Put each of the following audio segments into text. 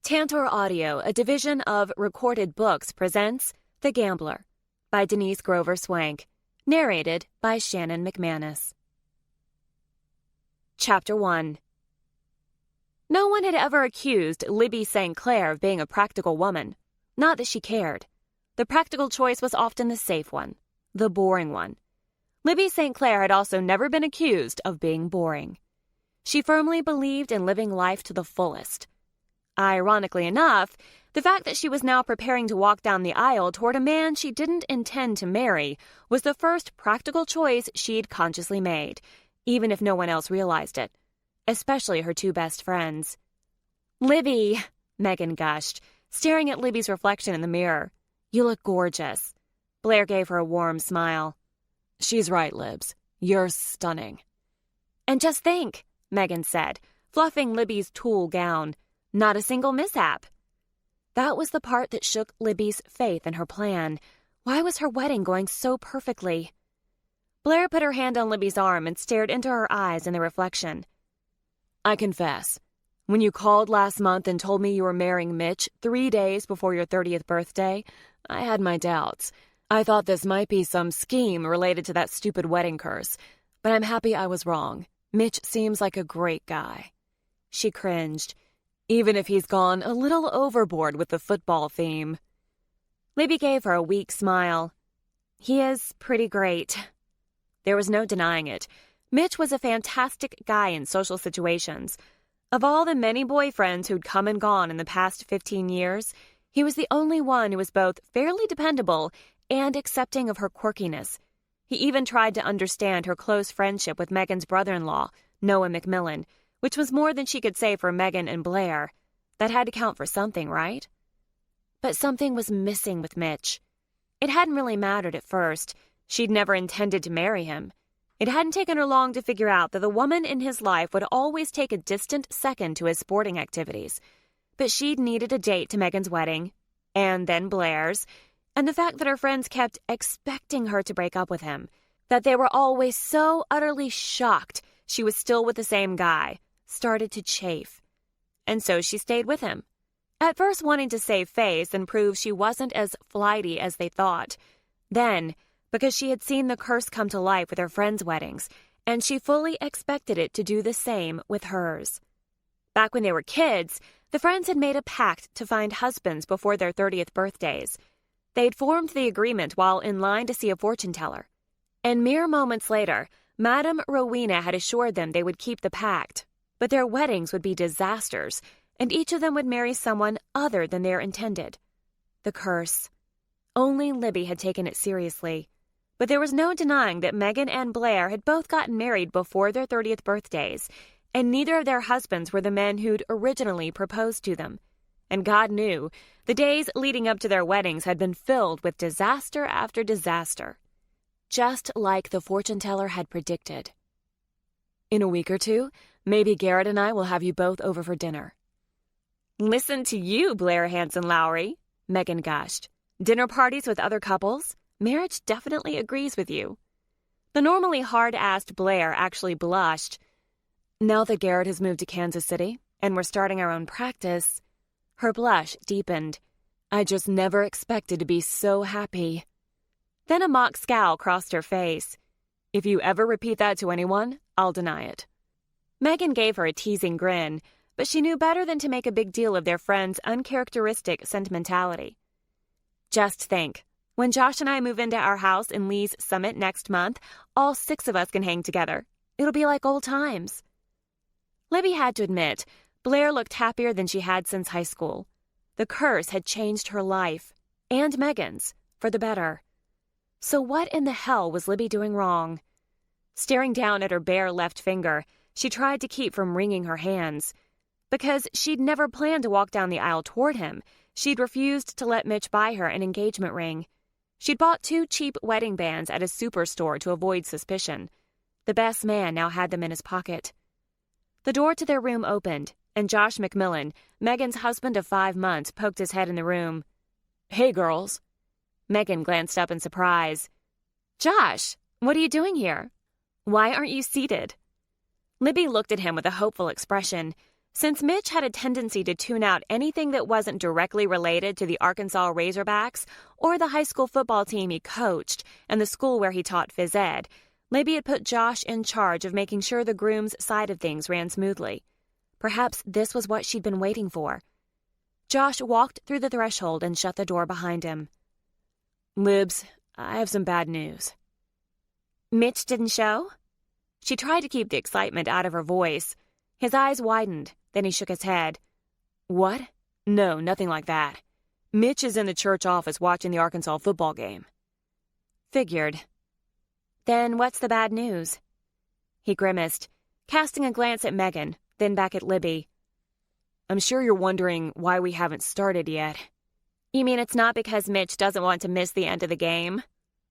Tantor Audio, a division of Recorded Books, presents The Gambler by Denise Grover Swank, narrated by Shannon McManus. Chapter 1. No one had ever accused Libby St. Clair of being a practical woman. Not that she cared. The practical choice was often the safe one, the boring one. Libby St. Clair had also never been accused of being boring. She firmly believed in living life to the fullest. Ironically enough, the fact that she was now preparing to walk down the aisle toward a man she didn't intend to marry was the first practical choice she'd consciously made, even if no one else realized it, especially her two best friends. "Libby," Megan gushed, staring at Libby's reflection in the mirror. "You look gorgeous." Blair gave her a warm smile. "She's right, Libs. You're stunning." "And just think," Megan said, fluffing Libby's tulle gown. "Not a single mishap." That was the part that shook Libby's faith in her plan. Why was her wedding going so perfectly? Blair put her hand on Libby's arm and stared into her eyes in the reflection. "I confess, when you called last month and told me you were marrying Mitch 3 days before your 30th birthday, I had my doubts. I thought this might be some scheme related to that stupid wedding curse, but I'm happy I was wrong. Mitch seems like a great guy." She cringed. "Even if he's gone a little overboard with the football theme." Libby gave her a weak smile. "He is pretty great." There was no denying it. Mitch was a fantastic guy in social situations. Of all the many boyfriends who'd come and gone in the past 15 years, he was the only one who was both fairly dependable and accepting of her quirkiness. He even tried to understand her close friendship with Megan's brother-in-law, Noah McMillan, which was more than she could say for Megan and Blair. That had to count for something, right? But something was missing with Mitch. It hadn't really mattered at first. She'd never intended to marry him. It hadn't taken her long to figure out that the woman in his life would always take a distant second to his sporting activities. But she'd needed a date to Megan's wedding, and then Blair's, and the fact that her friends kept expecting her to break up with him, that they were always so utterly shocked she was still with the same guy, started to chafe. And so she stayed with him. At first wanting to save face and prove she wasn't as flighty as they thought. Then, because she had seen the curse come to life with her friends' weddings, and she fully expected it to do the same with hers. Back when they were kids, the friends had made a pact to find husbands before their 30th birthdays. They'd formed the agreement while in line to see a fortune teller. And mere moments later, Madame Rowena had assured them they would keep the pact. But their weddings would be disasters, and each of them would marry someone other than their intended. The curse. Only Libby had taken it seriously. But there was no denying that Megan and Blair had both gotten married before their 30th birthdays, and neither of their husbands were the men who'd originally proposed to them. And God knew, the days leading up to their weddings had been filled with disaster after disaster. Just like the fortune teller had predicted. "In a week or two, maybe Garrett and I will have you both over for dinner." "Listen to you, Blair Hanson-Lowry," Megan gushed. "Dinner parties with other couples? Marriage definitely agrees with you." The normally hard-assed Blair actually blushed. "Now that Garrett has moved to Kansas City, and we're starting our own practice," her blush deepened. "I just never expected to be so happy." Then a mock scowl crossed her face. "If you ever repeat that to anyone, I'll deny it." Megan gave her a teasing grin, but she knew better than to make a big deal of their friend's uncharacteristic sentimentality. "Just think, when Josh and I move into our house in Lee's Summit next month, all 6 of us can hang together. It'll be like old times." Libby had to admit, Blair looked happier than she had since high school. The curse had changed her life, and Megan's, for the better. So what in the hell was Libby doing wrong? Staring down at her bare left finger, she tried to keep from wringing her hands. Because she'd never planned to walk down the aisle toward him, she'd refused to let Mitch buy her an engagement ring. She'd bought 2 cheap wedding bands at a superstore to avoid suspicion. The best man now had them in his pocket. The door to their room opened, and Josh McMillan, Megan's husband of 5 months, poked his head in the room. "Hey, girls." Megan glanced up in surprise. "Josh, what are you doing here? Why aren't you seated?" Libby looked at him with a hopeful expression. Since Mitch had a tendency to tune out anything that wasn't directly related to the Arkansas Razorbacks or the high school football team he coached and the school where he taught phys ed, Libby had put Josh in charge of making sure the groom's side of things ran smoothly. Perhaps this was what she'd been waiting for. Josh walked through the threshold and shut the door behind him. "Libs, I have some bad news." "Mitch didn't show?" She tried to keep the excitement out of her voice. His eyes widened, then he shook his head. "What? No, nothing like that. Mitch is in the church office watching the Arkansas football game." "Figured." "Then what's the bad news?" He grimaced, casting a glance at Megan, then back at Libby. "I'm sure you're wondering why we haven't started yet." "You mean it's not because Mitch doesn't want to miss the end of the game?"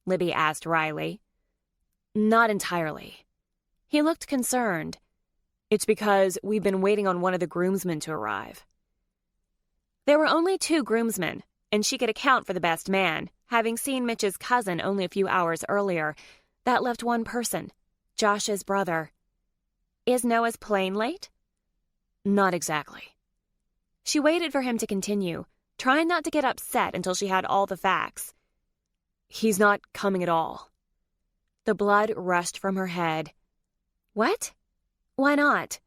Libby asked wryly. "Not entirely." He looked concerned. "It's because we've been waiting on one of the groomsmen to arrive." There were only 2 groomsmen, and she could account for the best man, having seen Mitch's cousin only a few hours earlier. That left one person, Josh's brother. "Is Noah's plane late?" "Not exactly." She waited for him to continue, trying not to get upset until she had all the facts. "He's not coming at all." The blood rushed from her head. "What? Why not?"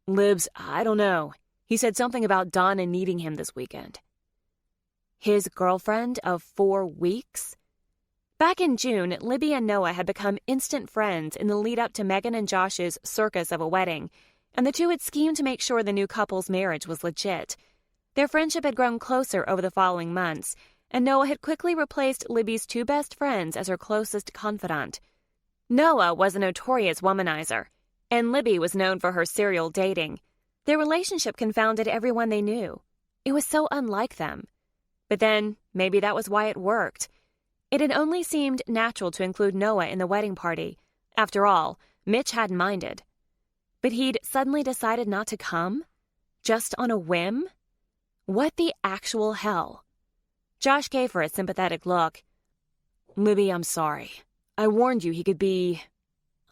"Libs, I don't know. He said something about Donna needing him this weekend." His girlfriend of 4 weeks? Back in June, Libby and Noah had become instant friends in the lead-up to Megan and Josh's circus of a wedding, and the two had schemed to make sure the new couple's marriage was legit. Their friendship had grown closer over the following months, and Noah had quickly replaced Libby's 2 best friends as her closest confidant. Noah was a notorious womanizer, and Libby was known for her serial dating. Their relationship confounded everyone they knew. It was so unlike them. But then, maybe that was why it worked. It had only seemed natural to include Noah in the wedding party. After all, Mitch hadn't minded. But he'd suddenly decided not to come? Just on a whim? What the actual hell? Josh gave her a sympathetic look. "Libby, I'm sorry. I warned you he could be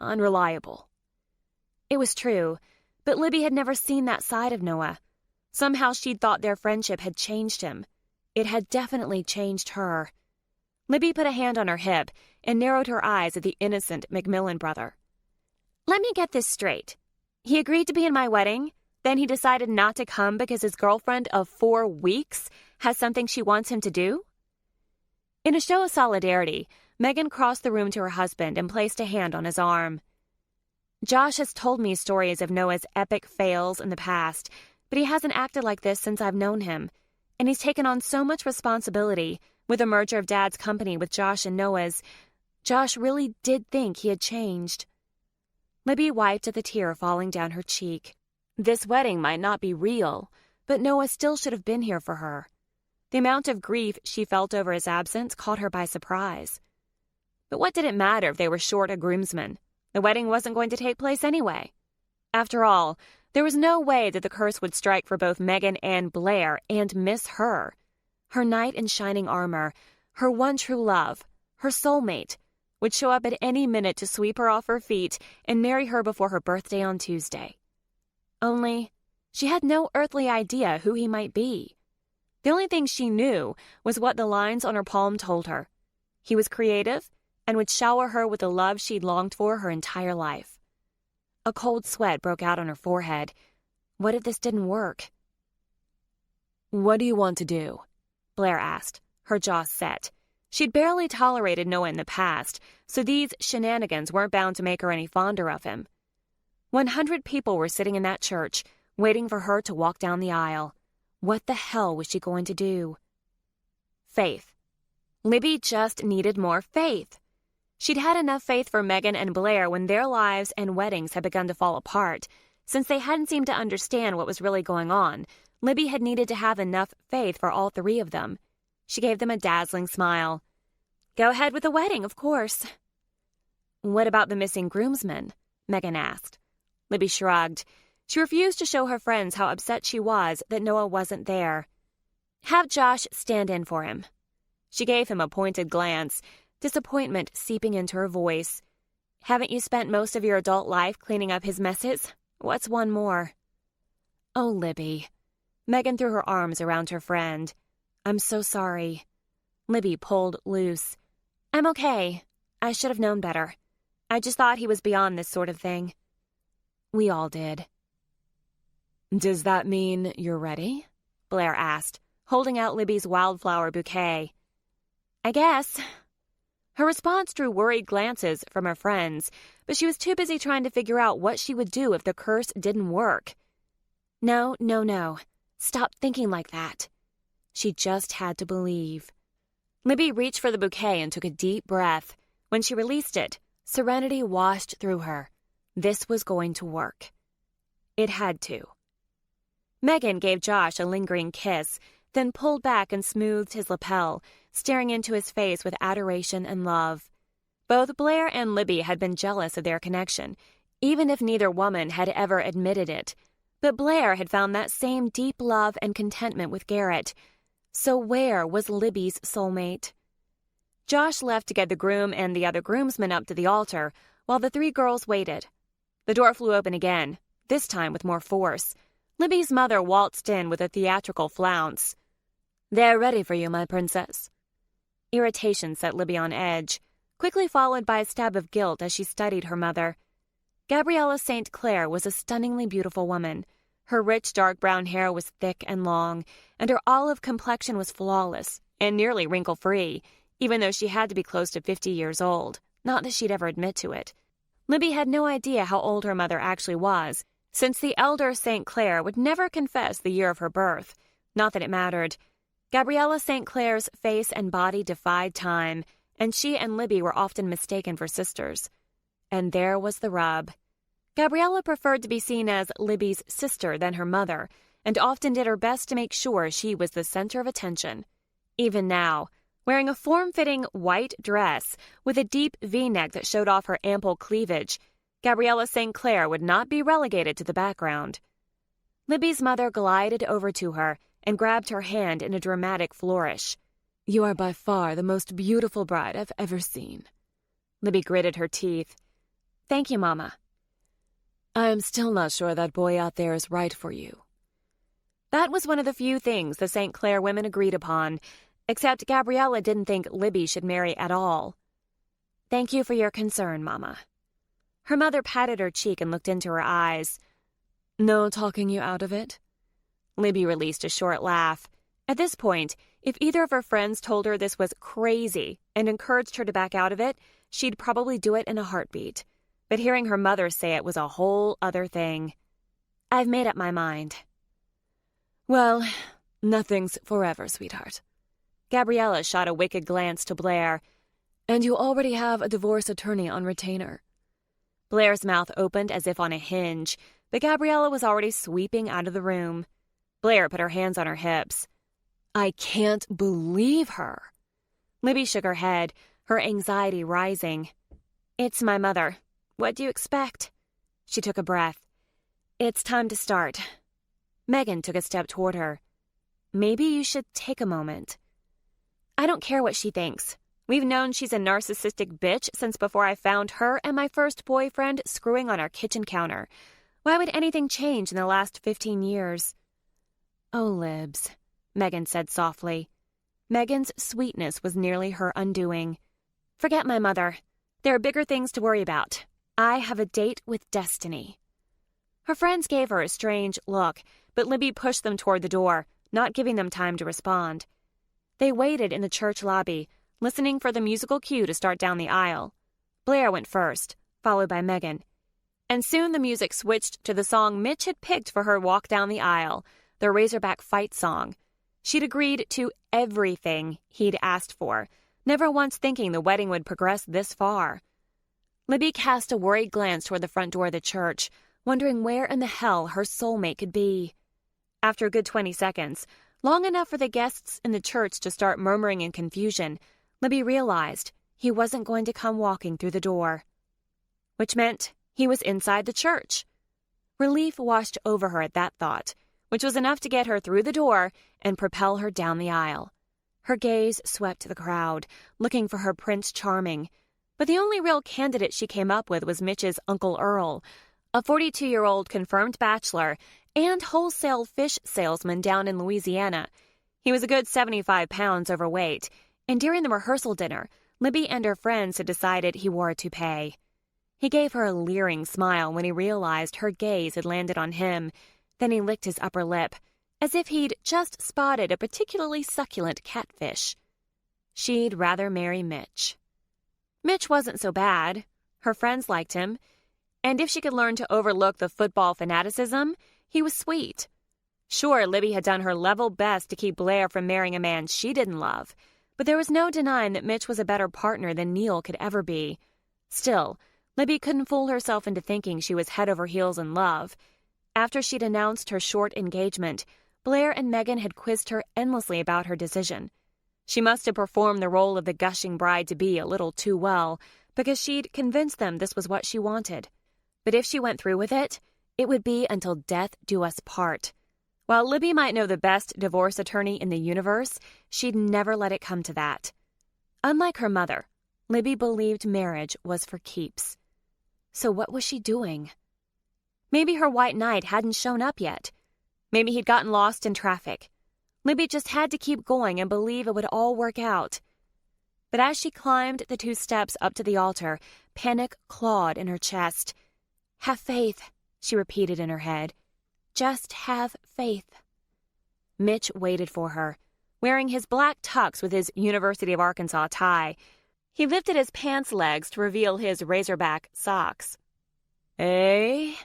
unreliable." It was true, but Libby had never seen that side of Noah. Somehow she'd thought their friendship had changed him. It had definitely changed her. Libby put a hand on her hip and narrowed her eyes at the innocent McMillan brother. "Let me get this straight. He agreed to be in my wedding, then he decided not to come because his girlfriend of 4 weeks has something she wants him to do?" In a show of solidarity, Megan crossed the room to her husband and placed a hand on his arm. "Josh has told me stories of Noah's epic fails in the past, but he hasn't acted like this since I've known him, and he's taken on so much responsibility with the merger of Dad's company with Josh and Noah's. Josh really did think he had changed." Libby wiped at the tear falling down her cheek. This wedding might not be real, but Noah still should have been here for her. The amount of grief she felt over his absence caught her by surprise. But what did it matter if they were short a groomsman? The wedding wasn't going to take place anyway. After all, there was no way that the curse would strike for both Megan and Blair and miss her. Her knight in shining armor, her one true love, her soulmate, would show up at any minute to sweep her off her feet and marry her before her birthday on Tuesday. Only, she had no earthly idea who he might be. The only thing she knew was what the lines on her palm told her. He was creative and would shower her with the love she'd longed for her entire life. A cold sweat broke out on her forehead. What if this didn't work? "What do you want to do?" Blair asked, her jaw set. She'd barely tolerated Noah in the past, so these shenanigans weren't bound to make her any fonder of him. 100 people were sitting in that church, waiting for her to walk down the aisle. What the hell was she going to do? Faith. Libby just needed more faith. She'd had enough faith for Megan and Blair when their lives and weddings had begun to fall apart. Since they hadn't seemed to understand what was really going on, Libby had needed to have enough faith for all 3 of them. She gave them a dazzling smile. "Go ahead with the wedding, of course." "What about the missing groomsmen?" Megan asked. Libby shrugged. She refused to show her friends how upset she was that Noah wasn't there. "Have Josh stand in for him." She gave him a pointed glance, disappointment seeping into her voice. "Haven't you spent most of your adult life cleaning up his messes? What's one more?" Oh, Libby. Megan threw her arms around her friend. I'm so sorry. Libby pulled loose. I'm okay. I should have known better. I just thought he was beyond this sort of thing. We all did. Does that mean you're ready? Blair asked, holding out Libby's wildflower bouquet. I guess. Her response drew worried glances from her friends, but she was too busy trying to figure out what she would do if the curse didn't work. No. Stop thinking like that. She just had to believe. Libby reached for the bouquet and took a deep breath. When she released it, serenity washed through her. This was going to work. It had to. Megan gave Josh a lingering kiss, then pulled back and smoothed his lapel, staring into his face with adoration and love. Both Blair and Libby had been jealous of their connection, even if neither woman had ever admitted it. But Blair had found that same deep love and contentment with Garrett. So where was Libby's soulmate? Josh left to get the groom and the other groomsmen up to the altar, while the three girls waited. The door flew open again, this time with more force. Libby's mother waltzed in with a theatrical flounce. They're ready for you, my princess. Irritation set Libby on edge, quickly followed by a stab of guilt as she studied her mother. Gabriella St. Clair was a stunningly beautiful woman. Her rich dark brown hair was thick and long, and her olive complexion was flawless and nearly wrinkle-free, even though she had to be close to 50 years old, not that she'd ever admit to it. Libby had no idea how old her mother actually was, since the elder St. Clair would never confess the year of her birth. Not that it mattered. Gabriella St. Clair's face and body defied time, and she and Libby were often mistaken for sisters. And there was the rub. Gabriella preferred to be seen as Libby's sister than her mother, and often did her best to make sure she was the center of attention. Even now, wearing a form-fitting white dress with a deep V-neck that showed off her ample cleavage, Gabriella St. Clair would not be relegated to the background. Libby's mother glided over to her and grabbed her hand in a dramatic flourish. You are by far the most beautiful bride I've ever seen. Libby gritted her teeth. Thank you, Mama. I am still not sure that boy out there is right for you. That was one of the few things the St. Clair women agreed upon, except Gabriella didn't think Libby should marry at all. Thank you for your concern, Mama. Her mother patted her cheek and looked into her eyes. No talking you out of it? Libby released a short laugh. At this point, if either of her friends told her this was crazy and encouraged her to back out of it, she'd probably do it in a heartbeat. But hearing her mother say it was a whole other thing. I've made up my mind. Well, nothing's forever, sweetheart. Gabriella shot a wicked glance to Blair. And you already have a divorce attorney on retainer. Blair's mouth opened as if on a hinge, but Gabriella was already sweeping out of the room. Blair put her hands on her hips. I can't believe her. Libby shook her head, her anxiety rising. It's my mother. What do you expect? She took a breath. It's time to start. Megan took a step toward her. Maybe you should take a moment. I don't care what she thinks. We've known she's a narcissistic bitch since before I found her and my first boyfriend screwing on our kitchen counter. Why would anything change in the last 15 years? Oh, Libs, Megan said softly. Megan's sweetness was nearly her undoing. Forget my mother. There are bigger things to worry about. I have a date with destiny. Her friends gave her a strange look, but Libby pushed them toward the door, not giving them time to respond. They waited in the church lobby, listening for the musical cue to start down the aisle. Blair went first, followed by Megan. And soon the music switched to the song Mitch had picked for her walk down the aisle, the Razorback fight song. She'd agreed to everything he'd asked for, never once thinking the wedding would progress this far. Libby cast a worried glance toward the front door of the church, wondering where in the hell her soulmate could be. After a good 20 seconds, long enough for the guests in the church to start murmuring in confusion, Libby realized he wasn't going to come walking through the door. Which meant he was inside the church. Relief washed over her at that thought, which was enough to get her through the door and propel her down the aisle. Her gaze swept the crowd, looking for her Prince Charming. But the only real candidate she came up with was Mitch's Uncle Earl, a 42-year-old confirmed bachelor and wholesale fish salesman down in Louisiana. He was a good 75 pounds overweight, and during the rehearsal dinner, Libby and her friends had decided he wore a toupee. He gave her a leering smile when he realized her gaze had landed on him. Then he licked his upper lip, as if he'd just spotted a particularly succulent catfish. She'd rather marry Mitch. Mitch wasn't so bad. Her friends liked him. And if she could learn to overlook the football fanaticism, he was sweet. Sure, Libby had done her level best to keep Blair from marrying a man she didn't love, but there was no denying that Mitch was a better partner than Neil could ever be. Still, Libby couldn't fool herself into thinking she was head over heels in love. After she'd announced her short engagement, Blair and Megan had quizzed her endlessly about her decision. She must have performed the role of the gushing bride-to-be a little too well, because she'd convinced them this was what she wanted. But if she went through with it, it would be until death do us part. While Libby might know the best divorce attorney in the universe, she'd never let it come to that. Unlike her mother, Libby believed marriage was for keeps. So what was she doing? Maybe her white knight hadn't shown up yet. Maybe he'd gotten lost in traffic. Libby just had to keep going and believe it would all work out. But as she climbed the 2 steps up to the altar, panic clawed in her chest. "Have faith," she repeated in her head. "Just have faith." Mitch waited for her, wearing his black tux with his University of Arkansas tie. He lifted his pants legs to reveal his razorback socks. "Eh?"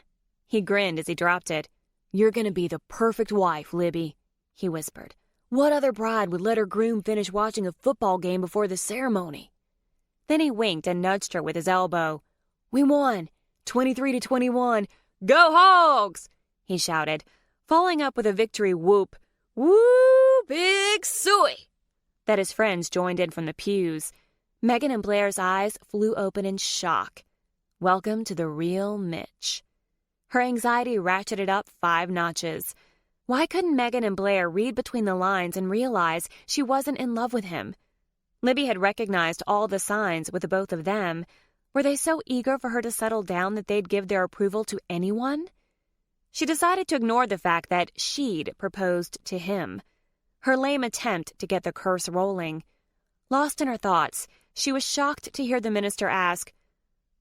He grinned as he dropped it. "You're going to be the perfect wife, Libby," he whispered. "What other bride would let her groom finish watching a football game before the ceremony?" Then he winked and nudged her with his elbow. "We won, 23-21. Go Hogs!" he shouted, following up with a victory whoop. "Woo, Big Suey!" that his friends joined in from the pews. Megan and Blair's eyes flew open in shock. Welcome to the real Mitch. Her anxiety ratcheted up 5 notches. Why couldn't Megan and Blair read between the lines and realize she wasn't in love with him? Libby had recognized all the signs with the both of them. Were they so eager for her to settle down that they'd give their approval to anyone? She decided to ignore the fact that she'd proposed to him. Her lame attempt to get the curse rolling. Lost in her thoughts, she was shocked to hear the minister ask,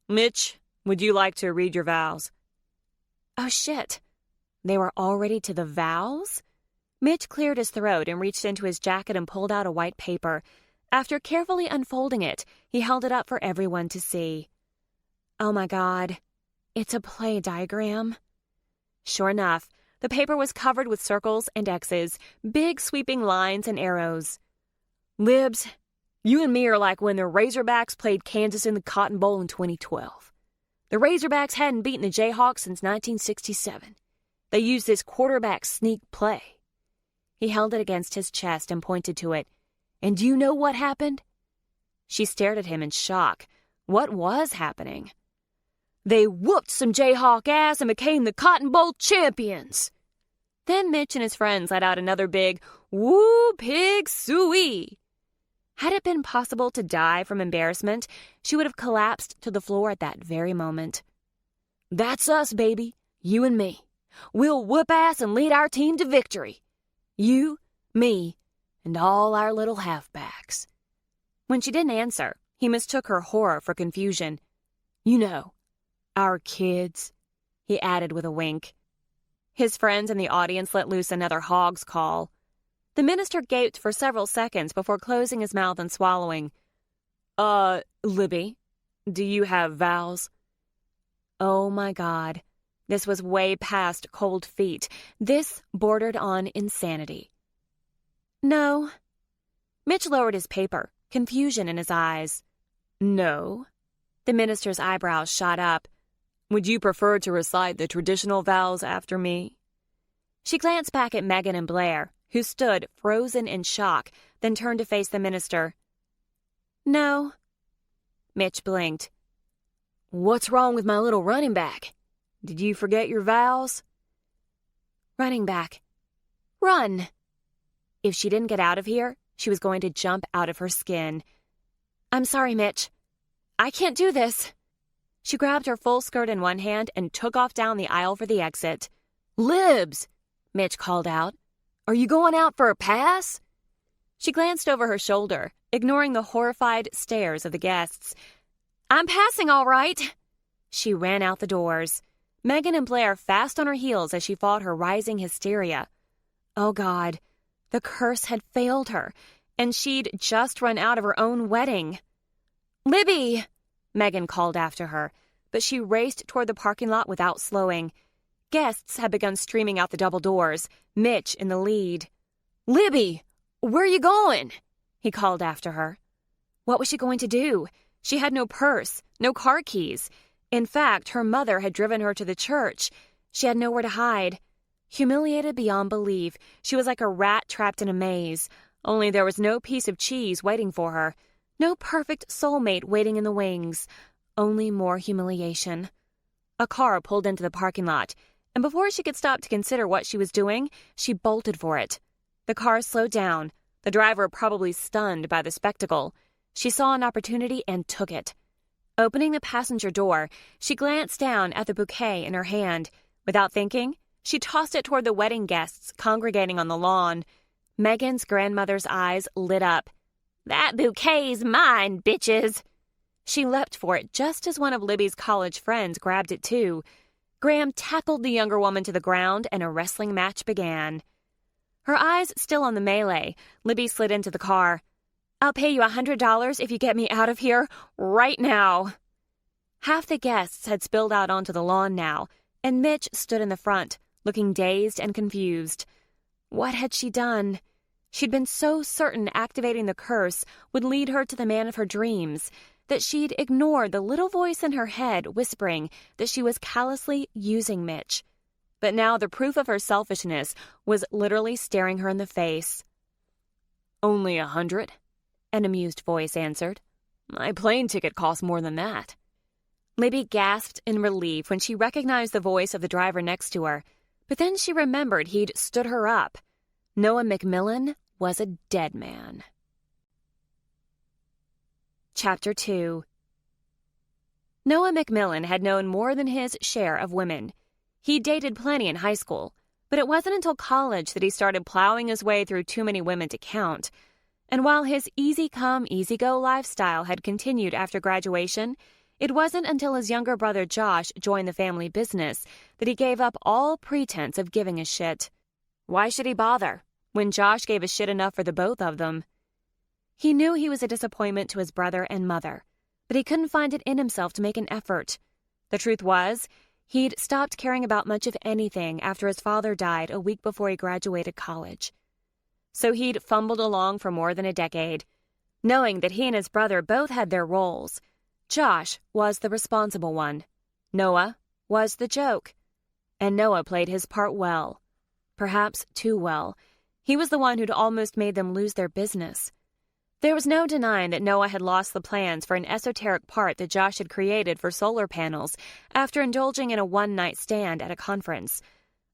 "Mitch, would you like to read your vows?" Oh, shit. They were already to the vows? Mitch cleared his throat and reached into his jacket and pulled out a white paper. After carefully unfolding it, he held it up for everyone to see. Oh my God, it's a play diagram. Sure enough, the paper was covered with circles and X's, big sweeping lines and arrows. "Libs, you and me are like when the Razorbacks played Kansas in the Cotton Bowl in 2012. The Razorbacks hadn't beaten the Jayhawks since 1967. They used this quarterback sneak play." He held it against his chest and pointed to it. "And do you know what happened?" She stared at him in shock. What was happening? "They whooped some Jayhawk ass and became the Cotton Bowl champions." Then Mitch and his friends let out another big, "Woo, Pig Suey." Had it been possible to die from embarrassment, she would have collapsed to the floor at that very moment. "That's us, baby. You and me. We'll whoop ass and lead our team to victory. You, me, and all our little halfbacks." When she didn't answer, he mistook her horror for confusion. "You know, our kids," he added with a wink. His friends in the audience let loose another hog's call. The minister gaped for several seconds before closing his mouth and swallowing. Libby, do you have vows?" Oh my God. This was way past cold feet. This bordered on insanity. "No." Mitch lowered his paper, confusion in his eyes. "No?" The minister's eyebrows shot up. "Would you prefer to recite the traditional vows after me?" She glanced back at Megan and Blair, who stood frozen in shock, then turned to face the minister. "No." Mitch blinked. "What's wrong with my little running back? Did you forget your vows?" Running back. Run! If she didn't get out of here, she was going to jump out of her skin. "I'm sorry, Mitch. I can't do this." She grabbed her full skirt in one hand and took off down the aisle for the exit. "Libs," Mitch called out. "Are you going out for a pass?" She glanced over her shoulder, ignoring the horrified stares of the guests. "I'm passing all right." She ran out the doors, Megan and Blair fast on her heels as she fought her rising hysteria. Oh God, the curse had failed her, and she'd just run out of her own wedding. "Libby!" Megan called after her, but she raced toward the parking lot without slowing. Guests had begun streaming out the double doors, Mitch in the lead. "Libby, where are you going?" he called after her. What was she going to do? She had no purse, no car keys. In fact, her mother had driven her to the church. She had nowhere to hide. Humiliated beyond belief, she was like a rat trapped in a maze, only there was no piece of cheese waiting for her, no perfect soulmate waiting in the wings, only more humiliation. A car pulled into the parking lot, and before she could stop to consider what she was doing, she bolted for it. The car slowed down, the driver probably stunned by the spectacle. She saw an opportunity and took it. Opening the passenger door, she glanced down at the bouquet in her hand. Without thinking, she tossed it toward the wedding guests congregating on the lawn. Megan's grandmother's eyes lit up. "That bouquet's mine, bitches!" She leapt for it just as one of Libby's college friends grabbed it too. Graham tackled the younger woman to the ground and a wrestling match began. Her eyes still on the melee, Libby slid into the car. "I'll pay you $100 if you get me out of here right now." Half the guests had spilled out onto the lawn now, and Mitch stood in the front, looking dazed and confused. What had she done? She'd been so certain activating the curse would lead her to the man of her dreams that she'd ignored the little voice in her head whispering that she was callously using Mitch. But now the proof of her selfishness was literally staring her in the face. "Only 100? An amused voice answered. "My plane ticket costs more than that." Libby gasped in relief when she recognized the voice of the driver next to her, but then she remembered he'd stood her up. Noah McMillan was a dead man. Chapter 2. Noah McMillan had known more than his share of women. He'd dated plenty in high school, but it wasn't until college that he started plowing his way through too many women to count. And while his easy-come, easy-go lifestyle had continued after graduation, it wasn't until his younger brother Josh joined the family business that he gave up all pretense of giving a shit. Why should he bother, when Josh gave a shit enough for the both of them? He knew he was a disappointment to his brother and mother, but he couldn't find it in himself to make an effort. The truth was, he'd stopped caring about much of anything after his father died a week before he graduated college. So he'd fumbled along for more than a decade, knowing that he and his brother both had their roles. Josh was the responsible one. Noah was the joke. And Noah played his part well. Perhaps too well. He was the one who'd almost made them lose their business. There was no denying that Noah had lost the plans for an esoteric part that Josh had created for solar panels after indulging in a one-night stand at a conference.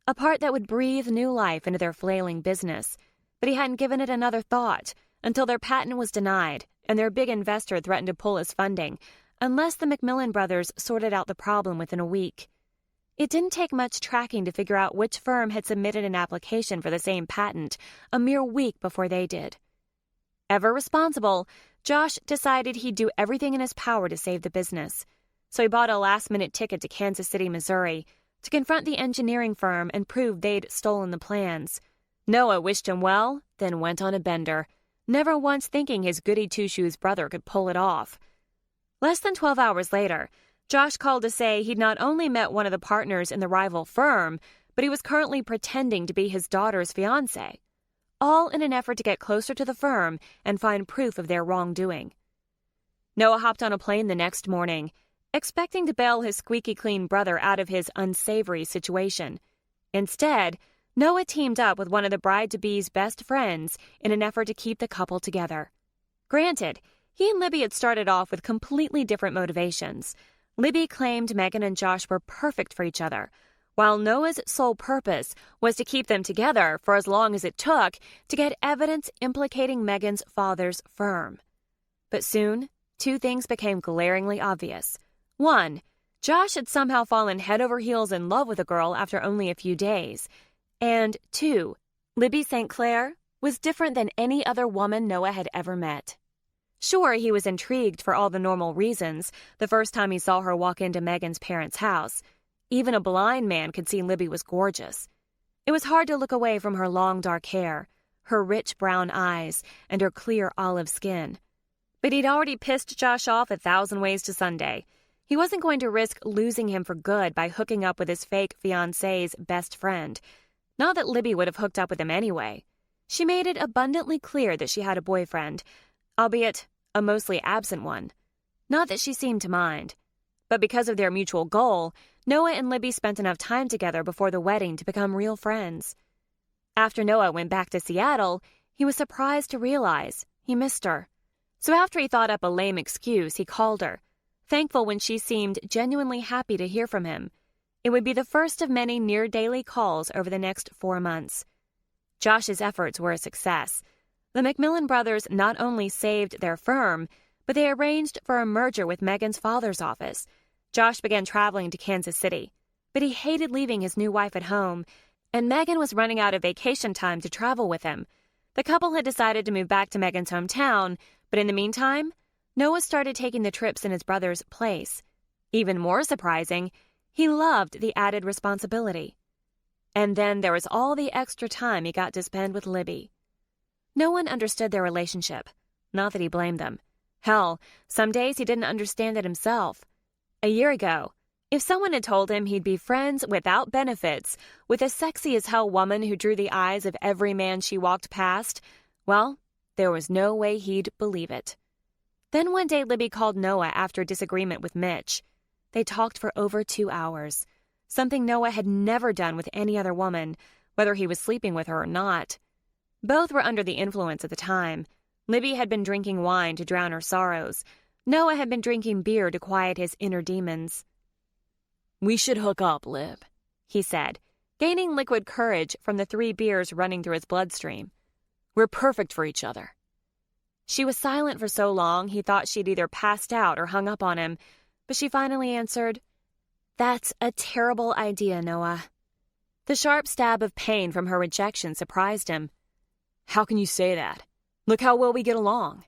A part that would breathe new life into their flailing business. But he hadn't given it another thought until their patent was denied and their big investor threatened to pull his funding unless the McMillan brothers sorted out the problem within a week. It didn't take much tracking to figure out which firm had submitted an application for the same patent a mere week before they did. Ever responsible, Josh decided he'd do everything in his power to save the business. So he bought a last-minute ticket to Kansas City, Missouri, to confront the engineering firm and prove they'd stolen the plans. Noah wished him well, then went on a bender, never once thinking his goody two-shoes brother could pull it off. Less than 12 hours later, Josh called to say he'd not only met one of the partners in the rival firm, but he was currently pretending to be his daughter's fiancé, all in an effort to get closer to the firm and find proof of their wrongdoing. Noah hopped on a plane the next morning, expecting to bail his squeaky-clean brother out of his unsavory situation. Instead, Noah teamed up with one of the bride-to-be's best friends in an effort to keep the couple together. Granted, he and Libby had started off with completely different motivations. Libby claimed Megan and Josh were perfect for each other, while Noah's sole purpose was to keep them together for as long as it took to get evidence implicating Megan's father's firm. But soon, two things became glaringly obvious. One, Josh had somehow fallen head over heels in love with a girl after only a few days. And, 2, Libby St. Clair was different than any other woman Noah had ever met. Sure, he was intrigued for all the normal reasons the first time he saw her walk into Megan's parents' house. Even a blind man could see Libby was gorgeous. It was hard to look away from her long dark hair, her rich brown eyes, and her clear olive skin. But he'd already pissed Josh off 1,000 ways to Sunday. He wasn't going to risk losing him for good by hooking up with his fake fiancé's best friend. Not that Libby would have hooked up with him anyway. She made it abundantly clear that she had a boyfriend, albeit a mostly absent one. Not that she seemed to mind. But because of their mutual goal, Noah and Libby spent enough time together before the wedding to become real friends. After Noah went back to Seattle, he was surprised to realize he missed her. So after he thought up a lame excuse, he called her, thankful when she seemed genuinely happy to hear from him. It would be the first of many near-daily calls over the next 4 months. Josh's efforts were a success. The McMillan brothers not only saved their firm, but they arranged for a merger with Megan's father's office. Josh began traveling to Kansas City, but he hated leaving his new wife at home, and Megan was running out of vacation time to travel with him. The couple had decided to move back to Megan's hometown, but in the meantime, Noah started taking the trips in his brother's place. Even more surprising, he loved the added responsibility. And then there was all the extra time he got to spend with Libby. No one understood their relationship. Not that he blamed them. Hell, some days he didn't understand it himself. A year ago, if someone had told him he'd be friends without benefits with a sexy-as-hell woman who drew the eyes of every man she walked past, well, there was no way he'd believe it. Then one day Libby called Noah after a disagreement with Mitch. They talked for over 2 hours, something Noah had never done with any other woman, whether he was sleeping with her or not. Both were under the influence at the time. Libby had been drinking wine to drown her sorrows. Noah had been drinking beer to quiet his inner demons. "We should hook up, Lib," he said, gaining liquid courage from the 3 beers running through his bloodstream. "We're perfect for each other." She was silent for so long he thought she'd either passed out or hung up on him, but she finally answered, "That's a terrible idea, Noah." The sharp stab of pain from her rejection surprised him. "How can you say that? Look how well we get along."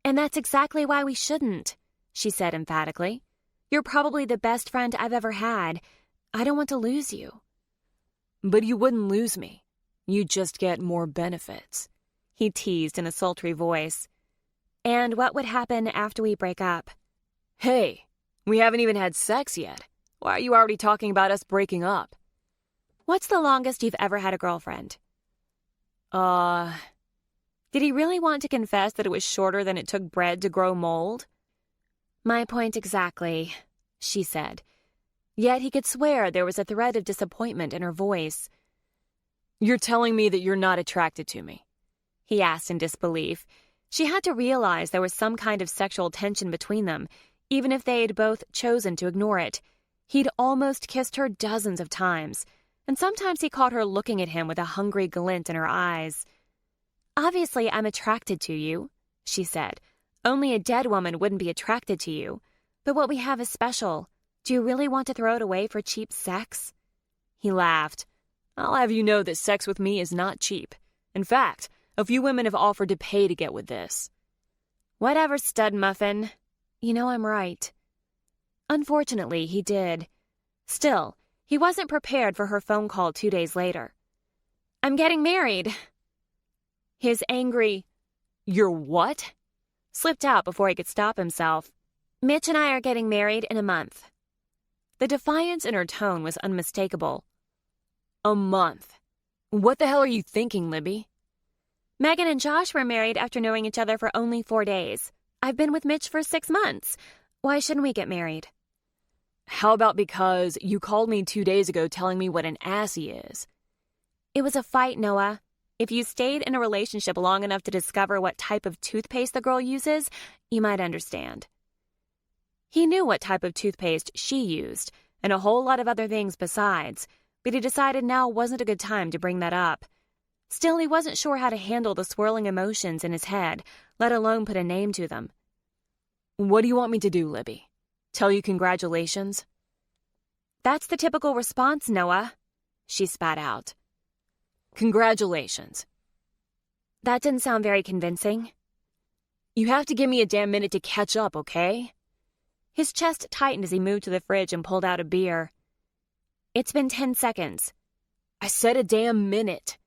"And that's exactly why we shouldn't," she said emphatically. "You're probably the best friend I've ever had. I don't want to lose you." "But you wouldn't lose me. You'd just get more benefits," he teased in a sultry voice. "And what would happen after we break up?" "Hey, we haven't even had sex yet. Why are you already talking about us breaking up?" "What's the longest you've ever had a girlfriend?" Did he really want to confess that it was shorter than it took bread to grow mold? "My point exactly," she said. Yet he could swear there was a thread of disappointment in her voice. "You're telling me that you're not attracted to me?" he asked in disbelief. She had to realize there was some kind of sexual tension between them, even if they'd both chosen to ignore it. He'd almost kissed her dozens of times, and sometimes he caught her looking at him with a hungry glint in her eyes. "Obviously, I'm attracted to you," she said. "Only a dead woman wouldn't be attracted to you. But what we have is special. Do you really want to throw it away for cheap sex?" He laughed. "I'll have you know that sex with me is not cheap. In fact, a few women have offered to pay to get with this." "Whatever, stud muffin. You know I'm right." Unfortunately, he did. Still, he wasn't prepared for her phone call 2 days later. "I'm getting married." His angry, "You're what?" slipped out before he could stop himself. "Mitch and I are getting married in a month." The defiance in her tone was unmistakable. "A month? What the hell are you thinking, Libby?" "Megan and Josh were married after knowing each other for only 4 days. I've been with Mitch for 6 months. Why shouldn't we get married?" "How about because you called me 2 days ago telling me what an ass he is?" "It was a fight, Noah. If you stayed in a relationship long enough to discover what type of toothpaste the girl uses, you might understand." He knew what type of toothpaste she used, and a whole lot of other things besides, but he decided now wasn't a good time to bring that up. Still, he wasn't sure how to handle the swirling emotions in his head, let alone put a name to them. "What do you want me to do, Libby?" Tell you congratulations? That's the typical response, Noah, she spat out. Congratulations. That didn't sound very convincing. You have to give me a damn minute to catch up, okay? His chest tightened as he moved to the fridge and pulled out a beer. It's been 10 seconds. I said a damn minute.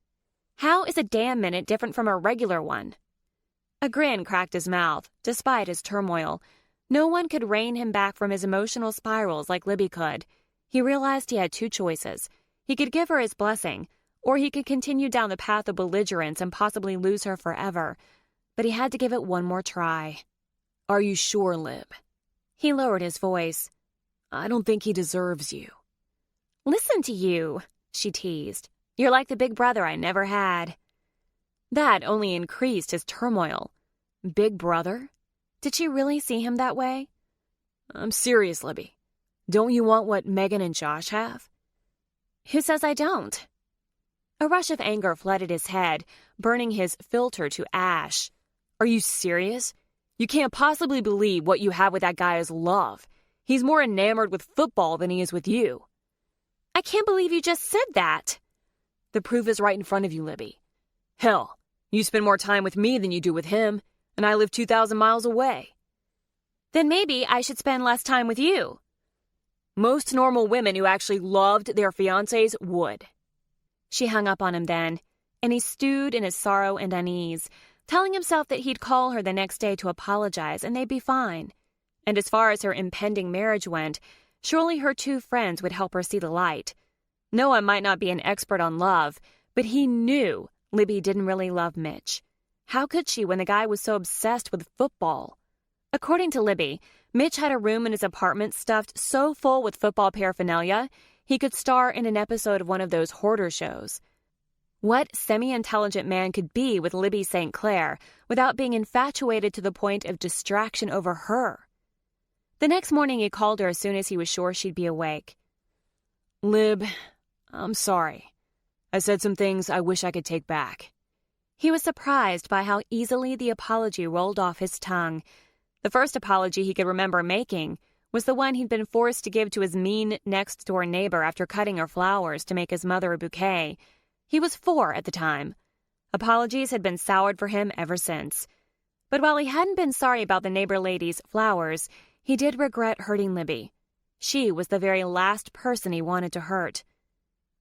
How is a damn minute different from a regular one? A grin cracked his mouth, despite his turmoil. No one could rein him back from his emotional spirals like Libby could. He realized he had two choices. He could give her his blessing, or he could continue down the path of belligerence and possibly lose her forever. But he had to give it one more try. Are you sure, Lib? He lowered his voice. I don't think he deserves you. Listen to you, she teased. You're like the big brother I never had. That only increased his turmoil. Big brother? Did she really see him that way? I'm serious, Libby. Don't you want what Megan and Josh have? Who says I don't? A rush of anger flooded his head, burning his filter to ash. Are you serious? You can't possibly believe what you have with that guy is love. He's more enamored with football than he is with you. I can't believe you just said that. The proof is right in front of you, Libby. Hell, you spend more time with me than you do with him, and I live 2,000 miles away. Then maybe I should spend less time with you. Most normal women who actually loved their fiancés would. She hung up on him then, and he stewed in his sorrow and unease, telling himself that he'd call her the next day to apologize and they'd be fine. And as far as her impending marriage went, surely her two friends would help her see the light. Noah might not be an expert on love, but he knew Libby didn't really love Mitch. How could she when the guy was so obsessed with football? According to Libby, Mitch had a room in his apartment stuffed so full with football paraphernalia, he could star in an episode of one of those hoarder shows. What semi-intelligent man could be with Libby St. Clair without being infatuated to the point of distraction over her? The next morning he called her as soon as he was sure she'd be awake. Lib, I'm sorry. I said some things I wish I could take back. He was surprised by how easily the apology rolled off his tongue. The first apology he could remember making was the one he'd been forced to give to his mean next-door neighbor after cutting her flowers to make his mother a bouquet. He was 4 at the time. Apologies had been soured for him ever since. But while he hadn't been sorry about the neighbor lady's flowers, he did regret hurting Libby. She was the very last person he wanted to hurt.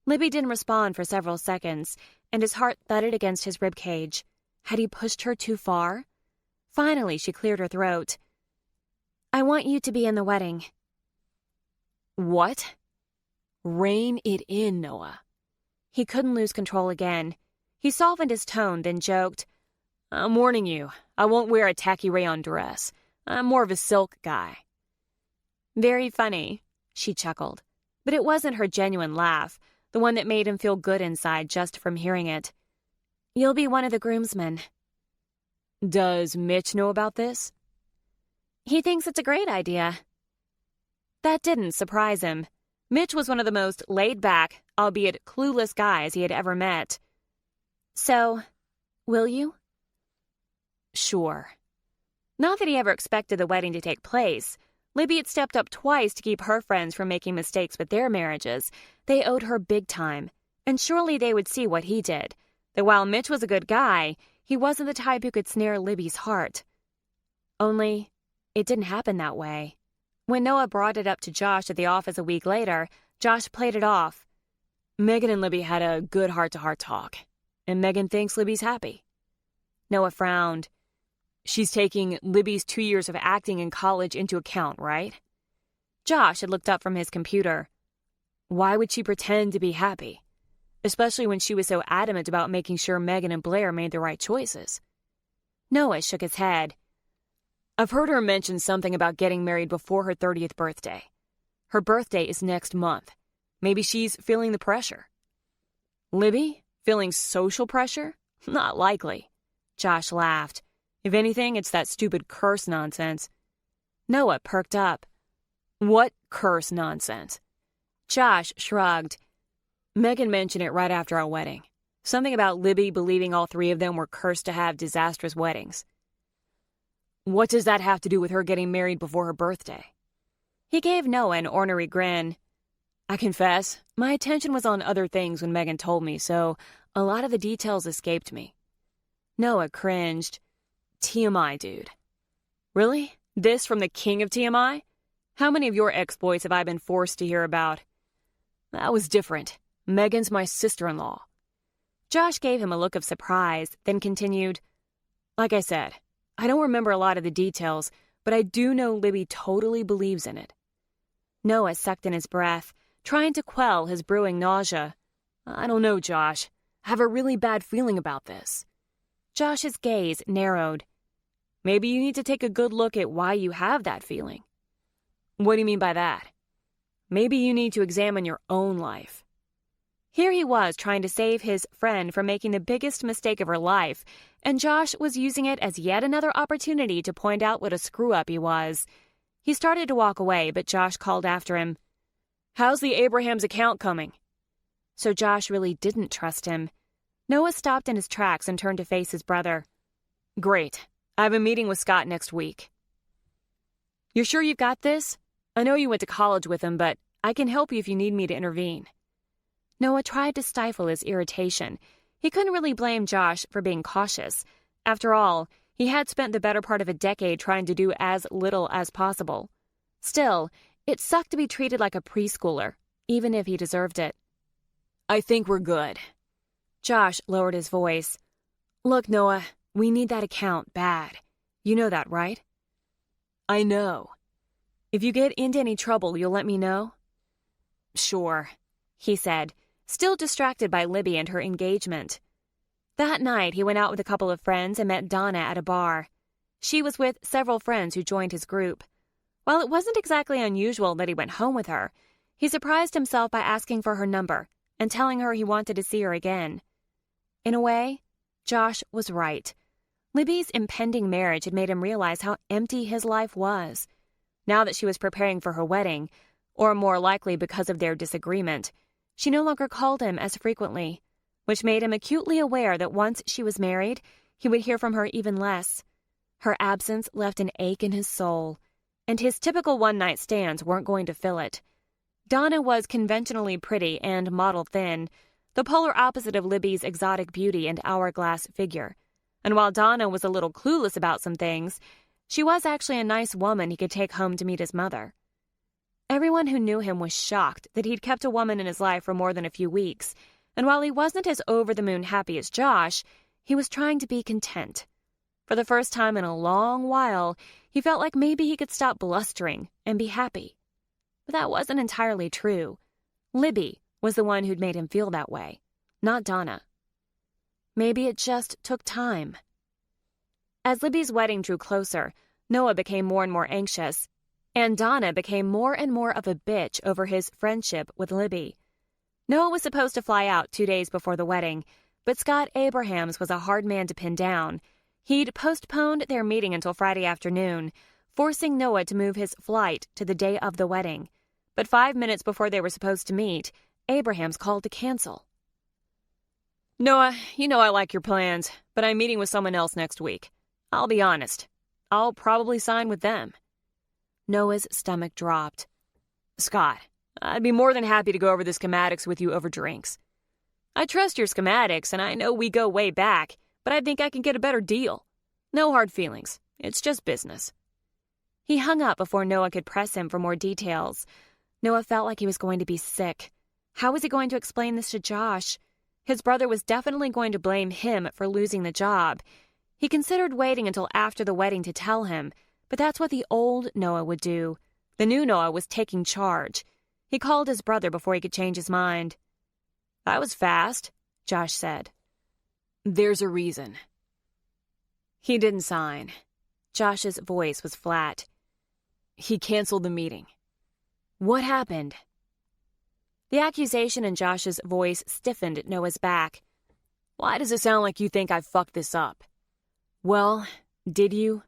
Libby didn't respond for several seconds, and his heart thudded against his ribcage. Had he pushed her too far? Finally, she cleared her throat. I want you to be in the wedding. What? Rein it in, Noah. He couldn't lose control again. He softened his tone, then joked, I'm warning you, I won't wear a tacky rayon dress. I'm more of a silk guy. Very funny, she chuckled. But it wasn't her genuine laugh, the one that made him feel good inside just from hearing it. You'll be one of the groomsmen. Does Mitch know about this? He thinks it's a great idea. That didn't surprise him. Mitch was one of the most laid-back, albeit clueless guys he had ever met. So, will you? Sure. Not that he ever expected the wedding to take place. Libby had stepped up twice to keep her friends from making mistakes with their marriages. They owed her big time, and surely they would see what he did. That while Mitch was a good guy, he wasn't the type who could snare Libby's heart. Only, it didn't happen that way. When Noah brought it up to Josh at the office a week later, Josh played it off. Megan and Libby had a good heart-to-heart talk, and Megan thinks Libby's happy. Noah frowned. She's taking Libby's 2 years of acting in college into account, right? Josh had looked up from his computer. Why would she pretend to be happy? Especially when she was so adamant about making sure Megan and Blair made the right choices. Noah shook his head. I've heard her mention something about getting married before her 30th birthday. Her birthday is next month. Maybe she's feeling the pressure. Libby? Feeling social pressure? Not likely. Josh laughed. If anything, it's that stupid curse nonsense. Noah perked up. What curse nonsense? Josh shrugged. Megan mentioned it right after our wedding. Something about Libby believing all 3 of them were cursed to have disastrous weddings. What does that have to do with her getting married before her birthday? He gave Noah an ornery grin. I confess, my attention was on other things when Megan told me, so a lot of the details escaped me. Noah cringed. TMI, dude. Really? This from the king of TMI? How many of your exploits have I been forced to hear about? That was different. Megan's my sister-in-law. Josh gave him a look of surprise, then continued, Like I said, I don't remember a lot of the details, but I do know Libby totally believes in it. Noah sucked in his breath, trying to quell his brewing nausea. I don't know, Josh. I have a really bad feeling about this. Josh's gaze narrowed. Maybe you need to take a good look at why you have that feeling. What do you mean by that? Maybe you need to examine your own life. Here he was trying to save his friend from making the biggest mistake of her life, and Josh was using it as yet another opportunity to point out what a screw-up he was. He started to walk away, but Josh called after him. How's the Abraham's account coming? So Josh really didn't trust him. Noah stopped in his tracks and turned to face his brother. Great. I have a meeting with Scott next week. You're sure you've got this? I know you went to college with him, but I can help you if you need me to intervene. Noah tried to stifle his irritation. He couldn't really blame Josh for being cautious. After all, he had spent the better part of a decade trying to do as little as possible. Still, it sucked to be treated like a preschooler, even if he deserved it. I think we're good. Josh lowered his voice. Look, Noah, we need that account bad. You know that, right? I know. If you get into any trouble, you'll let me know? Sure, he said, still distracted by Libby and her engagement. That night, he went out with a couple of friends and met Donna at a bar. She was with several friends who joined his group. While it wasn't exactly unusual that he went home with her, he surprised himself by asking for her number and telling her he wanted to see her again. In a way, Josh was right. Libby's impending marriage had made him realize how empty his life was. Now that she was preparing for her wedding, or more likely because of their disagreement, she no longer called him as frequently, which made him acutely aware that once she was married, he would hear from her even less. Her absence left an ache in his soul, and his typical one-night stands weren't going to fill it. Donna was conventionally pretty and model-thin, the polar opposite of Libby's exotic beauty and hourglass figure. And while Donna was a little clueless about some things, she was actually a nice woman he could take home to meet his mother. Everyone who knew him was shocked that he'd kept a woman in his life for more than a few weeks, and while he wasn't as over-the-moon happy as Josh, he was trying to be content. For the first time in a long while, he felt like maybe he could stop blustering and be happy. But that wasn't entirely true. Libby was the one who'd made him feel that way, not Donna. Maybe it just took time. As Libby's wedding drew closer, Noah became more and more anxious, and Donna became more and more of a bitch over his friendship with Libby. Noah was supposed to fly out 2 days before the wedding, but Scott Abrahams was a hard man to pin down. He'd postponed their meeting until Friday afternoon, forcing Noah to move his flight to the day of the wedding. But 5 minutes before they were supposed to meet, Abrahams called to cancel. Noah, you know I like your plans, but I'm meeting with someone else next week. I'll be honest. I'll probably sign with them. Noah's stomach dropped. Scott, I'd be more than happy to go over the schematics with you over drinks. I trust your schematics, and I know we go way back, but I think I can get a better deal. No hard feelings. It's just business. He hung up before Noah could press him for more details. Noah felt like he was going to be sick. How was he going to explain this to Josh? His brother was definitely going to blame him for losing the job. He considered waiting until after the wedding to tell him, but that's what the old Noah would do. The new Noah was taking charge. He called his brother before he could change his mind. That was fast, Josh said. There's a reason. He didn't sign. Josh's voice was flat. He canceled the meeting. What happened? The accusation in Josh's voice stiffened Noah's back. Why does it sound like you think I fucked this up? Well, did you?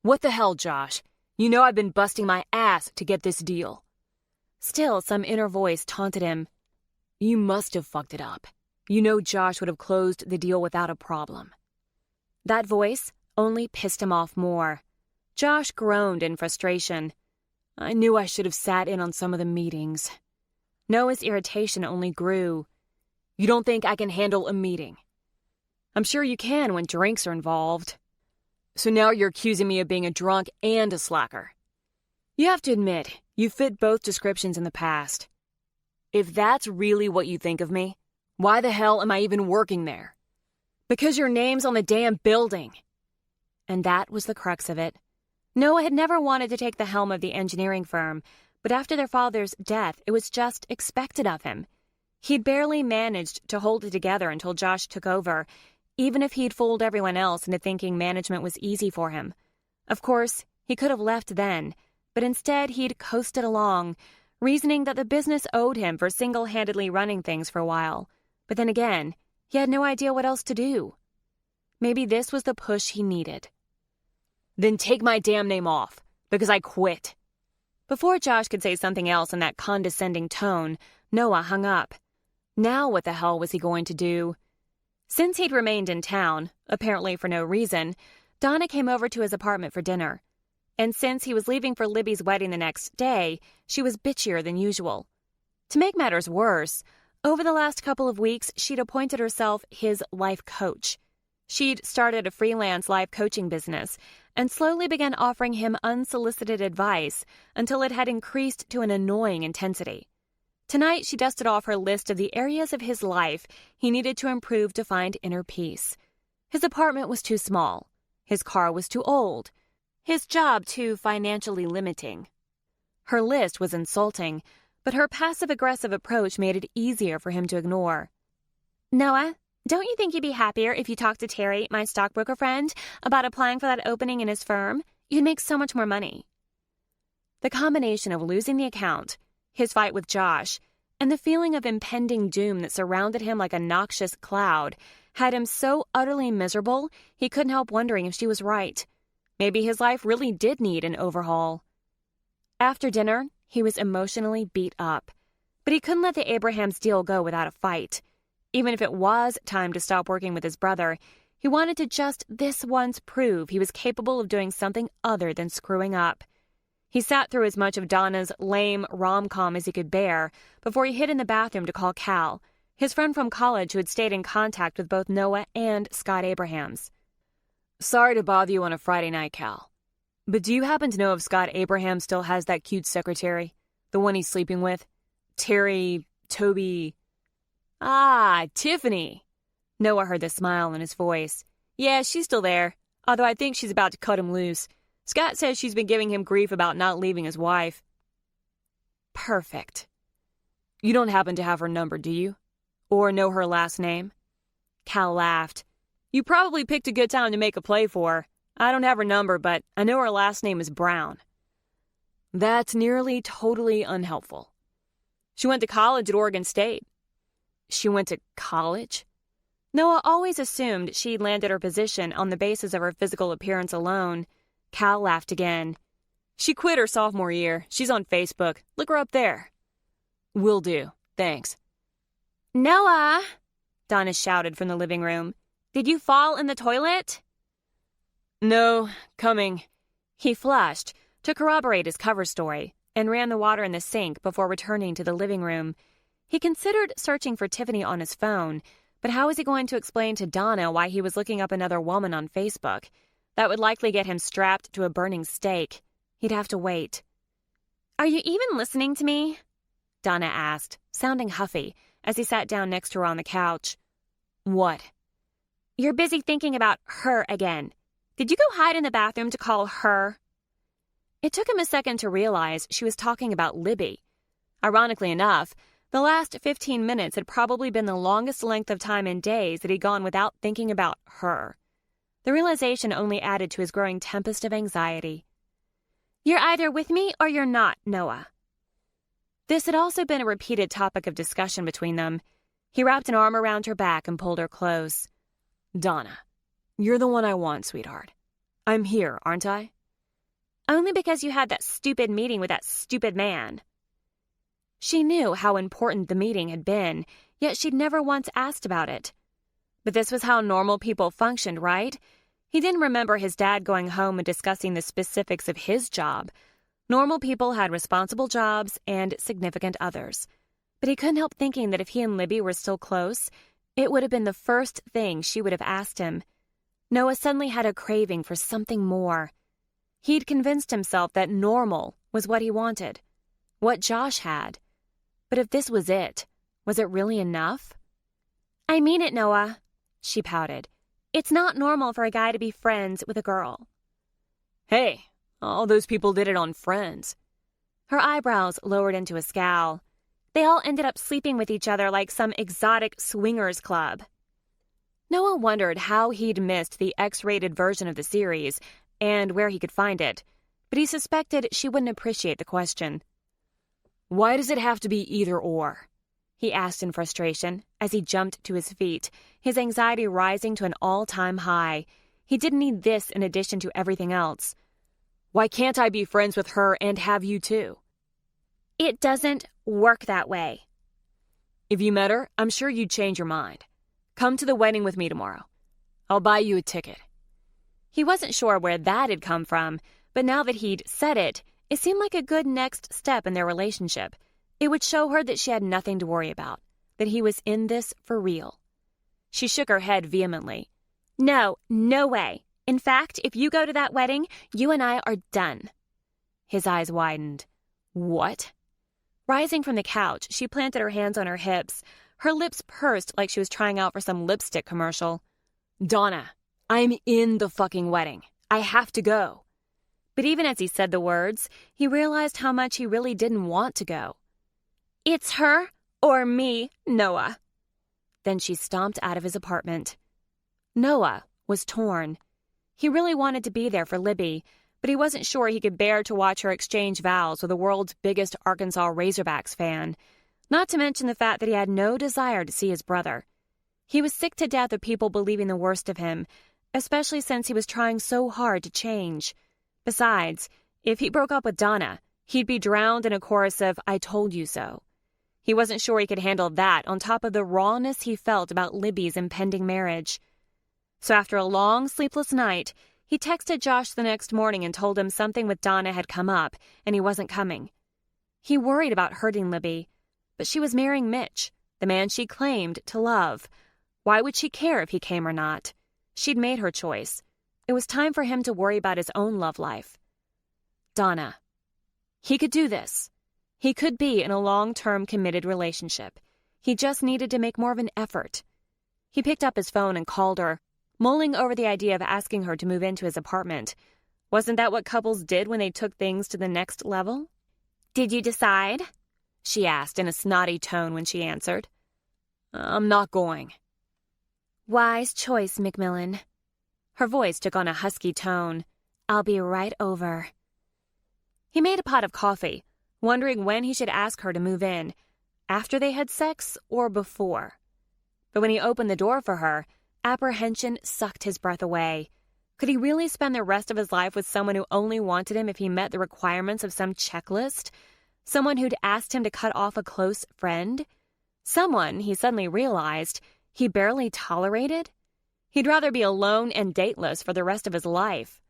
What the hell, Josh? You know I've been busting my ass to get this deal. Still, some inner voice taunted him. You must have fucked it up. You know Josh would have closed the deal without a problem. That voice only pissed him off more. Josh groaned in frustration. I knew I should have sat in on some of the meetings. Noah's irritation only grew. You don't think I can handle a meeting? I'm sure you can when drinks are involved. So now you're accusing me of being a drunk and a slacker. You have to admit, you fit both descriptions in the past. If that's really what you think of me, why the hell am I even working there? Because your name's on the damn building. And that was the crux of it. Noah had never wanted to take the helm of the engineering firm, but after their father's death, it was just expected of him. He'd barely managed to hold it together until Josh took over, even if he'd fooled everyone else into thinking management was easy for him. Of course, he could have left then, but instead he'd coasted along, reasoning that the business owed him for single-handedly running things for a while. But then again, he had no idea what else to do. Maybe this was the push he needed. Then take my damn name off, because I quit. Before Josh could say something else in that condescending tone, Noah hung up. Now what the hell was he going to do? Since he'd remained in town, apparently for no reason, Donna came over to his apartment for dinner. And since he was leaving for Libby's wedding the next day, she was bitchier than usual. To make matters worse, over the last couple of weeks, she'd appointed herself his life coach. She'd started a freelance life coaching business and slowly began offering him unsolicited advice until it had increased to an annoying intensity. Tonight, she dusted off her list of the areas of his life he needed to improve to find inner peace. His apartment was too small. His car was too old. His job too financially limiting. Her list was insulting, but her passive-aggressive approach made it easier for him to ignore. Noah, don't you think you'd be happier if you talked to Terry, my stockbroker friend, about applying for that opening in his firm? You'd make so much more money. The combination of losing the account, his fight with Josh, and the feeling of impending doom that surrounded him like a noxious cloud had him so utterly miserable he couldn't help wondering if she was right. Maybe his life really did need an overhaul. After dinner, he was emotionally beat up, but he couldn't let the Abrahams deal go without a fight. Even if it was time to stop working with his brother, he wanted to just this once prove he was capable of doing something other than screwing up. He sat through as much of Donna's lame rom-com as he could bear before he hid in the bathroom to call Cal, his friend from college who had stayed in contact with both Noah and Scott Abrahams. Sorry to bother you on a Friday night, Cal, but do you happen to know if Scott Abraham still has that cute secretary? The one he's sleeping with? Toby... Ah, Tiffany. Noah heard the smile in his voice. Yeah, she's still there, although I think she's about to cut him loose. Scott says she's been giving him grief about not leaving his wife. Perfect. You don't happen to have her number, do you? Or know her last name? Cal laughed. You probably picked a good time to make a play for her. I don't have her number, but I know her last name is Brown. That's nearly totally unhelpful. She went to college at Oregon State. She went to college? Noah always assumed she'd landed her position on the basis of her physical appearance alone. Cal laughed again. She quit her sophomore year. She's on Facebook. Look her up there. Will do. Thanks. Noah! Donna shouted from the living room. Did you fall in the toilet? No, coming. He flushed, to corroborate his cover story, and ran the water in the sink before returning to the living room. He considered searching for Tiffany on his phone, but how was he going to explain to Donna why he was looking up another woman on Facebook? That would likely get him strapped to a burning stake. He'd have to wait. Are you even listening to me? Donna asked, sounding huffy, as he sat down next to her on the couch. What? You're busy thinking about her again. Did you go hide in the bathroom to call her? It took him a second to realize she was talking about Libby. Ironically enough, the last 15 minutes had probably been the longest length of time in days that he'd gone without thinking about her. The realization only added to his growing tempest of anxiety. You're either with me or you're not, Noah. This had also been a repeated topic of discussion between them. He wrapped an arm around her back and pulled her close. Donna, you're the one I want, sweetheart. I'm here, aren't I? Only because you had that stupid meeting with that stupid man. She knew how important the meeting had been, yet she'd never once asked about it. But this was how normal people functioned, right? He didn't remember his dad going home and discussing the specifics of his job. Normal people had responsible jobs and significant others. But he couldn't help thinking that if he and Libby were still close, it would have been the first thing she would have asked him. Noah suddenly had a craving for something more. He'd convinced himself that normal was what he wanted, what Josh had. But if this was it really enough? "I mean it, Noah," she pouted. "It's not normal for a guy to be friends with a girl." "Hey, all those people did it on Friends." Her eyebrows lowered into a scowl. "They all ended up sleeping with each other like some exotic swingers club." Noah wondered how he'd missed the X-rated version of the series and where he could find it, but he suspected she wouldn't appreciate the question. "Why does it have to be either or?" he asked in frustration as he jumped to his feet, his anxiety rising to an all-time high. He didn't need this in addition to everything else. "Why can't I be friends with her and have you too?" "It doesn't work that way." "If you met her, I'm sure you'd change your mind. Come to the wedding with me tomorrow. I'll buy you a ticket." He wasn't sure where that had come from, but now that he'd said it, it seemed like a good next step in their relationship. It would show her that she had nothing to worry about, that he was in this for real. She shook her head vehemently. "No, no way. In fact, if you go to that wedding, you and I are done." His eyes widened. "What?" Rising from the couch, she planted her hands on her hips. Her lips pursed like she was trying out for some lipstick commercial. "Donna, I'm in the fucking wedding. I have to go." But even as he said the words, he realized how much he really didn't want to go. "It's her or me, Noah." Then she stomped out of his apartment. Noah was torn. He really wanted to be there for Libby, but he wasn't sure he could bear to watch her exchange vows with the world's biggest Arkansas Razorbacks fan, not to mention the fact that he had no desire to see his brother. He was sick to death of people believing the worst of him, especially since he was trying so hard to change. Besides, if he broke up with Donna, he'd be drowned in a chorus of "I told you so." He wasn't sure he could handle that on top of the rawness he felt about Libby's impending marriage. So after a long, sleepless night, he texted Josh the next morning and told him something with Donna had come up and he wasn't coming. He worried about hurting Libby, but she was marrying Mitch, the man she claimed to love. Why would she care if he came or not? She'd made her choice. It was time for him to worry about his own love life. Donna. He could do this. He could be in a long-term committed relationship. He just needed to make more of an effort. He picked up his phone and called her, mulling over the idea of asking her to move into his apartment. Wasn't that what couples did when they took things to the next level? "Did you decide?" she asked in a snotty tone when she answered. "I'm not going." "Wise choice, McMillan." Her voice took on a husky tone. "I'll be right over." He made a pot of coffee, wondering when he should ask her to move in, after they had sex or before. But when he opened the door for her, apprehension sucked his breath away. Could he really spend the rest of his life with someone who only wanted him if he met the requirements of some checklist? Someone who'd asked him to cut off a close friend? Someone, he suddenly realized, he barely tolerated? He'd rather be alone and dateless for the rest of his life.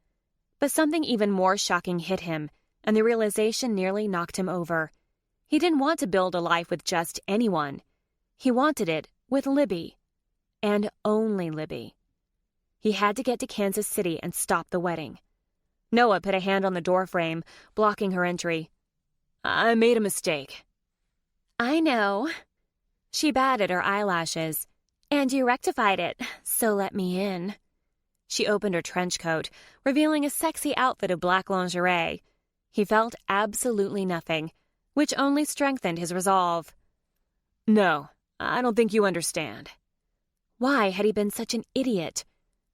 But something even more shocking hit him, and the realization nearly knocked him over. He didn't want to build a life with just anyone. He wanted it with Libby. And only Libby. He had to get to Kansas City and stop the wedding. Noah put a hand on the doorframe, blocking her entry. "I made a mistake." "I know." She batted her eyelashes. "And you rectified it, so let me in." She opened her trench coat, revealing a sexy outfit of black lingerie. He felt absolutely nothing, which only strengthened his resolve. "No, I don't think you understand." Why had he been such an idiot?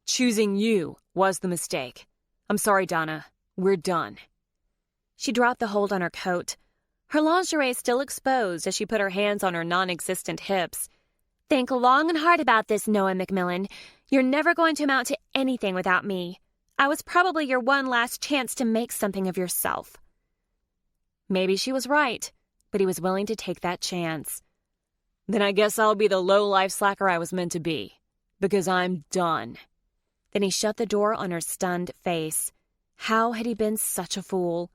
"Choosing you was the mistake. I'm sorry, Donna. We're done." She dropped the hold on her coat. Her lingerie still exposed as she put her hands on her non-existent hips. "Think long and hard about this, Noah McMillan. You're never going to amount to anything without me. I was probably your one last chance to make something of yourself." Maybe she was right, but he was willing to take that chance. "Then I guess I'll be the low-life slacker I was meant to be, because I'm done." Then he shut the door on her stunned face. How had he been such a fool?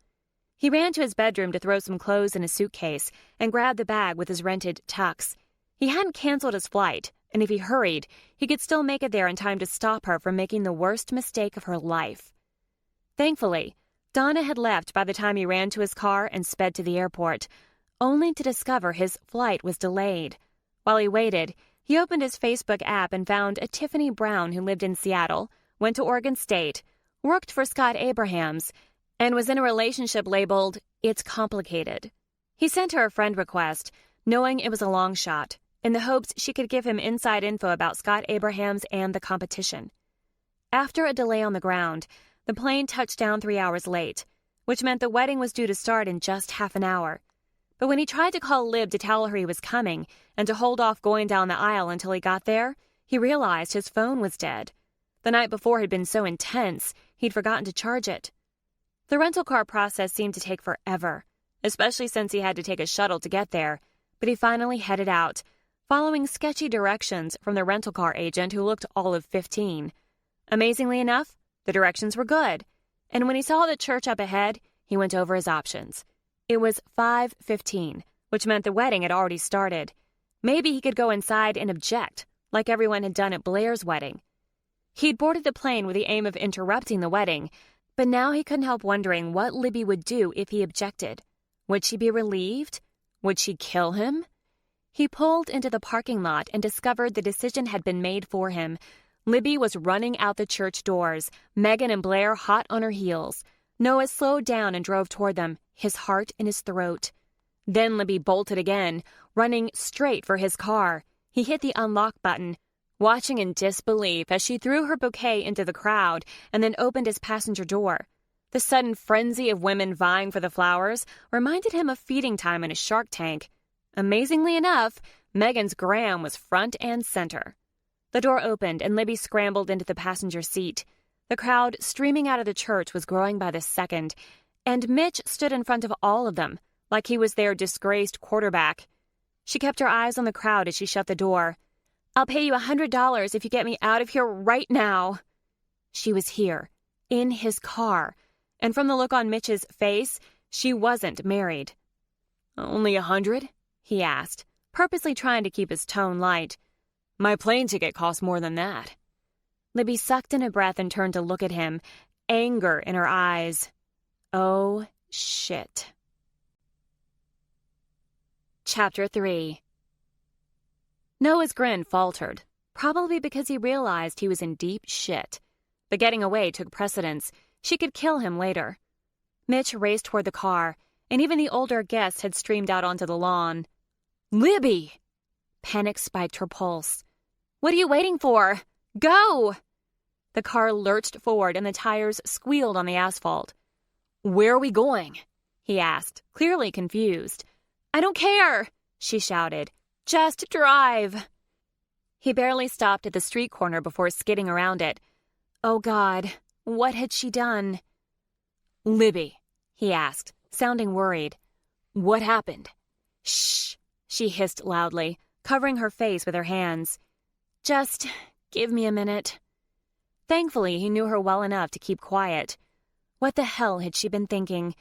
He ran to his bedroom to throw some clothes in his suitcase and grabbed the bag with his rented tux. He hadn't canceled his flight, and if he hurried, he could still make it there in time to stop her from making the worst mistake of her life. Thankfully, Donna had left by the time he ran to his car and sped to the airport, only to discover his flight was delayed. While he waited, he opened his Facebook app and found a Tiffany Brown who lived in Seattle, went to Oregon State, worked for Scott Abrahams, and was in a relationship labeled, "It's Complicated." He sent her a friend request, knowing it was a long shot, in the hopes she could give him inside info about Scott Abrahams and the competition. After a delay on the ground, the plane touched down 3 hours late, which meant the wedding was due to start in just half an hour. But when he tried to call Lib to tell her he was coming and to hold off going down the aisle until he got there, he realized his phone was dead. The night before had been so intense, he'd forgotten to charge it. The rental car process seemed to take forever, especially since he had to take a shuttle to get there, but he finally headed out, following sketchy directions from the rental car agent who looked all of 15. Amazingly enough, the directions were good, and when he saw the church up ahead, he went over his options. It was 5:15, which meant the wedding had already started. Maybe he could go inside and object, like everyone had done at Blair's wedding. He'd boarded the plane with the aim of interrupting the wedding, but now he couldn't help wondering what Libby would do if he objected. Would she be relieved? Would she kill him? He pulled into the parking lot and discovered the decision had been made for him. Libby was running out the church doors, Megan and Blair hot on her heels. Noah slowed down and drove toward them, his heart in his throat. Then Libby bolted again, running straight for his car. He hit the unlock button, watching in disbelief as she threw her bouquet into the crowd and then opened his passenger door. The sudden frenzy of women vying for the flowers reminded him of feeding time in a Shark Tank. Amazingly enough, Megan's gram was front and center. The door opened and Libby scrambled into the passenger seat. The crowd streaming out of the church was growing by the second, and Mitch stood in front of all of them, like he was their disgraced quarterback. She kept her eyes on the crowd as she shut the door. "I'll pay you $100 if you get me out of here right now." She was here, in his car, and from the look on Mitch's face, she wasn't married. "Only 100?" he asked, purposely trying to keep his tone light. "My plane ticket costs more than that." Libby sucked in a breath and turned to look at him, anger in her eyes. Oh, shit. Chapter 3. Noah's grin faltered, probably because he realized he was in deep shit. But getting away took precedence. She could kill him later. Mitch raced toward the car, and even the older guests had streamed out onto the lawn. "Libby!" Panic spiked her pulse. "What are you waiting for? Go!" The car lurched forward and the tires squealed on the asphalt. "Where are we going?" he asked, clearly confused. "I don't care," she shouted. "Just drive." He barely stopped at the street corner before skidding around it. Oh God, what had she done? "Libby," he asked, sounding worried. "What happened?" "Shh," she hissed loudly, covering her face with her hands. "Just give me a minute." Thankfully, he knew her well enough to keep quiet. What the hell had she been thinking?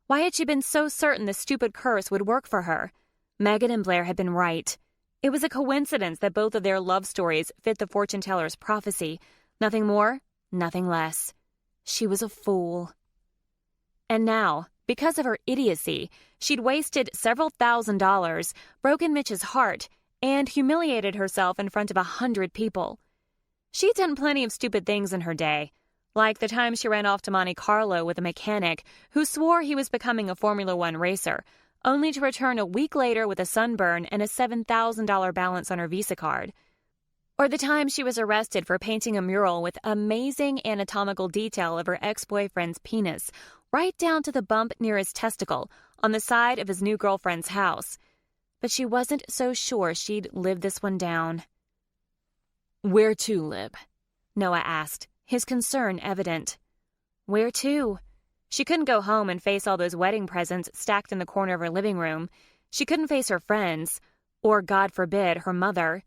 Why had she been so certain the stupid curse would work for her? Megan and Blair had been right. It was a coincidence that both of their love stories fit the fortune teller's prophecy. Nothing more, nothing less. She was a fool. And now, because of her idiocy, she'd wasted several $1,000s, broken Mitch's heart, and humiliated herself in front of 100 people. She'd done plenty of stupid things in her day, like the time she ran off to Monte Carlo with a mechanic who swore he was becoming a Formula One racer, only to return a week later with a sunburn and a $7,000 balance on her Visa card. Or the time she was arrested for painting a mural with amazing anatomical detail of her ex-boyfriend's penis, right down to the bump near his testicle on the side of his new girlfriend's house. But she wasn't so sure she'd live this one down. "Where to, Lib?" Noah asked, his concern evident. Where to? She couldn't go home and face all those wedding presents stacked in the corner of her living room. She couldn't face her friends, or, God forbid, her mother.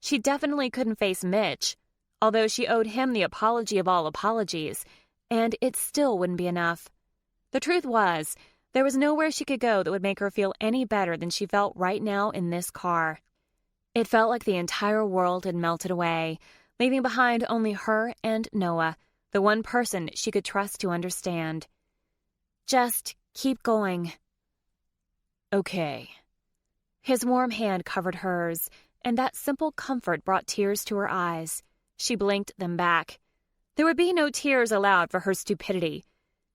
She definitely couldn't face Mitch, although she owed him the apology of all apologies, and it still wouldn't be enough. The truth was, There was nowhere she could go that would make her feel any better than she felt right now in this car. It felt like the entire world had melted away, leaving behind only her and Noah, the one person she could trust to understand. Just keep going. Okay. His warm hand covered hers, and that simple comfort brought tears to her eyes. She blinked them back. There would be no tears allowed for her stupidity.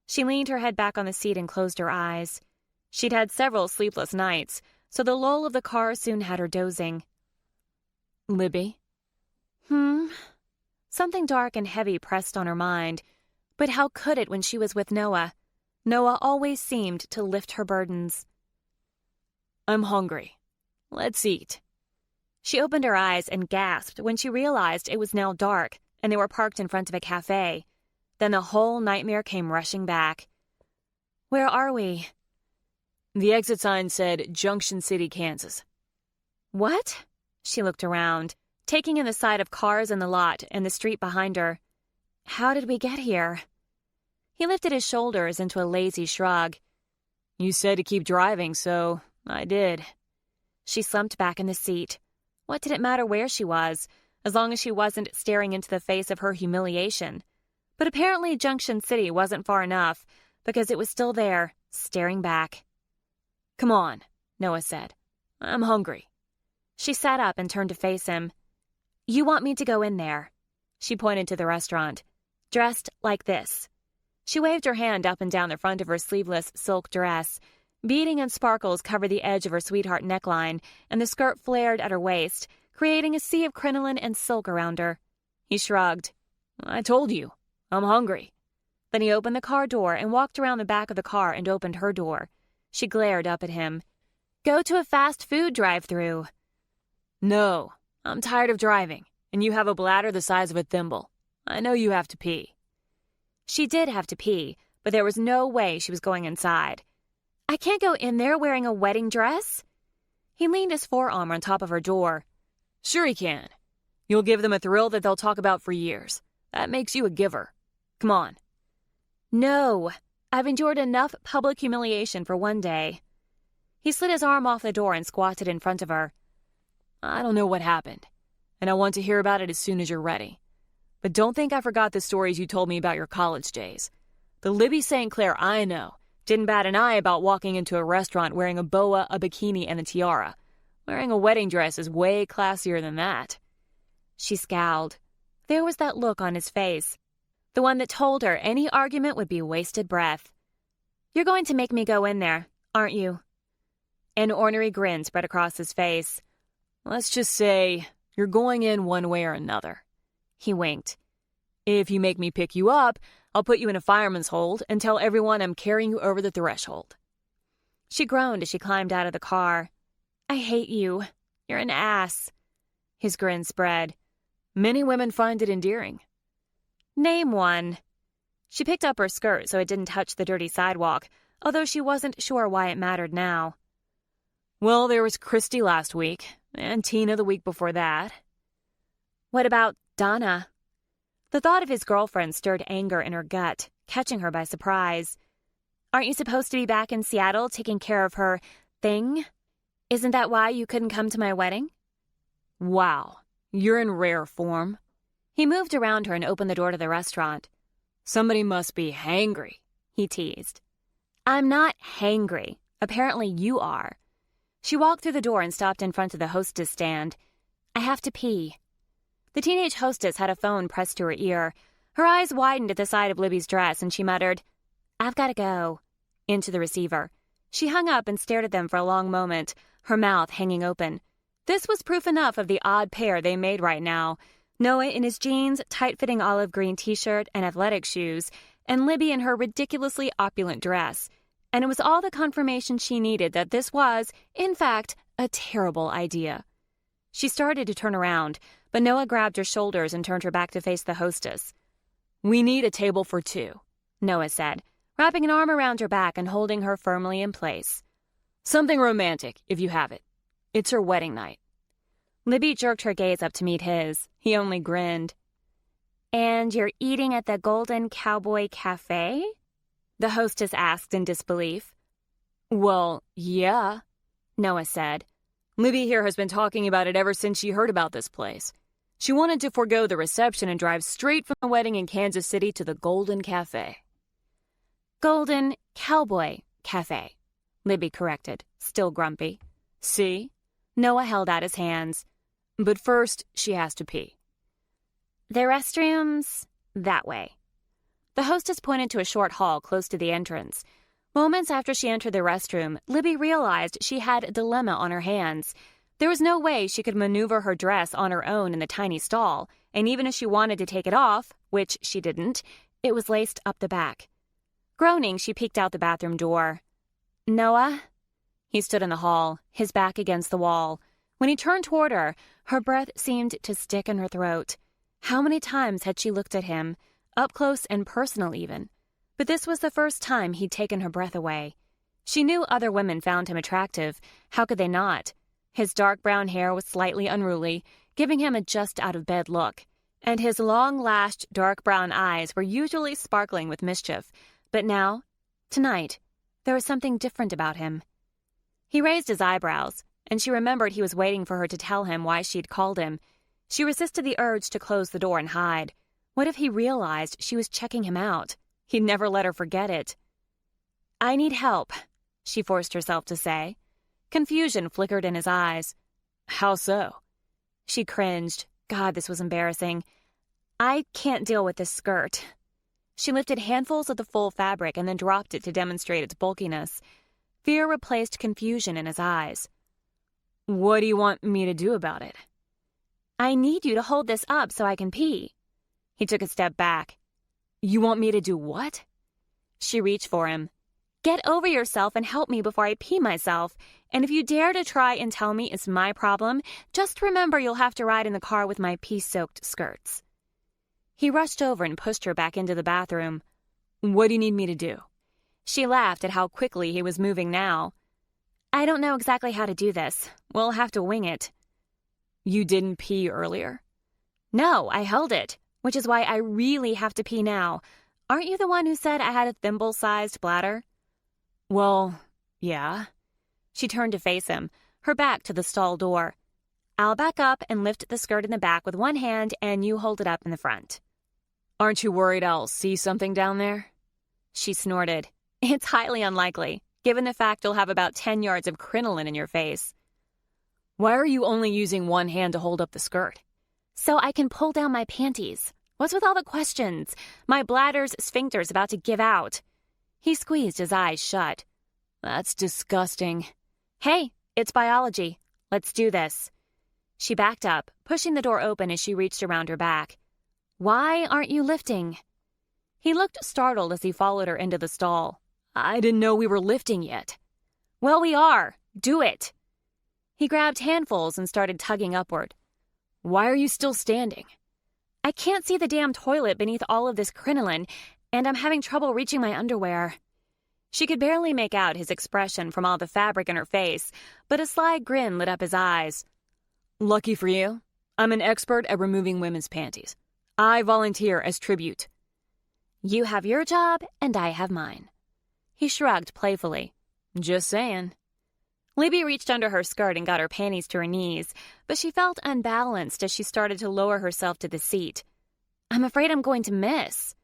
She leaned her head back on the seat and closed her eyes. She'd had several sleepless nights, so the lull of the car soon had her dozing. Libby? Something dark and heavy pressed on her mind. But how could it when she was with Noah? Noah always seemed to lift her burdens. I'm hungry. Let's eat. She opened her eyes and gasped when she realized it was now dark and they were parked in front of a cafe. Then the whole nightmare came rushing back. Where are we? The exit sign said Junction City, Kansas. What? She looked around, taking in the sight of cars in the lot and the street behind her. How did we get here? He lifted his shoulders into a lazy shrug. You said to keep driving, so I did. She slumped back in the seat. What did it matter where she was, as long as she wasn't staring into the face of her humiliation? But apparently Junction City wasn't far enough, because it was still there, staring back. Come on, Noah said. I'm hungry. She sat up and turned to face him. You want me to go in there? She pointed to the restaurant. Dressed like this. She waved her hand up and down the front of her sleeveless silk dress. Beading and sparkles covered the edge of her sweetheart neckline, and the skirt flared at her waist, creating a sea of crinoline and silk around her. He shrugged. I told you, I'm hungry. Then he opened the car door and walked around the back of the car and opened her door. She glared up at him. Go to a fast food drive-thru. No, I'm tired of driving, and you have a bladder the size of a thimble. I know you have to pee. She did have to pee, but there was no way she was going inside. I can't go in there wearing a wedding dress. He leaned his forearm on top of her door. Sure he can. You'll give them a thrill that they'll talk about for years. That makes you a giver. Come on. No, I've endured enough public humiliation for one day. He slid his arm off the door and squatted in front of her. I don't know what happened, and I want to hear about it as soon as you're ready. But don't think I forgot the stories you told me about your college days. The Libby St. Clair I know didn't bat an eye about walking into a restaurant wearing a boa, a bikini, and a tiara. Wearing a wedding dress is way classier than that. She scowled. There was that look on his face, the one that told her any argument would be wasted breath. You're going to make me go in there, aren't you? An ornery grin spread across his face. Let's just say you're going in one way or another. He winked. If you make me pick you up, I'll put you in a fireman's hold and tell everyone I'm carrying you over the threshold. She groaned as she climbed out of the car. I hate you. You're an ass. His grin spread. Many women find it endearing. Name one. She picked up her skirt so it didn't touch the dirty sidewalk, although she wasn't sure why it mattered now. Well, there was Christy last week, and Tina the week before that. What about Donna? The thought of his girlfriend stirred anger in her gut, catching her by surprise. Aren't you supposed to be back in Seattle taking care of her thing? Isn't that why you couldn't come to my wedding? Wow, you're in rare form. He moved around her and opened the door to the restaurant. Somebody must be hangry, he teased. I'm not hangry. Apparently you are. She walked through the door and stopped in front of the hostess stand. I have to pee. The teenage hostess had a phone pressed to her ear. Her eyes widened at the sight of Libby's dress, and she muttered, I've got to go, into the receiver. She hung up and stared at them for a long moment, her mouth hanging open. This was proof enough of the odd pair they made right now. Noah in his jeans, tight-fitting olive green t-shirt, and athletic shoes, and Libby in her ridiculously opulent dress. And it was all the confirmation she needed that this was, in fact, a terrible idea. She started to turn around, but Noah grabbed her shoulders and turned her back to face the hostess. We need a table for two, Noah said, wrapping an arm around her back and holding her firmly in place. Something romantic, if you have it. It's her wedding night. Libby jerked her gaze up to meet his. He only grinned. And you're eating at the Golden Cowboy Cafe? The hostess asked in disbelief. Well, yeah, Noah said. Libby here has been talking about it ever since she heard about this place. She wanted to forego the reception and drive straight from the wedding in Kansas City to the Golden Cafe. Golden Cowboy Cafe, Libby corrected, still grumpy. See? Noah held out his hands. But first, she has to pee. The restrooms that way. The hostess pointed to a short hall close to the entrance. Moments after she entered the restroom, Libby realized she had a dilemma on her hands. There was no way she could maneuver her dress on her own in the tiny stall, and even if she wanted to take it off, which she didn't, it was laced up the back. Groaning, she peeked out the bathroom door. Noah? He stood in the hall, his back against the wall. When he turned toward her, her breath seemed to stick in her throat. How many times had she looked at him, up close and personal even? But this was the first time he'd taken her breath away. She knew other women found him attractive. How could they not? His dark brown hair was slightly unruly, giving him a just-out-of-bed look, and his long-lashed dark brown eyes were usually sparkling with mischief. But now, tonight, there was something different about him. He raised his eyebrows, and she remembered he was waiting for her to tell him why she'd called him. She resisted the urge to close the door and hide. What if he realized she was checking him out? He'd never let her forget it. I need help, she forced herself to say. Confusion flickered in his eyes. How so? She cringed. God, this was embarrassing. I can't deal with this skirt. She lifted handfuls of the full fabric and then dropped it to demonstrate its bulkiness. Fear replaced confusion in his eyes. What do you want me to do about it? I need you to hold this up so I can pee. He took a step back. You want me to do what? She reached for him. Get over yourself and help me before I pee myself. And if you dare to try and tell me it's my problem, just remember you'll have to ride in the car with my pee-soaked skirts. He rushed over and pushed her back into the bathroom. What do you need me to do? She laughed at how quickly he was moving now. I don't know exactly how to do this. We'll have to wing it. You didn't pee earlier? No, I held it, which is why I really have to pee now. Aren't you the one who said I had a thimble-sized bladder? Well, yeah. She turned to face him, her back to the stall door. I'll back up and lift the skirt in the back with one hand, and you hold it up in the front. Aren't you worried I'll see something down there? She snorted. It's highly unlikely, given the fact you'll have about 10 yards of crinoline in your face. Why are you only using one hand to hold up the skirt? So I can pull down my panties. What's with all the questions? My bladder's sphincter's about to give out. He squeezed his eyes shut. That's disgusting. Hey, it's biology. Let's do this. She backed up, pushing the door open as she reached around her back. Why aren't you lifting? He looked startled as he followed her into the stall. I didn't know we were lifting yet. Well, we are. Do it. He grabbed handfuls and started tugging upward. Why are you still standing? I can't see the damn toilet beneath all of this crinoline, and I'm having trouble reaching my underwear. She could barely make out his expression from all the fabric in her face, but a sly grin lit up his eyes. Lucky for you, I'm an expert at removing women's panties. I volunteer as tribute. You have your job, and I have mine. He shrugged playfully. Just saying. Libby reached under her skirt and got her panties to her knees, but she felt unbalanced as she started to lower herself to the seat. I'm afraid I'm going to miss.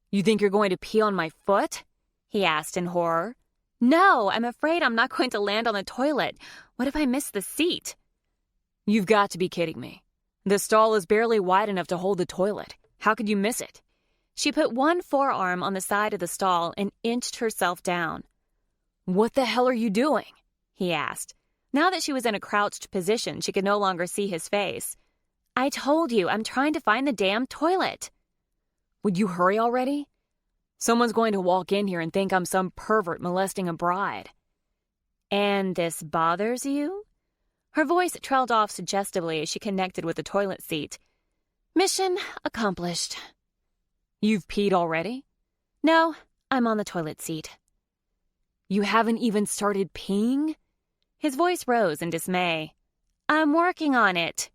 You think you're going to pee on my foot? He asked in horror. No, I'm afraid I'm not going to land on the toilet. What if I miss the seat? You've got to be kidding me. The stall is barely wide enough to hold the toilet. How could you miss it? She put one forearm on the side of the stall and inched herself down. What the hell are you doing? He asked. Now that she was in a crouched position, she could no longer see his face. I told you, I'm trying to find the damn toilet. Would you hurry already? Someone's going to walk in here and think I'm some pervert molesting a bride. And this bothers you? Her voice trailed off suggestively as she connected with the toilet seat. Mission accomplished. You've peed already? No, I'm on the toilet seat. You haven't even started peeing? His voice rose in dismay. I'm working on it.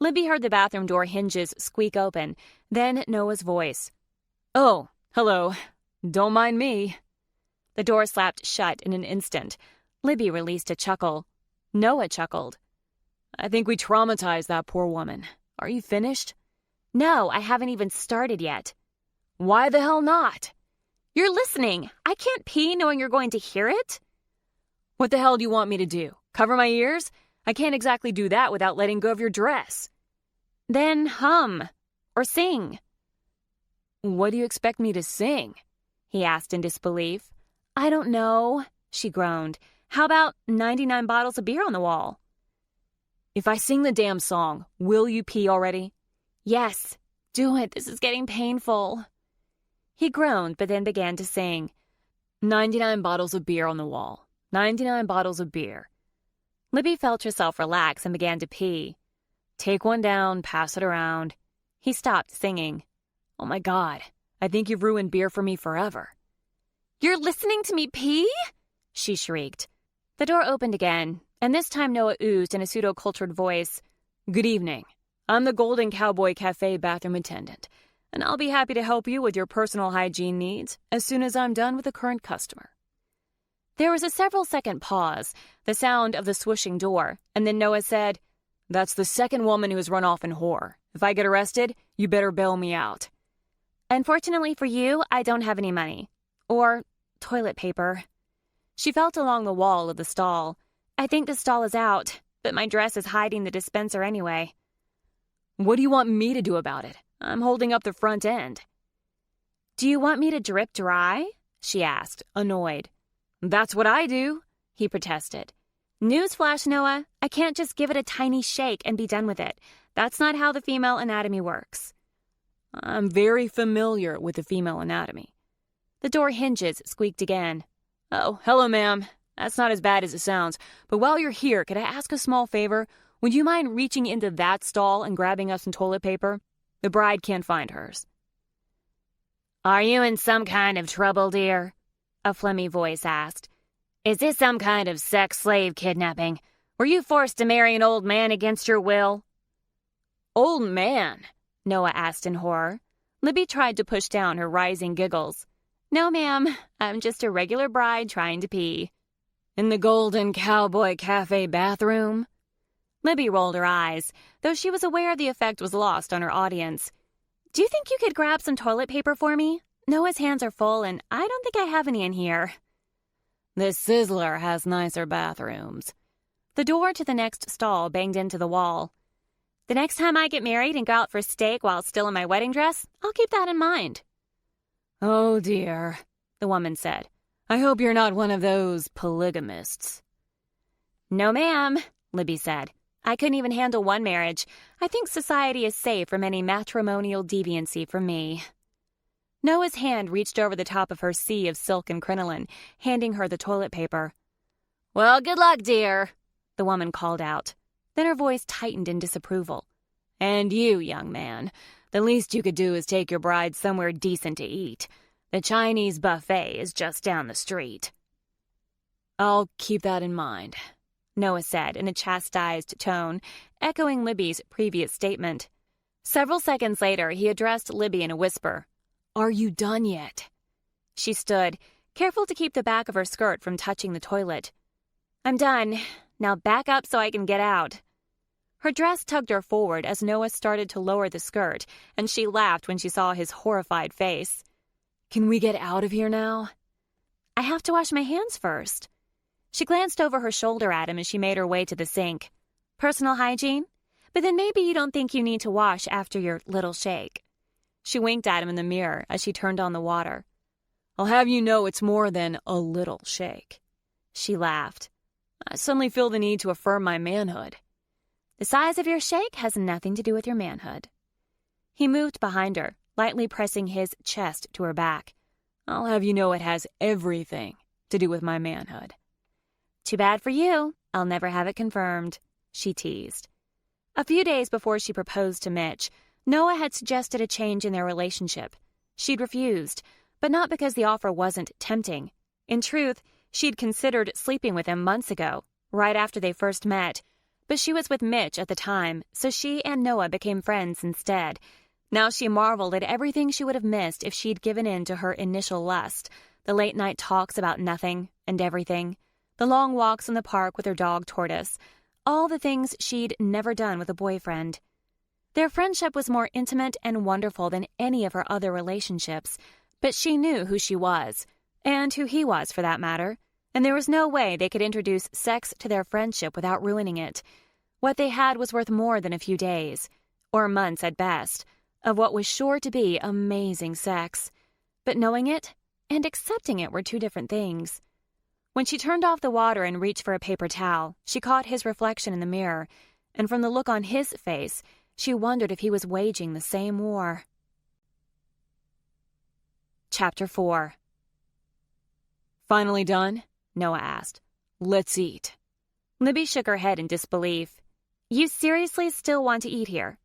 Libby heard the bathroom door hinges squeak open, then Noah's voice. Oh, hello. Don't mind me. The door slapped shut in an instant. Libby released a chuckle. Noah chuckled. I think we traumatized that poor woman. Are you finished? No, I haven't even started yet. Why the hell not? You're listening. I can't pee knowing you're going to hear it. What the hell do you want me to do? Cover my ears? I can't exactly do that without letting go of your dress. Then hum. Or sing. What do you expect me to sing? He asked in disbelief. I don't know, she groaned. How about 99 bottles of beer on the wall? If I sing the damn song, will you pee already? Yes. Do it. This is getting painful. He groaned, but then began to sing. 99 bottles of beer on the wall. 99 bottles of beer. Libby felt herself relax and began to pee. Take one down, pass it around. He stopped singing. Oh my God, I think you've ruined beer for me forever. You're listening to me pee? She shrieked. The door opened again, and this time Noah oozed in a pseudo-cultured voice. Good evening. I'm the Golden Cowboy Cafe bathroom attendant, and I'll be happy to help you with your personal hygiene needs as soon as I'm done with the current customer. There was a several-second pause, the sound of the swooshing door, and then Noah said, That's the second woman who has run off in horror. If I get arrested, you better bail me out. Unfortunately for you, I don't have any money. Or toilet paper. She felt along the wall of the stall. I think the stall is out, but my dress is hiding the dispenser anyway. What do you want me to do about it? I'm holding up the front end. Do you want me to drip dry? She asked, annoyed. That's what I do, he protested. Newsflash, Noah. I can't just give it a tiny shake and be done with it. That's not how the female anatomy works. I'm very familiar with the female anatomy. The door hinges squeaked again. Oh, hello, ma'am. That's not as bad as it sounds. But while you're here, could I ask a small favor? Would you mind reaching into that stall and grabbing us some toilet paper? The bride can't find hers. Are you in some kind of trouble, dear? A phlegmy voice asked. Is this some kind of sex slave kidnapping? Were you forced to marry an old man against your will? Old man? Noah asked in horror. Libby tried to push down her rising giggles. No, ma'am. I'm just a regular bride trying to pee. In the Golden Cowboy Cafe bathroom? Libby rolled her eyes, though she was aware the effect was lost on her audience. Do you think you could grab some toilet paper for me? Noah's hands are full, and I don't think I have any in here. This Sizzler has nicer bathrooms. The door to the next stall banged into the wall. The next time I get married and go out for steak while still in my wedding dress, I'll keep that in mind. Oh, dear, the woman said. I hope you're not one of those polygamists. No, ma'am, Libby said. I couldn't even handle one marriage. I think society is safe from any matrimonial deviancy for me. Noah's hand reached over the top of her sea of silk and crinoline, handing her the toilet paper. Well, good luck, dear, the woman called out. Then her voice tightened in disapproval. And you, young man, the least you could do is take your bride somewhere decent to eat. The Chinese buffet is just down the street. I'll keep that in mind, Noah said in a chastised tone, echoing Libby's previous statement. Several seconds later, he addressed Libby in a whisper. Are you done yet? She stood, careful to keep the back of her skirt from touching the toilet. I'm done. Now back up so I can get out. Her dress tugged her forward as Noah started to lower the skirt, and she laughed when she saw his horrified face. Can we get out of here now? I have to wash my hands first. She glanced over her shoulder at him as she made her way to the sink. Personal hygiene? But then maybe you don't think you need to wash after your little shake. She winked at him in the mirror as she turned on the water. I'll have you know it's more than a little shake. She laughed. I suddenly feel the need to affirm my manhood. The size of your shake has nothing to do with your manhood. He moved behind her, lightly pressing his chest to her back. I'll have you know it has everything to do with my manhood. Too bad for you. I'll never have it confirmed, she teased. A few days before she proposed to Mitch, Noah had suggested a change in their relationship. She'd refused, but not because the offer wasn't tempting. In truth, she'd considered sleeping with him months ago, right after they first met, but she was with Mitch at the time, so she and Noah became friends instead. Now she marveled at everything she would have missed if she'd given in to her initial lust, the late-night talks about nothing and everything, the long walks in the park with her dog Tortoise, all the things she'd never done with a boyfriend. Their friendship was more intimate and wonderful than any of her other relationships, but she knew who she was, and who he was for that matter, and there was no way they could introduce sex to their friendship without ruining it. What they had was worth more than a few days, or months at best, of what was sure to be amazing sex. But knowing it and accepting it were two different things. When she turned off the water and reached for a paper towel, she caught his reflection in the mirror, and from the look on his face, she wondered if he was waging the same war. Chapter 4. Finally done? Noah asked. Let's eat. Libby shook her head in disbelief. You seriously still want to eat here?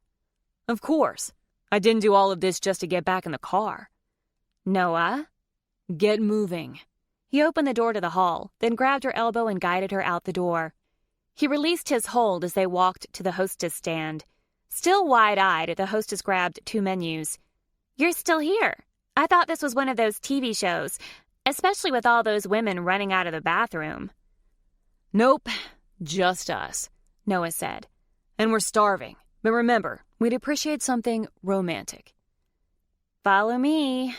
Of course. I didn't do all of this just to get back in the car. Noah? Get moving. He opened the door to the hall, then grabbed her elbow and guided her out the door. He released his hold as they walked to the hostess stand. Still wide-eyed, the hostess grabbed 2 menus. You're still here. I thought this was one of those TV shows, especially with all those women running out of the bathroom. Nope, just us, Noah said. And we're starving. But remember, we'd appreciate something romantic. Follow me.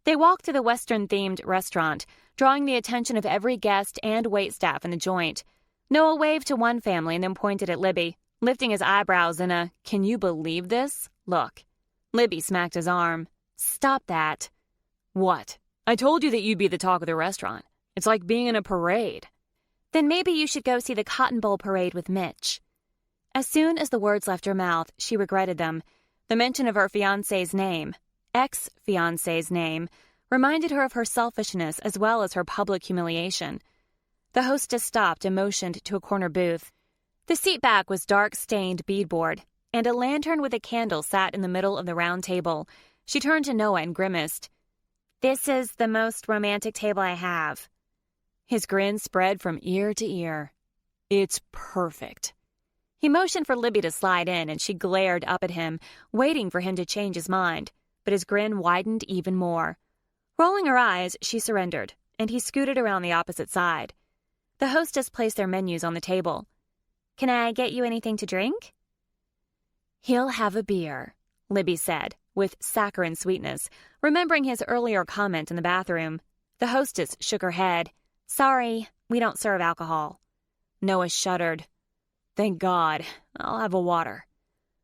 They walked to the Western-themed restaurant, drawing the attention of every guest and waitstaff in the joint. Noah waved to one family and then pointed at Libby, lifting his eyebrows in a, "Can you believe this?" look. Libby smacked his arm. Stop that. What? I told you that you'd be the talk of the restaurant. It's like being in a parade. Then maybe you should go see the Cotton Bowl parade with Mitch. As soon as the words left her mouth, she regretted them. The mention of her fiancé's name, ex-fiancé's name, reminded her of her selfishness as well as her public humiliation. The hostess stopped and motioned to a corner booth. The seat back was dark-stained beadboard, and a lantern with a candle sat in the middle of the round table. She turned to Noah and grimaced. This is the most romantic table I have. His grin spread from ear to ear. It's perfect. He motioned for Libby to slide in, and she glared up at him, waiting for him to change his mind, but his grin widened even more. Rolling her eyes, she surrendered, and he scooted around the opposite side. The hostess placed their menus on the table. Can I get you anything to drink? He'll have a beer, Libby said, with saccharine sweetness, remembering his earlier comment in the bathroom. The hostess shook her head. Sorry, we don't serve alcohol. Noah shuddered. Thank God. I'll have a water.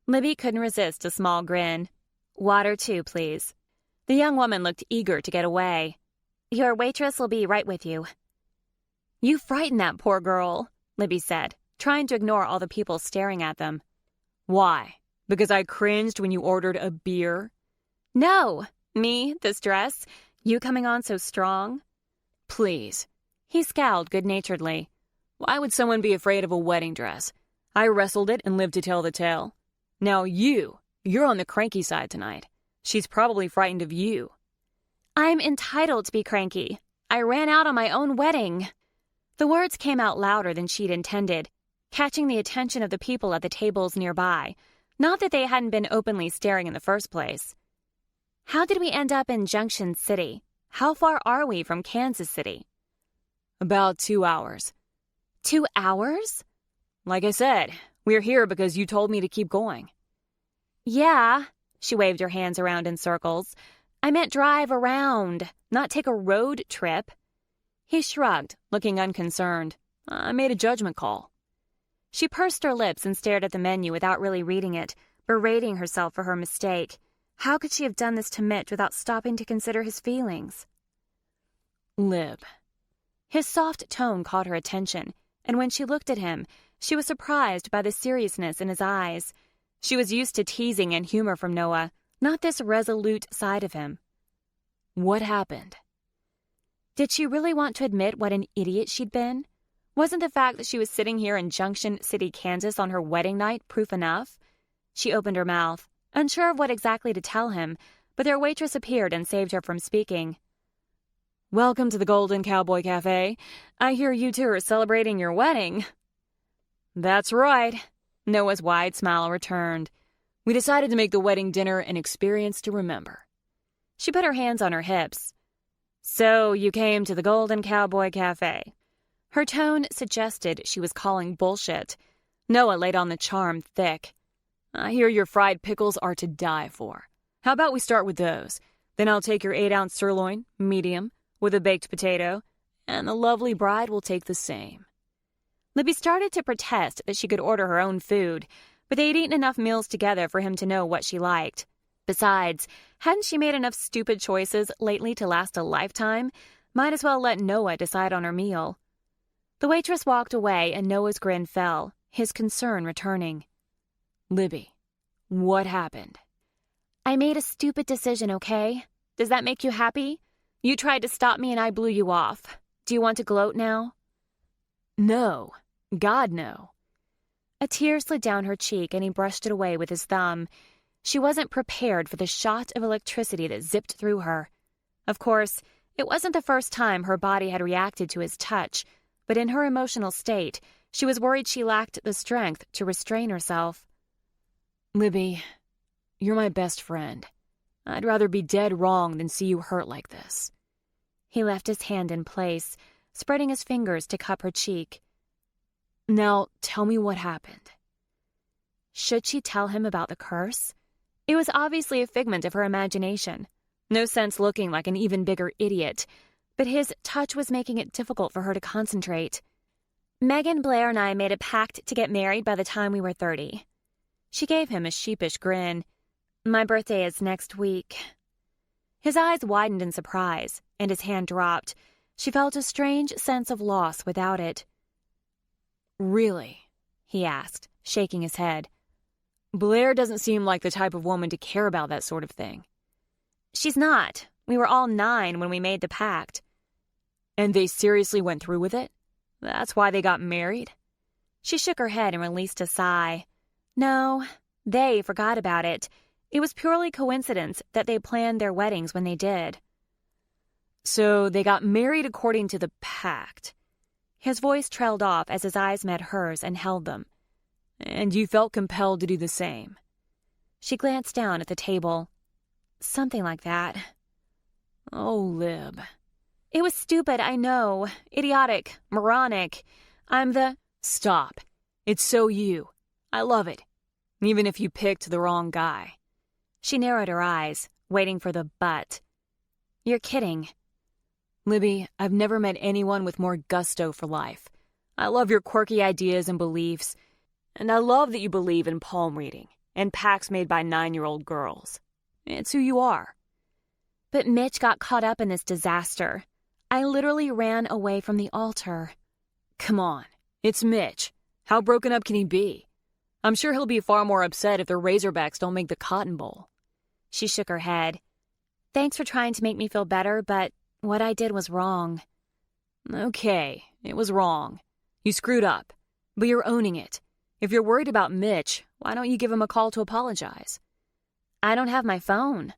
Libby couldn't resist a small grin. Water too, please. The young woman looked eager to get away. Your waitress will be right with you. You frightened that poor girl, Libby said, trying to ignore all the people staring at them. Why? Because I cringed when you ordered a beer? No. Me, this dress, you coming on so strong. Please. He scowled good-naturedly. Why would someone be afraid of a wedding dress? I wrestled it and lived to tell the tale. Now you're on the cranky side tonight. She's probably frightened of you. I'm entitled to be cranky. I ran out on my own wedding. The words came out louder than she'd intended, catching the attention of the people at the tables nearby. Not that they hadn't been openly staring in the first place. How did we end up in Junction City? How far are we from Kansas City? About 2 hours. 2 hours? Like I said, we're here because you told me to keep going. Yeah, she waved her hands around in circles. I meant drive around, not take a road trip. He shrugged, looking unconcerned. I made a judgment call. She pursed her lips and stared at the menu without really reading it, berating herself for her mistake. How could she have done this to Mitch without stopping to consider his feelings? Lib. His soft tone caught her attention, and when she looked at him, she was surprised by the seriousness in his eyes. She was used to teasing and humor from Noah, not this resolute side of him. What happened? Did she really want to admit what an idiot she'd been? Wasn't the fact that she was sitting here in Junction City, Kansas on her wedding night proof enough? She opened her mouth, unsure of what exactly to tell him, but their waitress appeared and saved her from speaking. Welcome to the Golden Cowboy Cafe. I hear you two are celebrating your wedding. That's right. Noah's wide smile returned. We decided to make the wedding dinner an experience to remember. She put her hands on her hips. So you came to the Golden Cowboy Cafe. Her tone suggested she was calling bullshit. Noah laid on the charm thick. I hear your fried pickles are to die for. How about we start with those? Then I'll take your 8-ounce sirloin, medium, with a baked potato, and the lovely bride will take the same. Libby started to protest that she could order her own food, but they had eaten enough meals together for him to know what she liked. Besides, hadn't she made enough stupid choices lately to last a lifetime? Might as well let Noah decide on her meal. The waitress walked away and Noah's grin fell, his concern returning. Libby, what happened? I made a stupid decision, okay? Does that make you happy? You tried to stop me and I blew you off. Do you want to gloat now? No. God, no. A tear slid down her cheek and he brushed it away with his thumb. She wasn't prepared for the shot of electricity that zipped through her. Of course, it wasn't the first time her body had reacted to his touch, but in her emotional state, she was worried she lacked the strength to restrain herself. Libby, you're my best friend. I'd rather be dead wrong than see you hurt like this. He left his hand in place, spreading his fingers to cup her cheek. Now, tell me what happened. Should she tell him about the curse? It was obviously a figment of her imagination. No sense looking like an even bigger idiot, but his touch was making it difficult for her to concentrate. Megan, Blair, and I made a pact to get married by the time we were 30. She gave him a sheepish grin. My birthday is next week. His eyes widened in surprise, and his hand dropped. She felt a strange sense of loss without it. Really? He asked, shaking his head. Blair doesn't seem like the type of woman to care about that sort of thing. She's not. We were all 9 when we made the pact. And they seriously went through with it? That's why they got married? She shook her head and released a sigh. No, they forgot about it. It was purely coincidence that they planned their weddings when they did. So they got married according to the pact. His voice trailed off as his eyes met hers and held them. And you felt compelled to do the same. She glanced down at the table. Something like that. Oh, Lib. It was stupid, I know. Idiotic. Moronic. I'm the... Stop. It's so you. I love it. Even if you picked the wrong guy. She narrowed her eyes, waiting for the but. You're kidding. Libby, I've never met anyone with more gusto for life. I love your quirky ideas and beliefs. And I love that you believe in palm reading and pacts made by 9-year-old girls. It's who you are. But Mitch got caught up in this disaster. I literally ran away from the altar. Come on, it's Mitch. How broken up can he be? I'm sure he'll be far more upset if the Razorbacks don't make the Cotton Bowl. She shook her head. Thanks for trying to make me feel better, but what I did was wrong. Okay, it was wrong. You screwed up, but you're owning it. If you're worried about Mitch, why don't you give him a call to apologize? I don't have my phone.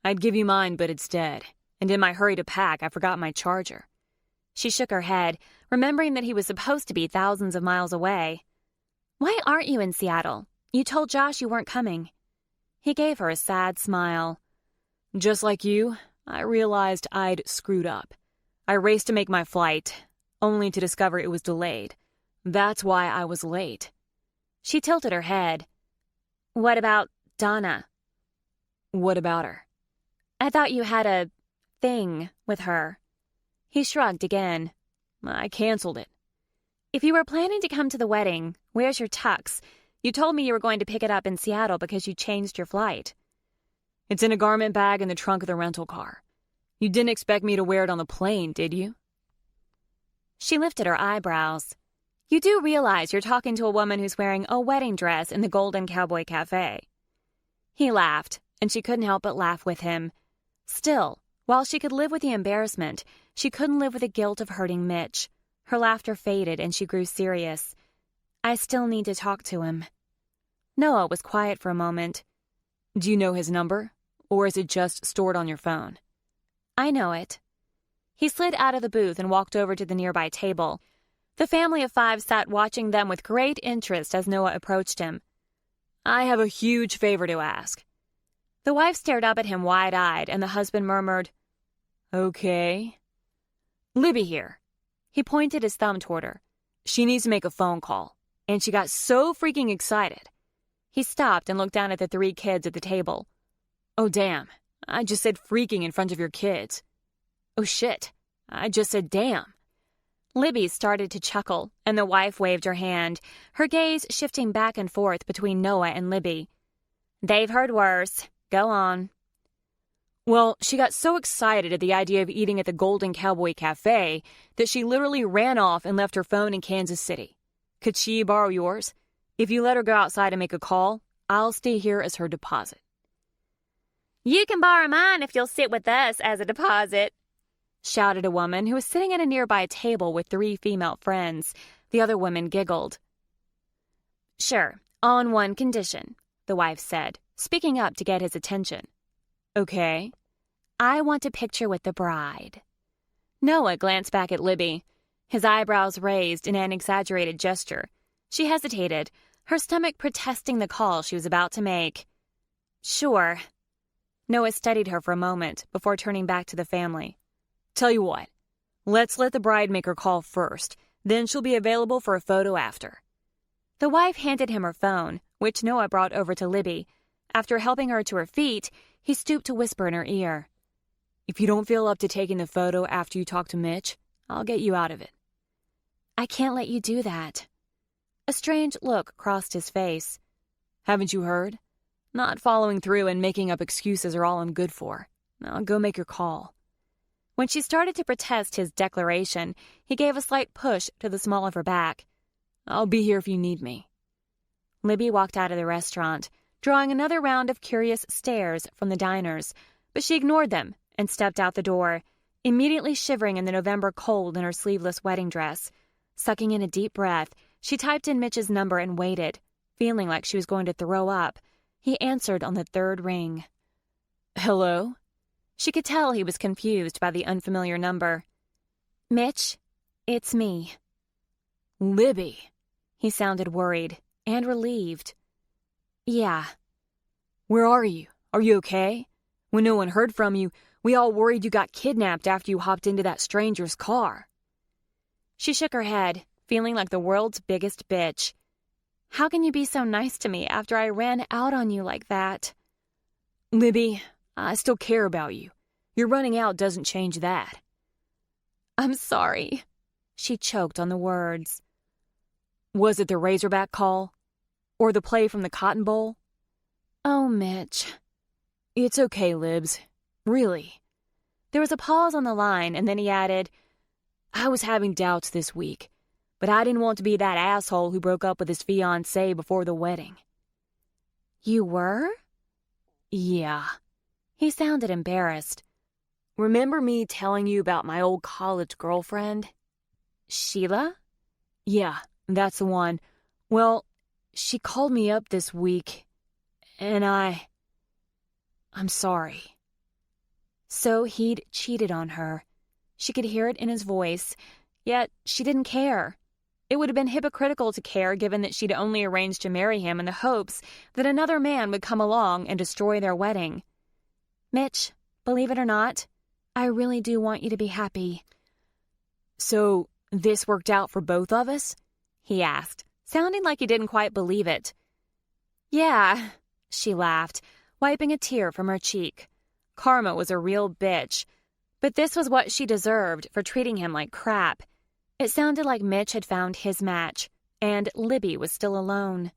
I'd give you mine, but it's dead. And in my hurry to pack, I forgot my charger. She shook her head, remembering that he was supposed to be thousands of miles away. Why aren't you in Seattle? You told Josh you weren't coming. He gave her a sad smile. Just like you, I realized I'd screwed up. I raced to make my flight, only to discover it was delayed. That's why I was late. She tilted her head. What about Donna? What about her? I thought you had a thing with her. He shrugged again. I canceled it. If you were planning to come to the wedding, where's your tux? You told me you were going to pick it up in Seattle because you changed your flight. It's in a garment bag in the trunk of the rental car. You didn't expect me to wear it on the plane, did you? She lifted her eyebrows. You do realize you're talking to a woman who's wearing a wedding dress in the Golden Cowboy Cafe. He laughed, and she couldn't help but laugh with him. Still, while she could live with the embarrassment, she couldn't live with the guilt of hurting Mitch. Her laughter faded, and she grew serious. I still need to talk to him. Noah was quiet for a moment. Do you know his number, or is it just stored on your phone? I know it. He slid out of the booth and walked over to the nearby table. The family of 5 sat watching them with great interest as Noah approached him. I have a huge favor to ask. The wife stared up at him wide-eyed, and the husband murmured, Okay. Libby here. He pointed his thumb toward her. She needs to make a phone call. And she got so freaking excited. He stopped and looked down at the 3 kids at the table. Oh, damn. I just said freaking in front of your kids. Oh, shit. I just said damn. Libby started to chuckle, and the wife waved her hand, her gaze shifting back and forth between Noah and Libby. They've heard worse. Go on. Well, she got so excited at the idea of eating at the Golden Cowboy Cafe that she literally ran off and left her phone in Kansas City. Could she borrow yours? If you let her go outside and make a call, I'll stay here as her deposit. You can borrow mine if you'll sit with us as a deposit, shouted a woman who was sitting at a nearby table with 3 female friends. The other women giggled. Sure, on one condition, the wife said, speaking up to get his attention. Okay. I want a picture with the bride. Noah glanced back at Libby, his eyebrows raised in an exaggerated gesture. She hesitated, her stomach protesting the call she was about to make. Sure. Noah studied her for a moment before turning back to the family. Tell you what, let's let the bride make her call first, then she'll be available for a photo after. The wife handed him her phone, which Noah brought over to Libby. After helping her to her feet, he stooped to whisper in her ear. If you don't feel up to taking the photo after you talk to Mitch, I'll get you out of it. I can't let you do that. A strange look crossed his face. Haven't you heard? Not following through and making up excuses are all I'm good for. Now go make your call. When she started to protest his declaration, he gave a slight push to the small of her back. I'll be here if you need me. Libby walked out of the restaurant, drawing another round of curious stares from the diners, but she ignored them and stepped out the door, immediately shivering in the November cold in her sleeveless wedding dress. Sucking in a deep breath, she typed in Mitch's number and waited, feeling like she was going to throw up. He answered on the 3rd ring. Hello? She could tell he was confused by the unfamiliar number. Mitch, it's me. Libby. He sounded worried and relieved. Yeah. Where are you? Are you okay? When no one heard from you, we all worried you got kidnapped after you hopped into that stranger's car. She shook her head, feeling like the world's biggest bitch. How can you be so nice to me after I ran out on you like that? Libby, I still care about you. Your running out doesn't change that. I'm sorry. She choked on the words. Was it the Razorback call? Or the play from the Cotton Bowl? Oh, Mitch. It's okay, Libs. Really. There was a pause on the line, and then he added, I was having doubts this week, but I didn't want to be that asshole who broke up with his fiancée before the wedding. You were? Yeah. He sounded embarrassed. Remember me telling you about my old college girlfriend? Sheila? Yeah, that's the one. Well, she called me up this week, and I'm sorry. So he'd cheated on her. She could hear it in his voice, yet she didn't care. It would have been hypocritical to care given that she'd only arranged to marry him in the hopes that another man would come along and destroy their wedding. Mitch, believe it or not, I really do want you to be happy. So, this worked out for both of us? He asked, sounding like he didn't quite believe it. Yeah, she laughed, wiping a tear from her cheek. Karma was a real bitch, but this was what she deserved for treating him like crap. It sounded like Mitch had found his match, and Libby was still alone.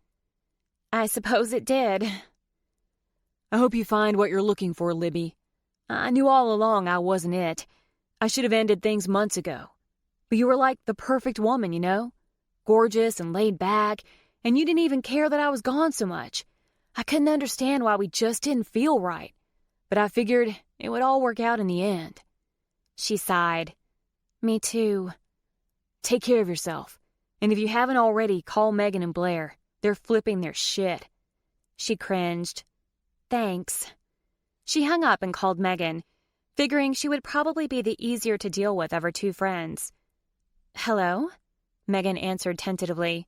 I suppose it did. I hope you find what you're looking for, Libby. I knew all along I wasn't it. I should have ended things months ago. But you were like the perfect woman, you know? Gorgeous and laid back, and you didn't even care that I was gone so much. I couldn't understand why we just didn't feel right. But I figured it would all work out in the end. She sighed. Me too. Take care of yourself. And if you haven't already, call Megan and Blair. They're flipping their shit. She cringed. Thanks. She hung up and called Megan, figuring she would probably be the easier to deal with of her 2 friends. Hello? Megan answered tentatively.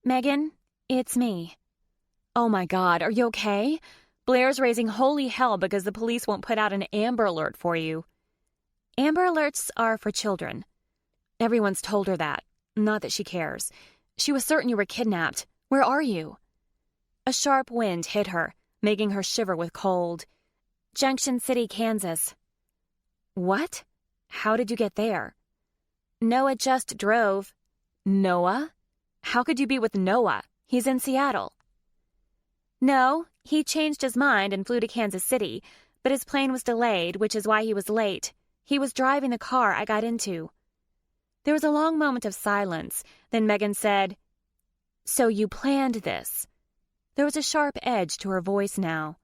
Megan, it's me. Oh my God, are you okay? Blair's raising holy hell because the police won't put out an Amber Alert for you. Amber Alerts are for children. Everyone's told her that. Not that she cares. She was certain you were kidnapped. Where are you? A sharp wind hit her, making her shiver with cold. Junction City, Kansas. What? How did you get there? Noah just drove. Noah? How could you be with Noah? He's in Seattle. No, he changed his mind and flew to Kansas City, but his plane was delayed, which is why he was late. He was driving the car I got into. There was a long moment of silence. Then Megan said, "So you planned this?" There was a sharp edge to her voice now.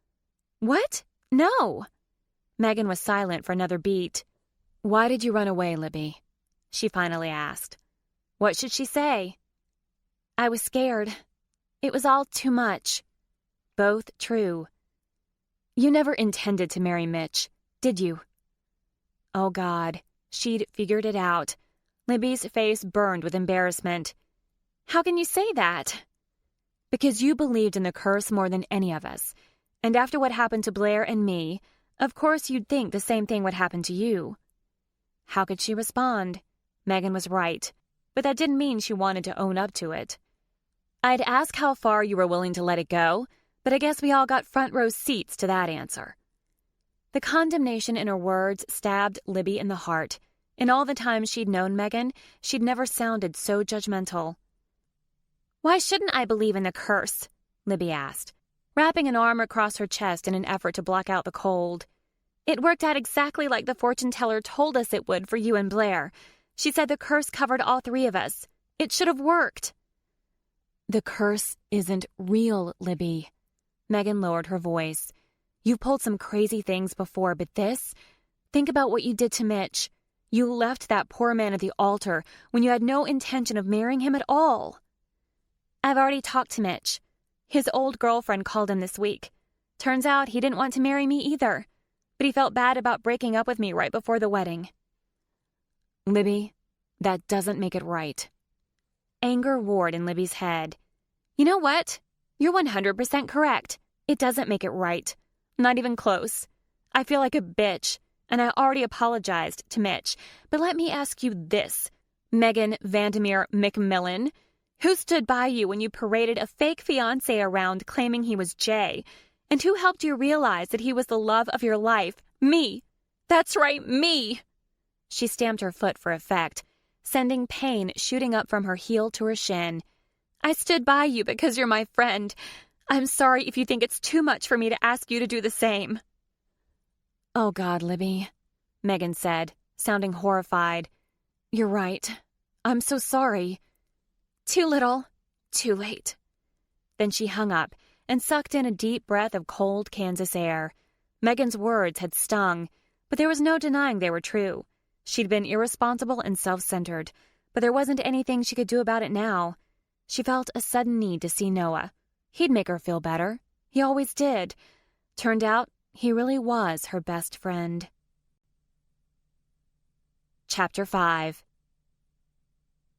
What? No. Megan was silent for another beat. Why did you run away, Libby? She finally asked. What should she say? I was scared. It was all too much. Both true. You never intended to marry Mitch, did you? Oh, God. She'd figured it out. Libby's face burned with embarrassment. How can you say that? Because you believed in the curse more than any of us. And after what happened to Blair and me, of course you'd think the same thing would happen to you. How could she respond? Megan was right, but that didn't mean she wanted to own up to it. I'd ask how far you were willing to let it go, but I guess we all got front row seats to that answer. The condemnation in her words stabbed Libby in the heart. In all the time she'd known Megan, she'd never sounded so judgmental. Why shouldn't I believe in the curse? Libby asked, wrapping an arm across her chest in an effort to block out the cold. It worked out exactly like the fortune teller told us it would for you and Blair. She said the curse covered all three of us. It should have worked. The curse isn't real, Libby. Megan lowered her voice. You've pulled some crazy things before, but this? Think about what you did to Mitch. You left that poor man at the altar when you had no intention of marrying him at all. I've already talked to Mitch. His old girlfriend called him this week. Turns out he didn't want to marry me either, but he felt bad about breaking up with me right before the wedding. Libby, that doesn't make it right. Anger roared in Libby's head. You know what? You're 100% correct. It doesn't make it right. Not even close. I feel like a bitch, and I already apologized to Mitch. But let me ask you this, Megan Vandermeer McMillan. Who stood by you when you paraded a fake fiancé around claiming he was Jay? And who helped you realize that he was the love of your life? Me. That's right, me. She stamped her foot for effect, sending pain shooting up from her heel to her shin. I stood by you because you're my friend. I'm sorry if you think it's too much for me to ask you to do the same. Oh, God, Libby, Megan said, sounding horrified. You're right. I'm so sorry. Too little, too late. Then she hung up and sucked in a deep breath of cold Kansas air. Megan's words had stung, but there was no denying they were true. She'd been irresponsible and self-centered, but there wasn't anything she could do about it now. She felt a sudden need to see Noah. He'd make her feel better. He always did. Turned out, he really was her best friend. Chapter 5.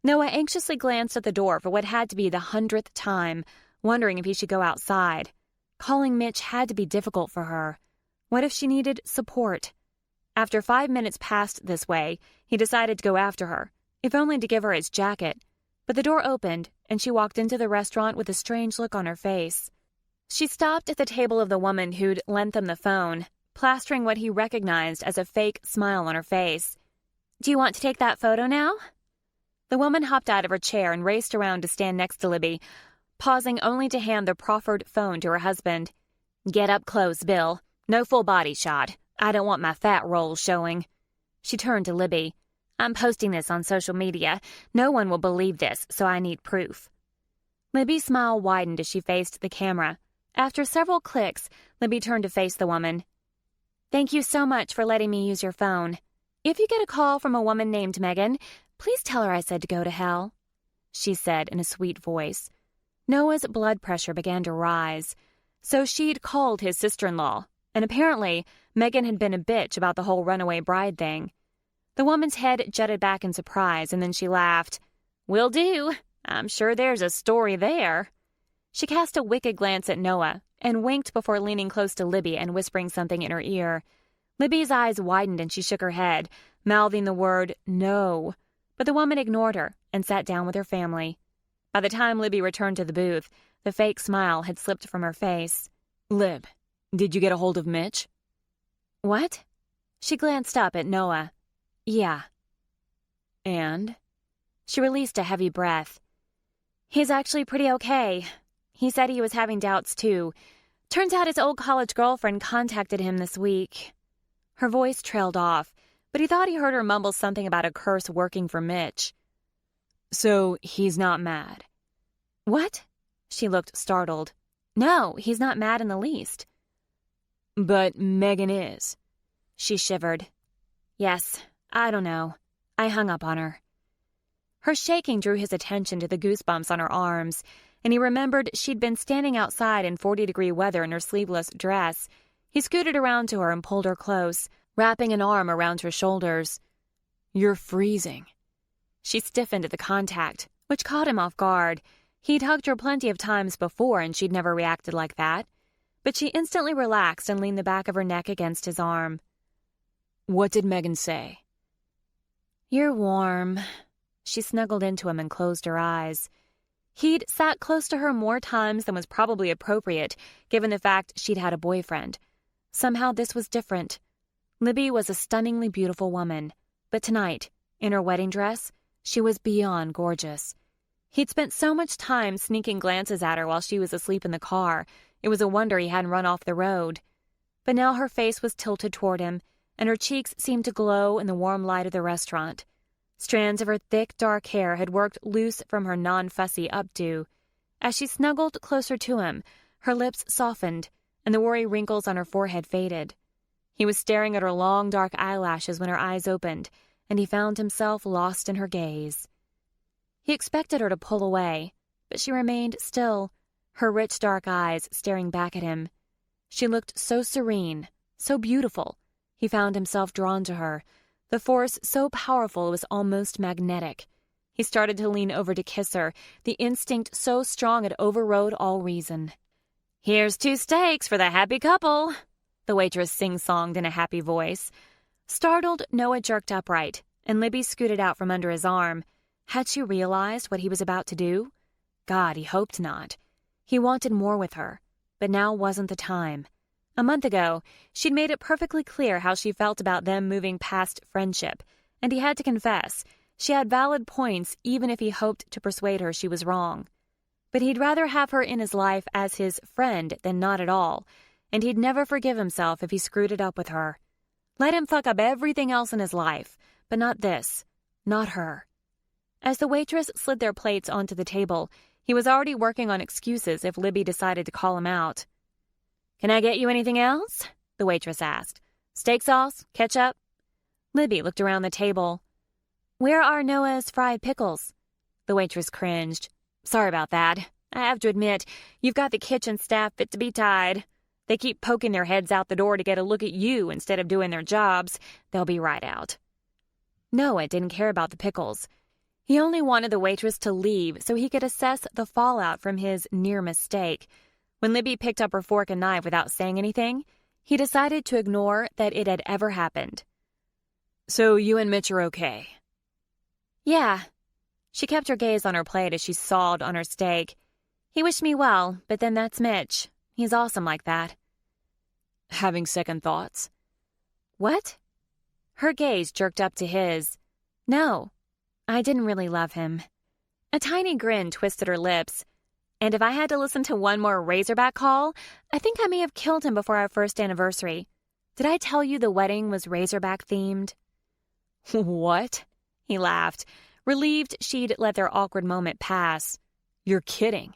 Noah anxiously glanced at the door for what had to be the 100th time, wondering if he should go outside. Calling Mitch had to be difficult for her. What if she needed support? After 5 minutes passed this way, he decided to go after her, if only to give her his jacket. But the door opened, and she walked into the restaurant with a strange look on her face. She stopped at the table of the woman who'd lent them the phone, plastering what he recognized as a fake smile on her face. Do you want to take that photo now? The woman hopped out of her chair and raced around to stand next to Libby, pausing only to hand the proffered phone to her husband. Get up close, Bill. No full body shot. I don't want my fat rolls showing. She turned to Libby. I'm posting this on social media. No one will believe this, so I need proof. Libby's smile widened as she faced the camera. After several clicks, Libby turned to face the woman. Thank you so much for letting me use your phone. If you get a call from a woman named Megan, please tell her I said to go to hell, she said in a sweet voice. Noah's blood pressure began to rise. So she'd called his sister-in-law, and apparently Megan had been a bitch about the whole runaway bride thing. The woman's head jutted back in surprise, and then she laughed. Will do. I'm sure there's a story there. She cast a wicked glance at Noah and winked before leaning close to Libby and whispering something in her ear. Libby's eyes widened and she shook her head, mouthing the word no, but the woman ignored her and sat down with her family. By the time Libby returned to the booth, the fake smile had slipped from her face. Lib, did you get a hold of Mitch? What? She glanced up at Noah. Yeah. And? She released a heavy breath. He's actually pretty okay. He said he was having doubts too. Turns out his old college girlfriend contacted him this week. Her voice trailed off, but he thought he heard her mumble something about a curse working for Mitch. So he's not mad? What? She looked startled. No, he's not mad in the least. But Megan is. She shivered. Yes, I don't know. I hung up on her. Her shaking drew his attention to the goosebumps on her arms, and he remembered she'd been standing outside in 40-degree weather in her sleeveless dress. He scooted around to her and pulled her close, wrapping an arm around her shoulders. You're freezing. She stiffened at the contact, which caught him off guard. He'd hugged her plenty of times before, and she'd never reacted like that. But she instantly relaxed and leaned the back of her neck against his arm. What did Megan say? You're warm. She snuggled into him and closed her eyes. He'd sat close to her more times than was probably appropriate, given the fact she'd had a boyfriend. Somehow this was different. Libby was a stunningly beautiful woman, but tonight, in her wedding dress, she was beyond gorgeous. He'd spent so much time sneaking glances at her while she was asleep in the car, it was a wonder he hadn't run off the road. But now her face was tilted toward him, and her cheeks seemed to glow in the warm light of the restaurant. Strands of her thick, dark hair had worked loose from her non-fussy updo. As she snuggled closer to him, her lips softened, and the worry wrinkles on her forehead faded. He was staring at her long, dark eyelashes when her eyes opened, and he found himself lost in her gaze. He expected her to pull away, but she remained still, her rich, dark eyes staring back at him. She looked so serene, so beautiful. He found himself drawn to her, the force so powerful it was almost magnetic. He started to lean over to kiss her, the instinct so strong it overrode all reason. "Here's 2 steaks for the happy couple," the waitress sing-songed in a happy voice. Startled, Noah jerked upright, and Libby scooted out from under his arm. Had she realized what he was about to do? God, he hoped not. He wanted more with her, but now wasn't the time. A month ago, she'd made it perfectly clear how she felt about them moving past friendship, and he had to confess, she had valid points even if he hoped to persuade her she was wrong. But he'd rather have her in his life as his friend than not at all, and he'd never forgive himself if he screwed it up with her. Let him fuck up everything else in his life, but not this, not her. As the waitress slid their plates onto the table, he was already working on excuses if Libby decided to call him out. "Can I get you anything else?" the waitress asked. "Steak sauce? Ketchup?" Libby looked around the table. "Where are Noah's fried pickles?" The waitress cringed. "Sorry about that. I have to admit, you've got the kitchen staff fit to be tied. They keep poking their heads out the door to get a look at you instead of doing their jobs. They'll be right out." Noah didn't care about the pickles. He only wanted the waitress to leave so he could assess the fallout from his near mistake. When Libby picked up her fork and knife without saying anything, he decided to ignore that it had ever happened. "So you and Mitch are okay?" "Yeah." She kept her gaze on her plate as she sawed on her steak. "He wished me well, but then that's Mitch. He's awesome like that." "Having second thoughts?" "What?" Her gaze jerked up to his. "No, I didn't really love him." A tiny grin twisted her lips. "And if I had to listen to one more Razorback call, I think I may have killed him before our first anniversary. Did I tell you the wedding was Razorback themed?" "What?" He laughed, relieved she'd let their awkward moment pass. "You're kidding."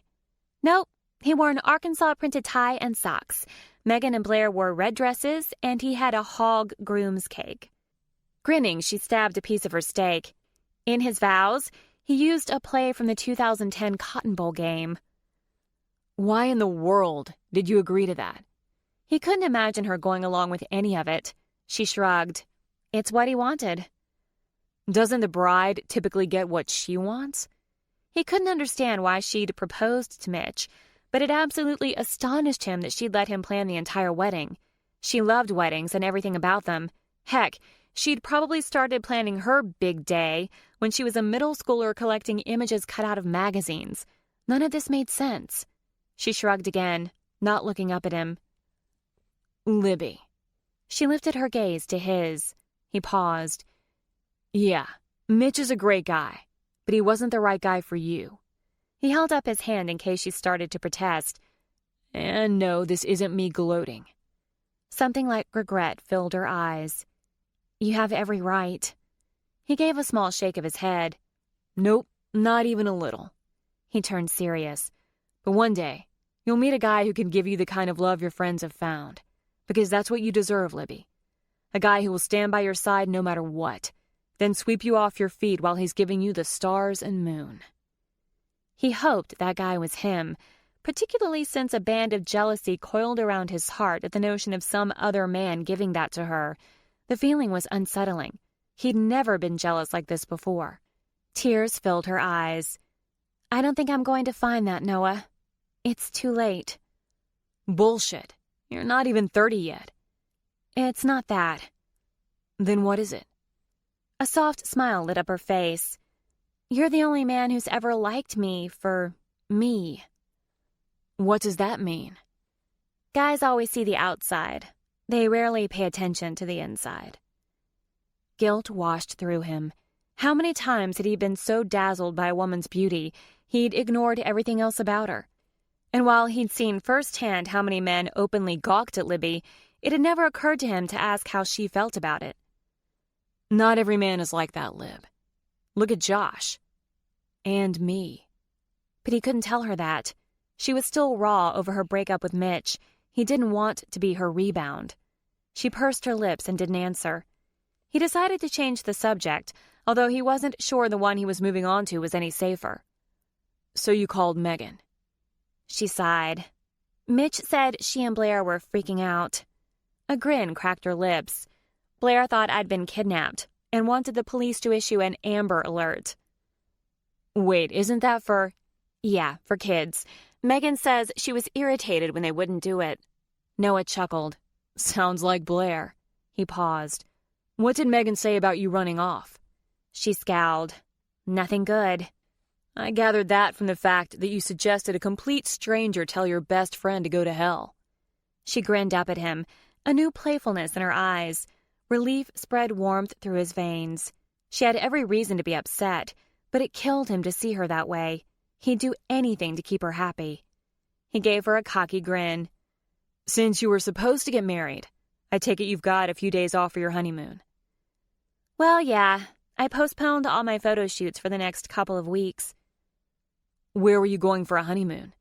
Nope. He wore an Arkansas printed tie and socks. Megan and Blair wore red dresses, and he had a hog groom's cake. Grinning, she stabbed a piece of her steak. In his vows, he used a play from the 2010 Cotton Bowl game. "Why in the world did you agree to that?" He couldn't imagine her going along with any of it. She shrugged. It's what he wanted. Doesn't the bride typically get what she wants? He couldn't understand why she'd proposed to Mitch, but it absolutely astonished him that she'd let him plan the entire wedding. She loved weddings and everything about them, Heck, she'd probably started planning her big day when she was a middle schooler collecting images cut out of magazines. None of this made sense. She shrugged again, not looking up at him. Libby. She lifted her gaze to his. He paused. Yeah, Mitch is a great guy, but he wasn't the right guy for you. He held up his hand in case she started to protest. And no, this isn't me gloating. Something like regret filled her eyes. You have every right. He gave a small shake of his head. Nope, not even a little. He turned serious. But one day, you'll meet a guy who can give you the kind of love your friends have found. Because that's what you deserve, Libby. A guy who will stand by your side no matter what, then sweep you off your feet while he's giving you the stars and moon. He hoped that guy was him, particularly since a band of jealousy coiled around his heart at the notion of some other man giving that to her. The feeling was unsettling. He'd never been jealous like this before. Tears filled her eyes. I don't think I'm going to find that, Noah. It's too late. Bullshit. You're not even 30 yet. It's not that. Then what is it? A soft smile lit up her face. You're the only man who's ever liked me for me. What does that mean? Guys always see the outside. They rarely pay attention to the inside. Guilt washed through him. How many times had he been so dazzled by a woman's beauty, he'd ignored everything else about her? And while he'd seen firsthand how many men openly gawked at Libby, it had never occurred to him to ask how she felt about it. Not every man is like that, Lib. Look at Josh. And me. But he couldn't tell her that. She was still raw over her breakup with Mitch. He didn't want to be her rebound. She pursed her lips and didn't answer. He decided to change the subject, although he wasn't sure the one he was moving on to was any safer. So you called Megan. She sighed. Mitch said she and Blair were freaking out. A grin cracked her lips. Blair thought I'd been kidnapped and wanted the police to issue an Amber Alert. Wait, isn't that for... Yeah, for kids. Megan says she was irritated when they wouldn't do it. Noah chuckled. Sounds like Blair. He paused. What did Megan say about you running off? She scowled. Nothing good. I gathered that from the fact that you suggested a complete stranger tell your best friend to go to hell. She grinned up at him, a new playfulness in her eyes. Relief spread warmth through his veins. She had every reason to be upset, but it killed him to see her that way. He'd do anything to keep her happy. He gave her a cocky grin. Since you were supposed to get married, I take it you've got a few days off for your honeymoon. Well, yeah. I postponed all my photo shoots for the next couple of weeks. Where were you going for a honeymoon?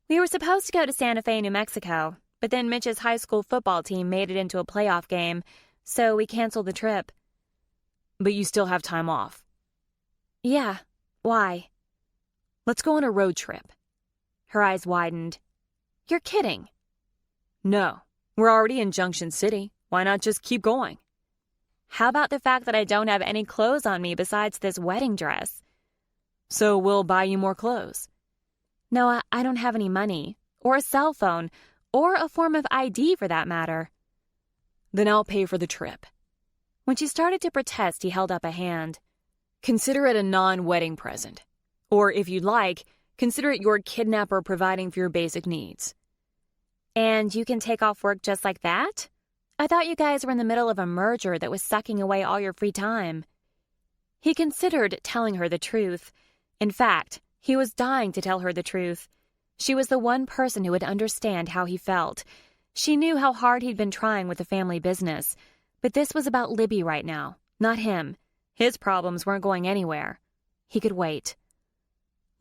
We were supposed to go to Santa Fe, New Mexico, but then Mitch's high school football team made it into a playoff game, so we canceled the trip. But you still have time off. Yeah. Why? Let's go on a road trip. Her eyes widened. You're kidding. No. We're already in Junction City. Why not just keep going? How about the fact that I don't have any clothes on me besides this wedding dress? So we'll buy you more clothes. No, I don't have any money, or a cell phone, or a form of ID for that matter. Then I'll pay for the trip. When she started to protest, he held up a hand. Consider it a non-wedding present. Or if you'd like, consider it your kidnapper providing for your basic needs. And you can take off work just like that? I thought you guys were in the middle of a merger that was sucking away all your free time. He considered telling her the truth. In fact, he was dying to tell her the truth. She was the one person who would understand how he felt. She knew how hard he'd been trying with the family business. But this was about Libby right now, not him. His problems weren't going anywhere. He could wait.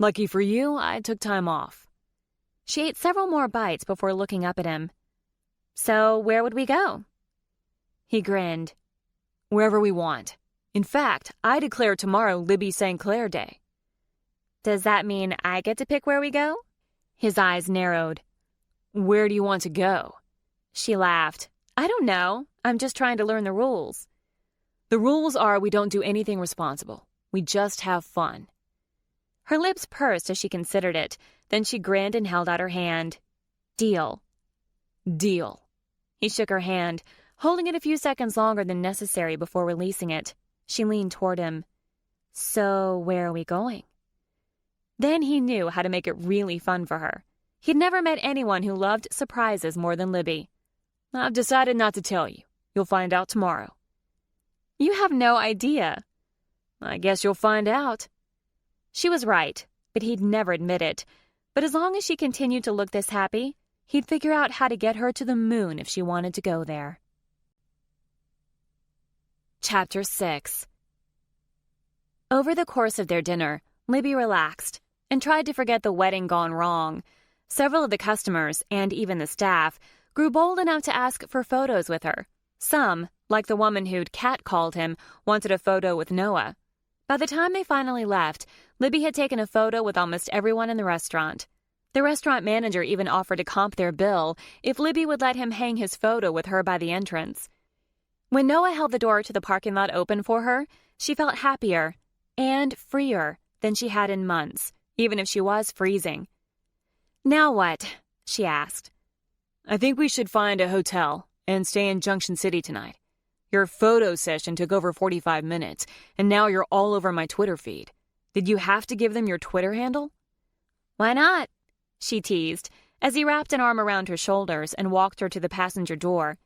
Lucky for you, I took time off. She ate several more bites before looking up at him. So where would we go? He grinned. Wherever we want. In fact, I declare tomorrow Libby St. Clair Day. Does that mean I get to pick where we go? His eyes narrowed. Where do you want to go? She laughed. I don't know. I'm just trying to learn the rules. The rules are we don't do anything responsible. We just have fun. Her lips pursed as she considered it. Then she grinned and held out her hand. Deal. Deal. He shook her hand, Holding it a few seconds longer than necessary before releasing it, she leaned toward him. So, where are we going? Then he knew how to make it really fun for her. He'd never met anyone who loved surprises more than Libby. I've decided not to tell you. You'll find out tomorrow. You have no idea. I guess you'll find out. She was right, but he'd never admit it. But as long as she continued to look this happy, he'd figure out how to get her to the moon if she wanted to go there. Chapter 6. Over the course of their dinner, Libby relaxed and tried to forget the wedding gone wrong. Several of the customers, and even the staff, grew bold enough to ask for photos with her. Some, like the woman who'd catcalled him, wanted a photo with Noah. By the time they finally left, Libby had taken a photo with almost everyone in the restaurant. The restaurant manager even offered to comp their bill if Libby would let him hang his photo with her by the entrance. When Noah held the door to the parking lot open for her, she felt happier and freer than she had in months, even if she was freezing. Now what? She asked. I think we should find a hotel and stay in Junction City tonight. Your photo session took over 45 minutes, and now you're all over my Twitter feed. Did you have to give them your Twitter handle? Why not? She teased, as he wrapped an arm around her shoulders and walked her to the passenger door.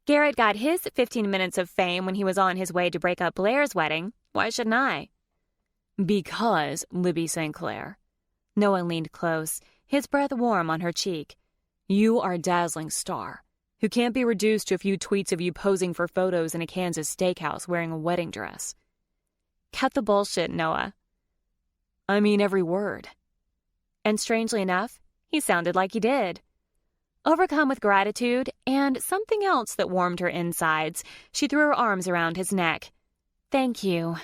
Garrett got his 15 minutes of fame when he was on his way to break up Blair's wedding. Why shouldn't I? Because, Libby St. Clair. Noah leaned close, his breath warm on her cheek. You are a dazzling star, who can't be reduced to a few tweets of you posing for photos in a Kansas steakhouse wearing a wedding dress. Cut the bullshit, Noah. I mean every word. And strangely enough, he sounded like he did. Overcome with gratitude and something else that warmed her insides, she threw her arms around his neck. Thank you.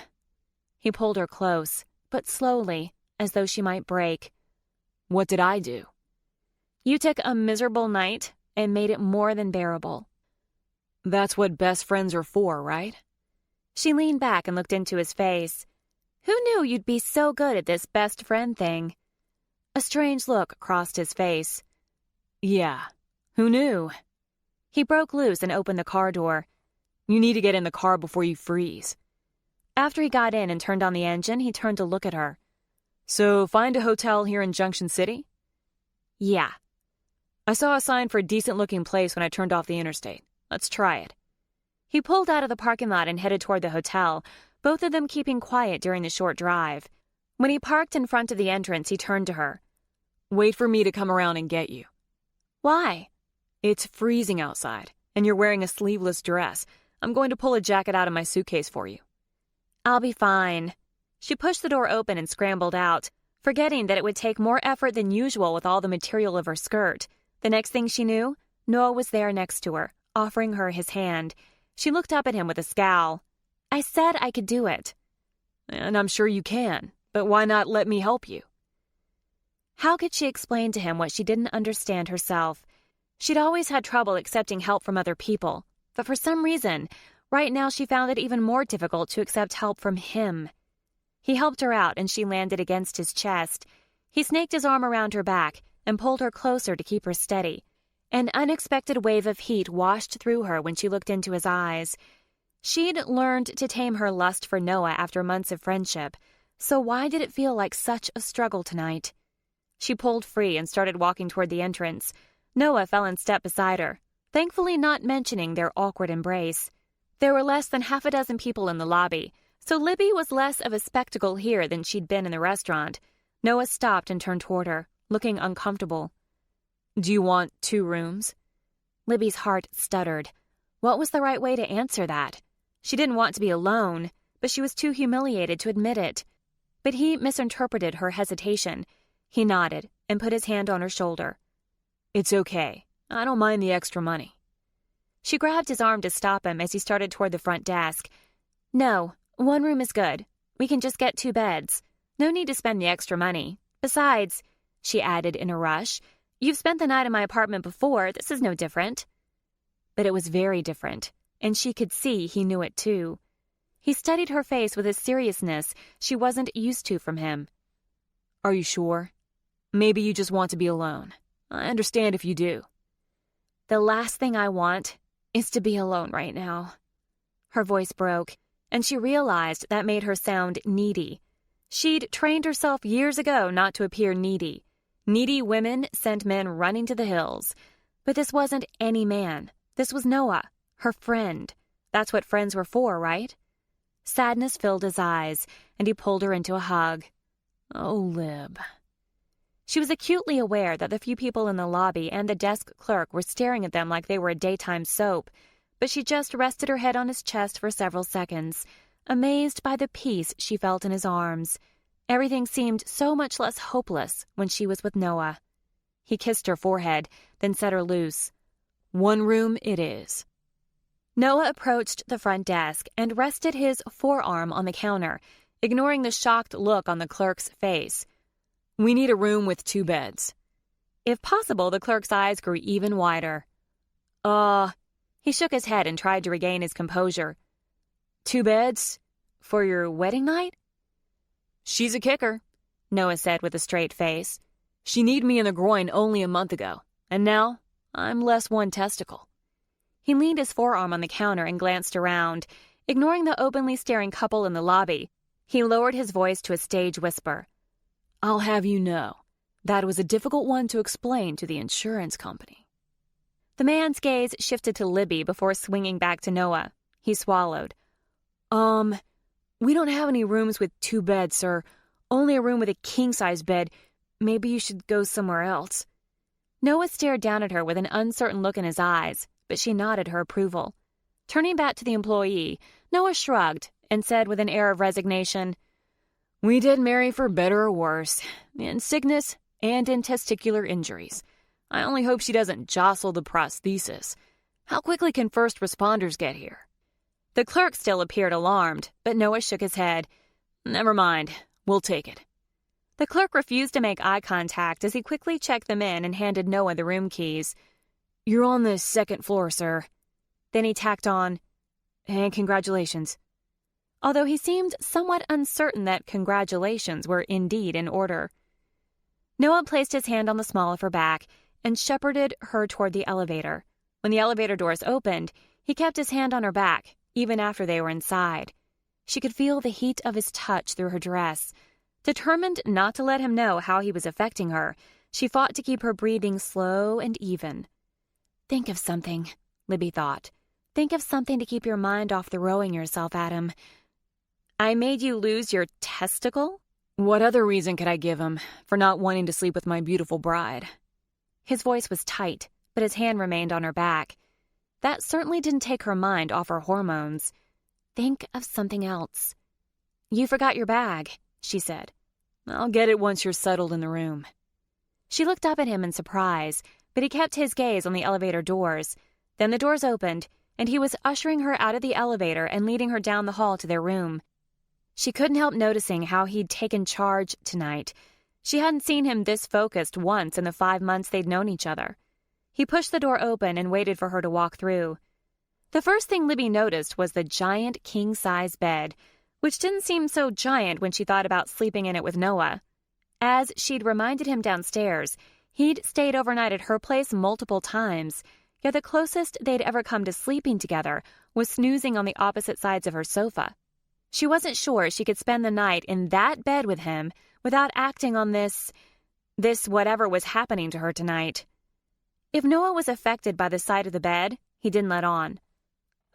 He pulled her close, but slowly, as though she might break. What did I do? You took a miserable night and made it more than bearable. That's what best friends are for, right? She leaned back and looked into his face. Who knew you'd be so good at this best friend thing? A strange look crossed his face. Yeah, who knew? He broke loose and opened the car door. You need to get in the car before you freeze. After he got in and turned on the engine, he turned to look at her. So, find a hotel here in Junction City? Yeah. I saw a sign for a decent-looking place when I turned off the interstate. Let's try it. He pulled out of the parking lot and headed toward the hotel, both of them keeping quiet during the short drive. When he parked in front of the entrance, he turned to her. Wait for me to come around and get you. Why? It's freezing outside, and you're wearing a sleeveless dress. I'm going to pull a jacket out of my suitcase for you. I'll be fine. She pushed the door open and scrambled out, forgetting that it would take more effort than usual with all the material of her skirt. The next thing she knew, Noah was there next to her, offering her his hand. She looked up at him with a scowl. I said I could do it. And I'm sure you can, but why not let me help you? How could she explain to him what she didn't understand herself? She'd always had trouble accepting help from other people, but for some reason, right now she found it even more difficult to accept help from him. He helped her out and she landed against his chest. He snaked his arm around her back and pulled her closer to keep her steady. An unexpected wave of heat washed through her when she looked into his eyes. She'd learned to tame her lust for Noah after months of friendship, so why did it feel like such a struggle tonight? She pulled free and started walking toward the entrance. Noah fell in step beside her, thankfully not mentioning their awkward embrace. There were less than half a dozen people in the lobby, so Libby was less of a spectacle here than she'd been in the restaurant. Noah stopped and turned toward her, looking uncomfortable. Do you want 2 rooms? Libby's heart stuttered. What was the right way to answer that? She didn't want to be alone, but she was too humiliated to admit it. But he misinterpreted her hesitation. He nodded and put his hand on her shoulder. It's okay. I don't mind the extra money. She grabbed his arm to stop him as he started toward the front desk. No, 1 room is good. We can just get 2 beds. No need to spend the extra money. Besides, she added in a rush, you've spent the night in my apartment before. This is no different. But it was very different, and she could see he knew it too. He studied her face with a seriousness she wasn't used to from him. Are you sure? Maybe you just want to be alone. I understand if you do. The last thing I want is to be alone right now." Her voice broke, and she realized that made her sound needy. She'd trained herself years ago not to appear needy. Needy women sent men running to the hills. But this wasn't any man. This was Noah, her friend. That's what friends were for, right? Sadness filled his eyes, and he pulled her into a hug. "Oh, Lib." She was acutely aware that the few people in the lobby and the desk clerk were staring at them like they were a daytime soap, but she just rested her head on his chest for several seconds, amazed by the peace she felt in his arms. Everything seemed so much less hopeless when she was with Noah. He kissed her forehead, then set her loose. "One room it is." Noah approached the front desk and rested his forearm on the counter, ignoring the shocked look on the clerk's face. "We need a room with 2 beds. If possible, the clerk's eyes grew even wider. He shook his head and tried to regain his composure. 2 beds? For your wedding night? She's a kicker, Noah said with a straight face. She kneed me in the groin only a month ago, and now I'm less one testicle. He leaned his forearm on the counter and glanced around. Ignoring the openly staring couple in the lobby, he lowered his voice to a stage whisper. I'll have you know, that was a difficult one to explain to the insurance company. The man's gaze shifted to Libby before swinging back to Noah. He swallowed. We don't have any rooms with 2 beds, sir. Only a room with a king-size bed. Maybe you should go somewhere else. Noah stared down at her with an uncertain look in his eyes, but she nodded her approval. Turning back to the employee, Noah shrugged and said with an air of resignation, We did marry for better or worse, in sickness and in testicular injuries. I only hope she doesn't jostle the prosthesis. How quickly can first responders get here? The clerk still appeared alarmed, but Noah shook his head. Never mind, we'll take it. The clerk refused to make eye contact as he quickly checked them in and handed Noah the room keys. You're on the 2nd floor, sir. Then he tacked on, and congratulations. Although he seemed somewhat uncertain that congratulations were indeed in order. Noah placed his hand on the small of her back and shepherded her toward the elevator. When the elevator doors opened, he kept his hand on her back, even after they were inside. She could feel the heat of his touch through her dress. Determined not to let him know how he was affecting her, she fought to keep her breathing slow and even. Think of something, Libby thought. Think of something to keep your mind off throwing yourself at him. I made you lose your testicle? What other reason could I give him for not wanting to sleep with my beautiful bride? His voice was tight, but his hand remained on her back. That certainly didn't take her mind off her hormones. Think of something else. You forgot your bag, she said. I'll get it once you're settled in the room. She looked up at him in surprise, but he kept his gaze on the elevator doors. Then the doors opened, and he was ushering her out of the elevator and leading her down the hall to their room. She couldn't help noticing how he'd taken charge tonight. She hadn't seen him this focused once in the 5 months they'd known each other. He pushed the door open and waited for her to walk through. The first thing Libby noticed was the giant king-size bed, which didn't seem so giant when she thought about sleeping in it with Noah. As she'd reminded him downstairs, he'd stayed overnight at her place multiple times, yet the closest they'd ever come to sleeping together was snoozing on the opposite sides of her sofa. She wasn't sure she could spend the night in that bed with him without acting on this whatever was happening to her tonight. If Noah was affected by the sight of the bed, he didn't let on.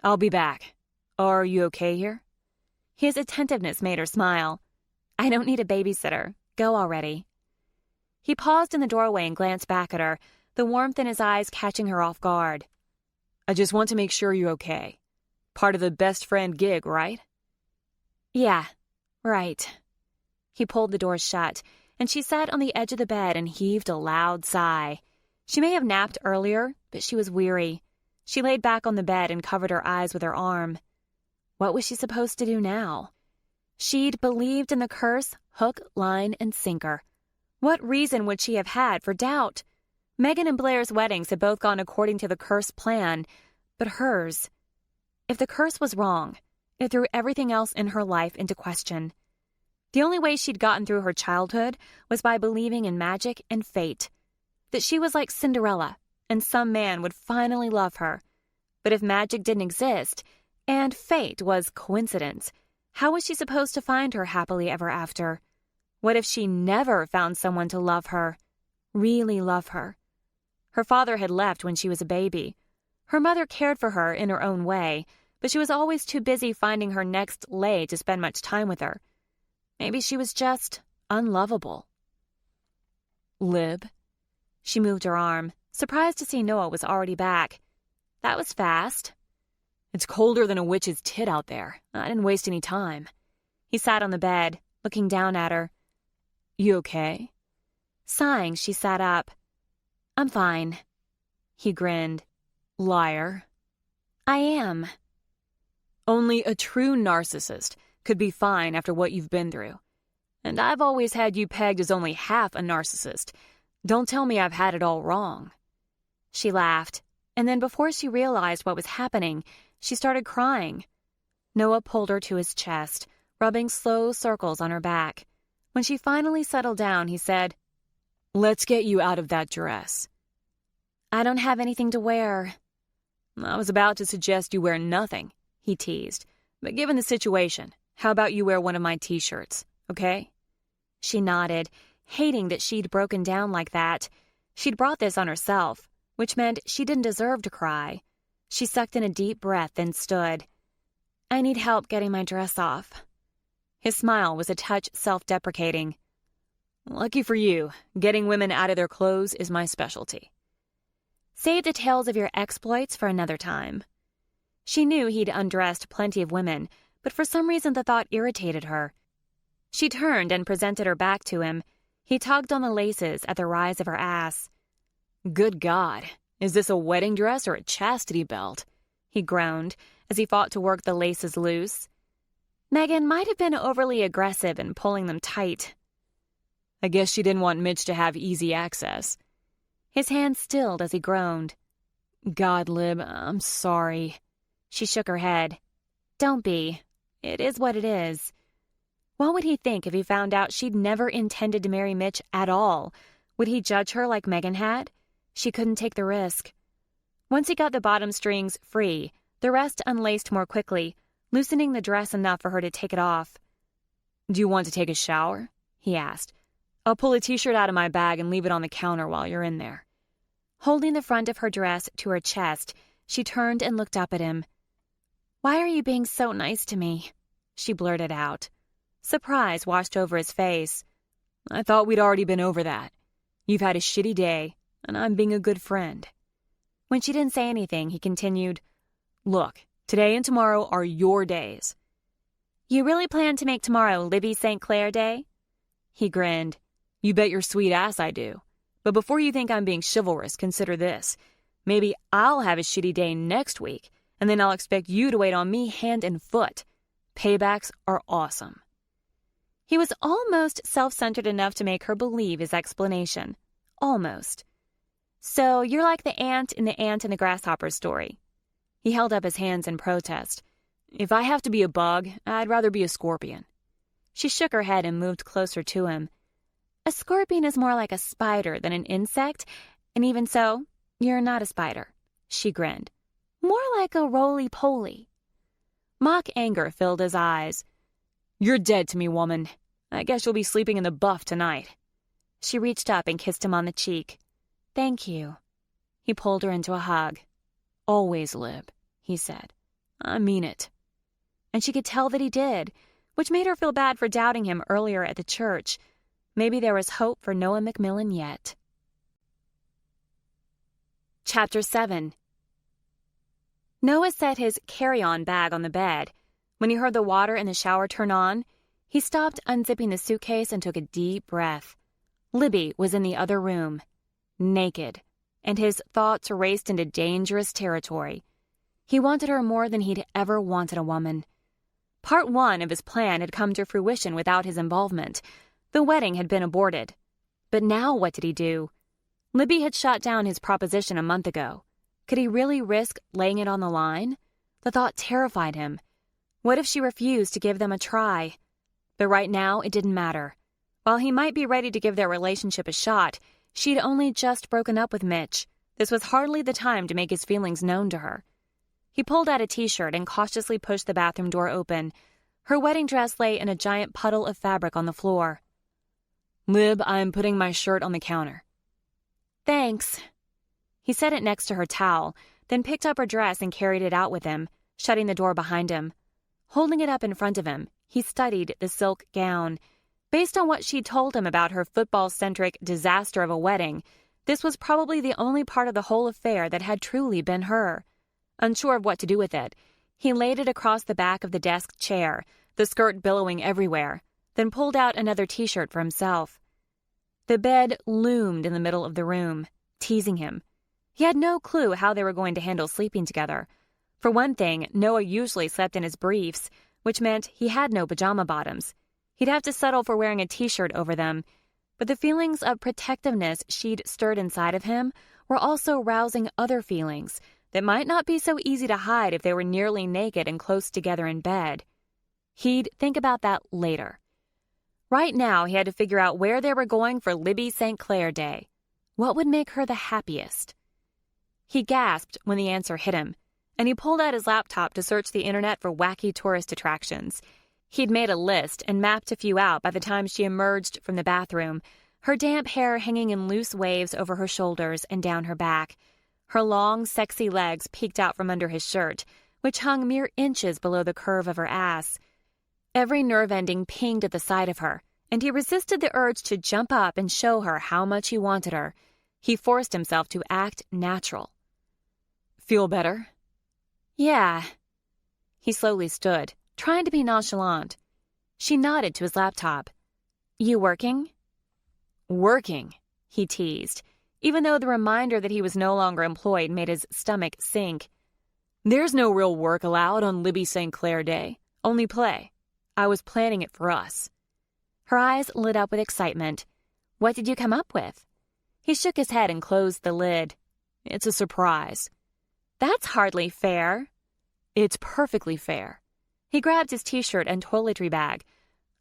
I'll be back. Are you okay here? His attentiveness made her smile. I don't need a babysitter. Go already. He paused in the doorway and glanced back at her, the warmth in his eyes catching her off guard. I just want to make sure you're okay. Part of the best friend gig, right? Yeah, right. He pulled the doors shut, and she sat on the edge of the bed and heaved a loud sigh. She may have napped earlier, but she was weary. She laid back on the bed and covered her eyes with her arm. What was she supposed to do now? She'd believed in the curse, hook, line, and sinker. What reason would she have had for doubt? Megan and Blair's weddings had both gone according to the curse plan, but hers. If the curse was wrong, it threw everything else in her life into question. The only way she'd gotten through her childhood was by believing in magic and fate. That she was like Cinderella, and some man would finally love her. But if magic didn't exist, and fate was coincidence, how was she supposed to find her happily ever after? What if she never found someone to love her, really love her? Her father had left when she was a baby. Her mother cared for her in her own way, but she was always too busy finding her next lay to spend much time with her. Maybe she was just unlovable. Lib? She moved her arm, surprised to see Noah was already back. That was fast. It's colder than a witch's tit out there. I didn't waste any time. He sat on the bed, looking down at her. You okay? Sighing, she sat up. I'm fine. He grinned. Liar. I am. Only a true narcissist could be fine after what you've been through. And I've always had you pegged as only half a narcissist. Don't tell me I've had it all wrong. She laughed, and then before she realized what was happening, she started crying. Noah pulled her to his chest, rubbing slow circles on her back. When she finally settled down, he said, Let's get you out of that dress. I don't have anything to wear. I was about to suggest you wear nothing, he teased. But given the situation, how about you wear one of my t-shirts, okay? She nodded, hating that she'd broken down like that. She'd brought this on herself, which meant she didn't deserve to cry. She sucked in a deep breath, then stood. I need help getting my dress off. His smile was a touch self-deprecating. Lucky for you, getting women out of their clothes is my specialty. Save the tales of your exploits for another time. She knew he'd undressed plenty of women, but for some reason the thought irritated her. She turned and presented her back to him. He tugged on the laces at the rise of her ass. Good God, is this a wedding dress or a chastity belt? He groaned as he fought to work the laces loose. Megan might have been overly aggressive in pulling them tight. I guess she didn't want Mitch to have easy access. His hand stilled as he groaned. God, Lib, I'm sorry. She shook her head. Don't be. It is what it is. What would he think if he found out she'd never intended to marry Mitch at all? Would he judge her like Megan had? She couldn't take the risk. Once he got the bottom strings free, the rest unlaced more quickly, loosening the dress enough for her to take it off. Do you want to take a shower? He asked. I'll pull a t-shirt out of my bag and leave it on the counter while you're in there. Holding the front of her dress to her chest, she turned and looked up at him. Why are you being so nice to me? She blurted out. Surprise washed over his face. I thought we'd already been over that. You've had a shitty day, and I'm being a good friend. When she didn't say anything, he continued, Look, today and tomorrow are your days. You really plan to make tomorrow Libby St. Clair Day? He grinned. You bet your sweet ass I do. But before you think I'm being chivalrous, consider this. Maybe I'll have a shitty day next week, and then I'll expect you to wait on me hand and foot. Paybacks are awesome. He was almost self-centered enough to make her believe his explanation. Almost. So you're like the ant in the Ant and the Grasshopper story. He held up his hands in protest. If I have to be a bug, I'd rather be a scorpion. She shook her head and moved closer to him. A scorpion is more like a spider than an insect, and even so, you're not a spider. She grinned. More like a roly-poly. Mock anger filled his eyes. You're dead to me, woman. I guess you'll be sleeping in the buff tonight. She reached up and kissed him on the cheek. Thank you. He pulled her into a hug. Always, Lib, he said. I mean it. And she could tell that he did, which made her feel bad for doubting him earlier at the church. Maybe there was hope for Noah McMillan yet. Chapter 7. Noah set his carry-on bag on the bed. When he heard the water in the shower turn on, he stopped unzipping the suitcase and took a deep breath. Libby was in the other room, naked, and his thoughts raced into dangerous territory. He wanted her more than he'd ever wanted a woman. Part 1 of his plan had come to fruition without his involvement. The wedding had been aborted. But now what did he do? Libby had shot down his proposition a month ago. Could he really risk laying it on the line? The thought terrified him. What if she refused to give them a try? But right now, it didn't matter. While he might be ready to give their relationship a shot, she'd only just broken up with Mitch. This was hardly the time to make his feelings known to her. He pulled out a t-shirt and cautiously pushed the bathroom door open. Her wedding dress lay in a giant puddle of fabric on the floor. Lib, I'm putting my shirt on the counter. Thanks. He set it next to her towel, then picked up her dress and carried it out with him, shutting the door behind him. Holding it up in front of him, he studied the silk gown. Based on what she'd told him about her football-centric disaster of a wedding, this was probably the only part of the whole affair that had truly been her. Unsure of what to do with it, he laid it across the back of the desk chair, the skirt billowing everywhere, then pulled out another t-shirt for himself. The bed loomed in the middle of the room, teasing him. He had no clue how they were going to handle sleeping together. For one thing, Noah usually slept in his briefs, which meant he had no pajama bottoms. He'd have to settle for wearing a t-shirt over them. But the feelings of protectiveness she'd stirred inside of him were also rousing other feelings that might not be so easy to hide if they were nearly naked and close together in bed. He'd think about that later. Right now, he had to figure out where they were going for Libby St. Clair Day. What would make her the happiest? He gasped when the answer hit him, and he pulled out his laptop to search the internet for wacky tourist attractions. He'd made a list and mapped a few out by the time she emerged from the bathroom, her damp hair hanging in loose waves over her shoulders and down her back. Her long, sexy legs peeked out from under his shirt, which hung mere inches below the curve of her ass. Every nerve ending pinged at the sight of her, and he resisted the urge to jump up and show her how much he wanted her. He forced himself to act natural. Feel better? Yeah. He slowly stood, trying to be nonchalant. She nodded to his laptop. You working? Working, he teased, even though the reminder that he was no longer employed made his stomach sink. There's no real work allowed on Libby St. Clair Day, only play. I was planning it for us. Her eyes lit up with excitement. What did you come up with? He shook his head and closed the lid. It's a surprise. That's hardly fair. It's perfectly fair. He grabbed his t-shirt and toiletry bag.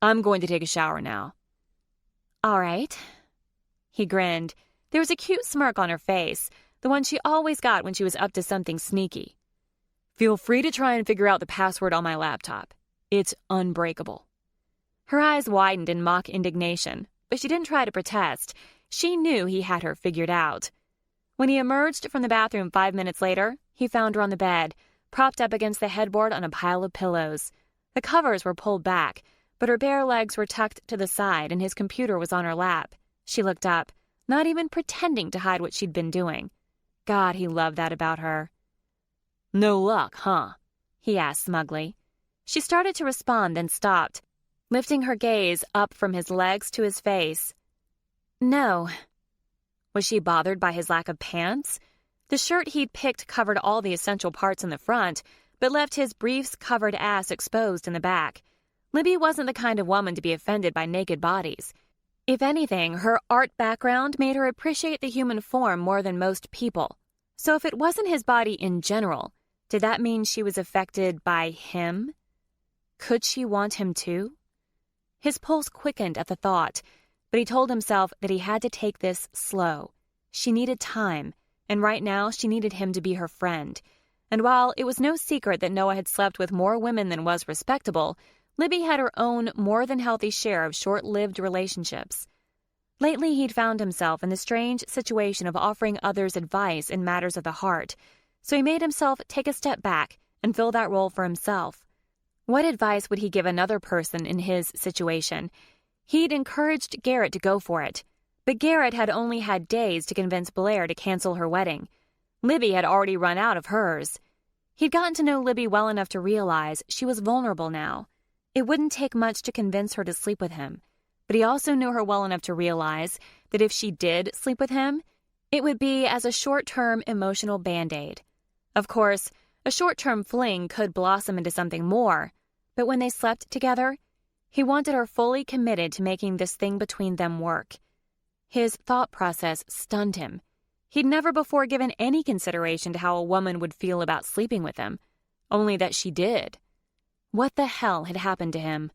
I'm going to take a shower now. All right. He grinned. There was a cute smirk on her face, the one she always got when she was up to something sneaky. Feel free to try and figure out the password on my laptop. It's unbreakable. Her eyes widened in mock indignation, but she didn't try to protest. She knew he had her figured out. When he emerged from the bathroom 5 minutes later, he found her on the bed, propped up against the headboard on a pile of pillows. The covers were pulled back, but her bare legs were tucked to the side and his computer was on her lap. She looked up, not even pretending to hide what she'd been doing. God, he loved that about her. No luck, huh? He asked smugly. She started to respond, then stopped, lifting her gaze up from his legs to his face. No. Was she bothered by his lack of pants? The shirt he'd picked covered all the essential parts in the front, but left his briefs-covered ass exposed in the back. Libby wasn't the kind of woman to be offended by naked bodies. If anything, her art background made her appreciate the human form more than most people. So if it wasn't his body in general, did that mean she was affected by him? Could she want him too? His pulse quickened at the thought, but he told himself that he had to take this slow. She needed time, and right now she needed him to be her friend. And while it was no secret that Noah had slept with more women than was respectable, Libby had her own more than healthy share of short-lived relationships. Lately, he'd found himself in the strange situation of offering others advice in matters of the heart, so he made himself take a step back and fill that role for himself. What advice would he give another person in his situation? He'd encouraged Garrett to go for it, but Garrett had only had days to convince Blair to cancel her wedding. Libby had already run out of hers. He'd gotten to know Libby well enough to realize she was vulnerable now. It wouldn't take much to convince her to sleep with him, but he also knew her well enough to realize that if she did sleep with him, it would be as a short-term emotional Band-Aid. Of course, a short-term fling could blossom into something more, but when they slept together, he wanted her fully committed to making this thing between them work. His thought process stunned him. He'd never before given any consideration to how a woman would feel about sleeping with him, only that she did. What the hell had happened to him?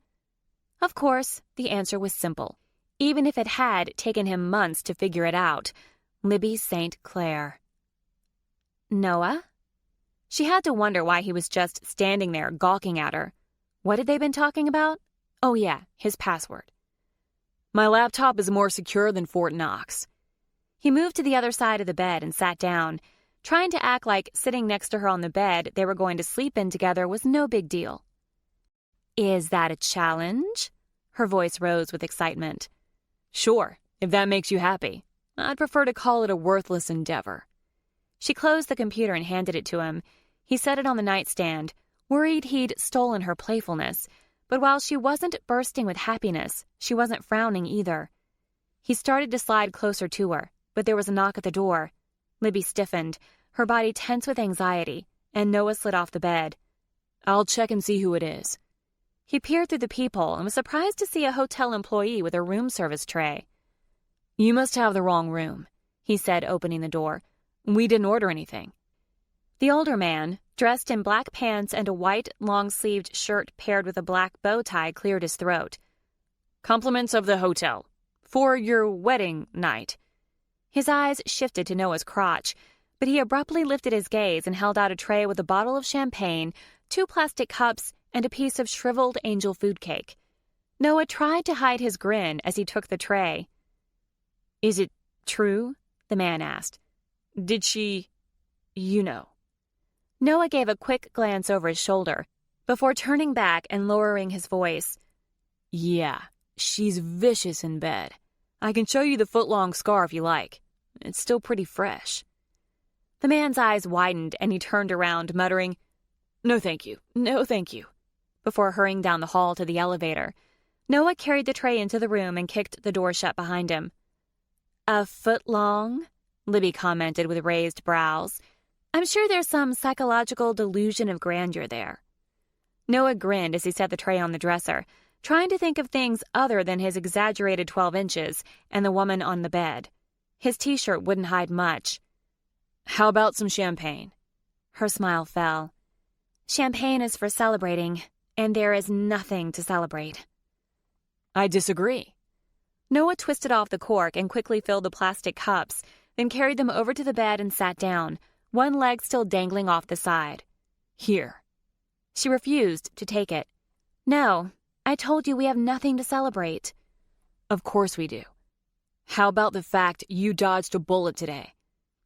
Of course, the answer was simple, even if it had taken him months to figure it out. Libby St. Clair. Noah? She had to wonder why he was just standing there gawking at her. What had they been talking about? Oh yeah, his password. My laptop is more secure than Fort Knox. He moved to the other side of the bed and sat down, trying to act like sitting next to her on the bed they were going to sleep in together was no big deal. Is that a challenge? Her voice rose with excitement. Sure, if that makes you happy. I'd prefer to call it a worthless endeavor. She closed the computer and handed it to him. He set it on the nightstand, worried he'd stolen her playfulness, but while she wasn't bursting with happiness, she wasn't frowning either. He started to slide closer to her, but there was a knock at the door. Libby stiffened, her body tense with anxiety, and Noah slid off the bed. I'll check and see who it is. He peered through the peephole and was surprised to see a hotel employee with a room service tray. You must have the wrong room, he said, opening the door. We didn't order anything. The older man, dressed in black pants and a white, long-sleeved shirt paired with a black bow tie, cleared his throat. Compliments of the hotel. For your wedding night. His eyes shifted to Noah's crotch, but he abruptly lifted his gaze and held out a tray with a bottle of champagne, 2 plastic cups, and a piece of shriveled angel food cake. Noah tried to hide his grin as he took the tray. Is it true? The man asked. Did she... you know? Noah gave a quick glance over his shoulder before turning back and lowering his voice. Yeah, she's vicious in bed. I can show you the foot-long scar if you like. It's still pretty fresh. The man's eyes widened and he turned around, muttering, No thank you, no thank you, before hurrying down the hall to the elevator. Noah carried the tray into the room and kicked the door shut behind him. A foot long? Libby commented with raised brows. I'm sure there's some psychological delusion of grandeur there. Noah grinned as he set the tray on the dresser, trying to think of things other than his exaggerated 12 inches and the woman on the bed. His t-shirt wouldn't hide much. How about some champagne? Her smile fell. Champagne is for celebrating, and there is nothing to celebrate. I disagree. Noah twisted off the cork and quickly filled the plastic cups, then carried them over to the bed and sat down, one leg still dangling off the side. Here. She refused to take it. No, I told you we have nothing to celebrate. Of course we do. How about the fact you dodged a bullet today?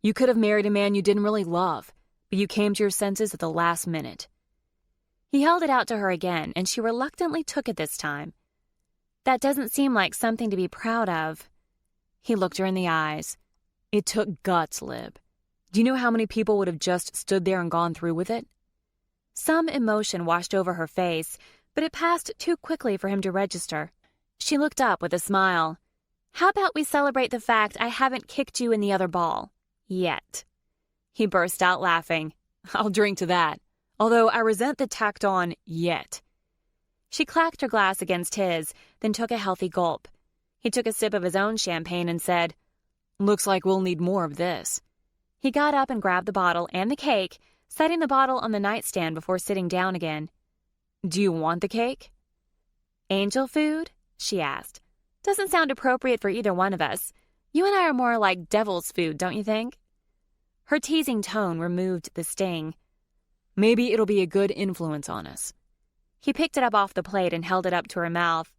You could have married a man you didn't really love, but you came to your senses at the last minute. He held it out to her again, and she reluctantly took it this time. That doesn't seem like something to be proud of. He looked her in the eyes. It took guts, Lib. Do you know how many people would have just stood there and gone through with it? Some emotion washed over her face, but it passed too quickly for him to register. She looked up with a smile. How about we celebrate the fact I haven't kicked you in the other ball? Yet. He burst out laughing. I'll drink to that, although I resent the tacked on yet. She clacked her glass against his, then took a healthy gulp. He took a sip of his own champagne and said, Looks like we'll need more of this. He got up and grabbed the bottle and the cake, setting the bottle on the nightstand before sitting down again. Do you want the cake? Angel food? She asked. Doesn't sound appropriate for either one of us. You and I are more like devil's food, don't you think? Her teasing tone removed the sting. Maybe it'll be a good influence on us. He picked it up off the plate and held it up to her mouth.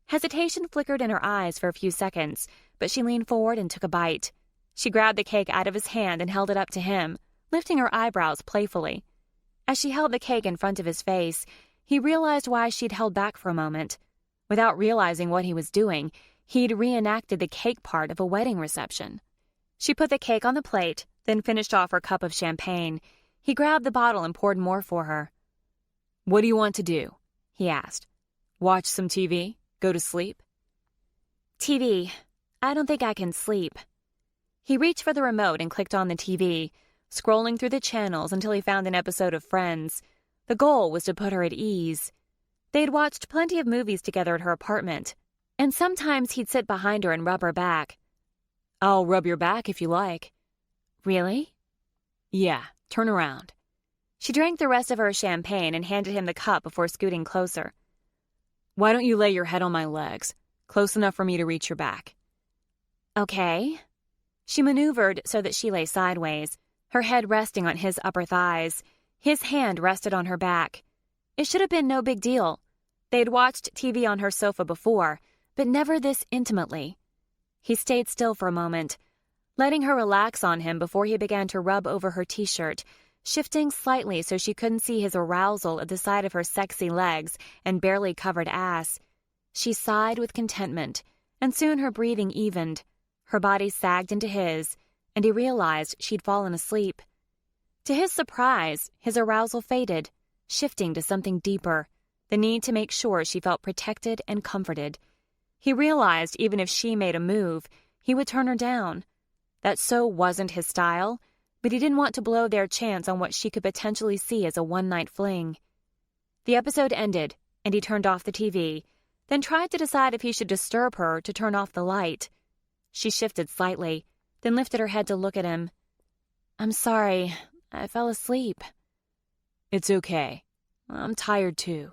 Hesitation flickered in her eyes for a few seconds, but she leaned forward and took a bite. She grabbed the cake out of his hand and held it up to him, lifting her eyebrows playfully. As she held the cake in front of his face, he realized why she'd held back for a moment. Without realizing what he was doing, he'd reenacted the cake part of a wedding reception. She put the cake on the plate, then finished off her cup of champagne. He grabbed the bottle and poured more for her. What do you want to do? He asked. Watch some TV? Go to sleep? TV. I don't think I can sleep. He reached for the remote and clicked on the TV, scrolling through the channels until he found an episode of Friends. The goal was to put her at ease. They'd watched plenty of movies together at her apartment, and sometimes he'd sit behind her and rub her back. I'll rub your back if you like. Really? Yeah, turn around. She drank the rest of her champagne and handed him the cup before scooting closer. Why don't you lay your head on my legs, close enough for me to reach your back? Okay. She maneuvered so that she lay sideways, her head resting on his upper thighs. His hand rested on her back. It should have been no big deal. They had watched TV on her sofa before, but never this intimately. He stayed still for a moment, letting her relax on him before he began to rub over her t-shirt, shifting slightly so she couldn't see his arousal at the sight of her sexy legs and barely covered ass. She sighed with contentment, and soon her breathing evened. Her body sagged into his, and he realized she'd fallen asleep. To his surprise, his arousal faded, shifting to something deeper, the need to make sure she felt protected and comforted. He realized even if she made a move, he would turn her down. That so wasn't his style, but he didn't want to blow their chance on what she could potentially see as a one-night fling. The episode ended, and he turned off the TV, then tried to decide if he should disturb her to turn off the light. She shifted slightly, then lifted her head to look at him. "I'm sorry, I fell asleep." "It's okay. I'm tired too."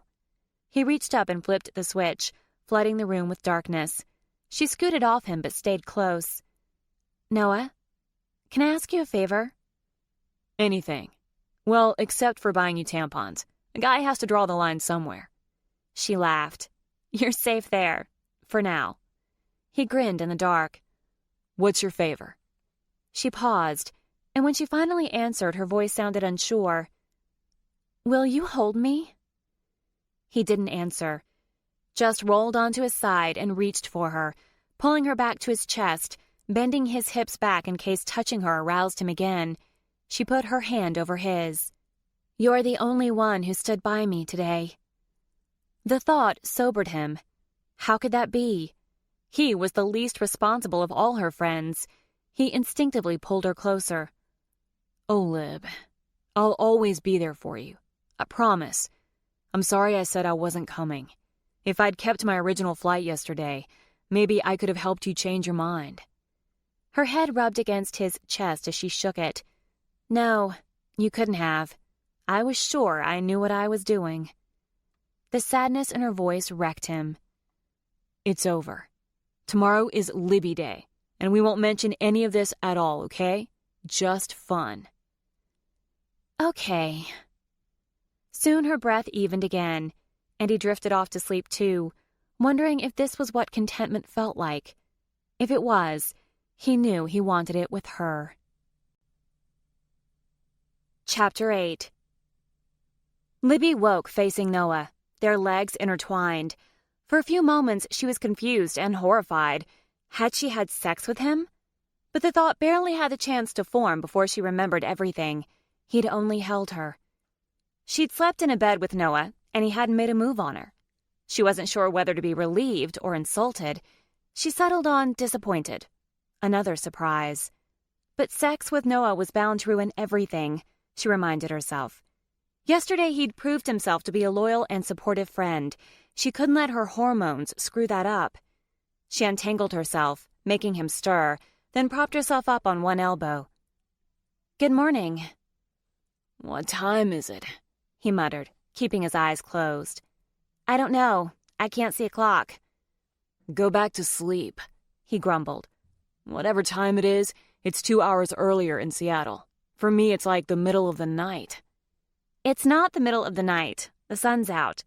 He reached up and flipped the switch, flooding the room with darkness. She scooted off him but stayed close. "Noah, can I ask you a favor?" "Anything. Well, except for buying you tampons. A guy has to draw the line somewhere." She laughed. "You're safe there. For now." He grinned in the dark. "What's your favor?" She paused, and when she finally answered, her voice sounded unsure. "Will you hold me?" He didn't answer, just rolled onto his side and reached for her, pulling her back to his chest, bending his hips back in case touching her aroused him again. She put her hand over his. "You're the only one who stood by me today." The thought sobered him. How could that be? He was the least responsible of all her friends. He instinctively pulled her closer. "Oh, Lib, I'll always be there for you. I promise. I'm sorry I said I wasn't coming. If I'd kept my original flight yesterday, maybe I could have helped you change your mind." Her head rubbed against his chest as she shook it. "No, you couldn't have. I was sure I knew what I was doing." The sadness in her voice wrecked him. "It's over. Tomorrow is Libby Day, and we won't mention any of this at all, okay? Just fun." "Okay." Soon her breath evened again, and he drifted off to sleep too, wondering if this was what contentment felt like. If it was, he knew he wanted it with her. Chapter 8. Libby woke facing Noah, their legs intertwined. For a few moments she was confused and horrified. Had she had sex with him? But the thought barely had the chance to form before she remembered everything. He'd only held her. She'd slept in a bed with Noah, and he hadn't made a move on her. She wasn't sure whether to be relieved or insulted. She settled on disappointed. Another surprise. But sex with Noah was bound to ruin everything, she reminded herself. Yesterday he'd proved himself to be a loyal and supportive friend. She couldn't let her hormones screw that up. She untangled herself, making him stir, then propped herself up on one elbow. "Good morning." "What time is it?" he muttered, keeping his eyes closed. "I don't know. I can't see a clock." "Go back to sleep," he grumbled. "Whatever time it is, it's 2 hours earlier in Seattle. For me, it's like the middle of the night." "It's not the middle of the night. The sun's out."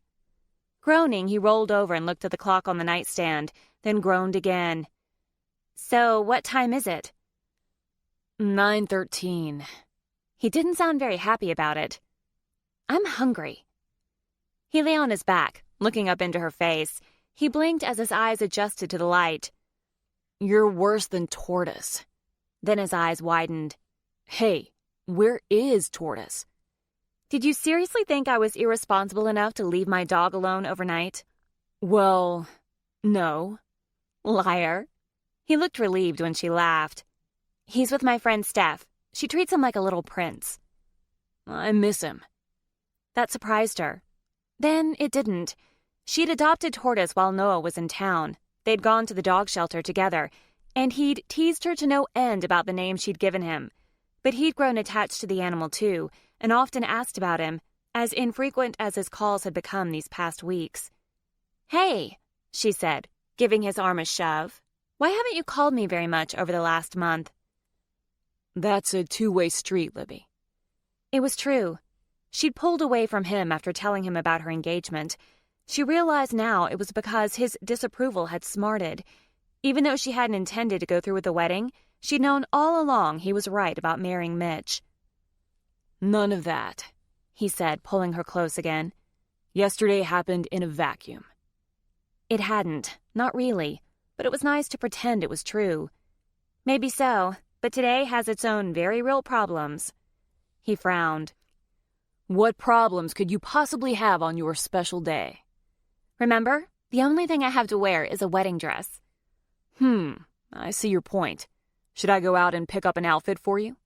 Groaning, he rolled over and looked at the clock on the nightstand, then groaned again. "So what time is it?" 9:13. He didn't sound very happy about it. "I'm hungry." He lay on his back, looking up into her face. He blinked as his eyes adjusted to the light. "You're worse than Tortoise." Then his eyes widened. "Hey, where is Tortoise?" "Did you seriously think I was irresponsible enough to leave my dog alone overnight?" "Well, no." "Liar." He looked relieved when she laughed. "He's with my friend Steph. She treats him like a little prince." "I miss him." That surprised her. Then it didn't. She'd adopted Tortoise while Noah was in town. They'd gone to the dog shelter together, and he'd teased her to no end about the name she'd given him. But he'd grown attached to the animal too, and often asked about him, as infrequent as his calls had become these past weeks. "Hey," she said, giving his arm a shove. "Why haven't you called me very much over the last month?" "That's a two-way street, Libby." It was true. She'd pulled away from him after telling him about her engagement. She realized now it was because his disapproval had smarted. Even though she hadn't intended to go through with the wedding, she'd known all along he was right about marrying Mitch. "None of that," he said, pulling her close again. "Yesterday happened in a vacuum." It hadn't, not really, but it was nice to pretend it was true. Maybe so, but today has its own very real problems. He frowned. "What problems could you possibly have on your special day?" Remember, the only thing I have to wear is a wedding dress. I see your point. Should I go out and pick up an outfit for you?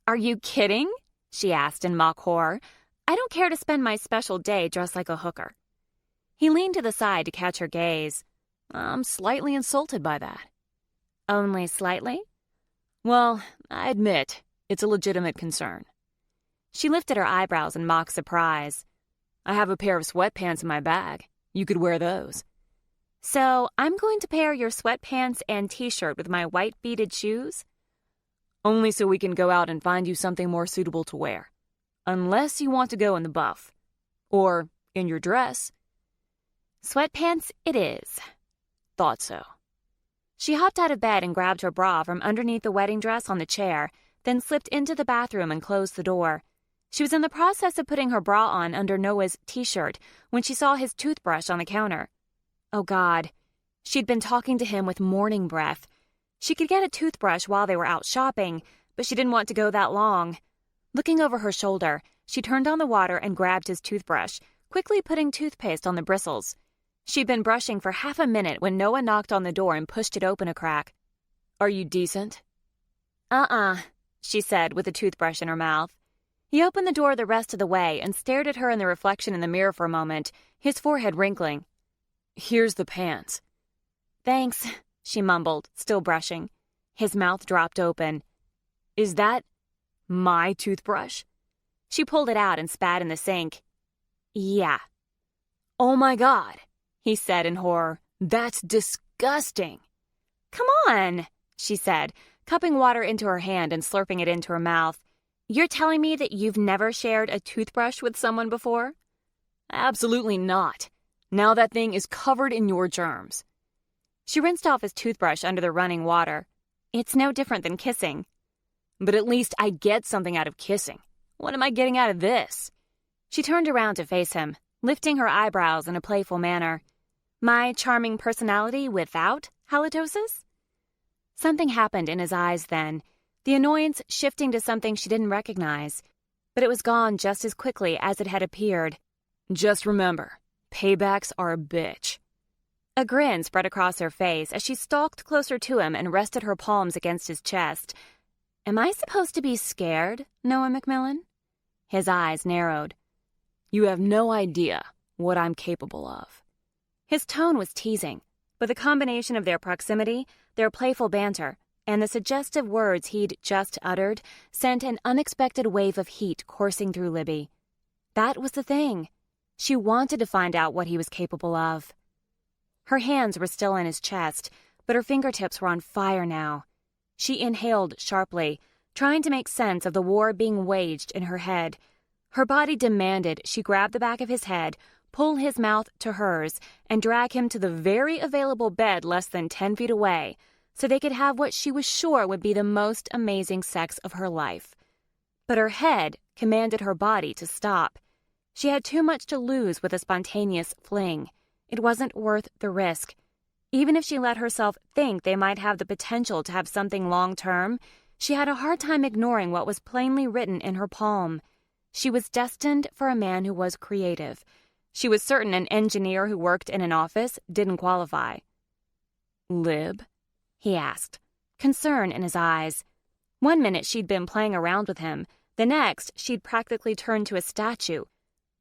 Are you kidding? She asked in mock horror. I don't care to spend my special day dressed like a hooker. He leaned to the side to catch her gaze. I'm slightly insulted by that. Only slightly? Well, I admit, it's a legitimate concern. She lifted her eyebrows in mock surprise. I have a pair of sweatpants in my bag. You could wear those. So, I'm going to pair your sweatpants and t-shirt with my white beaded shoes? Only so we can go out and find you something more suitable to wear. Unless you want to go in the buff. Or in your dress. Sweatpants it is. Thought so. She hopped out of bed and grabbed her bra from underneath the wedding dress on the chair, then slipped into the bathroom and closed the door. She was in the process of putting her bra on under Noah's t-shirt when she saw his toothbrush on the counter. Oh, God. She'd been talking to him with morning breath. She could get a toothbrush while they were out shopping, but she didn't want to go that long. Looking over her shoulder, she turned on the water and grabbed his toothbrush, quickly putting toothpaste on the bristles. She'd been brushing for half a minute when Noah knocked on the door and pushed it open a crack. Are you decent? She said with the toothbrush in her mouth. He opened the door the rest of the way and stared at her in the reflection in the mirror for a moment, his forehead wrinkling. Here's the pants. Thanks, she mumbled, still brushing. His mouth dropped open. Is that my toothbrush? She pulled it out and spat in the sink. Yeah. Oh my God, he said in horror. That's disgusting. Come on, she said, cupping water into her hand and slurping it into her mouth. You're telling me that you've never shared a toothbrush with someone before? Absolutely not. Now that thing is covered in your germs. She rinsed off his toothbrush under the running water. It's no different than kissing. But at least I get something out of kissing. What am I getting out of this? She turned around to face him, lifting her eyebrows in a playful manner. My charming personality without halitosis? Something happened in his eyes then, the annoyance shifting to something she didn't recognize. But it was gone just as quickly as it had appeared. Just remember, paybacks are a bitch. A grin spread across her face as she stalked closer to him and rested her palms against his chest. Am I supposed to be scared, Noah McMillan? His eyes narrowed. You have no idea what I'm capable of. His tone was teasing, but the combination of their proximity, their playful banter, and the suggestive words he'd just uttered sent an unexpected wave of heat coursing through Libby. That was the thing. She wanted to find out what he was capable of. Her hands were still in his chest, but her fingertips were on fire now. She inhaled sharply, trying to make sense of the war being waged in her head. Her body demanded she grab the back of his head, pull his mouth to hers, and drag him to the very available bed less than 10 feet away, so they could have what she was sure would be the most amazing sex of her life. But her head commanded her body to stop. She had too much to lose with a spontaneous fling. It wasn't worth the risk. Even if she let herself think they might have the potential to have something long-term, she had a hard time ignoring what was plainly written in her palm. She was destined for a man who was creative. She was certain an engineer who worked in an office didn't qualify. Lib? He asked, concern in his eyes. One minute she'd been playing around with him. The next, she'd practically turned to a statue.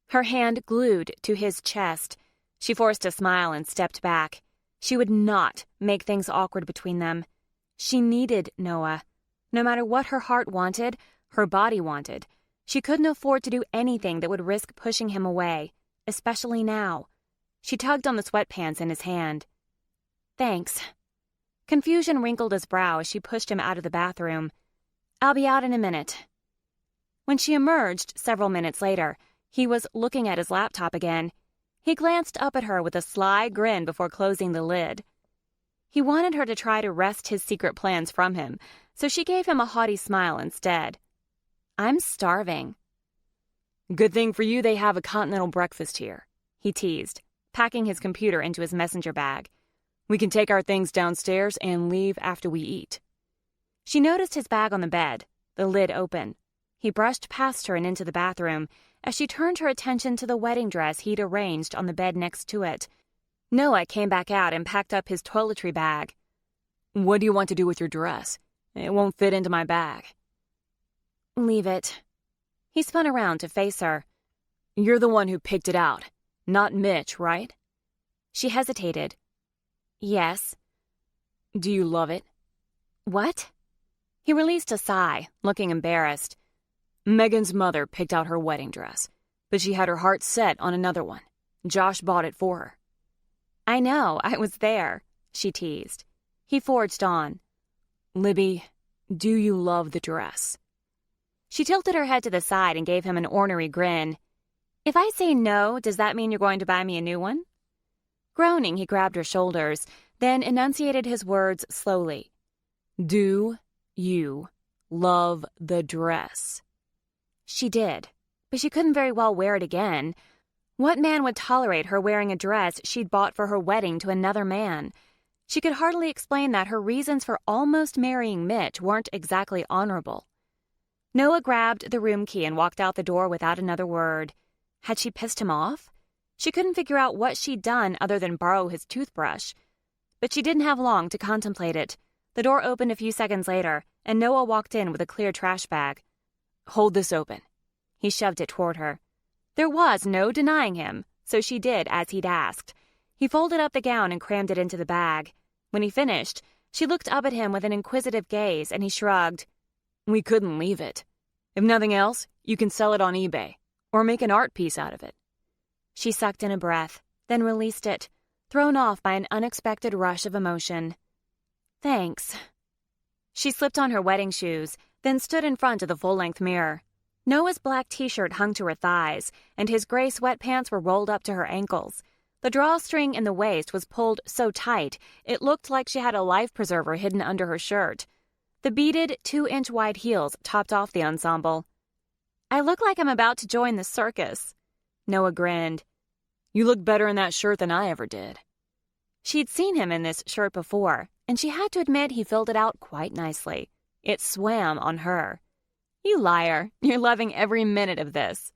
Her hand glued to his chest. She forced a smile and stepped back. She would not make things awkward between them. She needed Noah. No matter what her heart wanted, her body wanted. She couldn't afford to do anything that would risk pushing him away, especially now. She tugged on the sweatpants in his hand. Thanks. Confusion wrinkled his brow as she pushed him out of the bathroom. I'll be out in a minute. When she emerged several minutes later, he was looking at his laptop again. He glanced up at her with a sly grin before closing the lid. He wanted her to try to wrest his secret plans from him, so she gave him a haughty smile instead. "I'm starving." "Good thing for you they have a continental breakfast here," he teased, packing his computer into his messenger bag. "We can take our things downstairs and leave after we eat." She noticed his bag on the bed, the lid open. He brushed past her and into the bathroom as she turned her attention to the wedding dress he'd arranged on the bed next to it. Noah came back out and packed up his toiletry bag. "What do you want to do with your dress? It won't fit into my bag." "Leave it." He spun around to face her. "You're the one who picked it out, not Mitch, right?" She hesitated. "Yes." "Do you love it?" "What?" He released a sigh, looking embarrassed. "Megan's mother picked out her wedding dress, but she had her heart set on another one. Josh bought it for her." "I know, I was there," she teased. He forged on. "Libby, do you love the dress?" She tilted her head to the side and gave him an ornery grin. "If I say no, does that mean you're going to buy me a new one?" Groaning, he grabbed her shoulders, then enunciated his words slowly. "Do you love the dress?" She did, but she couldn't very well wear it again. What man would tolerate her wearing a dress she'd bought for her wedding to another man? She could hardly explain that her reasons for almost marrying Mitch weren't exactly honorable. Noah grabbed the room key and walked out the door without another word. Had she pissed him off? She couldn't figure out what she'd done other than borrow his toothbrush. But she didn't have long to contemplate it. The door opened a few seconds later, and Noah walked in with a clear trash bag. "Hold this open." He shoved it toward her. There was no denying him, so she did as he'd asked. He folded up the gown and crammed it into the bag. When he finished, she looked up at him with an inquisitive gaze, and he shrugged. "We couldn't leave it. If nothing else, you can sell it on eBay, or make an art piece out of it." She sucked in a breath, then released it, thrown off by an unexpected rush of emotion. "Thanks." She slipped on her wedding shoes, then stood in front of the full-length mirror. Noah's black t-shirt hung to her thighs, and his gray sweatpants were rolled up to her ankles. The drawstring in the waist was pulled so tight it looked like she had a life preserver hidden under her shirt. The beaded 2-inch wide heels topped off the ensemble. "I look like I'm about to join the circus." Noah grinned. "You look better in that shirt than I ever did." She'd seen him in this shirt before, and she had to admit he filled it out quite nicely. It swam on her. "You liar. You're loving every minute of this."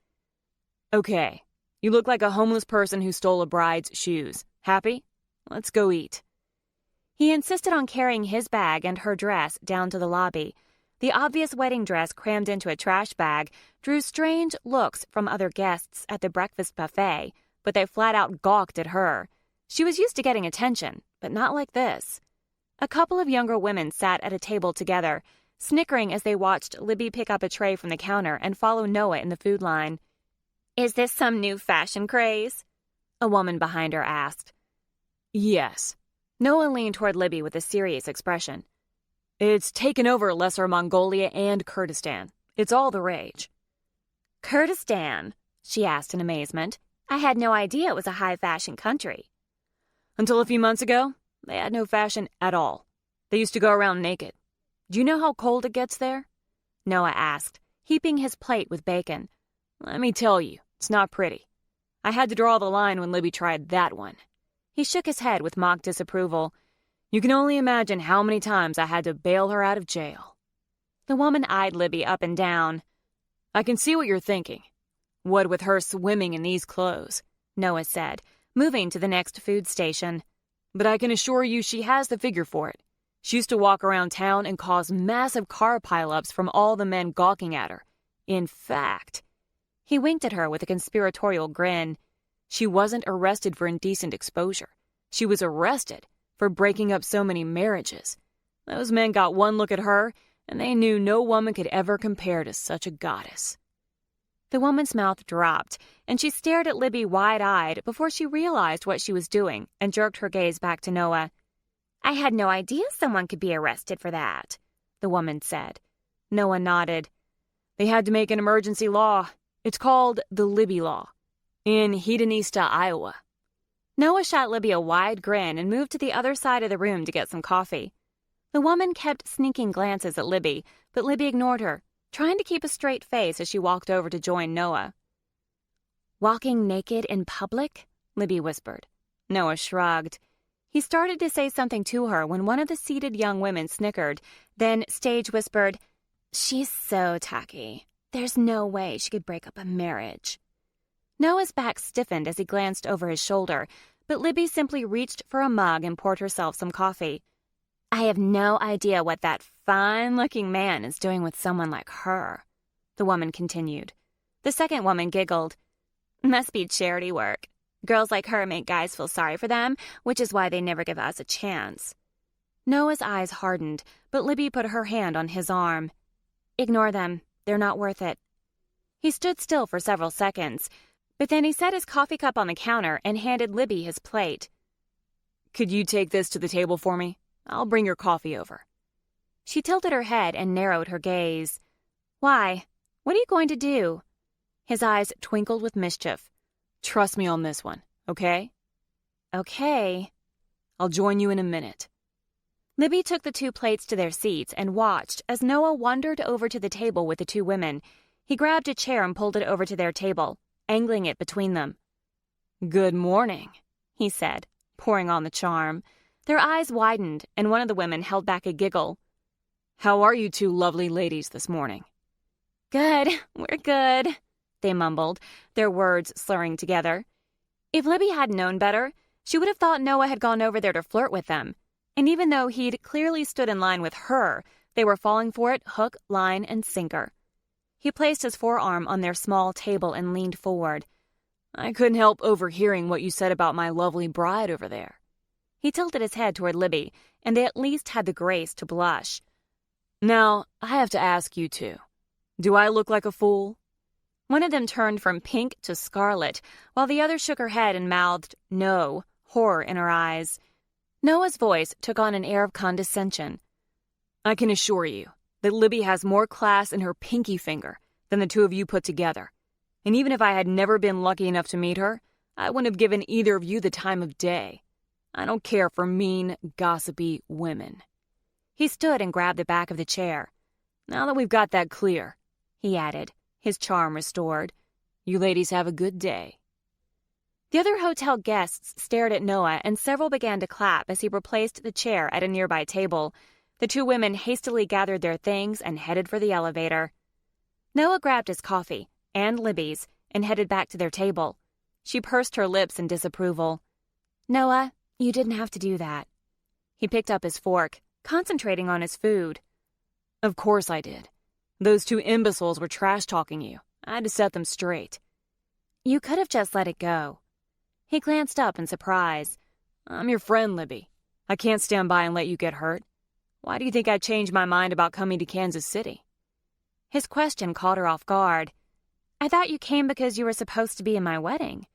"Okay. You look like a homeless person who stole a bride's shoes. Happy? Let's go eat." He insisted on carrying his bag and her dress down to the lobby. The obvious wedding dress crammed into a trash bag drew strange looks from other guests at the breakfast buffet, but they flat out gawked at her. She was used to getting attention, but not like this. A couple of younger women sat at a table together, snickering as they watched Libby pick up a tray from the counter and follow Noah in the food line. "Is this some new fashion craze?" a woman behind her asked. "Yes." Noah leaned toward Libby with a serious expression. "It's taken over Lesser Mongolia and Kurdistan. It's all the rage." "Kurdistan?" she asked in amazement. "I had no idea it was a high-fashion country." "Until a few months ago, they had no fashion at all. They used to go around naked. Do you know how cold it gets there?" Noah asked, heaping his plate with bacon. "Let me tell you, it's not pretty. I had to draw the line when Libby tried that one." He shook his head with mock disapproval. "You can only imagine how many times I had to bail her out of jail." The woman eyed Libby up and down. "I can see what you're thinking. What with her swimming in these clothes," Noah said, moving to the next food station. "But I can assure you she has the figure for it. She used to walk around town and cause massive car pileups from all the men gawking at her. In fact," he winked at her with a conspiratorial grin, "she wasn't arrested for indecent exposure. She was arrested for breaking up so many marriages. Those men got one look at her, and they knew no woman could ever compare to such a goddess." The woman's mouth dropped, and she stared at Libby wide-eyed before she realized what she was doing and jerked her gaze back to Noah. "I had no idea someone could be arrested for that," the woman said. Noah nodded. They had to make an emergency law. It's called the Libby Law. In Hedonista, Iowa. Noah shot Libby a wide grin and moved to the other side of the room to get some coffee. The woman kept sneaking glances at Libby, but Libby ignored her, trying to keep a straight face as she walked over to join Noah. "Walking naked in public?" Libby whispered. Noah shrugged. He started to say something to her when one of the seated young women snickered, then stage whispered, "She's so tacky. There's no way she could break up a marriage." Noah's back stiffened as he glanced over his shoulder, but Libby simply reached for a mug and poured herself some coffee. "I have no idea what that fine-looking man is doing with someone like her," the woman continued. The second woman giggled. "Must be charity work. Girls like her make guys feel sorry for them, which is why they never give us a chance." Noah's eyes hardened, but Libby put her hand on his arm. "Ignore them. They're not worth it." He stood still for several seconds, but then he set his coffee cup on the counter and handed Libby his plate. "Could you take this to the table for me? I'll bring your coffee over." She tilted her head and narrowed her gaze. "Why? What are you going to do?" His eyes twinkled with mischief. "Trust me on this one, okay?" "Okay." "I'll join you in a minute." Libby took the two plates to their seats and watched as Noah wandered over to the table with the two women. He grabbed a chair and pulled it over to their table, angling it between them. "Good morning," he said, pouring on the charm. Their eyes widened, and one of the women held back a giggle. "How are you two lovely ladies this morning?" "Good, we're good," they mumbled, their words slurring together. If Libby had known better, she would have thought Noah had gone over there to flirt with them. And even though he'd clearly stood in line with her, they were falling for it hook, line, and sinker. He placed his forearm on their small table and leaned forward. "I couldn't help overhearing what you said about my lovely bride over there." He tilted his head toward Libby, and they at least had the grace to blush. "Now, I have to ask you two. Do I look like a fool?" One of them turned from pink to scarlet, while the other shook her head and mouthed, "No," horror in her eyes. Noah's voice took on an air of condescension. "I can assure you that Libby has more class in her pinky finger than the two of you put together. And even if I had never been lucky enough to meet her, I wouldn't have given either of you the time of day. I don't care for mean, gossipy women." He stood and grabbed the back of the chair. "Now that we've got that clear," he added, his charm restored, "you ladies have a good day." The other hotel guests stared at Noah, and several began to clap as he replaced the chair at a nearby table. The two women hastily gathered their things and headed for the elevator. Noah grabbed his coffee, and Libby's, and headed back to their table. She pursed her lips in disapproval. "Noah, you didn't have to do that." He picked up his fork, concentrating on his food. "Of course I did. Those two imbeciles were trash-talking you. I had to set them straight." "You could have just let it go." He glanced up in surprise. "I'm your friend, Libby. I can't stand by and let you get hurt. Why do you think I changed my mind about coming to Kansas City?" His question caught her off guard. "I thought you came because you were supposed to be in my wedding."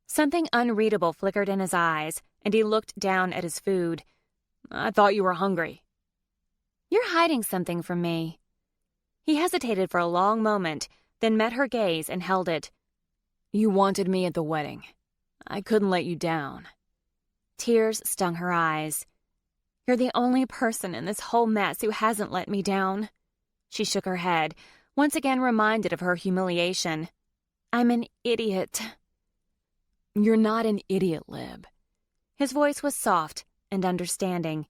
Something unreadable flickered in his eyes, and he looked down at his food. "I thought you were hungry." "You're hiding something from me." He hesitated for a long moment, then met her gaze and held it. "You wanted me at the wedding. I couldn't let you down." Tears stung her eyes. "You're the only person in this whole mess who hasn't let me down." She shook her head, once again reminded of her humiliation. "I'm an idiot." "You're not an idiot, Lib." His voice was soft and understanding.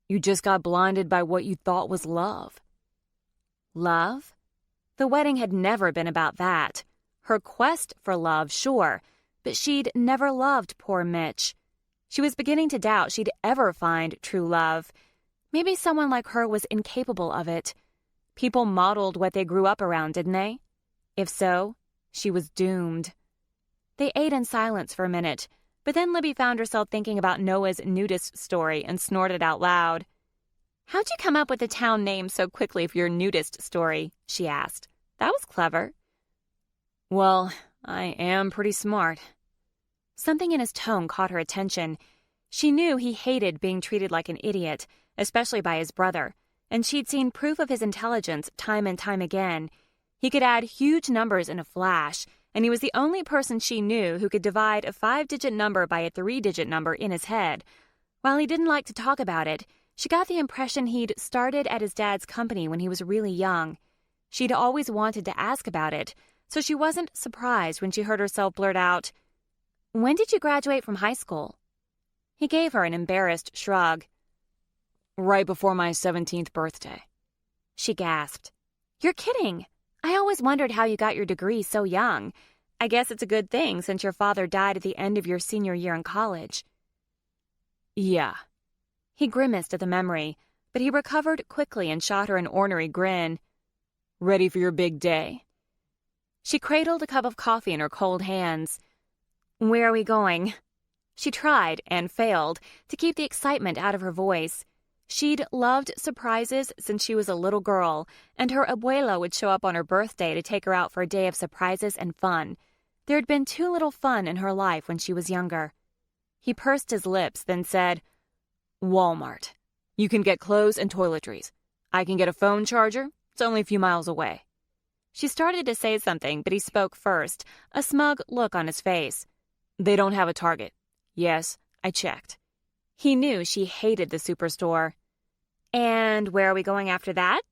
"You just got blinded by what you thought was love." Love? The wedding had never been about that. Her quest for love, sure, but she'd never loved poor Mitch. She was beginning to doubt she'd ever find true love. Maybe someone like her was incapable of it. People modeled what they grew up around, didn't they? If so, she was doomed. They ate in silence for a minute, but then Libby found herself thinking about Noah's nudist story and snorted out loud. "How'd you come up with the town name so quickly for your nudist story?" she asked. "That was clever." "Well, I am pretty smart." Something in his tone caught her attention. She knew he hated being treated like an idiot, especially by his brother, and she'd seen proof of his intelligence time and time again. He could add huge numbers in a flash, and he was the only person she knew who could divide a 5-digit number by a 3-digit number in his head. While he didn't like to talk about it, she got the impression he'd started at his dad's company when he was really young. She'd always wanted to ask about it, so she wasn't surprised when she heard herself blurt out, "When did you graduate from high school?" He gave her an embarrassed shrug. "Right before my 17th birthday." She gasped. "You're kidding. I always wondered how you got your degree so young. I guess it's a good thing since your father died at the end of your senior year in college." "Yeah." He grimaced at the memory, but he recovered quickly and shot her an ornery grin. "Ready for your big day?" She cradled a cup of coffee in her cold hands. "Where are we going?" She tried, and failed, to keep the excitement out of her voice. She'd loved surprises since she was a little girl, and her abuela would show up on her birthday to take her out for a day of surprises and fun. There had been too little fun in her life when she was younger. He pursed his lips, then said, "Walmart. You can get clothes and toiletries. I can get a phone charger. It's only a few miles away." She started to say something, but he spoke first, a smug look on his face. "They don't have a Target. Yes, I checked." He knew she hated the superstore. "And where are we going after that?"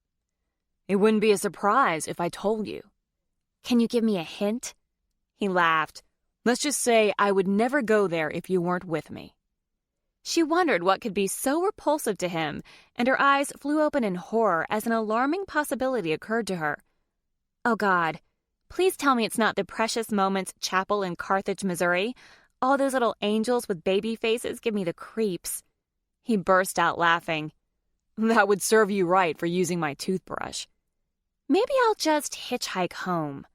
"It wouldn't be a surprise if I told you." "Can you give me a hint?" He laughed. "Let's just say I would never go there if you weren't with me." She wondered what could be so repulsive to him, and her eyes flew open in horror as an alarming possibility occurred to her. "Oh, God, please tell me it's not the Precious Moments Chapel in Carthage, Missouri. All those little angels with baby faces give me the creeps." He burst out laughing. "That would serve you right for using my toothbrush." "Maybe I'll just hitchhike home."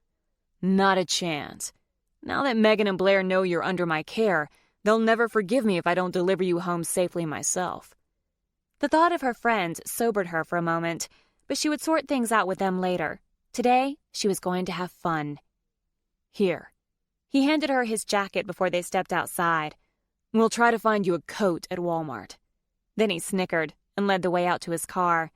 "Not a chance. Now that Megan and Blair know you're under my care, they'll never forgive me if I don't deliver you home safely myself." The thought of her friends sobered her for a moment, but she would sort things out with them later. Today, she was going to have fun. "Here." He handed her his jacket before they stepped outside. "We'll try to find you a coat at Walmart." Then he snickered and led the way out to his car.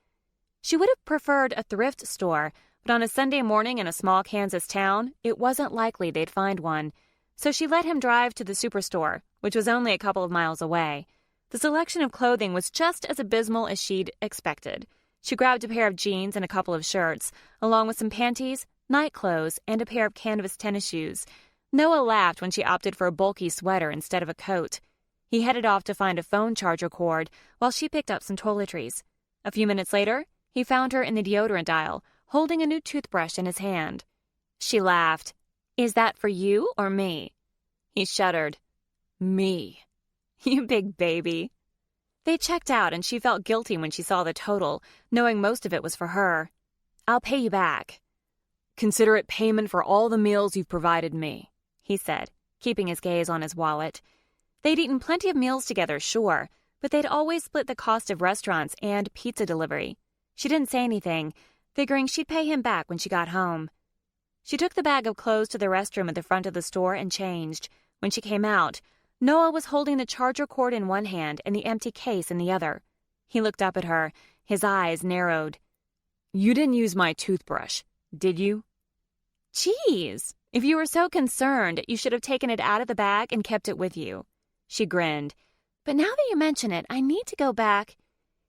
She would have preferred a thrift store, but on a Sunday morning in a small Kansas town, it wasn't likely they'd find one. So she let him drive to the superstore, which was only a couple of miles away. The selection of clothing was just as abysmal as she'd expected. She grabbed a pair of jeans and a couple of shirts, along with some panties, night clothes, and a pair of canvas tennis shoes. Noah laughed when she opted for a bulky sweater instead of a coat. He headed off to find a phone charger cord while she picked up some toiletries. A few minutes later, he found her in the deodorant aisle, holding a new toothbrush in his hand. She laughed. "Is that for you or me?" He shuddered. "Me." "You big baby." They checked out, and she felt guilty when she saw the total, knowing most of it was for her. "I'll pay you back." "Consider it payment for all the meals you've provided me," he said, keeping his gaze on his wallet. They'd eaten plenty of meals together, sure, but they'd always split the cost of restaurants and pizza delivery. She didn't say anything, figuring she'd pay him back when she got home. She took the bag of clothes to the restroom at the front of the store and changed. When she came out, Noah was holding the charger cord in one hand and the empty case in the other. He looked up at her, his eyes narrowed. "You didn't use my toothbrush, did you?" "Geez, if you were so concerned, you should have taken it out of the bag and kept it with you." She grinned. "But now that you mention it, I need to go back."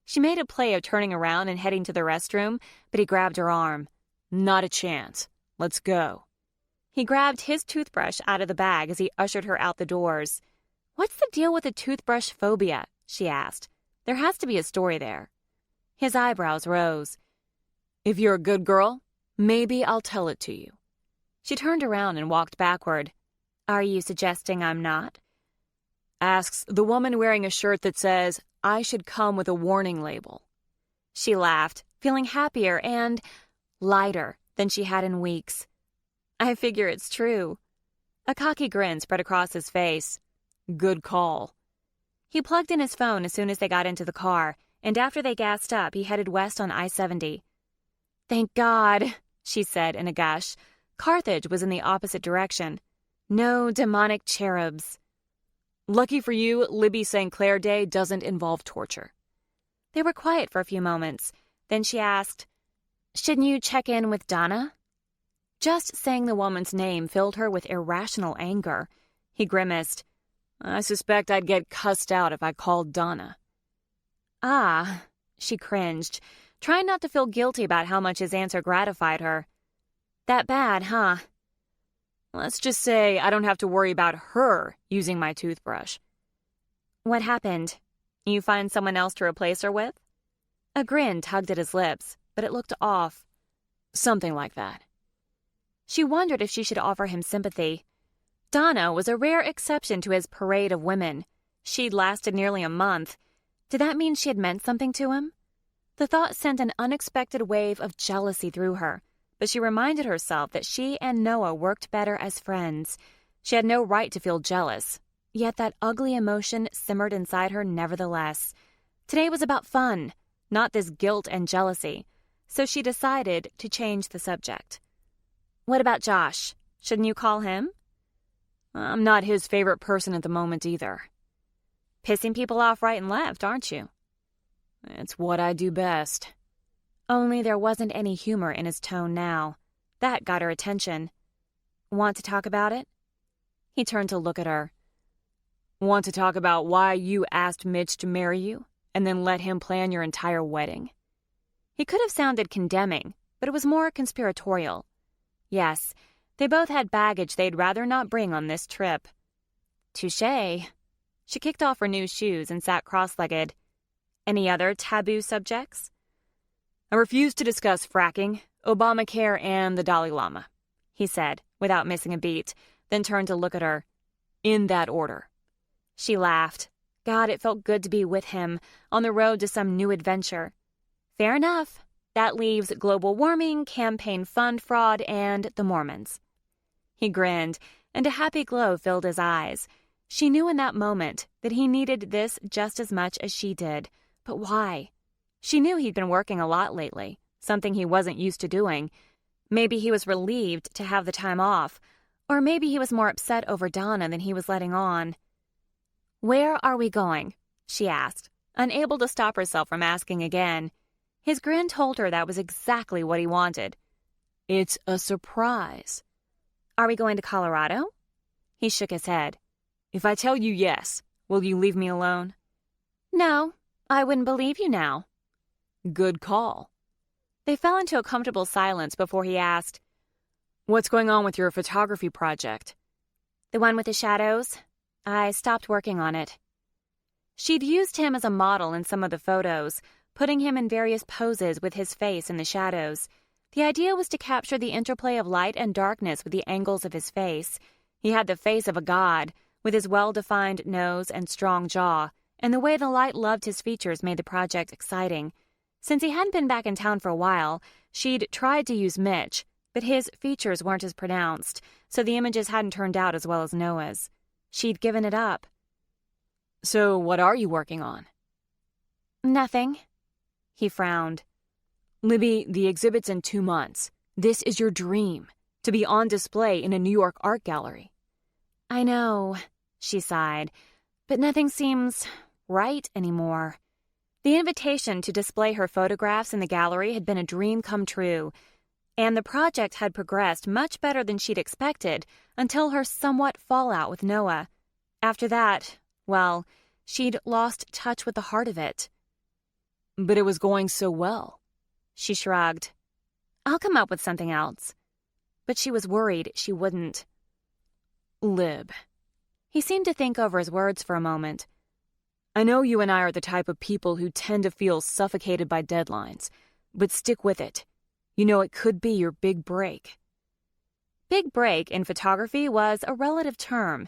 She made a play of turning around and heading to the restroom, but he grabbed her arm. "Not a chance. Let's go." He grabbed his toothbrush out of the bag as he ushered her out the doors. "What's the deal with the toothbrush phobia?" she asked. "There has to be a story there." His eyebrows rose. "If you're a good girl, maybe I'll tell it to you." She turned around and walked backward. "Are you suggesting I'm not?" Asks the woman wearing a shirt that says, "I should come with a warning label." She laughed, feeling happier and lighter than she had in weeks. "I figure it's true." A cocky grin spread across his face. "Good call." He plugged in his phone as soon as they got into the car, and after they gassed up, he headed west on I-70. "Thank God," she said in a gush. Carthage was in the opposite direction. No demonic cherubs. "Lucky for you, Libby St. Clair Day doesn't involve torture." They were quiet for a few moments. Then she asked, "Shouldn't you check in with Donna?" Just saying the woman's name filled her with irrational anger. He grimaced. I suspect I'd get cussed out if I called Donna. Ah, she cringed, trying not to feel guilty about how much his answer gratified her. That bad, huh? Let's just say I don't have to worry about her using my toothbrush. What happened? You find someone else to replace her with? A grin tugged at his lips, but it looked off. Something like that. She wondered if she should offer him sympathy. Donna was a rare exception to his parade of women. She'd lasted nearly a month. Did that mean she had meant something to him? The thought sent an unexpected wave of jealousy through her, but she reminded herself that she and Noah worked better as friends. She had no right to feel jealous, yet that ugly emotion simmered inside her nevertheless. Today was about fun, not this guilt and jealousy, so she decided to change the subject. What about Josh? Shouldn't you call him? I'm not his favorite person at the moment either. Pissing people off right and left, aren't you? It's what I do best. Only there wasn't any humor in his tone now. That got her attention. Want to talk about it? He turned to look at her. Want to talk about why you asked Mitch to marry you and then let him plan your entire wedding? He could have sounded condemning, but it was more conspiratorial. Yes, they both had baggage they'd rather not bring on this trip. Touché. She kicked off her new shoes and sat cross-legged. Any other taboo subjects? I refuse to discuss fracking, Obamacare, and the Dalai Lama, he said, without missing a beat, then turned to look at her. In that order. She laughed. God, it felt good to be with him, on the road to some new adventure. Fair enough. That leaves global warming, campaign fund fraud, and the Mormons. He grinned, and a happy glow filled his eyes. She knew in that moment that he needed this just as much as she did. But why? She knew he'd been working a lot lately, something he wasn't used to doing. Maybe he was relieved to have the time off, or maybe he was more upset over Donna than he was letting on. Where are we going? She asked, unable to stop herself from asking again. His grin told her that was exactly what he wanted. It's a surprise. Are we going to Colorado? He shook his head. If I tell you yes, will you leave me alone? No, I wouldn't believe you now. Good call. They fell into a comfortable silence before he asked, What's going on with your photography project? The one with the shadows? I stopped working on it. She'd used him as a model in some of the photos, putting him in various poses with his face in the shadows. The idea was to capture the interplay of light and darkness with the angles of his face. He had the face of a god, with his well-defined nose and strong jaw, and the way the light loved his features made the project exciting. Since he hadn't been back in town for a while, she'd tried to use Mitch, but his features weren't as pronounced, so the images hadn't turned out as well as Noah's. She'd given it up. So what are you working on? Nothing. He frowned. Libby, the exhibit's in 2 months. This is your dream, to be on display in a New York art gallery. I know, she sighed, but nothing seems right anymore. The invitation to display her photographs in the gallery had been a dream come true, and the project had progressed much better than she'd expected until her somewhat fallout with Noah. After that, well, she'd lost touch with the heart of it. But it was going so well. She shrugged. I'll come up with something else. But she was worried she wouldn't. Lib. He seemed to think over his words for a moment. I know you and I are the type of people who tend to feel suffocated by deadlines, but stick with it. You know it could be your big break. Big break in photography was a relative term.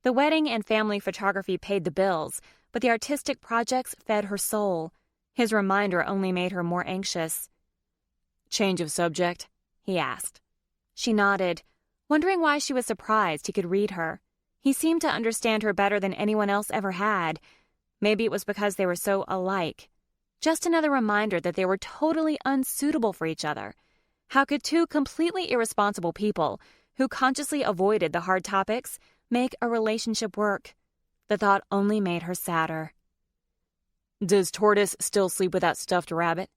The wedding and family photography paid the bills, but the artistic projects fed her soul. His reminder only made her more anxious. Change of subject? He asked. She nodded, wondering why she was surprised he could read her. He seemed to understand her better than anyone else ever had. Maybe it was because they were so alike. Just another reminder that they were totally unsuitable for each other. How could two completely irresponsible people, who consciously avoided the hard topics, make a relationship work? The thought only made her sadder. Does Tortoise still sleep with that stuffed rabbit?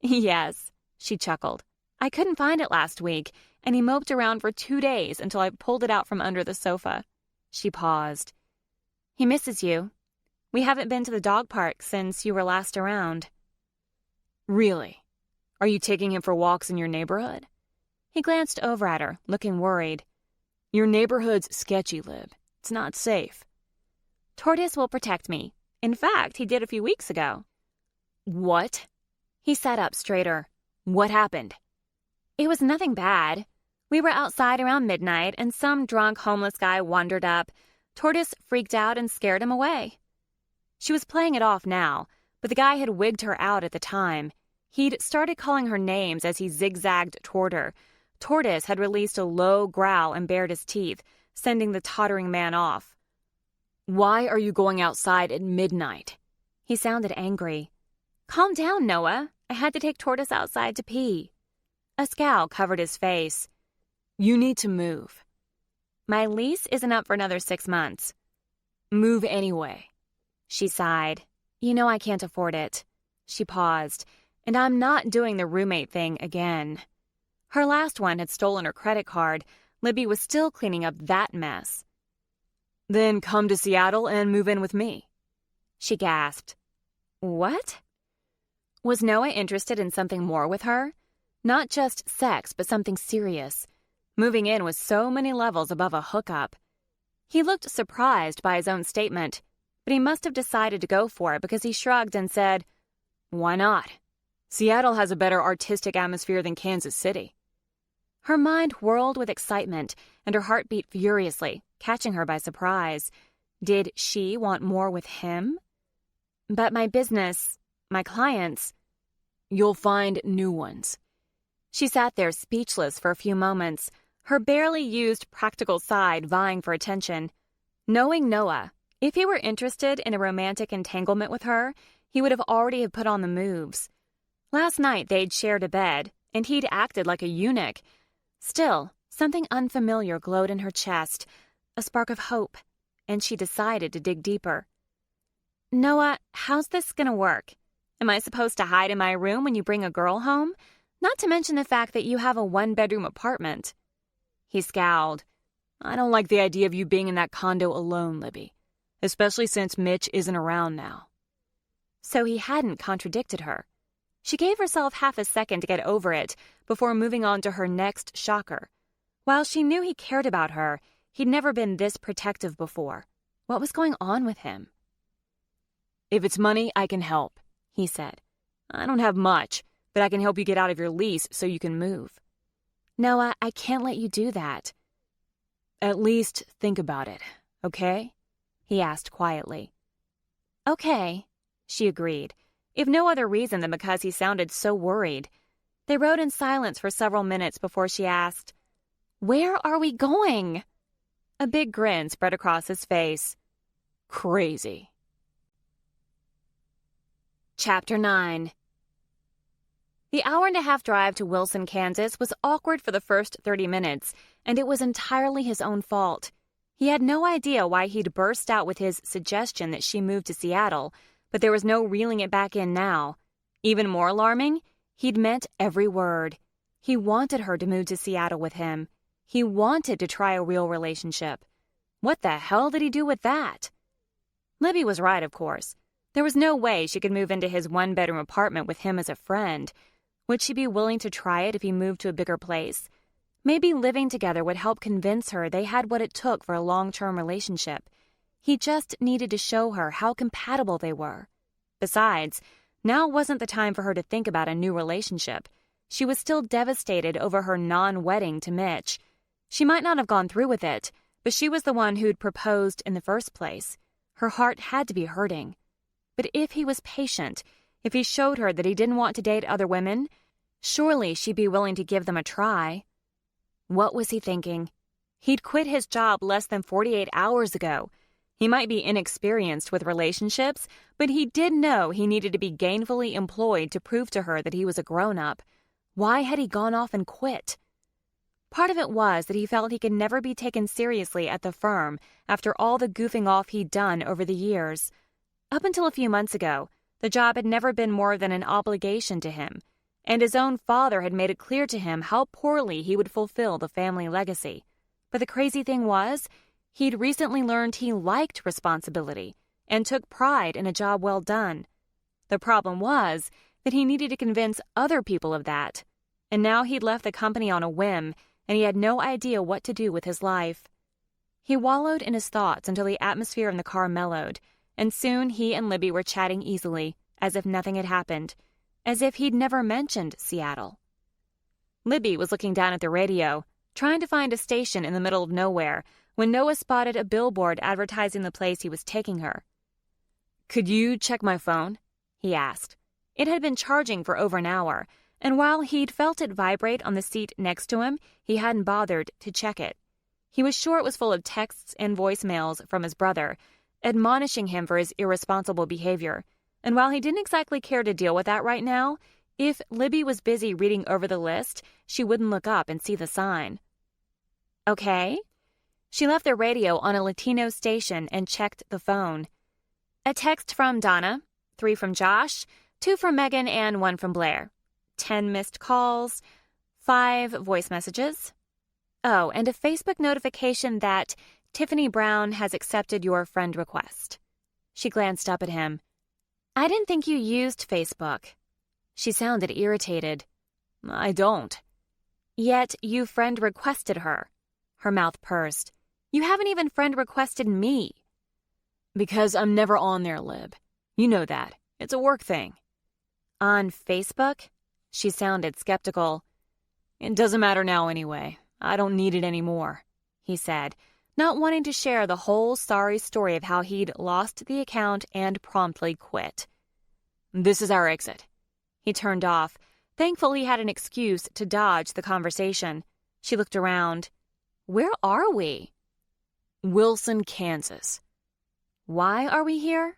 Yes, she chuckled. I couldn't find it last week, and he moped around for 2 days until I pulled it out from under the sofa. She paused. He misses you. We haven't been to the dog park since you were last around. Really? Are you taking him for walks in your neighborhood? He glanced over at her, looking worried. Your neighborhood's sketchy, Lib. It's not safe. Tortoise will protect me. In fact, he did a few weeks ago. What? He sat up straighter. What happened? It was nothing bad. We were outside around midnight, and some drunk homeless guy wandered up. Tortoise freaked out and scared him away. She was playing it off now, but the guy had wigged her out at the time. He'd started calling her names as he zigzagged toward her. Tortoise had released a low growl and bared his teeth, sending the tottering man off. Why are you going outside at midnight? He sounded angry. Calm down, Noah. I had to take Tortoise outside to pee. A scowl covered his face. You need to move. My lease isn't up for another 6 months. Move anyway. She sighed. You know I can't afford it. She paused. And I'm not doing the roommate thing again. Her last one had stolen her credit card. Libby was still cleaning up that mess. Then come to Seattle and move in with me. She gasped. What? Was Noah interested in something more with her? Not just sex, but something serious. Moving in was so many levels above a hookup. He looked surprised by his own statement, but he must have decided to go for it because he shrugged and said, Why not? Seattle has a better artistic atmosphere than Kansas City. Her mind whirled with excitement, and her heart beat furiously, catching her by surprise. Did she want more with him? But my business, my clients... You'll find new ones. She sat there speechless for a few moments, her barely used practical side vying for attention. Knowing Noah, if he were interested in a romantic entanglement with her, he would have already put on the moves. Last night they'd shared a bed, and he'd acted like a eunuch. Still, something unfamiliar glowed in her chest, a spark of hope, and she decided to dig deeper. Noah, how's this gonna work? Am I supposed to hide in my room when you bring a girl home? Not to mention the fact that you have a 1-bedroom apartment. He scowled. I don't like the idea of you being in that condo alone, Libby, especially since Mitch isn't around now. So he hadn't contradicted her. She gave herself half a second to get over it before moving on to her next shocker. While she knew he cared about her, he'd never been this protective before. What was going on with him? If it's money, I can help, he said. I don't have much, but I can help you get out of your lease so you can move. Noah, I can't let you do that. At least think about it, okay? He asked quietly. Okay, she agreed, if no other reason than because he sounded so worried. They rode in silence for several minutes before she asked, Where are we going? A big grin spread across his face. Crazy. Chapter 9. The hour-and-a-half drive to Wilson, Kansas was awkward for the first 30 minutes, and it was entirely his own fault. He had no idea why he'd burst out with his suggestion that she move to Seattle, but there was no reeling it back in now. Even more alarming, he'd meant every word. He wanted her to move to Seattle with him. He wanted to try a real relationship. What the hell did he do with that? Libby was right, of course. There was no way she could move into his 1-bedroom apartment with him as a friend. Would she be willing to try it if he moved to a bigger place? Maybe living together would help convince her they had what it took for a long-term relationship. He just needed to show her how compatible they were. Besides, now wasn't the time for her to think about a new relationship. She was still devastated over her non-wedding to Mitch. She might not have gone through with it, but she was the one who'd proposed in the first place. Her heart had to be hurting. But if he was patient, if he showed her that he didn't want to date other women, surely she'd be willing to give them a try. What was he thinking? He'd quit his job less than 48 hours ago. He might be inexperienced with relationships, but he did know he needed to be gainfully employed to prove to her that he was a grown-up. Why had he gone off and quit? Part of it was that he felt he could never be taken seriously at the firm after all the goofing off he'd done over the years. Up until a few months ago, the job had never been more than an obligation to him. and his own father had made it clear to him how poorly he would fulfill the family legacy. But the crazy thing was, he'd recently learned he liked responsibility and took pride in a job well done. The problem was that he needed to convince other people of that, and now he'd left the company on a whim, and he had no idea what to do with his life. He wallowed in his thoughts until the atmosphere in the car mellowed, and soon he and Libby were chatting easily, as if nothing had happened, as if he'd never mentioned Seattle. Libby was looking down at the radio, trying to find a station in the middle of nowhere, when Noah spotted a billboard advertising the place he was taking her. "Could you check my phone?" he asked. It had been charging for over an hour, and while he'd felt it vibrate on the seat next to him, he hadn't bothered to check it. He was sure it was full of texts and voicemails from his brother, admonishing him for his irresponsible behavior, and while he didn't exactly care to deal with that right now, if Libby was busy reading over the list, she wouldn't look up and see the sign. Okay. She left the radio on a Latino station and checked the phone. A text from Donna, 3 from Josh, 2 from Megan, and 1 from Blair. 10 missed calls, 5 voice messages. Oh, and a Facebook notification that Tiffany Brown has accepted your friend request. She glanced up at him. I didn't think you used Facebook. She sounded irritated. I don't. Yet you friend requested her. Her mouth pursed. You haven't even friend requested me. Because I'm never on there, Lib. You know that. It's a work thing. On Facebook? She sounded skeptical. It doesn't matter now anyway. I don't need it anymore, he said, not wanting to share the whole sorry story of how he'd lost the account and promptly quit. This is our exit. He turned off, thankful he had an excuse to dodge the conversation. She looked around. Where are we? Wilson, Kansas. Why are we here?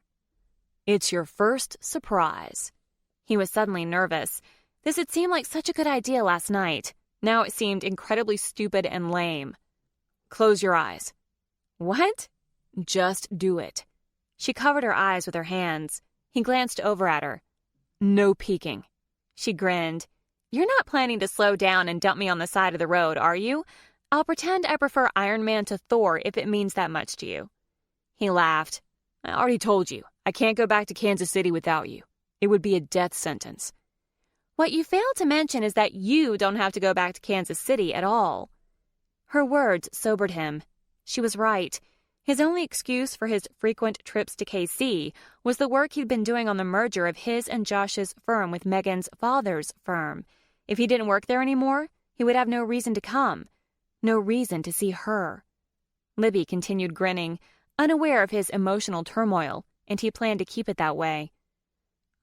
It's your first surprise. He was suddenly nervous. This had seemed like such a good idea last night. Now it seemed incredibly stupid and lame. Close your eyes. What? Just do it. She covered her eyes with her hands. He glanced over at her. No peeking. She grinned. You're not planning to slow down and dump me on the side of the road, are you? I'll pretend I prefer Iron Man to Thor if it means that much to you. He laughed. I already told you. I can't go back to Kansas City without you. It would be a death sentence. What you failed to mention is that you don't have to go back to Kansas City at all. Her words sobered him. She was right. His only excuse for his frequent trips to KC was the work he'd been doing on the merger of his and Josh's firm with Megan's father's firm. If he didn't work there anymore, he would have no reason to come. No reason to see her. Libby continued grinning, unaware of his emotional turmoil, and he planned to keep it that way.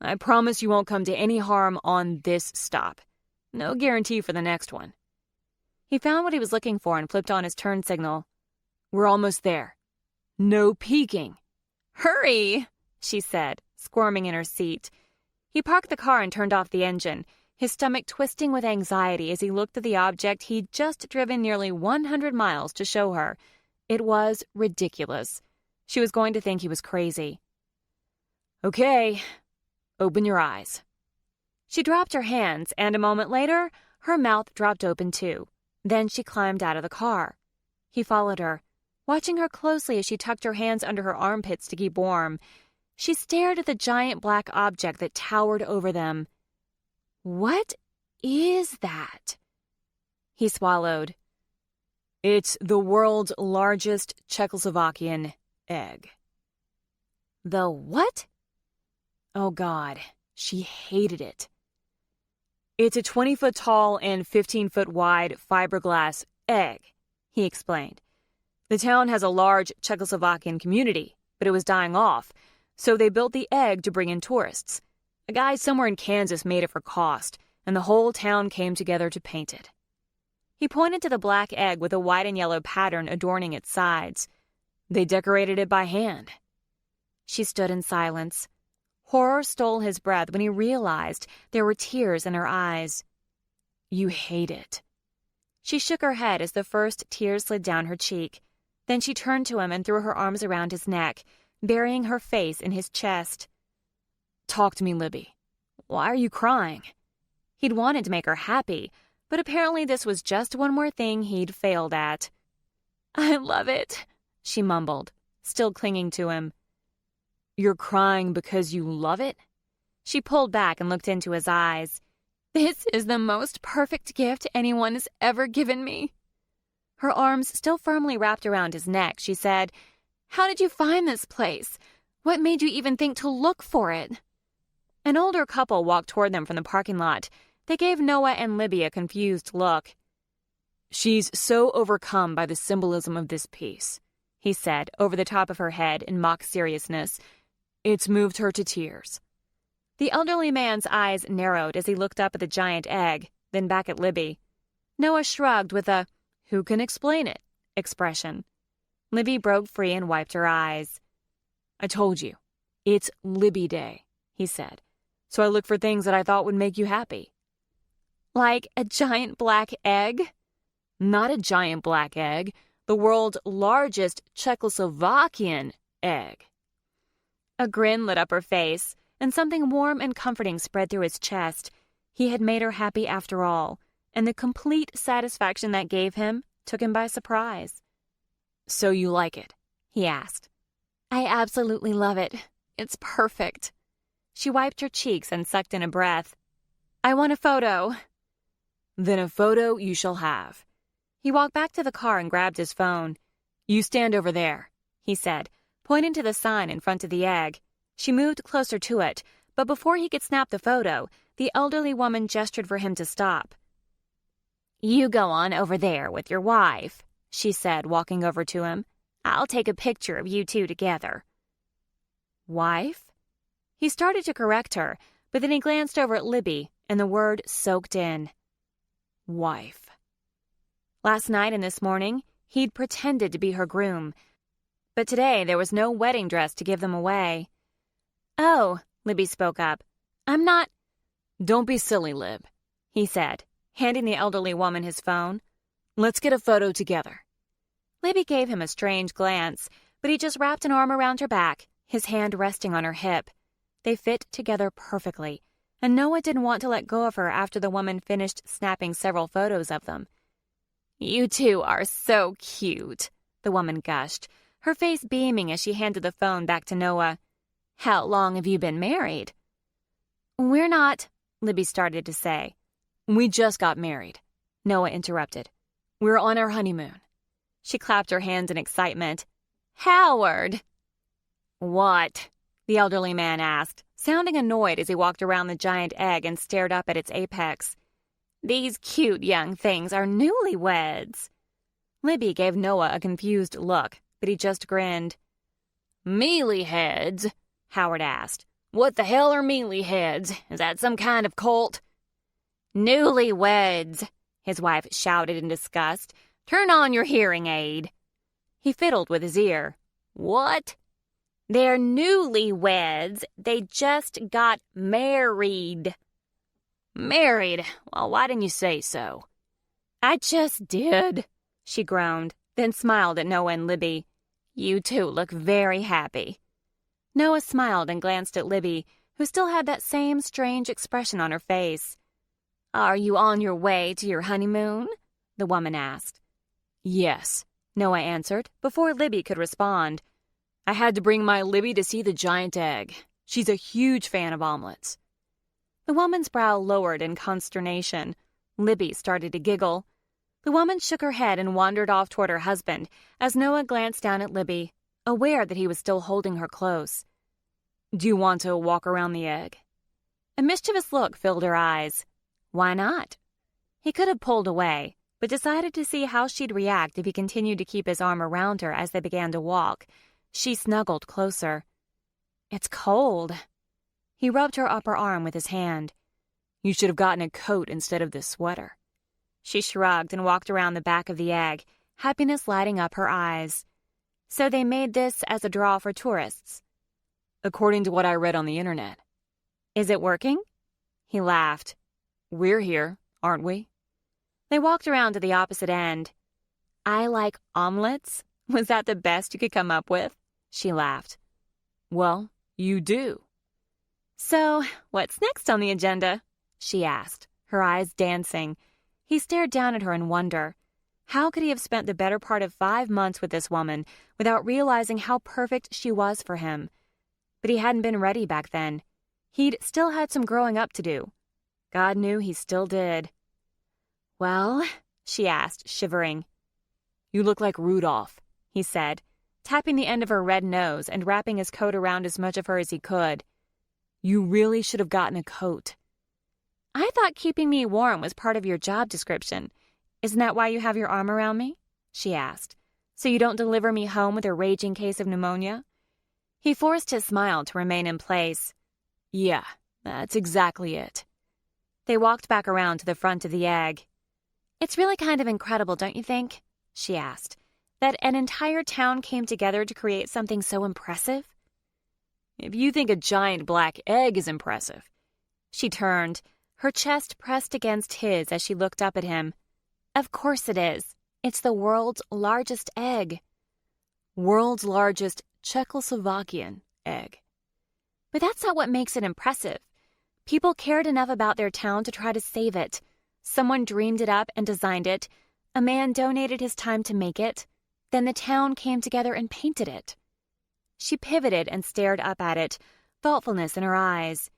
I promise you won't come to any harm on this stop. No guarantee for the next one. He found what he was looking for and flipped on his turn signal. We're almost there. No peeking. Hurry, she said, squirming in her seat. He parked the car and turned off the engine, his stomach twisting with anxiety as he looked at the object he'd just driven nearly 100 miles to show her. It was ridiculous. She was going to think he was crazy. Okay. Open your eyes. She dropped her hands, and a moment later, her mouth dropped open too. Then she climbed out of the car. He followed her, watching her closely as she tucked her hands under her armpits to keep warm. She stared at the giant black object that towered over them. What is that? He swallowed. It's the world's largest Czechoslovakian egg. The what? Oh, God, she hated it. It's a 20-foot tall and 15-foot wide fiberglass egg, he explained. The town has a large Czechoslovakian community, but it was dying off, so they built the egg to bring in tourists. A guy somewhere in Kansas made it for cost, and the whole town came together to paint it. He pointed to the black egg with a white and yellow pattern adorning its sides. They decorated it by hand. She stood in silence. Horror stole his breath when he realized there were tears in her eyes. You hate it. She shook her head as the first tears slid down her cheek. Then she turned to him and threw her arms around his neck, burying her face in his chest. Talk to me, Libby. Why are you crying? He'd wanted to make her happy, but apparently this was just one more thing he'd failed at. "I love it," she mumbled, still clinging to him. "You're crying because you love it?" She pulled back and looked into his eyes. "This is the most perfect gift anyone has ever given me." Her arms still firmly wrapped around his neck, she said, "How did you find this place? What made you even think to look for it?" An older couple walked toward them from the parking lot. They gave Noah and Libby a confused look. "She's so overcome by the symbolism of this piece," he said over the top of her head in mock seriousness. "It's moved her to tears." The elderly man's eyes narrowed as he looked up at the giant egg, then back at Libby. Noah shrugged with a "who can explain it" expression. Libby broke free and wiped her eyes. "I told you, it's Libby Day," he said. "So I look for things that I thought would make you happy." "Like a giant black egg?" "Not a giant black egg, the world's largest Czechoslovakian egg." A grin lit up her face, and something warm and comforting spread through his chest. He had made her happy after all, and the complete satisfaction that gave him took him by surprise. "So you like it?" he asked. "I absolutely love it. It's perfect." She wiped her cheeks and sucked in a breath. "I want a photo." "Then a photo you shall have." He walked back to the car and grabbed his phone. "You stand over there," he said, pointing to the sign in front of the egg. She moved closer to it, but before he could snap the photo, the elderly woman gestured for him to stop. "You go on over there with your wife," she said, walking over to him. "I'll take a picture of you two together." "Wife?" He started to correct her, but then he glanced over at Libby, and the word soaked in. "Wife." Last night and this morning, he'd pretended to be her groom, but today there was no wedding dress to give them away. "Oh," Libby spoke up, "I'm not—" "Don't be silly, Lib," he said, handing the elderly woman his phone. "Let's get a photo together." Libby gave him a strange glance, but he just wrapped an arm around her back, his hand resting on her hip. They fit together perfectly, and Noah didn't want to let go of her after the woman finished snapping several photos of them. "You two are so cute," the woman gushed, her face beaming as she handed the phone back to Noah. "How long have you been married?" "We're not," Libby started to say. "We just got married," Noah interrupted. "We're on our honeymoon." She clapped her hands in excitement. "Howard!" "What?" the elderly man asked, sounding annoyed as he walked around the giant egg and stared up at its apex. "These cute young things are newlyweds." Libby gave Noah a confused look, but he just grinned. "Mealy heads?" Howard asked. "What the hell are mealy heads? Is that some kind of cult?" "Newlyweds," his wife shouted in disgust. "Turn on your hearing aid." He fiddled with his ear. "What?" "They're newlyweds. They just got married." "Married? Well, why didn't you say so?" "I just did," she groaned, then smiled at Noah and Libby. "You two look very happy." Noah smiled and glanced at Libby, who still had that same strange expression on her face. "Are you on your way to your honeymoon?" the woman asked. "Yes," Noah answered, before Libby could respond. "I had to bring my Libby to see the giant egg. She's a huge fan of omelets." The woman's brow lowered in consternation. Libby started to giggle. The woman shook her head and wandered off toward her husband as Noah glanced down at Libby, aware that he was still holding her close. "Do you want to walk around the egg?" A mischievous look filled her eyes. Why not? He could have pulled away, but decided to see how she'd react if he continued to keep his arm around her as they began to walk. She snuggled closer. "It's cold." He rubbed her upper arm with his hand. "You should have gotten a coat instead of this sweater." She shrugged and walked around the back of the egg, happiness lighting up her eyes. "So they made this as a draw for tourists?" "According to what I read on the internet." "Is it working?" He laughed. "We're here, aren't we?" They walked around to the opposite end. "I like omelets. Was that the best you could come up with?" She laughed. "Well, you do." "So, what's next on the agenda?" she asked, her eyes dancing. He stared down at her in wonder. How could he have spent the better part of 5 months with this woman without realizing how perfect she was for him? But he hadn't been ready back then. He'd still had some growing up to do. God knew he still did. "Well?" she asked, shivering. "You look like Rudolph," he said, tapping the end of her red nose and wrapping his coat around as much of her as he could. "You really should have gotten a coat." "I thought keeping me warm was part of your job description. Isn't that why you have your arm around me?" she asked. "So you don't deliver me home with a raging case of pneumonia?" He forced his smile to remain in place. "Yeah, that's exactly it." They walked back around to the front of the Egg. "It's really kind of incredible, don't you think?" she asked, "that an entire town came together to create something so impressive?" "If you think a giant black egg is impressive." She turned, her chest pressed against his as she looked up at him. "Of course it is. It's the world's largest egg." "World's largest Czechoslovakian egg." But that's not what makes it impressive. People cared enough about their town to try to save it. Someone dreamed it up and designed it. A man donated his time to make it. Then the town came together and painted it. She pivoted and stared up at it, thoughtfulness in her eyes.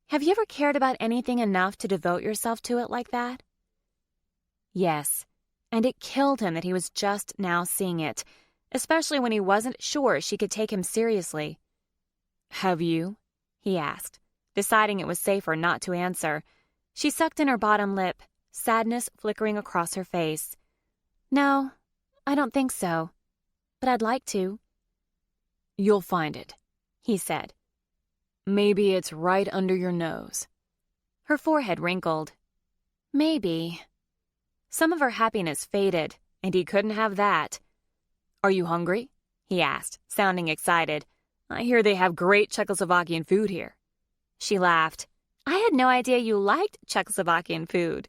"Have you ever cared about anything enough to devote yourself to it like that?" Yes, and it killed him that he was just now seeing it, especially when he wasn't sure she could take him seriously. "Have you?" he asked, deciding it was safer not to answer. She sucked in her bottom lip, sadness flickering across her face. "No, I don't think so. But I'd like to." "You'll find it," he said. "Maybe it's right under your nose." Her forehead wrinkled. Maybe. Some of her happiness faded, and he couldn't have that. "Are you hungry?" he asked, sounding excited. "I hear they have great Czechoslovakian food here." She laughed. "I had no idea you liked Czechoslovakian food."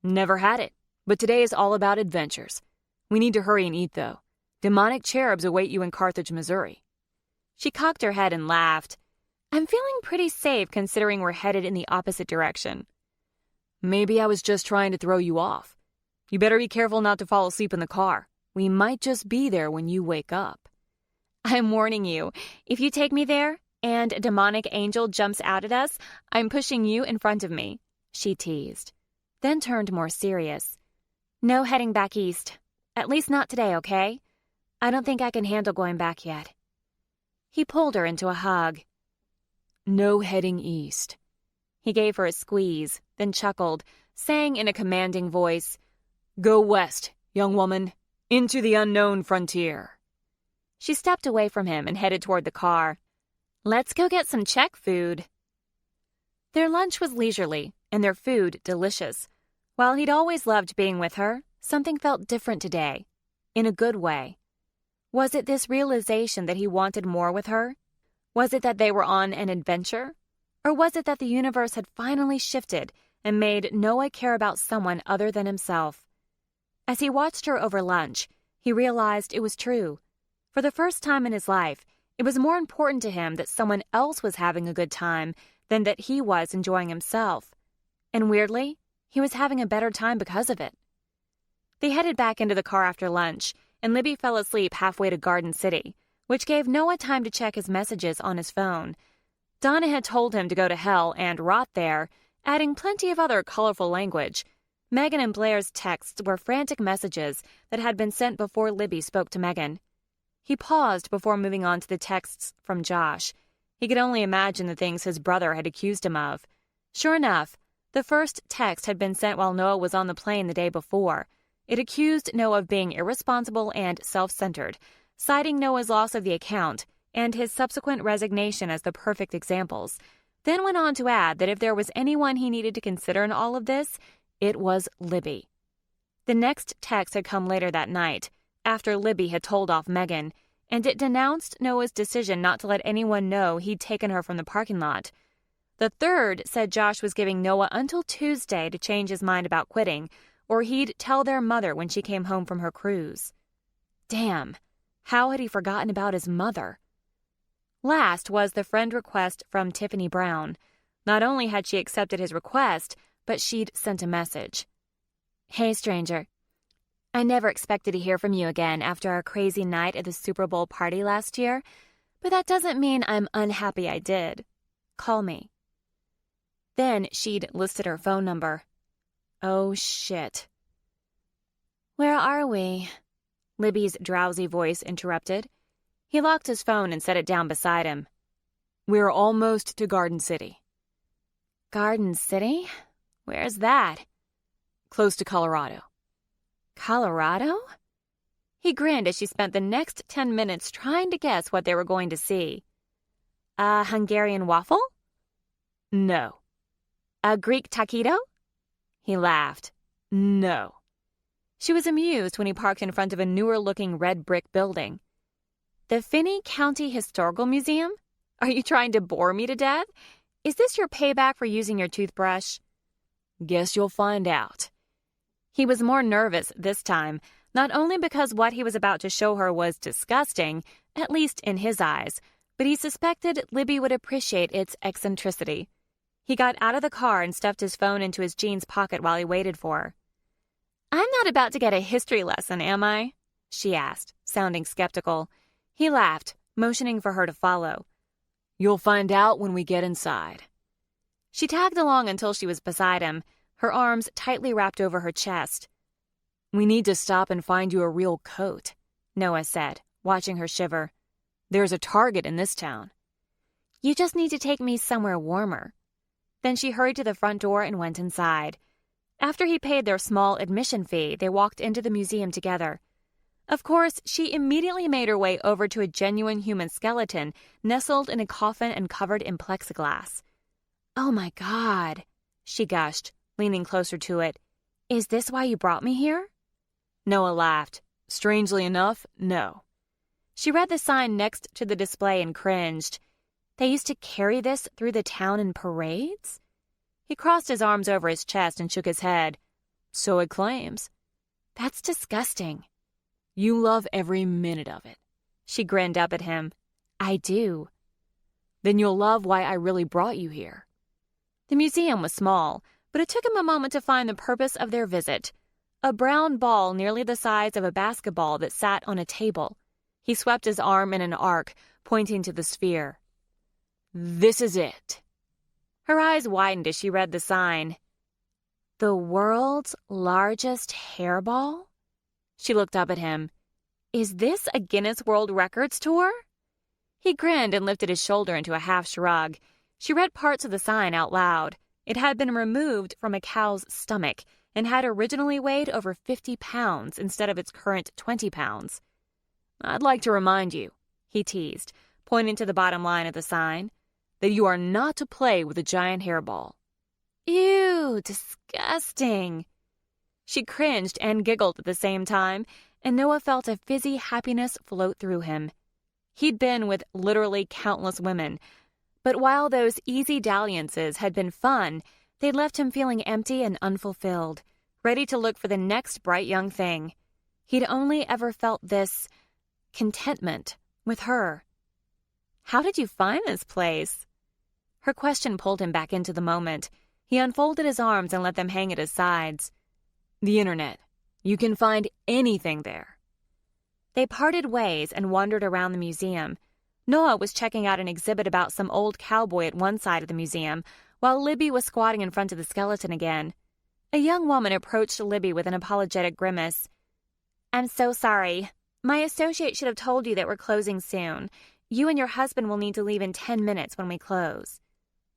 "Never had it, but today is all about adventures. We need to hurry and eat, though. Demonic cherubs await you in Carthage, Missouri." She cocked her head and laughed. "I'm feeling pretty safe considering we're headed in the opposite direction." "Maybe I was just trying to throw you off. You better be careful not to fall asleep in the car. We might just be there when you wake up." "I'm warning you, if you take me there and a demonic angel jumps out at us, I'm pushing you in front of me," she teased, then turned more serious. "No heading back east. At least not today, okay? I don't think I can handle going back yet." He pulled her into a hug. "No heading east." He gave her a squeeze, then chuckled, saying in a commanding voice, "Go west, young woman, into the unknown frontier." She stepped away from him and headed toward the car. "Let's go get some Czech food." Their lunch was leisurely, and their food delicious. While he'd always loved being with her, something felt different today, in a good way. Was it this realization that he wanted more with her? Was it that they were on an adventure? Or was it that the universe had finally shifted and made Noah care about someone other than himself? As he watched her over lunch, he realized it was true. For the first time in his life, it was more important to him that someone else was having a good time than that he was enjoying himself. And weirdly, he was having a better time because of it. They headed back into the car after lunch, and Libby fell asleep halfway to Garden City, which gave Noah time to check his messages on his phone. Donna had told him to go to hell and rot there, adding plenty of other colorful language. Megan and Blair's texts were frantic messages that had been sent before Libby spoke to Megan. He paused before moving on to the texts from Josh. He could only imagine the things his brother had accused him of. Sure enough, the first text had been sent while Noah was on the plane the day before. It accused Noah of being irresponsible and self-centered, citing Noah's loss of the account and his subsequent resignation as the perfect examples, then went on to add that if there was anyone he needed to consider in all of this, it was Libby. The next text had come later that night, after Libby had told off Megan, and it denounced Noah's decision not to let anyone know he'd taken her from the parking lot. The third said Josh was giving Noah until Tuesday to change his mind about quitting, or he'd tell their mother when she came home from her cruise. Damn, how had he forgotten about his mother? Last was the friend request from Tiffany Brown. Not only had she accepted his request, but she'd sent a message. Hey, stranger. I never expected to hear from you again after our crazy night at the Super Bowl party last year, but that doesn't mean I'm unhappy I did. Call me. Then she'd listed her phone number. Oh, shit. Where are we? Libby's drowsy voice interrupted. He locked his phone and set it down beside him. We're almost to Garden City. Garden City? Where's that? Close to Colorado. Colorado? He grinned as she spent the next 10 minutes trying to guess what they were going to see. A Hungarian waffle? No. A Greek taquito? He laughed. No. She was amused when he parked in front of a newer-looking red brick building. The Finney County Historical Museum? Are you trying to bore me to death? Is this your payback for using your toothbrush? Guess you'll find out. He was more nervous this time, not only because what he was about to show her was disgusting, at least in his eyes, but he suspected Libby would appreciate its eccentricity. He got out of the car and stuffed his phone into his jeans pocket while he waited for her. I'm not about to get a history lesson, am I? She asked, sounding skeptical. He laughed, motioning for her to follow. You'll find out when we get inside. She tagged along until she was beside him, her arms tightly wrapped over her chest. We need to stop and find you a real coat, Noah said, watching her shiver. There's a Target in this town. You just need to take me somewhere warmer. Then she hurried to the front door and went inside. After he paid their small admission fee, they walked into the museum together. Of course, she immediately made her way over to a genuine human skeleton nestled in a coffin and covered in plexiglass. Oh my God, she gushed, leaning closer to it. Is this why you brought me here? Noah laughed. Strangely enough, no. She read the sign next to the display and cringed. They used to carry this through the town in parades? He crossed his arms over his chest and shook his head. So it claims. That's disgusting. You love every minute of it. She grinned up at him. I do. Then you'll love why I really brought you here. The museum was small, but it took him a moment to find the purpose of their visit. A brown ball nearly the size of a basketball that sat on a table. He swept his arm in an arc, pointing to the sphere. This is it. Her eyes widened as she read the sign. The world's largest hairball? She looked up at him. Is this a Guinness World Records tour? He grinned and lifted his shoulder into a half shrug. She read parts of the sign out loud. It had been removed from a cow's stomach and had originally weighed over 50 pounds instead of its current 20 pounds. I'd like to remind you, he teased, pointing to the bottom line of the sign, that you are not to play with a giant hairball. Ew, disgusting. She cringed and giggled at the same time, and Noah felt a fizzy happiness float through him. He'd been with literally countless women, but while those easy dalliances had been fun, they'd left him feeling empty and unfulfilled, ready to look for the next bright young thing. He'd only ever felt this contentment with her. How did you find this place? Her question pulled him back into the moment. He unfolded his arms and let them hang at his sides. The internet. You can find anything there. They parted ways and wandered around the museum. Noah was checking out an exhibit about some old cowboy at one side of the museum, while Libby was squatting in front of the skeleton again. A young woman approached Libby with an apologetic grimace. I'm so sorry. My associate should have told you that we're closing soon. You and your husband will need to leave in 10 minutes when we close.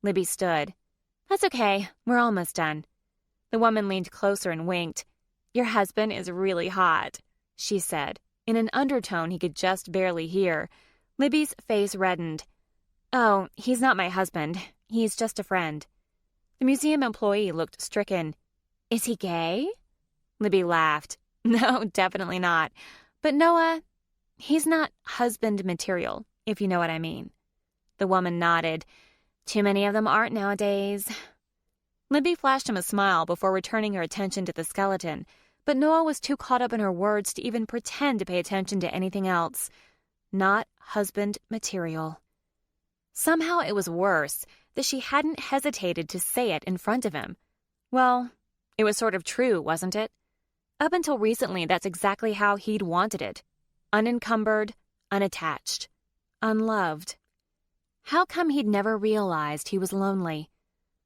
Libby stood. That's okay. We're almost done. The woman leaned closer and winked. Your husband is really hot, she said, in an undertone he could just barely hear. Libby's face reddened. Oh, he's not my husband. He's just a friend. The museum employee looked stricken. Is he gay? Libby laughed. No, definitely not. But Noah, he's not husband material, if you know what I mean. The woman nodded. Too many of them aren't nowadays. Libby flashed him a smile before returning her attention to the skeleton, but Noah was too caught up in her words to even pretend to pay attention to anything else. Not husband material. Somehow it was worse that she hadn't hesitated to say it in front of him. Well, it was sort of true, wasn't it? Up until recently, that's exactly how he'd wanted it. Unencumbered, unattached, unloved. How come he'd never realized he was lonely?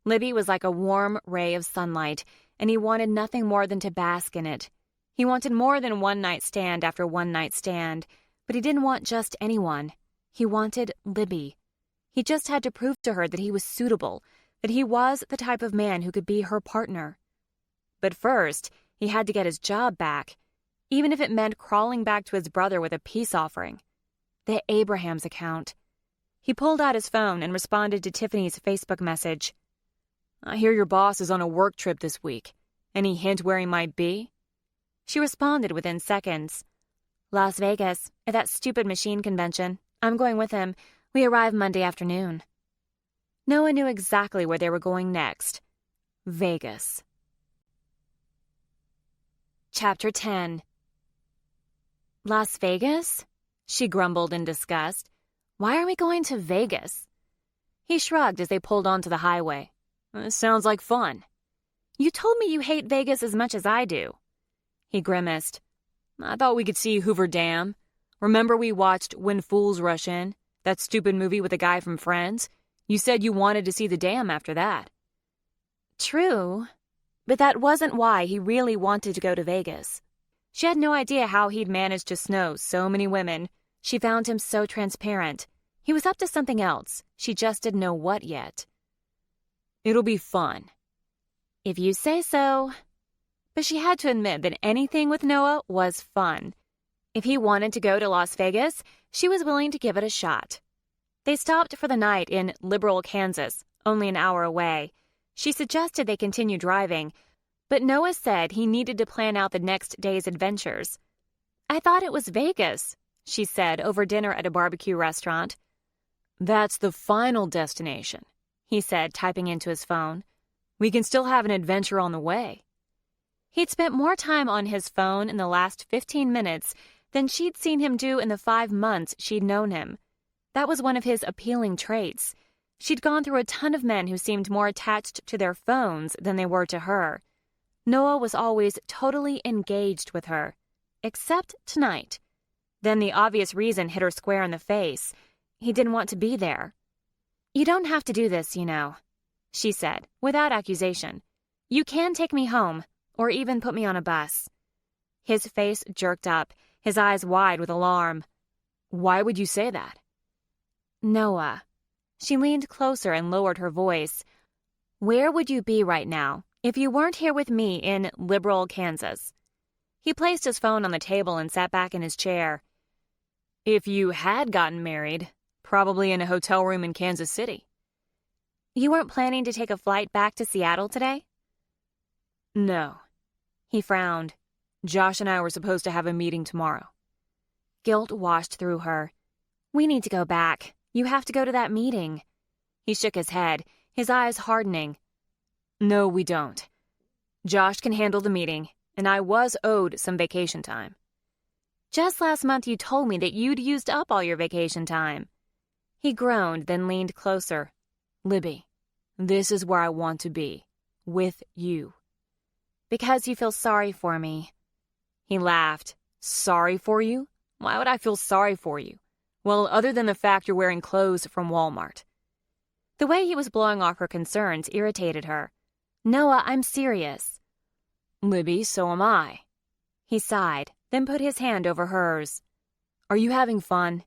Libby was like a warm ray of sunlight, and he wanted nothing more than to bask in it. He wanted more than one night stand after one night stand, but he didn't want just anyone. He wanted Libby. He just had to prove to her that he was suitable, that he was the type of man who could be her partner. But first, he had to get his job back, even if it meant crawling back to his brother with a peace offering. The Abrahams account. He pulled out his phone and responded to Tiffany's Facebook message. "I hear your boss is on a work trip this week. Any hint where he might be?" She responded within seconds. "Las Vegas, at that stupid machine convention. I'm going with him. We arrive Monday afternoon." Noah knew exactly where they were going next. Vegas. Chapter 10. Las Vegas? She grumbled in disgust. Why are we going to Vegas? He shrugged as they pulled onto the highway. Sounds like fun. You told me you hate Vegas as much as I do. He grimaced. I thought we could see Hoover Dam. Remember we watched When Fools Rush In, that stupid movie with the guy from Friends? You said you wanted to see the dam after that. True, but that wasn't why he really wanted to go to Vegas. She had no idea how he'd managed to snow so many women. She found him so transparent. He was up to something else. She just didn't know what yet. It'll be fun. If you say so. But she had to admit that anything with Noah was fun. If he wanted to go to Las Vegas, she was willing to give it a shot. They stopped for the night in Liberal, Kansas, only an hour away. She suggested they continue driving, but Noah said he needed to plan out the next day's adventures. I thought it was Vegas, she said over dinner at a barbecue restaurant. That's the final destination, he said, typing into his phone. We can still have an adventure on the way. He'd spent more time on his phone in the last 15 minutes than she'd seen him do in the 5 months she'd known him. That was one of his appealing traits. She'd gone through a ton of men who seemed more attached to their phones than they were to her. Noah was always totally engaged with her. Except tonight. Then the obvious reason hit her square in the face. He didn't want to be there. You don't have to do this, you know, she said, without accusation. You can take me home, or even put me on a bus. His face jerked up, his eyes wide with alarm. Why would you say that? Noah. She leaned closer and lowered her voice. Where would you be right now if you weren't here with me in Liberal, Kansas? He placed his phone on the table and sat back in his chair. If you had gotten married, probably in a hotel room in Kansas City. You weren't planning to take a flight back to Seattle today? No. He frowned. Josh and I were supposed to have a meeting tomorrow. Guilt washed through her. We need to go back. You have to go to that meeting. He shook his head, his eyes hardening. No, we don't. Josh can handle the meeting, and I was owed some vacation time. Just last month you told me that you'd used up all your vacation time. He groaned, then leaned closer. Libby, this is where I want to be. With you. Because you feel sorry for me. He laughed. Sorry for you? Why would I feel sorry for you? Well, other than the fact you're wearing clothes from Walmart. The way he was blowing off her concerns irritated her. Noah, I'm serious. Libby, so am I. He sighed, then put his hand over hers. Are you having fun?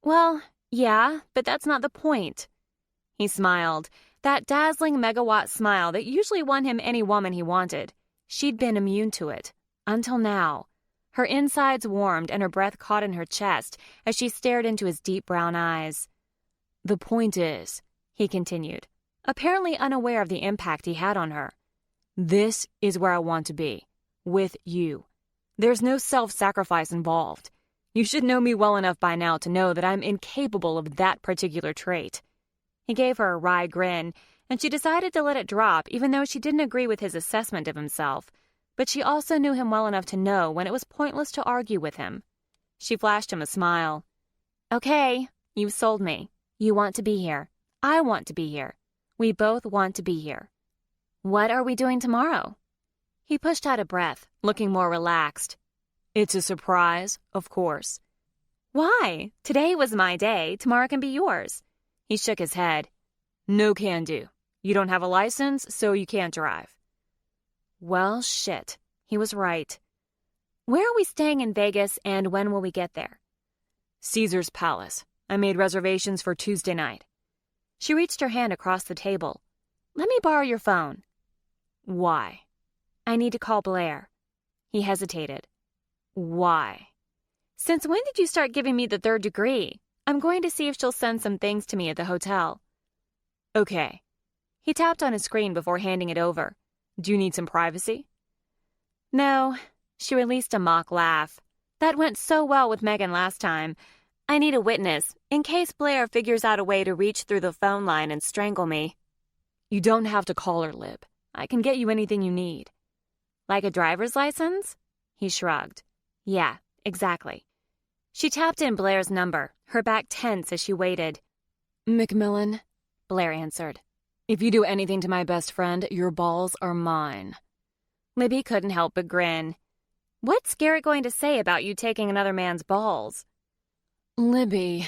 Well, yeah, but that's not the point. He smiled, that dazzling megawatt smile that usually won him any woman he wanted. She'd been immune to it. Until now. Her insides warmed and her breath caught in her chest as she stared into his deep brown eyes. The point is, he continued, apparently unaware of the impact he had on her. This is where I want to be. With you. There's no self-sacrifice involved. You should know me well enough by now to know that I'm incapable of that particular trait. He gave her a wry grin, and she decided to let it drop even though she didn't agree with his assessment of himself. But she also knew him well enough to know when it was pointless to argue with him. She flashed him a smile. Okay, you've sold me. You want to be here. I want to be here. We both want to be here. What are we doing tomorrow? He pushed out a breath, looking more relaxed. It's a surprise, of course. Why? Today was my day. Tomorrow can be yours. He shook his head. No can do. You don't have a license, so you can't drive. Well, shit. He was right. Where are we staying in Vegas, and when will we get there? Caesar's Palace. I made reservations for Tuesday night. She reached her hand across the table. Let me borrow your phone. Why? I need to call Blair. He hesitated. Why? Since when did you start giving me the third degree? I'm going to see if she'll send some things to me at the hotel. Okay. He tapped on his screen before handing it over. Do you need some privacy? No. She released a mock laugh. That went so well with Megan last time. I need a witness, in case Blair figures out a way to reach through the phone line and strangle me. You don't have to call her, Lib. I can get you anything you need. Like a driver's license? He shrugged. Yeah, exactly. She tapped in Blair's number, her back tense as she waited. McMillan, Blair answered. If you do anything to my best friend, your balls are mine. Libby couldn't help but grin. What's Garrett going to say about you taking another man's balls? Libby,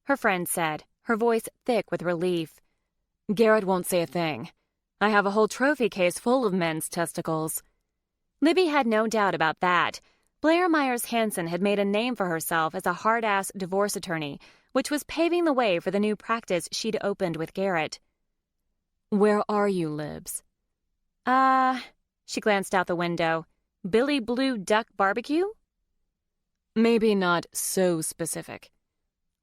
her friend said, her voice thick with relief. Garrett won't say a thing. I have a whole trophy case full of men's testicles. Libby had no doubt about that. Blair Myers Hanson had made a name for herself as a hard-ass divorce attorney, which was paving the way for the new practice she'd opened with Garrett. Where are you, Libs? She glanced out the window. Billy Blue Duck Barbecue? Maybe not so specific.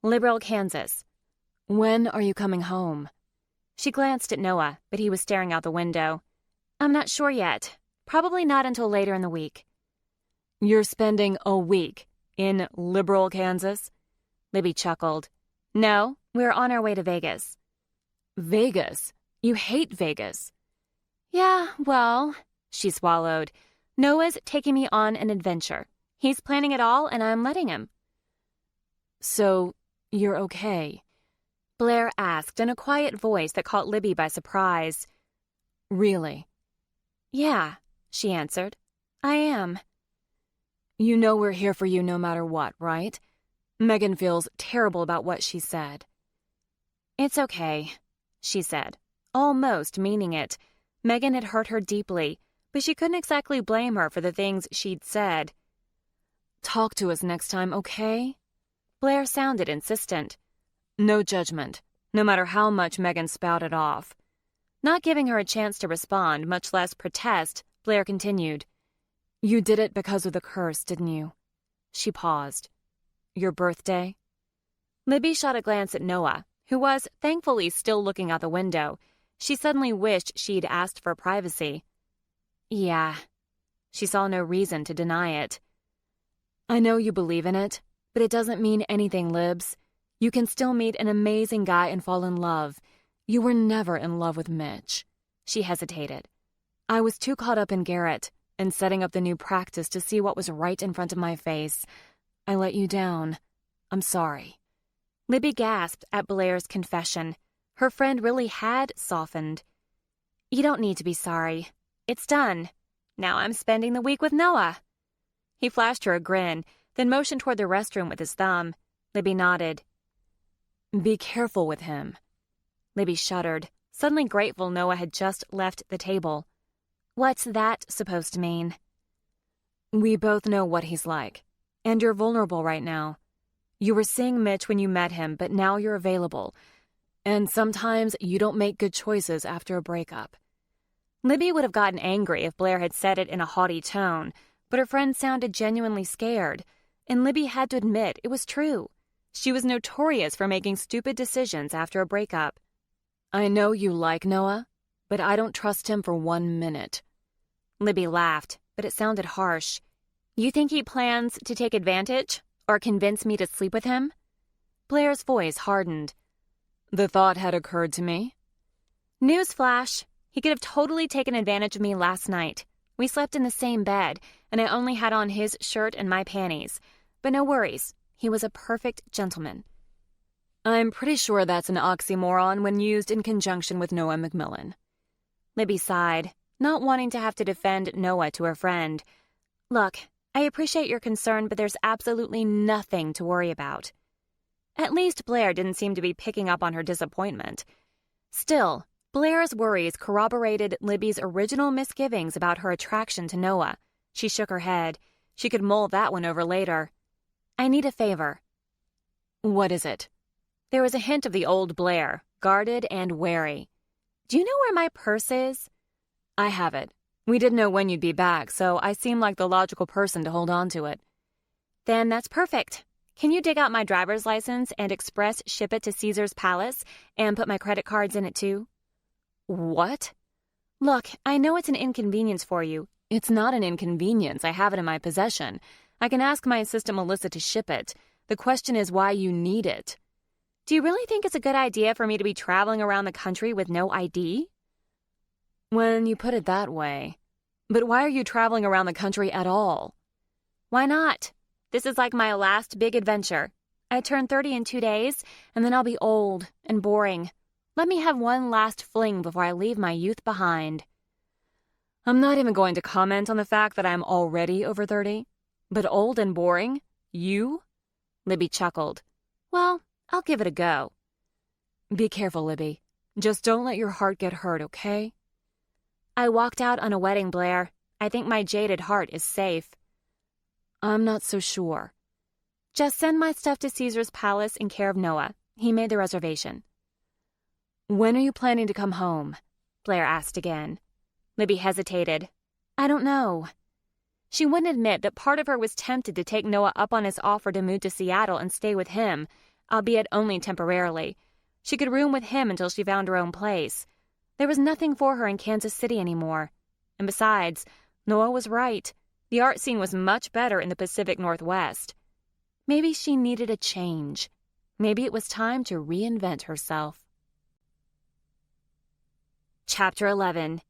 Liberal, Kansas. When are you coming home? She glanced at Noah, but he was staring out the window. I'm not sure yet. Probably not until later in the week. You're spending a week in Liberal, Kansas? Libby chuckled. No, we're on our way to Vegas. Vegas? You hate Vegas. Yeah, well, she swallowed. Noah's taking me on an adventure. He's planning it all, and I'm letting him. So, you're okay? Blair asked in a quiet voice that caught Libby by surprise. Really? Yeah, she answered. I am. You know we're here for you no matter what, right? Megan feels terrible about what she said. It's okay, she said, almost meaning it. Megan had hurt her deeply, but she couldn't exactly blame her for the things she'd said. Talk to us next time, okay? Blair sounded insistent. No judgment, no matter how much Megan spouted off. Not giving her a chance to respond, much less protest, Blair continued. You did it because of the curse, didn't you? She paused. Your birthday? Libby shot a glance at Noah, who was, thankfully, still looking out the window. She suddenly wished she'd asked for privacy. Yeah. She saw no reason to deny it. I know you believe in it, but it doesn't mean anything, Libs. You can still meet an amazing guy and fall in love. You were never in love with Mitch. She hesitated. I was too caught up in Garrett and setting up the new practice to see what was right in front of my face. I let you down. I'm sorry. Libby gasped at Blair's confession. Her friend really had softened. You don't need to be sorry. It's done. Now I'm spending the week with Noah. He flashed her a grin, then motioned toward the restroom with his thumb. Libby nodded. Be careful with him. Libby shuddered, suddenly grateful Noah had just left the table. What's that supposed to mean? We both know what he's like, and you're vulnerable right now. You were seeing Mitch when you met him, but now you're available. And sometimes you don't make good choices after a breakup. Libby would have gotten angry if Blair had said it in a haughty tone, but her friend sounded genuinely scared, and Libby had to admit it was true. She was notorious for making stupid decisions after a breakup. I know you like Noah, but I don't trust him for 1 minute. Libby laughed, but it sounded harsh. You think he plans to take advantage or convince me to sleep with him? Blair's voice hardened. The thought had occurred to me. Newsflash, he could have totally taken advantage of me last night. We slept in the same bed, and I only had on his shirt and my panties. But no worries, he was a perfect gentleman. I'm pretty sure that's an oxymoron when used in conjunction with Noah McMillan. Libby sighed, not wanting to have to defend Noah to her friend. Look, I appreciate your concern, but there's absolutely nothing to worry about. At least Blair didn't seem to be picking up on her disappointment. Still, Blair's worries corroborated Libby's original misgivings about her attraction to Noah. She shook her head. She could mull that one over later. I need a favor. What is it? There was a hint of the old Blair, guarded and wary. Do you know where my purse is? I have it. We didn't know when you'd be back, so I seem like the logical person to hold on to it. Then that's perfect. Can you dig out my driver's license and express ship it to Caesar's Palace and put my credit cards in it too? What? Look, I know it's an inconvenience for you. It's not an inconvenience. I have it in my possession. I can ask my assistant Melissa to ship it. The question is why you need it. Do you really think it's a good idea for me to be traveling around the country with no ID? When you put it that way. But why are you traveling around the country at all? Why not? This is like my last big adventure. I turn 30 in 2 days, and then I'll be old and boring. Let me have one last fling before I leave my youth behind. I'm not even going to comment on the fact that I'm already over 30. But old and boring? You? Libby chuckled. Well, I'll give it a go. Be careful, Libby. Just don't let your heart get hurt, okay? I walked out on a wedding, Blair. I think my jaded heart is safe. I'm not so sure. Just send my stuff to Caesar's Palace in care of Noah. He made the reservation. When are you planning to come home? Blair asked again. Libby hesitated. I don't know. She wouldn't admit that part of her was tempted to take Noah up on his offer to move to Seattle and stay with him, albeit only temporarily. She could room with him until she found her own place. There was nothing for her in Kansas City anymore. And besides, Noah was right. The art scene was much better in the Pacific Northwest. Maybe she needed a change. Maybe it was time to reinvent herself. Chapter 11.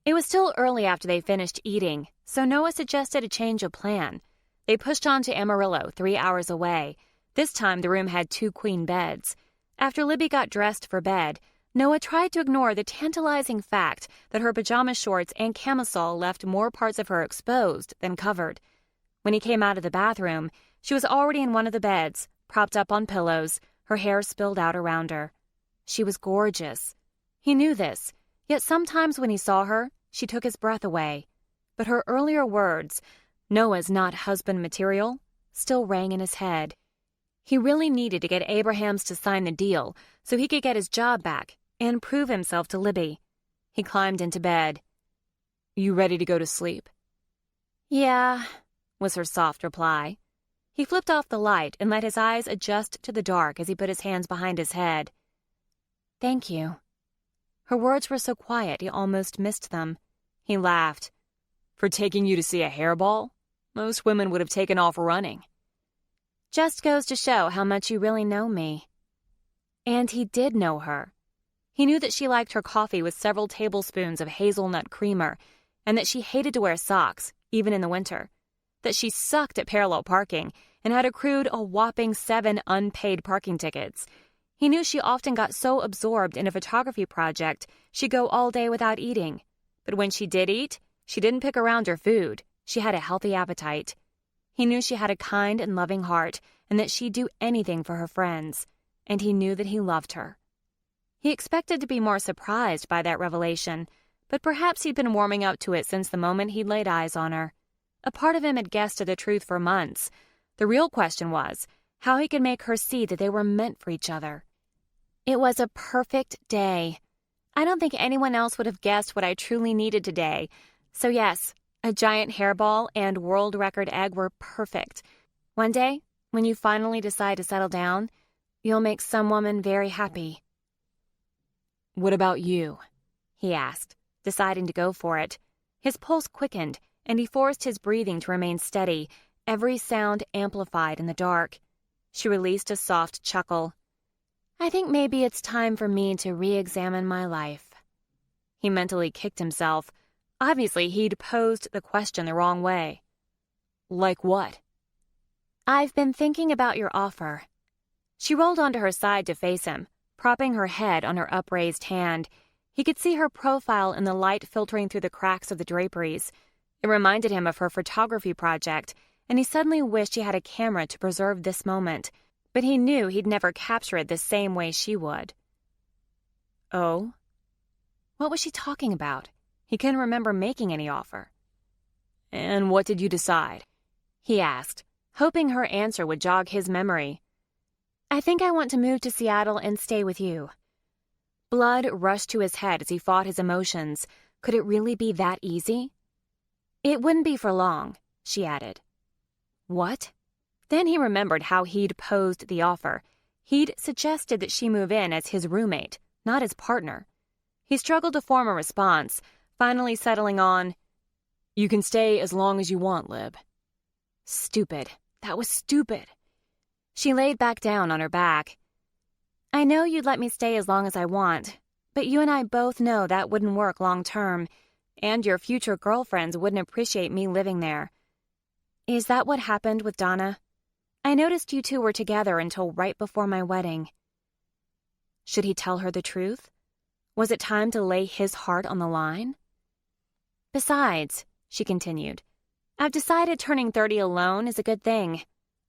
It was still early after they finished eating, so Noah suggested a change of plan. They pushed on to Amarillo, 3 hours away. This time the room had 2 queen beds. After Libby got dressed for bed, Noah tried to ignore the tantalizing fact that her pajama shorts and camisole left more parts of her exposed than covered. When he came out of the bathroom, she was already in one of the beds, propped up on pillows, her hair spilled out around her. She was gorgeous. He knew this, yet sometimes when he saw her, she took his breath away. But her earlier words, Noah's not husband material, still rang in his head. He really needed to get Abrahams to sign the deal so he could get his job back and prove himself to Libby. He climbed into bed. You ready to go to sleep? Yeah, was her soft reply. He flipped off the light and let his eyes adjust to the dark as he put his hands behind his head. Thank you. Her words were so quiet he almost missed them. He laughed. For taking you to see a hairball? Most women would have taken off running. Just goes to show how much you really know me. And he did know her. He knew that she liked her coffee with several tablespoons of hazelnut creamer, and that she hated to wear socks, even in the winter. That she sucked at parallel parking and had accrued a whopping 7 unpaid parking tickets. He knew she often got so absorbed in a photography project she'd go all day without eating. But when she did eat, she didn't pick around her food. She had a healthy appetite. He knew she had a kind and loving heart and that she'd do anything for her friends. And he knew that he loved her. He expected to be more surprised by that revelation, but perhaps he'd been warming up to it since the moment he'd laid eyes on her. A part of him had guessed at the truth for months. The real question was how he could make her see that they were meant for each other. It was a perfect day. I don't think anyone else would have guessed what I truly needed today. So yes, a giant hairball and world record egg were perfect. One day, when you finally decide to settle down, you'll make some woman very happy. What about you? He asked, deciding to go for it. His pulse quickened, and he forced his breathing to remain steady, every sound amplified in the dark. She released a soft chuckle. I think maybe it's time for me to re-examine my life. He mentally kicked himself. Obviously, he'd posed the question the wrong way. Like what? I've been thinking about your offer. She rolled onto her side to face him, propping her head on her upraised hand. He could see her profile in the light filtering through the cracks of the draperies. It reminded him of her photography project, and he suddenly wished he had a camera to preserve this moment, but he knew he'd never capture it the same way she would. Oh? What was she talking about? He couldn't remember making any offer. And what did you decide? He asked, hoping her answer would jog his memory. I think I want to move to Seattle and stay with you. Blood rushed to his head as he fought his emotions. Could it really be that easy? It wouldn't be for long, she added. What? Then he remembered how he'd posed the offer. He'd suggested that she move in as his roommate, not his partner. He struggled to form a response, finally settling on, You can stay as long as you want, Lib. Stupid. That was stupid. She laid back down on her back. I know you'd let me stay as long as I want, but you and I both know that wouldn't work long term, and your future girlfriends wouldn't appreciate me living there. Is that what happened with Donna? I noticed you two were together until right before my wedding. Should he tell her the truth? Was it time to lay his heart on the line? Besides, she continued, I've decided turning 30 alone is a good thing.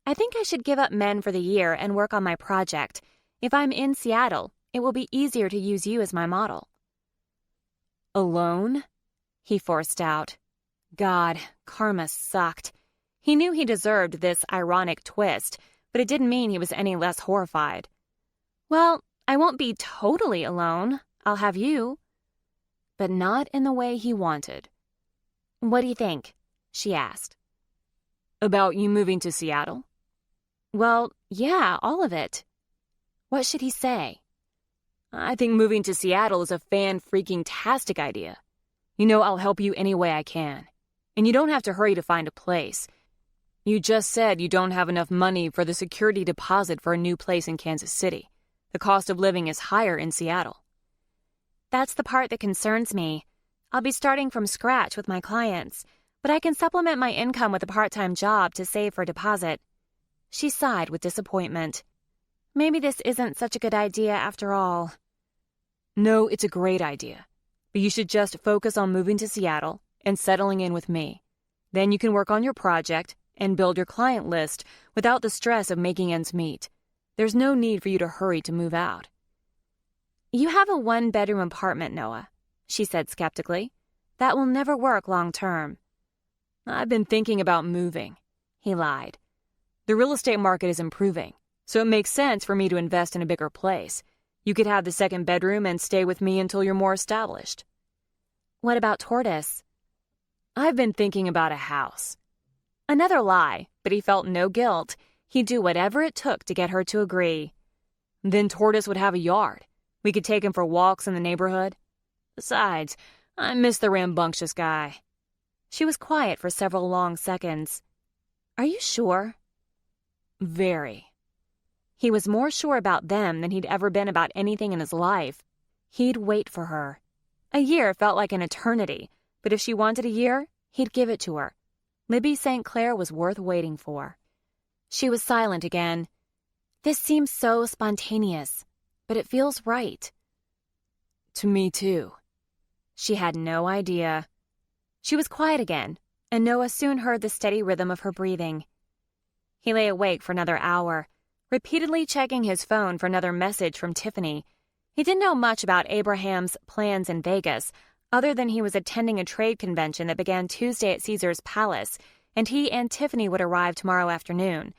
I think I should give up men for the year and work on my project. If I'm in Seattle, it will be easier to use you as my model. Alone? He forced out. God, karma sucked. He knew he deserved this ironic twist, but it didn't mean he was any less horrified. Well, I won't be totally alone. I'll have you. But not in the way he wanted. What do you think? She asked. About you moving to Seattle? Well, yeah, all of it. What should he say? I think moving to Seattle is a fan-freaking-tastic idea. You know I'll help you any way I can. And you don't have to hurry to find a place. You just said you don't have enough money for the security deposit for a new place in Kansas City. The cost of living is higher in Seattle. That's the part that concerns me. I'll be starting from scratch with my clients, but I can supplement my income with a part-time job to save for deposit. She sighed with disappointment. Maybe this isn't such a good idea after all. No, it's a great idea. But you should just focus on moving to Seattle and settling in with me. Then you can work on your project and build your client list without the stress of making ends meet. There's no need for you to hurry to move out. You have a one-bedroom apartment, Noah, she said skeptically. That will never work long term. I've been thinking about moving, he lied. The real estate market is improving, so it makes sense for me to invest in a bigger place. You could have the second bedroom and stay with me until you're more established. What about Tortoise? I've been thinking about a house. Another lie, but he felt no guilt. He'd do whatever it took to get her to agree. Then Tortoise would have a yard. We could take him for walks in the neighborhood. Besides, I miss the rambunctious guy. She was quiet for several long seconds. Are you sure? Very. He was more sure about them than he'd ever been about anything in his life. He'd wait for her. A year felt like an eternity, but if she wanted a year, he'd give it to her. Libby St. Clair was worth waiting for. She was silent again. This seems so spontaneous, but it feels right. To me, too. She had no idea. She was quiet again, and Noah soon heard the steady rhythm of her breathing. He lay awake for another hour, repeatedly checking his phone for another message from Tiffany. He didn't know much about Abraham's plans in Vegas, other than he was attending a trade convention that began Tuesday at Caesar's Palace, and he and Tiffany would arrive tomorrow afternoon.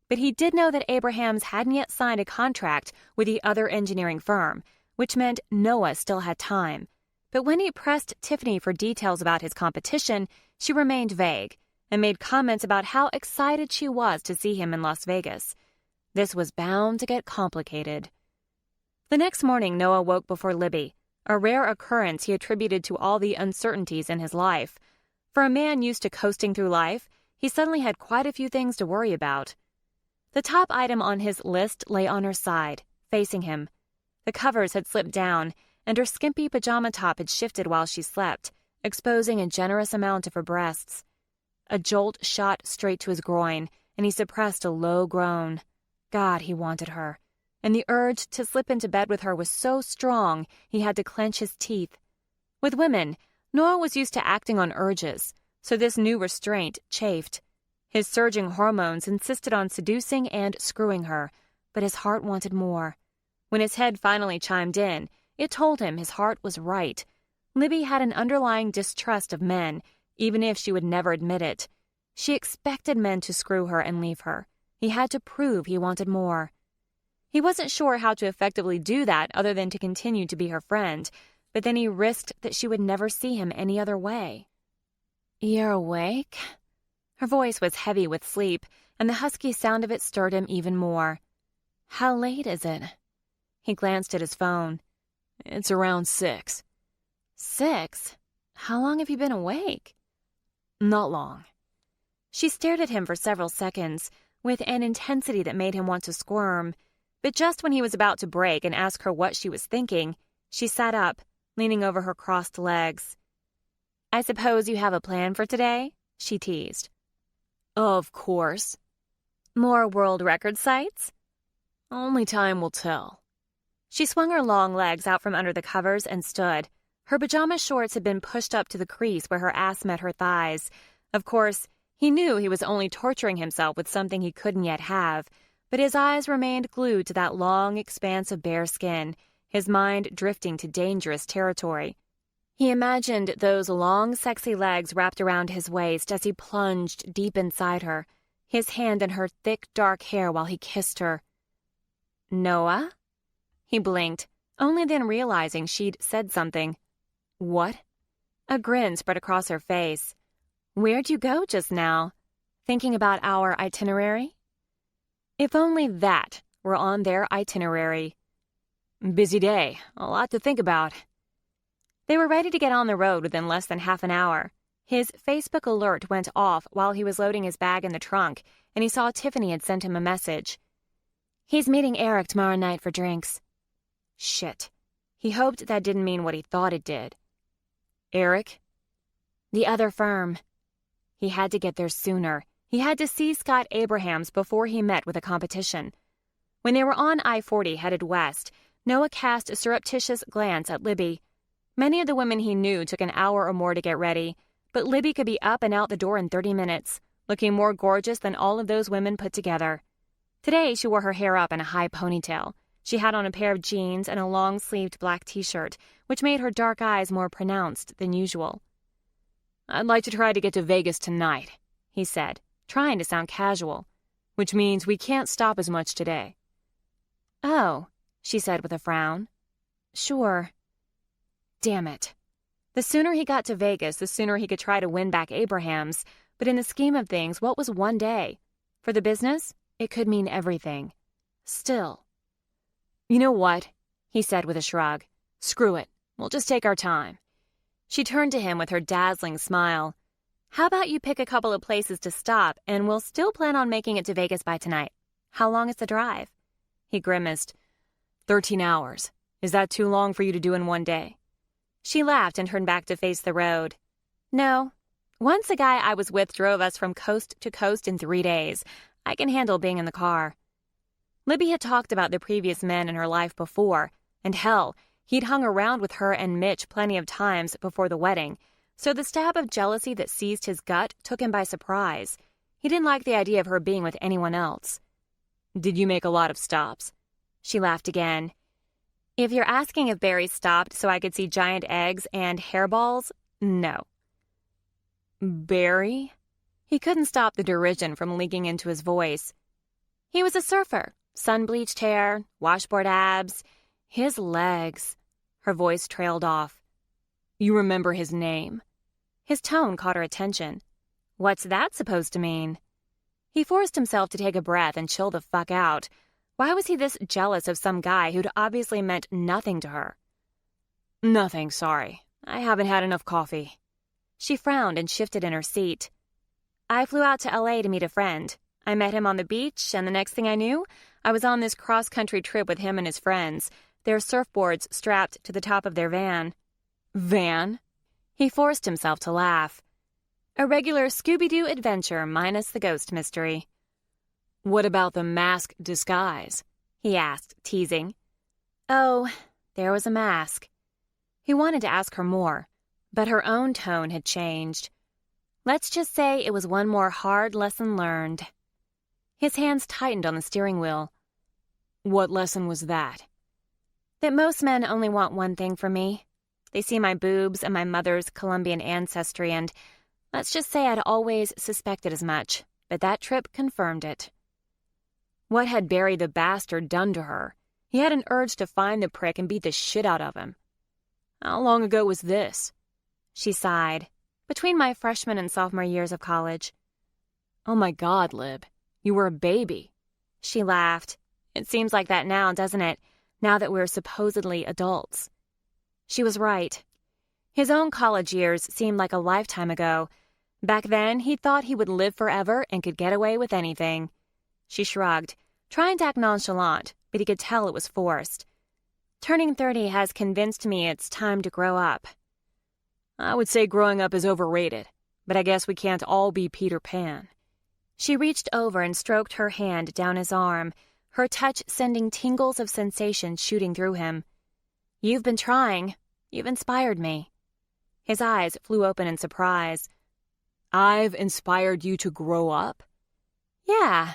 But he did know that Abraham's hadn't yet signed a contract with the other engineering firm, which meant Noah still had time. But when he pressed Tiffany for details about his competition, she remained vague and made comments about how excited she was to see him in Las Vegas. This was bound to get complicated. The next morning, Noah woke before Libby, a rare occurrence he attributed to all the uncertainties in his life. For a man used to coasting through life, he suddenly had quite a few things to worry about. The top item on his list lay on her side, facing him. The covers had slipped down, and her skimpy pajama top had shifted while she slept, exposing a generous amount of her breasts. A jolt shot straight to his groin, and he suppressed a low groan. God, he wanted her. and the urge to slip into bed with her was so strong he had to clench his teeth. With women, Noah was used to acting on urges, so this new restraint chafed. His surging hormones insisted on seducing and screwing her, but his heart wanted more. When his head finally chimed in, it told him his heart was right. Libby had an underlying distrust of men, even if she would never admit it. She expected men to screw her and leave her. He had to prove he wanted more. He wasn't sure how to effectively do that other than to continue to be her friend, but then he risked that she would never see him any other way. "You're awake?" Her voice was heavy with sleep, and the husky sound of it stirred him even more. "How late is it?" He glanced at his phone. "It's around 6. 6? How long have you been awake?" "Not long." She stared at him for several seconds, with an intensity that made him want to squirm. But just when he was about to break and ask her what she was thinking, she sat up, leaning over her crossed legs. "I suppose you have a plan for today?" she teased. "Of course." "More world record sights?" "Only time will tell." She swung her long legs out from under the covers and stood. Her pajama shorts had been pushed up to the crease where her ass met her thighs. Of course, he knew he was only torturing himself with something he couldn't yet have, but his eyes remained glued to that long expanse of bare skin, his mind drifting to dangerous territory. He imagined those long, sexy legs wrapped around his waist as he plunged deep inside her, his hand in her thick, dark hair while he kissed her. "Noah?" He blinked, only then realizing she'd said something. "What?" A grin spread across her face. "Where'd you go just now? Thinking about our itinerary?" If only that were on their itinerary. "Busy day. A lot to think about." They were ready to get on the road within less than half an hour. His Facebook alert went off while he was loading his bag in the trunk, and he saw Tiffany had sent him a message. "He's meeting Eric tomorrow night for drinks." Shit. He hoped that didn't mean what he thought it did. "Eric?" "The other firm." He had to get there sooner. He had to see Scott Abrahams before he met with the competition. When they were on I-40 headed west, Noah cast a surreptitious glance at Libby. Many of the women he knew took an hour or more to get ready, but Libby could be up and out the door in 30 minutes, looking more gorgeous than all of those women put together. Today, she wore her hair up in a high ponytail. She had on a pair of jeans and a long-sleeved black t-shirt, which made her dark eyes more pronounced than usual. "I'd like to try to get to Vegas tonight," he said, trying to sound casual, "which means we can't stop as much today." "Oh," she said with a frown. "Sure." Damn it. The sooner he got to Vegas, the sooner he could try to win back Abrahams, but in the scheme of things, what was one day? For the business, it could mean everything. Still. "You know what?" he said with a shrug. "Screw it. We'll just take our time." She turned to him with her dazzling smile. "How about you pick a couple of places to stop, and we'll still plan on making it to Vegas by tonight? How long is the drive?" He grimaced. 13 hours. Is that too long for you to do in one day?" She laughed and turned back to face the road. "No. Once a guy I was with drove us from coast to coast in 3 days. I can handle being in the car." Libby had talked about the previous men in her life before, and hell, he'd hung around with her and Mitch plenty of times before the wedding, so the stab of jealousy that seized his gut took him by surprise. He didn't like the idea of her being with anyone else. "Did you make a lot of stops?" She laughed again. "If you're asking if Barry stopped so I could see giant eggs and hairballs, no." "Barry?" He couldn't stop the derision from leaking into his voice. "He was a surfer. Sun-bleached hair, washboard abs. His legs." Her voice trailed off. "You remember his name?" His tone caught her attention. What's that supposed to mean? He forced himself to take a breath and chill the fuck out. Why was he this jealous of some guy who'd obviously meant nothing to her? "Nothing, sorry. I haven't had enough coffee." She frowned and shifted in her seat. "I flew out to LA to meet a friend. I met him on the beach, and the next thing I knew, I was on this cross-country trip with him and his friends, their surfboards strapped to the top of their van." "Van?" He forced himself to laugh. "A regular Scooby-Doo adventure minus the ghost mystery." "What about the mask disguise?" he asked, teasing. Oh, there was a mask. He wanted to ask her more, but her own tone had changed. Let's just say it was one more hard lesson learned. His hands tightened on the steering wheel. What lesson was that? That most men only want one thing from me. They see my boobs and my mother's Colombian ancestry, and let's just say I'd always suspected as much, but that trip confirmed it. What had Barry the bastard done to her? He had an urge to find the prick and beat the shit out of him. How long ago was this? She sighed. Between my freshman and sophomore years of college. Oh my God, Lib. You were a baby. She laughed. It seems like that now, doesn't it? Now that we're supposedly adults. She was right. His own college years seemed like a lifetime ago. Back then, he thought he would live forever and could get away with anything. She shrugged, trying to act nonchalant, but he could tell it was forced. Turning 30 has convinced me it's time to grow up. I would say growing up is overrated, but I guess we can't all be Peter Pan. She reached over and stroked her hand down his arm, her touch sending tingles of sensation shooting through him. You've been trying. You've inspired me. His eyes flew open in surprise. I've inspired you to grow up? Yeah.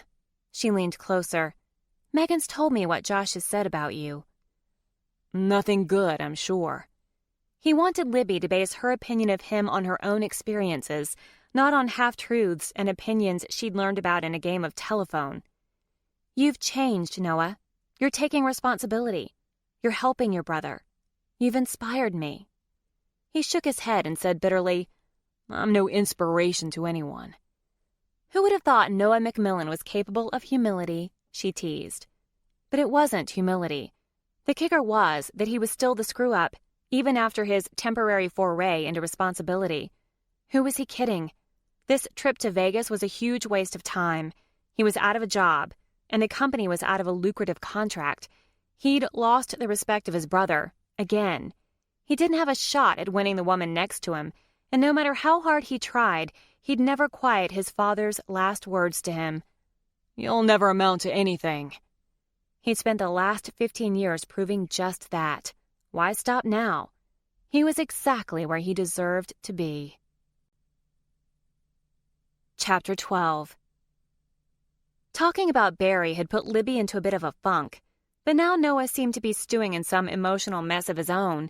She leaned closer. Megan's told me what Josh has said about you. Nothing good, I'm sure. He wanted Libby to base her opinion of him on her own experiences, not on half-truths and opinions she'd learned about in a game of telephone. You've changed, Noah. You're taking responsibility. You're helping your brother. You've inspired me. He shook his head and said bitterly, I'm no inspiration to anyone. Who would have thought Noah McMillan was capable of humility? She teased. But it wasn't humility. The kicker was that he was still the screw-up, even after his temporary foray into responsibility. Who was he kidding? This trip to Vegas was a huge waste of time. He was out of a job, and the company was out of a lucrative contract. He'd lost the respect of his brother, again. He didn't have a shot at winning the woman next to him, and no matter how hard he tried, he'd never quiet his father's last words to him. You'll never amount to anything. He'd spent the last 15 years proving just that. Why stop now? He was exactly where he deserved to be. Chapter 12. Talking about Barry had put Libby into a bit of a funk, but now Noah seemed to be stewing in some emotional mess of his own.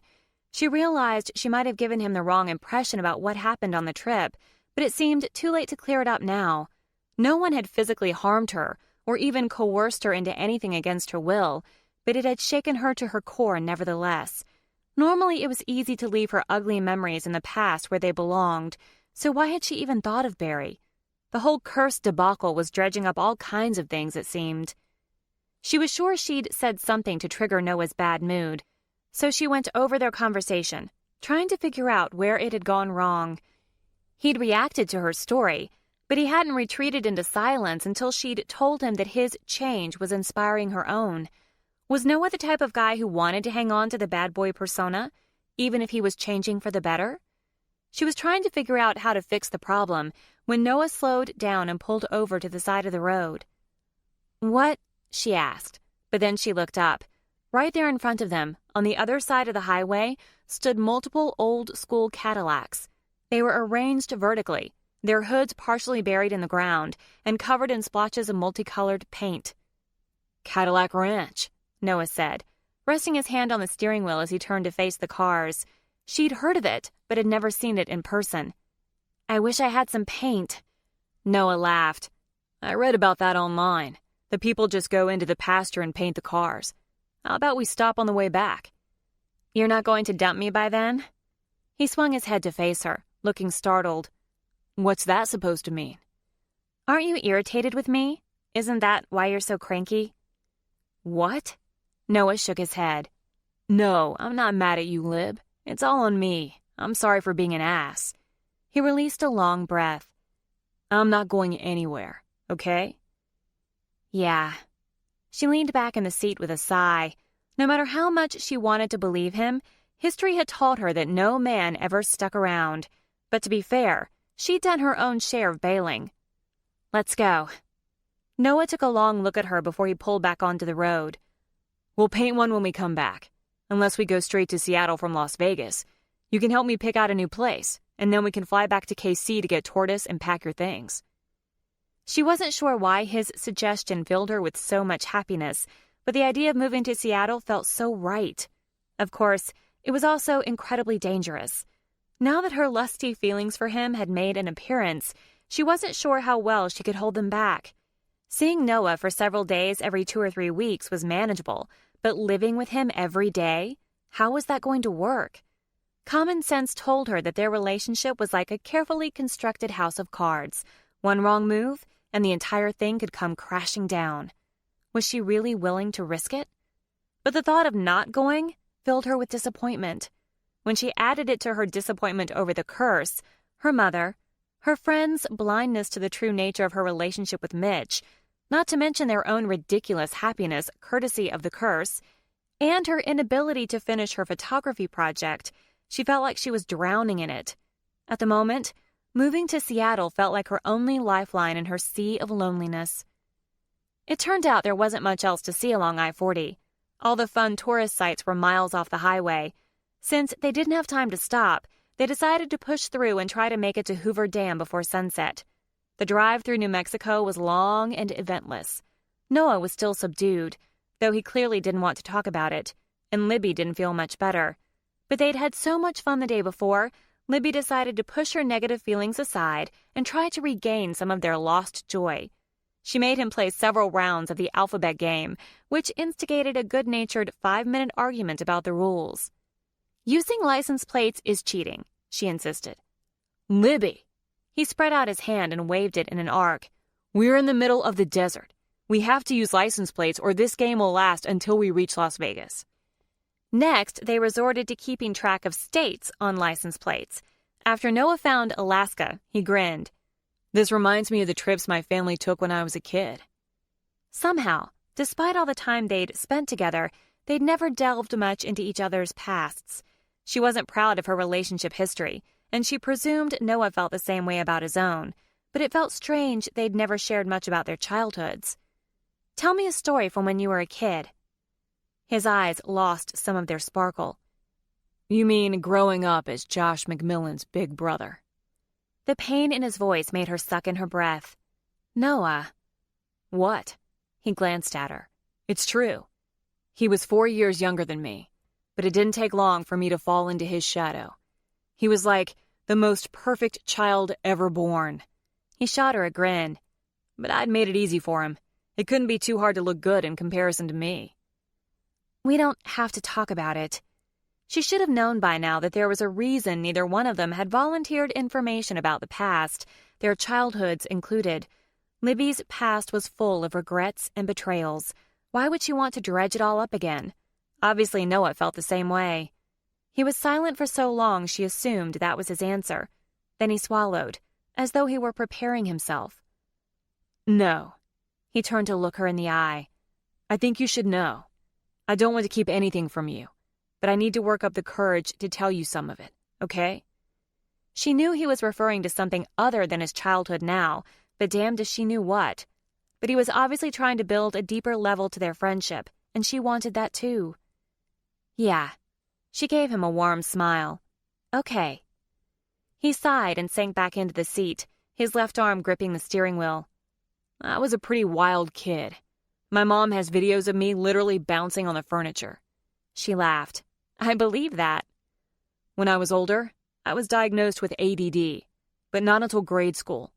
She realized she might have given him the wrong impression about what happened on the trip, but it seemed too late to clear it up now. No one had physically harmed her or even coerced her into anything against her will, but it had shaken her to her core nevertheless. Normally, it was easy to leave her ugly memories in the past where they belonged, so why had she even thought of Barry? The whole cursed debacle was dredging up all kinds of things, it seemed. She was sure she'd said something to trigger Noah's bad mood, so she went over their conversation, trying to figure out where it had gone wrong. He'd reacted to her story, but he hadn't retreated into silence until she'd told him that his change was inspiring her own. Was Noah the type of guy who wanted to hang on to the bad boy persona, even if he was changing for the better? She was trying to figure out how to fix the problem when Noah slowed down and pulled over to the side of the road. What? She asked, but then she looked up. Right there in front of them, on the other side of the highway, stood multiple old-school Cadillacs. They were arranged vertically, their hoods partially buried in the ground and covered in splotches of multicolored paint. Cadillac Ranch, Noah said, resting his hand on the steering wheel as he turned to face the cars. She'd heard of it, but had never seen it in person. I wish I had some paint. Noah laughed. I read about that online. The people just go into the pasture and paint the cars. How about we stop on the way back? You're not going to dump me by then? He swung his head to face her, looking startled. What's that supposed to mean? Aren't you irritated with me? Isn't that why you're so cranky? What? Noah shook his head. No, I'm not mad at you, Lib. It's all on me. I'm sorry for being an ass. He released a long breath. I'm not going anywhere, okay? Yeah. She leaned back in the seat with a sigh. No matter how much she wanted to believe him, history had taught her that no man ever stuck around. But to be fair, she'd done her own share of bailing. Let's go. Noah took a long look at her before he pulled back onto the road. We'll paint one when we come back. Unless we go straight to Seattle from Las Vegas. You can help me pick out a new place, and then we can fly back to KC to get tortoise and pack your things." She wasn't sure why his suggestion filled her with so much happiness, but the idea of moving to Seattle felt so right. Of course, it was also incredibly dangerous. Now that her lusty feelings for him had made an appearance, she wasn't sure how well she could hold them back. Seeing Noah for several days every 2 or 3 weeks was manageable, but living with him every day? How was that going to work? Common sense told her that their relationship was like a carefully constructed house of cards. One wrong move, and the entire thing could come crashing down. Was she really willing to risk it? But the thought of not going filled her with disappointment. When she added it to her disappointment over the curse, her mother, her friends' blindness to the true nature of her relationship with Mitch, not to mention their own ridiculous happiness courtesy of the curse, and her inability to finish her photography project, she felt like she was drowning in it. At the moment, moving to Seattle felt like her only lifeline in her sea of loneliness. It turned out there wasn't much else to see along I-40. All the fun tourist sites were miles off the highway. Since they didn't have time to stop, they decided to push through and try to make it to Hoover Dam before sunset. The drive through New Mexico was long and eventless. Noah was still subdued, though he clearly didn't want to talk about it, and Libby didn't feel much better. But they'd had so much fun the day before, Libby decided to push her negative feelings aside and try to regain some of their lost joy. She made him play several rounds of the alphabet game, which instigated a good-natured 5-minute argument about the rules. "Using license plates is cheating," she insisted. "Libby!" He spread out his hand and waved it in an arc. "We're in the middle of the desert. We have to use license plates or this game will last until we reach Las Vegas." Next, they resorted to keeping track of states on license plates. After Noah found Alaska, he grinned. "This reminds me of the trips my family took when I was a kid." Somehow, despite all the time they'd spent together, they'd never delved much into each other's pasts. She wasn't proud of her relationship history, and she presumed Noah felt the same way about his own, but it felt strange they'd never shared much about their childhoods. "Tell me a story from when you were a kid." His eyes lost some of their sparkle. "You mean growing up as Josh McMillan's big brother?" The pain in his voice made her suck in her breath. "Noah." "What?" He glanced at her. "It's true. He was 4 years younger than me, but it didn't take long for me to fall into his shadow. He was like the most perfect child ever born." He shot her a grin. "But I'd made it easy for him. It couldn't be too hard to look good in comparison to me." "We don't have to talk about it." She should have known by now that there was a reason neither one of them had volunteered information about the past, their childhoods included. Libby's past was full of regrets and betrayals. Why would she want to dredge it all up again? Obviously Noah felt the same way. He was silent for so long she assumed that was his answer. Then he swallowed, as though he were preparing himself. "No." He turned to look her in the eye. "I think you should know. I don't want to keep anything from you, but I need to work up the courage to tell you some of it, okay?" She knew he was referring to something other than his childhood now, but damned if she knew what. But he was obviously trying to build a deeper level to their friendship, and she wanted that too. "Yeah." She gave him a warm smile. "Okay." He sighed and sank back into the seat, his left arm gripping the steering wheel. "I was a pretty wild kid. My mom has videos of me literally bouncing on the furniture." She laughed. "I believe that." "When I was older, I was diagnosed with ADD, but not until grade school.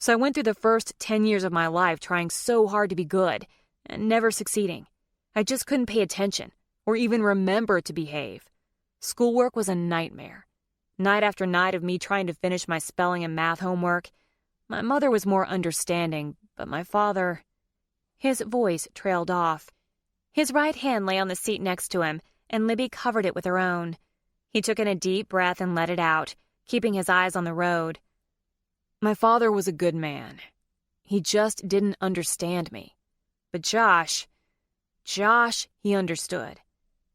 So I went through the first 10 years of my life trying so hard to be good, and never succeeding. I just couldn't pay attention, or even remember to behave. Schoolwork was a nightmare. Night after night of me trying to finish my spelling and math homework. My mother was more understanding, but my father..." His voice trailed off. His right hand lay on the seat next to him, and Libby covered it with her own. He took in a deep breath and let it out, keeping his eyes on the road. "My father was a good man. He just didn't understand me. But Josh, he understood.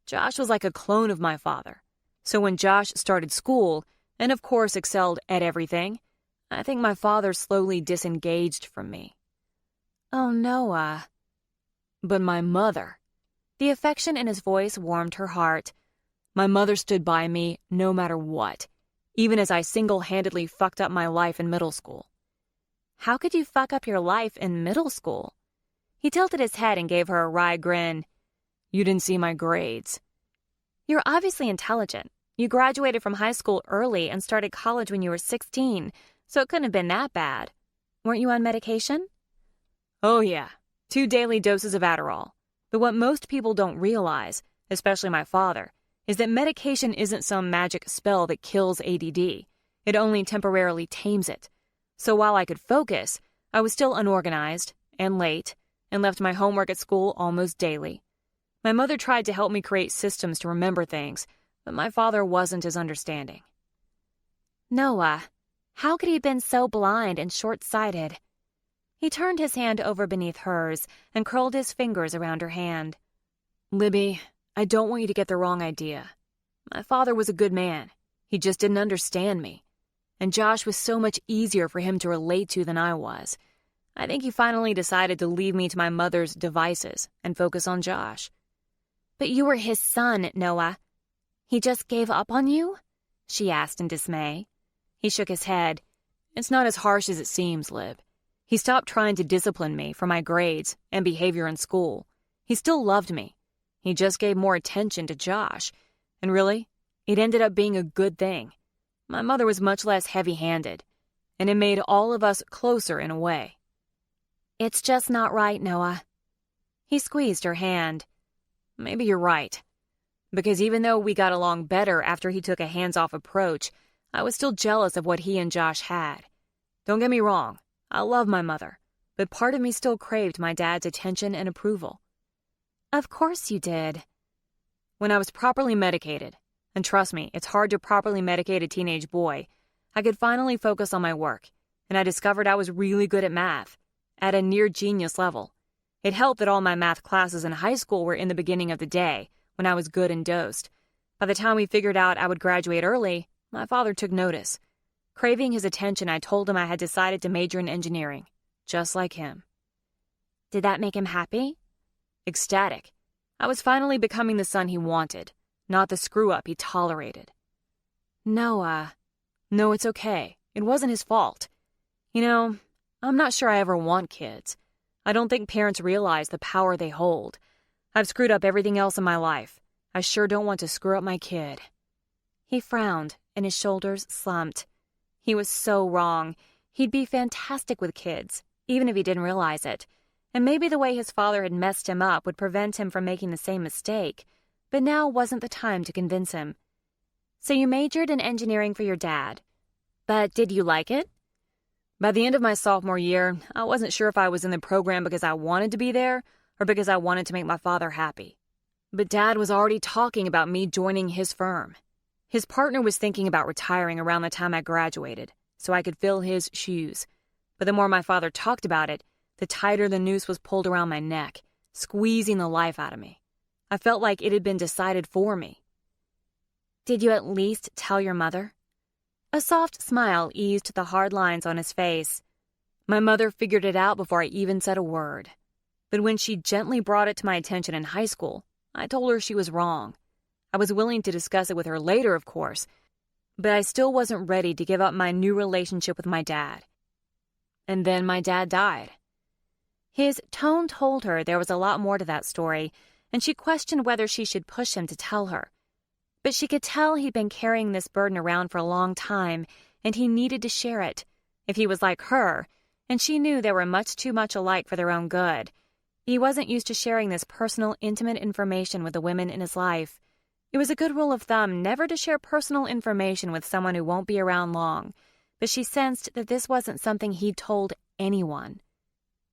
Josh was like a clone of my father. So when Josh started school, and of course excelled at everything, I think my father slowly disengaged from me." "Oh, Noah." "But my mother, The affection in his voice warmed her heart. My mother stood by me no matter what, even as I single-handedly fucked up my life in middle school. How could you fuck up your life in middle school? He tilted his head and gave her a wry grin. You didn't see my grades. You're obviously intelligent. You graduated from high school early and started college when you were 16, so it couldn't have been that bad. Weren't you on medication? Oh yeah, 2 daily doses of Adderall. But what most people don't realize, especially my father, is that medication isn't some magic spell that kills ADD. It only temporarily tames it. So while I could focus, I was still unorganized and late and left my homework at school almost daily. My mother tried to help me create systems to remember things, but my father wasn't as understanding. Noah, how could he have been so blind and short-sighted? He turned his hand over beneath hers and curled his fingers around her hand. Libby, I don't want you to get the wrong idea. My father was a good man. He just didn't understand me. And Josh was so much easier for him to relate to than I was. I think he finally decided to leave me to my mother's devices and focus on Josh. But you were his son, Noah. He just gave up on you? She asked in dismay. He shook his head. It's not as harsh as it seems, Lib. He stopped trying to discipline me for my grades and behavior in school. He still loved me. He just gave more attention to Josh. And really, it ended up being a good thing. My mother was much less heavy-handed, and it made all of us closer in a way. It's just not right, Noah. He squeezed her hand. Maybe you're right. Because even though we got along better after he took a hands-off approach, I was still jealous of what he and Josh had. Don't get me wrong, I love my mother, but part of me still craved my dad's attention and approval. Of course you did. When I was properly medicated, and trust me, it's hard to properly medicate a teenage boy, I could finally focus on my work, and I discovered I was really good at math, at a near-genius level. It helped that all my math classes in high school were in the beginning of the day, when I was good and dosed. By the time we figured out I would graduate early, my father took notice. Craving his attention, I told him I had decided to major in engineering, just like him. Did that make him happy? Ecstatic. I was finally becoming the son he wanted, not the screw-up he tolerated. Noah. No, it's okay. It wasn't his fault. You know, I'm not sure I ever want kids. I don't think parents realize the power they hold. I've screwed up everything else in my life. I sure don't want to screw up my kid. He frowned, and his shoulders slumped. He was so wrong. He'd be fantastic with kids, even if he didn't realize it. And maybe the way his father had messed him up would prevent him from making the same mistake. But now wasn't the time to convince him. So you majored in engineering for your dad. But did you like it? By the end of my sophomore year, I wasn't sure if I was in the program because I wanted to be there or because I wanted to make my father happy. But Dad was already talking about me joining his firm. His partner was thinking about retiring around the time I graduated, so I could fill his shoes. But the more my father talked about it, the tighter the noose was pulled around my neck, squeezing the life out of me. I felt like it had been decided for me. Did you at least tell your mother? A soft smile eased the hard lines on his face. My mother figured it out before I even said a word. But when she gently brought it to my attention in high school, I told her she was wrong. I was willing to discuss it with her later, of course, but I still wasn't ready to give up my new relationship with my dad. And then my dad died. His tone told her there was a lot more to that story, and she questioned whether she should push him to tell her. But she could tell he'd been carrying this burden around for a long time, and he needed to share it. If he was like her, and she knew they were much too much alike for their own good, he wasn't used to sharing this personal, intimate information with the women in his life. It was a good rule of thumb never to share personal information with someone who won't be around long, but she sensed that this wasn't something he'd told anyone.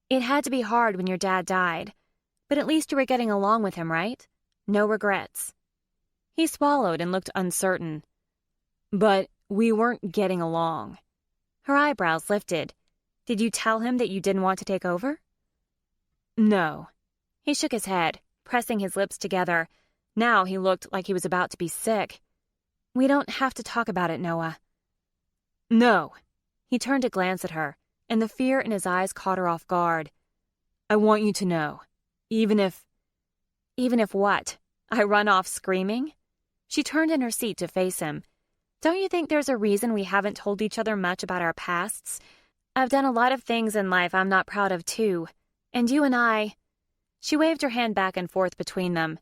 It had to be hard when your dad died, but at least you were getting along with him, right? No regrets. He swallowed and looked uncertain. But we weren't getting along. Her eyebrows lifted. Did you tell him that you didn't want to take over? No. He shook his head, pressing his lips together. Now he looked like he was about to be sick. We don't have to talk about it, Noah. No. He turned to glance at her, and the fear in his eyes caught her off guard. I want you to know, even if Even if what? I run off screaming? She turned in her seat to face him. Don't you think there's a reason we haven't told each other much about our pasts? I've done a lot of things in life I'm not proud of, too. And you and I... She waved her hand back and forth between them.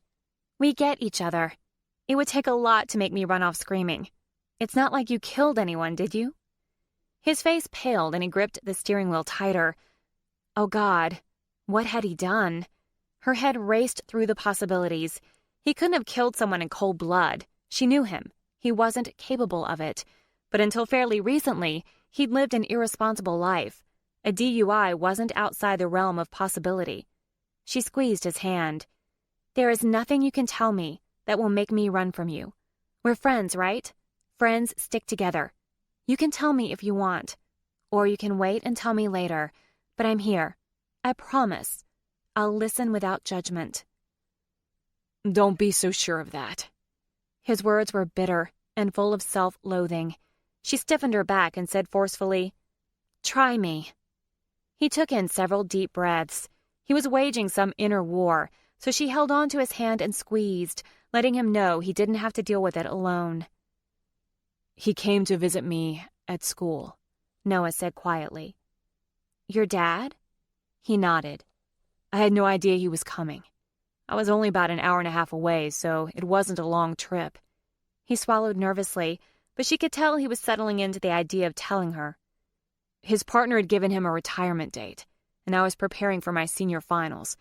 We get each other. It would take a lot to make me run off screaming. It's not like you killed anyone, did you? His face paled and he gripped the steering wheel tighter. Oh, God. What had he done? Her head raced through the possibilities. He couldn't have killed someone in cold blood. She knew him. He wasn't capable of it. But until fairly recently, he'd lived an irresponsible life. A DUI wasn't outside the realm of possibility. She squeezed his hand. There is nothing you can tell me that will make me run from you. We're friends, right? Friends stick together. You can tell me if you want. Or you can wait and tell me later. But I'm here. I promise. I'll listen without judgment. Don't be so sure of that. His words were bitter and full of self-loathing. She stiffened her back and said forcefully, Try me. He took in several deep breaths. He was waging some inner war, so she held on to his hand and squeezed, letting him know he didn't have to deal with it alone. He came to visit me at school, Noah said quietly. Your dad? He nodded. I had no idea he was coming. I was only about an hour and a half away, so it wasn't a long trip. He swallowed nervously, but she could tell he was settling into the idea of telling her. His partner had given him a retirement date, and I was preparing for my senior finals.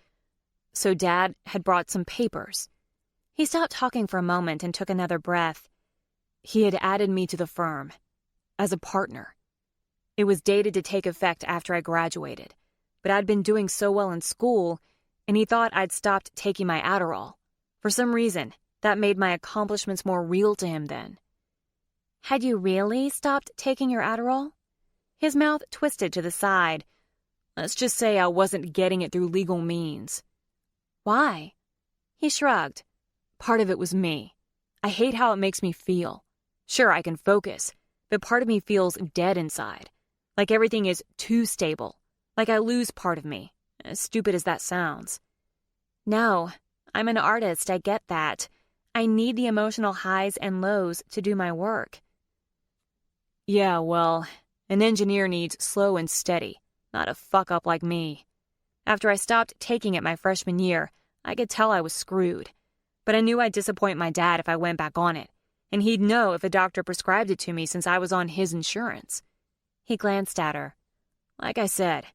So Dad had brought some papers. He stopped talking for a moment and took another breath. He had added me to the firm, as a partner. It was dated to take effect after I graduated, but I'd been doing so well in school, and he thought I'd stopped taking my Adderall. For some reason, that made my accomplishments more real to him then. Had you really stopped taking your Adderall? His mouth twisted to the side. Let's just say I wasn't getting it through legal means. Why? He shrugged. Part of it was me. I hate how it makes me feel. Sure, I can focus, but part of me feels dead inside. Like everything is too stable. Like I lose part of me. As stupid as that sounds. No, I'm an artist, I get that. I need the emotional highs and lows to do my work. Yeah, well, an engineer needs slow and steady, not a fuck-up like me. After I stopped taking it my freshman year, I could tell I was screwed. But I knew I'd disappoint my dad if I went back on it, and he'd know if a doctor prescribed it to me since I was on his insurance. He glanced at her. Like I said,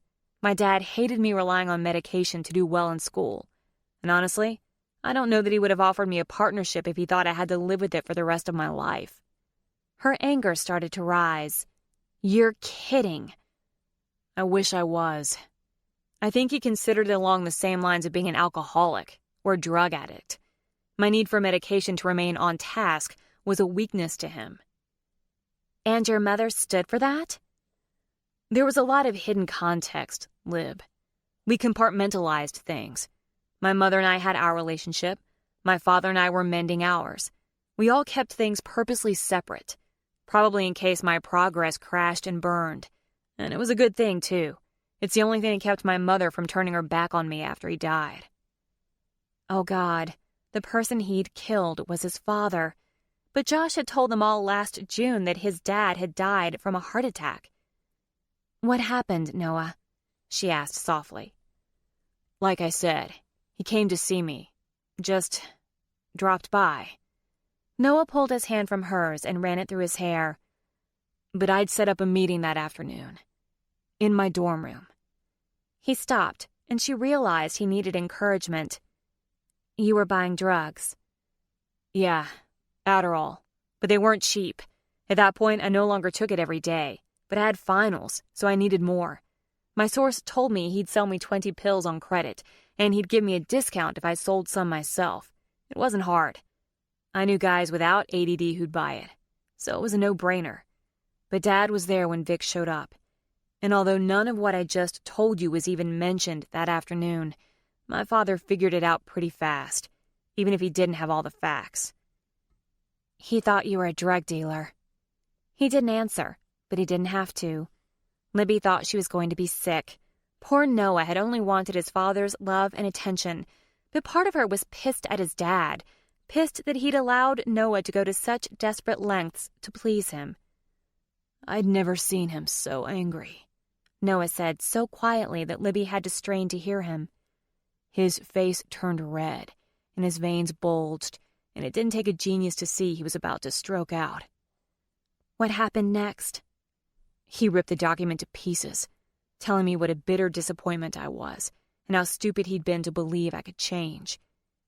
my dad hated me relying on medication to do well in school. And honestly, I don't know that he would have offered me a partnership if he thought I had to live with it for the rest of my life. Her anger started to rise. You're kidding. I wish I was. I think he considered it along the same lines of being an alcoholic or a drug addict. My need for medication to remain on task was a weakness to him. And your mother stood for that? There was a lot of hidden context, Lib. We compartmentalized things. My mother and I had our relationship. My father and I were mending ours. We all kept things purposely separate, probably in case my progress crashed and burned. And it was a good thing, too. It's the only thing that kept my mother from turning her back on me after he died. Oh, God. The person he'd killed was his father. But Josh had told them all last June that his dad had died from a heart attack. What happened, Noah? She asked softly. Like I said, he came to see me. Just dropped by. Noah pulled his hand from hers and ran it through his hair. But I'd set up a meeting that afternoon. In my dorm room. He stopped, and she realized he needed encouragement. You were buying drugs. Yeah, Adderall. But they weren't cheap. At that point, I no longer took it every day. But I had finals, so I needed more. My source told me he'd sell me 20 pills on credit, and he'd give me a discount if I sold some myself. It wasn't hard. I knew guys without ADD who'd buy it, so it was a no-brainer. But Dad was there when Vic showed up. And although none of what I just told you was even mentioned that afternoon, my father figured it out pretty fast, even if he didn't have all the facts. He thought you were a drug dealer. He didn't answer, but he didn't have to. Libby thought she was going to be sick. Poor Noah had only wanted his father's love and attention, But part of her was pissed at his dad, pissed that he'd allowed Noah to go to such desperate lengths to please him. I'd never seen him so angry, Noah said so quietly that Libby had to strain to hear him. His face turned red, and his veins bulged, and it didn't take a genius to see he was about to stroke out. What happened next? He ripped the document to pieces, telling me what a bitter disappointment I was, and how stupid he'd been to believe I could change.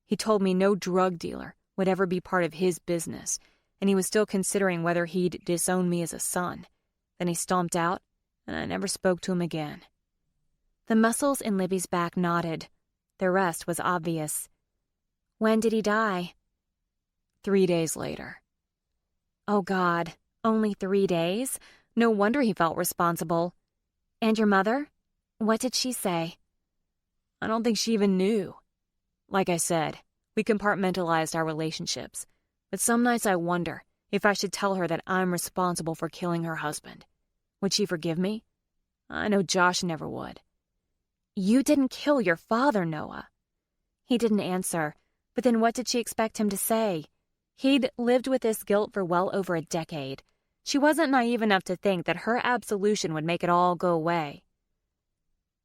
He told me no drug dealer would ever be part of his business, and he was still considering whether he'd disown me as a son. Then he stomped out, and I never spoke to him again. The muscles in Libby's back knotted. The rest was obvious. When did he die? 3 days later. Oh, God, only 3 days? No wonder he felt responsible. And your mother? What did she say? I don't think she even knew. Like I said, we compartmentalized our relationships, but some nights I wonder if I should tell her that I'm responsible for killing her husband. Would she forgive me? I know Josh never would. You didn't kill your father, Noah. He didn't answer, but then what did she expect him to say? He'd lived with this guilt for well over a decade. She wasn't naive enough to think that her absolution would make it all go away.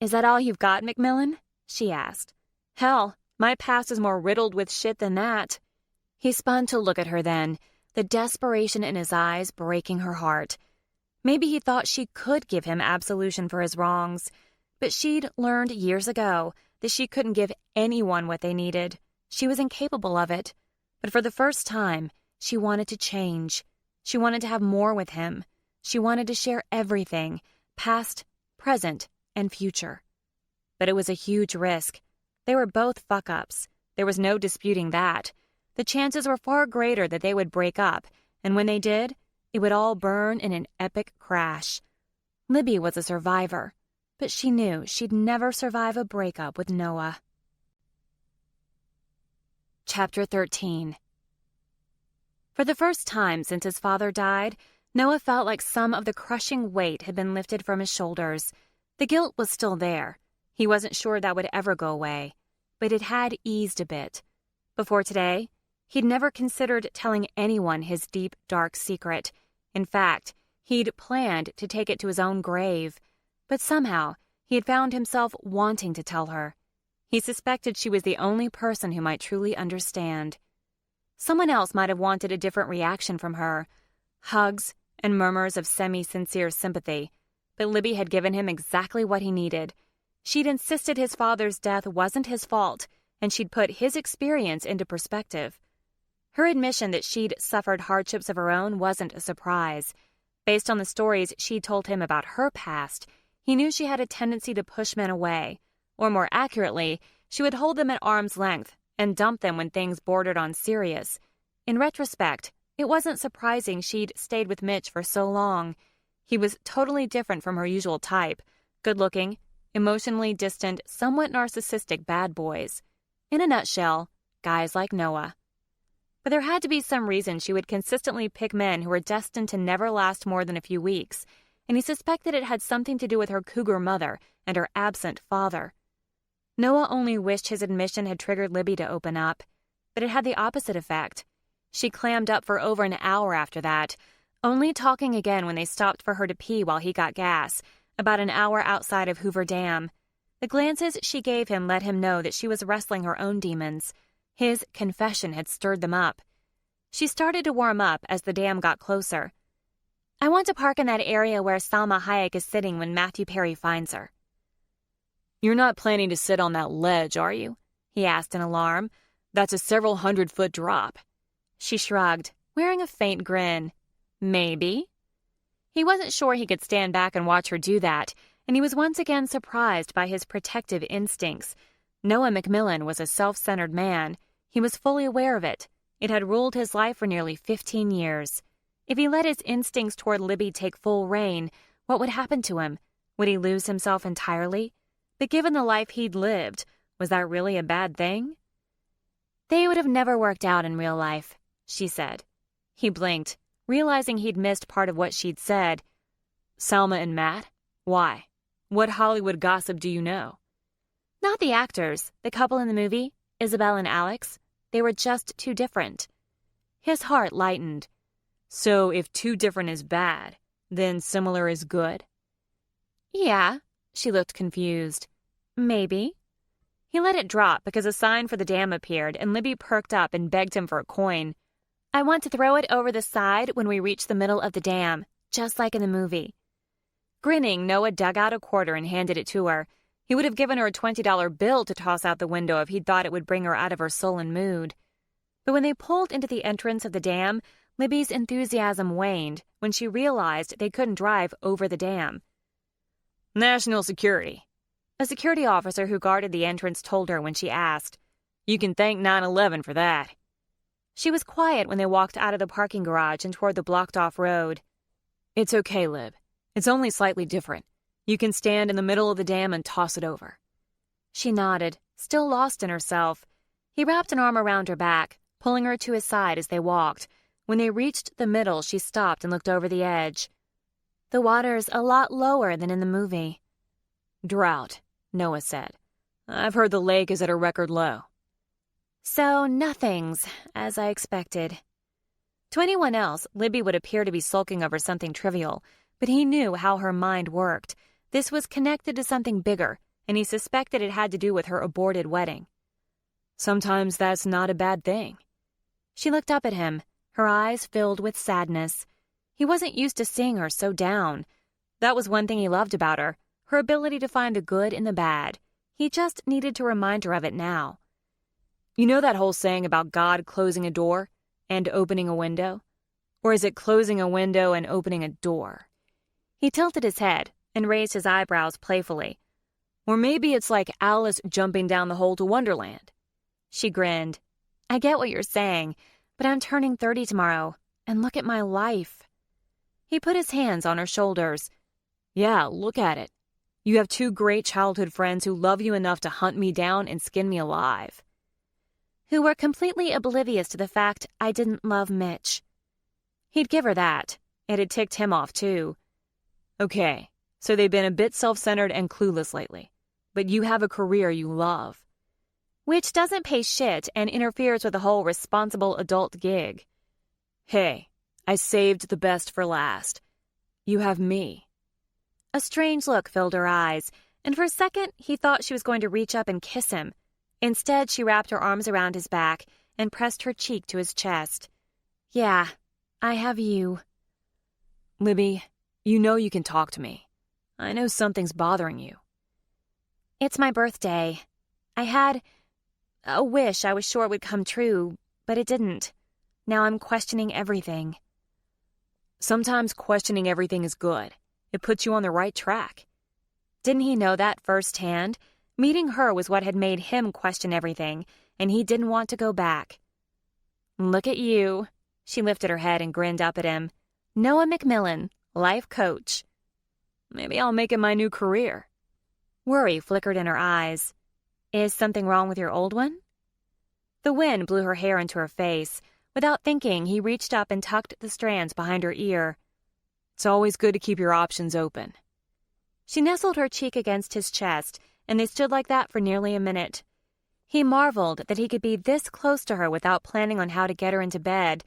Is that all you've got, Macmillan? She asked. Hell, my past is more riddled with shit than that. He spun to look at her then, the desperation in his eyes breaking her heart. Maybe he thought she could give him absolution for his wrongs, but she'd learned years ago that she couldn't give anyone what they needed. She was incapable of it. But for the first time, she wanted to change. She wanted to have more with him. She wanted to share everything, past, present, and future. But it was a huge risk. They were both fuck-ups. There was no disputing that. The chances were far greater that they would break up, and when they did, it would all burn in an epic crash. Libby was a survivor, but she knew she'd never survive a breakup with Noah. Chapter 13. For the first time since his father died, Noah felt like some of the crushing weight had been lifted from his shoulders. The guilt was still there. He wasn't sure that would ever go away, but it had eased a bit. Before today, he'd never considered telling anyone his deep, dark secret. In fact, he'd planned to take it to his own grave. But somehow, he had found himself wanting to tell her. He suspected she was the only person who might truly understand. Someone else might have wanted a different reaction from her. Hugs and murmurs of semi-sincere sympathy. But Libby had given him exactly what he needed. She'd insisted his father's death wasn't his fault, and she'd put his experience into perspective. Her admission that she'd suffered hardships of her own wasn't a surprise. Based on the stories she'd told him about her past, he knew she had a tendency to push men away. Or more accurately, she would hold them at arm's length and dump them when things bordered on serious. In retrospect, it wasn't surprising she'd stayed with Mitch for so long. He was totally different from her usual type, good-looking, emotionally distant, somewhat narcissistic bad boys. In a nutshell, guys like Noah. But there had to be some reason she would consistently pick men who were destined to never last more than a few weeks, and he suspected it had something to do with her cougar mother and her absent father. Noah only wished his admission had triggered Libby to open up, but it had the opposite effect. She clammed up for over an hour after that, only talking again when they stopped for her to pee while he got gas, about an hour outside of Hoover Dam. The glances she gave him let him know that she was wrestling her own demons. His confession had stirred them up. She started to warm up as the dam got closer. I want to park in that area where Salma Hayek is sitting when Matthew Perry finds her. You're not planning to sit on that ledge, are you? He asked in alarm. That's a several 100-foot drop. She shrugged, wearing a faint grin. Maybe. He wasn't sure he could stand back and watch her do that, and he was once again surprised by his protective instincts. Noah Macmillan was a self-centered man. He was fully aware of it. It had ruled his life for nearly 15 years. If he let his instincts toward Libby take full reign, what would happen to him? Would he lose himself entirely? But given the life he'd lived, was that really a bad thing? They would have never worked out in real life, she said. He blinked, realizing he'd missed part of what she'd said. Salma and Matt? Why? What Hollywood gossip do you know? Not the actors, the couple in the movie. Isabel and Alex, they were just too different. His heart lightened. So if too different is bad, then similar is good? Yeah, she looked confused. Maybe. He let it drop because a sign for the dam appeared and Libby perked up and begged him for a coin. I want to throw it over the side when we reach the middle of the dam, just like in the movie. Grinning, Noah dug out a quarter and handed it to her. He would have given her a $20 bill to toss out the window if he'd thought it would bring her out of her sullen mood. But when they pulled into the entrance of the dam, Libby's enthusiasm waned when she realized they couldn't drive over the dam. National security. A security officer who guarded the entrance told her when she asked. You can thank 9/11 for that. She was quiet when they walked out of the parking garage and toward the blocked-off road. It's okay, Lib. It's only slightly different. You can stand in the middle of the dam and toss it over. She nodded, still lost in herself. He wrapped an arm around her back, pulling her to his side as they walked. When they reached the middle, she stopped and looked over the edge. The water's a lot lower than in the movie. Drought, Noah said. I've heard the lake is at a record low. So nothing's as I expected. To anyone else, Libby would appear to be sulking over something trivial, but he knew how her mind worked. This was connected to something bigger, and he suspected it had to do with her aborted wedding. Sometimes that's not a bad thing. She looked up at him, her eyes filled with sadness. He wasn't used to seeing her so down. That was one thing he loved about her, her ability to find the good in the bad. He just needed to remind her of it now. You know that whole saying about God closing a door and opening a window? Or is it closing a window and opening a door? He tilted his head and raised his eyebrows playfully. Or maybe it's like Alice jumping down the hole to Wonderland. She grinned. I get what you're saying, but I'm turning 30 tomorrow, and look at my life. He put his hands on her shoulders. Yeah, look at it. You have 2 great childhood friends who love you enough to hunt me down and skin me alive. Who were completely oblivious to the fact I didn't love Mitch. He'd give her that. It had ticked him off, too. Okay, so they've been a bit self-centered and clueless lately. But you have a career you love. Which doesn't pay shit and interferes with the whole responsible adult gig. Hey, I saved the best for last. You have me. A strange look filled her eyes, and for a second he thought she was going to reach up and kiss him. Instead, she wrapped her arms around his back and pressed her cheek to his chest. Yeah, I have you. Libby, you know you can talk to me. I know something's bothering you. It's my birthday. I had a wish I was sure would come true, but it didn't. Now I'm questioning everything. Sometimes questioning everything is good. It puts you on the right track. Didn't he know that firsthand? Meeting her was what had made him question everything, and he didn't want to go back. Look at you. She lifted her head and grinned up at him. Noah McMillan, life coach. Maybe I'll make it my new career. Worry flickered in her eyes. Is something wrong with your old one? The wind blew her hair into her face. Without thinking, he reached up and tucked the strands behind her ear. It's always good to keep your options open. She nestled her cheek against his chest, and they stood like that for nearly a minute. He marveled that he could be this close to her without planning on how to get her into bed.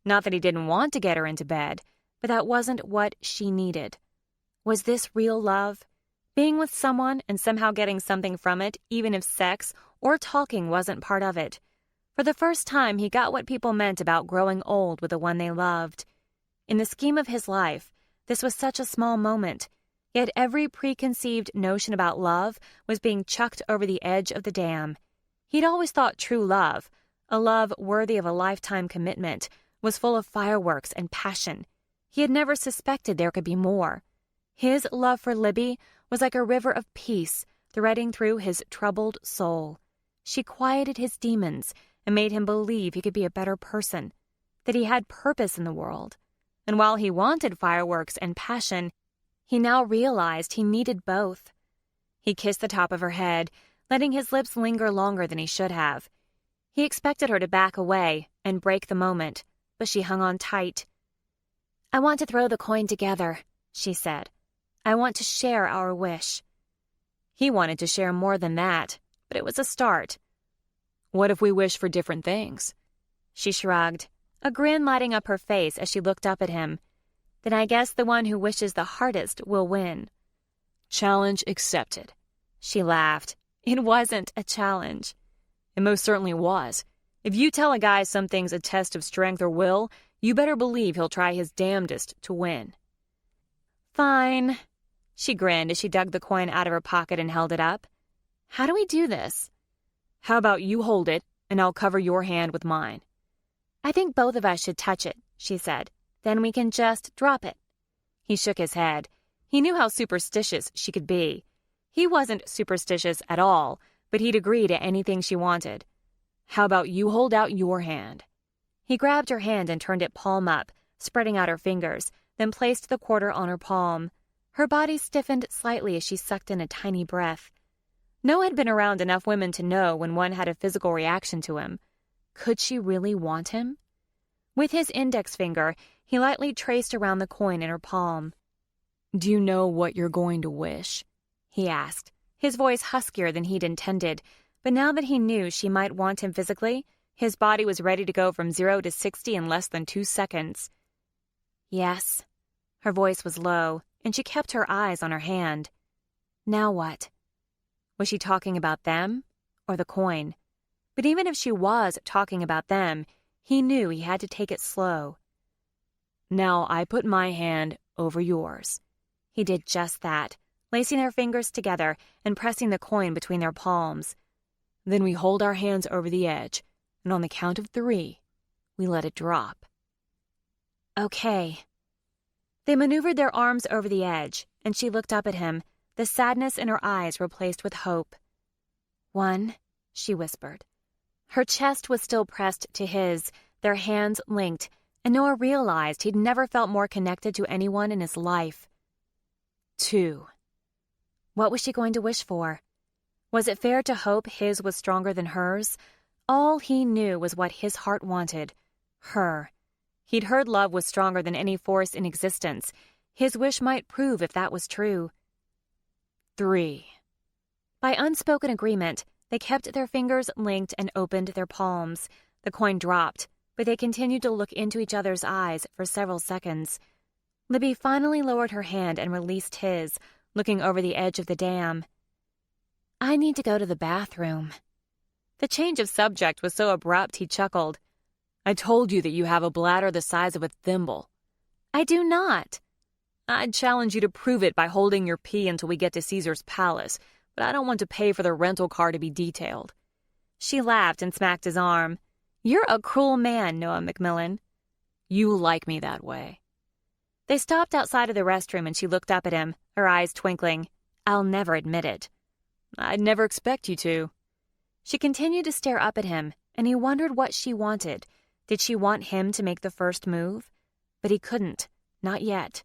Not that he didn't want to get her into bed, but that wasn't what she needed. Was this real love? Being with someone and somehow getting something from it, even if sex or talking wasn't part of it. For the first time, he got what people meant about growing old with the one they loved. In the scheme of his life, this was such a small moment, yet every preconceived notion about love was being chucked over the edge of the dam. He'd always thought true love, a love worthy of a lifetime commitment, was full of fireworks and passion. He had never suspected there could be more. His love for Libby was like a river of peace threading through his troubled soul. She quieted his demons and made him believe he could be a better person, that he had purpose in the world. And while he wanted fireworks and passion, he now realized he needed both. He kissed the top of her head, letting his lips linger longer than he should have. He expected her to back away and break the moment, but she hung on tight. I want to throw the coin together, she said. I want to share our wish. He wanted to share more than that, but it was a start. What if we wish for different things? She shrugged, a grin lighting up her face as she looked up at him. Then I guess the one who wishes the hardest will win. Challenge accepted. She laughed. It wasn't a challenge. It most certainly was. If you tell a guy something's a test of strength or will, you better believe he'll try his damnedest to win. Fine. She grinned as she dug the coin out of her pocket and held it up. How do we do this? How about you hold it, and I'll cover your hand with mine? I think both of us should touch it, she said. Then we can just drop it. He shook his head. He knew how superstitious she could be. He wasn't superstitious at all, but he'd agree to anything she wanted. How about you hold out your hand? He grabbed her hand and turned it palm up, spreading out her fingers, then placed the quarter on her palm. Her body stiffened slightly as she sucked in a tiny breath. Noah had been around enough women to know when one had a physical reaction to him. Could she really want him? With his index finger, he lightly traced around the coin in her palm. Do you know what you're going to wish? He asked, his voice huskier than he'd intended, but now that he knew she might want him physically, his body was ready to go from 0 to 60 in less than 2 seconds. Yes. Her voice was low, and she kept her eyes on her hand. Now what? Was she talking about them or the coin? But even if she was talking about them, he knew he had to take it slow. Now I put my hand over yours. He did just that, lacing their fingers together and pressing the coin between their palms. Then we hold our hands over the edge, and on the count of 3, we let it drop. Okay. They maneuvered their arms over the edge, and she looked up at him, the sadness in her eyes replaced with hope. 1, she whispered. Her chest was still pressed to his, their hands linked, and Noah realized he'd never felt more connected to anyone in his life. 2. What was she going to wish for? Was it fair to hope his was stronger than hers? All he knew was what his heart wanted. Her. He'd heard love was stronger than any force in existence. His wish might prove if that was true. 3. By unspoken agreement, they kept their fingers linked and opened their palms. The coin dropped, but they continued to look into each other's eyes for several seconds. Libby finally lowered her hand and released his, looking over the edge of the dam. I need to go to the bathroom. The change of subject was so abrupt he chuckled. I told you that you have a bladder the size of a thimble. I do not. I'd challenge you to prove it by holding your pee until we get to Caesar's palace, but I don't want to pay for the rental car to be detailed. She laughed and smacked his arm. You're a cruel man, Noah McMillan. You like me that way. They stopped outside of the restroom and she looked up at him, her eyes twinkling. I'll never admit it. I'd never expect you to. She continued to stare up at him, and he wondered what she wanted. Did she want him to make the first move? But he couldn't. Not yet.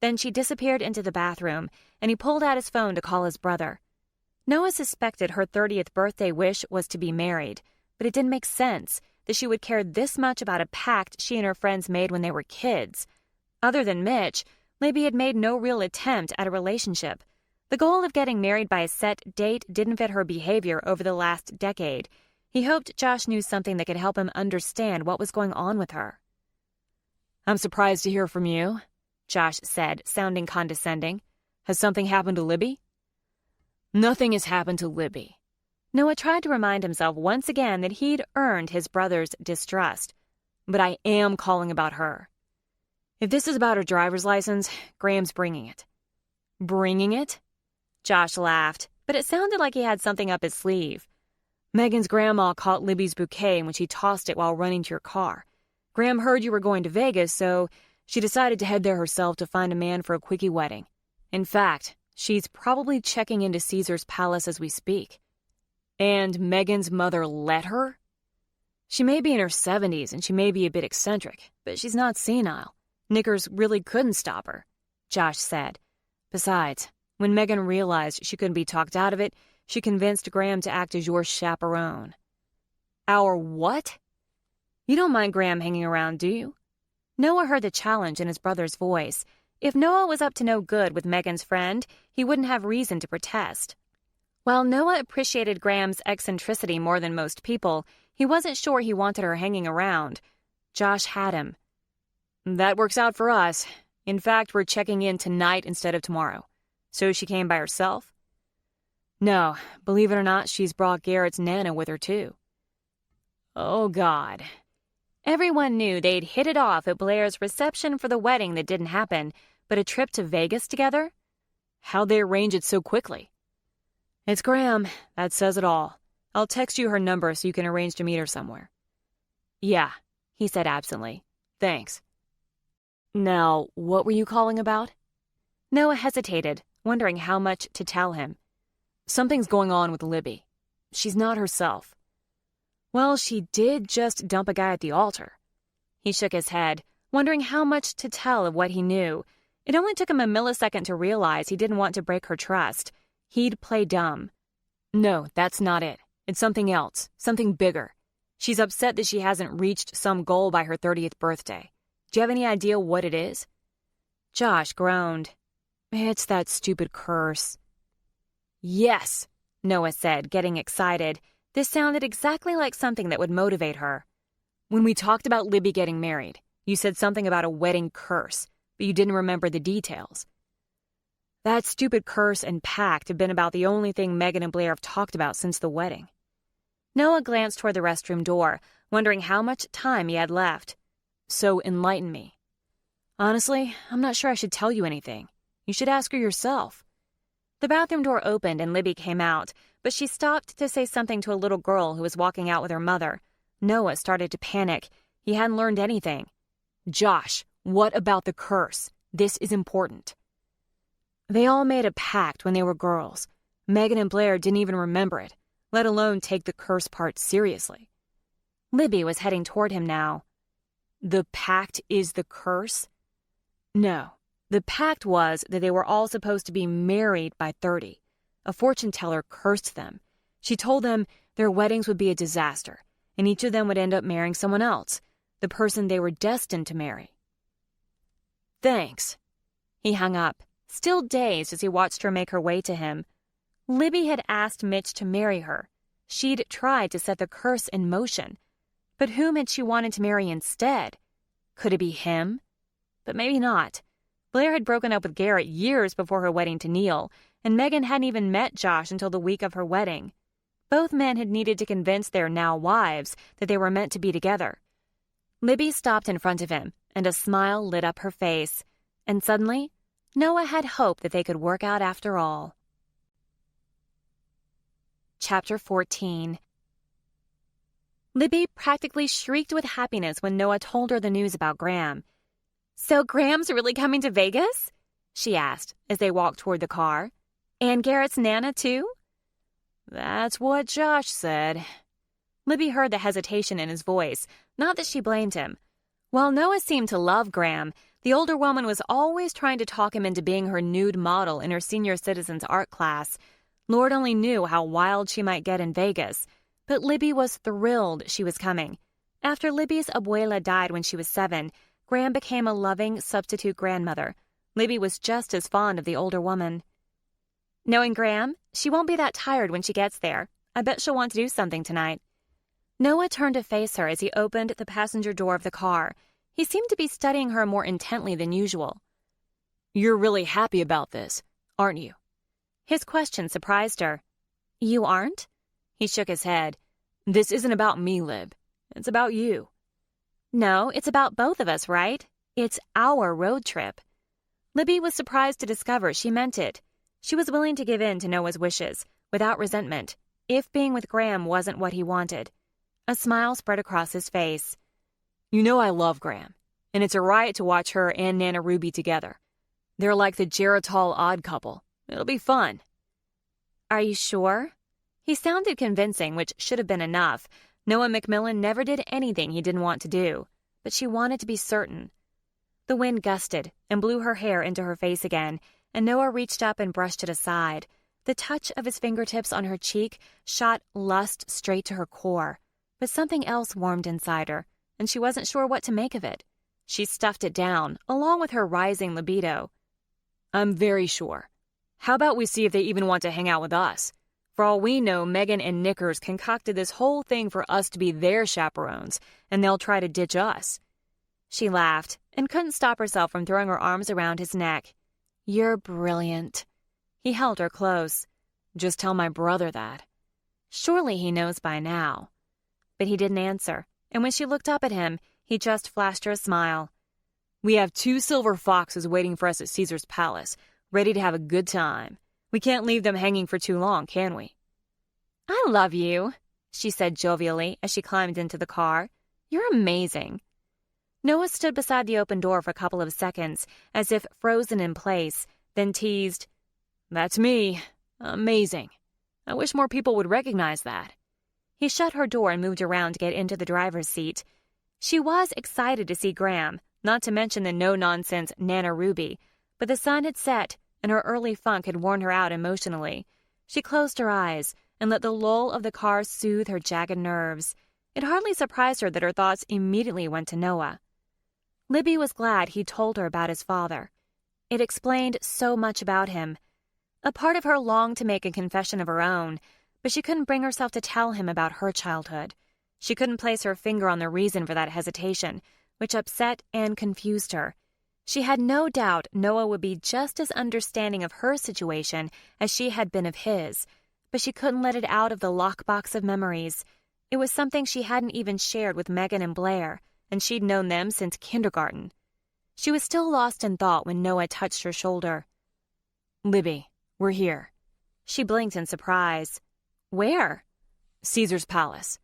Then she disappeared into the bathroom, and he pulled out his phone to call his brother. Noah suspected her 30th birthday wish was to be married, but it didn't make sense that she would care this much about a pact she and her friends made when they were kids. Other than Mitch, Libby had made no real attempt at a relationship. The goal of getting married by a set date didn't fit her behavior over the last decade. He hoped Josh knew something that could help him understand what was going on with her. I'm surprised to hear from you, Josh said, sounding condescending. Has something happened to Libby? Nothing has happened to Libby. Noah tried to remind himself once again that he'd earned his brother's distrust. But I am calling about her. If this is about her driver's license, Graham's bringing it. Bringing it? Josh laughed, but it sounded like he had something up his sleeve. Megan's grandma caught Libby's bouquet when she tossed it while running to your car. Graham heard you were going to Vegas, so she decided to head there herself to find a man for a quickie wedding. In fact, she's probably checking into Caesar's palace as we speak. And Megan's mother let her? She may be in her 70s and she may be a bit eccentric, but she's not senile. Knickers really couldn't stop her, Josh said. Besides, when Megan realized she couldn't be talked out of it, she convinced Graham to act as your chaperone. Our what? You don't mind Graham hanging around, do you? Noah heard the challenge in his brother's voice. If Noah was up to no good with Megan's friend, he wouldn't have reason to protest. While Noah appreciated Graham's eccentricity more than most people, he wasn't sure he wanted her hanging around. Josh had him. That works out for us. In fact, we're checking in tonight instead of tomorrow. So she came by herself? No, believe it or not, she's brought Garrett's Nana with her too. Oh, God. Everyone knew they'd hit it off at Blair's reception for the wedding that didn't happen, but a trip to Vegas together? How'd they arrange it so quickly? It's Graham. That says it all. I'll text you her number so you can arrange to meet her somewhere. Yeah, he said absently. Thanks. Now, what were you calling about? Noah hesitated, wondering how much to tell him. Something's going on with Libby. She's not herself. Well, she did just dump a guy at the altar. He shook his head, wondering how much to tell of what he knew. It only took him a millisecond to realize he didn't want to break her trust. He'd play dumb. No, that's not it. It's something else, something bigger. She's upset that she hasn't reached some goal by her 30th birthday. Do you have any idea what it is? Josh groaned. It's that stupid curse. Yes, Noah said, getting excited. This sounded exactly like something that would motivate her. When we talked about Libby getting married, you said something about a wedding curse, but you didn't remember the details. That stupid curse and pact have been about the only thing Megan and Blair have talked about since the wedding. Noah glanced toward the restroom door, wondering how much time he had left. So enlighten me. Honestly, I'm not sure I should tell you anything. You should ask her yourself. The bathroom door opened and Libby came out, but she stopped to say something to a little girl who was walking out with her mother. Noah started to panic. He hadn't learned anything. Josh, what about the curse? This is important. They all made a pact when they were girls. Megan and Blair didn't even remember it, let alone take the curse part seriously. Libby was heading toward him now. The pact is the curse? No. The pact was that they were all supposed to be married by 30. A fortune teller cursed them. She told them their weddings would be a disaster, and each of them would end up marrying someone else, the person they were destined to marry. Thanks. He hung up, still dazed as he watched her make her way to him. Libby had asked Mitch to marry her. She'd tried to set the curse in motion. But whom had she wanted to marry instead? Could it be him? But maybe not. Blair had broken up with Garrett years before her wedding to Neil, and Megan hadn't even met Josh until the week of her wedding. Both men had needed to convince their now wives that they were meant to be together. Libby stopped in front of him, and a smile lit up her face. And suddenly, Noah had hope that they could work out after all. Chapter 14. Libby practically shrieked with happiness when Noah told her the news about Graham. "So Graham's really coming to Vegas?" she asked as they walked toward the car. "And Garrett's Nana, too?" "That's what Josh said." Libby heard the hesitation in his voice, not that she blamed him. While Noah seemed to love Graham, the older woman was always trying to talk him into being her nude model in her senior citizens art class. Lord only knew how wild she might get in Vegas. But Libby was thrilled she was coming. After Libby's abuela died when she was 7, Graham became a loving substitute grandmother. Libby was just as fond of the older woman. Knowing Graham, she won't be that tired when she gets there. I bet she'll want to do something tonight. Noah turned to face her as he opened the passenger door of the car. He seemed to be studying her more intently than usual. "You're really happy about this, aren't you?" His question surprised her. "You aren't?" He shook his head. "This isn't about me, Lib. It's about you." "No, it's about both of us, right? It's our road trip." Libby was surprised to discover she meant it. She was willing to give in to Noah's wishes, without resentment, if being with Graham wasn't what he wanted. A smile spread across his face. "You know I love Graham, and it's a riot to watch her and Nana Ruby together. They're like the Geritol odd couple. It'll be fun." "Are you sure?" He sounded convincing, which should have been enough. Noah McMillan never did anything he didn't want to do, but she wanted to be certain. The wind gusted and blew her hair into her face again, and Noah reached up and brushed it aside. The touch of his fingertips on her cheek shot lust straight to her core, but something else warmed inside her, and she wasn't sure what to make of it. She stuffed it down, along with her rising libido. "I'm very sure. How about we see if they even want to hang out with us? For all we know, Megan and Knickers concocted this whole thing for us to be their chaperones, and they'll try to ditch us." She laughed and couldn't stop herself from throwing her arms around his neck. "You're brilliant." He held her close. "Just tell my brother that." Surely he knows by now. But he didn't answer, and when she looked up at him, he just flashed her a smile. "We have 2 silver foxes waiting for us at Caesar's palace, ready to have a good time. We can't leave them hanging for too long, can we?" "I love you," she said jovially as she climbed into the car. "You're amazing." Noah stood beside the open door for a couple of seconds, as if frozen in place, then teased, "That's me. Amazing. I wish more people would recognize that." He shut her door and moved around to get into the driver's seat. She was excited to see Graham, not to mention the no-nonsense Nana Ruby, but the sun had set and her early funk had worn her out emotionally. She closed her eyes and let the lull of the car soothe her jagged nerves. It hardly surprised her that her thoughts immediately went to Noah. Libby was glad he told her about his father. It explained so much about him. A part of her longed to make a confession of her own, but she couldn't bring herself to tell him about her childhood. She couldn't place her finger on the reason for that hesitation, which upset and confused her. She had no doubt Noah would be just as understanding of her situation as she had been of his, but she couldn't let it out of the lockbox of memories. It was something she hadn't even shared with Megan and Blair, and she'd known them since kindergarten. She was still lost in thought when Noah touched her shoulder. "Libby, we're here." She blinked in surprise. "Where?" "Caesar's palace."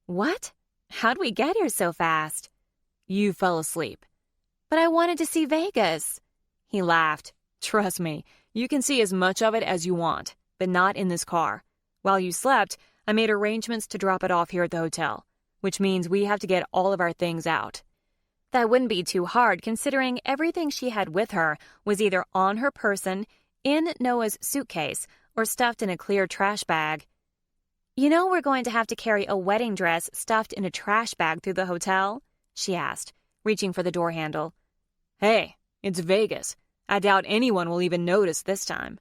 "What? How'd we get here so fast?" "You fell asleep." "But I wanted to see Vegas." He laughed. "Trust me, you can see as much of it as you want, but not in this car. While you slept, I made arrangements to drop it off here at the hotel, which means we have to get all of our things out." That wouldn't be too hard, considering everything she had with her was either on her person, in Noah's suitcase, or stuffed in a clear trash bag. "You know we're going to have to carry a wedding dress stuffed in a trash bag through the hotel?" she asked, reaching for the door handle. "Hey, it's Vegas. I doubt anyone will even notice this time."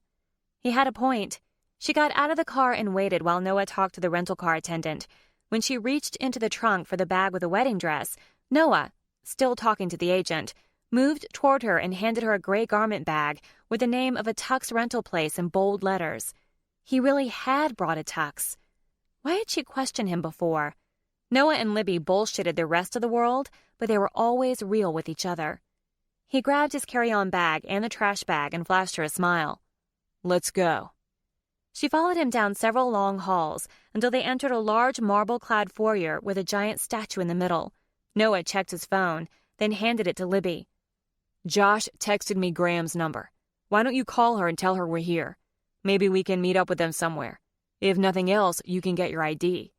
He had a point. She got out of the car and waited while Noah talked to the rental car attendant. When she reached into the trunk for the bag with the wedding dress, Noah, still talking to the agent, moved toward her and handed her a gray garment bag with the name of a tux rental place in bold letters. He really had brought a tux. Why had she questioned him before? Noah and Libby bullshitted the rest of the world, but they were always real with each other. He grabbed his carry-on bag and the trash bag and flashed her a smile. "Let's go." She followed him down several long halls until they entered a large marble-clad foyer with a giant statue in the middle. Noah checked his phone, then handed it to Libby. "Josh texted me Graham's number. Why don't you call her and tell her we're here? Maybe we can meet up with them somewhere. If nothing else, you can get your ID."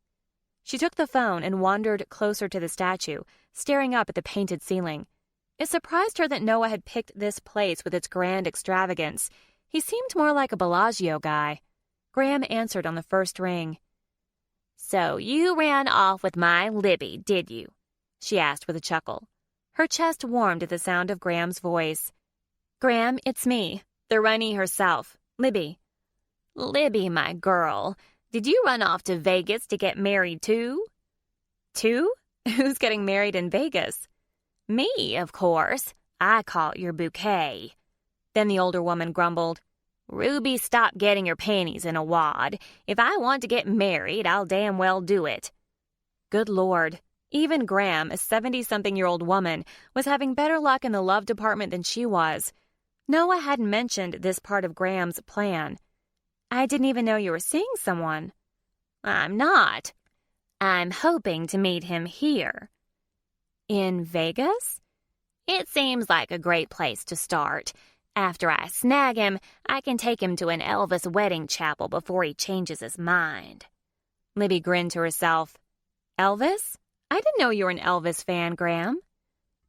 She took the phone and wandered closer to the statue, staring up at the painted ceiling. It surprised her that Noah had picked this place with its grand extravagance. He seemed more like a Bellagio guy. Graham answered on the first ring. "So you ran off with my Libby, did you?" she asked with a chuckle. Her chest warmed at the sound of Graham's voice. "Graham, it's me, the Runny herself, Libby." "Libby, my girl, did you run off to Vegas to get married too?" "Too? Who's getting married in Vegas?" "Me, of course. I caught your bouquet." Then the older woman grumbled, "Ruby, stop getting your panties in a wad. If I want to get married, I'll damn well do it." Good Lord. Even Graham, a 70-something-year-old woman, was having better luck in the love department than she was. Noah hadn't mentioned this part of Graham's plan. "I didn't even know you were seeing someone." "I'm not. I'm hoping to meet him here." "In Vegas?" "It seems like a great place to start. After I snag him, I can take him to an Elvis wedding chapel before he changes his mind." Libby grinned to herself. "Elvis? I didn't know you were an Elvis fan, Graham."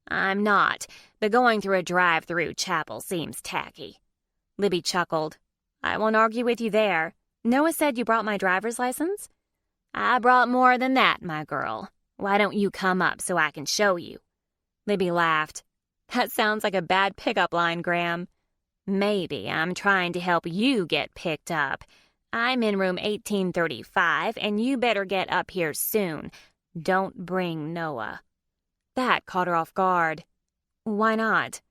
"I'm not, but going through a drive-through chapel seems tacky." Libby chuckled. "I won't argue with you there. Noah said you brought my driver's license?" "I brought more than that, my girl. Why don't you come up so I can show you?" Libby laughed. "That sounds like a bad pickup line, Graham." "Maybe I'm trying to help you get picked up. I'm in room 1835, and you better get up here soon. Don't bring Noah." That caught her off guard. Why not?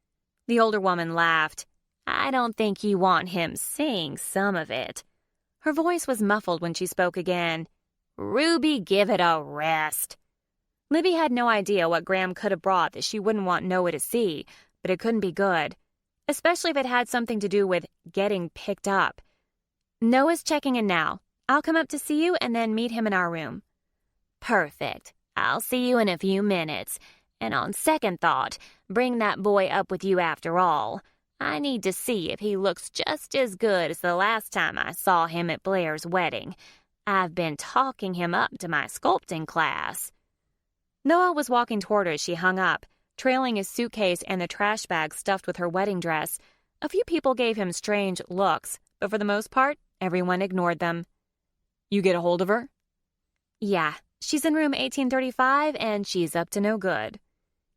The older woman laughed. "I don't think you want him seeing some of it." Her voice was muffled when she spoke again. "Ruby, give it a rest." Libby had no idea what Graham could have brought that she wouldn't want Noah to see, but it couldn't be good, especially if it had something to do with getting picked up. "Noah's checking in now. I'll come up to see you and then meet him in our room." "Perfect. I'll see you in a few minutes. And on second thought, bring that boy up with you after all. I need to see if he looks just as good as the last time I saw him at Blair's wedding. I've been talking him up to my sculpting class." Noah was walking toward her as she hung up, trailing his suitcase and the trash bag stuffed with her wedding dress. A few people gave him strange looks, but for the most part, everyone ignored them. "You get a hold of her?" "Yeah, she's in room 1835, and she's up to no good."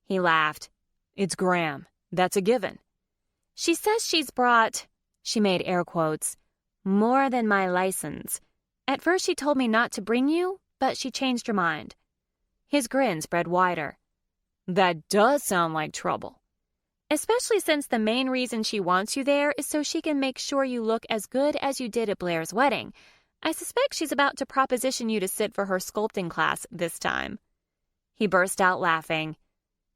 He laughed. "It's Graham. That's a given." "She says she's brought," she made air quotes, "more than my license. At first she told me not to bring you, but she changed her mind." His grin spread wider. "That does sound like trouble." "Especially since the main reason she wants you there is so she can make sure you look as good as you did at Blair's wedding. I suspect she's about to proposition you to sit for her sculpting class this time." He burst out laughing.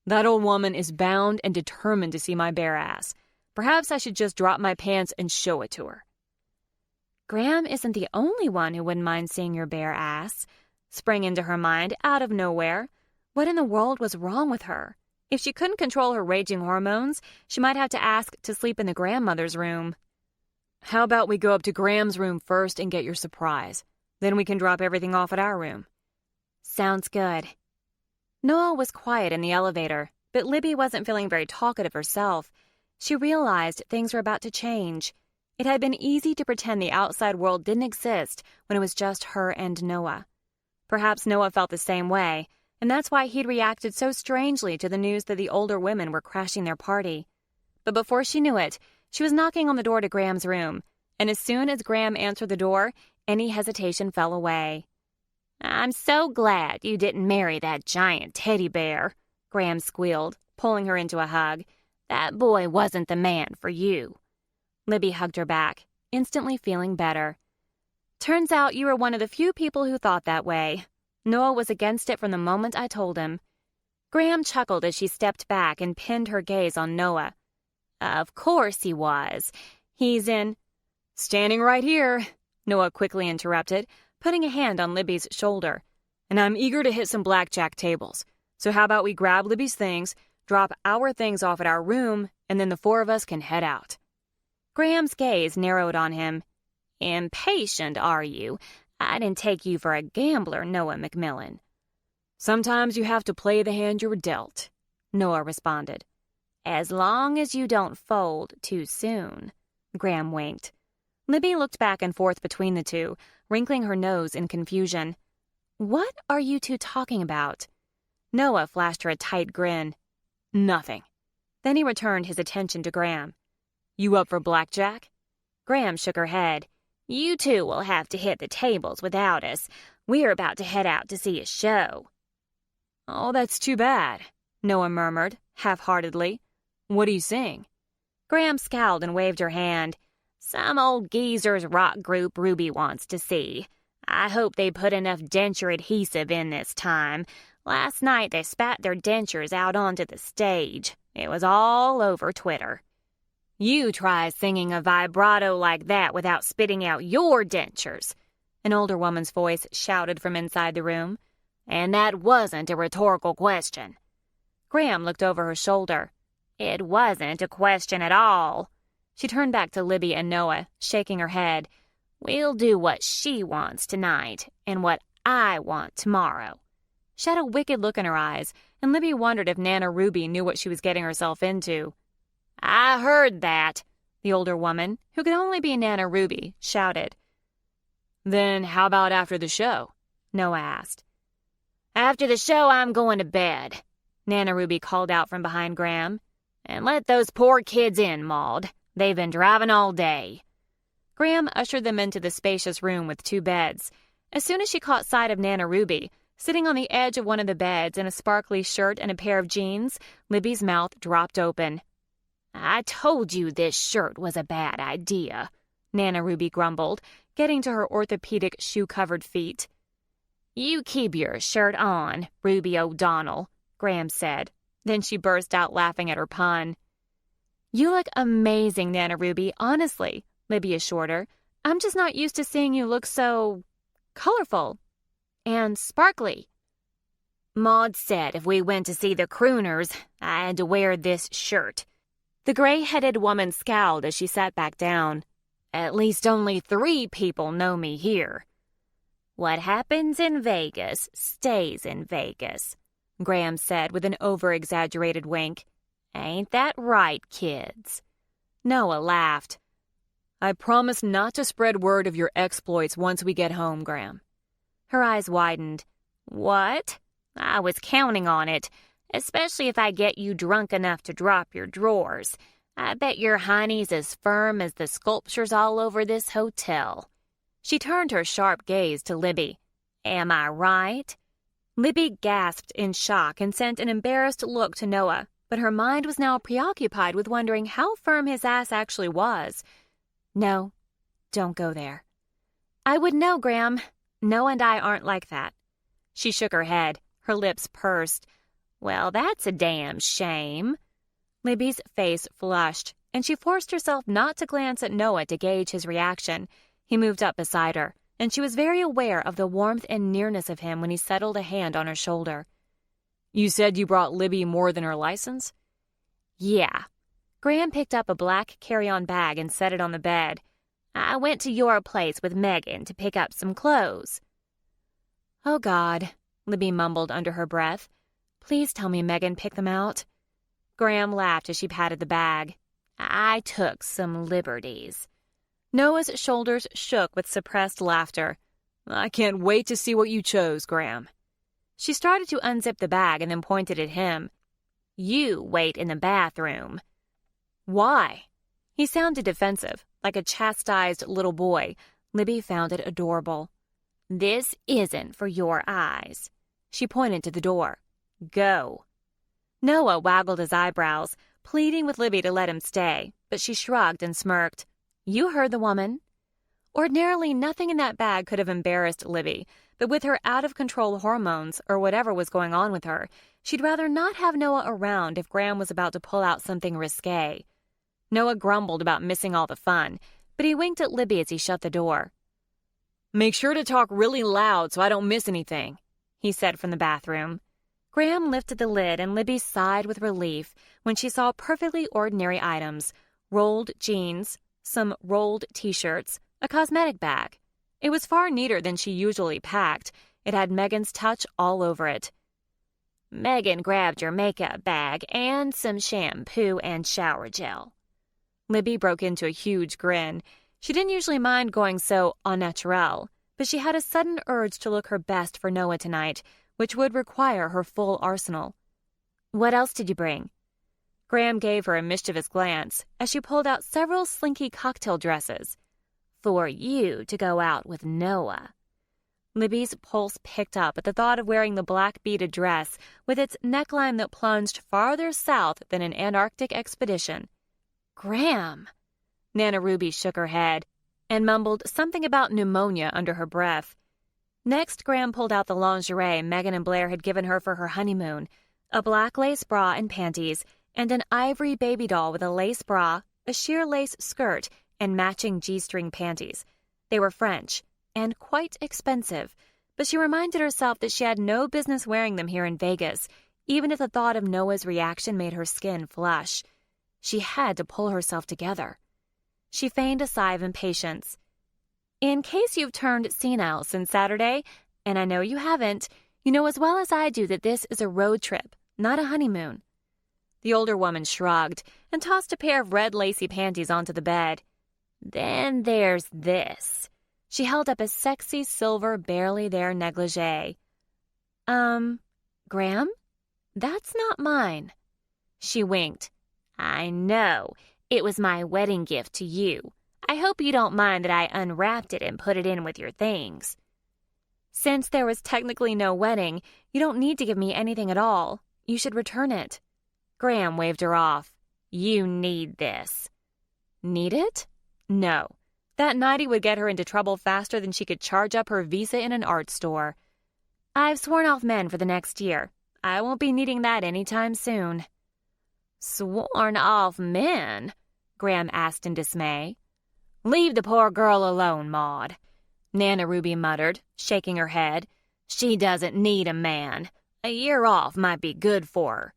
"That old woman is bound and determined to see my bare ass. Perhaps I should just drop my pants and show it to her." "Graham isn't the only one who wouldn't mind seeing your bare ass," sprang into her mind out of nowhere. What in the world was wrong with her? If she couldn't control her raging hormones, she might have to ask to sleep in the grandmother's room. "How about we go up to Graham's room first and get your surprise? Then we can drop everything off at our room." "Sounds good." Noah was quiet in the elevator, but Libby wasn't feeling very talkative herself. She realized things were about to change. It had been easy to pretend the outside world didn't exist when it was just her and Noah. Perhaps Noah felt the same way, and that's why he'd reacted so strangely to the news that the older women were crashing their party. But before she knew it, she was knocking on the door to Graham's room, and as soon as Graham answered the door, any hesitation fell away. "I'm so glad you didn't marry that giant teddy bear," Graham squealed, pulling her into a hug. "That boy wasn't the man for you." Libby hugged her back, instantly feeling better. "Turns out you were one of the few people who thought that way. Noah was against it from the moment I told him." Graham chuckled as she stepped back and pinned her gaze on Noah. "Of course he was. He's in—" "Standing right here," Noah quickly interrupted, putting a hand on Libby's shoulder. "And I'm eager to hit some blackjack tables. So how about we grab Libby's things, drop our things off at our room, and then the four of us can head out." Graham's gaze narrowed on him. "Impatient, are you? I didn't take you for a gambler, Noah McMillan." "Sometimes you have to play the hand you were dealt," Noah responded. "As long as you don't fold too soon," Graham winked. Libby looked back and forth between the two, wrinkling her nose in confusion. "What are you two talking about?" Noah flashed her a tight grin. "Nothing." Then he returned his attention to Graham. "You up for blackjack?" Graham shook her head. "You two will have to hit the tables without us. We're about to head out to see a show." "Oh, that's too bad," Noah murmured, half-heartedly. "What are you seeing?" Graham scowled and waved her hand. "Some old geezer's rock group Ruby wants to see. I hope they put enough denture adhesive in this time. Last night they spat their dentures out onto the stage. It was all over Twitter. You try singing a vibrato like that without spitting out your dentures," an older woman's voice shouted from inside the room. "And that wasn't a rhetorical question." Graham looked over her shoulder. "It wasn't a question at all." She turned back to Libby and Noah, shaking her head. "We'll do what she wants tonight and what I want tomorrow." She had a wicked look in her eyes, and Libby wondered if Nana Ruby knew what she was getting herself into. "I heard that," the older woman, who could only be Nana Ruby, shouted. "Then how about after the show?" Noah asked. "After the show, I'm going to bed," Nana Ruby called out from behind Graham. "And let those poor kids in, Maud. They've been driving all day." Graham ushered them into the spacious room with 2 beds. As soon as she caught sight of Nana Ruby, sitting on the edge of one of the beds in a sparkly shirt and a pair of jeans, Libby's mouth dropped open. "I told you this shirt was a bad idea," Nana Ruby grumbled, getting to her orthopedic shoe-covered feet. "You keep your shirt on, Ruby O'Donnell," Graham said. Then she burst out laughing at her pun. "You look amazing, Nana Ruby, honestly," Libby assured her. "I'm just not used to seeing you look so colorful and sparkly." "Maud said if we went to see the crooners, I had to wear this shirt." The gray-headed woman scowled as she sat back down. "At least only 3 people know me here." "What happens in Vegas stays in Vegas," Graham said with an over-exaggerated wink. "Ain't that right, kids?" Noah laughed. "I promise not to spread word of your exploits once we get home, Graham." Her eyes widened. "What? I was counting on it, especially if I get you drunk enough to drop your drawers. I bet your hiney's as firm as the sculptures all over this hotel." She turned her sharp gaze to Libby. "Am I right?" Libby gasped in shock and sent an embarrassed look to Noah, but her mind was now preoccupied with wondering how firm his ass actually was. "No, don't go there." "I would know, Graham. Noah and I aren't like that." She shook her head, her lips pursed. "Well, that's a damn shame." Libby's face flushed, and she forced herself not to glance at Noah to gauge his reaction. He moved up beside her, and she was very aware of the warmth and nearness of him when he settled a hand on her shoulder. "You said you brought Libby more than her license?" "Yeah." Graham picked up a black carry-on bag and set it on the bed. "I went to your place with Megan to pick up some clothes." "Oh, God," Libby mumbled under her breath. "Please tell me Megan picked them out." Graham laughed as she patted the bag. "I took some liberties." Noah's shoulders shook with suppressed laughter. "I can't wait to see what you chose, Graham." She started to unzip the bag and then pointed at him. "You wait in the bathroom." "Why?" He sounded defensive, like a chastised little boy. Libby found it adorable. "This isn't for your eyes." She pointed to the door. "Go." Noah waggled his eyebrows, pleading with Libby to let him stay, but she shrugged and smirked. "You heard the woman." Ordinarily, nothing in that bag could have embarrassed Libby, but with her out-of-control hormones, or whatever was going on with her, she'd rather not have Noah around if Graham was about to pull out something risque. Noah grumbled about missing all the fun, but he winked at Libby as he shut the door. "Make sure to talk really loud so I don't miss anything," he said from the bathroom. Graham lifted the lid and Libby sighed with relief when she saw perfectly ordinary items: rolled jeans, some rolled t-shirts, a cosmetic bag. It was far neater than she usually packed. It had Megan's touch all over it. "Megan grabbed your makeup bag and some shampoo and shower gel." Libby broke into a huge grin. She didn't usually mind going so au naturel, but she had a sudden urge to look her best for Noah tonight, which would require her full arsenal. "What else did you bring?" Graham gave her a mischievous glance as she pulled out several slinky cocktail dresses. "For you to go out with Noah." Libby's pulse picked up at the thought of wearing the black beaded dress with its neckline that plunged farther south than an Antarctic expedition. "Graham!" Nana Ruby shook her head and mumbled something about pneumonia under her breath. Next, Graham pulled out the lingerie Megan and Blair had given her for her honeymoon, a black lace bra and panties, and an ivory baby doll with a lace bra, a sheer lace skirt, and matching G-string panties. They were French and quite expensive, but she reminded herself that she had no business wearing them here in Vegas, even if the thought of Noah's reaction made her skin flush. She had to pull herself together. She feigned a sigh of impatience. "In case you've turned senile since Saturday, and I know you haven't, you know as well as I do that this is a road trip, not a honeymoon." The older woman shrugged and tossed a pair of red lacy panties onto the bed. "Then there's this." She held up a sexy silver barely there negligee. Graham? That's not mine." She winked. "I know. It was my wedding gift to you. I hope you don't mind that I unwrapped it and put it in with your things." "Since there was technically no wedding, you don't need to give me anything at all. You should return it." Graham waved her off. "You need this." Need it? No. That nightie would get her into trouble faster than she could charge up her visa in an art store. "I've sworn off men for the next year. I won't be needing that anytime soon." "Sworn off men?" Graham asked in dismay. "Leave the poor girl alone, Maud," Nana Ruby muttered, shaking her head. "She doesn't need a man. A year off might be good for her."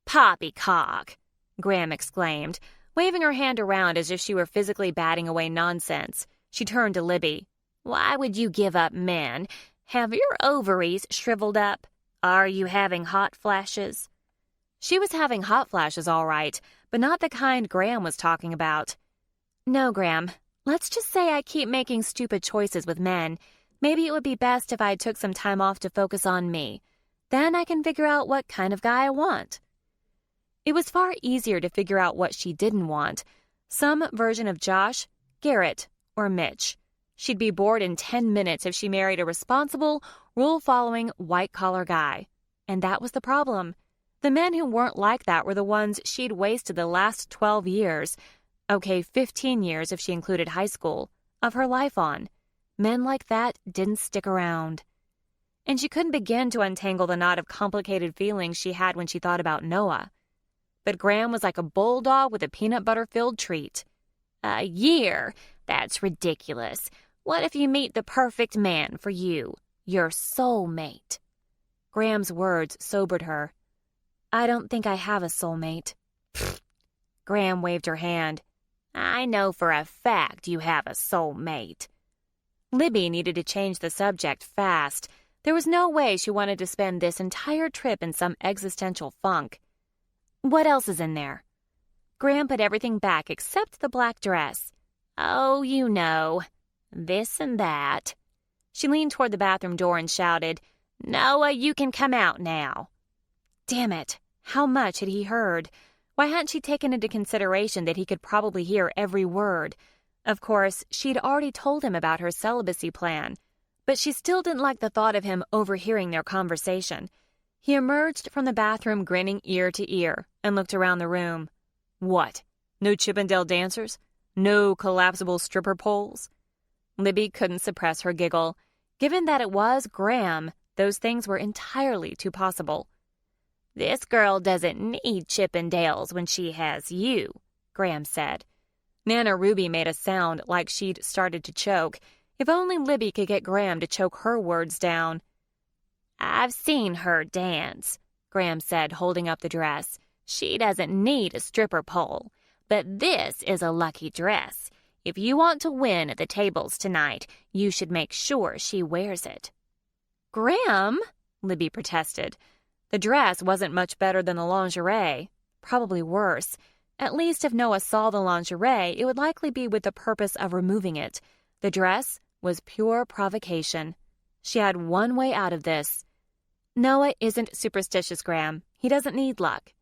"Poppycock!" Graham exclaimed, waving her hand around as if she were physically batting away nonsense. She turned to Libby. "Why would you give up men? Have your ovaries shriveled up? Are you having hot flashes?" She was having hot flashes, all right, but not the kind Graham was talking about. "No, Graham. Let's just say I keep making stupid choices with men. Maybe it would be best if I took some time off to focus on me. Then I can figure out what kind of guy I want." It was far easier to figure out what she didn't want. Some version of Josh, Garrett, or Mitch. She'd be bored in 10 minutes if she married a responsible, rule-following, white-collar guy. And that was the problem. The men who weren't like that were the ones she'd wasted the last 12 years, okay, 15 years if she included high school, of her life on. Men like that didn't stick around. And she couldn't begin to untangle the knot of complicated feelings she had when she thought about Noah. But Graham was like a bulldog with a peanut butter-filled treat. "A year? That's ridiculous. What if you meet the perfect man for you, your soulmate?" Graham's words sobered her. "I don't think I have a soulmate." "Pfft." Graham waved her hand. "I know for a fact you have a soulmate." Libby needed to change the subject fast. There was no way she wanted to spend this entire trip in some existential funk. "What else is in there?" Graham put everything back except the black dress. "Oh, you know, this and that." She leaned toward the bathroom door and shouted, "Noah, you can come out now." Damn it, how much had he heard? Why hadn't she taken into consideration that he could probably hear every word? Of course, she'd already told him about her celibacy plan, but she still didn't like the thought of him overhearing their conversation. He emerged from the bathroom grinning ear to ear and looked around the room. What? No Chippendale dancers? No collapsible stripper poles? Libby couldn't suppress her giggle. Given that it was Graham, those things were entirely too possible. "This girl doesn't need Chippendales when she has you," Graham said. Nana Ruby made a sound like she'd started to choke. If only Libby could get Graham to choke her words down. "I've seen her dance," Graham said, holding up the dress. "She doesn't need a stripper pole. But this is a lucky dress. If you want to win at the tables tonight, you should make sure she wears it." "Graham," Libby protested. The dress wasn't much better than the lingerie. Probably worse. At least if Noah saw the lingerie, it would likely be with the purpose of removing it. The dress was pure provocation. She had one way out of this. "Noah isn't superstitious, Graham. He doesn't need luck."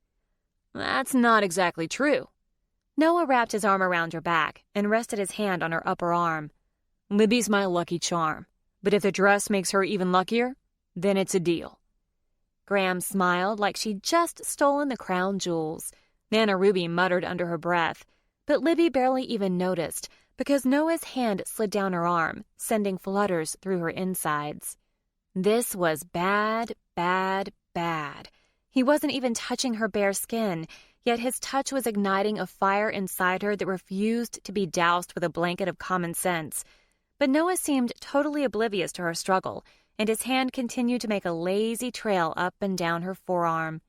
"That's not exactly true." Noah wrapped his arm around her back and rested his hand on her upper arm. "Libby's my lucky charm. But if the dress makes her even luckier, then it's a deal." Graham smiled like she'd just stolen the crown jewels. Nana Ruby muttered under her breath, but Libby barely even noticed because Noah's hand slid down her arm, sending flutters through her insides. This was bad, bad, bad. He wasn't even touching her bare skin, yet his touch was igniting a fire inside her that refused to be doused with a blanket of common sense. But Noah seemed totally oblivious to her struggle, and his hand continued to make a lazy trail up and down her forearm.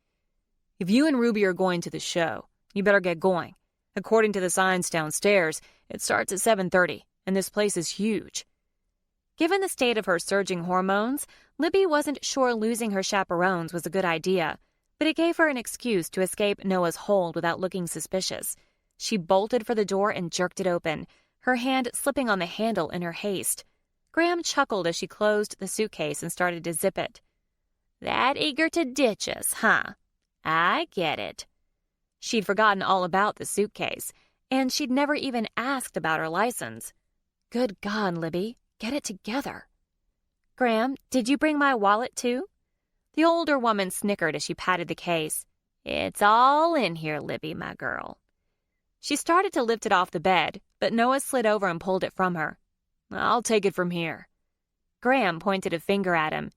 "If you and Ruby are going to the show, you better get going. According to the signs downstairs, it starts at 7:30, and this place is huge." Given the state of her surging hormones, Libby wasn't sure losing her chaperones was a good idea, but it gave her an excuse to escape Noah's hold without looking suspicious. She bolted for the door and jerked it open, her hand slipping on the handle in her haste. Graham chuckled as she closed the suitcase and started to zip it. "That eager to ditch us, huh? I get it." She'd forgotten all about the suitcase, and she'd never even asked about her license. Good God, Libby, get it together. Graham, did you bring my wallet too? The older woman snickered as she patted the case. It's all in here, Libby, my girl. She started to lift it off the bed, but Noah slid over and pulled it from her. I'll take it from here. Graham pointed a finger at him.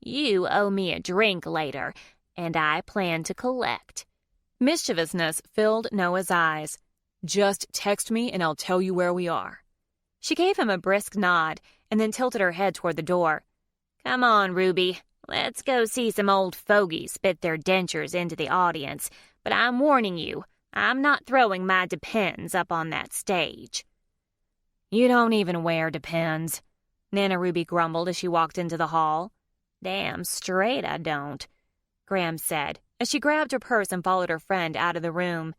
You owe me a drink later, and I plan to collect. Mischievousness filled Noah's eyes. Just text me and I'll tell you where we are. She gave him a brisk nod and then tilted her head toward the door. Come on, Ruby. Let's go see some old fogies spit their dentures into the audience, but I'm warning you, I'm not throwing my Depends up on that stage. You don't even wear Depends, Nana Ruby grumbled as she walked into the hall. Damn straight I don't, Graham said as she grabbed her purse and followed her friend out of the room.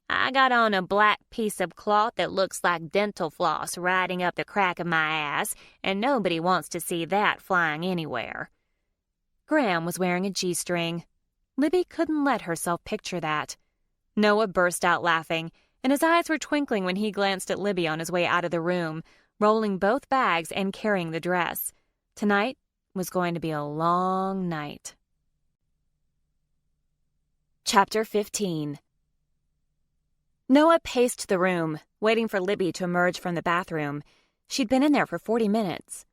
I got on a black piece of cloth that looks like dental floss riding up the crack of my ass, and nobody wants to see that flying anywhere. Graham was wearing a G-string. Libby couldn't let herself picture that. Noah burst out laughing, and his eyes were twinkling when he glanced at Libby on his way out of the room, rolling both bags and carrying the dress. Tonight was going to be a long night. Chapter 15. Noah paced the room, waiting for Libby to emerge from the bathroom. She'd been in there for 40 minutes.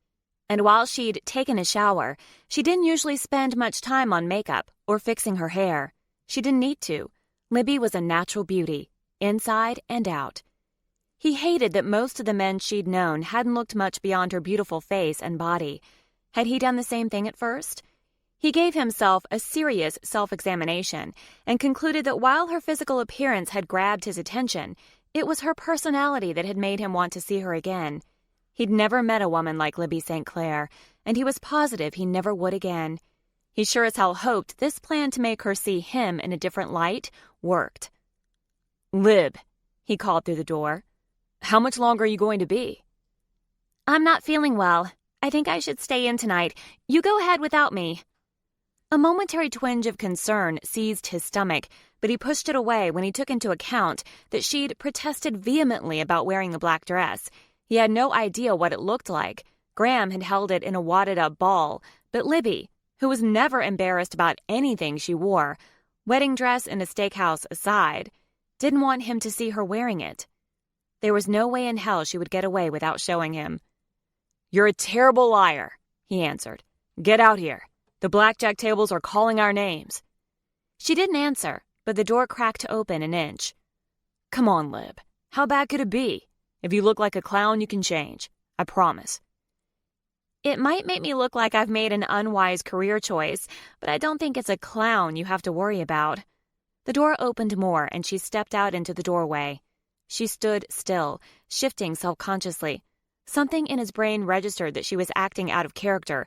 And while she'd taken a shower, she didn't usually spend much time on makeup or fixing her hair. She didn't need to. Libby was a natural beauty, inside and out. He hated that most of the men she'd known hadn't looked much beyond her beautiful face and body. Had he done the same thing at first? He gave himself a serious self-examination and concluded that while her physical appearance had grabbed his attention, it was her personality that had made him want to see her again. He'd never met a woman like Libby St. Clair, and he was positive he never would again. He sure as hell hoped this plan to make her see him in a different light worked. Lib, he called through the door. How much longer are you going to be? I'm not feeling well. I think I should stay in tonight. You go ahead without me. A momentary twinge of concern seized his stomach, but he pushed it away when he took into account that she'd protested vehemently about wearing the black dress. He had no idea what it looked like. Graham had held it in a wadded-up ball, but Libby, who was never embarrassed about anything she wore, wedding dress and a steakhouse aside, didn't want him to see her wearing it. There was no way in hell she would get away without showing him. You're a terrible liar, he answered. Get out here. The blackjack tables are calling our names. She didn't answer, but the door cracked open an inch. Come on, Lib. How bad could it be? If you look like a clown, you can change. I promise. It might make me look like I've made an unwise career choice, but I don't think it's a clown you have to worry about. The door opened more, and she stepped out into the doorway. She stood still, shifting self-consciously. Something in his brain registered that she was acting out of character.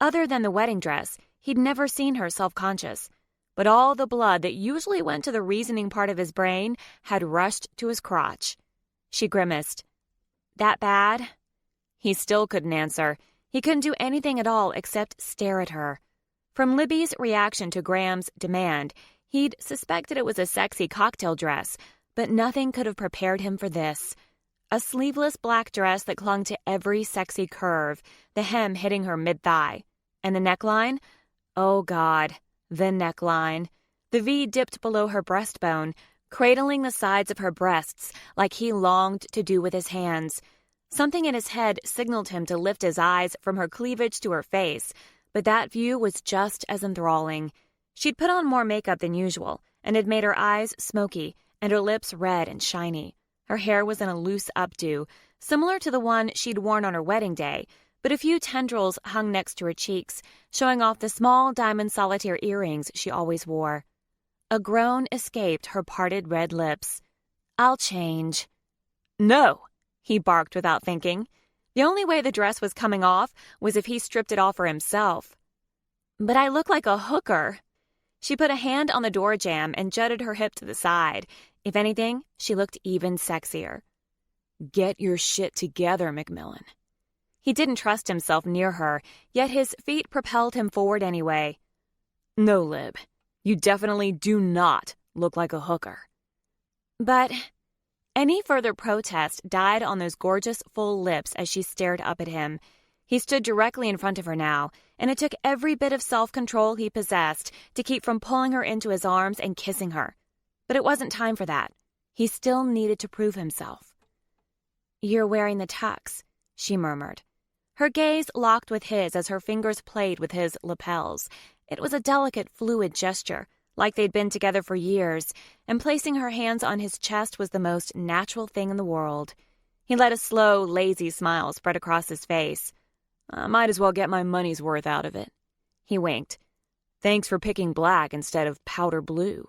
Other than the wedding dress, he'd never seen her self-conscious. But all the blood that usually went to the reasoning part of his brain had rushed to his crotch. She grimaced. That bad? He still couldn't answer. He couldn't do anything at all except stare at her. From Libby's reaction to Graham's demand, he'd suspected it was a sexy cocktail dress, but nothing could have prepared him for this. A sleeveless black dress that clung to every sexy curve, the hem hitting her mid-thigh. And the neckline? Oh, God, the neckline. The V dipped below her breastbone, cradling the sides of her breasts like he longed to do with his hands. Something in his head signaled him to lift his eyes from her cleavage to her face, but that view was just as enthralling. She'd put on more makeup than usual, and had made her eyes smoky and her lips red and shiny. Her hair was in a loose updo, similar to the one she'd worn on her wedding day, but a few tendrils hung next to her cheeks, showing off the small diamond solitaire earrings she always wore. A groan escaped her parted red lips. I'll change. No, he barked without thinking. The only way the dress was coming off was if he stripped it off for himself. But I look like a hooker. She put a hand on the door jamb and jutted her hip to the side. If anything, she looked even sexier. Get your shit together, Macmillan. He didn't trust himself near her, yet his feet propelled him forward anyway. No, Lib. You definitely do not look like a hooker. But Any further protest died on those gorgeous, full lips as she stared up at him. He stood directly in front of her now, and it took every bit of self-control he possessed to keep from pulling her into his arms and kissing her. But it wasn't time for that. He still needed to prove himself. "You're wearing the tux," she murmured. Her gaze locked with his as her fingers played with his lapels. It was a delicate, fluid gesture, like they'd been together for years, and placing her hands on his chest was the most natural thing in the world. He let a slow, lazy smile spread across his face. "I might as well get my money's worth out of it." He winked. "Thanks for picking black instead of powder blue."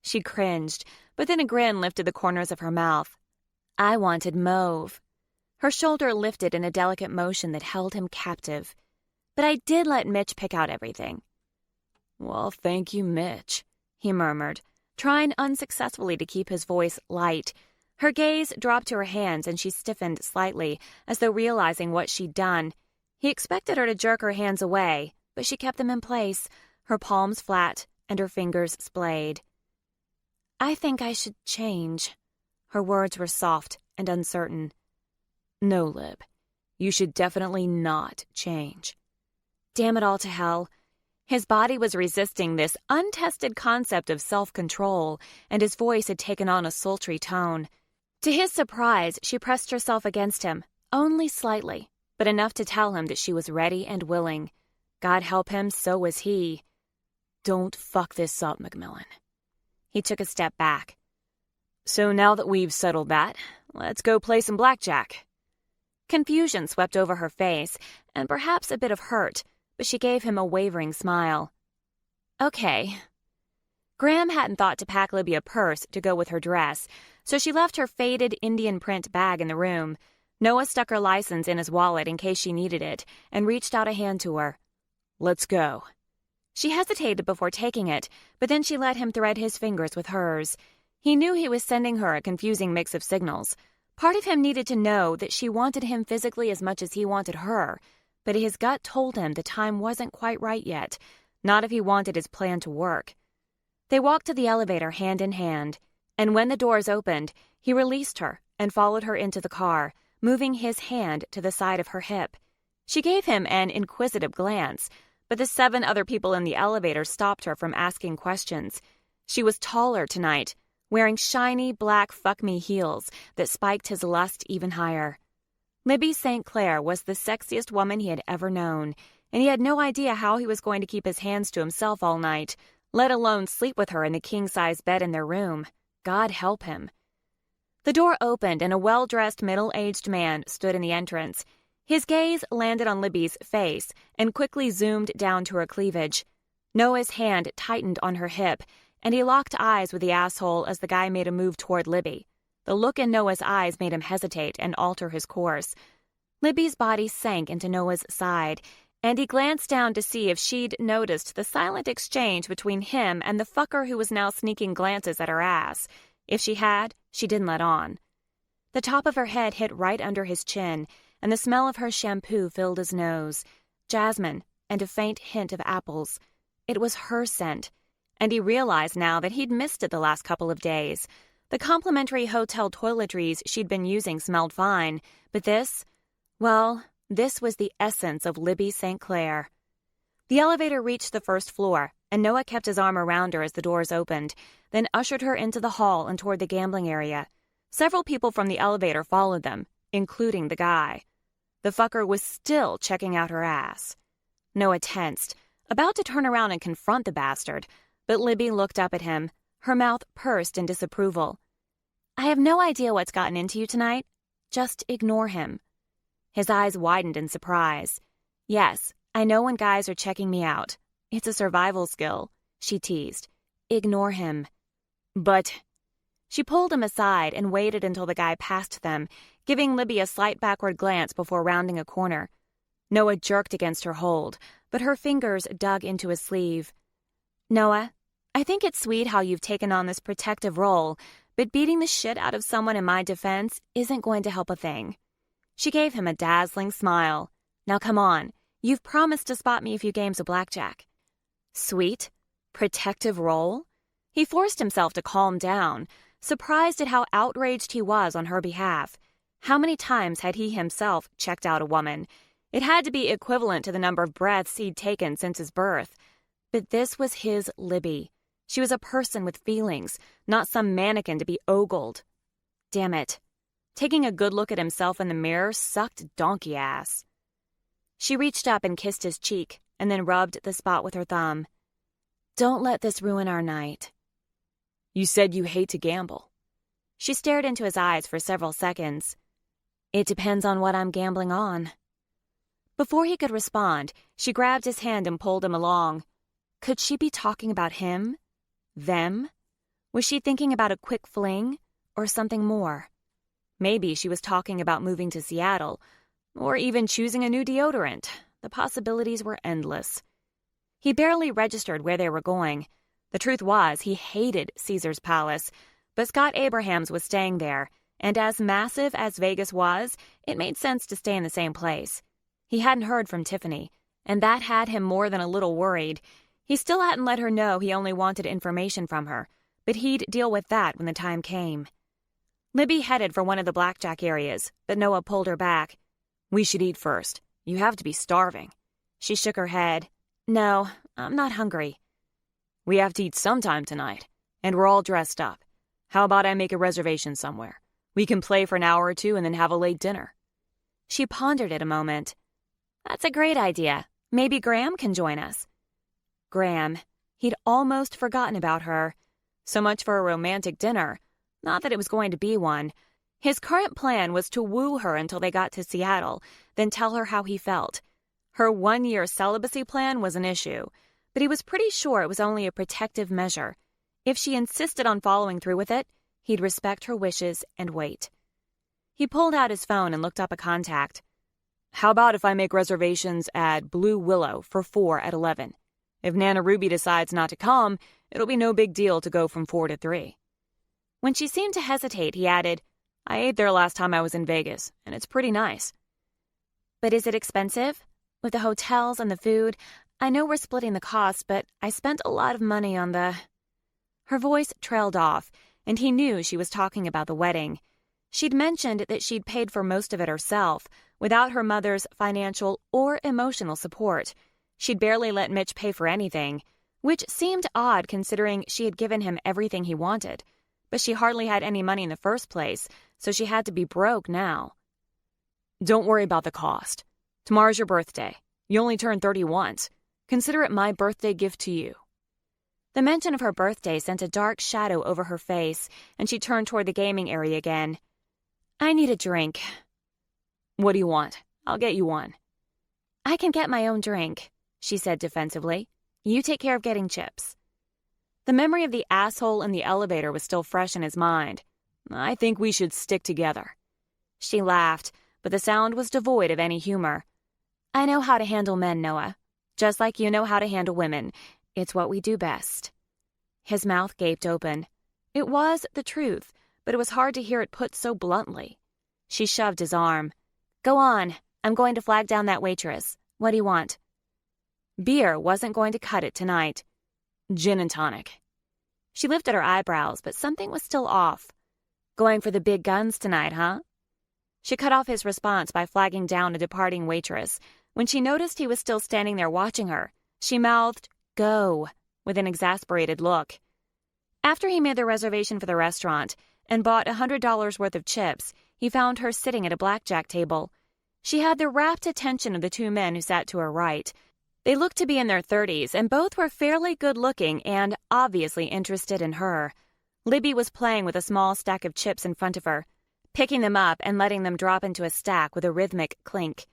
She cringed, but then a grin lifted the corners of her mouth. "I wanted mauve." Her shoulder lifted in a delicate motion that held him captive. "But I did let Mitch pick out everything." "Well, thank you, Mitch," he murmured, trying unsuccessfully to keep his voice light. Her gaze dropped to her hands and she stiffened slightly, as though realizing what she'd done. He expected her to jerk her hands away, but she kept them in place, her palms flat and her fingers splayed. "I think I should change." Her words were soft and uncertain. "No, Lib. You should definitely not change." Damn it all to hell. His body was resisting this untested concept of self-control, and his voice had taken on a sultry tone. To his surprise, she pressed herself against him, only slightly, but enough to tell him that she was ready and willing. God help him, so was he. "Don't fuck this up, Macmillan." He took a step back. "So now that we've settled that, let's go play some blackjack." Confusion swept over her face, and perhaps a bit of hurt, but she gave him a wavering smile. "Okay." Graham hadn't thought to pack Libby a purse to go with her dress, so she left her faded Indian print bag in the room. Noah stuck her license in his wallet in case she needed it, and reached out a hand to her. "Let's go." She hesitated before taking it, but then she let him thread his fingers with hers. He knew he was sending her a confusing mix of signals. Part of him needed to know that she wanted him physically as much as he wanted her, but his gut told him the time wasn't quite right yet, not if he wanted his plan to work. They walked to the elevator hand in hand, and when the doors opened, he released her and followed her into the car, moving his hand to the side of her hip. She gave him an inquisitive glance, but the 7 other people in the elevator stopped her from asking questions. She was taller tonight, wearing shiny black fuck-me heels that spiked his lust even higher. Libby St. Clair was the sexiest woman he had ever known, and he had no idea how he was going to keep his hands to himself all night, let alone sleep with her in the king-size bed in their room. God help him. The door opened and a well-dressed middle-aged man stood in the entrance. His gaze landed on Libby's face and quickly zoomed down to her cleavage. Noah's hand tightened on her hip, and he locked eyes with the asshole as the guy made a move toward Libby. The look in Noah's eyes made him hesitate and alter his course. Libby's body sank into Noah's side, and he glanced down to see if she'd noticed the silent exchange between him and the fucker who was now sneaking glances at her ass. If she had, she didn't let on. The top of her head hit right under his chin, and the smell of her shampoo filled his nose. Jasmine and a faint hint of apples. It was her scent, and he realized now that he'd missed it the last couple of days. The complimentary hotel toiletries she'd been using smelled fine, but this was the essence of Libby St. Clair. The elevator reached the first floor, and Noah kept his arm around her as the doors opened, then ushered her into the hall and toward the gambling area. Several people from the elevator followed them, including the guy. The fucker was still checking out her ass. Noah tensed, about to turn around and confront the bastard, but Libby looked up at him, her mouth pursed in disapproval. "I have no idea what's gotten into you tonight. Just ignore him." His eyes widened in surprise. "Yes, I know when guys are checking me out. It's a survival skill," she teased. "Ignore him." "But..." She pulled him aside and waited until the guy passed them, giving Libby a slight backward glance before rounding a corner. Noah jerked against her hold, but her fingers dug into his sleeve. "Noah, I think it's sweet how you've taken on this protective role, but beating the shit out of someone in my defense isn't going to help a thing." She gave him a dazzling smile. "Now come on, you've promised to spot me a few games of blackjack." Sweet? Protective role? He forced himself to calm down. surprised at how outraged he was on her behalf. How many times had he himself checked out a woman? It had to be equivalent to the number of breaths he'd taken since his birth. But this was his Libby. She was a person with feelings, not some mannequin to be ogled. Damn it. Taking a good look at himself in the mirror sucked donkey ass. She reached up and kissed his cheek, and then rubbed the spot with her thumb. Don't let this ruin our night. You said you hate to gamble. She stared into his eyes for several seconds. It depends on what I'm gambling on. Before he could respond, she grabbed his hand and pulled him along. Could she be talking about him? Them? Was she thinking about a quick fling, or something more? Maybe she was talking about moving to Seattle, or even choosing a new deodorant. The possibilities were endless. He barely registered where they were going. The truth was, he hated Caesar's Palace, but Scott Abrahams was staying there, and as massive as Vegas was, it made sense to stay in the same place. He hadn't heard from Tiffany, and that had him more than a little worried. He still hadn't let her know he only wanted information from her, but he'd deal with that when the time came. Libby headed for one of the blackjack areas, but Noah pulled her back. We should eat first. You have to be starving. She shook her head. No, I'm not hungry. We have to eat sometime tonight, and we're all dressed up. How about I make a reservation somewhere? We can play for an hour or two and then have a late dinner. She pondered it a moment. That's a great idea. Maybe Graham can join us. Graham. He'd almost forgotten about her. So much for a romantic dinner. Not that it was going to be one. His current plan was to woo her until they got to Seattle, then tell her how he felt. Her 1-year celibacy plan was an issue, but he was pretty sure it was only a protective measure. If she insisted on following through with it, he'd respect her wishes and wait. He pulled out his phone and looked up a contact. How about if I make reservations at Blue Willow for 4 at 11? If Nana Ruby decides not to come, it'll be no big deal to go from 4 to 3. When she seemed to hesitate, he added, I ate there last time I was in Vegas, and it's pretty nice. But is it expensive? With the hotels and the food, I know we're splitting the cost, but I spent a lot of money on the... Her voice trailed off, and he knew she was talking about the wedding. She'd mentioned that she'd paid for most of it herself, without her mother's financial or emotional support. She'd barely let Mitch pay for anything, which seemed odd considering she had given him everything he wanted. But she hardly had any money in the first place, so she had to be broke now. Don't worry about the cost. Tomorrow's your birthday. You only turn 30 once. Consider it my birthday gift to you. The mention of her birthday sent a dark shadow over her face, and she turned toward the gaming area again. I need a drink. What do you want? I'll get you one. I can get my own drink, she said defensively. You take care of getting chips. The memory of the asshole in the elevator was still fresh in his mind. I think we should stick together. She laughed, but the sound was devoid of any humor. I know how to handle men, Noah. Just like you know how to handle women. It's what we do best. His mouth gaped open. It was the truth, but it was hard to hear it put so bluntly. She shoved his arm. Go on. I'm going to flag down that waitress. What do you want? Beer wasn't going to cut it tonight. Gin and tonic. She lifted her eyebrows, but something was still off. Going for the big guns tonight, huh? She cut off his response by flagging down a departing waitress. When she noticed he was still standing there watching her, she mouthed, Go, with an exasperated look. After he made the reservation for the restaurant and bought $100 worth of chips, he found her sitting at a blackjack table. She had the rapt attention of the two men who sat to her right. They looked to be in their 30s, and both were fairly good-looking and obviously interested in her. Libby was playing with a small stack of chips in front of her, picking them up and letting them drop into a stack with a rhythmic clink.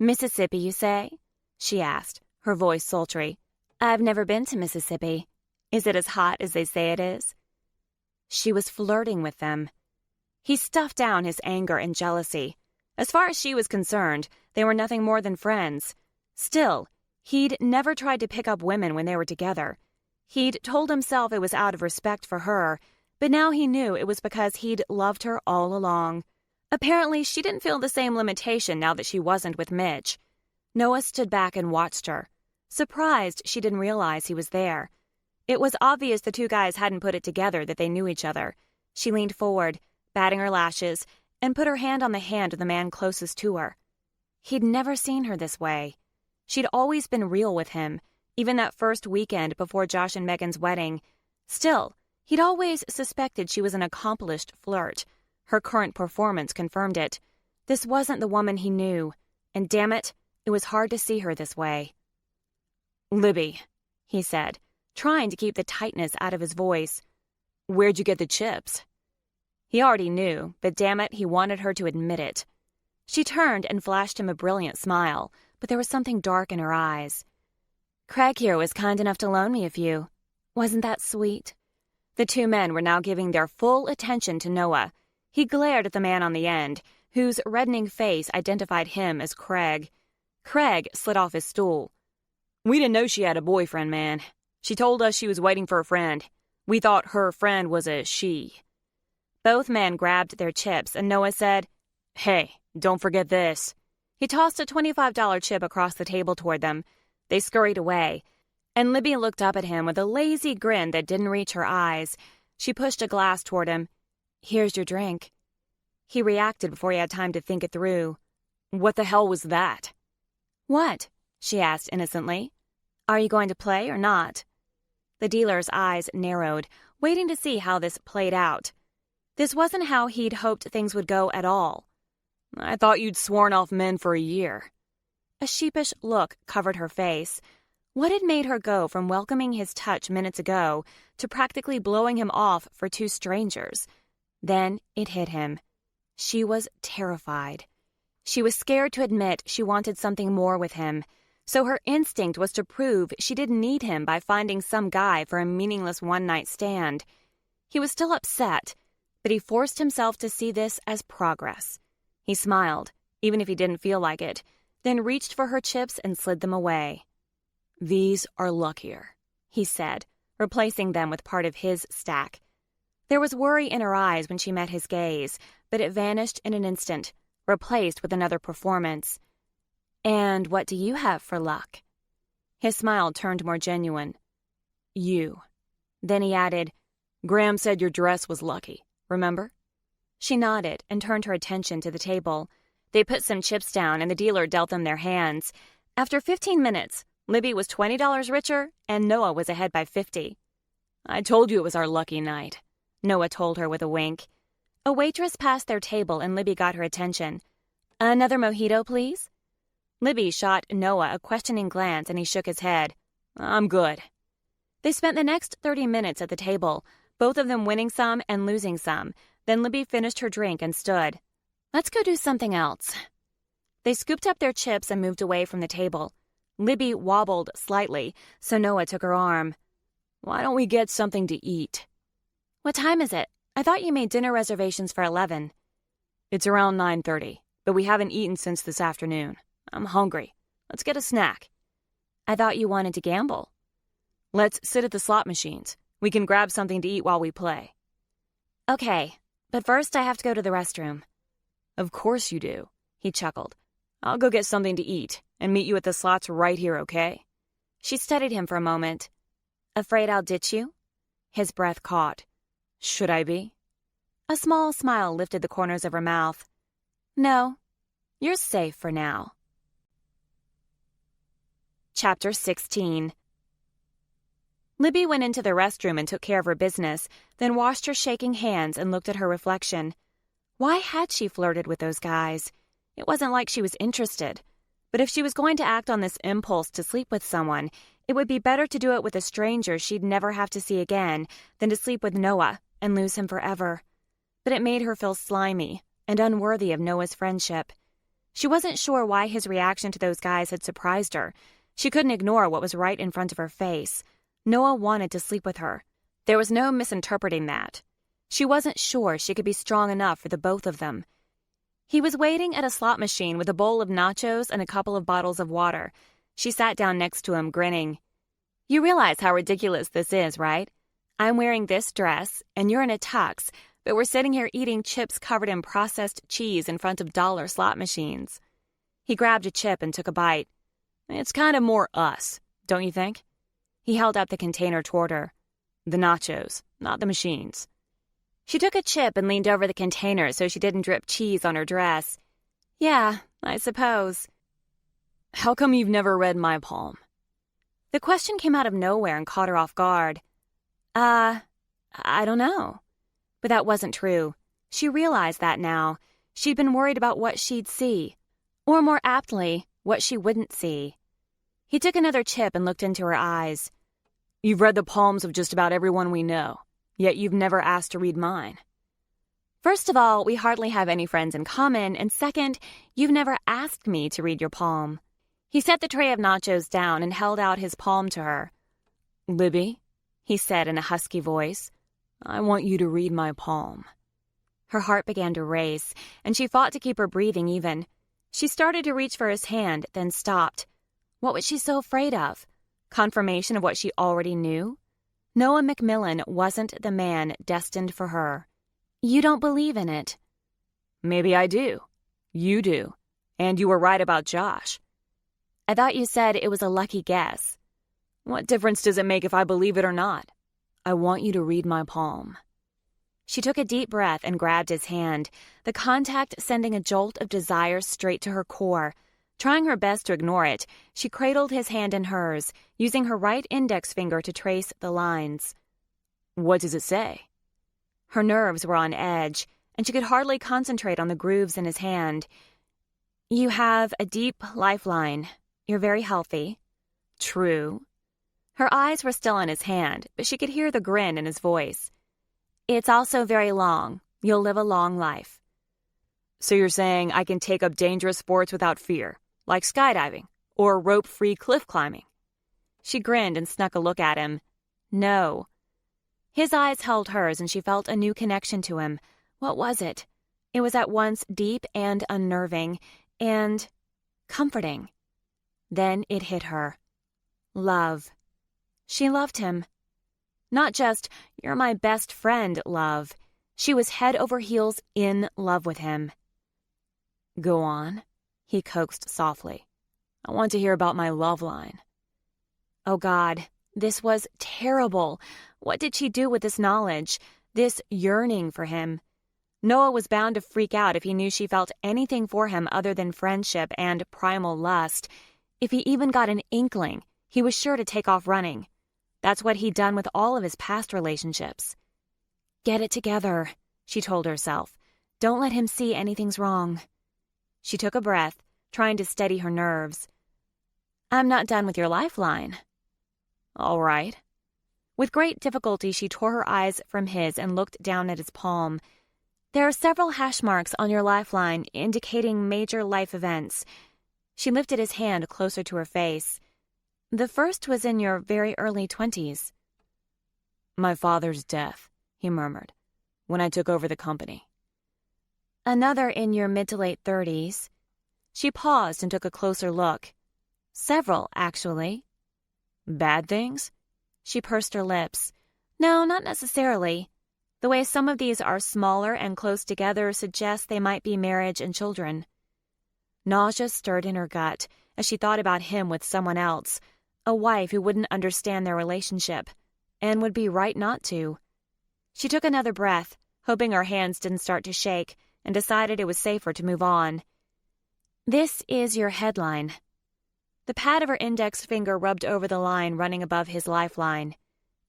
Mississippi, you say? She asked, her voice sultry. I've never been to Mississippi. Is it as hot as they say it is? She was flirting with them. He stuffed down his anger and jealousy. As far as she was concerned, they were nothing more than friends. Still, he'd never tried to pick up women when they were together. He'd told himself it was out of respect for her, but now he knew it was because he'd loved her all along. Apparently, she didn't feel the same limitation now that she wasn't with Mitch. Noah stood back and watched her, surprised she didn't realize he was there. It was obvious the two guys hadn't put it together that they knew each other. She leaned forward, batting her lashes, and put her hand on the hand of the man closest to her. He'd never seen her this way. She'd always been real with him, even that first weekend before Josh and Megan's wedding. Still, he'd always suspected she was an accomplished flirt. Her current performance confirmed it. This wasn't the woman he knew, and damn it, it was hard to see her this way. "Libby," he said, trying to keep the tightness out of his voice. "Where'd you get the chips?" He already knew, but damn it, he wanted her to admit it. She turned and flashed him a brilliant smile, but there was something dark in her eyes. "Craig here was kind enough to loan me a few. Wasn't that sweet?" The two men were now giving their full attention to Noah. He glared at the man on the end, whose reddening face identified him as Craig. Craig slid off his stool. "We didn't know she had a boyfriend, man. She told us she was waiting for a friend. We thought her friend was a she." Both men grabbed their chips, and Noah said, "Hey, don't forget this." He tossed a $25 chip across the table toward them. They scurried away, and Libby looked up at him with a lazy grin that didn't reach her eyes. She pushed a glass toward him. "Here's your drink." He reacted before he had time to think it through. "What the hell was that?" "What?" she asked innocently. "Are you going to play or not?" The dealer's eyes narrowed, waiting to see how this played out. This wasn't how he'd hoped things would go at all. "I thought you'd sworn off men for a year." A sheepish look covered her face. What had made her go from welcoming his touch minutes ago to practically blowing him off for two strangers? Then it hit him. She was terrified. She was scared to admit she wanted something more with him, so her instinct was to prove she didn't need him by finding some guy for a meaningless one-night stand. He was still upset, but he forced himself to see this as progress. He smiled, even if he didn't feel like it, then reached for her chips and slid them away. "These are luckier," he said, replacing them with part of his stack. There was worry in her eyes when she met his gaze, but it vanished in an instant, replaced with another performance. "And what do you have for luck?" His smile turned more genuine. "You." Then he added, "Graham said your dress was lucky, remember?" She nodded and turned her attention to the table. They put some chips down and the dealer dealt them their hands. After 15 minutes, Libby was $20 richer and Noah was ahead by 50. "I told you it was our lucky night," Noah told her with a wink. A waitress passed their table and Libby got her attention. "Another mojito, please?" Libby shot Noah a questioning glance and he shook his head. "I'm good." They spent the next 30 minutes at the table, both of them winning some and losing some. Then Libby finished her drink and stood. "Let's go do something else." They scooped up their chips and moved away from the table. Libby wobbled slightly, so Noah took her arm. "Why don't we get something to eat?" "What time is it? I thought you made dinner reservations for 11. "It's around 9:30, but we haven't eaten since this afternoon. I'm hungry. Let's get a snack." "I thought you wanted to gamble." "Let's sit at the slot machines. We can grab something to eat while we play." "Okay, but first I have to go to the restroom." "Of course you do," he chuckled. "I'll go get something to eat and meet you at the slots right here, okay?" She studied him for a moment. "Afraid I'll ditch you?" His breath caught. "Should I be?" A small smile lifted the corners of her mouth. "No, you're safe for now." Chapter 16. Libby went into the restroom and took care of her business, then washed her shaking hands and looked at her reflection. Why had she flirted with those guys? It wasn't like she was interested. But if she was going to act on this impulse to sleep with someone, it would be better to do it with a stranger she'd never have to see again than to sleep with Noah and lose him forever. But it made her feel slimy and unworthy of Noah's friendship. She wasn't sure why his reaction to those guys had surprised her. She couldn't ignore what was right in front of her face. Noah wanted to sleep with her. There was no misinterpreting that. She wasn't sure she could be strong enough for the both of them. He was waiting at a slot machine with a bowl of nachos and a couple of bottles of water. She sat down next to him, grinning. "You realize how ridiculous this is, right? I'm wearing this dress, and you're in a tux, but we're sitting here eating chips covered in processed cheese in front of dollar slot machines." He grabbed a chip and took a bite. "It's kind of more us, don't you think?" He held up the container toward her. "The nachos, not the machines." She took a chip and leaned over the container so she didn't drip cheese on her dress. Yeah, I suppose. How come you've never read my palm? The question came out of nowhere and caught her off guard. I don't know. But that wasn't true. She realized that now. She'd been worried about what she'd see. Or more aptly, what she wouldn't see. He took another chip and looked into her eyes. You've read the palms of just about everyone we know, yet you've never asked to read mine. First of all, we hardly have any friends in common, and second, you've never asked me to read your palm. He set the tray of nachos down and held out his palm to her. Libby, he said in a husky voice, I want you to read my palm. Her heart began to race, and she fought to keep her breathing even. She started to reach for his hand, then stopped. What was she so afraid of? Confirmation of what she already knew? Noah McMillan wasn't the man destined for her. You don't believe in it. Maybe I do. You do. And you were right about Josh. I thought you said it was a lucky guess. What difference does it make if I believe it or not? I want you to read my palm. She took a deep breath and grabbed his hand, the contact sending a jolt of desire straight to her core. Trying her best to ignore it, she cradled his hand in hers, using her right index finger to trace the lines. What does it say? Her nerves were on edge, and she could hardly concentrate on the grooves in his hand. You have a deep lifeline. You're very healthy. True. Her eyes were still on his hand, but she could hear the grin in his voice. It's also very long. You'll live a long life. So you're saying I can take up dangerous sports without fear, like skydiving or rope-free cliff climbing? She grinned and snuck a look at him. No. His eyes held hers, and she felt a new connection to him. What was it? It was at once deep and unnerving, and comforting. Then it hit her. Love. She loved him. Not just, you're my best friend, love. She was head over heels in love with him. Go on, he coaxed softly. I want to hear about my love line. Oh God, this was terrible. What did she do with this knowledge, this yearning for him? Noah was bound to freak out if he knew she felt anything for him other than friendship and primal lust. If he even got an inkling, he was sure to take off running. That's what he'd done with all of his past relationships. Get it together, she told herself. Don't let him see anything's wrong. She took a breath, trying to steady her nerves. I'm not done with your lifeline. All right. With great difficulty, she tore her eyes from his and looked down at his palm. There are several hash marks on your lifeline indicating major life events. She lifted his hand closer to her face. The first was in your very early 20s. My father's death, he murmured, when I took over the company. Another in your mid to late 30s. She paused and took a closer look. Several, actually. Bad things? She pursed her lips. No, not necessarily. The way some of these are smaller and close together suggests they might be marriage and children. Nausea stirred in her gut as she thought about him with someone else, a wife who wouldn't understand their relationship, and would be right not to. She took another breath, hoping her hands didn't start to shake, and decided it was safer to move on. This is your headline. The pad of her index finger rubbed over the line running above his lifeline.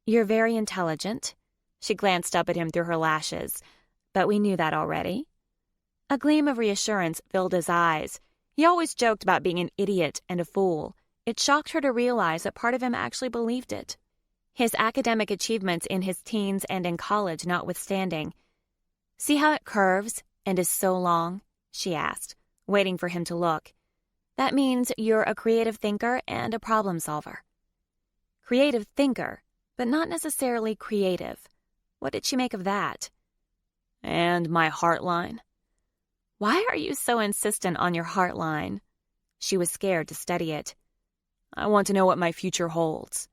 You're very intelligent. She glanced up at him through her lashes. But we knew that already. A gleam of reassurance filled his eyes. He always joked about being an idiot and a fool. It shocked her to realize that part of him actually believed it. His academic achievements in his teens and in college notwithstanding. See how it curves and is so long? She asked, waiting for him to look. That means you're a creative thinker and a problem solver. Creative thinker, but not necessarily creative. What did she make of that? And my heart line? Why are you so insistent on your heart line? She was scared to study it. I want to know what my future holds.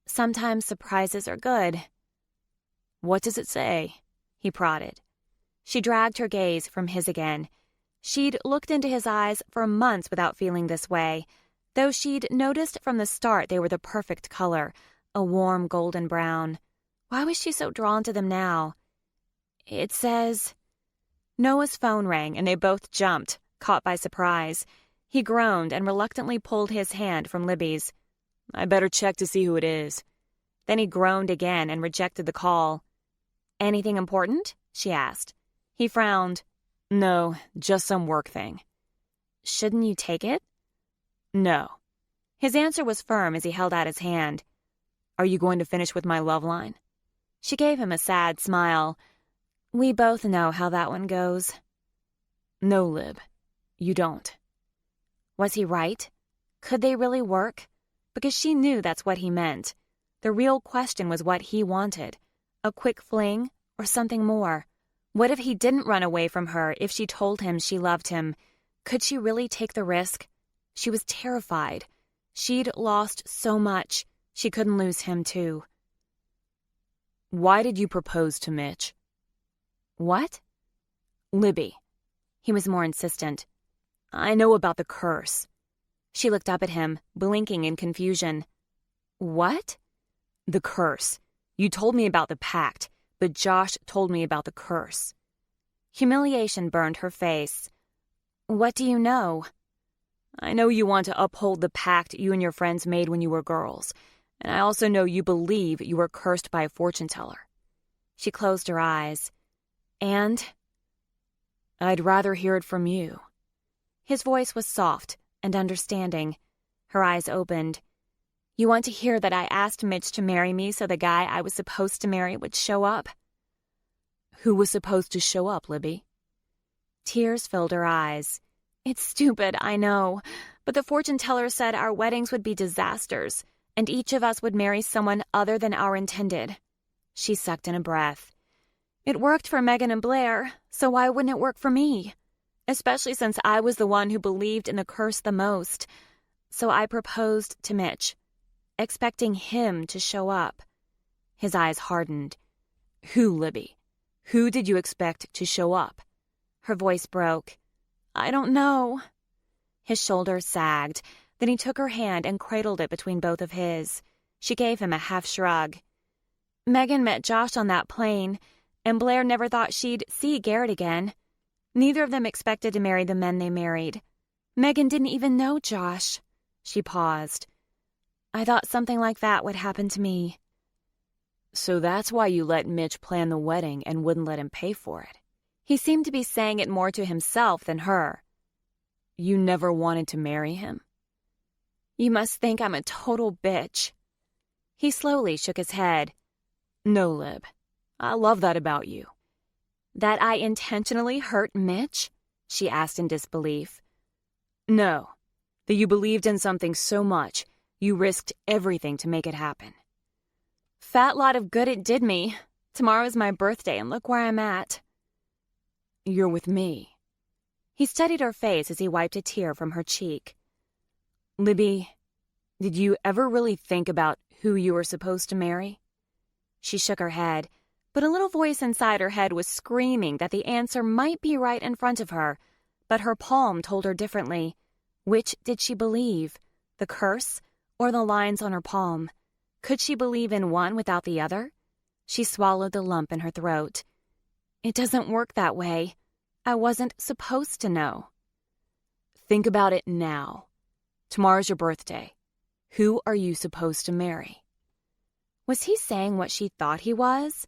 Sometimes surprises are good. What does it say? He prodded. She dragged her gaze from his again. She'd looked into his eyes for months without feeling this way, though she'd noticed from the start they were the perfect color, a warm golden brown. Why was she so drawn to them now? It says... Noah's phone rang and they both jumped, caught by surprise. He groaned and reluctantly pulled his hand from Libby's. I better check to see who it is. Then he groaned again and rejected the call. Anything important? She asked. He frowned. No, just some work thing. Shouldn't you take it? No. His answer was firm as he held out his hand. Are you going to finish with my love line? She gave him a sad smile. We both know how that one goes. No, Lib. You don't. Was he right? Could they really work? Because she knew that's what he meant. The real question was what he wanted. A quick fling or something more? What if he didn't run away from her if she told him she loved him? Could she really take the risk? She was terrified. She'd lost so much. She couldn't lose him, too. Why did you propose to Mitch? What? Libby. He was more insistent. I know about the curse. She looked up at him, blinking in confusion. What? The curse. You told me about the pact, but Josh told me about the curse. Humiliation burned her face. What do you know? I know you want to uphold the pact you and your friends made when you were girls, and I also know you believe you were cursed by a fortune teller. She closed her eyes. And? I'd rather hear it from you. His voice was soft and understanding. Her eyes opened. You want to hear that I asked Mitch to marry me so the guy I was supposed to marry would show up? Who was supposed to show up, Libby? Tears filled her eyes. It's stupid, I know, but the fortune teller said our weddings would be disasters, and each of us would marry someone other than our intended. She sucked in a breath. It worked for Megan and Blair, so why wouldn't it work for me? Especially since I was the one who believed in the curse the most. So I proposed to Mitch, expecting him to show up. His eyes hardened. Who, Libby? Who did you expect to show up? Her voice broke. I don't know. His shoulders sagged. Then he took her hand and cradled it between both of his. She gave him a half shrug. Megan met Josh on that plane, and Blair never thought she'd see Garrett again. Neither of them expected to marry the men they married. Megan didn't even know Josh. She paused. I thought something like that would happen to me. So that's why you let Mitch plan the wedding and wouldn't let him pay for it. He seemed to be saying it more to himself than her. You never wanted to marry him? You must think I'm a total bitch. He slowly shook his head. No, Lib. I love that about you. That I intentionally hurt Mitch? She asked in disbelief. No, that you believed in something so much, you risked everything to make it happen. Fat lot of good it did me. Tomorrow's my birthday and look where I'm at. You're with me. He studied her face as he wiped a tear from her cheek. Libby, did you ever really think about who you were supposed to marry? She shook her head, but a little voice inside her head was screaming that the answer might be right in front of her, but her palm told her differently. Which did she believe? The curse or the lines on her palm? Could she believe in one without the other? She swallowed the lump in her throat. It doesn't work that way. I wasn't supposed to know. Think about it now. Tomorrow's your birthday. Who are you supposed to marry? Was he saying what she thought he was?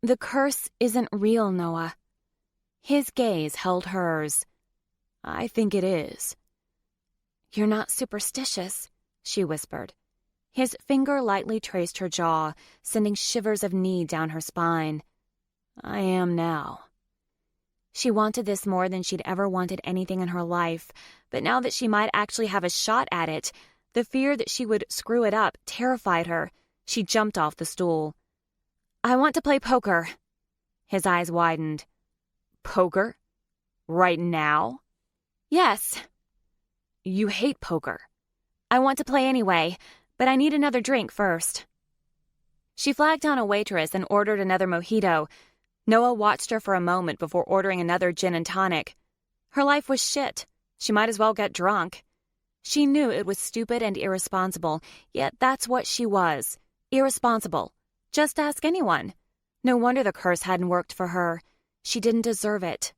The curse isn't real, Noah. His gaze held hers. I think it is. You're not superstitious, she whispered. His finger lightly traced her jaw, sending shivers of need down her spine. I am now. She wanted this more than she'd ever wanted anything in her life, but now that she might actually have a shot at it, the fear that she would screw it up terrified her. She jumped off the stool. I want to play poker. His eyes widened. Poker? Right now? Yes. You hate poker. I want to play anyway, but I need another drink first. She flagged down a waitress and ordered another mojito. Noah watched her for a moment before ordering another gin and tonic. Her life was shit. She might as well get drunk. She knew it was stupid and irresponsible, yet that's what she was. Irresponsible. Just ask anyone. No wonder the curse hadn't worked for her. She didn't deserve it.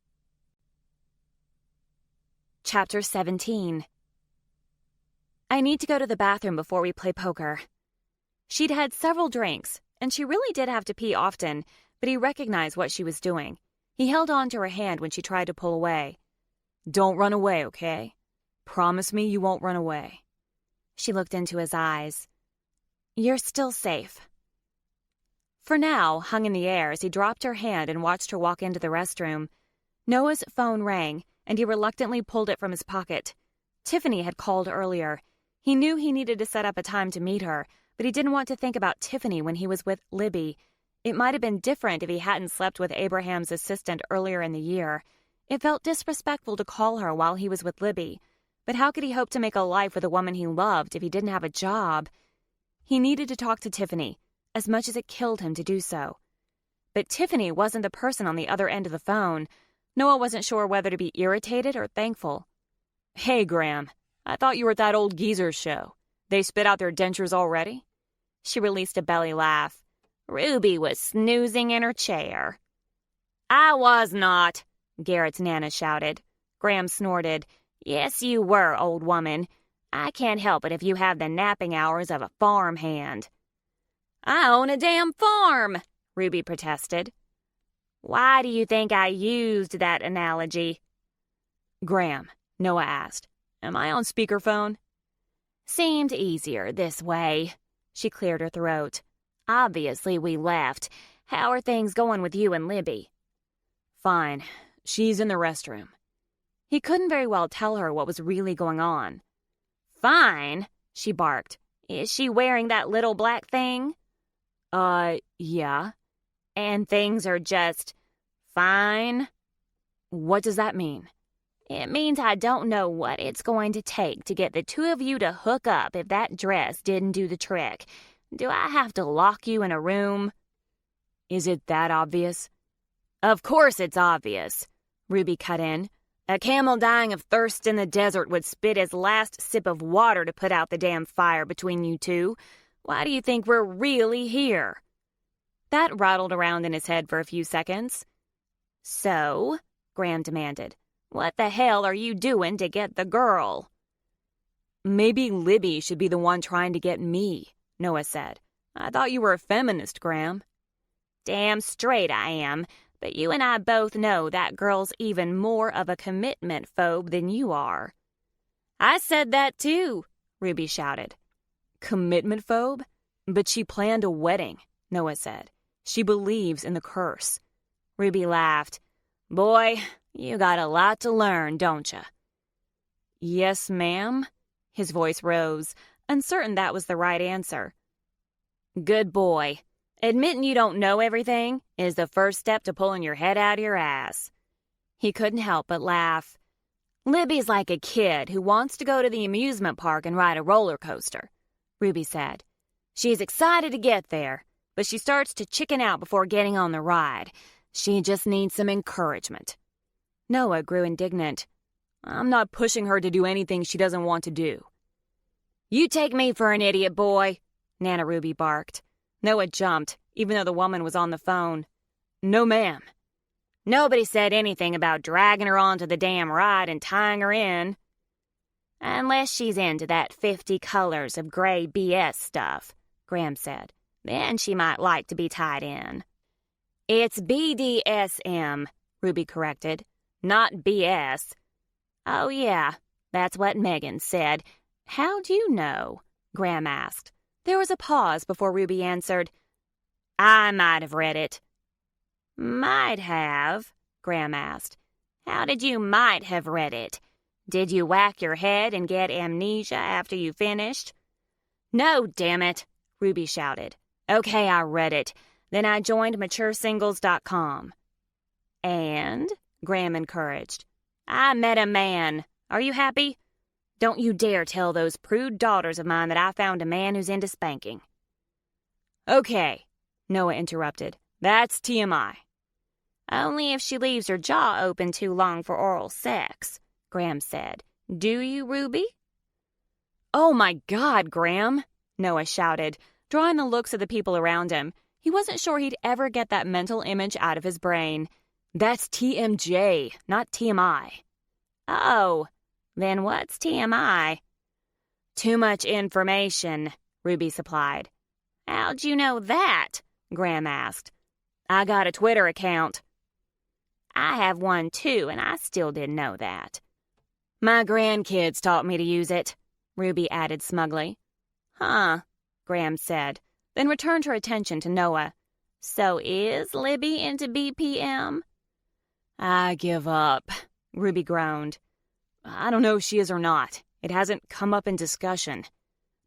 Chapter 17. I need to go to the bathroom before we play poker. She'd had several drinks, and she really did have to pee often, but he recognized what she was doing. He held on to her hand when she tried to pull away. "Don't run away, okay? Promise me you won't run away." She looked into his eyes. "You're still safe." For now, hung in the air as he dropped her hand and watched her walk into the restroom. Noah's phone rang, and he reluctantly pulled it from his pocket. Tiffany had called earlier. He knew he needed to set up a time to meet her, but he didn't want to think about Tiffany when he was with Libby. It might have been different if he hadn't slept with Abraham's assistant earlier in the year. It felt disrespectful to call her while he was with Libby. But how could he hope to make a life with a woman he loved if he didn't have a job? He needed to talk to Tiffany, as much as it killed him to do so. But Tiffany wasn't the person on the other end of the phone. Noah wasn't sure whether to be irritated or thankful. "Hey, Graham, I thought you were at that old geezer's show. They spit out their dentures already?" She released a belly laugh. Ruby was snoozing in her chair. "I was not," Garrett's Nana shouted. Graham snorted. "Yes, you were, old woman. I can't help it if you have the napping hours of a farm hand." "I own a damn farm," Ruby protested. "Why do you think I used that analogy?" "Graham," Noah asked, "am I on speakerphone?" "Seemed easier this way." She cleared her throat. "Obviously we left. How are things going with you and Libby?" "Fine. She's in the restroom." He couldn't very well tell her what was really going on. "Fine," she barked. "Is she wearing that little black thing?" Yeah." "And things are just fine?" "What does that mean?" "It means I don't know what it's going to take to get the two of you to hook up if that dress didn't do the trick. Do I have to lock you in a room?" "Is it that obvious?" "Of course it's obvious," Ruby cut in. "A camel dying of thirst in the desert would spit his last sip of water to put out the damn fire between you two. Why do you think we're really here?" That rattled around in his head for a few seconds. "So," Graham demanded, "what the hell are you doing to get the girl?" "Maybe Libby should be the one trying to get me," Noah said. "I thought you were a feminist, Graham." "Damn straight I am, but you and I both know that girl's even more of a commitment phobe than you are." "I said that too," Ruby shouted. "Commitment phobe? But she planned a wedding," Noah said. "She believes in the curse." Ruby laughed. "Boy, you got a lot to learn, don't you?" "Yes, ma'am." His voice rose, uncertain that was the right answer. "Good boy. Admitting you don't know everything is the first step to pulling your head out of your ass." He couldn't help but laugh. "Libby's like a kid who wants to go to the amusement park and ride a roller coaster," Ruby said. "She's excited to get there, but she starts to chicken out before getting on the ride. She just needs some encouragement." Noah grew indignant. "I'm not pushing her to do anything she doesn't want to do." "You take me for an idiot, boy," Nana Ruby barked. Noah jumped, even though the woman was on the phone. "No, ma'am." "Nobody said anything about dragging her onto the damn ride and tying her in." "Unless she's into that 50 colors of gray BS stuff," Graham said. "Then she might like to be tied in." "It's BDSM," Ruby corrected. "Not BS." "Oh, yeah, that's what Megan said. How'd you know?" Graham asked. There was a pause before Ruby answered. "I might have read it." "Might have?" Graham asked. "How did you might have read it? Did you whack your head and get amnesia after you finished?" "No, damn it," Ruby shouted. "Okay, I read it. Then I joined maturesingles.com. "And?" Graham encouraged. "I met a man. Are you happy? Don't you dare tell those prude daughters of mine that I found a man who's into spanking." "Okay," Noah interrupted. "That's TMI." "Only if she leaves her jaw open too long for oral sex," Graham said. "Do you, Ruby?" "Oh my God, Graham!" Noah shouted, drawing the looks of the people around him. He He wasn't sure he'd ever get that mental image out of his brain. That's TMJ, not TMI. Oh, then what's TMI? Too much information, Ruby supplied. How'd you know that? Graham asked. I got a Twitter account. I have one too, and I still didn't know that. My grandkids taught me to use it, Ruby added smugly. Huh, Graham said, then returned her attention to Noah. So is Libby into BPM? I give up, Ruby groaned. I don't know if she is or not. It hasn't come up in discussion.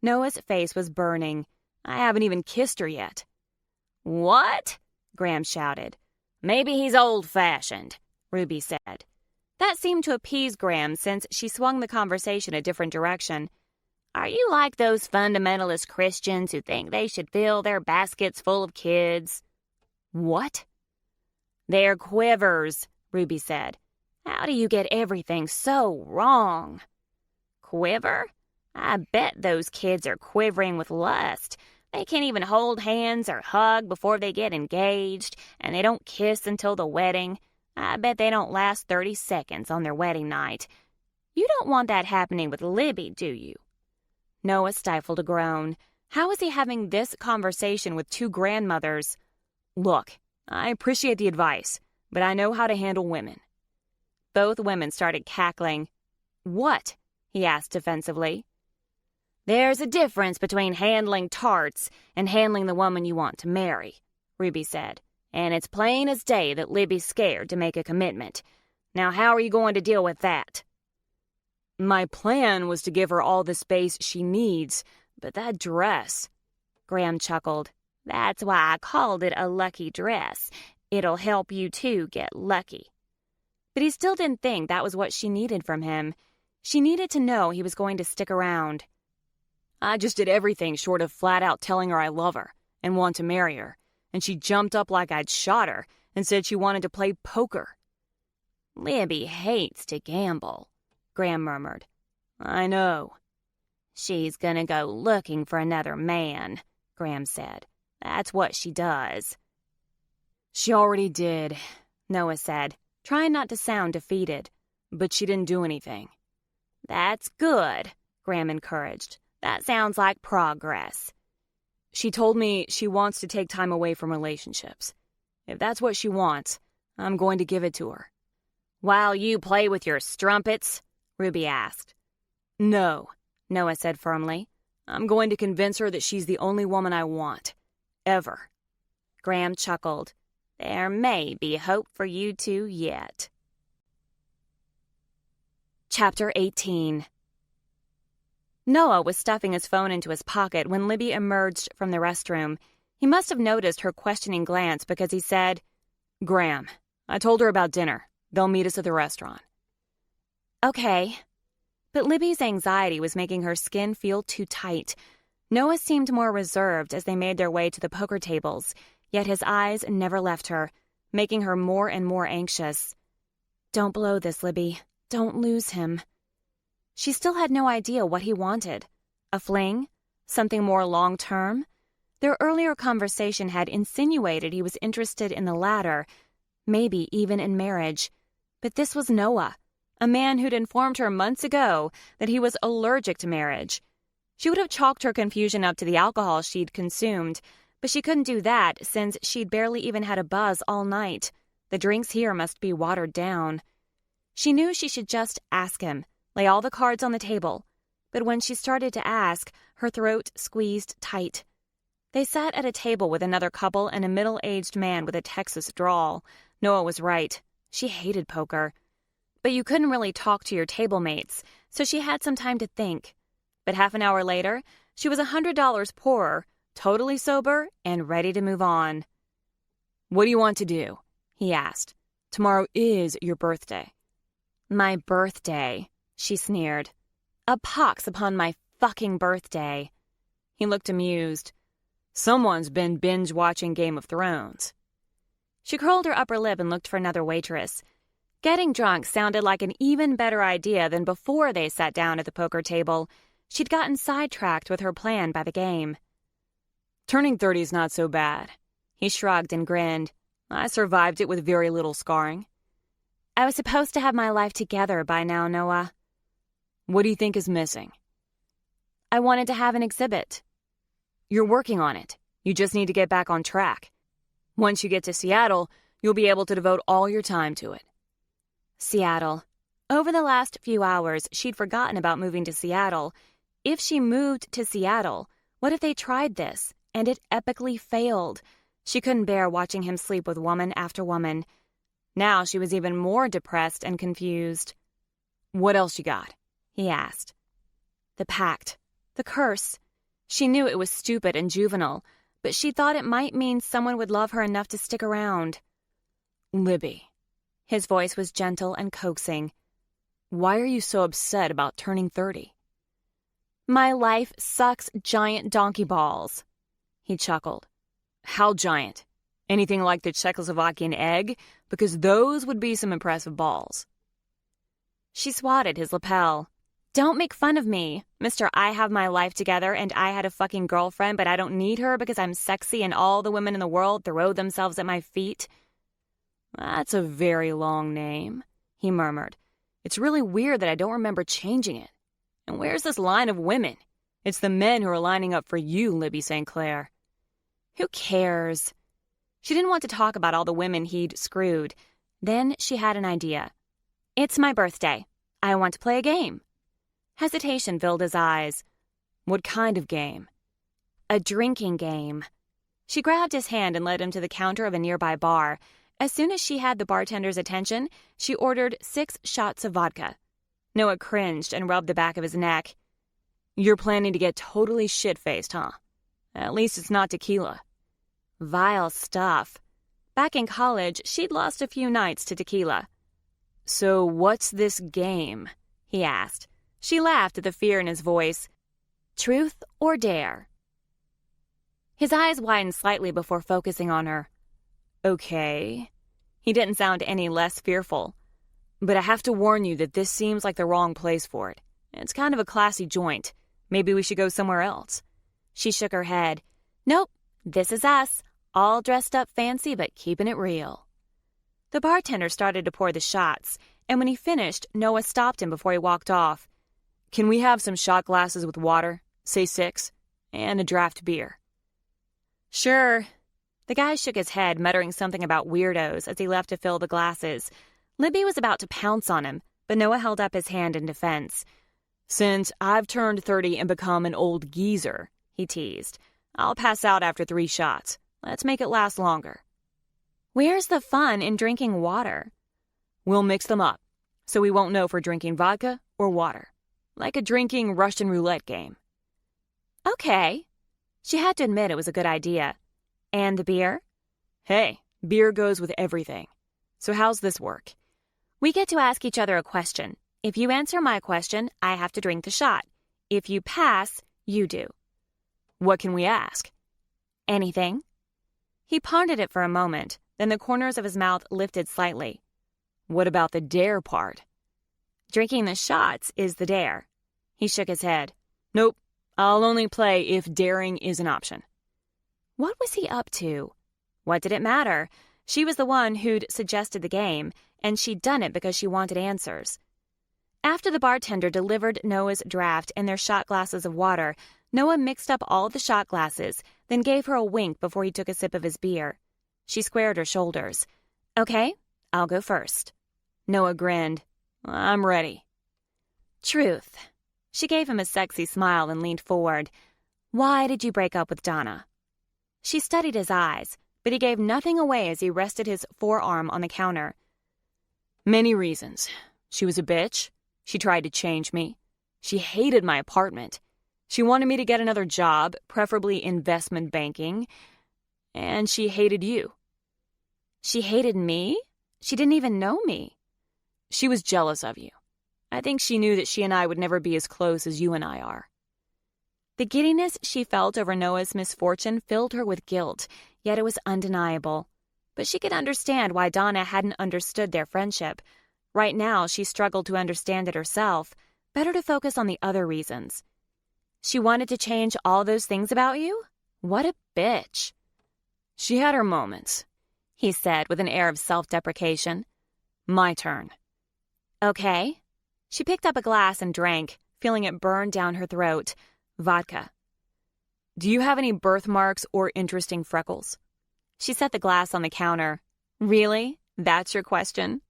Noah's face was burning. I haven't even kissed her yet. What? Graham shouted. Maybe he's old-fashioned, Ruby said. That seemed to appease Graham since she swung the conversation a different direction. Are you like those fundamentalist Christians who think they should fill their baskets full of kids? What? They're quivers, Ruby said. How do you get everything so wrong? Quiver? I bet those kids are quivering with lust. They can't even hold hands or hug before they get engaged, and they don't kiss until the wedding. I bet they don't last 30 seconds on their wedding night. You don't want that happening with Libby, do you? Noah stifled a groan. How was he having this conversation with two grandmothers? Look, I appreciate the advice, but I know how to handle women. Both women started cackling. What? He asked defensively. There's a difference between handling tarts and handling the woman you want to marry, Ruby said, and it's plain as day that Libby's scared to make a commitment. Now how are you going to deal with that? My plan was to give her all the space she needs, but that dress... Graham chuckled. That's why I called it a lucky dress. It'll help you two get lucky. But he still didn't think that was what she needed from him. She needed to know he was going to stick around. I just did everything short of flat out telling her I love her and want to marry her, and she jumped up like I'd shot her and said she wanted to play poker. Libby hates to gamble, Graham murmured. I know. She's gonna go looking for another man, Graham said. That's what she does. She already did, Noah said, trying not to sound defeated, but she didn't do anything. That's good, Graham encouraged. That sounds like progress. She told me she wants to take time away from relationships. If that's what she wants, I'm going to give it to her. While you play with your strumpets? Ruby asked. No, Noah said firmly. I'm going to convince her that she's the only woman I want. Ever. Graham chuckled. There may be hope for you two yet. Chapter 18. Noah was stuffing his phone into his pocket when Libby emerged from the restroom. He must have noticed her questioning glance because he said, Graham, I told her about dinner. They'll meet us at the restaurant. Okay. But Libby's anxiety was making her skin feel too tight. Noah seemed more reserved as they made their way to the poker tables, yet his eyes never left her, making her more and more anxious. Don't blow this, Libby. Don't lose him. She still had no idea what he wanted. A fling? Something more long-term? Their earlier conversation had insinuated he was interested in the latter, maybe even in marriage. But this was Noah, a man who'd informed her months ago that he was allergic to marriage. She would have chalked her confusion up to the alcohol she'd consumed, but she couldn't do that since she'd barely even had a buzz all night. The drinks here must be watered down. She knew she should just ask him, lay all the cards on the table. But when she started to ask, her throat squeezed tight. They sat at a table with another couple and a middle-aged man with a Texas drawl. Noah was right. She hated poker. But you couldn't really talk to your table mates, so she had some time to think. But half an hour later, she was $100 poorer, totally sober, and ready to move on. What do you want to do? He asked. Tomorrow is your birthday. My birthday, she sneered. A pox upon my fucking birthday. He looked amused. Someone's been binge-watching Game of Thrones. She curled her upper lip and looked for another waitress. Getting drunk sounded like an even better idea than before they sat down at the poker table. She'd gotten sidetracked with her plan by the game. Turning 30's not so bad, He shrugged and grinned. I survived it with very little scarring. I was supposed to have my life together by now, Noah. What do you think is missing? I wanted to have an exhibit. You're working on it. You just need to get back on track. Once you get to Seattle, you'll be able to devote all your time to it. Seattle. Over the last few hours, she'd forgotten about moving to Seattle. If she moved to Seattle, what if they tried this, and it epically failed? She couldn't bear watching him sleep with woman after woman. Now she was even more depressed and confused. What else you got? He asked. The pact. The curse. She knew it was stupid and juvenile, but she thought it might mean someone would love her enough to stick around. Libby. His voice was gentle and coaxing. Why are you so upset about turning 30? My life sucks giant donkey balls. He chuckled. How giant? Anything like the Czechoslovakian egg? Because those would be some impressive balls. She swatted his lapel. Don't make fun of me, Mr. I have my life together and I had a fucking girlfriend, but I don't need her because I'm sexy and all the women in the world throw themselves at my feet. That's a very long name, he murmured. It's really weird that I don't remember changing it. And where's this line of women? It's the men who are lining up for you, Libby St. Clair. Who cares? She didn't want to talk about all the women he'd screwed. Then she had an idea. It's my birthday. I want to play a game. Hesitation filled his eyes. What kind of game? A drinking game. She grabbed his hand and led him to the counter of a nearby bar. As soon as she had the bartender's attention, she ordered 6 shots of vodka. Noah cringed and rubbed the back of his neck. You're planning to get totally shit-faced, huh? At least it's not tequila. Vile stuff. Back in college, she'd lost a few nights to tequila. So what's this game? He asked. She laughed at the fear in his voice. Truth or dare? His eyes widened slightly before focusing on her. Okay. He didn't sound any less fearful. But I have to warn you that this seems like the wrong place for it. It's kind of a classy joint. Maybe we should go somewhere else. She shook her head. Nope, this is us. All dressed up fancy, but keeping it real. The bartender started to pour the shots, and when he finished, Noah stopped him before he walked off. Can we have some shot glasses with water? Say 6. And a draft beer. Sure. The guy shook his head, muttering something about weirdos as he left to fill the glasses. Libby was about to pounce on him, but Noah held up his hand in defense. Since I've turned 30 and become an old geezer, he teased, I'll pass out after 3 shots. Let's make it last longer. Where's the fun in drinking water? We'll mix them up, so we won't know if we're drinking vodka or water. Like a drinking Russian roulette game. Okay. She had to admit it was a good idea. And the beer? Hey, beer goes with everything. So how's this work? We get to ask each other a question. If you answer my question, I have to drink the shot. If you pass, you do. What can we ask? Anything. He pondered it for a moment, then the corners of his mouth lifted slightly. What about the dare part? Drinking the shots is the dare. He shook his head. Nope. I'll only play if daring is an option. What was he up to? What did it matter? She was the one who'd suggested the game, and she'd done it because she wanted answers. After the bartender delivered Noah's draft and their shot glasses of water, Noah mixed up all the shot glasses, then gave her a wink before he took a sip of his beer. She squared her shoulders. Okay, I'll go first. Noah grinned. I'm ready. Truth. She gave him a sexy smile and leaned forward. Why did you break up with Donna? She studied his eyes, but he gave nothing away as he rested his forearm on the counter. Many reasons. She was a bitch. She tried to change me. She hated my apartment. She wanted me to get another job, preferably investment banking. And she hated you. She hated me? She didn't even know me. She was jealous of you. I think she knew that she and I would never be as close as you and I are. The giddiness she felt over Noah's misfortune filled her with guilt, yet it was undeniable. But she could understand why Donna hadn't understood their friendship. Right now, she struggled to understand it herself. Better to focus on the other reasons. She wanted to change all those things about you? What a bitch. She had her moments, he said with an air of self-deprecation. My turn. Okay. She picked up a glass and drank, feeling it burn down her throat. Vodka. Do you have any birthmarks or interesting freckles? She set the glass on the counter. Really? That's your question?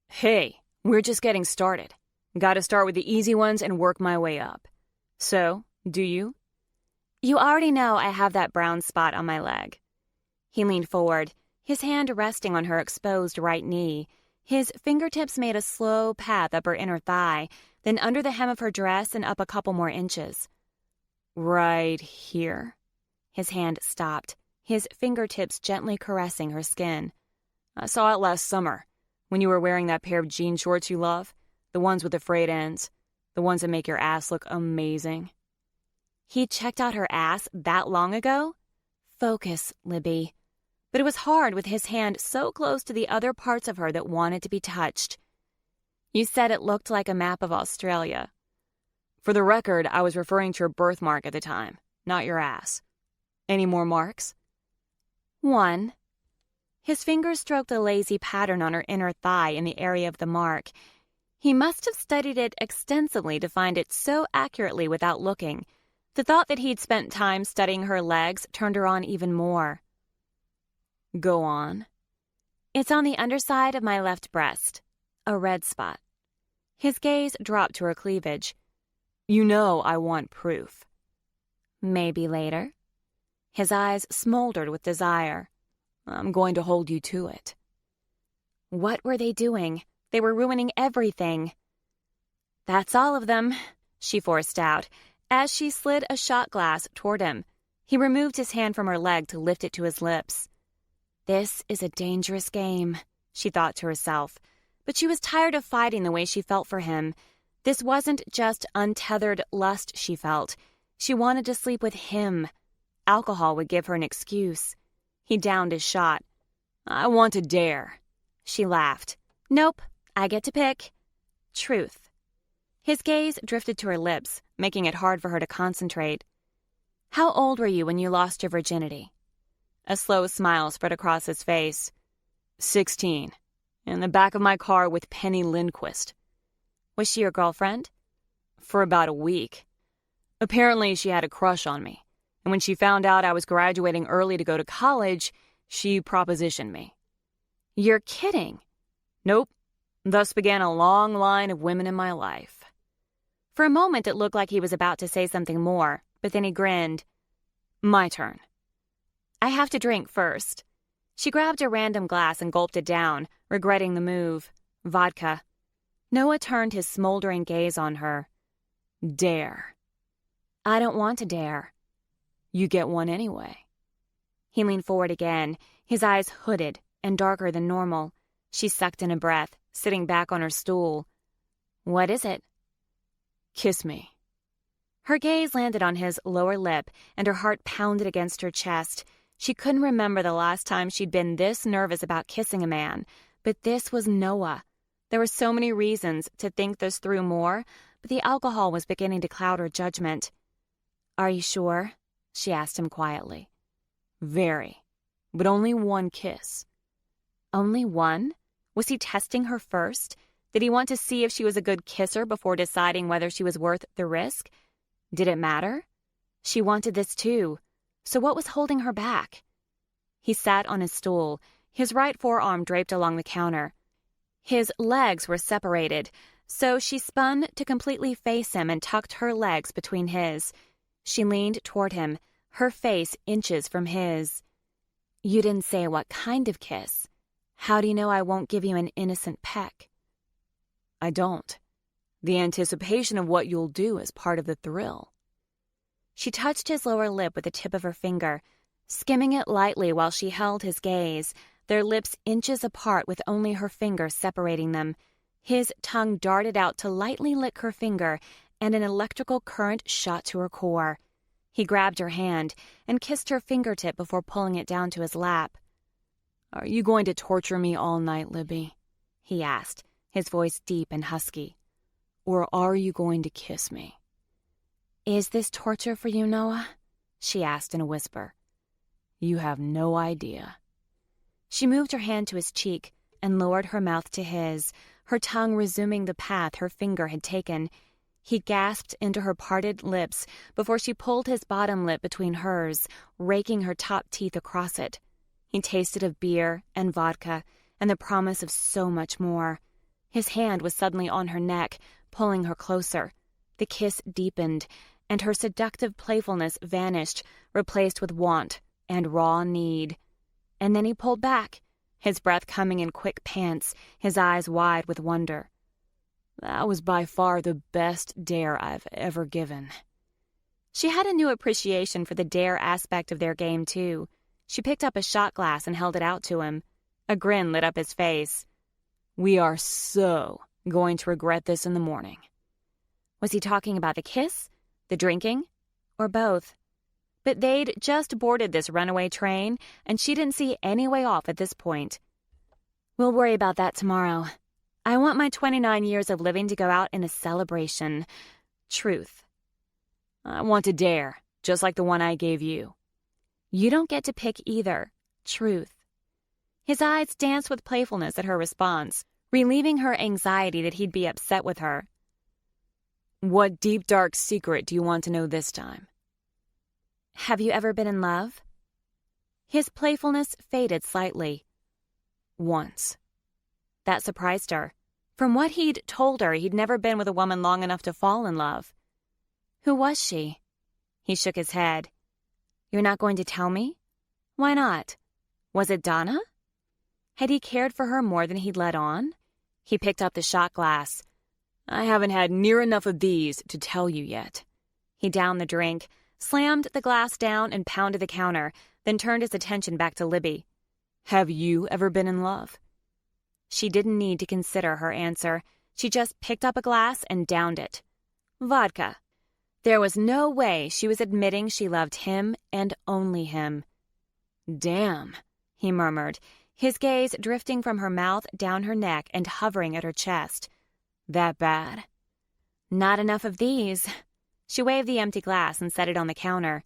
Hey, we're just getting started. Gotta start with the easy ones and work my way up. So, do you? You already know I have that brown spot on my leg. He leaned forward, his hand resting on her exposed right knee. His fingertips made a slow path up her inner thigh, then under the hem of her dress and up a couple more inches. Right here. His hand stopped, his fingertips gently caressing her skin. I saw it last summer, when you were wearing that pair of jean shorts you love, the ones with the frayed ends, the ones that make your ass look amazing. He checked out her ass that long ago? Focus, Libby. But it was hard with his hand so close to the other parts of her that wanted to be touched. You said it looked like a map of Australia. For the record, I was referring to your birthmark at the time, not your ass. Any more marks? One. His fingers stroked a lazy pattern on her inner thigh in the area of the mark. He must have studied it extensively to find it so accurately without looking. The thought that he'd spent time studying her legs turned her on even more. Go on. It's on the underside of my left breast. A red spot. His gaze dropped to her cleavage. You know I want proof. Maybe later. His eyes smoldered with desire. I'm going to hold you to it. What were they doing? They were ruining everything. That's all of them, she forced out, as she slid a shot glass toward him. He removed his hand from her leg to lift it to his lips. This is a dangerous game, she thought to herself, but she was tired of fighting the way she felt for him. This wasn't just untethered lust she felt. She wanted to sleep with him. Alcohol would give her an excuse. He downed his shot. I want to dare. She laughed. Nope, I get to pick. Truth. His gaze drifted to her lips, making it hard for her to concentrate. How old were you when you lost your virginity? A slow smile spread across his face. 16. In the back of my car with Penny Lindquist. Was she your girlfriend? For about a week. Apparently she had a crush on me, and when she found out I was graduating early to go to college, she propositioned me. You're kidding. Nope. Thus began a long line of women in my life. For a moment it looked like he was about to say something more, but then he grinned. My turn. I have to drink first. She grabbed a random glass and gulped it down, regretting the move. Vodka. Noah turned his smoldering gaze on her. Dare. I don't want to dare. You get one anyway. He leaned forward again, his eyes hooded and darker than normal. She sucked in a breath, sitting back on her stool. What is it? Kiss me. Her gaze landed on his lower lip, and her heart pounded against her chest. She couldn't remember the last time she'd been this nervous about kissing a man, but this was Noah. There were so many reasons to think this through more, but the alcohol was beginning to cloud her judgment. Are you sure? She asked him quietly. Very. But only one kiss. Only one? Was he testing her first? Did he want to see if she was a good kisser before deciding whether she was worth the risk? Did it matter? She wanted this too. So what was holding her back? He sat on his stool, his right forearm draped along the counter. His legs were separated, so she spun to completely face him and tucked her legs between his. She leaned toward him, her face inches from his. You didn't say what kind of kiss. How do you know I won't give you an innocent peck? I don't. The anticipation of what you'll do is part of the thrill. She touched his lower lip with the tip of her finger, skimming it lightly while she held his gaze, their lips inches apart with only her finger separating them. His tongue darted out to lightly lick her finger, and an electrical current shot to her core. He grabbed her hand and kissed her fingertip before pulling it down to his lap. Are you going to torture me all night, Libby? He asked, his voice deep and husky. Or are you going to kiss me? Is this torture for you, Noah? She asked in a whisper. You have no idea. She moved her hand to his cheek and lowered her mouth to his, her tongue resuming the path her finger had taken. He gasped into her parted lips before she pulled his bottom lip between hers, raking her top teeth across it. He tasted of beer and vodka and the promise of so much more. His hand was suddenly on her neck, pulling her closer. The kiss deepened, and her seductive playfulness vanished, replaced with want and raw need. And then he pulled back, his breath coming in quick pants, his eyes wide with wonder. That was by far the best dare I've ever given. She had a new appreciation for the dare aspect of their game, too. She picked up a shot glass and held it out to him. A grin lit up his face. We are so going to regret this in the morning. Was he talking about the kiss, the drinking, or both? But they'd just boarded this runaway train, and she didn't see any way off at this point. We'll worry about that tomorrow. I want my 29 years of living to go out in a celebration. Truth. I want a dare, just like the one I gave you. You don't get to pick either. Truth. His eyes danced with playfulness at her response, relieving her anxiety that he'd be upset with her. What deep, dark secret do you want to know this time? Have you ever been in love? His playfulness faded slightly. Once. That surprised her. From what he'd told her, he'd never been with a woman long enough to fall in love. Who was she? He shook his head. You're not going to tell me? Why not? Was it Donna? Had he cared for her more than he'd let on? He picked up the shot glass. I haven't had near enough of these to tell you yet. He downed the drink, slammed the glass down and pounded the counter, then turned his attention back to Libby. Have you ever been in love? She didn't need to consider her answer. She just picked up a glass and downed it. Vodka. There was no way she was admitting she loved him and only him. Damn, he murmured, his gaze drifting from her mouth down her neck and hovering at her chest. That bad? Not enough of these. She waved the empty glass and set it on the counter.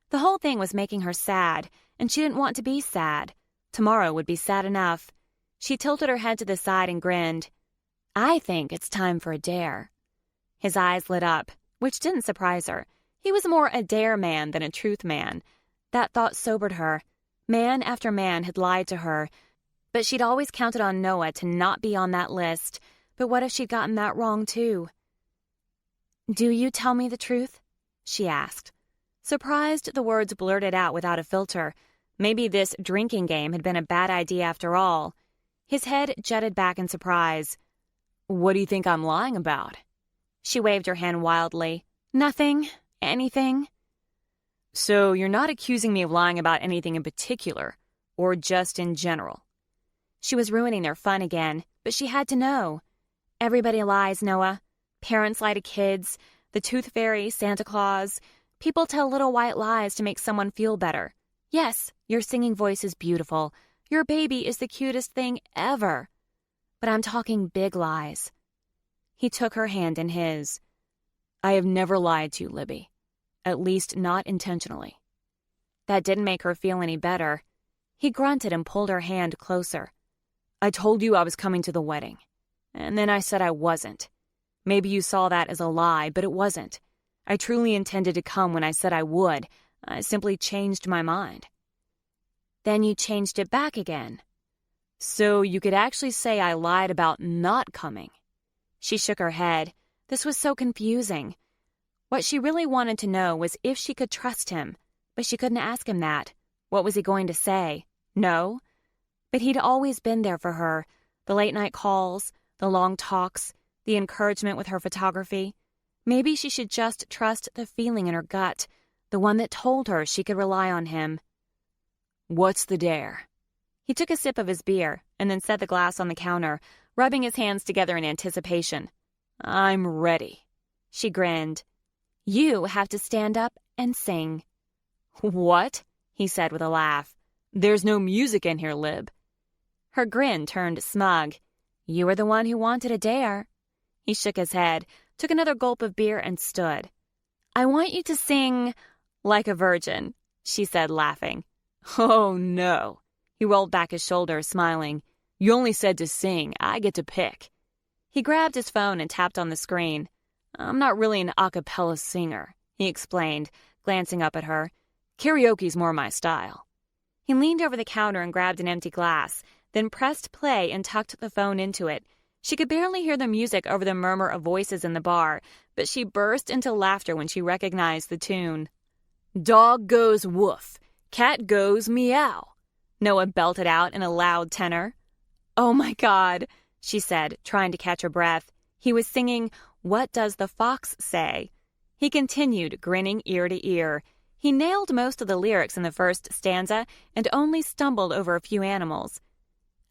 The whole thing was making her sad, and she didn't want to be sad. Tomorrow would be sad enough. She tilted her head to the side and grinned. I think it's time for a dare. His eyes lit up, which didn't surprise her. He was more a dare man than a truth man. That thought sobered her. Man after man had lied to her, but she'd always counted on Noah to not be on that list. But what if she'd gotten that wrong, too? Do you tell me the truth? She asked. Surprised, the words blurted out without a filter. Maybe this drinking game had been a bad idea after all. His head jutted back in surprise. What do you think I'm lying about? She waved her hand wildly. Nothing. Anything. So you're not accusing me of lying about anything in particular, or just in general? She was ruining their fun again, but she had to know. Everybody lies, Noah. Parents lie to kids, the tooth fairy, Santa Claus. People tell little white lies to make someone feel better. Yes, your singing voice is beautiful. Your baby is the cutest thing ever. But I'm talking big lies. He took her hand in his. I have never lied to you, Libby. At least not intentionally. That didn't make her feel any better. He grunted and pulled her hand closer. I told you I was coming to the wedding. And then I said I wasn't. Maybe you saw that as a lie, but it wasn't. I truly intended to come when I said I would. I simply changed my mind. Then you changed it back again. So you could actually say I lied about not coming. She shook her head. This was so confusing. What she really wanted to know was if she could trust him, but she couldn't ask him that. What was he going to say? No? But he'd always been there for her. The late-night calls, the long talks, the encouragement with her photography. Maybe she should just trust the feeling in her gut, the one that told her she could rely on him. What's the dare? He took a sip of his beer and then set the glass on the counter, rubbing his hands together in anticipation. I'm ready. She grinned. You have to stand up and sing. What? He said with a laugh. There's no music in here, Lib. Her grin turned smug. You were the one who wanted a dare. He shook his head, took another gulp of beer, and stood. I want you to sing like a virgin, she said, laughing. Oh, no. He rolled back his shoulders, smiling. You only said to sing. I get to pick. He grabbed his phone and tapped on the screen. I'm not really an a cappella singer, he explained, glancing up at her. Karaoke's more my style. He leaned over the counter and grabbed an empty glass, then pressed play and tucked the phone into it. She could barely hear the music over the murmur of voices in the bar, but she burst into laughter when she recognized the tune. Dog goes woof, cat goes meow, Noah belted out in a loud tenor. Oh my God, she said, trying to catch her breath. He was singing, What Does the Fox Say? He continued, grinning ear to ear. He nailed most of the lyrics in the first stanza and only stumbled over a few animals.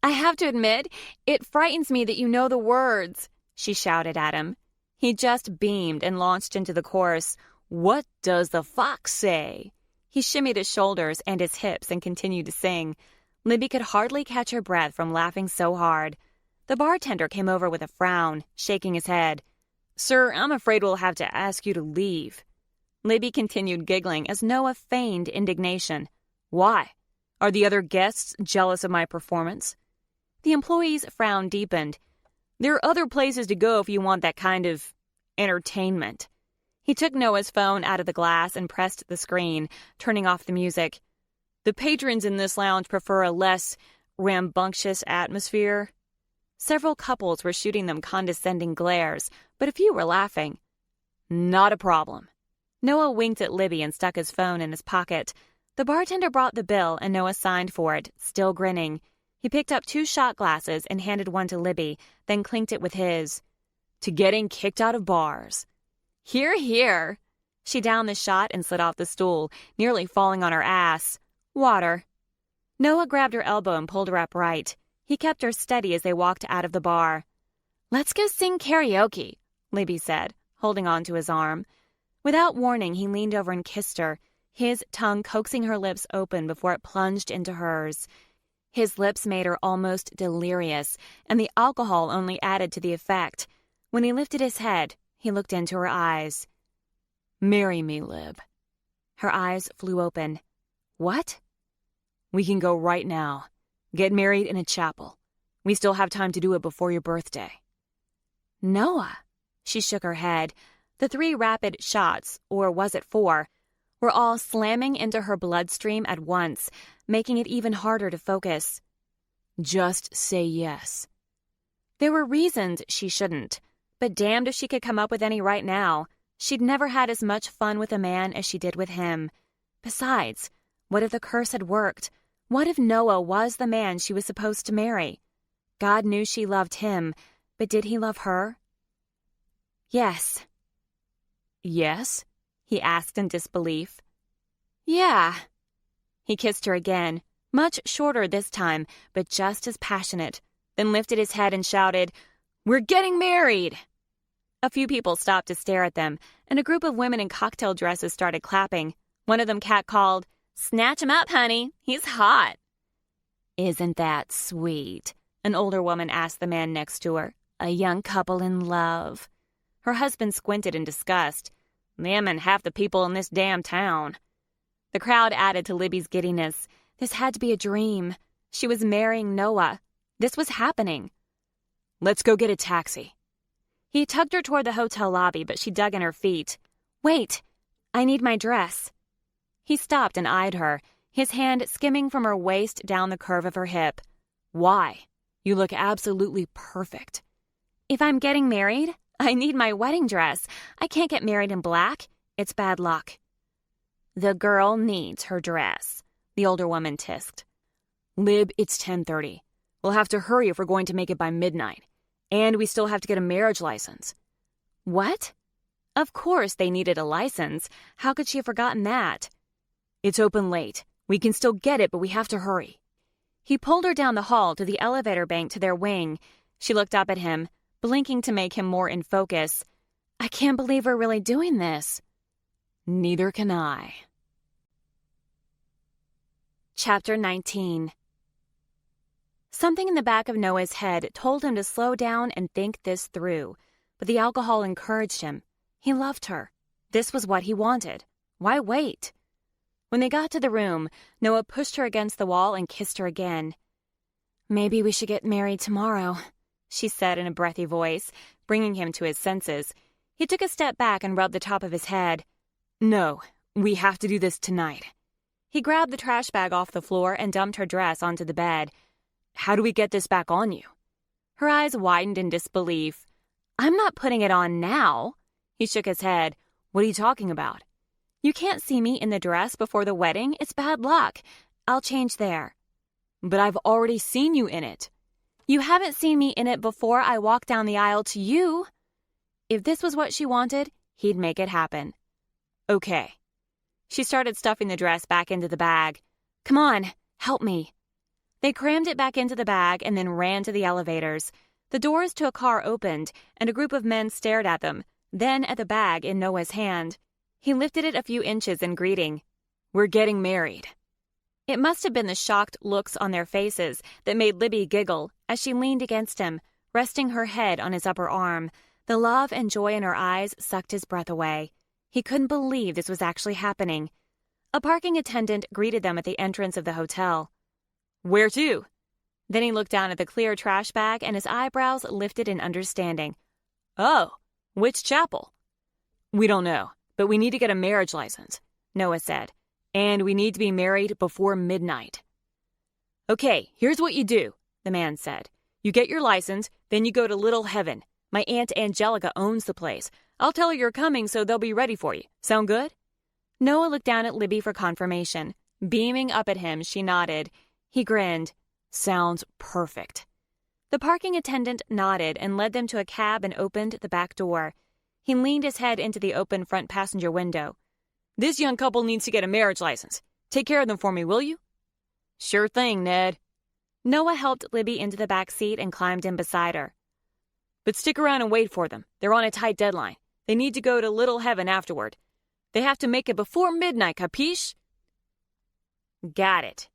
I have to admit, it frightens me that you know the words, she shouted at him. He just beamed and launched into the chorus, What does the fox say? He shimmied his shoulders and his hips and continued to sing. Libby could hardly catch her breath from laughing so hard. The bartender came over with a frown, shaking his head. Sir, I'm afraid we'll have to ask you to leave. Libby continued giggling as Noah feigned indignation. Why? Are the other guests jealous of my performance? The employee's frown deepened. There are other places to go if you want that kind of entertainment. He took Noah's phone out of the glass and pressed the screen, turning off the music. The patrons in this lounge prefer a less rambunctious atmosphere. Several couples were shooting them condescending glares, but a few were laughing. Not a problem. Noah winked at Libby and stuck his phone in his pocket. The bartender brought the bill and Noah signed for it, still grinning. He picked up 2 shot glasses and handed one to Libby, then clinked it with his. To getting kicked out of bars. Hear, hear. She downed the shot and slid off the stool, nearly falling on her ass. Water. Noah grabbed her elbow and pulled her upright. He kept her steady as they walked out of the bar. Let's go sing karaoke, Libby said, holding on to his arm. Without warning, he leaned over and kissed her, his tongue coaxing her lips open before it plunged into hers. His lips made her almost delirious, and the alcohol only added to the effect. When he lifted his head, he looked into her eyes. Marry me, Lib. Her eyes flew open. What? We can go right now. Get married in a chapel. We still have time to do it before your birthday. Noah. She shook her head. The 3 rapid shots, or was it 4, were all slamming into her bloodstream at once, making it even harder to focus. Just say yes. There were reasons she shouldn't, but damned if she could come up with any right now. She'd never had as much fun with a man as she did with him. Besides, what if the curse had worked? What if Noah was the man she was supposed to marry? God knew she loved him, but did he love her? Yes. Yes? He asked in disbelief. Yeah. He kissed her again, much shorter this time, but just as passionate, then lifted his head and shouted, We're getting married! A few people stopped to stare at them, and a group of women in cocktail dresses started clapping. One of them catcalled, Snatch him up, honey. He's hot. Isn't that sweet? An older woman asked the man next to her. A young couple in love. Her husband squinted in disgust. Them and half the people in this damn town. The crowd added to Libby's giddiness. This had to be a dream. She was marrying Noah. This was happening. Let's go get a taxi. He tugged her toward the hotel lobby, but she dug in her feet. Wait, I need my dress. He stopped and eyed her, his hand skimming from her waist down the curve of her hip. Why? You look absolutely perfect. If I'm getting married, I need my wedding dress. I can't get married in black. It's bad luck. The girl needs her dress, the older woman tisked. Lib, it's 10:30. We'll have to hurry if we're going to make it by midnight. And we still have to get a marriage license. What? Of course they needed a license. How could she have forgotten that? It's open late. We can still get it, but we have to hurry. He pulled her down the hall to the elevator bank to their wing. She looked up at him, blinking to make him more in focus. I can't believe we're really doing this. Neither can I. Chapter 19. Something in the back of Noah's head told him to slow down and think this through, but the alcohol encouraged him. He loved her. This was what he wanted. Why wait? When they got to the room, Noah pushed her against the wall and kissed her again. "Maybe we should get married tomorrow," she said in a breathy voice, bringing him to his senses. He took a step back and rubbed the top of his head. "No, we have to do this tonight." He grabbed the trash bag off the floor and dumped her dress onto the bed. "How do we get this back on you?" Her eyes widened in disbelief. "I'm not putting it on now." He shook his head. "What are you talking about?" "You can't see me in the dress before the wedding. It's bad luck. I'll change there." "But I've already seen you in it." "You haven't seen me in it before I walk down the aisle to you." If this was what she wanted, he'd make it happen. "Okay." She started stuffing the dress back into the bag. "Come on, help me." They crammed it back into the bag and then ran to the elevators. The doors to a car opened, and a group of men stared at them, then at the bag in Noah's hand. He lifted it a few inches in greeting. "We're getting married." It must have been the shocked looks on their faces that made Libby giggle as she leaned against him, resting her head on his upper arm. The love and joy in her eyes sucked his breath away. He couldn't believe this was actually happening. A parking attendant greeted them at the entrance of the hotel. "Where to?" Then he looked down at the clear trash bag and his eyebrows lifted in understanding. "Oh, which chapel?" "We don't know, but we need to get a marriage license," Noah said. "And we need to be married before midnight." "Okay, here's what you do," the man said. "You get your license, then you go to Little Heaven. My Aunt Angelica owns the place. I'll tell her you're coming so they'll be ready for you. Sound good?" Noah looked down at Libby for confirmation. Beaming up at him, she nodded. He grinned. "Sounds perfect." The parking attendant nodded and led them to a cab and opened the back door. He leaned his head into the open front passenger window. "This young couple needs to get a marriage license. Take care of them for me, will you?" "Sure thing, Ned." Noah helped Libby into the back seat and climbed in beside her. "But stick around and wait for them. They're on a tight deadline. They need to go to Little Heaven afterward. They have to make it before midnight, capiche?" "Got it."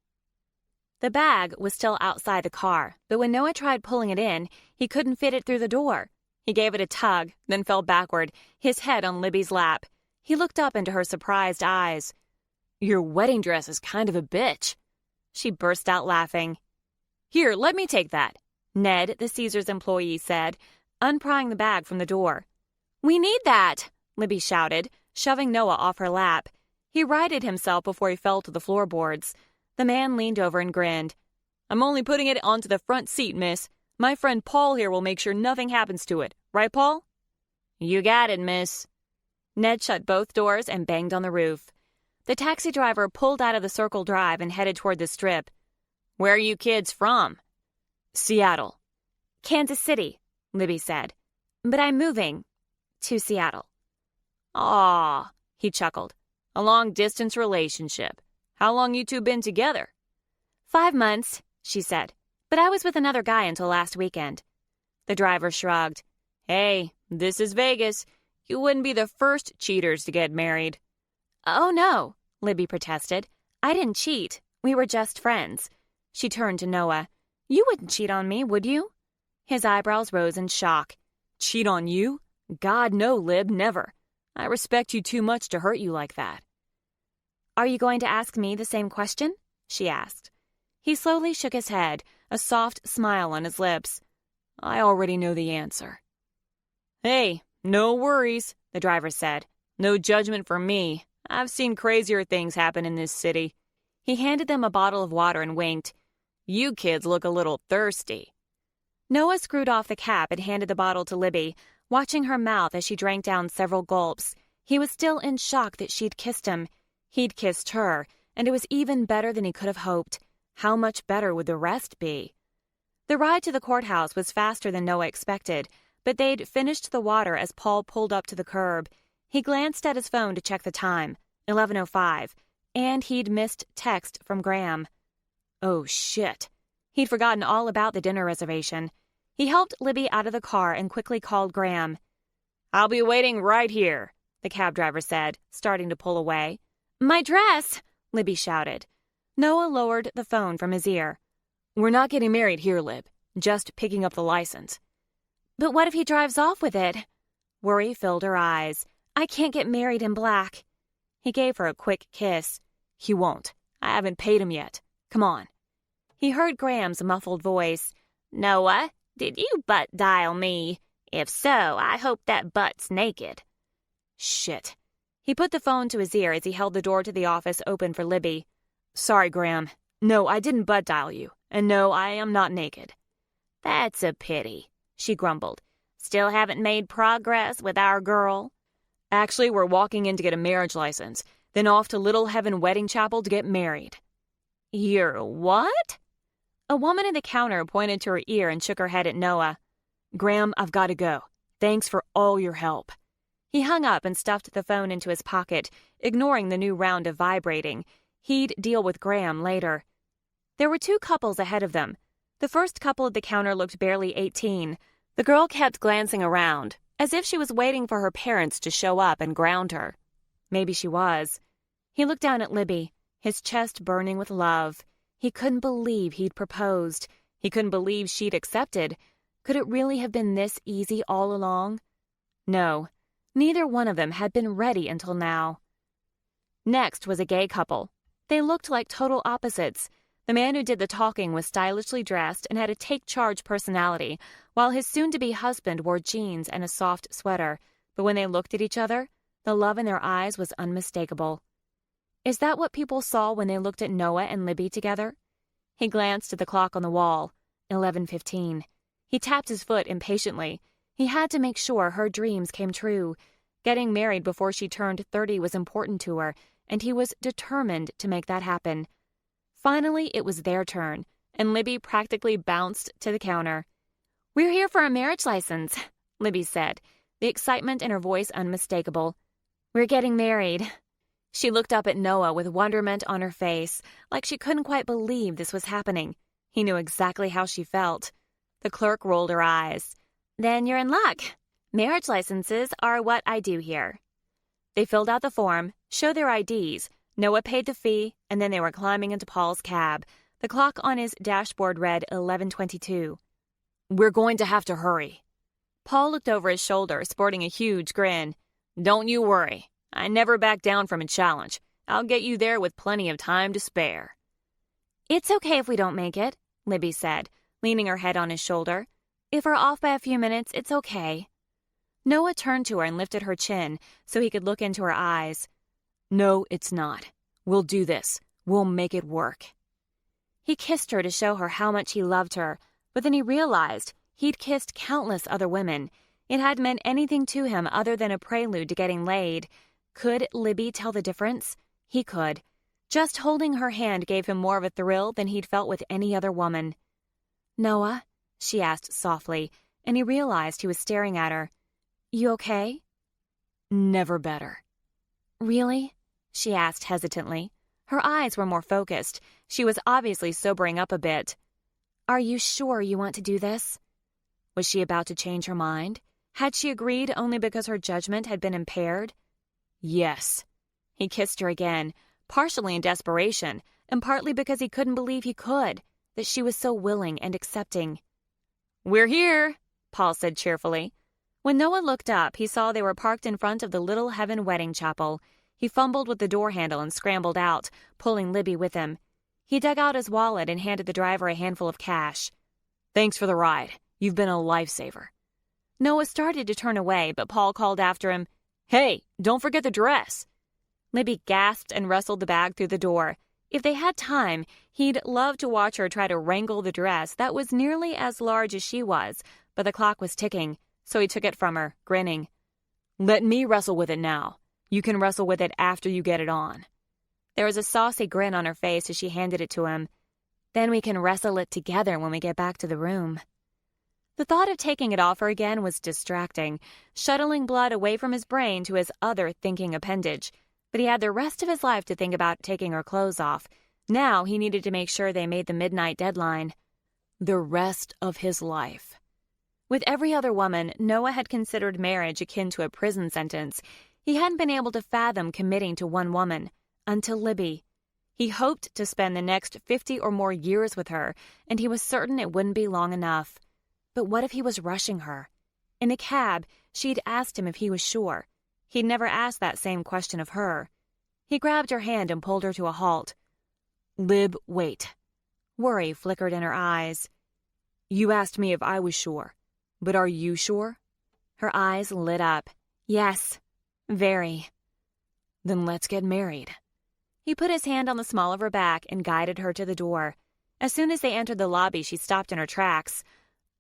The bag was still outside the car, but when Noah tried pulling it in, he couldn't fit it through the door. He gave it a tug, then fell backward, his head on Libby's lap. He looked up into her surprised eyes. "Your wedding dress is kind of a bitch." She burst out laughing. "Here, let me take that," Ned, the Caesars employee, said, unprying the bag from the door. "We need that," Libby shouted, shoving Noah off her lap. He righted himself before he fell to the floorboards. The man leaned over and grinned. "I'm only putting it onto the front seat, miss. My friend Paul here will make sure nothing happens to it. Right, Paul?" "You got it, miss." Ned shut both doors and banged on the roof. The taxi driver pulled out of the Circle Drive and headed toward the Strip. "Where are you kids from?" "Seattle." "Kansas City," Libby said. "But I'm moving to Seattle." "Aw," he chuckled. "A long-distance relationship. How long you two been together?" 5 months, she said. "But I was with another guy until last weekend." The driver shrugged. "Hey, this is Vegas. You wouldn't be the first cheaters to get married." "Oh, no," Libby protested. "I didn't cheat. We were just friends." She turned to Noah. "You wouldn't cheat on me, would you?" His eyebrows rose in shock. "Cheat on you? God, no, Lib, never. I respect you too much to hurt you like that." "Are you going to ask me the same question?" she asked. He slowly shook his head, a soft smile on his lips. "I already know the answer." "Hey, no worries," the driver said. "No judgment from me. I've seen crazier things happen in this city." He handed them a bottle of water and winked. "You kids look a little thirsty." Noah screwed off the cap and handed the bottle to Libby, watching her mouth as she drank down several gulps. He was still in shock that she'd kissed him. He'd kissed her, and it was even better than he could have hoped. How much better would the rest be? The ride to the courthouse was faster than Noah expected, but they'd finished the water as Paul pulled up to the curb. He glanced at his phone to check the time, 11:05, and he'd missed text from Graham. Oh, shit. He'd forgotten all about the dinner reservation. He helped Libby out of the car and quickly called Graham. "I'll be waiting right here," the cab driver said, starting to pull away. "My dress!" Libby shouted. Noah lowered the phone from his ear. "We're not getting married here, Lib. Just picking up the license." "But what if he drives off with it?" Worry filled her eyes. "I can't get married in black." He gave her a quick kiss. He won't. I haven't paid him yet. Come on. He heard Graham's muffled voice. Noah, did you butt dial me? If so, I hope that butt's naked. Shit. He put the phone to his ear as he held the door to the office open for Libby. Sorry, Graham. No, I didn't butt dial you. And no, I am not naked. That's a pity, she grumbled. Still haven't made progress with our girl? Actually, we're walking in to get a marriage license, then off to Little Heaven Wedding Chapel to get married. You're what? A woman at the counter pointed to her ear and shook her head at Noah. Graham, I've got to go. Thanks for all your help. He hung up and stuffed the phone into his pocket, ignoring the new round of vibrating. He'd deal with Graham later. There were two couples ahead of them. The first couple at the counter looked barely 18. The girl kept glancing around, as if she was waiting for her parents to show up and ground her. Maybe she was. He looked down at Libby, his chest burning with love. He couldn't believe he'd proposed. He couldn't believe she'd accepted. Could it really have been this easy all along? No, neither one of them had been ready until now. Next was a gay couple. They looked like total opposites. The man who did the talking was stylishly dressed and had a take-charge personality, while his soon-to-be husband wore jeans and a soft sweater. But when they looked at each other, the love in their eyes was unmistakable. Is that what people saw when they looked at Noah and Libby together? He glanced at the clock on the wall. 11:15. He tapped his foot impatiently. He had to make sure her dreams came true. Getting married before she turned 30 was important to her, and he was determined to make that happen. Finally, it was their turn, and Libby practically bounced to the counter. "We're here for a marriage license," Libby said, the excitement in her voice unmistakable. "We're getting married." She looked up at Noah with wonderment on her face, like she couldn't quite believe this was happening. He knew exactly how she felt. The clerk rolled her eyes. "Then you're in luck. Marriage licenses are what I do here." They filled out the form, showed their IDs. Noah paid the fee, and then they were climbing into Paul's cab. The clock on his dashboard read 11:22. "We're going to have to hurry." Paul looked over his shoulder, sporting a huge grin. "Don't you worry. I never back down from a challenge. I'll get you there with plenty of time to spare." "It's okay if we don't make it," Libby said, leaning her head on his shoulder. "If we're off by a few minutes, it's okay." Noah turned to her and lifted her chin so he could look into her eyes. "No, it's not. We'll do this. We'll make it work." He kissed her to show her how much he loved her, but then he realized he'd kissed countless other women. It hadn't meant anything to him other than a prelude to getting laid. Could Libby tell the difference? He could. Just holding her hand gave him more of a thrill than he'd felt with any other woman. "Noah?" she asked softly, and he realized he was staring at her. "You okay?" "Never better." "Really?" she asked hesitantly. Her eyes were more focused. She was obviously sobering up a bit. "Are you sure you want to do this?" Was she about to change her mind? Had she agreed only because her judgment had been impaired? "Yes." He kissed her again, partially in desperation, and partly because he couldn't believe he could, that she was so willing and accepting. "We're here," Paul said cheerfully. When Noah looked up, he saw they were parked in front of the Little Heaven Wedding Chapel. He fumbled with the door handle and scrambled out, pulling Libby with him. He dug out his wallet and handed the driver a handful of cash. "Thanks for the ride. You've been a lifesaver." Noah started to turn away, but Paul called after him, "Hey, don't forget the dress." Libby gasped and wrestled the bag through the door. If they had time, he'd love to watch her try to wrangle the dress that was nearly as large as she was, but the clock was ticking, so he took it from her, grinning. "Let me wrestle with it now. You can wrestle with it after you get it on." There was a saucy grin on her face as she handed it to him. "Then we can wrestle it together when we get back to the room." The thought of taking it off her again was distracting, shuttling blood away from his brain to his other thinking appendage. But he had the rest of his life to think about taking her clothes off. Now he needed to make sure they made the midnight deadline. The rest of his life. With every other woman, Noah had considered marriage akin to a prison sentence. He hadn't been able to fathom committing to one woman, until Libby. He hoped to spend the next 50 or more years with her, and he was certain it wouldn't be long enough. But what if he was rushing her? In the cab, she'd asked him if he was sure. He'd never asked that same question of her. He grabbed her hand and pulled her to a halt. "Lib, wait." Worry flickered in her eyes. "You asked me if I was sure, but are you sure?" Her eyes lit up. "Yes, very." "Then let's get married." He put his hand on the small of her back and guided her to the door. As soon as they entered the lobby, she stopped in her tracks.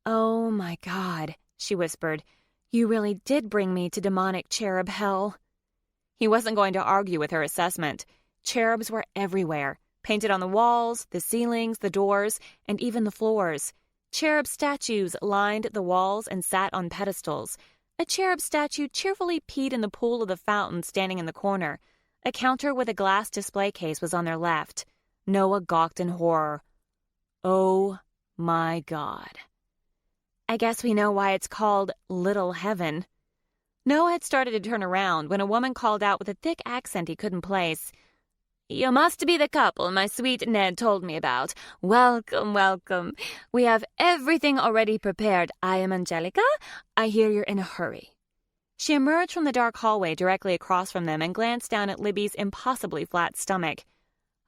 "Oh, my God," she whispered. "You really did bring me to demonic cherub hell." He wasn't going to argue with her assessment. Cherubs were everywhere, painted on the walls, the ceilings, the doors, and even the floors. Cherub statues lined the walls and sat on pedestals. A cherub statue cheerfully peed in the pool of the fountain standing in the corner. A counter with a glass display case was on their left. Noah gawked in horror. Oh, my God. "I guess we know why it's called Little Heaven." Noah had started to turn around when a woman called out with a thick accent he couldn't place. "You must be the couple my sweet Ned told me about. Welcome, welcome. We have everything already prepared. I am Angelica. I hear you're in a hurry." She emerged from the dark hallway directly across from them and glanced down at Libby's impossibly flat stomach.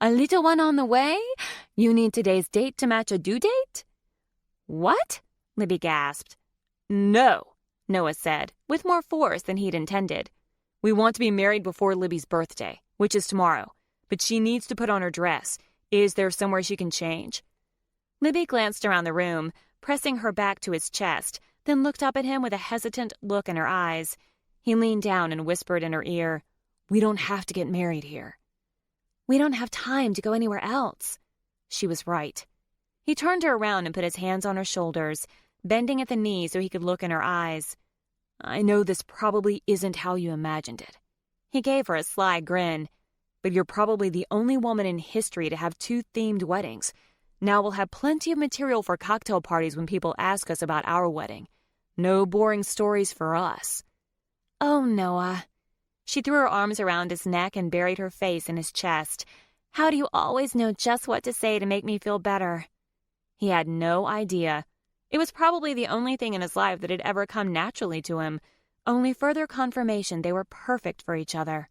"A little one on the way? You need today's date to match a due date?" "What?" Libby gasped. "No," Noah said, with more force than he'd intended. "We want to be married before Libby's birthday, which is tomorrow. But she needs to put on her dress. Is there somewhere she can change?" Libby glanced around the room, pressing her back to his chest, then looked up at him with a hesitant look in her eyes. He leaned down and whispered in her ear, "We don't have to get married here." "We don't have time to go anywhere else." She was right. He turned her around and put his hands on her shoulders, bending at the knee so he could look in her eyes. "I know this probably isn't how you imagined it." He gave her a sly grin. "But you're probably the only woman in history to have 2 themed weddings. Now we'll have plenty of material for cocktail parties when people ask us about our wedding. No boring stories for us." "Oh, Noah." She threw her arms around his neck and buried her face in his chest. "How do you always know just what to say to make me feel better?" He had no idea. It was probably the only thing in his life that had ever come naturally to him, only further confirmation they were perfect for each other.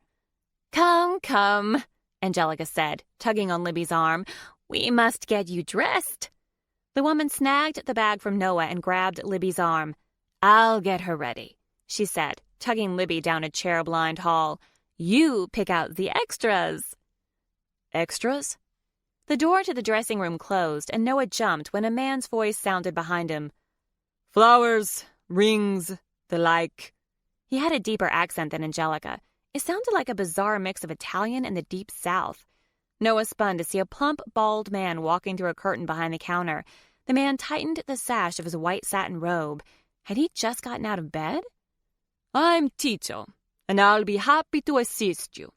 "Come, come," Angelica said, tugging on Libby's arm. "We must get you dressed." The woman snagged the bag from Noah and grabbed Libby's arm. "I'll get her ready," she said, tugging Libby down a cherub-lined hall. "You pick out the extras." "Extras?" The door to the dressing room closed, and Noah jumped when a man's voice sounded behind him. "Flowers, rings, the like." He had a deeper accent than Angelica. It sounded like a bizarre mix of Italian and the Deep South. Noah spun to see a plump, bald man walking through a curtain behind the counter. The man tightened the sash of his white satin robe. Had he just gotten out of bed? "I'm Tito, and I'll be happy to assist you.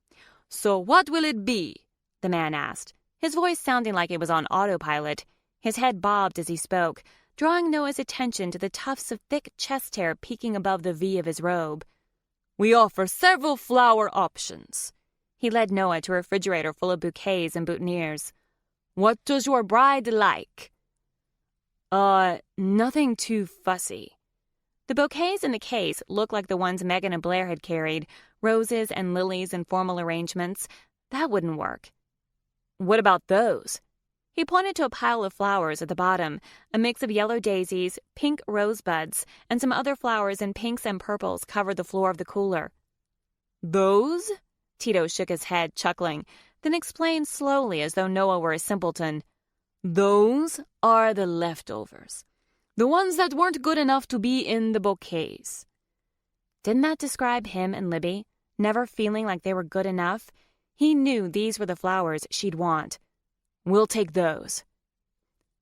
So what will it be?" the man asked, his voice sounding like it was on autopilot. His head bobbed as he spoke, drawing Noah's attention to the tufts of thick chest hair peeking above the V of his robe. "We offer several flower options." He led Noah to a refrigerator full of bouquets and boutonnieres. "What does your bride like?" Nothing too fussy." The bouquets in the case looked like the ones Megan and Blair had carried, roses and lilies in formal arrangements. That wouldn't work. "What about those?" He pointed to a pile of flowers at the bottom, a mix of yellow daisies, pink rosebuds, and some other flowers in pinks and purples covered the floor of the cooler. "Those?" Tito shook his head, chuckling, then explained slowly as though Noah were a simpleton. "Those are the leftovers. The ones that weren't good enough to be in the bouquets." Didn't that describe him and Libby, never feeling like they were good enough? He knew these were the flowers she'd want. "We'll take those."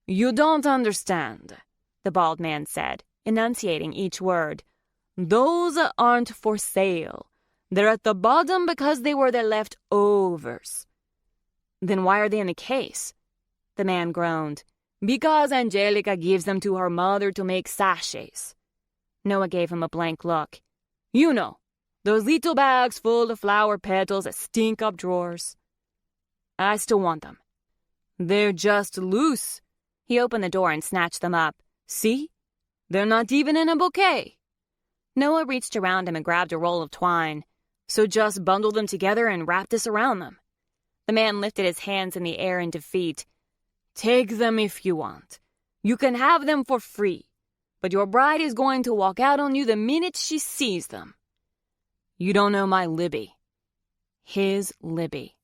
"You don't understand," the bald man said, enunciating each word. "Those aren't for sale. They're at the bottom because they were the leftovers." "Then why are they in a case?" The man groaned. "Because Angelica gives them to her mother to make sachets." Noah gave him a blank look. "You know, those little bags full of flower petals that stink up drawers." "I still want them." "They're just loose." He opened the door and snatched them up. "See? They're not even in a bouquet." Noah reached around him and grabbed a roll of twine. So just bundle them together and wrap this around them. The man lifted his hands in the air in defeat. Take them if you want. You can have them for free. But your bride is going to walk out on you the minute she sees them. You don't know my Libby. His Libby.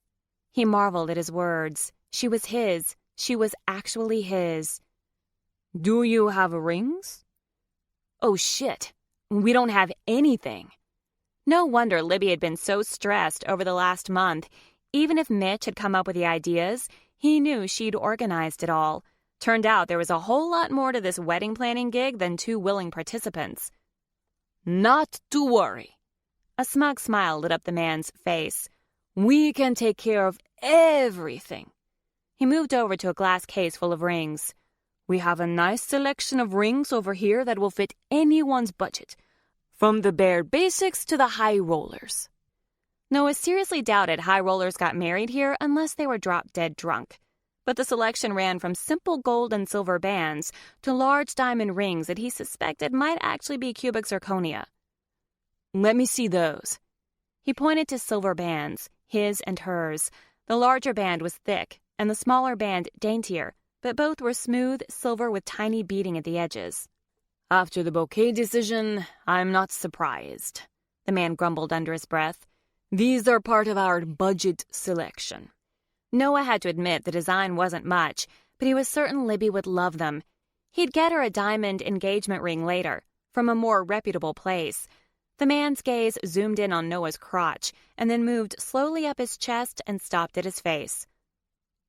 He marveled at his words. She was his. She was actually his. Do you have rings? Oh, shit. We don't have anything. No wonder Libby had been so stressed over the last month. Even if Mitch had come up with the ideas, he knew she'd organized it all. Turned out there was a whole lot more to this wedding planning gig than 2 willing participants. Not to worry. A smug smile lit up the man's face. We can take care of everything. He moved over to a glass case full of rings. We have a nice selection of rings over here that will fit anyone's budget, from the bare basics to the high rollers. Noah seriously doubted high rollers got married here unless they were drop-dead drunk. But the selection ran from simple gold and silver bands to large diamond rings that he suspected might actually be cubic zirconia. Let me see those. He pointed to silver bands, his and hers. The larger band was thick, and the smaller band daintier, but both were smooth silver with tiny beading at the edges. After the bouquet decision, I'm not surprised, the man grumbled under his breath. These are part of our budget selection. Noah had to admit the design wasn't much, but he was certain Libby would love them. He'd get her a diamond engagement ring later, from a more reputable place. The man's gaze zoomed in on Noah's crotch, and then moved slowly up his chest and stopped at his face.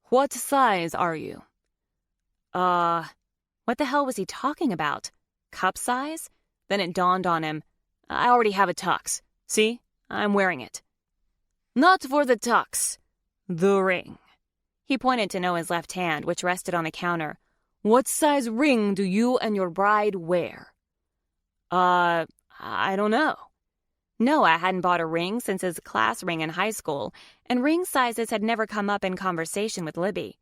What size are you? What the hell was he talking about? Cup size? Then it dawned on him. I already have a tux. See? I'm wearing it. Not for the tux. The ring. He pointed to Noah's left hand, which rested on the counter. What size ring do you and your bride wear? I don't know. Noah hadn't bought a ring since his class ring in high school, and ring sizes had never come up in conversation with Libby.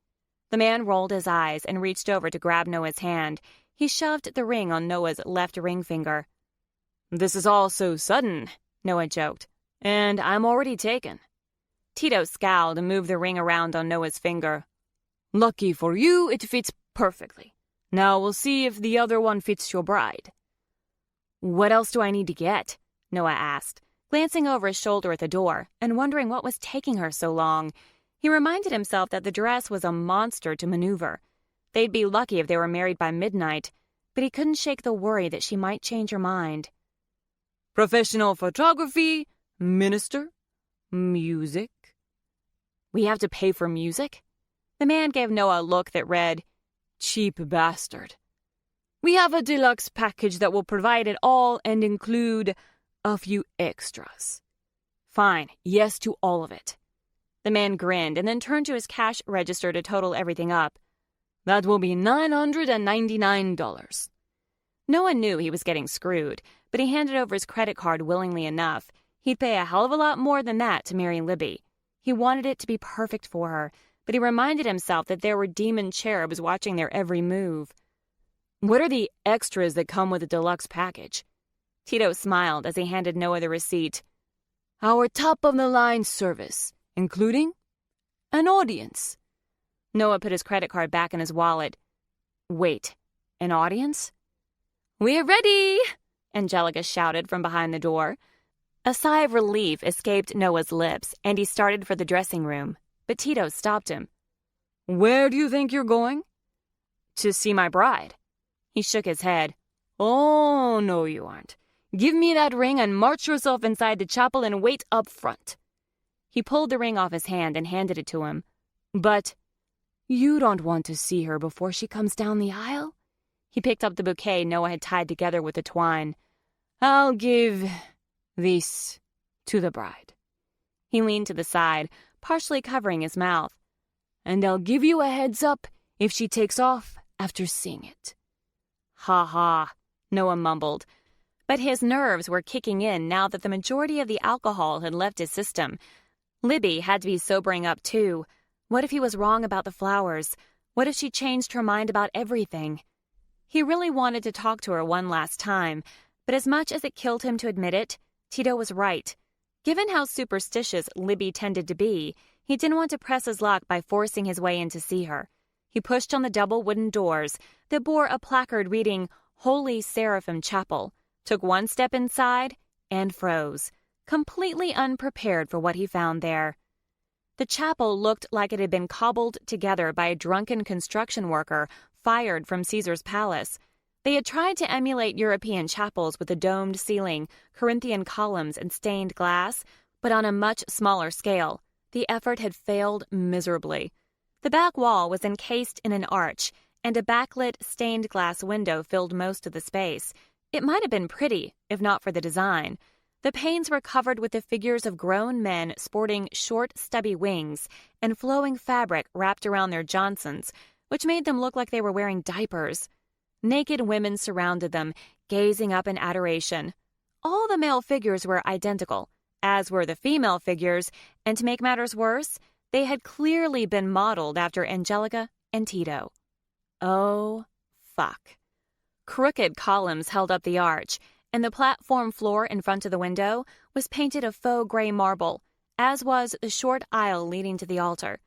The man rolled his eyes and reached over to grab Noah's hand. He shoved the ring on Noah's left ring finger. This is all so sudden, Noah joked, and I'm already taken. Tito scowled and moved the ring around on Noah's finger. Lucky for you, it fits perfectly. Now we'll see if the other one fits your bride. What else do I need to get? Noah asked, glancing over his shoulder at the door and wondering what was taking her so long. He reminded himself that the dress was a monster to maneuver. They'd be lucky if they were married by midnight, but he couldn't shake the worry that she might change her mind. Professional photography, minister, music. We have to pay for music? The man gave Noah a look that read, cheap bastard. We have a deluxe package that will provide it all and include a few extras. Fine, yes to all of it. The man grinned and then turned to his cash register to total everything up. That will be $999. Noah knew he was getting screwed, but he handed over his credit card willingly enough. He'd pay a hell of a lot more than that to marry Libby. He wanted it to be perfect for her, but he reminded himself that there were demon cherubs watching their every move. What are the extras that come with a deluxe package? Tito smiled as he handed Noah the receipt. Our top-of-the-line service, including an audience. Noah put his credit card back in his wallet. Wait, an audience? We're ready, Angelica shouted from behind the door. A sigh of relief escaped Noah's lips, and he started for the dressing room, but Tito stopped him. Where do you think you're going? To see my bride. He shook his head. Oh, no, you aren't. Give me that ring and march yourself inside the chapel and wait up front. He pulled the ring off his hand and handed it to him. But you don't want to see her before she comes down the aisle? He picked up the bouquet Noah had tied together with the twine. I'll give this to the bride. He leaned to the side, partially covering his mouth. And I'll give you a heads up if she takes off after seeing it. Ha ha, Noah mumbled. But his nerves were kicking in now that the majority of the alcohol had left his system. Libby had to be sobering up too. What if he was wrong about the flowers? What if she changed her mind about everything? He really wanted to talk to her one last time, but as much as it killed him to admit it, Tito was right. Given how superstitious Libby tended to be, he didn't want to press his luck by forcing his way in to see her. He pushed on the double wooden doors that bore a placard reading Holy Seraphim Chapel, took one step inside, and froze, completely unprepared for what he found there. The chapel looked like it had been cobbled together by a drunken construction worker fired from Caesar's palace. They had tried to emulate European chapels with a domed ceiling, Corinthian columns, and stained glass, but on a much smaller scale. The effort had failed miserably. The back wall was encased in an arch, and a backlit stained glass window filled most of the space. It might have been pretty, if not for the design. The panes were covered with the figures of grown men sporting short, stubby wings and flowing fabric wrapped around their Johnsons, which made them look like they were wearing diapers. Naked women surrounded them, gazing up in adoration. All the male figures were identical, as were the female figures, and to make matters worse, they had clearly been modeled after Angelica and Tito. Oh, fuck. Crooked columns held up the arch, and the platform floor in front of the window was painted of faux gray marble, as was the short aisle leading to the altar.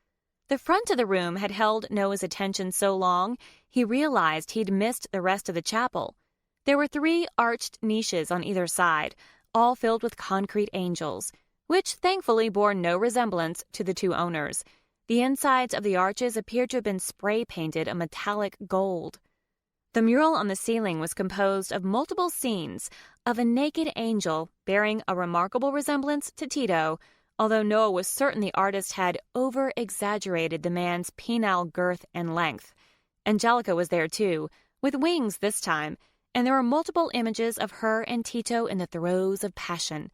The front of the room had held Noah's attention so long, he realized he'd missed the rest of the chapel. There were 3 arched niches on either side, all filled with concrete angels, which thankfully bore no resemblance to the 2 owners. The insides of the arches appeared to have been spray-painted a metallic gold. The mural on the ceiling was composed of multiple scenes of a naked angel bearing a remarkable resemblance to Tito, although Noah was certain the artist had over-exaggerated the man's penile girth and length. Angelica was there too, with wings this time, and there were multiple images of her and Tito in the throes of passion.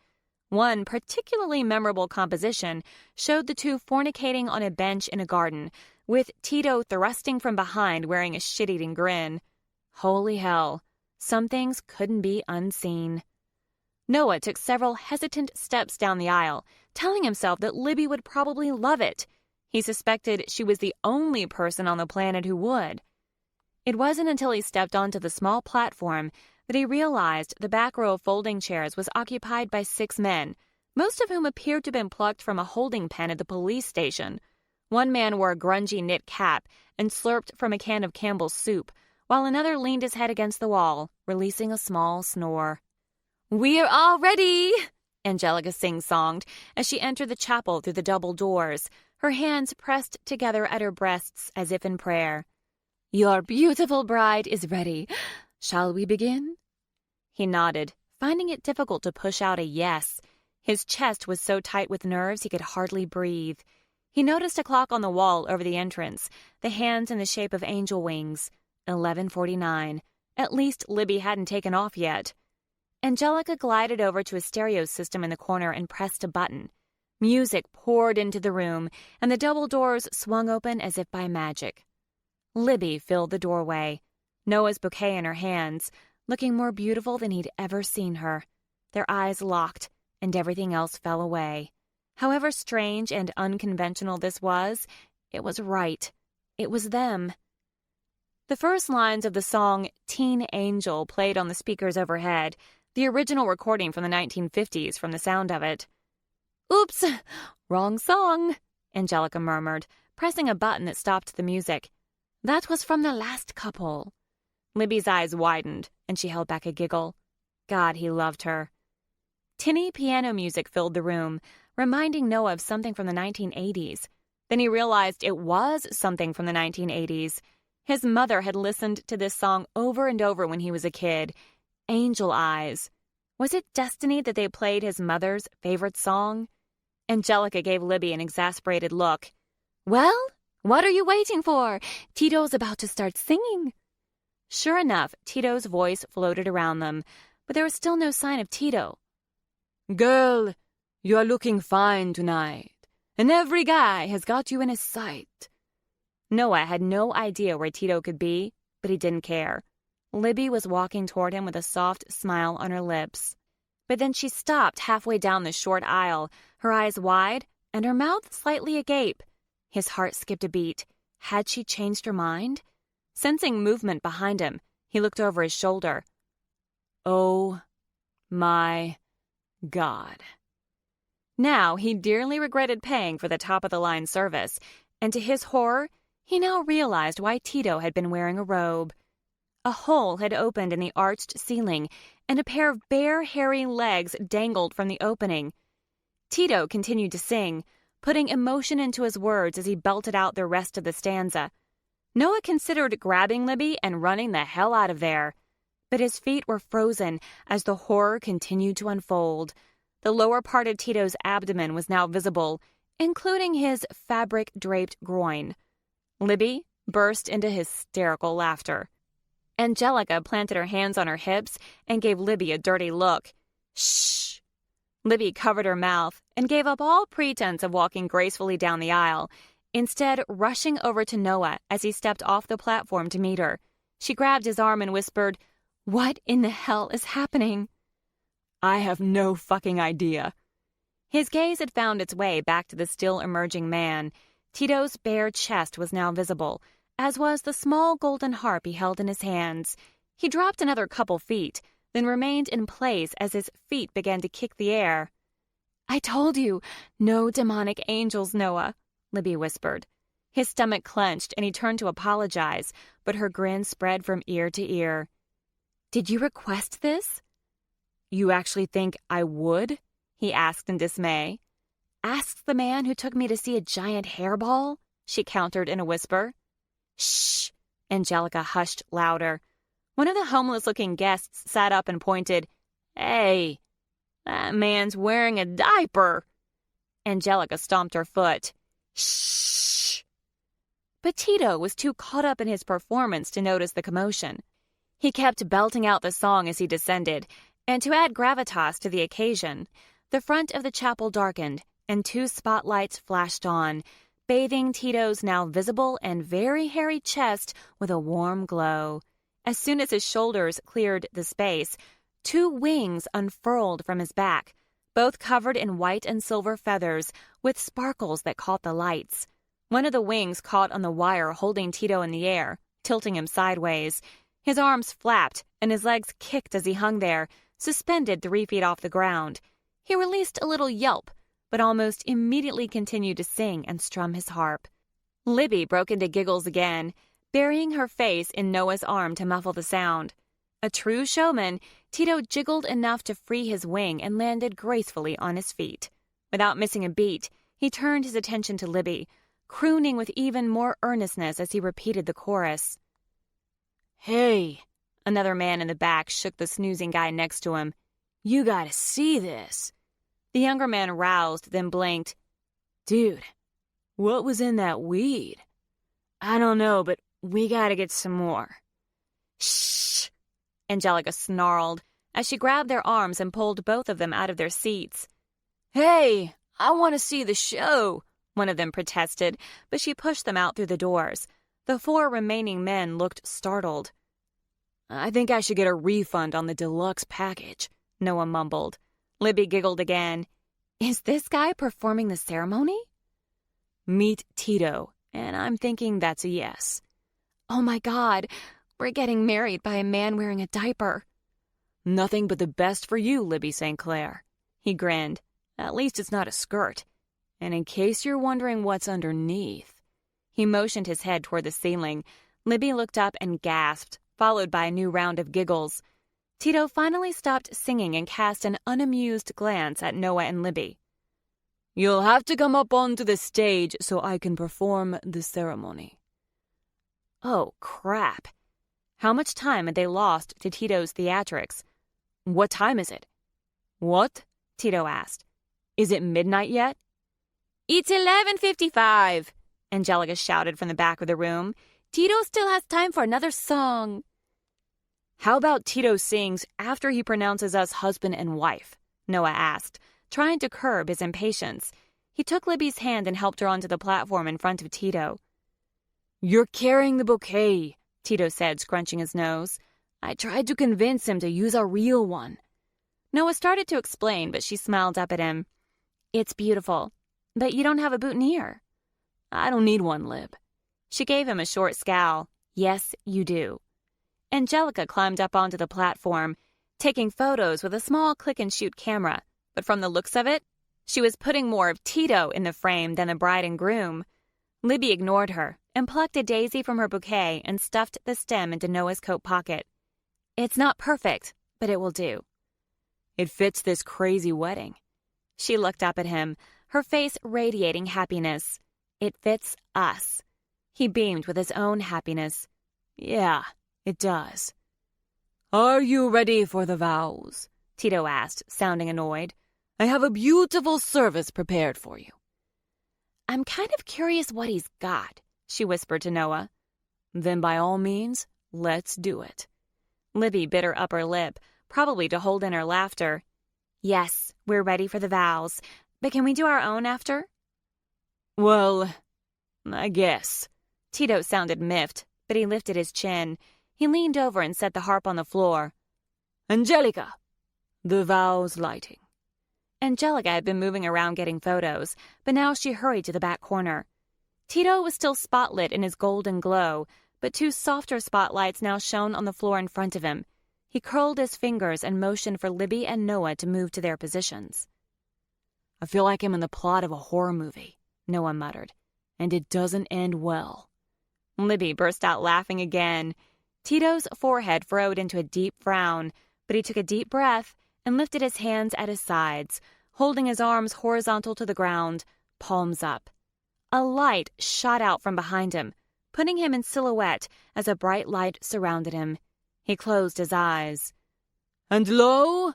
One particularly memorable composition showed the 2 fornicating on a bench in a garden, with Tito thrusting from behind wearing a shit-eating grin. Holy hell, some things couldn't be unseen. Noah took several hesitant steps down the aisle, telling himself that Libby would probably love it. He suspected she was the only person on the planet who would. It wasn't until he stepped onto the small platform that he realized the back row of folding chairs was occupied by 6 men, most of whom appeared to have been plucked from a holding pen at the police station. One man wore a grungy knit cap and slurped from a can of Campbell's soup, while another leaned his head against the wall, releasing a small snore. "We're all ready!" Angelica sing-songed as she entered the chapel through the double doors, her hands pressed together at her breasts as if in prayer. "Your beautiful bride is ready. Shall we begin?" He nodded, finding it difficult to push out a yes. His chest was so tight with nerves he could hardly breathe. He noticed a clock on the wall over the entrance, the hands in the shape of angel wings. 11:49. At least Libby hadn't taken off yet. Angelica glided over to a stereo system in the corner and pressed a button. Music poured into the room, and the double doors swung open as if by magic. Libby filled the doorway, Noah's bouquet in her hands, looking more beautiful than he'd ever seen her. Their eyes locked, and everything else fell away. However strange and unconventional this was, it was right. It was them. The first lines of the song Teen Angel played on the speakers overhead, the original recording from the 1950s from the sound of it. "Oops, wrong song," Angelica murmured, pressing a button that stopped the music. "That was from the last couple." Libby's eyes widened, and she held back a giggle. God, he loved her. Tinny piano music filled the room, reminding Noah of something from the 1980s. Then he realized it was something from the 1980s. His mother had listened to this song over and over when he was a kid. Angel Eyes. Was it destiny that they played his mother's favorite song? Angelica gave Libby an exasperated look. "Well, what are you waiting for? Tito's about to start singing." Sure enough, Tito's voice floated around them, but there was still no sign of Tito. "Girl, you are looking fine tonight, and every guy has got you in his sight." Noah had no idea where Tito could be, but he didn't care. Libby was walking toward him with a soft smile on her lips. But then she stopped halfway down the short aisle, her eyes wide and her mouth slightly agape. His heart skipped a beat. Had she changed her mind? Sensing movement behind him, he looked over his shoulder. Oh my God. Now he dearly regretted paying for the top-of-the-line service, and to his horror, he now realized why Tito had been wearing a robe. A hole had opened in the arched ceiling, and a pair of bare, hairy legs dangled from the opening. Tito continued to sing, putting emotion into his words as he belted out the rest of the stanza. Noah considered grabbing Libby and running the hell out of there. But his feet were frozen as the horror continued to unfold. The lower part of Tito's abdomen was now visible, including his fabric-draped groin. Libby burst into hysterical laughter. Angelica planted her hands on her hips and gave Libby a dirty look. Shh! Libby covered her mouth and gave up all pretense of walking gracefully down the aisle, instead rushing over to Noah as he stepped off the platform to meet her. She grabbed his arm and whispered, "What in the hell is happening?" "I have no fucking idea." His gaze had found its way back to the still-emerging man. Tito's bare chest was now visible, as was the small golden harp he held in his hands. He dropped another couple feet, then remained in place as his feet began to kick the air. "I told you, no demonic angels, Noah," Libby whispered. His stomach clenched and he turned to apologize, but her grin spread from ear to ear. "Did you request this?" "You actually think I would?" he asked in dismay. "Asked the man who took me to see a giant hairball," she countered in a whisper. "Shh!" Angelica hushed louder. One of the homeless-looking guests sat up and pointed. "Hey, that man's wearing a diaper." Angelica stomped her foot. "Shh!" But Tito was too caught up in his performance to notice the commotion. He kept belting out the song as he descended, and to add gravitas to the occasion, the front of the chapel darkened, and 2 spotlights flashed on, bathing Tito's now visible and very hairy chest with a warm glow. As soon as his shoulders cleared the space, 2 wings unfurled from his back, both covered in white and silver feathers with sparkles that caught the lights. One of the wings caught on the wire holding Tito in the air, tilting him sideways. His arms flapped and his legs kicked as he hung there, suspended 3 feet off the ground. He released a little yelp, but almost immediately continued to sing and strum his harp. Libby broke into giggles again, burying her face in Noah's arm to muffle the sound. A true showman, Tito jiggled enough to free his wing and landed gracefully on his feet. Without missing a beat, he turned his attention to Libby, crooning with even more earnestness as he repeated the chorus. "Hey," another man in the back shook the snoozing guy next to him. "You gotta see this." The younger man roused, then blinked. "Dude, what was in that weed?" "I don't know, but we gotta get some more." "Shh!" Angelica snarled as she grabbed their arms and pulled both of them out of their seats. "Hey, I want to see the show," one of them protested, but she pushed them out through the doors. The 4 remaining men looked startled. "I think I should get a refund on the deluxe package," Noah mumbled. Libby giggled again. "Is this guy performing the ceremony?" "Meet Tito, and I'm thinking that's a yes." "Oh my God, we're getting married by a man wearing a diaper." "Nothing but the best for you, Libby St. Clair." He grinned. "At least it's not a skirt. And in case you're wondering what's underneath." He motioned his head toward the ceiling. Libby looked up and gasped, followed by a new round of giggles. Tito finally stopped singing and cast an unamused glance at Noah and Libby. "You'll have to come up onto the stage so I can perform the ceremony." Oh, crap. How much time had they lost to Tito's theatrics? "What time is it?" "What?" Tito asked. "Is it midnight yet?" "It's 11:55, Angelica shouted from the back of the room. "Tito still has time for another song." "How about Tito sings after he pronounces us husband and wife?" Noah asked, trying to curb his impatience. He took Libby's hand and helped her onto the platform in front of Tito. "You're carrying the bouquet," Tito said, scrunching his nose. "I tried to convince him to use a real one." Noah started to explain, but she smiled up at him. "It's beautiful, but you don't have a boutonniere." "I don't need one, Lib." She gave him a short scowl. "Yes, you do." Angelica climbed up onto the platform, taking photos with a small click-and-shoot camera, but from the looks of it, She was putting more of Tito in the frame than the bride and groom. Libby ignored her and plucked a daisy from her bouquet and stuffed the stem into Noah's coat pocket. It's not perfect, but it will do. It fits this crazy wedding. She looked up at him, her face radiating happiness. It fits us. He beamed with his own happiness. Yeah, it does. Are you ready for the vows? Tito asked, sounding annoyed. I have a beautiful service prepared for you. I'm kind of curious what he's got, she whispered to Noah. Then by all means, let's do it. Libby bit her upper lip, probably to hold in her laughter. Yes, we're ready for the vows, but can we do our own after? Well, I guess. Tito sounded miffed, but he lifted his chin. He leaned over and set the harp on the floor. Angelica, the vows lighting. Angelica had been moving around getting photos, but now she hurried to the back corner. Tito was still spotlit in his golden glow, but two softer spotlights now shone on the floor in front of him. He curled his fingers and motioned for Libby and Noah to move to their positions. I feel like I'm in the plot of a horror movie, Noah muttered, and it doesn't end well. Libby burst out laughing again. Tito's forehead furrowed into a deep frown, but he took a deep breath and lifted his hands at his sides, holding his arms horizontal to the ground, palms up. A light shot out from behind him, putting him in silhouette as a bright light surrounded him. He closed his eyes. And lo,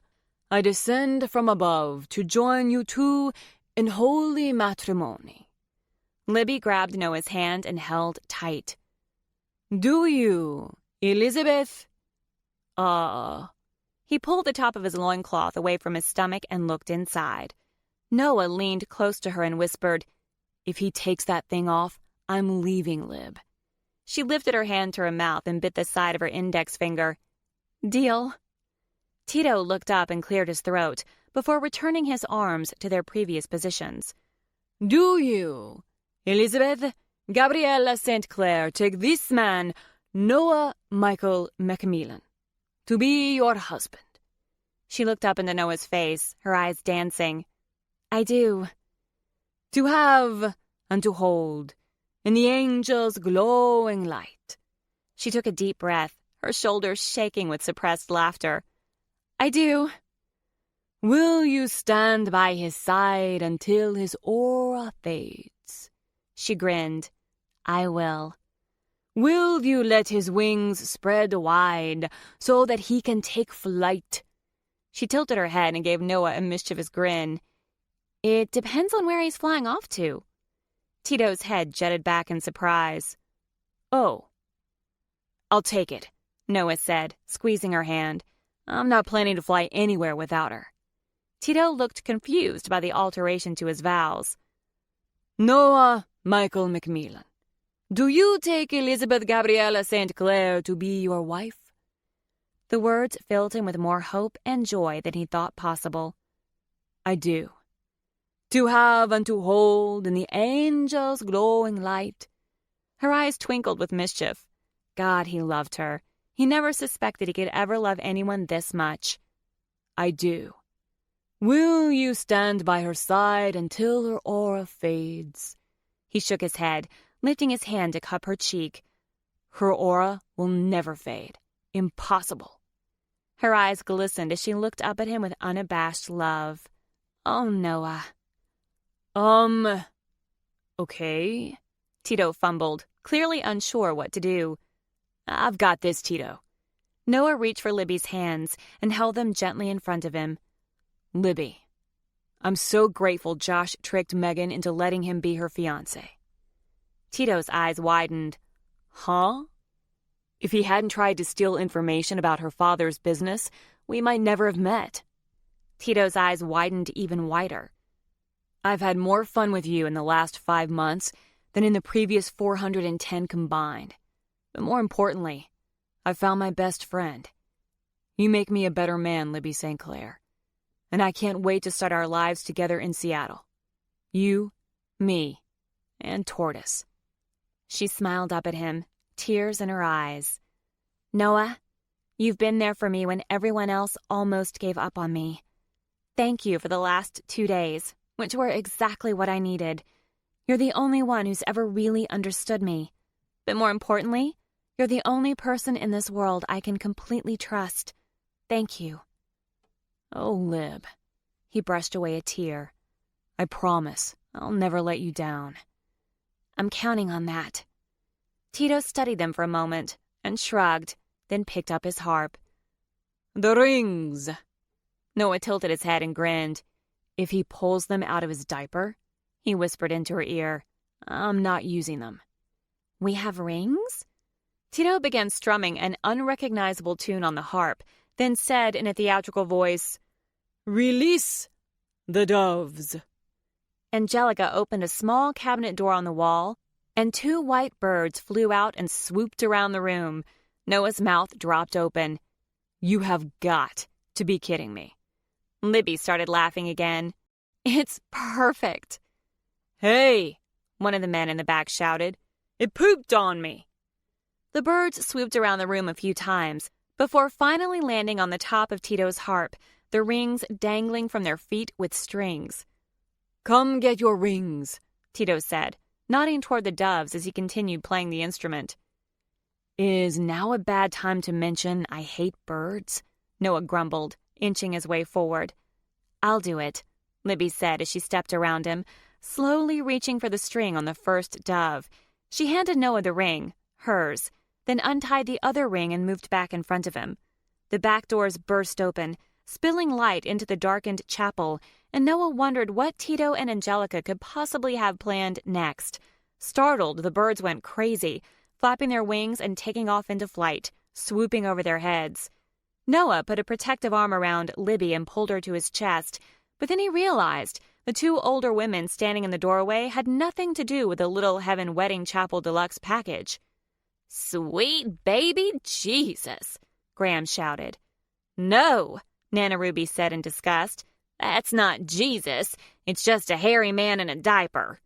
I descend from above to join you two in holy matrimony. Libby grabbed Noah's hand and held tight. Do you, Elizabeth? He pulled the top of his loincloth away from his stomach and looked inside. Noah leaned close to her and whispered, If he takes that thing off, I'm leaving, Lib. She lifted her hand to her mouth and bit the side of her index finger. Deal. Tito looked up and cleared his throat before returning his arms to their previous positions. Do you, Elizabeth Gabriella St. Clair, take this man, Noah Michael Macmillan, to be your husband? She looked up into Noah's face, her eyes dancing. I do. To have and to hold in the angel's glowing light. She took a deep breath, her shoulders shaking with suppressed laughter. I do. Will you stand by his side until his aura fades? She grinned. I will. Will you let his wings spread wide so that he can take flight? She tilted her head and gave Noah a mischievous grin. It depends on where he's flying off to. Tito's head jutted back in surprise. Oh. I'll take it, Noah said, squeezing her hand. I'm not planning to fly anywhere without her. Tito looked confused by the alteration to his vows. Noah Michael Macmillan, do you take Elizabeth Gabriella St. Clair to be your wife? The words filled him with more hope and joy than he thought possible. I do. To have and to hold in the angel's glowing light. Her eyes twinkled with mischief. God, he loved her. He never suspected he could ever love anyone this much. I do. Will you stand by her side until her aura fades? He shook his head, lifting his hand to cup her cheek. Her aura will never fade. Impossible. Her eyes glistened as she looked up at him with unabashed love. Oh, Noah. Okay. Tito fumbled, clearly unsure what to do. I've got this, Tito. Noah reached for Libby's hands and held them gently in front of him. Libby, I'm so grateful Josh tricked Megan into letting him be her fiancé. Tito's eyes widened. Huh? If he hadn't tried to steal information about her father's business, we might never have met. Tito's eyes widened even wider. I've had more fun with you in the last 5 months than in the previous 410 combined. But more importantly, I've found my best friend. You make me a better man, Libby St. Clair. And I can't wait to start our lives together in Seattle. You, me, and Tortoise. She smiled up at him, tears in her eyes. Noah, you've been there for me when everyone else almost gave up on me. Thank you for the last 2 days. which were exactly what I needed. You're the only one who's ever really understood me. But more importantly, you're the only person in this world I can completely trust. Thank you." "Oh, Lib." He brushed away a tear. "I promise I'll never let you down." "I'm counting on that." Tito studied them for a moment and shrugged, then picked up his harp. "The rings." Noah tilted his head and grinned. "If he pulls them out of his diaper," he whispered into her ear, "I'm not using them." "We have rings?" Tito began strumming an unrecognizable tune on the harp, then said in a theatrical voice, "Release the doves." Angelica opened a small cabinet door on the wall, and 2 white birds flew out and swooped around the room. Noah's mouth dropped open. "You have got to be kidding me." Libby started laughing again. "It's perfect." "Hey!" one of the men in the back shouted. "It pooped on me." The birds swooped around the room a few times, before finally landing on the top of Tito's harp, the rings dangling from their feet with strings. "Come get your rings," Tito said, nodding toward the doves as he continued playing the instrument. "Is now a bad time to mention I hate birds?" Noah grumbled, inching his way forward. "I'll do it," Libby said as she stepped around him, slowly reaching for the string on the first dove. She handed Noah the ring, hers, then untied the other ring and moved back in front of him. The back doors burst open, spilling light into the darkened chapel, and Noah wondered what Tito and Angelica could possibly have planned next. Startled, the birds went crazy, flapping their wings and taking off into flight, swooping over their heads. Noah put a protective arm around Libby and pulled her to his chest, but then he realized the 2 older women standing in the doorway had nothing to do with the Little Heaven Wedding Chapel Deluxe package. "Sweet baby Jesus!" Graham shouted. "No," Nana Ruby said in disgust. "That's not Jesus. It's just a hairy man in a diaper."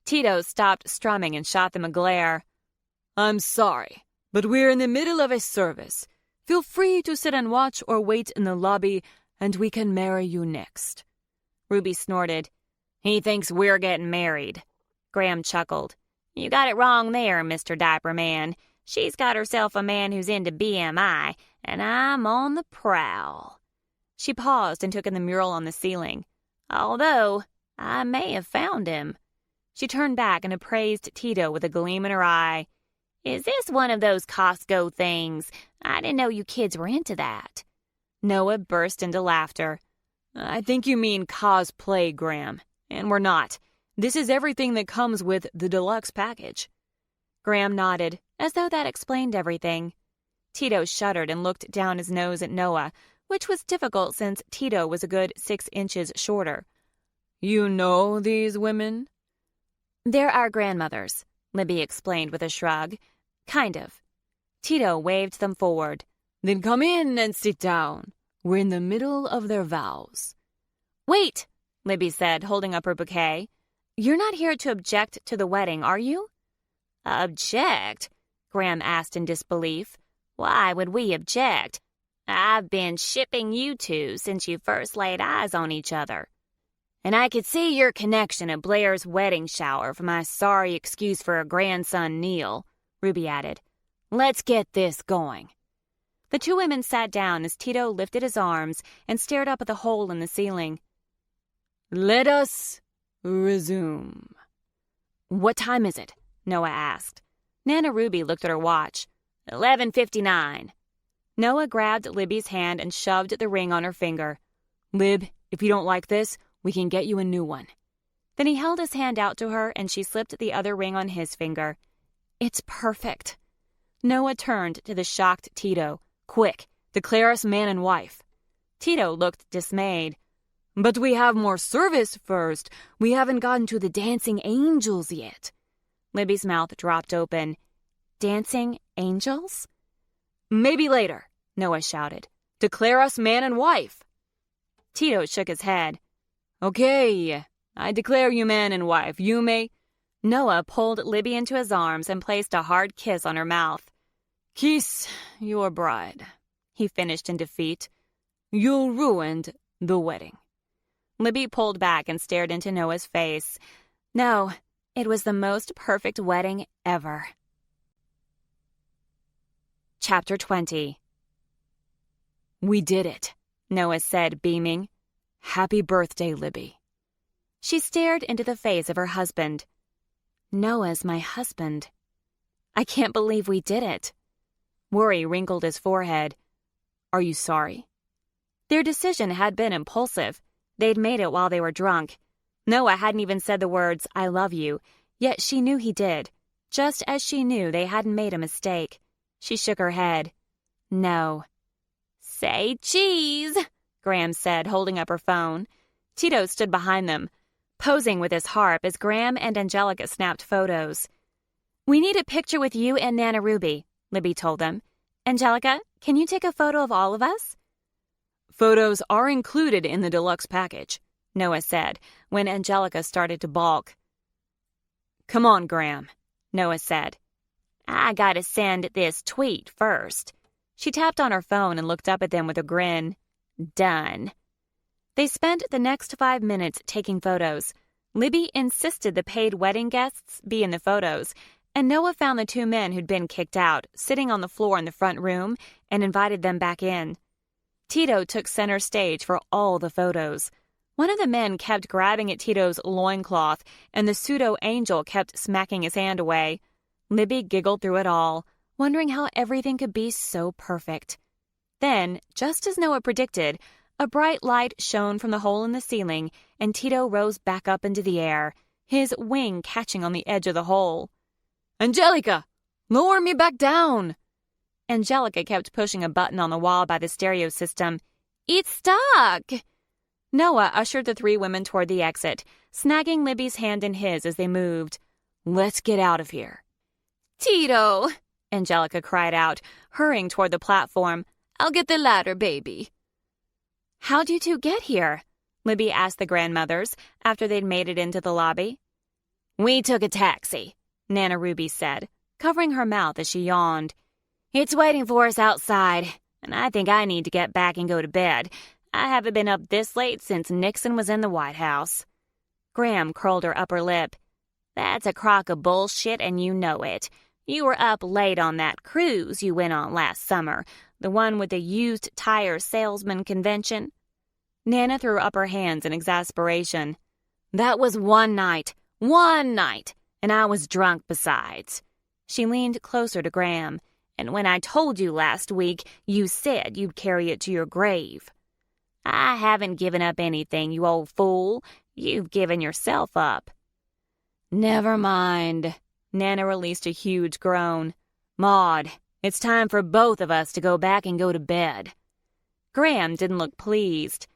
Tito stopped strumming and shot them a glare. "I'm sorry, but we're in the middle of a service. Feel free to sit and watch or wait in the lobby, and we can marry you next." Ruby snorted. "He thinks we're getting married." Graham chuckled. "You got it wrong there, Mr. Diaper Man. She's got herself a man who's into BMI, and I'm on the prowl." She paused and took in the mural on the ceiling. "Although, I may have found him." She turned back and appraised Tito with a gleam in her eye. "Is this one of those Costco things? I didn't know you kids were into that." Noah burst into laughter. "I think you mean cosplay, Graham. And we're not. This is everything that comes with the deluxe package." Graham nodded, as though that explained everything. Tito shuddered and looked down his nose at Noah, which was difficult since Tito was a good 6 inches shorter. "You know these women?" "They're our grandmothers," Libby explained with a shrug. "Kind of." Tito waved them forward. "Then come in and sit down. We're in the middle of their vows." "Wait," Libby said, holding up her bouquet. "You're not here to object to the wedding, are you?" "Object?" Graham asked in disbelief. "Why would we object? I've been shipping you 2 since you first laid eyes on each other. And I could see your connection at Blair's wedding shower from my sorry excuse for her grandson, Neil," Ruby added. "Let's get this going." The 2 women sat down as Tito lifted his arms and stared up at the hole in the ceiling. "Let us resume." "What time is it?" Noah asked. Nana Ruby looked at her watch. 11:59. Noah grabbed Libby's hand and shoved the ring on her finger. "Lib, if you don't like this, we can get you a new one." Then he held his hand out to her and she slipped the other ring on his finger. "It's perfect." Noah turned to the shocked Tito. "Quick, declare us man and wife." Tito looked dismayed. "But we have more service first. We haven't gotten to the dancing angels yet." Libby's mouth dropped open. "Dancing angels?" "Maybe later," Noah shouted. "Declare us man and wife." Tito shook his head. "Okay, I declare you man and wife. You may—" Noah pulled Libby into his arms and placed a hard kiss on her mouth. "Kiss your bride," he finished in defeat. "You ruined the wedding." Libby pulled back and stared into Noah's face. No, it was the most perfect wedding ever. Chapter 20. We did it, Noah said, beaming. Happy birthday, Libby. She stared into the face of her husband. Noah's my husband. I can't believe we did it. Worry wrinkled his forehead. Are you sorry? Their decision had been impulsive. They'd made it while they were drunk. Noah hadn't even said the words, I love you, yet she knew he did, just as she knew they hadn't made a mistake. She shook her head. No. Say cheese, Graham said, holding up her phone. Tito stood behind them, posing with his harp as Graham and Angelica snapped photos. We need a picture with you and Nana Ruby, Libby told them. Angelica, can you take a photo of all of us? Photos are included in the deluxe package, Noah said, when Angelica started to balk. Come on, Graham, Noah said. I gotta send this tweet first. She tapped on her phone and looked up at them with a grin. Done. They spent the next 5 minutes taking photos. Libby insisted the paid wedding guests be in the photos, and Noah found the 2 men who'd been kicked out sitting on the floor in the front room and invited them back in. Tito took center stage for all the photos. One of the men kept grabbing at Tito's loincloth, and the pseudo-angel kept smacking his hand away. Libby giggled through it all, wondering how everything could be so perfect. Then, just as Noah predicted, a bright light shone from the hole in the ceiling, and Tito rose back up into the air, his wing catching on the edge of the hole. Angelica, lower me back down! Angelica kept pushing a button on the wall by the stereo system. It's stuck! Noah ushered the 3 women toward the exit, snagging Libby's hand in his as they moved. Let's get out of here. Tito, Angelica cried out, hurrying toward the platform. I'll get the ladder, baby. How'd you 2 get here? Libby asked the grandmothers after they'd made it into the lobby. We took a taxi, Nana Ruby said, covering her mouth as she yawned. It's waiting for us outside, and I think I need to get back and go to bed. I haven't been up this late since Nixon was in the White House. Graham curled her upper lip. That's a crock of bullshit, and you know it. You were up late on that cruise you went on last summer, the one with the used tire salesman convention. Nana threw up her hands in exasperation. That was one night, and I was drunk besides. She leaned closer to Graham. And when I told you last week, you said you'd carry it to your grave. I haven't given up anything, you old fool. You've given yourself up. Never mind. Nana released a huge groan. Maud, it's time for both of us to go back and go to bed. Graham didn't look pleased.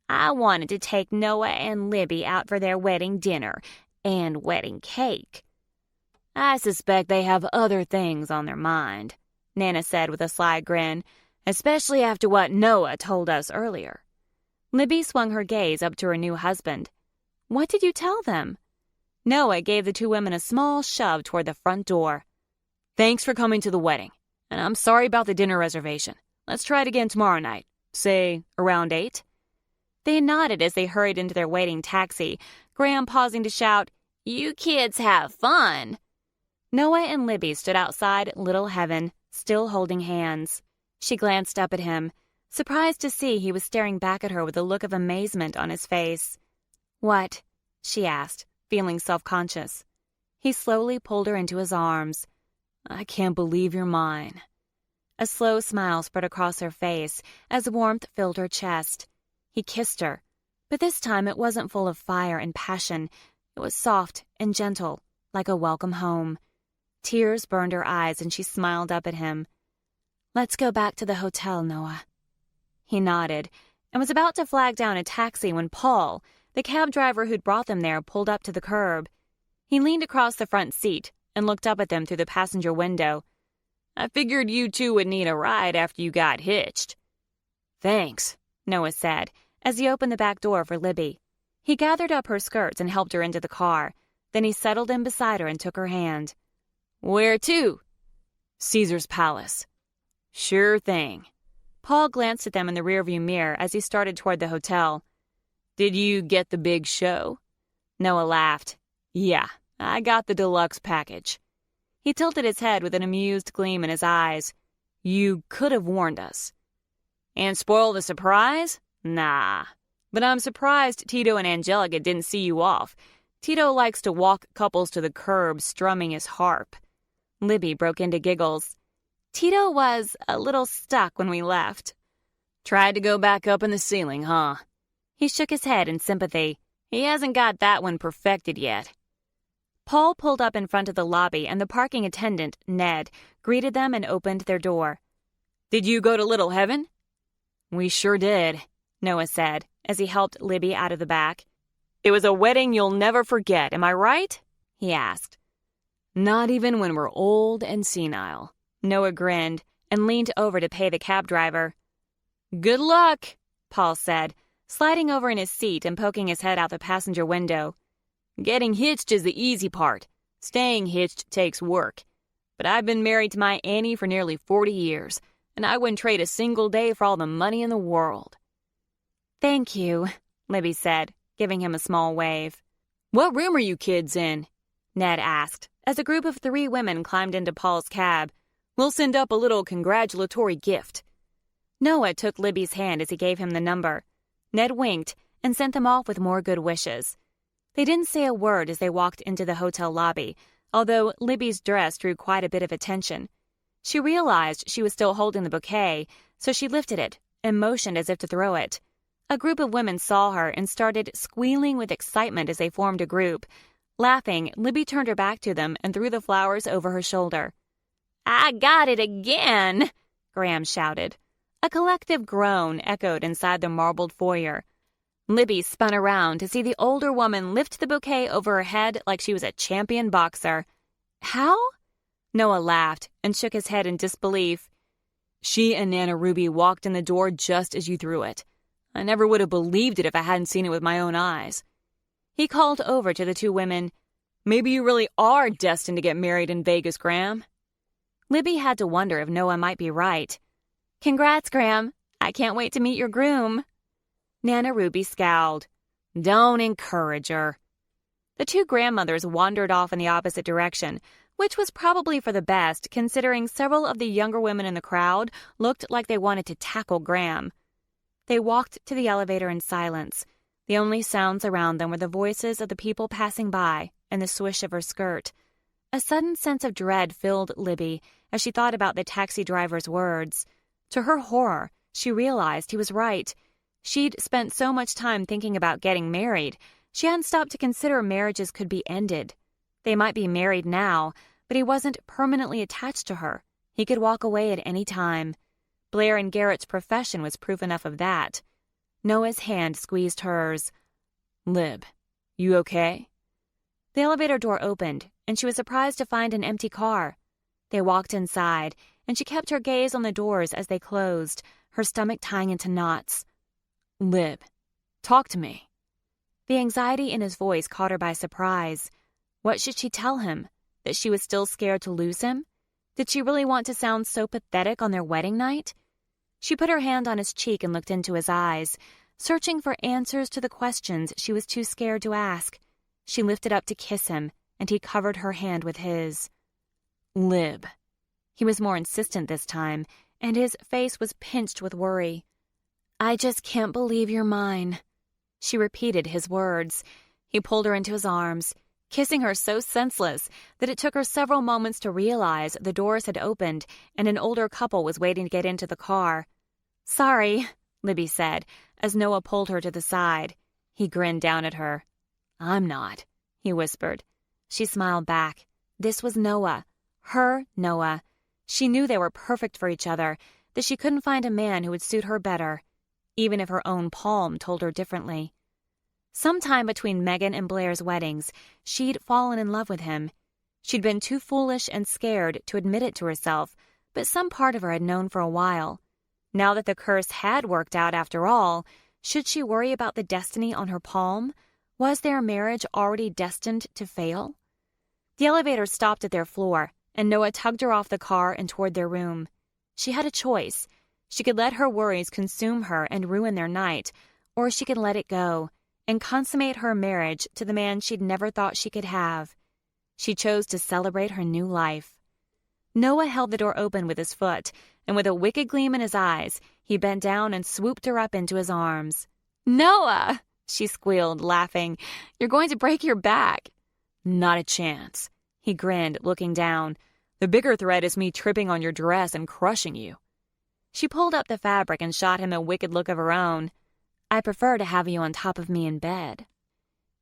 I wanted to take Noah and Libby out for their wedding dinner and wedding cake. I suspect they have other things on their mind, Nana said with a sly grin, especially after what Noah told us earlier. Libby swung her gaze up to her new husband. What did you tell them? Noah gave the 2 women a small shove toward the front door. Thanks for coming to the wedding, and I'm sorry about the dinner reservation. Let's try it again tomorrow night, say around 8. They nodded as they hurried into their waiting taxi, Graham pausing to shout, You kids have fun! Noah and Libby stood outside Little Heaven, still holding hands. She glanced up at him, surprised to see he was staring back at her with a look of amazement on his face. What? She asked, feeling self-conscious. He slowly pulled her into his arms. I can't believe you're mine. A slow smile spread across her face as warmth filled her chest. He kissed her, but this time it wasn't full of fire and passion. It was soft and gentle, like a welcome home. Tears burned her eyes and she smiled up at him. Let's go back to the hotel, Noah. He nodded and was about to flag down a taxi when Paul, the cab driver who'd brought them there, pulled up to the curb. He leaned across the front seat and looked up at them through the passenger window. I figured you 2 would need a ride after you got hitched. Thanks, Noah said, as he opened the back door for Libby. He gathered up her skirts and helped her into the car. Then he settled in beside her and took her hand. Where to? Caesar's Palace. Sure thing. Paul glanced at them in the rearview mirror as he started toward the hotel. Did you get the big show? Noah laughed. Yeah, I got the deluxe package. He tilted his head with an amused gleam in his eyes. You could have warned us. And spoil the surprise? Nah. But I'm surprised Tito and Angelica didn't see you off. Tito likes to walk couples to the curb strumming his harp. Libby broke into giggles. Tito was a little stuck when we left. Tried to go back up in the ceiling, huh? He shook his head in sympathy. He hasn't got that one perfected yet. Paul pulled up in front of the lobby and the parking attendant, Ned, greeted them and opened their door. Did you go to Little Heaven? We sure did, Noah said as he helped Libby out of the back. It was a wedding you'll never forget, am I right? He asked. Not even when we're old and senile. Noah grinned and leaned over to pay the cab driver. Good luck, Paul said, sliding over in his seat and poking his head out the passenger window. Getting hitched is the easy part. Staying hitched takes work. But I've been married to my Annie for nearly 40 years, and I wouldn't trade a single day for all the money in the world. Thank you, Libby said, giving him a small wave. What room are you kids in? Ned asked, as a group of 3 women climbed into Paul's cab. We'll send up a little congratulatory gift. Noah took Libby's hand as he gave him the number. Ned winked and sent them off with more good wishes. They didn't say a word as they walked into the hotel lobby, although Libby's dress drew quite a bit of attention. She realized she was still holding the bouquet, so she lifted it and motioned as if to throw it. A group of women saw her and started squealing with excitement as they formed a group. Laughing, Libby turned her back to them and threw the flowers over her shoulder. I got it again, Graham shouted. A collective groan echoed inside the marbled foyer. Libby spun around to see the older woman lift the bouquet over her head like she was a champion boxer. How? Noah laughed and shook his head in disbelief. She and Nana Ruby walked in the door just as you threw it. I never would have believed it if I hadn't seen it with my own eyes. He called over to the 2 women. Maybe you really are destined to get married in Vegas, Graham. Libby had to wonder if Noah might be right. Congrats, Graham. I can't wait to meet your groom. Nana Ruby scowled. Don't encourage her. The 2 grandmothers wandered off in the opposite direction, which was probably for the best considering several of the younger women in the crowd looked like they wanted to tackle Graham. They walked to the elevator in silence. The only sounds around them were the voices of the people passing by and the swish of her skirt. A sudden sense of dread filled Libby as she thought about the taxi driver's words. To her horror, she realized he was right. She'd spent so much time thinking about getting married, she hadn't stopped to consider marriages could be ended. They might be married now, but he wasn't permanently attached to her. He could walk away at any time. Blair and Garrett's profession was proof enough of that. Noah's hand squeezed hers. Lib, you okay? The elevator door opened, and she was surprised to find an empty car. They walked inside, and she kept her gaze on the doors as they closed, her stomach tying into knots. Lib, talk to me. The anxiety in his voice caught her by surprise. What should she tell him? That she was still scared to lose him? Did she really want to sound so pathetic on their wedding night? She put her hand on his cheek and looked into his eyes, searching for answers to the questions she was too scared to ask. She lifted up to kiss him, and he covered her hand with his. Lib. He was more insistent this time, and his face was pinched with worry. I just can't believe you're mine. She repeated his words. He pulled her into his arms, kissing her so senseless that it took her several moments to realize the doors had opened and an older couple was waiting to get into the car. Sorry, Libby said, as Noah pulled her to the side. He grinned down at her. I'm not, he whispered. She smiled back. This was Noah. Her Noah. She knew they were perfect for each other, that she couldn't find a man who would suit her better, even if her own palm told her differently. Sometime between Megan and Blair's weddings, she'd fallen in love with him. She'd been too foolish and scared to admit it to herself, but some part of her had known for a while. Now that the curse had worked out after all, should she worry about the destiny on her palm? Was their marriage already destined to fail? The elevator stopped at their floor, and Noah tugged her off the car and toward their room. She had a choice. She could let her worries consume her and ruin their night, or she could let it go. and consummate her marriage to the man she'd never thought she could have. She chose to celebrate her new life. Noah held the door open with his foot, and with a wicked gleam in his eyes, he bent down and swooped her up into his arms. "Noah!" she squealed, laughing. "You're going to break your back." "Not a chance," he grinned, looking down. "The bigger threat is me tripping on your dress and crushing you." She pulled up the fabric and shot him a wicked look of her own. "I prefer to have you on top of me in bed."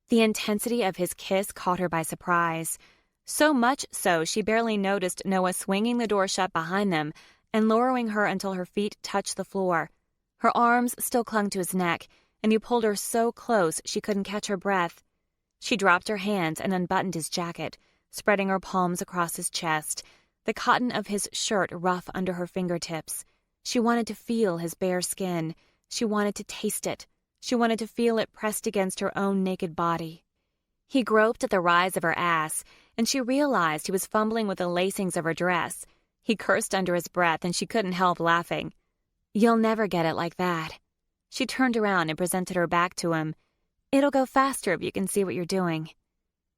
The intensity of his kiss caught her by surprise. So much so she barely noticed Noah swinging the door shut behind them and lowering her until her feet touched the floor. Her arms still clung to his neck, and he pulled her so close she couldn't catch her breath. She dropped her hands and unbuttoned his jacket, spreading her palms across his chest, the cotton of his shirt rough under her fingertips. She wanted to feel his bare skin. She wanted to taste it. She wanted to feel it pressed against her own naked body. He groped at the rise of her ass, and she realized he was fumbling with the lacings of her dress. He cursed under his breath, and she couldn't help laughing. "You'll never get it like that." She turned around and presented her back to him. "It'll go faster if you can see what you're doing."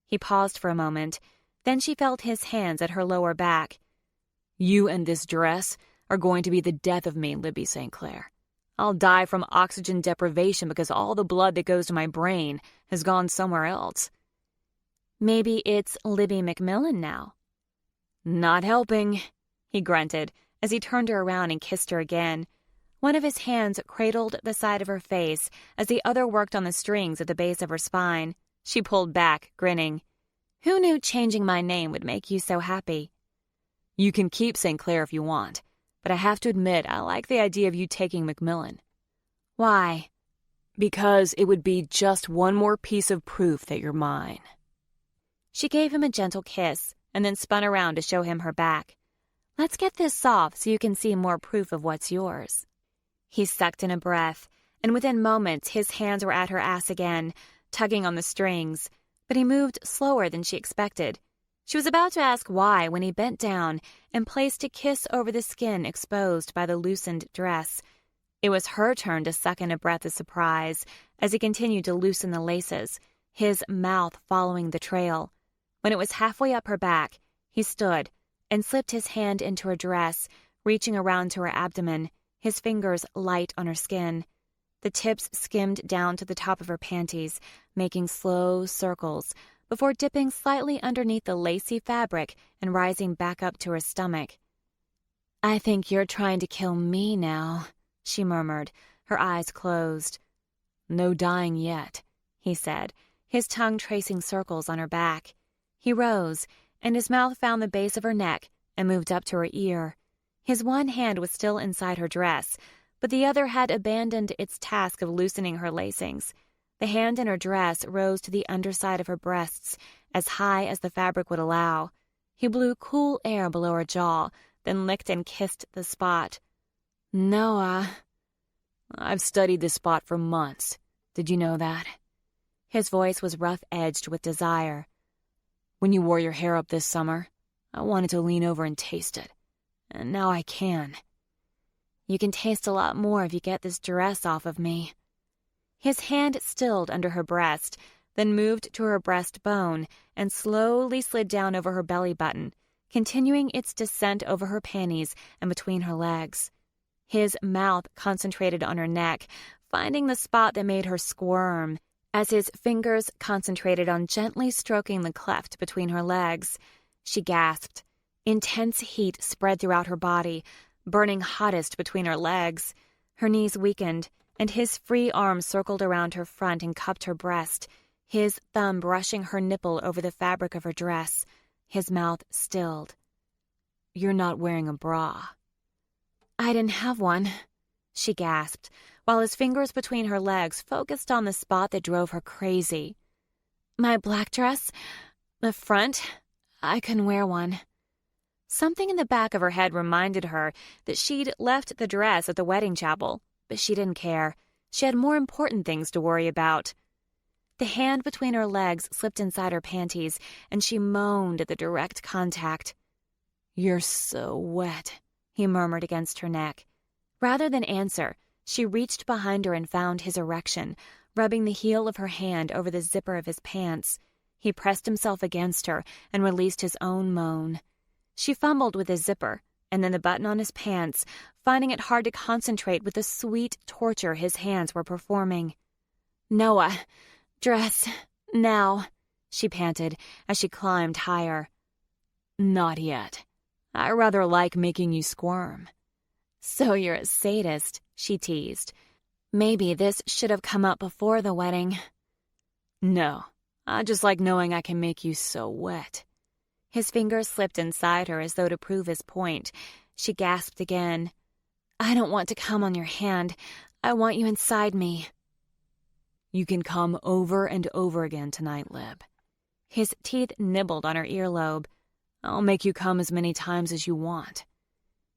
He paused for a moment. Then she felt his hands at her lower back. "You and this dress are going to be the death of me, Libby St. Clair. I'll die from oxygen deprivation because all the blood that goes to my brain has gone somewhere else." "Maybe it's Libby McMillan now." "Not helping," he grunted as he turned her around and kissed her again. One of his hands cradled the side of her face as the other worked on the strings at the base of her spine. She pulled back, grinning. "Who knew changing my name would make you so happy?" "You can keep St. Clair if you want, but I have to admit I like the idea of you taking McMillan." "Why?" "Because it would be just one more piece of proof that you're mine." She gave him a gentle kiss and then spun around to show him her back. "Let's get this off so you can see more proof of what's yours." He sucked in a breath, and within moments his hands were at her ass again, tugging on the strings, but he moved slower than she expected. She was about to ask why when he bent down and placed a kiss over the skin exposed by the loosened dress. It was her turn to suck in a breath of surprise as he continued to loosen the laces, his mouth following the trail. When it was halfway up her back, he stood and slipped his hand into her dress, reaching around to her abdomen, his fingers light on her skin. The tips skimmed down to the top of her panties, making slow circles, before dipping slightly underneath the lacy fabric and rising back up to her stomach. "I think you're trying to kill me now," she murmured, her eyes closed. "No dying yet," he said, his tongue tracing circles on her back. He rose, and his mouth found the base of her neck and moved up to her ear. His one hand was still inside her dress, but the other had abandoned its task of loosening her lacings. The hand in her dress rose to the underside of her breasts, as high as the fabric would allow. He blew cool air below her jaw, then licked and kissed the spot. "Noah, I've studied this spot for months. Did you know that?" His voice was rough-edged with desire. "When you wore your hair up this summer, I wanted to lean over and taste it. And now I can." "You can taste a lot more if you get this dress off of me." His hand stilled under her breast, then moved to her breastbone and slowly slid down over her belly button, continuing its descent over her panties and between her legs. His mouth concentrated on her neck, finding the spot that made her squirm, as his fingers concentrated on gently stroking the cleft between her legs. She gasped. Intense heat spread throughout her body, burning hottest between her legs. Her knees weakened, and his free arm circled around her front and cupped her breast, his thumb brushing her nipple over the fabric of her dress. His mouth stilled. "You're not wearing a bra." "I didn't have one," she gasped, while his fingers between her legs focused on the spot that drove her crazy. "My black dress? The front? I couldn't wear one." Something in the back of her head reminded her that she'd left the dress at the wedding chapel, but she didn't care. She had more important things to worry about. The hand between her legs slipped inside her panties, and she moaned at the direct contact. "You're so wet," he murmured against her neck. Rather than answer, she reached behind her and found his erection, rubbing the heel of her hand over the zipper of his pants. He pressed himself against her and released his own moan. She fumbled with his zipper, and then the button on his pants, finding it hard to concentrate with the sweet torture his hands were performing. "Noah, dress, now," she panted as she climbed higher. "Not yet. I rather like making you squirm." "So you're a sadist," she teased. "Maybe this should have come up before the wedding." "No, I just like knowing I can make you so wet." His fingers slipped inside her as though to prove his point. She gasped again. "I don't want to come on your hand. I want you inside me." "You can come over and over again tonight, Lib." His teeth nibbled on her earlobe. "I'll make you come as many times as you want."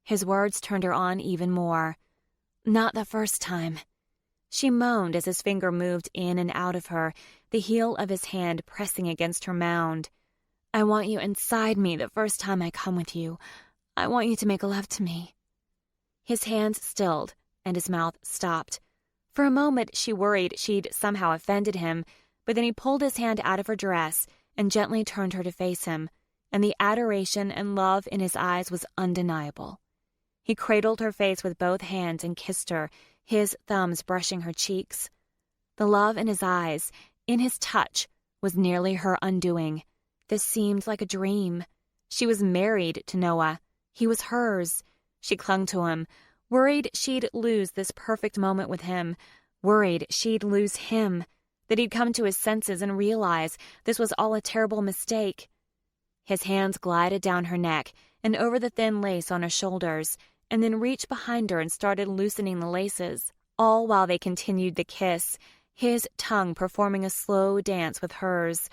His words turned her on even more. "Not the first time." She moaned as his finger moved in and out of her, the heel of his hand pressing against her mound. "I want you inside me the first time I come with you. I want you to make love to me." His hands stilled, and his mouth stopped. For a moment she worried she'd somehow offended him, but then he pulled his hand out of her dress and gently turned her to face him, and the adoration and love in his eyes was undeniable. He cradled her face with both hands and kissed her, his thumbs brushing her cheeks. The love in his eyes, in his touch, was nearly her undoing. This seemed like a dream. She was married to Noah. He was hers. She clung to him, worried she'd lose this perfect moment with him, worried she'd lose him, that he'd come to his senses and realize this was all a terrible mistake. His hands glided down her neck and over the thin lace on her shoulders, and then reached behind her and started loosening the laces, all while they continued the kiss, his tongue performing a slow dance with hers.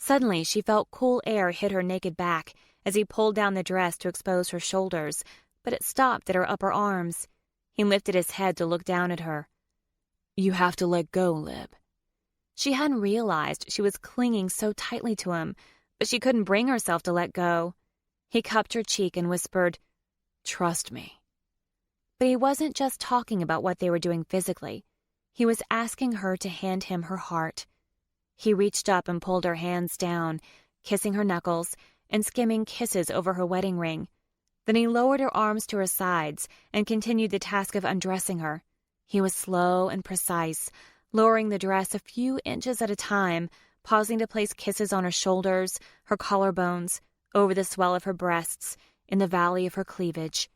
Suddenly she felt cool air hit her naked back as he pulled down the dress to expose her shoulders, but it stopped at her upper arms. He lifted his head to look down at her. "You have to let go, Lib." She hadn't realized she was clinging so tightly to him, but she couldn't bring herself to let go. He cupped her cheek and whispered, "Trust me." But he wasn't just talking about what they were doing physically. He was asking her to hand him her heart. He reached up and pulled her hands down, kissing her knuckles and skimming kisses over her wedding ring. Then he lowered her arms to her sides and continued the task of undressing her. He was slow and precise, lowering the dress a few inches at a time, pausing to place kisses on her shoulders, her collarbones, over the swell of her breasts, in the valley of her cleavage.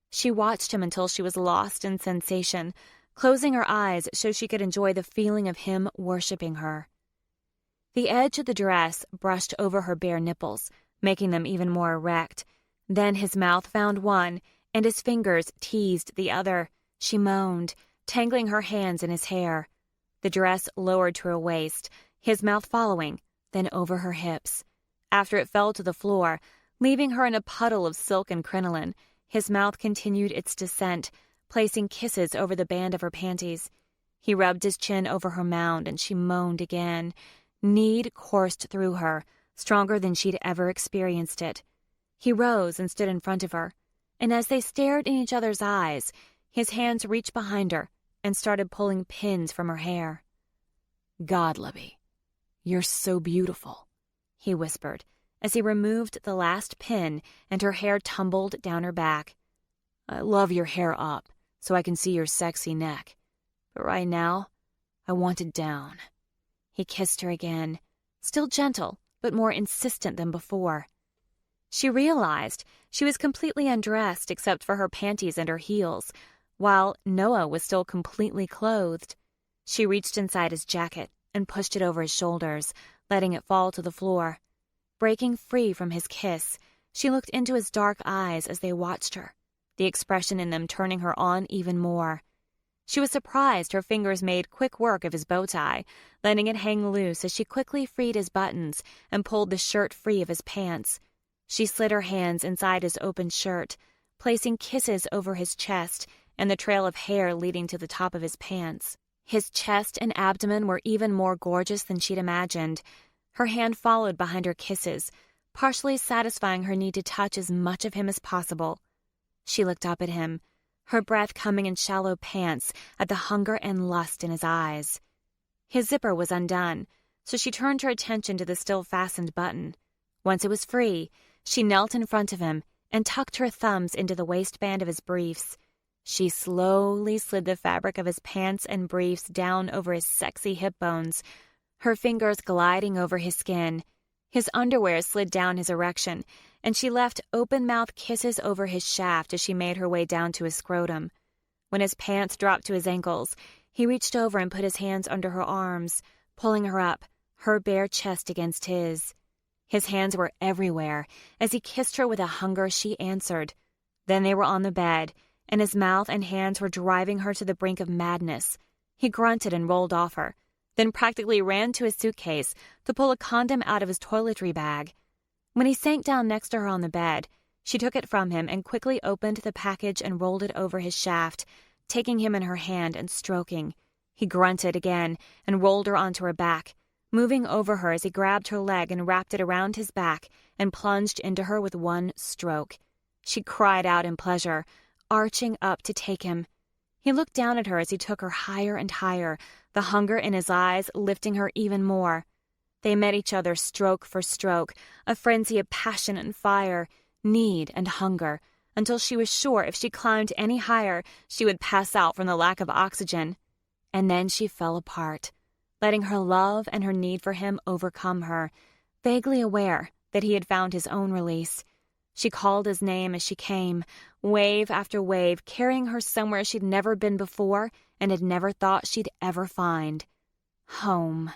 She watched him until she was lost in sensation, closing her eyes so she could enjoy the feeling of him worshiping her. The edge of the dress brushed over her bare nipples, making them even more erect. Then his mouth found one, and his fingers teased the other. She moaned, tangling her hands in his hair. The dress lowered to her waist, his mouth following, then over her hips. After it fell to the floor, leaving her in a puddle of silk and crinoline, his mouth continued its descent, placing kisses over the band of her panties. He rubbed his chin over her mound, and she moaned again. Need coursed through her, stronger than she'd ever experienced it. He rose and stood in front of her, and as they stared in each other's eyes, his hands reached behind her and started pulling pins from her hair. "God, Libby, you're so beautiful," he whispered as he removed the last pin and her hair tumbled down her back. "I love your hair up so I can see your sexy neck, but right now, I want it down." He kissed her again, still gentle but more insistent than before. She realized she was completely undressed except for her panties and her heels, while Noah was still completely clothed. She reached inside his jacket and pushed it over his shoulders, letting it fall to the floor. Breaking free from his kiss, she looked into his dark eyes as they watched her, the expression in them turning her on even more. She was surprised her fingers made quick work of his bow tie, letting it hang loose as she quickly freed his buttons and pulled the shirt free of his pants. She slid her hands inside his open shirt, placing kisses over his chest and the trail of hair leading to the top of his pants. His chest and abdomen were even more gorgeous than she'd imagined. Her hand followed behind her kisses, partially satisfying her need to touch as much of him as possible. She looked up at him, her breath coming in shallow pants at the hunger and lust in his eyes. His zipper was undone, so she turned her attention to the still fastened button. Once it was free, she knelt in front of him and tucked her thumbs into the waistband of his briefs. She slowly slid the fabric of his pants and briefs down over his sexy hip bones, her fingers gliding over his skin. His underwear slid down his erection, and she left open-mouth kisses over his shaft as she made her way down to his scrotum. When his pants dropped to his ankles, he reached over and put his hands under her arms, pulling her up, her bare chest against his. His hands were everywhere as he kissed her with a hunger she answered. Then they were on the bed, and his mouth and hands were driving her to the brink of madness. He grunted and rolled off her, then practically ran to his suitcase to pull a condom out of his toiletry bag. When he sank down next to her on the bed, she took it from him and quickly opened the package and rolled it over his shaft, taking him in her hand and stroking. He grunted again and rolled her onto her back, moving over her as he grabbed her leg and wrapped it around his back and plunged into her with one stroke. She cried out in pleasure, arching up to take him. He looked down at her as he took her higher and higher, the hunger in his eyes lifting her even more. They met each other stroke for stroke, a frenzy of passion and fire, need and hunger, until she was sure if she climbed any higher, she would pass out from the lack of oxygen. And then she fell apart, letting her love and her need for him overcome her, vaguely aware that he had found his own release. She called his name as she came, wave after wave, carrying her somewhere she'd never been before and had never thought she'd ever find. Home.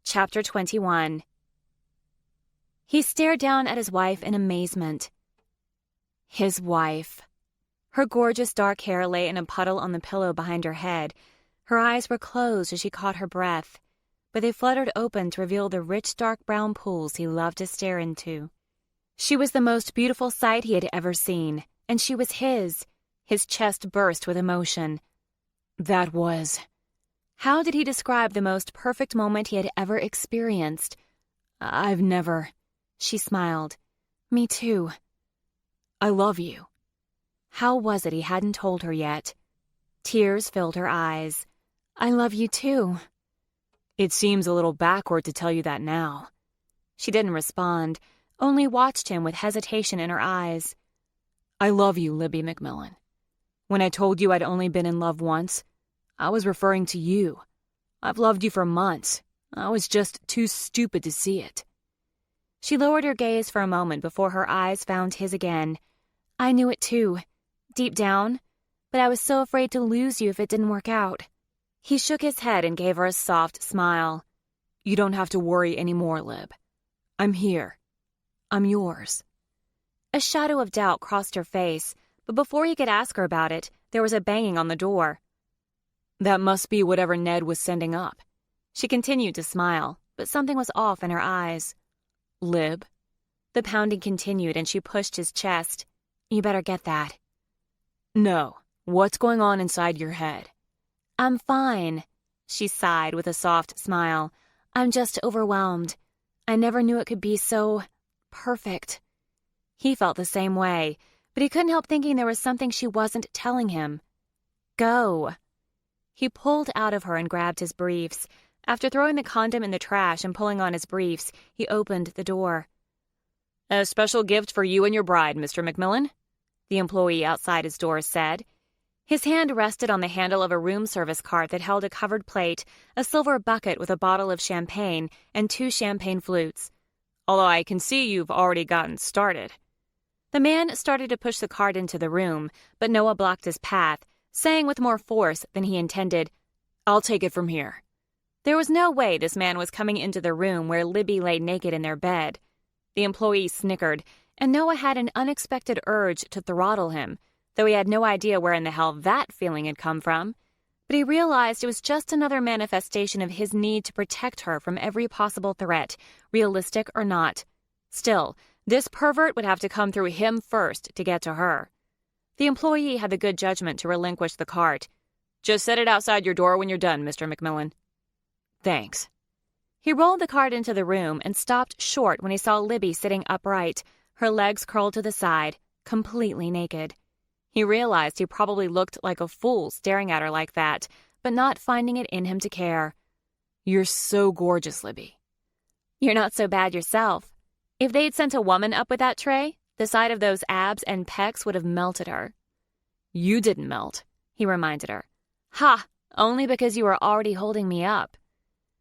Chapter 21. He stared down at his wife in amazement. His wife. Her gorgeous dark hair lay in a puddle on the pillow behind her head. Her eyes were closed as she caught her breath, but they fluttered open to reveal the rich dark brown pools he loved to stare into. She was the most beautiful sight he had ever seen, and she was his. His chest burst with emotion. That was... How did he describe the most perfect moment he had ever experienced? I've never... She smiled. Me too. I love you. How was it he hadn't told her yet? Tears filled her eyes. I love you too. It seems a little backward to tell you that now. She didn't respond, only watched him with hesitation in her eyes. I love you, Libby McMillan. When I told you I'd only been in love once, I was referring to you. I've loved you for months. I was just too stupid to see it. She lowered her gaze for a moment before her eyes found his again. I knew it too, deep down, but I was so afraid to lose you if it didn't work out. He shook his head and gave her a soft smile. You don't have to worry anymore, Lib. I'm here. I'm yours. A shadow of doubt crossed her face, but before he could ask her about it, there was a banging on the door. That must be whatever Ned was sending up. She continued to smile, but something was off in her eyes. Lib? The pounding continued and she pushed his chest. You better get that. No. What's going on inside your head? I'm fine, she sighed with a soft smile. I'm just overwhelmed. I never knew it could be so perfect. He felt the same way, but he couldn't help thinking there was something she wasn't telling him. Go. He pulled out of her and grabbed his briefs. After throwing the condom in the trash and pulling on his briefs, he opened the door. A special gift for you and your bride, Mr. McMillan, the employee outside his door said. His hand rested on the handle of a room service cart that held a covered plate, a silver bucket with a bottle of champagne, and 2 champagne flutes. Although I can see you've already gotten started. The man started to push the cart into the room, but Noah blocked his path, saying with more force than he intended, I'll take it from here. There was no way this man was coming into the room where Libby lay naked in their bed. The employee snickered, and Noah had an unexpected urge to throttle him, though he had no idea where in the hell that feeling had come from. But he realized it was just another manifestation of his need to protect her from every possible threat, realistic or not. Still, this pervert would have to come through him first to get to her. The employee had the good judgment to relinquish the cart. Just set it outside your door when you're done, Mr. McMillan. Thanks. He rolled the cart into the room and stopped short when he saw Libby sitting upright, her legs curled to the side, completely naked. He realized he probably looked like a fool staring at her like that, but not finding it in him to care. "You're so gorgeous, Libby." "You're not so bad yourself. If they'd sent a woman up with that tray, the sight of those abs and pecs would have melted her." "You didn't melt," he reminded her. "Ha! Only because you were already holding me up."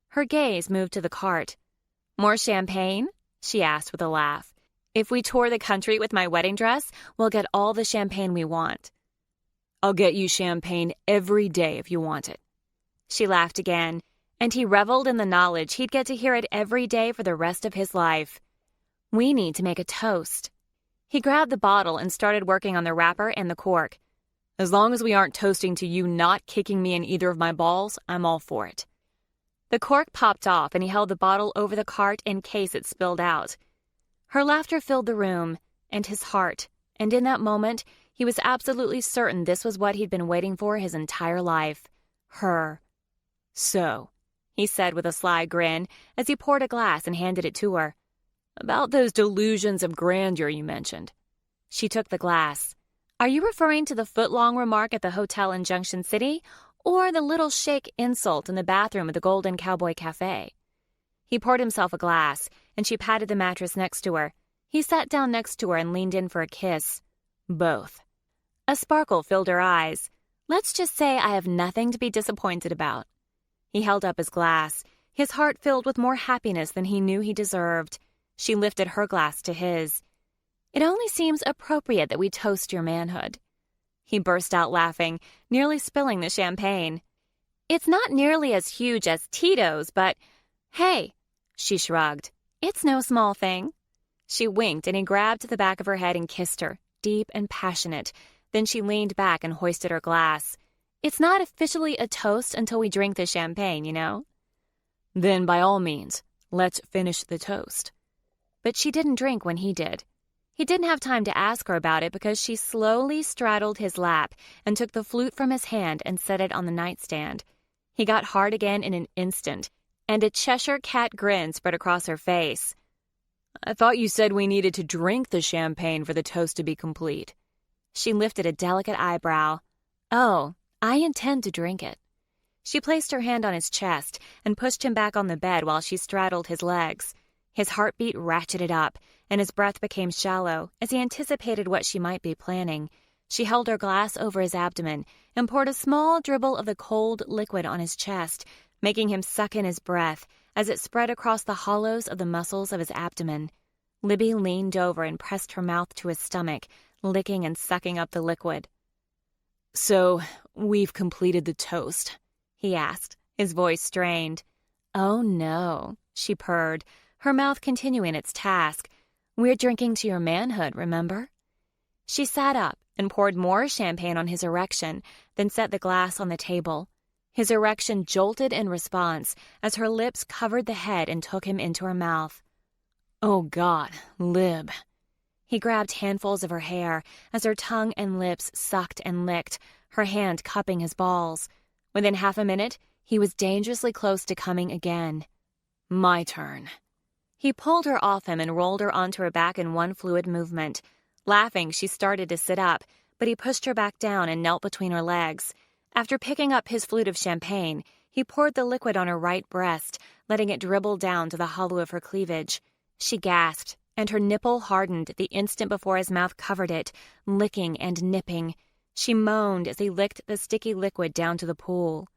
Her gaze moved to the cart. "More champagne?" she asked with a laugh. "If we tour the country with my wedding dress, we'll get all the champagne we want." "I'll get you champagne every day if you want it." She laughed again, and he reveled in the knowledge he'd get to hear it every day for the rest of his life. "We need to make a toast." He grabbed the bottle and started working on the wrapper and the cork. "As long as we aren't toasting to you not kicking me in either of my balls, I'm all for it." The cork popped off, and he held the bottle over the cart in case it spilled out. Her laughter filled the room, and his heart, and in that moment, he was absolutely certain this was what he'd been waiting for his entire life. Her. "So," he said with a sly grin as he poured a glass and handed it to her. "About those delusions of grandeur you mentioned." She took the glass. "Are you referring to the foot-long remark at the hotel in Junction City, or the little shake insult in the bathroom at the Golden Cowboy Cafe?" He poured himself a glass, and she patted the mattress next to her. He sat down next to her and leaned in for a kiss. "Both." A sparkle filled her eyes. "Let's just say I have nothing to be disappointed about." He held up his glass, his heart filled with more happiness than he knew he deserved. She lifted her glass to his. "It only seems appropriate that we toast your manhood." He burst out laughing, nearly spilling the champagne. "It's not nearly as huge as Tito's, but hey," she shrugged, "it's no small thing." She winked, and he grabbed the back of her head and kissed her, deep and passionate. Then she leaned back and hoisted her glass. "It's not officially a toast until we drink the champagne, you know." "Then, by all means, let's finish the toast." But she didn't drink when he did. He didn't have time to ask her about it because she slowly straddled his lap and took the flute from his hand and set it on the nightstand. He got hard again in an instant, and a Cheshire cat grin spread across her face. "I thought you said we needed to drink the champagne for the toast to be complete." She lifted a delicate eyebrow. "Oh, I intend to drink it." She placed her hand on his chest and pushed him back on the bed while she straddled his legs. His heartbeat ratcheted up, and his breath became shallow as he anticipated what she might be planning. She held her glass over his abdomen and poured a small dribble of the cold liquid on his chest, making him suck in his breath as it spread across the hollows of the muscles of his abdomen. Libby leaned over and pressed her mouth to his stomach, licking and sucking up the liquid. "So, we've completed the toast?" he asked, his voice strained. "Oh, no," she purred, her mouth continuing its task. "We're drinking to your manhood, remember?" She sat up and poured more champagne on his erection, then set the glass on the table. His erection jolted in response as her lips covered the head and took him into her mouth. "Oh, God, Lib." He grabbed handfuls of her hair as her tongue and lips sucked and licked, her hand cupping his balls. Within half a minute, he was dangerously close to coming again. "My turn." He pulled her off him and rolled her onto her back in one fluid movement. Laughing, she started to sit up, but he pushed her back down and knelt between her legs. After picking up his flute of champagne, he poured the liquid on her right breast, letting it dribble down to the hollow of her cleavage. She gasped, and her nipple hardened the instant before his mouth covered it, licking and nipping. She moaned as he licked the sticky liquid down to the pool.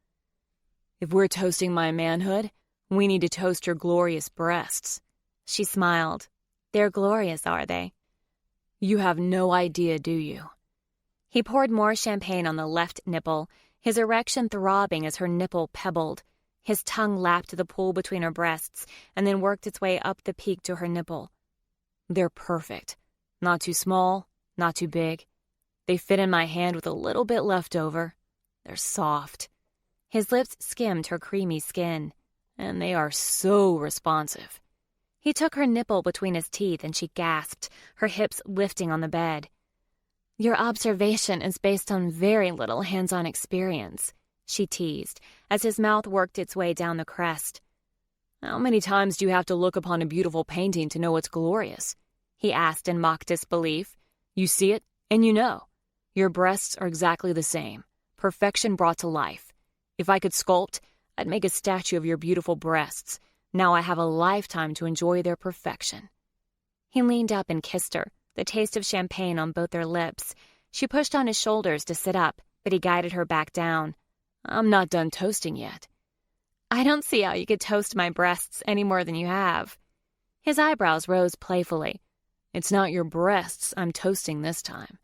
"If we're toasting my manhood, we need to toast your glorious breasts." She smiled. "They're glorious, are they?" "You have no idea, do you?" He poured more champagne on the left nipple, his erection throbbing as her nipple pebbled. His tongue lapped the pool between her breasts and then worked its way up the peak to her nipple. "They're perfect. Not too small, not too big. They fit in my hand with a little bit left over. They're soft." His lips skimmed her creamy skin. "And they are so responsive." He took her nipple between his teeth and she gasped, her hips lifting on the bed. "Your observation is based on very little hands-on experience," she teased, as his mouth worked its way down the crest. "How many times do you have to look upon a beautiful painting to know it's glorious?" he asked in mock disbelief. "You see it, and you know. Your breasts are exactly the same. Perfection brought to life. If I could sculpt, I'd make a statue of your beautiful breasts. Now I have a lifetime to enjoy their perfection." He leaned up and kissed her, the taste of champagne on both their lips. She pushed on his shoulders to sit up, but he guided her back down. "I'm not done toasting yet." "I don't see how you could toast my breasts any more than you have." His eyebrows rose playfully. "It's not your breasts I'm toasting this time."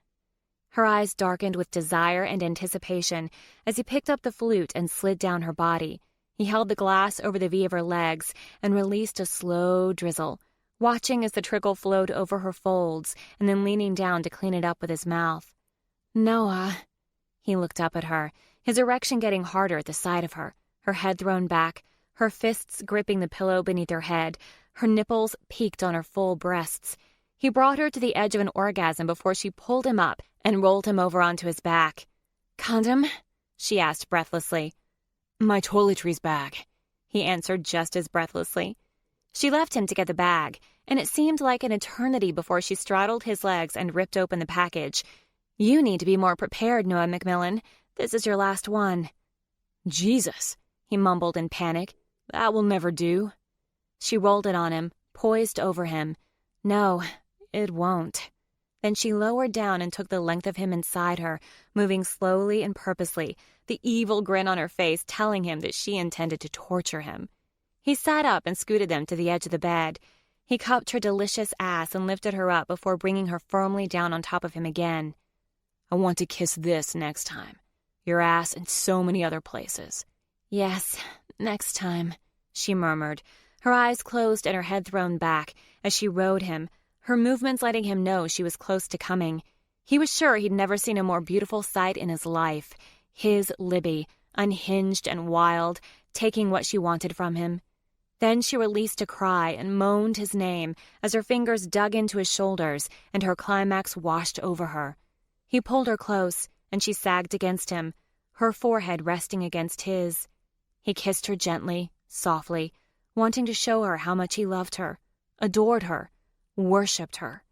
Her eyes darkened with desire and anticipation as he picked up the flute and slid down her body. He held the glass over the V of her legs and released a slow drizzle, watching as the trickle flowed over her folds and then leaning down to clean it up with his mouth. "Noah." He looked up at her, his erection getting harder at the sight of her, her head thrown back, her fists gripping the pillow beneath her head, her nipples peaked on her full breasts. He brought her to the edge of an orgasm before she pulled him up and rolled him over onto his back. "Condom?" she asked breathlessly. "My toiletries bag," he answered just as breathlessly. She left him to get the bag, and it seemed like an eternity before she straddled his legs and ripped open the package. "You need to be more prepared, Noah McMillan. This is your last one." "Jesus," he mumbled in panic. "That will never do." She rolled it on him, poised over him. "No, it won't." Then she lowered down and took the length of him inside her, moving slowly and purposely, the evil grin on her face telling him that she intended to torture him. He sat up and scooted them to the edge of the bed. He cupped her delicious ass and lifted her up before bringing her firmly down on top of him again. "I want to kiss this next time. Your ass and so many other places." "Yes, next time," she murmured, her eyes closed and her head thrown back as she rode him, her movements letting him know she was close to coming. He was sure he'd never seen a more beautiful sight in his life. His Libby, unhinged and wild, taking what she wanted from him. Then she released a cry and moaned his name as her fingers dug into his shoulders and her climax washed over her. He pulled her close, and she sagged against him, her forehead resting against his. He kissed her gently, softly, wanting to show her how much he loved her, adored her, worshipped her.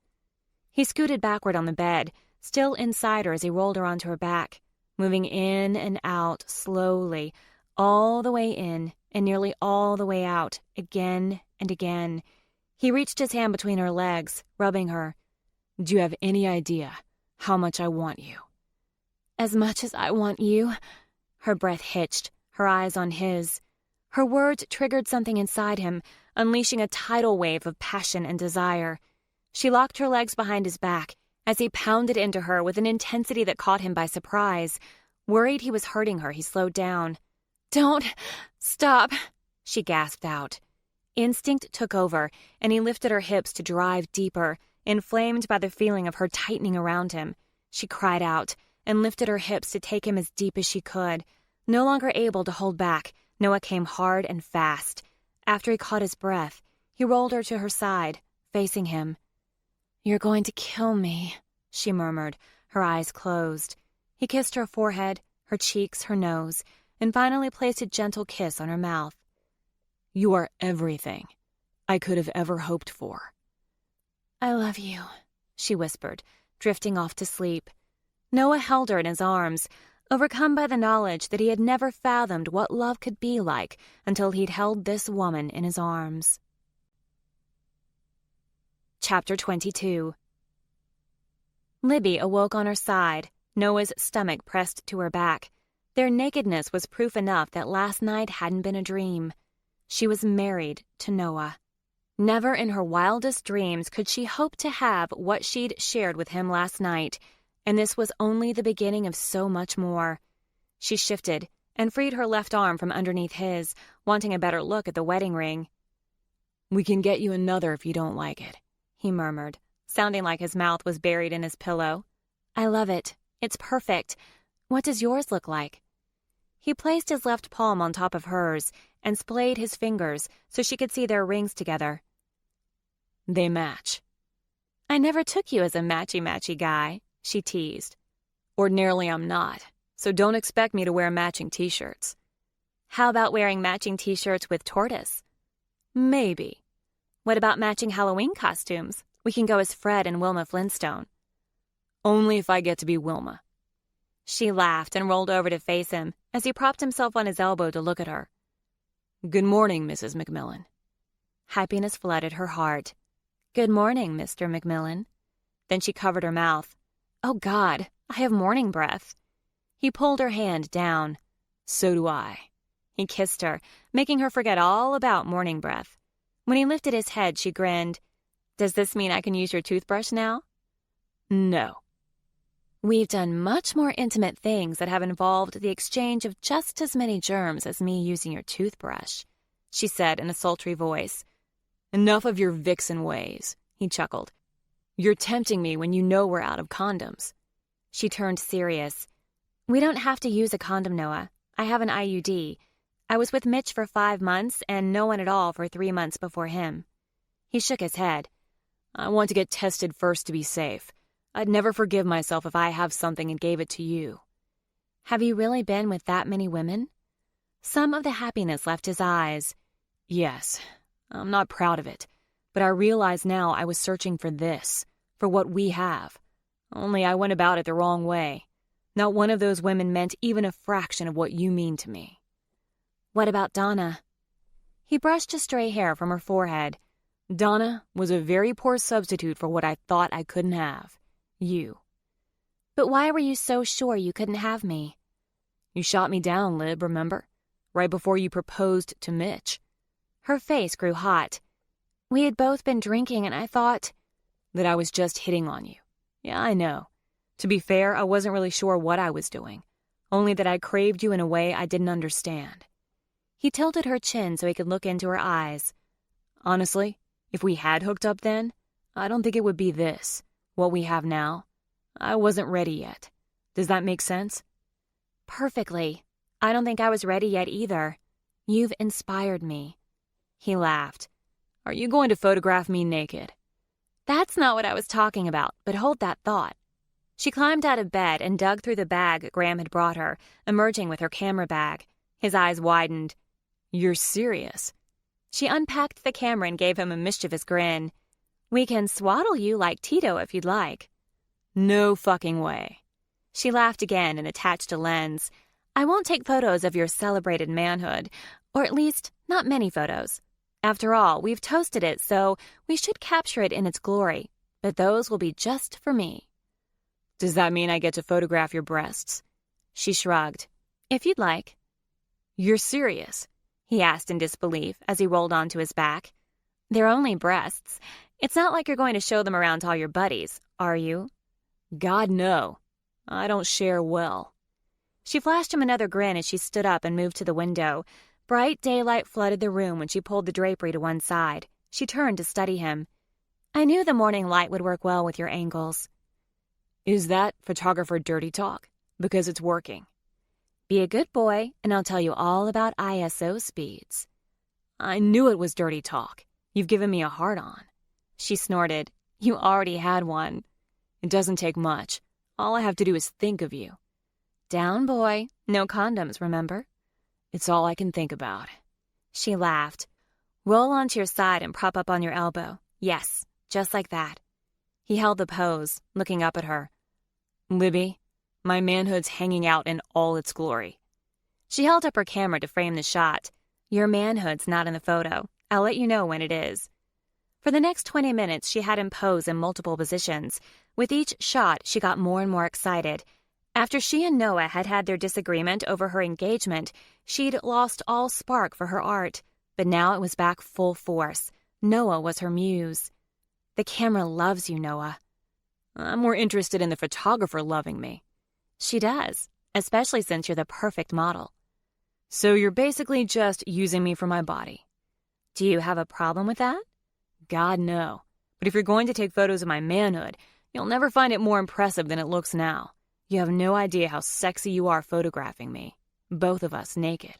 He scooted backward on the bed, still inside her as he rolled her onto her back, moving in and out slowly, all the way in and nearly all the way out, again and again. He reached his hand between her legs, rubbing her. "Do you have any idea how much I want you?" "As much as I want you?" Her breath hitched, her eyes on his. Her words triggered something inside him, unleashing a tidal wave of passion and desire. She locked her legs behind his back as he pounded into her with an intensity that caught him by surprise. Worried he was hurting her, he slowed down. "Don't stop," she gasped out. Instinct took over, and he lifted her hips to drive deeper, inflamed by the feeling of her tightening around him. She cried out and lifted her hips to take him as deep as she could. No longer able to hold back, Noah came hard and fast. After he caught his breath, he rolled her to her side, facing him. "You're going to kill me," she murmured, her eyes closed. He kissed her forehead, her cheeks, her nose, and finally placed a gentle kiss on her mouth. "You are everything I could have ever hoped for." "I love you," she whispered, drifting off to sleep. Noah held her in his arms, overcome by the knowledge that he had never fathomed what love could be like until he'd held this woman in his arms. Chapter 22. Libby awoke on her side, Noah's stomach pressed to her back. Their nakedness was proof enough that last night hadn't been a dream. She was married to Noah. Never in her wildest dreams could she hope to have what she'd shared with him last night, and this was only the beginning of so much more. She shifted and freed her left arm from underneath his, wanting a better look at the wedding ring. "We can get you another if you don't like it," he murmured, sounding like his mouth was buried in his pillow. "I love it. It's perfect. What does yours look like?" He placed his left palm on top of hers and splayed his fingers so she could see their rings together. "They match." "I never took you as a matchy-matchy guy," she teased. "Ordinarily I'm not, so don't expect me to wear matching t-shirts." "How about wearing matching t-shirts with tortoise?" "Maybe." "What about matching Halloween costumes? We can go as Fred and Wilma Flintstone." "Only if I get to be Wilma." She laughed and rolled over to face him, as he propped himself on his elbow to look at her. "Good morning, Mrs. McMillan." Happiness flooded her heart. "Good morning, Mr. McMillan." Then she covered her mouth. "Oh, God, I have morning breath." He pulled her hand down. "So do I." He kissed her, making her forget all about morning breath. When he lifted his head, she grinned. "Does this mean I can use your toothbrush now?" "No." "We've done much more intimate things that have involved the exchange of just as many germs as me using your toothbrush," she said in a sultry voice. "Enough of your vixen ways," he chuckled. "You're tempting me when you know we're out of condoms." She turned serious. "We don't have to use a condom, Noah. I have an IUD. I was with Mitch for 5 months and no one at all for 3 months before him." He shook his head. "I want to get tested first to be safe. I'd never forgive myself if I have something and gave it to you." "Have you really been with that many women?" Some of the happiness left his eyes. "Yes. I'm not proud of it, but I realize now I was searching for this, for what we have. Only I went about it the wrong way. Not one of those women meant even a fraction of what you mean to me." "What about Donna?" He brushed his stray hair from her forehead. "Donna was a very poor substitute for what I thought I couldn't have. You." "But why were you so sure you couldn't have me?" "You shot me down, Lib, remember? Right before you proposed to Mitch." Her face grew hot. "We had both been drinking and I thought—" "That I was just hitting on you. Yeah, I know. To be fair, I wasn't really sure what I was doing. Only that I craved you in a way I didn't understand." He tilted her chin so he could look into her eyes. "Honestly, if we had hooked up then, I don't think it would be this, what we have now. I wasn't ready yet. Does that make sense?" "Perfectly. I don't think I was ready yet either. You've inspired me." He laughed. "Are you going to photograph me naked?" "That's not what I was talking about, but hold that thought." She climbed out of bed and dug through the bag Graham had brought her, emerging with her camera bag. His eyes widened. "You're serious?" She unpacked the camera and gave him a mischievous grin. "We can swaddle you like Tito if you'd like." "No fucking way." She laughed again and attached a lens. "I won't take photos of your celebrated manhood, or at least not many photos. After all, we've toasted it, so we should capture it in its glory, but those will be just for me." "Does that mean I get to photograph your breasts?" She shrugged. "If you'd like." "You're serious?" he asked in disbelief as he rolled onto his back. "They're only breasts. It's not like you're going to show them around to all your buddies, are you?" "God, no. I don't share well." She flashed him another grin as she stood up and moved to the window. Bright daylight flooded the room when she pulled the drapery to one side. She turned to study him. "I knew the morning light would work well with your angles." "Is that photographer dirty talk? Because it's working." "Be a good boy, and I'll tell you all about ISO speeds." "I knew it was dirty talk. You've given me a hard-on." She snorted. "You already had one." "It doesn't take much. All I have to do is think of you." "Down, boy. No condoms, remember?" "It's all I can think about." She laughed. "Roll onto your side and prop up on your elbow. Yes, just like that." He held the pose, looking up at her. "Libby, my manhood's hanging out in all its glory." She held up her camera to frame the shot. "Your manhood's not in the photo. I'll let you know when it is." For the next 20 minutes, she had him pose in multiple positions. With each shot, she got more and more excited. After she and Noah had had their disagreement over her engagement, she'd lost all spark for her art. But now it was back full force. Noah was her muse. "The camera loves you, Noah." "I'm more interested in the photographer loving me." "She does, especially since you're the perfect model." "So you're basically just using me for my body." "Do you have a problem with that?" "God, no. But if you're going to take photos of my manhood, you'll never find it more impressive than it looks now. You have no idea how sexy you are photographing me. Both of us naked."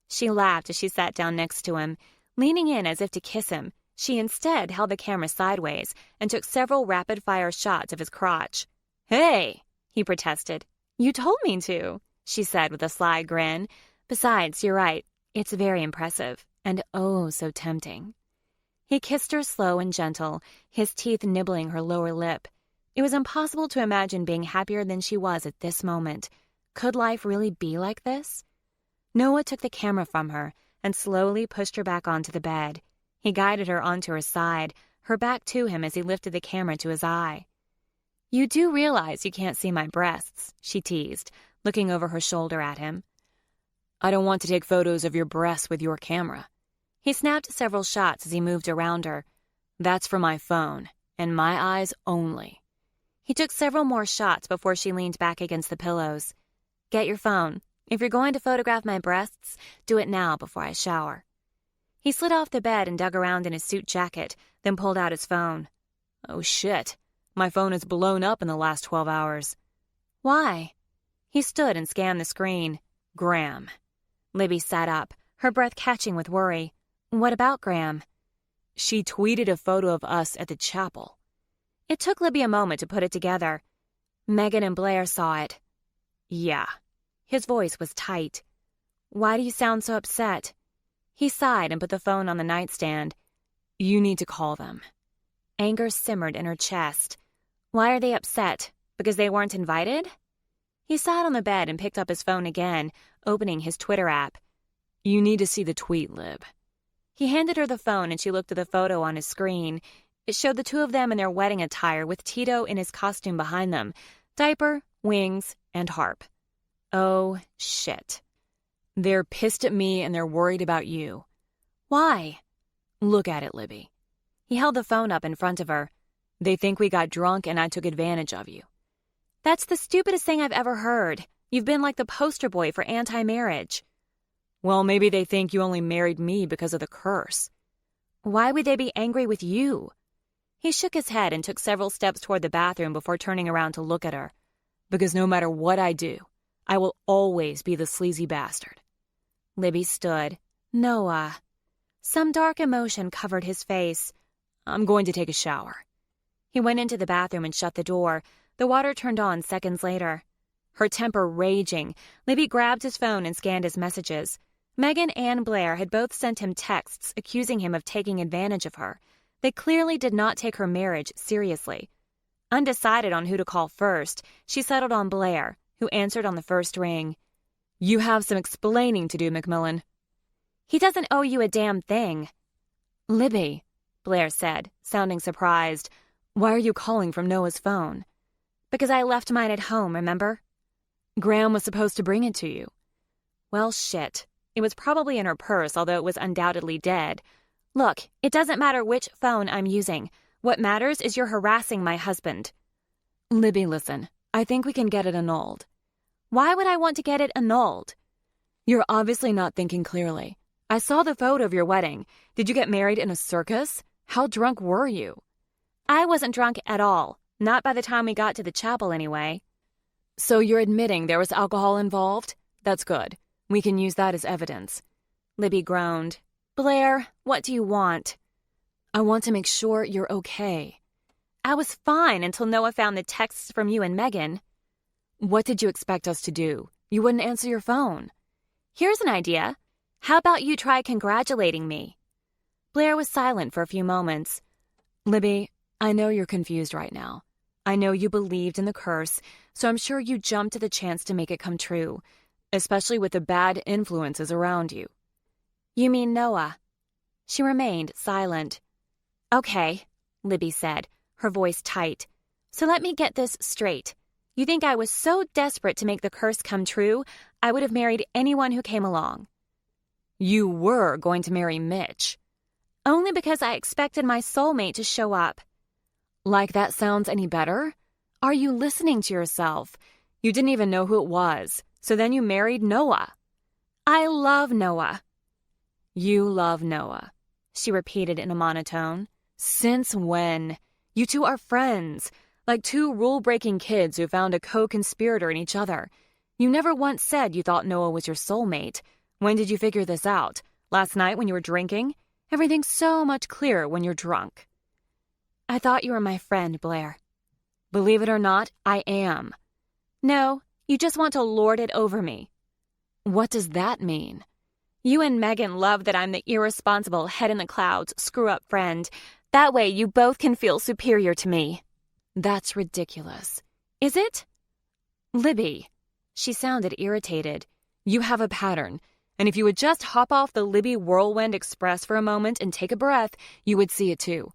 She laughed as she sat down next to him. Leaning in as if to kiss him, she instead held the camera sideways and took several rapid-fire shots of his crotch. "Hey!" he protested. "You told me to," she said with a sly grin. "Besides, you're right. It's very impressive, and oh so tempting." He kissed her slow and gentle, his teeth nibbling her lower lip. It was impossible to imagine being happier than she was at this moment. Could life really be like this? Noah took the camera from her and slowly pushed her back onto the bed. He guided her onto her side, her back to him as he lifted the camera to his eye. "You do realize you can't see my breasts," she teased, looking over her shoulder at him. "I don't want to take photos of your breasts with your camera." He snapped several shots as he moved around her. "That's for my phone, and my eyes only." He took several more shots before she leaned back against the pillows. "Get your phone. If you're going to photograph my breasts, do it now before I shower." He slid off the bed and dug around in his suit jacket, then pulled out his phone. "Oh shit, my phone has blown up in the last 12 hours. "Why?" He stood and scanned the screen. "Graham." Libby sat up, her breath catching with worry. "What about Graham?" "She tweeted a photo of us at the chapel." It took Libby a moment to put it together. "Megan and Blair saw it." "Yeah." His voice was tight. "Why do you sound so upset?" He sighed and put the phone on the nightstand. "You need to call them." Anger simmered in her chest. Why are they upset? Because they weren't invited? He sat on the bed and picked up his phone again, opening his Twitter app. "You need to see the tweet, Lib." He handed her the phone and she looked at the photo on his screen. It showed the two of them in their wedding attire with Tito in his costume behind them. Diaper, wings, and harp. Oh, shit. "They're pissed at me and they're worried about you." "Why?" "Look at it, Libby." He held the phone up in front of her. "They think we got drunk and I took advantage of you." "That's the stupidest thing I've ever heard. You've been like the poster boy for anti-marriage." "Well, maybe they think you only married me because of the curse." "Why would they be angry with you?" He shook his head and took several steps toward the bathroom before turning around to look at her. "Because no matter what I do, I will always be the sleazy bastard." Libby stood. "Noah." Some dark emotion covered his face. "I'm going to take a shower." He went into the bathroom and shut the door. The water turned on seconds later. Her temper raging, Libby grabbed his phone and scanned his messages. Megan and Blair had both sent him texts accusing him of taking advantage of her. They clearly did not take her marriage seriously. Undecided on who to call first, she settled on Blair, who answered on the first ring. "You have some explaining to do, McMillan." "He doesn't owe you a damn thing." "Libby," Blair said, sounding surprised. "Why are you calling from Noah's phone?" "Because I left mine at home, remember?" "Graham was supposed to bring it to you." "Well, shit. It was probably in her purse, although it was undoubtedly dead. Look, it doesn't matter which phone I'm using. What matters is you're harassing my husband." "Libby, listen. I think we can get it annulled." "Why would I want to get it annulled?" "You're obviously not thinking clearly. I saw the photo of your wedding. Did you get married in a circus? How drunk were you?" "I wasn't drunk at all. Not by the time we got to the chapel, anyway." "So you're admitting there was alcohol involved? That's good. We can use that as evidence." Libby groaned. "Blair, what do you want?" "I want to make sure you're okay." "I was fine until Noah found the texts from you and Megan." "What did you expect us to do? You wouldn't answer your phone." "Here's an idea. How about you try congratulating me?" Blair was silent for a few moments. "Libby, I know you're confused right now. I know you believed in the curse, so I'm sure you jumped at the chance to make it come true, especially with the bad influences around you." "You mean Noah?" She remained silent. "Okay," Libby said, her voice tight. "So let me get this straight. You think I was so desperate to make the curse come true, I would have married anyone who came along?" "You were going to marry Mitch." "Only because I expected my soulmate to show up." "Like that sounds any better? Are you listening to yourself? You didn't even know who it was, so then you married Noah." "I love Noah." "You love Noah," she repeated in a monotone. "Since when? You two are friends, like two rule-breaking kids who found a co-conspirator in each other. You never once said you thought Noah was your soulmate. When did you figure this out? Last night when you were drinking? Everything's so much clearer when you're drunk." "I thought you were my friend, Blair." "Believe it or not, I am." "No, you just want to lord it over me." "What does that mean?" "You and Megan love that I'm the irresponsible head-in-the-clouds screw-up friend. That way you both can feel superior to me." "That's ridiculous." "Is it?" "Libby." She sounded irritated. You have a pattern, and if you would just hop off the Libby Whirlwind Express for a moment and take a breath, you would see it too.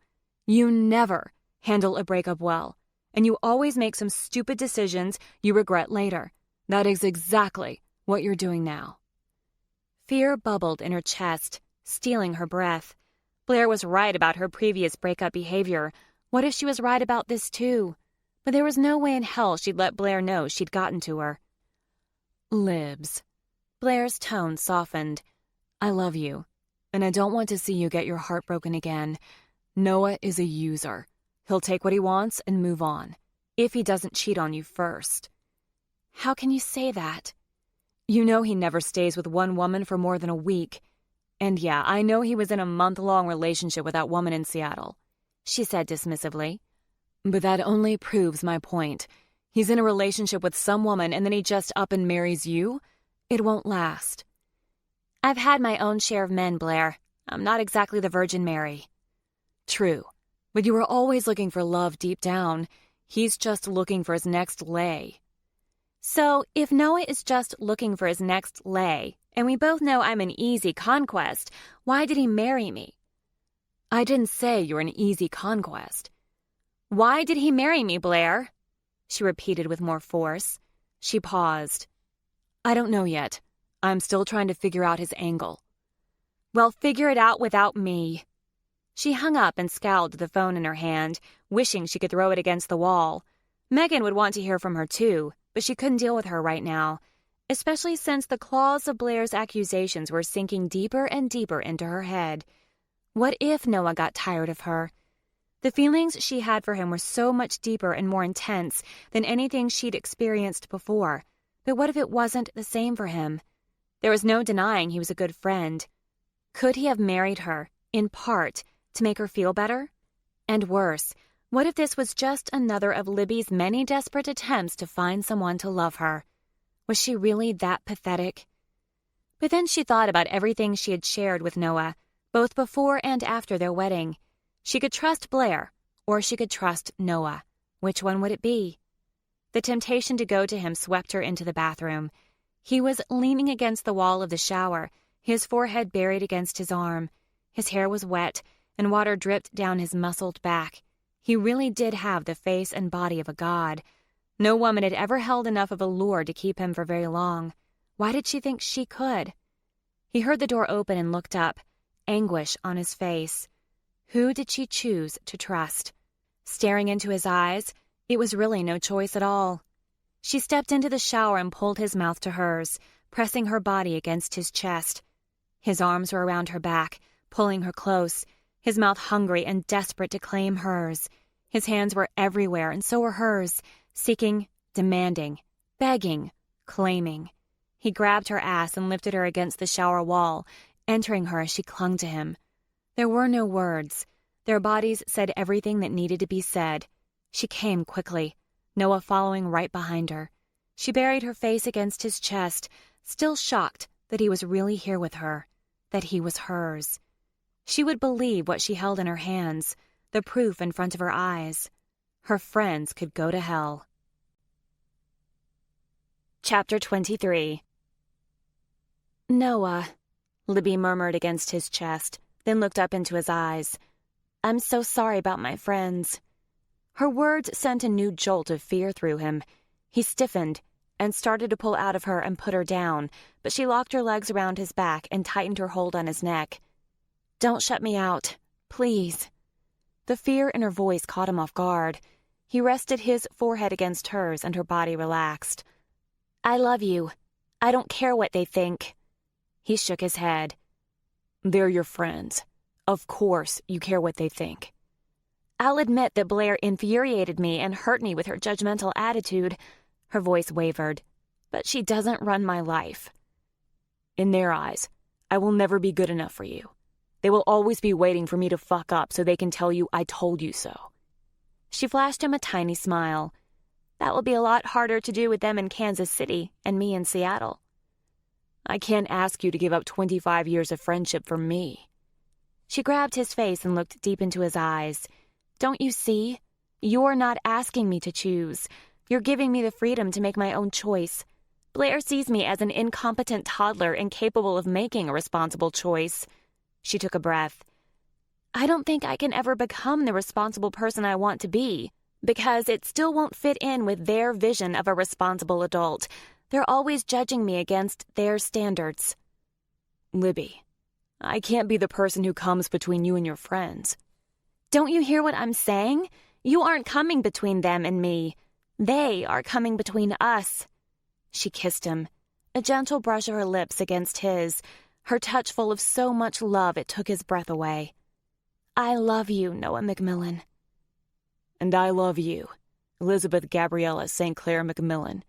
You never handle a breakup well, and you always make some stupid decisions you regret later. That is exactly what you're doing now. Fear bubbled in her chest, stealing her breath. Blair was right about her previous breakup behavior. What if she was right about this too? But there was no way in hell she'd let Blair know she'd gotten to her. Libs. Blair's tone softened. I love you, and I don't want to see you get your heart broken again. Noah is a user. He'll take what he wants and move on, if he doesn't cheat on you first. How can you say that? You know he never stays with one woman for more than a week. And yeah, I know he was in a month-long relationship with that woman in Seattle, she said dismissively. But that only proves my point. He's in a relationship with some woman and then he just up and marries you? It won't last. I've had my own share of men, Blair. I'm not exactly the Virgin Mary. True, but you were always looking for love deep down. He's just looking for his next lay. So, if Noah is just looking for his next lay, and we both know I'm an easy conquest, why did he marry me? I didn't say you're an easy conquest. Why did he marry me, Blair? She repeated with more force. She paused. I don't know yet. I'm still trying to figure out his angle. Well, figure it out without me. She hung up and scowled at the phone in her hand, wishing she could throw it against the wall. Megan would want to hear from her too, but she couldn't deal with her right now, especially since the claws of Blair's accusations were sinking deeper and deeper into her head. What if Noah got tired of her? The feelings she had for him were so much deeper and more intense than anything she'd experienced before. But what if it wasn't the same for him? There was no denying he was a good friend. Could he have married her, in part, to make her feel better? And worse, what if this was just another of Libby's many desperate attempts to find someone to love her? Was she really that pathetic? But then she thought about everything she had shared with Noah, both before and after their wedding. She could trust Blair, or she could trust Noah. Which one would it be? The temptation to go to him swept her into the bathroom. He was leaning against the wall of the shower, his forehead buried against his arm. His hair was wet, and water dripped down his muscled back. He really did have the face and body of a god. No woman had ever held enough of a lure to keep him for very long. Why did she think she could? He heard the door open and looked up, anguish on his face. Who did she choose to trust? Staring into his eyes, it was really no choice at all. She stepped into the shower and pulled his mouth to hers, pressing her body against his chest. His arms were around her back, pulling her close, his mouth hungry and desperate to claim hers. His hands were everywhere, and so were hers, seeking, demanding, begging, claiming. He grabbed her ass and lifted her against the shower wall, entering her as she clung to him. There were no words. Their bodies said everything that needed to be said. She came quickly, Noah following right behind her. She buried her face against his chest, still shocked that he was really here with her, that he was hers. She would believe what she held in her hands, the proof in front of her eyes. Her friends could go to hell. Chapter 23. Noah, Libby murmured against his chest, then looked up into his eyes. I'm so sorry about my friends. Her words sent a new jolt of fear through him. He stiffened and started to pull out of her and put her down, but she locked her legs around his back and tightened her hold on his neck. Don't shut me out, please. The fear in her voice caught him off guard. He rested his forehead against hers and her body relaxed. I love you. I don't care what they think. He shook his head. They're your friends. Of course you care what they think. I'll admit that Blair infuriated me and hurt me with her judgmental attitude. Her voice wavered. But she doesn't run my life. In their eyes, I will never be good enough for you. They will always be waiting for me to fuck up so they can tell you I told you so. She flashed him a tiny smile. That will be a lot harder to do with them in Kansas City and me in Seattle. I can't ask you to give up 25 years of friendship for me. She grabbed his face and looked deep into his eyes. Don't you see? You're not asking me to choose. You're giving me the freedom to make my own choice. Blair sees me as an incompetent toddler incapable of making a responsible choice. She took a breath. I don't think I can ever become the responsible person I want to be, because it still won't fit in with their vision of a responsible adult. They're always judging me against their standards. Libby, I can't be the person who comes between you and your friends. Don't you hear what I'm saying? You aren't coming between them and me. They are coming between us. She kissed him, a gentle brush of her lips against his, her touch full of so much love it took his breath away. I love you, Noah McMillan. And I love you, Elizabeth Gabriella St. Clair McMillan.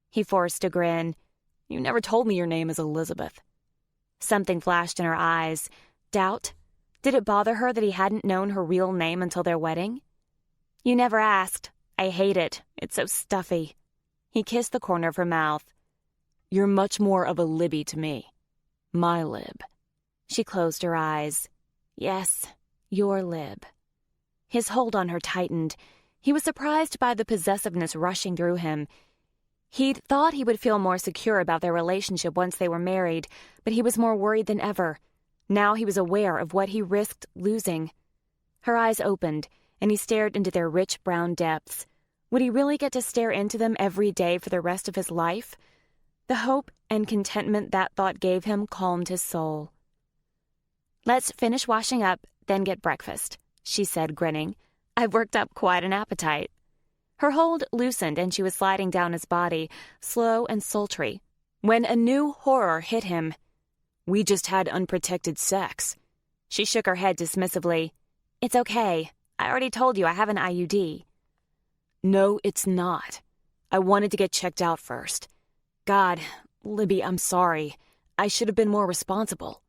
He forced a grin. You never told me your name is Elizabeth. Something flashed in her eyes. Doubt? Did it bother her that he hadn't known her real name until their wedding? You never asked. I hate it. It's so stuffy. He kissed the corner of her mouth. You're much more of a Libby to me. My Lib. She closed her eyes. Yes, your Lib. His hold on her tightened. He was surprised by the possessiveness rushing through him. He'd thought he would feel more secure about their relationship once they were married, but he was more worried than ever. Now he was aware of what he risked losing. Her eyes opened, and he stared into their rich brown depths. Would he really get to stare into them every day for the rest of his life? The hope and contentment that thought gave him calmed his soul. Let's finish washing up, then get breakfast, she said, grinning. I've worked up quite an appetite. Her hold loosened and she was sliding down his body, slow and sultry, when a new horror hit him. We just had unprotected sex. She shook her head dismissively. It's okay. I already told you I have an IUD. No, it's not. I wanted to get checked out first. God, Libby, I'm sorry. I should have been more responsible.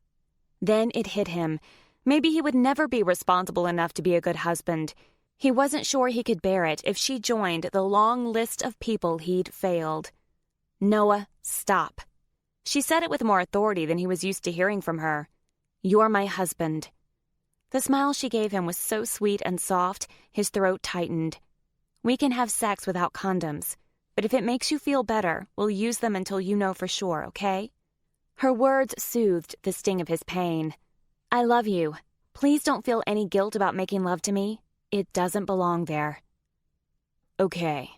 Then it hit him. Maybe he would never be responsible enough to be a good husband. He wasn't sure he could bear it if she joined the long list of people he'd failed. Noah, stop. She said it with more authority than he was used to hearing from her. You're my husband. The smile she gave him was so sweet and soft, his throat tightened. We can have sex without condoms, but if it makes you feel better, we'll use them until you know for sure, okay? Her words soothed the sting of his pain. I love you. Please don't feel any guilt about making love to me. It doesn't belong there. Okay,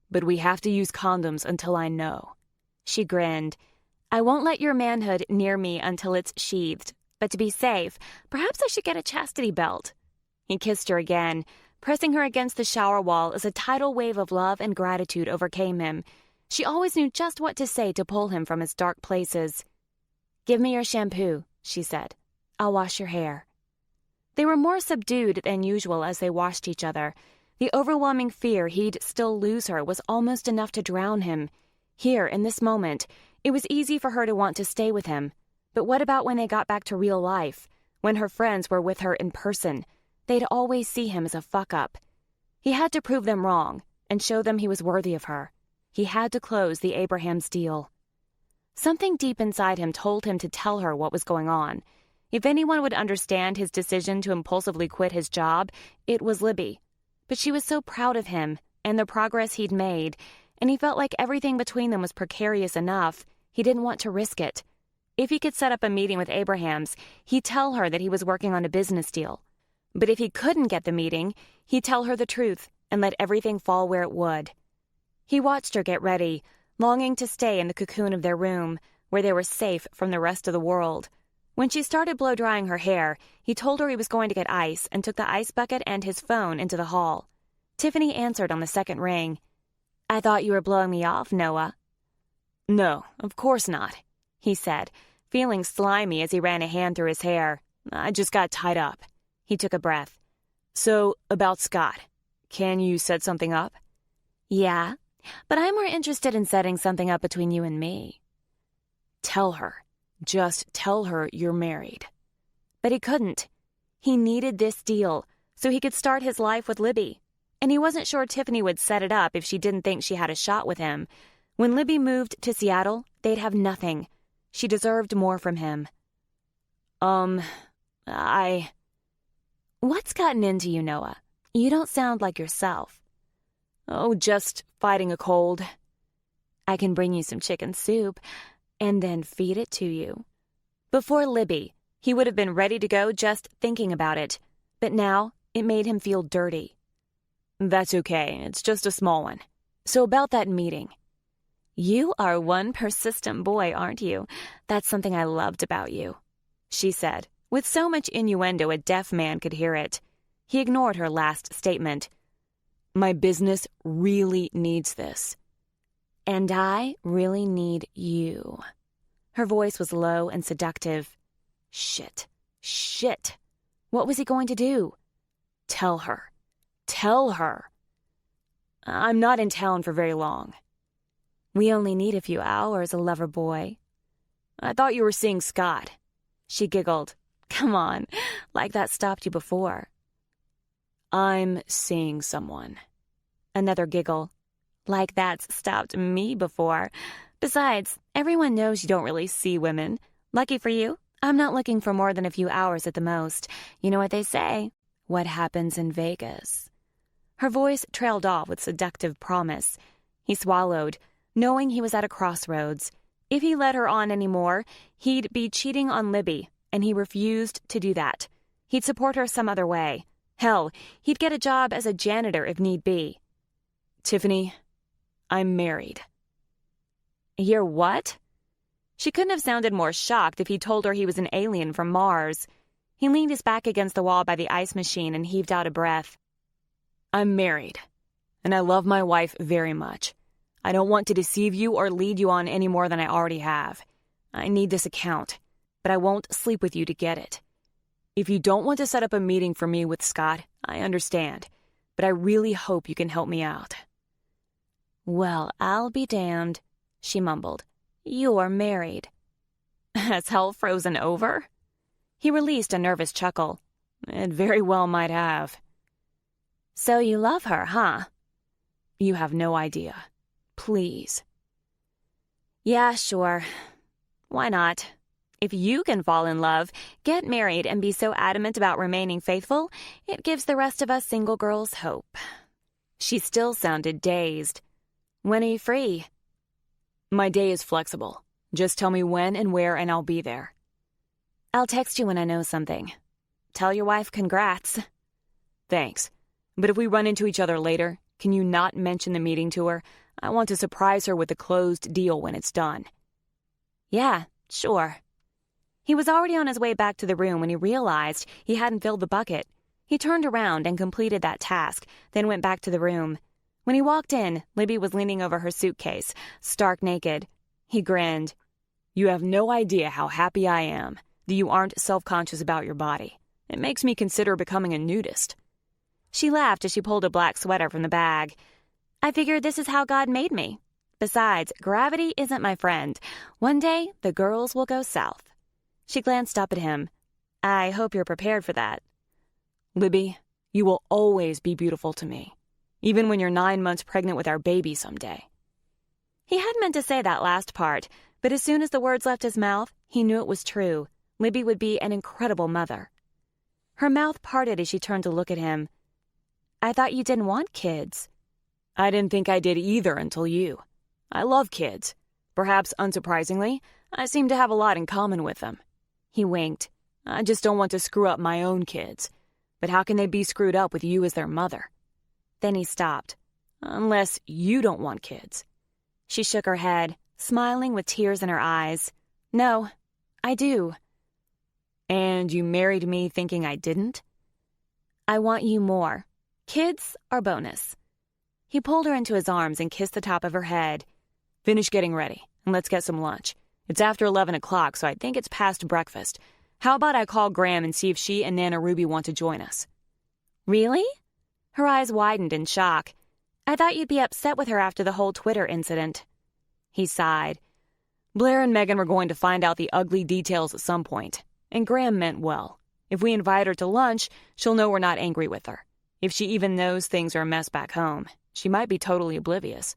but we have to use condoms until I know. She grinned. I won't let your manhood near me until it's sheathed, but to be safe, perhaps I should get a chastity belt. He kissed her again, pressing her against the shower wall as a tidal wave of love and gratitude overcame him. She always knew just what to say to pull him from his dark places. Give me your shampoo, she said. I'll wash your hair. They were more subdued than usual as they washed each other. The overwhelming fear he'd still lose her was almost enough to drown him. Here, in this moment, it was easy for her to want to stay with him. But what about when they got back to real life? When her friends were with her in person? They'd always see him as a fuck-up. He had to prove them wrong and show them he was worthy of her. He had to close the Abrahams deal. Something deep inside him told him to tell her what was going on. If anyone would understand his decision to impulsively quit his job, it was Libby. But she was so proud of him and the progress he'd made, and he felt like everything between them was precarious enough. He didn't want to risk it. If he could set up a meeting with Abrahams, he'd tell her that he was working on a business deal. But if he couldn't get the meeting, he'd tell her the truth and let everything fall where it would. He watched her get ready, longing to stay in the cocoon of their room, where they were safe from the rest of the world. When she started blow-drying her hair, he told her he was going to get ice and took the ice bucket and his phone into the hall. Tiffany answered on the second ring. I thought you were blowing me off, Noah. No, of course not, he said, feeling slimy as he ran a hand through his hair. I just got tied up. He took a breath. So, about Scott. Can you set something up? Yeah, but I'm more interested in setting something up between you and me. Tell her. Just tell her you're married. But he couldn't. He needed this deal so he could start his life with Libby. And he wasn't sure Tiffany would set it up if she didn't think she had a shot with him. When Libby moved to Seattle, they'd have nothing. She deserved more from him. What's gotten into you, Noah? You don't sound like yourself. Oh, just fighting a cold. I can bring you some chicken soup and then feed it to you. Before Libby, he would have been ready to go just thinking about it, but now it made him feel dirty. That's okay, it's just a small one. So about that meeting. You are one persistent boy, aren't you? That's something I loved about you, she said, with so much innuendo a deaf man could hear it. He ignored her last statement. My business really needs this. And I really need you. Her voice was low and seductive. Shit. What was he going to do? Tell her. I'm not in town for very long. We only need a few hours, a lover boy. I thought you were seeing Scott. She giggled. Come on, like that stopped you before. I'm seeing someone. Another giggle. Like that's stopped me before. Besides, everyone knows you don't really see women. Lucky for you, I'm not looking for more than a few hours at the most. You know what they say? What happens in Vegas? Her voice trailed off with seductive promise. He swallowed, knowing he was at a crossroads. If he led her on any more, he'd be cheating on Libby, and he refused to do that. He'd support her some other way. Hell, he'd get a job as a janitor if need be. Tiffany, I'm married. You're what? She couldn't have sounded more shocked if he'd told her he was an alien from Mars. He leaned his back against the wall by the ice machine and heaved out a breath. I'm married, and I love my wife very much. I don't want to deceive you or lead you on any more than I already have. I need this account, but I won't sleep with you to get it. If you don't want to set up a meeting for me with Scott, I understand, but I really hope you can help me out. Well, I'll be damned, she mumbled. You're married. Has hell frozen over? He released a nervous chuckle. It very well might have. So you love her, huh? You have no idea. Please. Yeah, sure. Why not? If you can fall in love, get married, and be so adamant about remaining faithful, it gives the rest of us single girls hope. She still sounded dazed. When are you free? My day is flexible. Just tell me when and where, and I'll be there. I'll text you when I know something. Tell your wife congrats. Thanks. But if we run into each other later, can you not mention the meeting to her? I want to surprise her with a closed deal when it's done. Yeah, sure. He was already on his way back to the room when he realized he hadn't filled the bucket. He turned around and completed that task, then went back to the room. When he walked in, Libby was leaning over her suitcase, stark naked. He grinned. You have no idea how happy I am that you aren't self-conscious about your body. It makes me consider becoming a nudist. She laughed as she pulled a black sweater from the bag. I figured this is how God made me. Besides, gravity isn't my friend. One day, the girls will go south. She glanced up at him. I hope you're prepared for that. Libby, you will always be beautiful to me, even when you're 9 months pregnant with our baby someday. He hadn't meant to say that last part, but as soon as the words left his mouth, he knew it was true. Libby would be an incredible mother. Her mouth parted as she turned to look at him. I thought you didn't want kids. I didn't think I did either until you. I love kids. Perhaps unsurprisingly, I seem to have a lot in common with them. He winked. I just don't want to screw up my own kids. But how can they be screwed up with you as their mother? Then he stopped. Unless you don't want kids. She shook her head, smiling with tears in her eyes. No, I do. And you married me thinking I didn't? I want you more. Kids are bonus. He pulled her into his arms and kissed the top of her head. Finish getting ready, and let's get some lunch. It's after 11 o'clock, so I think it's past breakfast. How about I call Graham and see if she and Nana Ruby want to join us? Really? Her eyes widened in shock. I thought you'd be upset with her after the whole Twitter incident. He sighed. Blair and Megan were going to find out the ugly details at some point, and Graham meant well. If we invite her to lunch, she'll know we're not angry with her. If she even knows things are a mess back home, she might be totally oblivious.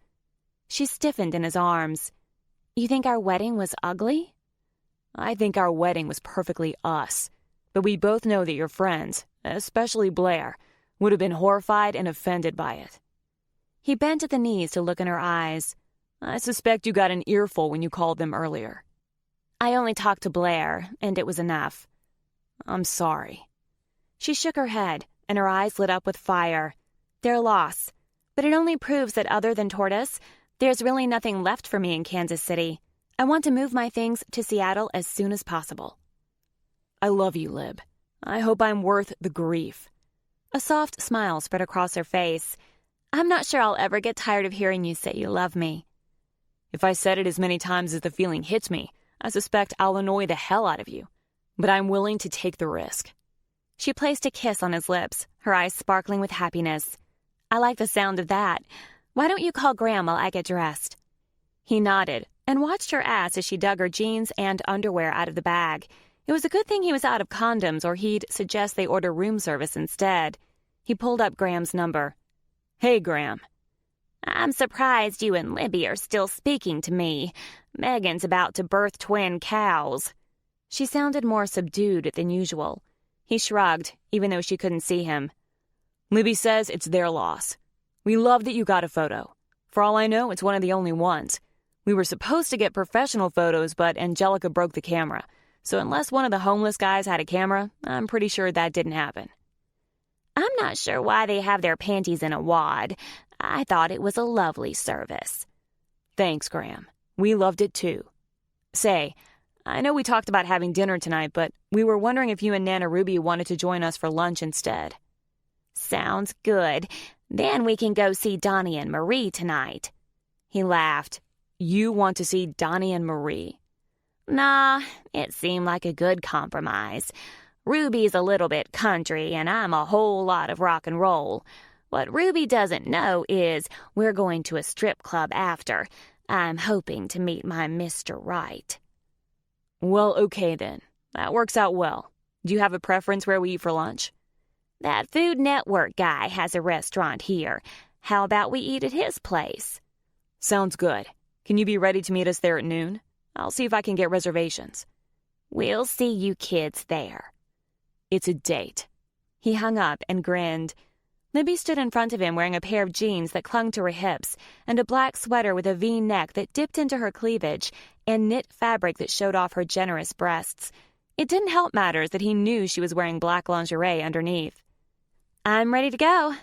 She stiffened in his arms. You think our wedding was ugly? I think our wedding was perfectly us. But we both know that your friends, especially Blair, would have been horrified and offended by it. He bent at the knees to look in her eyes. I suspect you got an earful when you called them earlier. I only talked to Blair, and it was enough. I'm sorry. She shook her head, and her eyes lit up with fire. Their loss. But it only proves that other than Tortoise, there's really nothing left for me in Kansas City. I want to move my things to Seattle as soon as possible. I love you, Lib. I hope I'm worth the grief. A soft smile spread across her face. I'm not sure I'll ever get tired of hearing you say you love me. If I said it as many times as the feeling hits me, I suspect I'll annoy the hell out of you. But I'm willing to take the risk. She placed a kiss on his lips, her eyes sparkling with happiness. I like the sound of that. Why don't you call Graham while I get dressed? He nodded and watched her ass as she dug her jeans and underwear out of the bag. It was a good thing he was out of condoms, or he'd suggest they order room service instead. He pulled up Graham's number. Hey, Graham. I'm surprised you and Libby are still speaking to me. Megan's about to birth twin cows. She sounded more subdued than usual. He shrugged, even though she couldn't see him. Libby says it's their loss. We love that you got a photo. For all I know, it's one of the only ones. We were supposed to get professional photos, but Angelica broke the camera. So unless one of the homeless guys had a camera, I'm pretty sure that didn't happen. I'm not sure why they have their panties in a wad. I thought it was a lovely service. Thanks, Graham. We loved it too. Say, I know we talked about having dinner tonight, but we were wondering if you and Nana Ruby wanted to join us for lunch instead. Sounds good. Then we can go see Donnie and Marie tonight. He laughed. You want to see Donnie and Marie? Nah, it seemed like a good compromise. Ruby's a little bit country, and I'm a whole lot of rock and roll. What Ruby doesn't know is we're going to a strip club after. I'm hoping to meet my Mr. Right. Well, okay then. That works out well. Do you have a preference where we eat for lunch? That Food Network guy has a restaurant here. How about we eat at his place? Sounds good. Can you be ready to meet us there at noon? I'll see if I can get reservations. We'll see you kids there. It's a date. He hung up and grinned. Libby stood in front of him wearing a pair of jeans that clung to her hips and a black sweater with a V-neck that dipped into her cleavage and knit fabric that showed off her generous breasts. It didn't help matters that he knew she was wearing black lingerie underneath. I'm ready to go.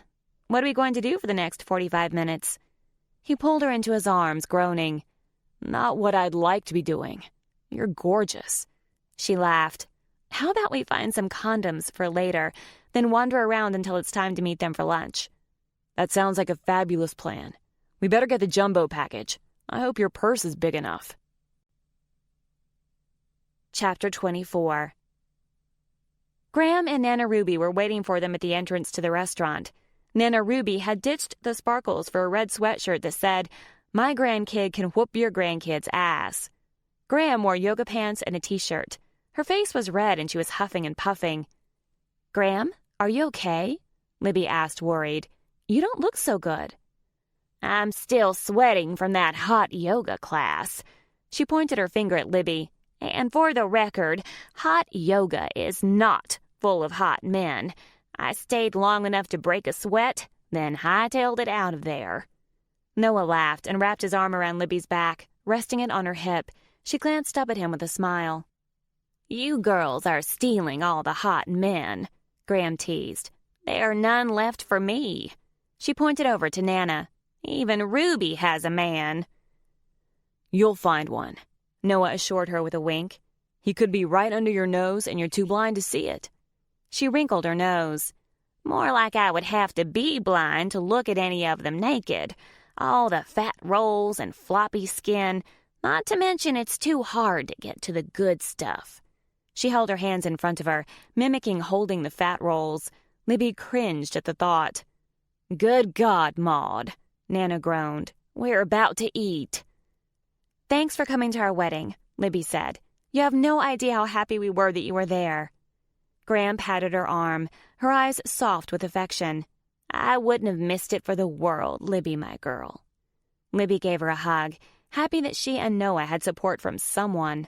What are we going to do for the next 45 minutes? He pulled her into his arms, groaning. Not what I'd like to be doing. You're gorgeous. She laughed. How about we find some condoms for later, then wander around until it's time to meet them for lunch? That sounds like a fabulous plan. We better get the jumbo package. I hope your purse is big enough. Chapter 24. Graham and Nana Ruby were waiting for them at the entrance to the restaurant. Nana Ruby had ditched the sparkles for a red sweatshirt that said, "My grandkid can whoop your grandkid's ass." Graham wore yoga pants and a t-shirt. Her face was red and she was huffing and puffing. Graham, are you okay? Libby asked, worried. You don't look so good. I'm still sweating from that hot yoga class. She pointed her finger at Libby. And for the record, hot yoga is not full of hot men. I stayed long enough to break a sweat, then hightailed it out of there. Noah laughed and wrapped his arm around Libby's back, resting it on her hip. She glanced up at him with a smile. You girls are stealing all the hot men, Graham teased. There are none left for me. She pointed over to Nana. Even Ruby has a man. You'll find one, Noah assured her with a wink. He could be right under your nose and you're too blind to see it. She wrinkled her nose. More like I would have to be blind to look at any of them naked. All the fat rolls and floppy skin, not to mention it's too hard to get to the good stuff. She held her hands in front of her, mimicking holding the fat rolls. Libby cringed at the thought. Good God, Maud, Nana groaned. We're about to eat. Thanks for coming to our wedding, Libby said. You have no idea how happy we were that you were there. Graham patted her arm, her eyes soft with affection. I wouldn't have missed it for the world, Libby, my girl. Libby gave her a hug, happy that she and Noah had support from someone.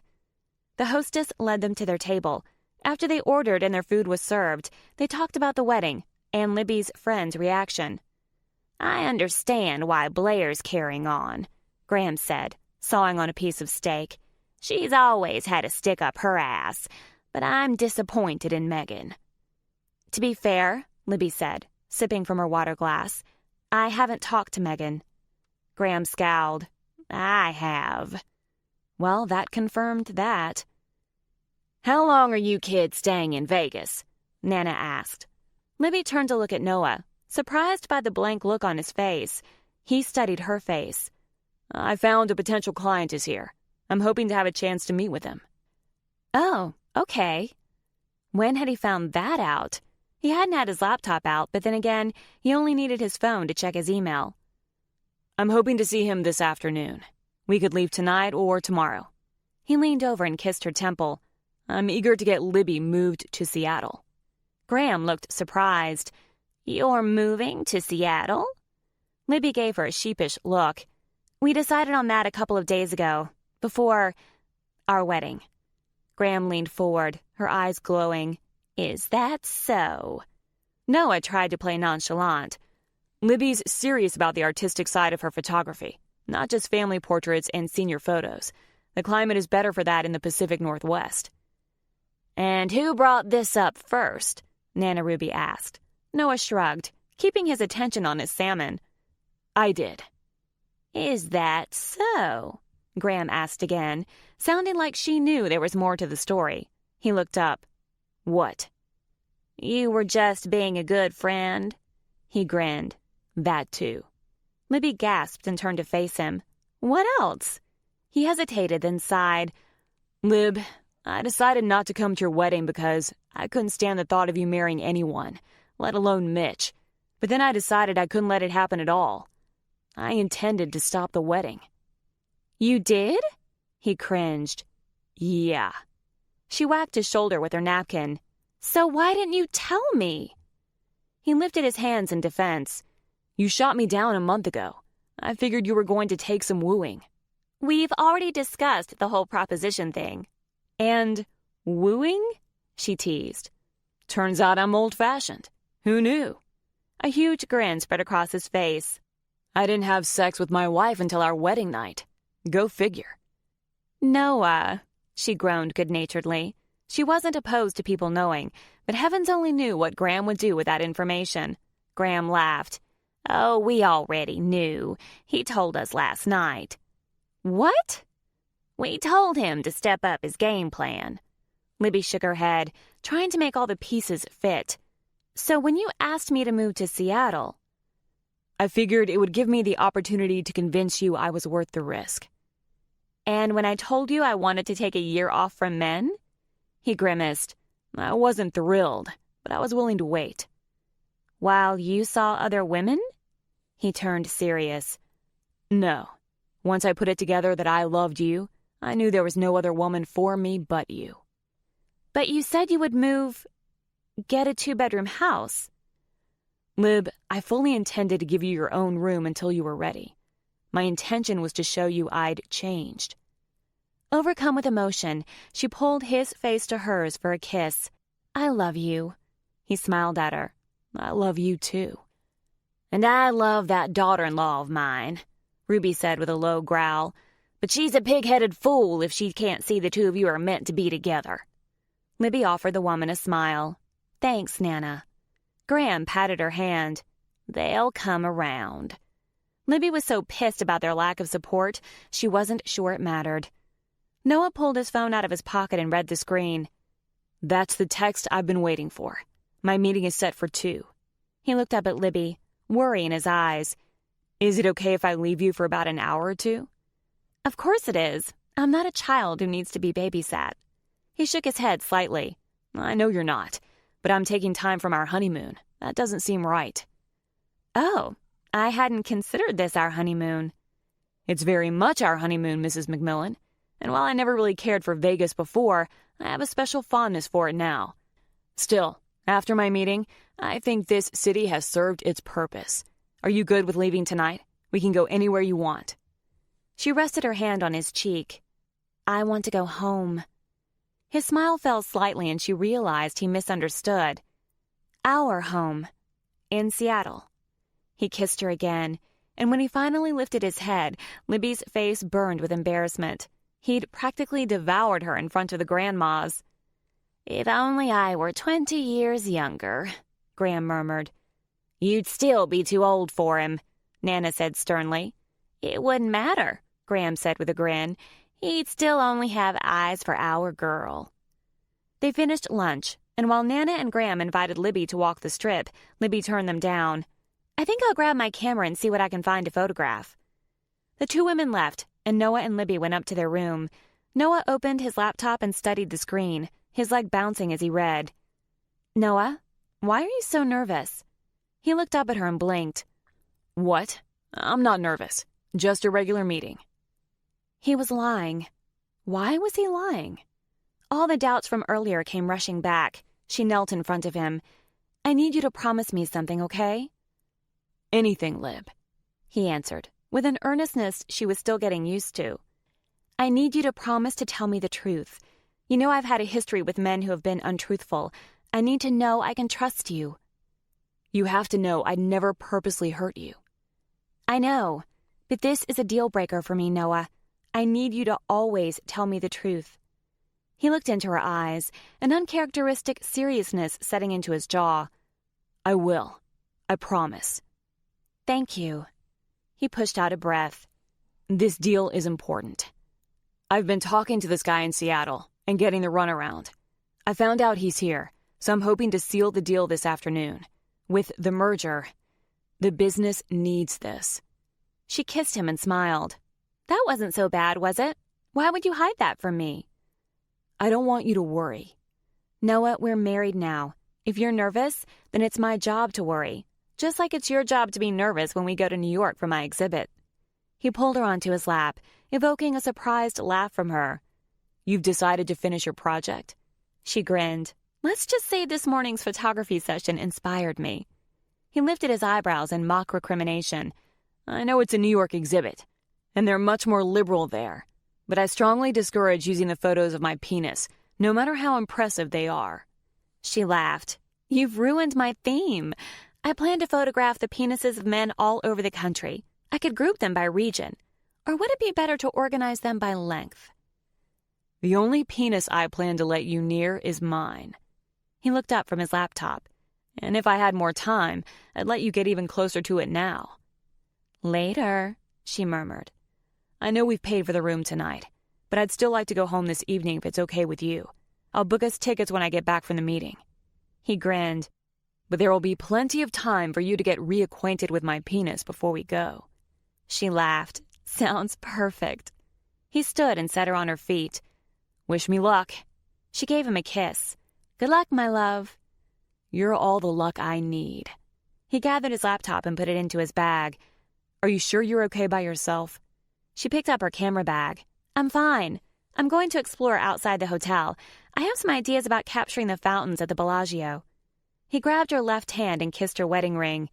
The hostess led them to their table. After they ordered and their food was served, they talked about the wedding and Libby's friend's reaction. I understand why Blair's carrying on, Graham said, sawing on a piece of steak. "She's always had a stick up her ass, but I'm disappointed in Megan." "To be fair," Libby said, sipping from her water glass, "I haven't talked to Megan." Graham scowled. "I have." Well, that confirmed that. "How long are you kids staying in Vegas?" Nana asked. Libby turned to look at Noah, surprised by the blank look on his face. He studied her face. "I found a potential client is here. I'm hoping to have a chance to meet with him." "Oh, okay." When had he found that out? He hadn't had his laptop out, but then again, he only needed his phone to check his email. "I'm hoping to see him this afternoon. We could leave tonight or tomorrow." He leaned over and kissed her temple. "I'm eager to get Libby moved to Seattle." Graham looked surprised. "You're moving to Seattle?" Libby gave her a sheepish look. "We decided on that a couple of days ago, before our wedding." Graham leaned forward, her eyes glowing. "Is that so?" Noah tried to play nonchalant. "Libby's serious about the artistic side of her photography, not just family portraits and senior photos. The climate is better for that in the Pacific Northwest." "And who brought this up first?" Nana Ruby asked. Noah shrugged, keeping his attention on his salmon. "I did." "Is that so?" Graham asked again, sounding like she knew there was more to the story. He looked up. "What?" "You were just being a good friend?" He grinned. "That too." Libby gasped and turned to face him. "What else?" He hesitated, then sighed. "Lib, I decided not to come to your wedding because I couldn't stand the thought of you marrying anyone, let alone Mitch. But then I decided I couldn't let it happen at all. I intended to stop the wedding." "You did?" He cringed. "Yeah." She whacked his shoulder with her napkin. "So why didn't you tell me?" He lifted his hands in defense. "You shot me down a month ago. I figured you were going to take some wooing." "We've already discussed the whole proposition thing." "And wooing?" she teased. "Turns out I'm old-fashioned. Who knew?" A huge grin spread across his face. "I didn't have sex with my wife until our wedding night. Go figure." "Noah," she groaned good-naturedly. She wasn't opposed to people knowing, but heavens only knew what Graham would do with that information. Graham laughed. "Oh, we already knew. He told us last night." "What?" "We told him to step up his game plan." Libby shook her head, trying to make all the pieces fit. "So when you asked me to move to Seattle..." "I figured it would give me the opportunity to convince you I was worth the risk." "And when I told you I wanted to take a year off from men?" He grimaced. "I wasn't thrilled, but I was willing to wait." "While you saw other women?" He turned serious. "No. Once I put it together that I loved you, I knew there was no other woman for me but you." "But you said you would get a 2-bedroom house." "Lib, I fully intended to give you your own room until you were ready. My intention was to show you I'd changed." Overcome with emotion, she pulled his face to hers for a kiss. "I love you." He smiled at her. "I love you too." "And I love that daughter-in-law of mine," Ruby said with a low growl. "But she's a pig-headed fool if she can't see the two of you are meant to be together." Libby offered the woman a smile. "Thanks, Nana." Graham patted her hand. "They'll come around." Libby was so pissed about their lack of support, she wasn't sure it mattered. Noah pulled his phone out of his pocket and read the screen. "That's the text I've been waiting for. My meeting is set for 2. He looked up at Libby, worry in his eyes. "Is it okay if I leave you for about an hour or 2? "Of course it is. I'm not a child who needs to be babysat." He shook his head slightly. "I know you're not, but I'm taking time from our honeymoon. That doesn't seem right." "Oh, I hadn't considered this our honeymoon." "It's very much our honeymoon, Mrs. McMillan. And while I never really cared for Vegas before, I have a special fondness for it now. Still, after my meeting, I think this city has served its purpose. Are you good with leaving tonight? We can go anywhere you want." She rested her hand on his cheek. "I want to go home." His smile fell slightly and she realized he misunderstood. "Our home. In Seattle." He kissed her again, and when he finally lifted his head, Libby's face burned with embarrassment. He'd practically devoured her in front of the grandmas. "If only I were 20 years younger," Graham murmured. "You'd still be too old for him," Nana said sternly. "It wouldn't matter," Graham said with a grin. "He'd still only have eyes for our girl." They finished lunch, and while Nana and Graham invited Libby to walk the strip, Libby turned them down. "I think I'll grab my camera and see what I can find to photograph." The two women left, and Noah and Libby went up to their room. Noah opened his laptop and studied the screen, his leg bouncing as he read. "Noah, why are you so nervous?" He looked up at her and blinked. "What? I'm not nervous. Just a regular meeting." He was lying. Why was he lying? All the doubts from earlier came rushing back. She knelt in front of him. "I need you to promise me something, okay?" "Anything, Lib," he answered, with an earnestness she was still getting used to. "I need you to promise to tell me the truth. You know I've had a history with men who have been untruthful. I need to know I can trust you." "You have to know I'd never purposely hurt you." "I know, but this is a deal breaker for me, Noah. I need you to always tell me the truth." He looked into her eyes, an uncharacteristic seriousness setting into his jaw. "I will. I promise." "Thank you." He pushed out a breath. "This deal is important. I've been talking to this guy in Seattle and getting the runaround. I found out he's here, so I'm hoping to seal the deal this afternoon. With the merger, the business needs this." She kissed him and smiled. "That wasn't so bad, was it? Why would you hide that from me?" "I don't want you to worry." "Noah, we're married now. If you're nervous, then it's my job to worry. Just like it's your job to be nervous when we go to New York for my exhibit." He pulled her onto his lap, evoking a surprised laugh from her. "You've decided to finish your project?" She grinned. "Let's just say this morning's photography session inspired me." He lifted his eyebrows in mock recrimination. "I know it's a New York exhibit, and they're much more liberal there, but I strongly discourage using the photos of my penis, no matter how impressive they are." She laughed. "You've ruined my theme. I plan to photograph the penises of men all over the country. I could group them by region. Or would it be better to organize them by length?" "The only penis I plan to let you near is mine." He looked up from his laptop. "And if I had more time, I'd let you get even closer to it now." "Later," she murmured. "I know we've paid for the room tonight, but I'd still like to go home this evening if it's okay with you. I'll book us tickets when I get back from the meeting." He grinned. "But there will be plenty of time for you to get reacquainted with my penis before we go." She laughed. "Sounds perfect." He stood and set her on her feet. "Wish me luck." She gave him a kiss. "Good luck, my love." "You're all the luck I need." He gathered his laptop and put it into his bag. "Are you sure you're okay by yourself?" She picked up her camera bag. "I'm fine. I'm going to explore outside the hotel. I have some ideas about capturing the fountains at the Bellagio." He grabbed her left hand and kissed her wedding ring.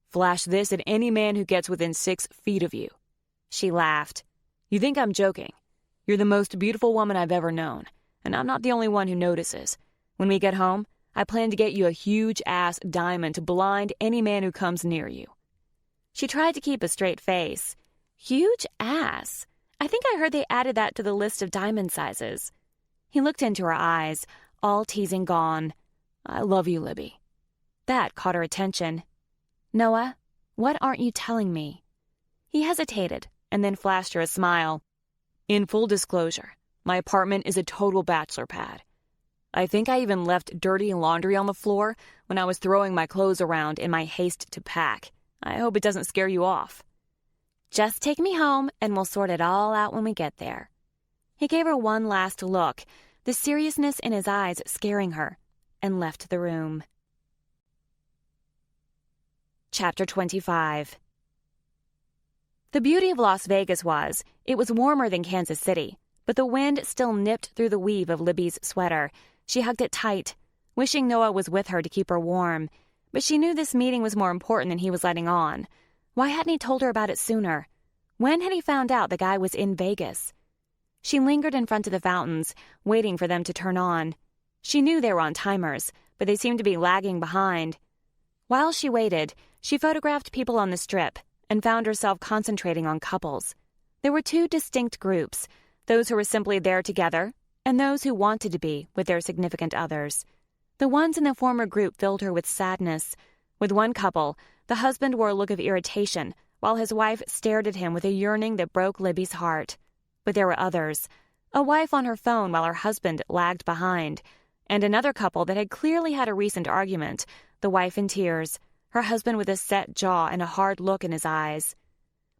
"Flash this at any man who gets within 6 feet of you." She laughed. "You think I'm joking? You're the most beautiful woman I've ever known, and I'm not the only one who notices. When we get home, I plan to get you a huge-ass diamond to blind any man who comes near you." She tried to keep a straight face. "Huge ass. I think I heard they added that to the list of diamond sizes." He looked into her eyes, all teasing gone. "I love you, Libby." That caught her attention. "Noah, what aren't you telling me?" He hesitated, and then flashed her a smile. "In full disclosure, my apartment is a total bachelor pad. I think I even left dirty laundry on the floor when I was throwing my clothes around in my haste to pack. I hope it doesn't scare you off." "Just take me home, and we'll sort it all out when we get there." He gave her one last look, the seriousness in his eyes scaring her, and left the room. Chapter 25. The beauty of Las Vegas was, it was warmer than Kansas City, but the wind still nipped through the weave of Libby's sweater. She hugged it tight, wishing Noah was with her to keep her warm. But she knew this meeting was more important than he was letting on. Why hadn't he told her about it sooner? When had he found out the guy was in Vegas? She lingered in front of the fountains, waiting for them to turn on. She knew they were on timers, but they seemed to be lagging behind. While she waited, she photographed people on the strip, and found herself concentrating on couples. There were two distinct groups, those who were simply there together and those who wanted to be with their significant others. The ones in the former group filled her with sadness. With one couple, the husband wore a look of irritation, while his wife stared at him with a yearning that broke Libby's heart. But there were others. A wife on her phone while her husband lagged behind, and another couple that had clearly had a recent argument, the wife in tears, her husband with a set jaw and a hard look in his eyes.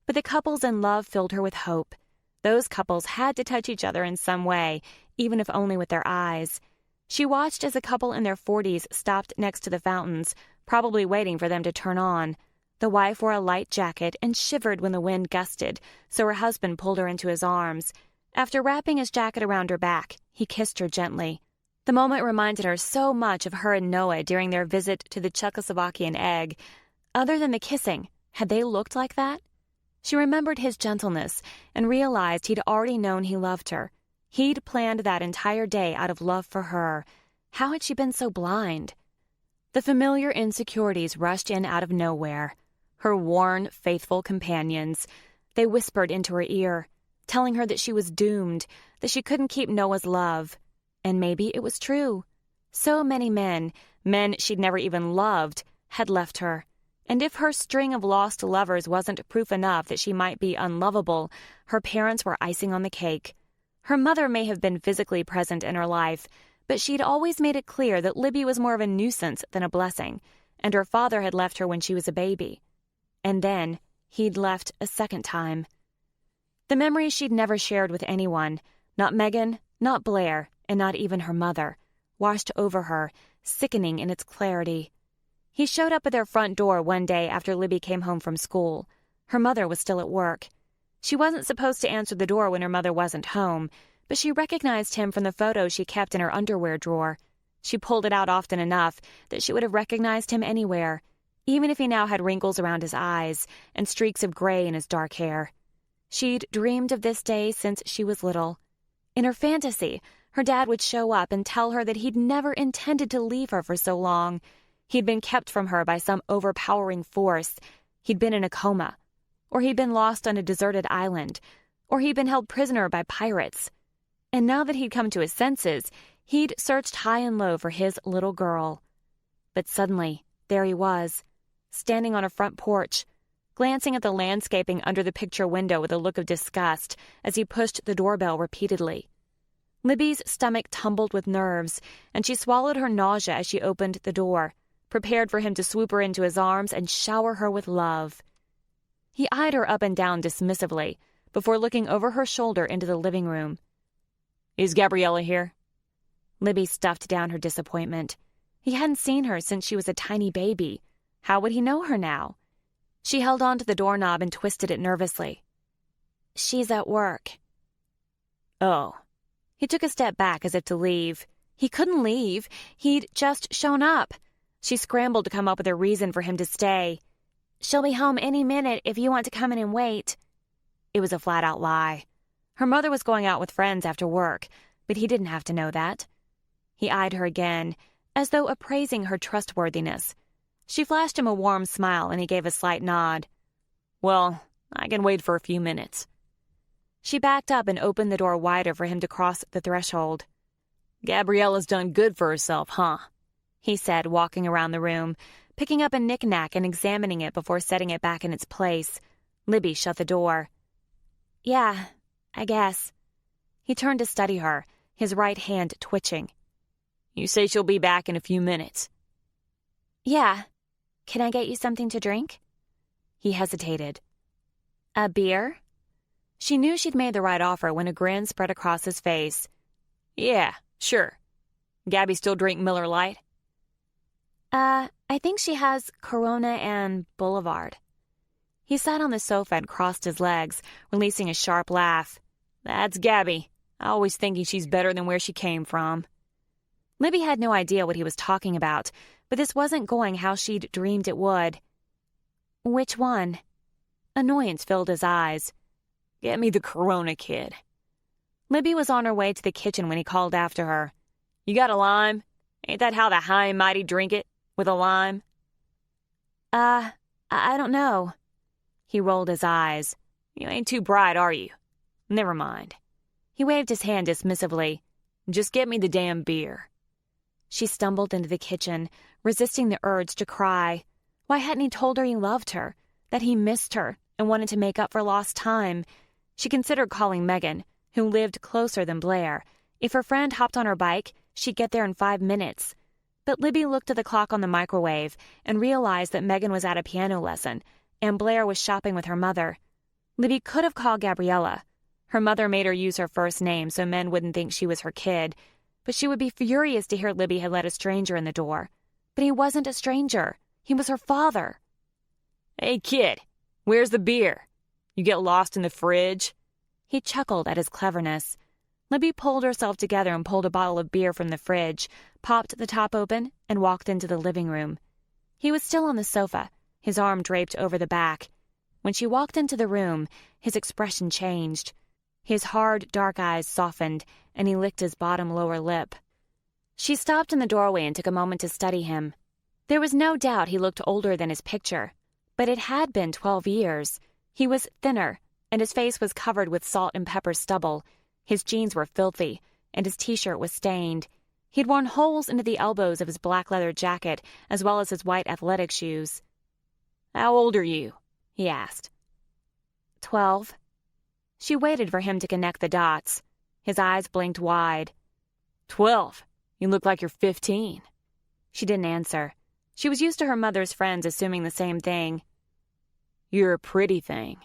But the couples in love filled her with hope. Those couples had to touch each other in some way, even if only with their eyes. She watched as a couple in their 40s stopped next to the fountains, probably waiting for them to turn on. The wife wore a light jacket and shivered when the wind gusted, so her husband pulled her into his arms. After wrapping his jacket around her back, he kissed her gently. The moment reminded her so much of her and Noah during their visit to the Czechoslovakian egg. Other than the kissing, had they looked like that? She remembered his gentleness and realized he'd already known he loved her. He'd planned that entire day out of love for her. How had she been so blind? The familiar insecurities rushed in out of nowhere. Her worn, faithful companions. They whispered into her ear, telling her that she was doomed, that she couldn't keep Noah's love. And maybe it was true. So many men she'd never even loved, had left her. And if her string of lost lovers wasn't proof enough that she might be unlovable, her parents were icing on the cake. Her mother may have been physically present in her life, but she'd always made it clear that Libby was more of a nuisance than a blessing, and her father had left her when she was a baby. And then he'd left a second time. The memories she'd never shared with anyone, not Megan, not Blair, and not even her mother, washed over her, sickening in its clarity. He showed up at their front door one day after Libby came home from school. Her mother was still at work. She wasn't supposed to answer the door when her mother wasn't home, but she recognized him from the photo she kept in her underwear drawer. She pulled it out often enough that she would have recognized him anywhere, even if he now had wrinkles around his eyes and streaks of gray in his dark hair. She'd dreamed of this day since she was little. In her fantasy, her dad would show up and tell her that he'd never intended to leave her for so long. He'd been kept from her by some overpowering force. He'd been in a coma. Or he'd been lost on a deserted island. Or he'd been held prisoner by pirates. And now that he'd come to his senses, he'd searched high and low for his little girl. But suddenly, there he was, standing on a front porch, glancing at the landscaping under the picture window with a look of disgust as he pushed the doorbell repeatedly. Libby's stomach tumbled with nerves, and she swallowed her nausea as she opened the door, prepared for him to swoop her into his arms and shower her with love. He eyed her up and down dismissively before looking over her shoulder into the living room. "Is Gabriella here?" Libby stuffed down her disappointment. He hadn't seen her since she was a tiny baby. How would he know her now? She held on to the doorknob and twisted it nervously. "She's at work." "Oh." He took a step back as if to leave. He couldn't leave. He'd just shown up. She scrambled to come up with a reason for him to stay. "She'll be home any minute if you want to come in and wait." It was a flat-out lie. Her mother was going out with friends after work, but he didn't have to know that. He eyed her again, as though appraising her trustworthiness. She flashed him a warm smile, and he gave a slight nod. "Well, I can wait for a few minutes." She backed up and opened the door wider for him to cross the threshold. "Gabriella's done good for herself, huh?" he said, walking around the room, picking up a knick-knack and examining it before setting it back in its place. Libby shut the door. "Yeah, I guess." He turned to study her, his right hand twitching. "You say she'll be back in a few minutes?" "Yeah. Can I get you something to drink?" He hesitated. "A beer?" She knew she'd made the right offer when a grin spread across his face. "Yeah, sure. Gabby still drink Miller Lite?" I think she has Corona and Boulevard." He sat on the sofa and crossed his legs, releasing a sharp laugh. "That's Gabby. Always thinking she's better than where she came from." Libby had no idea what he was talking about, but this wasn't going how she'd dreamed it would. "Which one?" Annoyance filled his eyes. "Get me the Corona, kid." Libby was on her way to the kitchen when he called after her. "You got a lime? Ain't that how the high and mighty drink it? With a lime?" I don't know." He rolled his eyes. You ain't too bright, are you? Never mind. He waved his hand dismissively. Just get me the damn beer. She stumbled into the kitchen, resisting the urge to cry. Why hadn't he told her he loved her, that he missed her and wanted to make up for lost time? She considered calling Megan, who lived closer than Blair. If her friend hopped on her bike, she'd get there in 5 minutes. But Libby looked at the clock on the microwave and realized that Megan was at a piano lesson and Blair was shopping with her mother. Libby could have called Gabriella. Her mother made her use her first name so men wouldn't think she was her kid, but she would be furious to hear Libby had let a stranger in the door. But he wasn't a stranger. He was her father. Hey, kid, where's the beer? You get lost in the fridge? He chuckled at his cleverness. Libby pulled herself together and pulled a bottle of beer from the fridge, popped the top open, and walked into the living room. He was still on the sofa, his arm draped over the back. When she walked into the room, his expression changed. His hard, dark eyes softened, and he licked his bottom lower lip. She stopped in the doorway and took a moment to study him. There was no doubt he looked older than his picture, but it had been 12 years. He was thinner, and his face was covered with salt and pepper stubble. His jeans were filthy, and his t-shirt was stained. He'd worn holes into the elbows of his black leather jacket, as well as his white athletic shoes. How old are you? He asked. 12. She waited for him to connect the dots. His eyes blinked wide. 12? You look like you're 15. She didn't answer. She was used to her mother's friends assuming the same thing. You're a pretty thing.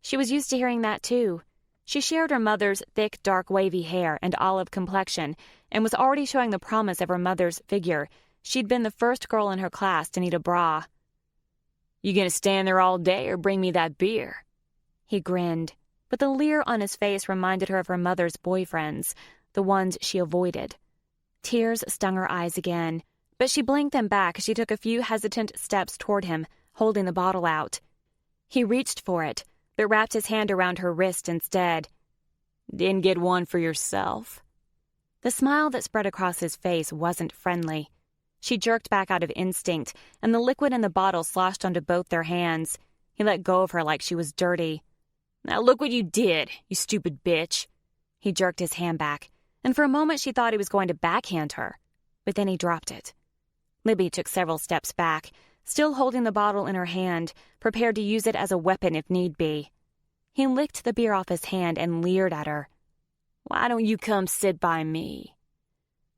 She was used to hearing that, too. She shared her mother's thick, dark, wavy hair and olive complexion and was already showing the promise of her mother's figure. She'd been the first girl in her class to need a bra. You gonna stand there all day or bring me that beer? He grinned, but the leer on his face reminded her of her mother's boyfriends, the ones she avoided. Tears stung her eyes again, but she blinked them back as she took a few hesitant steps toward him, holding the bottle out. He reached for it, but wrapped his hand around her wrist instead. Didn't get one for yourself? The smile that spread across his face wasn't friendly. She jerked back out of instinct, and the liquid in the bottle sloshed onto both their hands. He let go of her like she was dirty. Now look what you did, you stupid bitch. He jerked his hand back, and for a moment she thought he was going to backhand her, but then he dropped it. Libby took several steps back, still holding the bottle in her hand, prepared to use it as a weapon if need be. He licked the beer off his hand and leered at her. Why don't you come sit by me?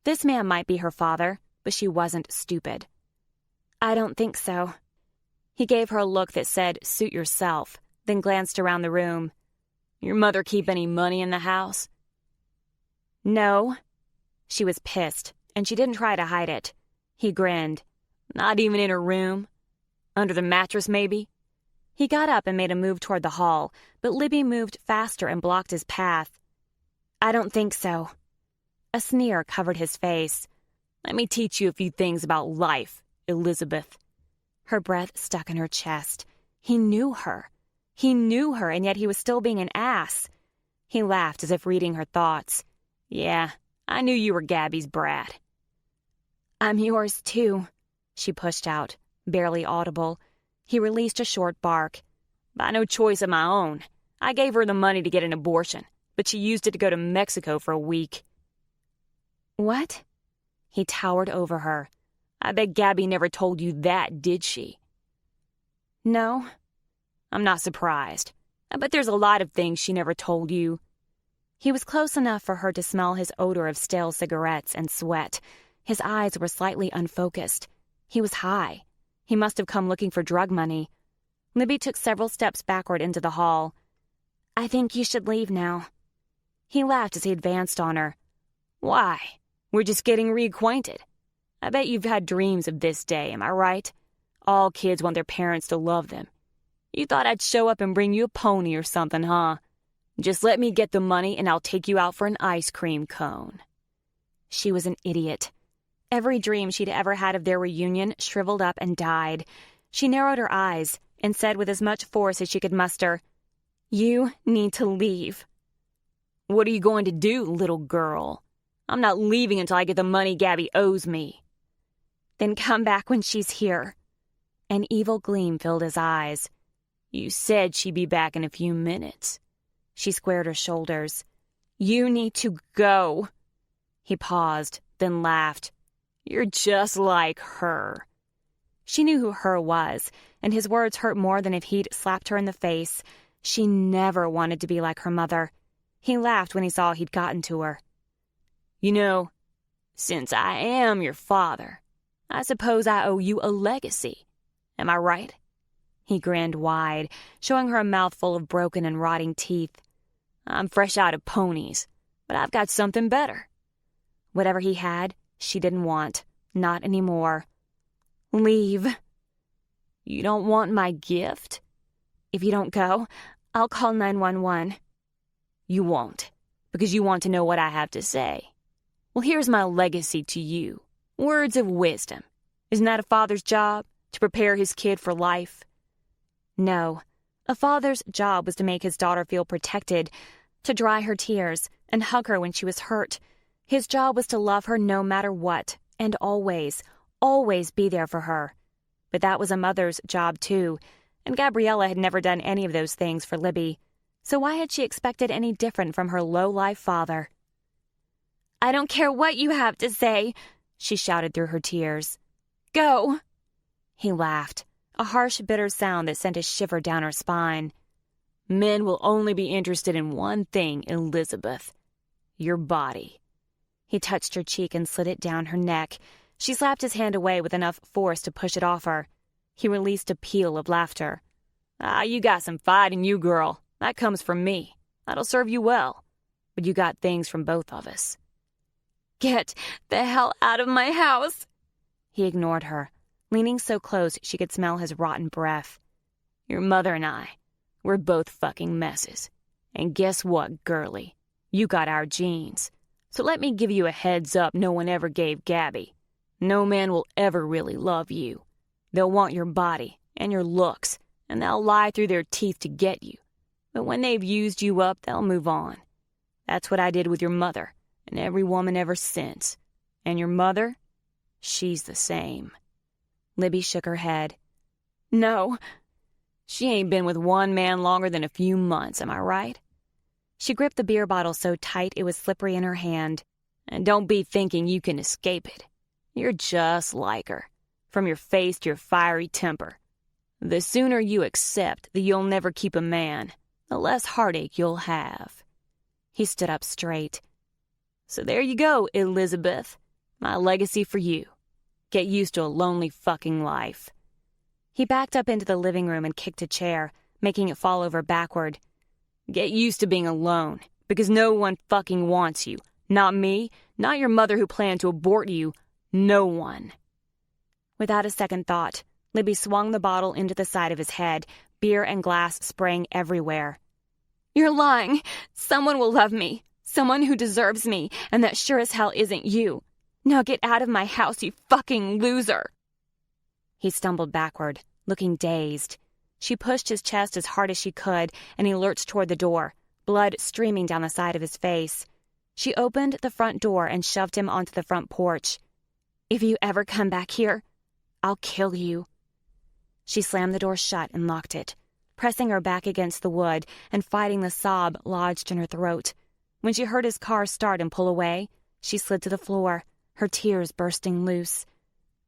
This man might be her father, but she wasn't stupid. I don't think so. He gave her a look that said, suit yourself, then glanced around the room. Your mother keep any money in the house? No. She was pissed, and she didn't try to hide it. He grinned. Not even in her room? Under the mattress, maybe? He got up and made a move toward the hall, but Libby moved faster and blocked his path. I don't think so. A sneer covered his face. Let me teach you a few things about life, Elizabeth. Her breath stuck in her chest. He knew her. He knew her, and yet he was still being an ass. He laughed as if reading her thoughts. Yeah, I knew you were Gabby's brat. I'm yours, too, she pushed out, barely audible. He released a short bark. By no choice of my own. I gave her the money to get an abortion, but she used it to go to Mexico for a week. What? He towered over her. I bet Gabby never told you that, did she? No. I'm not surprised. I bet there's a lot of things she never told you. He was close enough for her to smell his odor of stale cigarettes and sweat. His eyes were slightly unfocused. He was high. He must have come looking for drug money. Libby took several steps backward into the hall. I think you should leave now. He laughed as he advanced on her. Why? We're just getting reacquainted. I bet you've had dreams of this day, am I right? All kids want their parents to love them. You thought I'd show up and bring you a pony or something, huh? Just let me get the money and I'll take you out for an ice cream cone. She was an idiot. Every dream she'd ever had of their reunion shriveled up and died. She narrowed her eyes and said with as much force as she could muster, You need to leave. What are you going to do, little girl? I'm not leaving until I get the money Gabby owes me. Then come back when she's here. An evil gleam filled his eyes. You said she'd be back in a few minutes. She squared her shoulders. You need to go. He paused, then laughed. You're just like her. She knew who her was, and his words hurt more than if he'd slapped her in the face. She never wanted to be like her mother. He laughed when he saw he'd gotten to her. You know, since I am your father, I suppose I owe you a legacy. Am I right? He grinned wide, showing her a mouthful of broken and rotting teeth. I'm fresh out of ponies, but I've got something better. Whatever he had, she didn't want. Not anymore. Leave. You don't want my gift? If you don't go, I'll call 911. You won't, because you want to know what I have to say. Well, here's my legacy to you. Words of wisdom. Isn't that a father's job, to prepare his kid for life? No. A father's job was to make his daughter feel protected, to dry her tears and hug her when she was hurt. His job was to love her no matter what, and always, always be there for her. But that was a mother's job too, and Gabriella had never done any of those things for Libby. So why had she expected any different from her low-life father? I don't care what you have to say, she shouted through her tears. Go. He laughed, a harsh, bitter sound that sent a shiver down her spine. Men will only be interested in one thing, Elizabeth. Your body. He touched her cheek and slid it down her neck. She slapped his hand away with enough force to push it off her. He released a peal of laughter. You got some fight in you, girl. That comes from me. That'll serve you well. But you got things from both of us. Get the hell out of my house. He ignored her, leaning so close she could smell his rotten breath. Your mother and I, we're both fucking messes. And guess what, girlie? You got our genes. So let me give you a heads up no one ever gave Gabby. No man will ever really love you. They'll want your body and your looks, and they'll lie through their teeth to get you. But when they've used you up, they'll move on. That's what I did with your mother, and every woman ever since. And your mother? She's the same. Libby shook her head. No. She ain't been with one man longer than a few months, am I right? She gripped the beer bottle so tight it was slippery in her hand. And don't be thinking you can escape it. You're just like her, from your face to your fiery temper. The sooner you accept that you'll never keep a man, the less heartache you'll have. He stood up straight. So there you go, Elizabeth. My legacy for you. Get used to a lonely fucking life. He backed up into the living room and kicked a chair, making it fall over backward. Get used to being alone, because no one fucking wants you. Not me, not your mother who planned to abort you. No one. Without a second thought, Libby swung the bottle into the side of his head, beer and glass spraying everywhere. You're lying. Someone will love me. Someone who deserves me, and that sure as hell isn't you. Now get out of my house, you fucking loser. He stumbled backward, looking dazed. She pushed his chest as hard as she could, and he lurched toward the door, blood streaming down the side of his face. She opened the front door and shoved him onto the front porch. If you ever come back here, I'll kill you. She slammed the door shut and locked it, pressing her back against the wood and fighting the sob lodged in her throat. When she heard his car start and pull away, she slid to the floor, her tears bursting loose.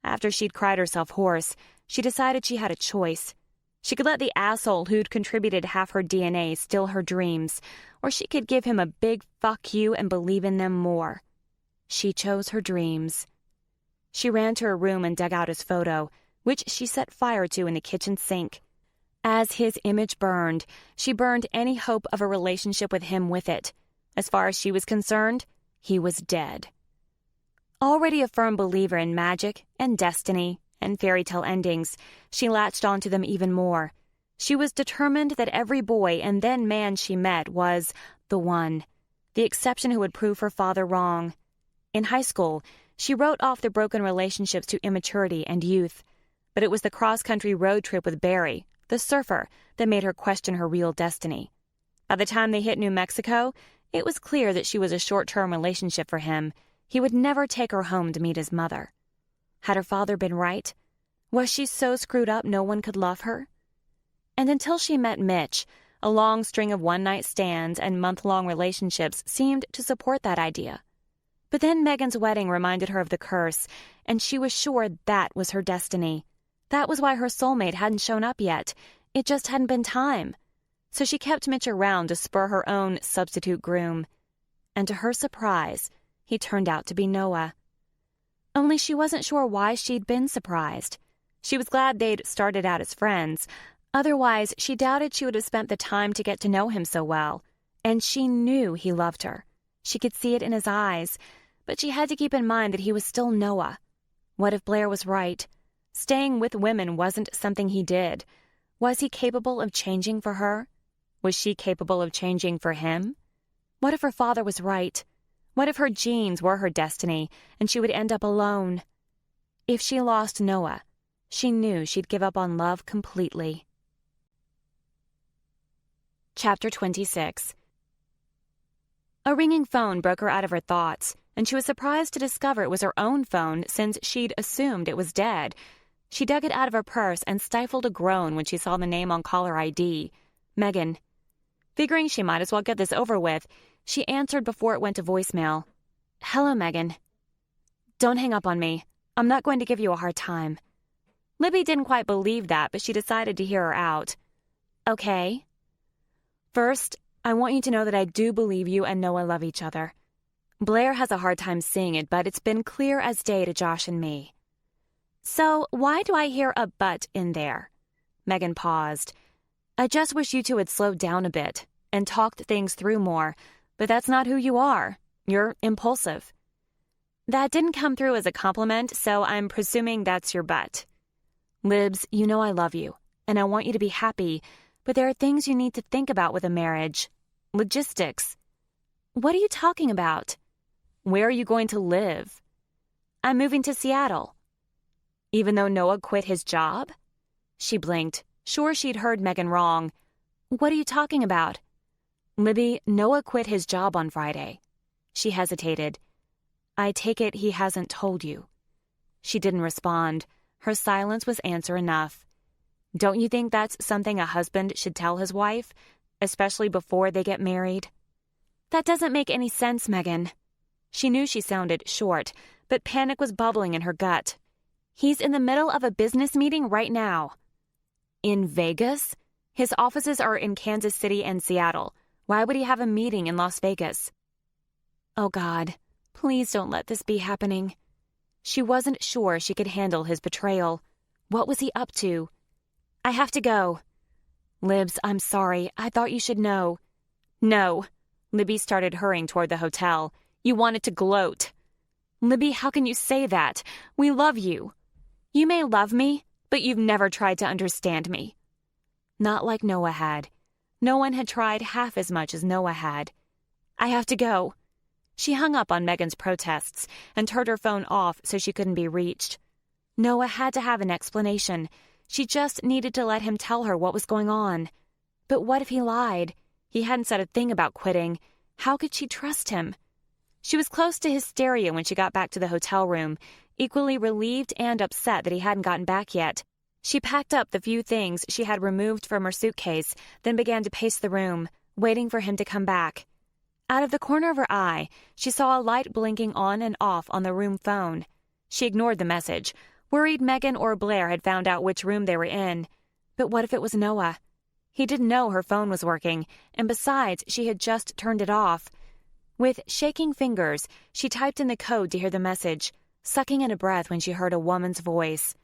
After she'd cried herself hoarse, she decided she had a choice. She could let the asshole who'd contributed half her DNA steal her dreams, or she could give him a big fuck you and believe in them more. She chose her dreams. She ran to her room and dug out his photo, which she set fire to in the kitchen sink. As his image burned, she burned any hope of a relationship with him with it. As far as she was concerned, he was dead. Already a firm believer in magic and destiny and fairy tale endings, she latched onto them even more. She was determined that every boy and then man she met was the one, the exception who would prove her father wrong. In high school, she wrote off the broken relationships to immaturity and youth, but it was the cross-country road trip with Barry, the surfer, that made her question her real destiny. By the time they hit New Mexico, it was clear that she was a short-term relationship for him. He would never take her home to meet his mother. Had her father been right? Was she so screwed up no one could love her? And until she met Mitch, a long string of one-night stands and month-long relationships seemed to support that idea. But then Megan's wedding reminded her of the curse, and she was sure that was her destiny. That was why her soulmate hadn't shown up yet. It just hadn't been time. So she kept Mitch around to spur her own substitute groom. And to her surprise, he turned out to be Noah. Only she wasn't sure why she'd been surprised. She was glad they'd started out as friends. Otherwise, she doubted she would have spent the time to get to know him so well. And she knew he loved her. She could see it in his eyes. But she had to keep in mind that he was still Noah. What if Blair was right? Staying with women wasn't something he did. Was he capable of changing for her? Was she capable of changing for him? What if her father was right? What if her genes were her destiny and she would end up alone? If she lost Noah, she knew she'd give up on love completely. Chapter 26. A ringing phone broke her out of her thoughts, and she was surprised to discover it was her own phone since she'd assumed it was dead. She dug it out of her purse and stifled a groan when she saw the name on caller ID, Megan. Figuring she might as well get this over with, she answered before it went to voicemail. Hello, Megan. Don't hang up on me. I'm not going to give you a hard time. Libby didn't quite believe that, but she decided to hear her out. Okay. First, I want you to know that I do believe you and Noah love each other. Blair has a hard time seeing it, but it's been clear as day to Josh and me. So why do I hear a but in there? Megan paused. I just wish you two had slowed down a bit and talked things through more, but that's not who you are. You're impulsive. That didn't come through as a compliment, so I'm presuming that's your but. Libs, you know I love you, and I want you to be happy, but there are things you need to think about with a marriage. Logistics. What are you talking about? Where are you going to live? I'm moving to Seattle. Even though Noah quit his job? She blinked, sure she'd heard Megan wrong. What are you talking about? Libby, Noah quit his job on Friday. She hesitated. I take it he hasn't told you. She didn't respond. Her silence was answer enough. Don't you think that's something a husband should tell his wife, especially before they get married? That doesn't make any sense, Megan. She knew she sounded short, but panic was bubbling in her gut. He's in the middle of a business meeting right now. In Vegas? His offices are in Kansas City and Seattle. Why would he have a meeting in Las Vegas? Oh, God, please don't let this be happening. She wasn't sure she could handle his betrayal. What was he up to? I have to go. Libs, I'm sorry. I thought you should know. No. Libby started hurrying toward the hotel. You wanted to gloat. Libby, how can you say that? We love you. You may love me, but you've never tried to understand me. Not like Noah had. No one had tried half as much as Noah had. I have to go. She hung up on Megan's protests and turned her phone off so she couldn't be reached. Noah had to have an explanation. She just needed to let him tell her what was going on. But what if he lied? He hadn't said a thing about quitting. How could she trust him? She was close to hysteria when she got back to the hotel room, equally relieved and upset that he hadn't gotten back yet. She packed up the few things she had removed from her suitcase, then began to pace the room, waiting for him to come back. Out of the corner of her eye, she saw a light blinking on and off on the room phone. She ignored the message, worried Megan or Blair had found out which room they were in. But what if it was Noah? He didn't know her phone was working, and besides, she had just turned it off. With shaking fingers, she typed in the code to hear the message, sucking in a breath when she heard a woman's voice.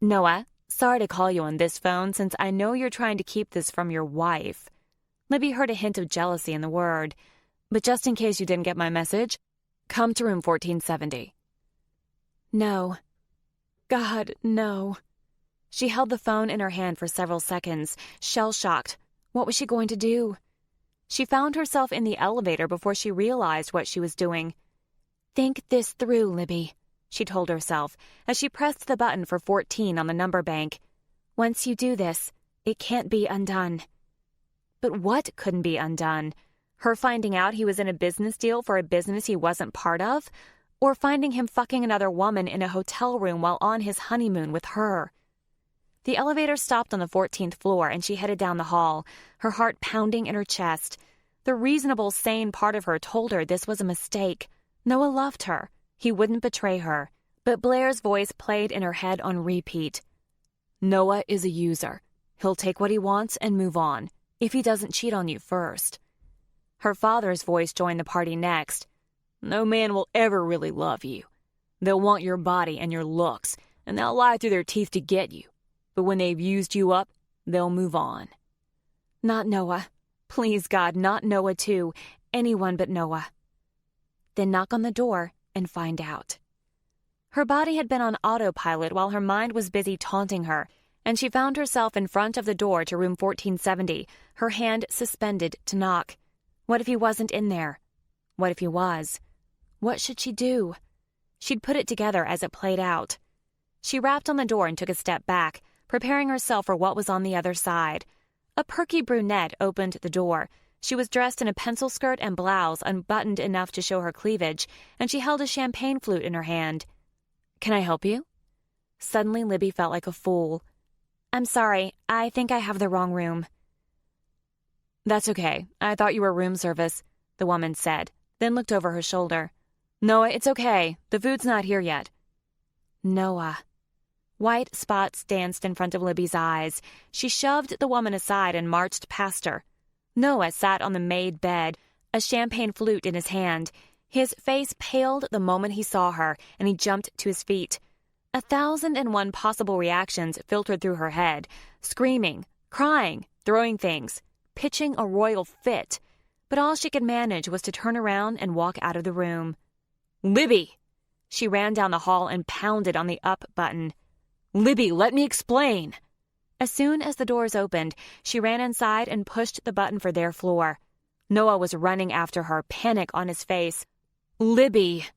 Noah, sorry to call you on this phone since I know you're trying to keep this from your wife. Libby heard a hint of jealousy in the word. But just in case you didn't get my message, come to room 1470. No. God, no. She held the phone in her hand for several seconds, shell-shocked. What was she going to do? She found herself in the elevator before she realized what she was doing. Think this through, Libby, she told herself as she pressed the button for 14 on the number bank. Once you do this, it can't be undone. But what couldn't be undone? Her finding out he was in a business deal for a business he wasn't part of? Or finding him fucking another woman in a hotel room while on his honeymoon with her? The elevator stopped on the 14th floor and she headed down the hall, her heart pounding in her chest. The reasonable, sane part of her told her this was a mistake. Noah loved her. He wouldn't betray her. But Blair's voice played in her head on repeat. Noah is a user. He'll take what he wants and move on, if he doesn't cheat on you first. Her father's voice joined the party next. No man will ever really love you. They'll want your body and your looks, and they'll lie through their teeth to get you. But when they've used you up, they'll move on. Not Noah. Please, God, not Noah too. Anyone but Noah. Then knock on the door and find out. Her body had been on autopilot while her mind was busy taunting her, and she found herself in front of the door to room 1470, her hand suspended to knock. What if he wasn't in there? What if he was? What should she do? She'd put it together as it played out. She rapped on the door and took a step back, preparing herself for what was on the other side. A perky brunette opened the door. She was dressed in a pencil skirt and blouse unbuttoned enough to show her cleavage, and she held a champagne flute in her hand. Can I help you? Suddenly, Libby felt like a fool. I'm sorry, I think I have the wrong room. That's okay. I thought you were room service, the woman said, then looked over her shoulder. Noah, it's okay. The food's not here yet. Noah. White spots danced in front of Libby's eyes. She shoved the woman aside and marched past her. Noah sat on the made bed, a champagne flute in his hand. His face paled the moment he saw her, and he jumped to his feet. 1,001 possible reactions filtered through her head. Screaming, crying, throwing things, pitching a royal fit. But all she could manage was to turn around and walk out of the room. Libby! She ran down the hall and pounded on the up button. Libby, let me explain! As soon as the doors opened, she ran inside and pushed the button for their floor. Noah was running after her, panic on his face. Libby!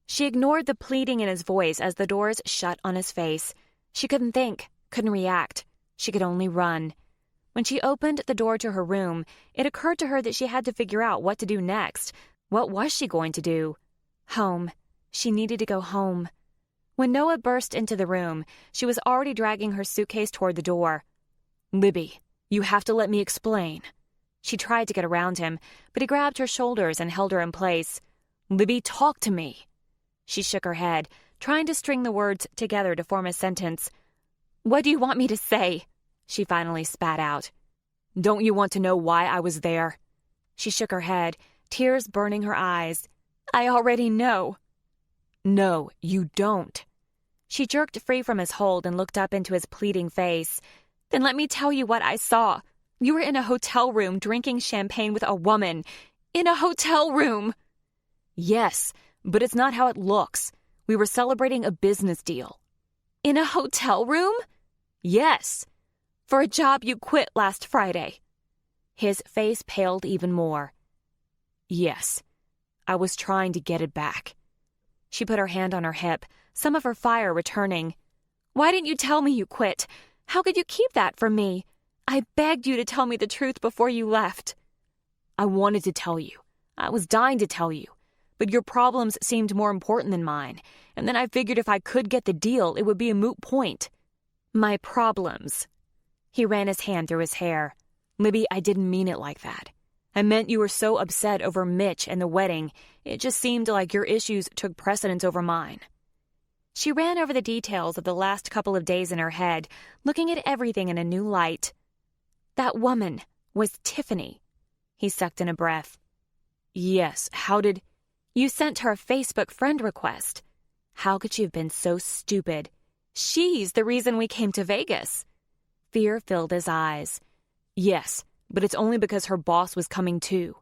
She ignored the pleading in his voice as the doors shut on his face. She couldn't think, couldn't react. She could only run. When she opened the door to her room, it occurred to her that she had to figure out what to do next. What was she going to do? Home. She needed to go home. When Noah burst into the room, she was already dragging her suitcase toward the door. Libby, you have to let me explain. She tried to get around him, but he grabbed her shoulders and held her in place. Libby, talk to me. She shook her head, trying to string the words together to form a sentence. What do you want me to say? She finally spat out. Don't you want to know why I was there? She shook her head, tears burning her eyes. I already know. No, you don't. She jerked free from his hold and looked up into his pleading face. Then let me tell you what I saw. You were in a hotel room drinking champagne with a woman. In a hotel room! Yes, but it's not how it looks. We were celebrating a business deal. In a hotel room? Yes. For a job you quit last Friday. His face paled even more. Yes. I was trying to get it back. She put her hand on her hip, some of her fire returning. Why didn't you tell me you quit? How could you keep that from me? I begged you to tell me the truth before you left. I wanted to tell you. I was dying to tell you. But your problems seemed more important than mine, and then I figured if I could get the deal, it would be a moot point. My problems. He ran his hand through his hair. Libby, I didn't mean it like that. I meant you were so upset over Mitch and the wedding, it just seemed like your issues took precedence over mine. She ran over the details of the last couple of days in her head, looking at everything in a new light. That woman was Tiffany. He sucked in a breath. Yes, how did... You sent her a Facebook friend request. How could she have been so stupid? She's the reason we came to Vegas. Fear filled his eyes. Yes, but it's only because her boss was coming too.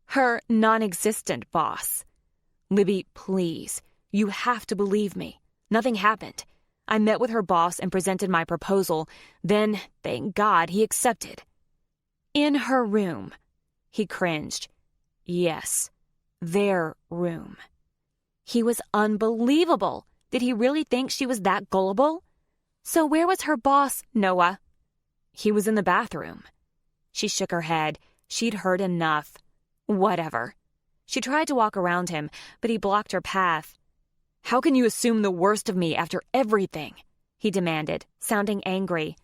Her non-existent boss. Libby, please, you have to believe me. Nothing happened. I met with her boss and presented my proposal. Then, thank God, he accepted. In her room. He cringed. Yes. Their room. He was unbelievable. Did he really think she was that gullible? So where was her boss, Noah? He was in the bathroom. She shook her head. She'd heard enough. Whatever. She tried to walk around him, but he blocked her path. How can you assume the worst of me after everything? he demanded, sounding angry.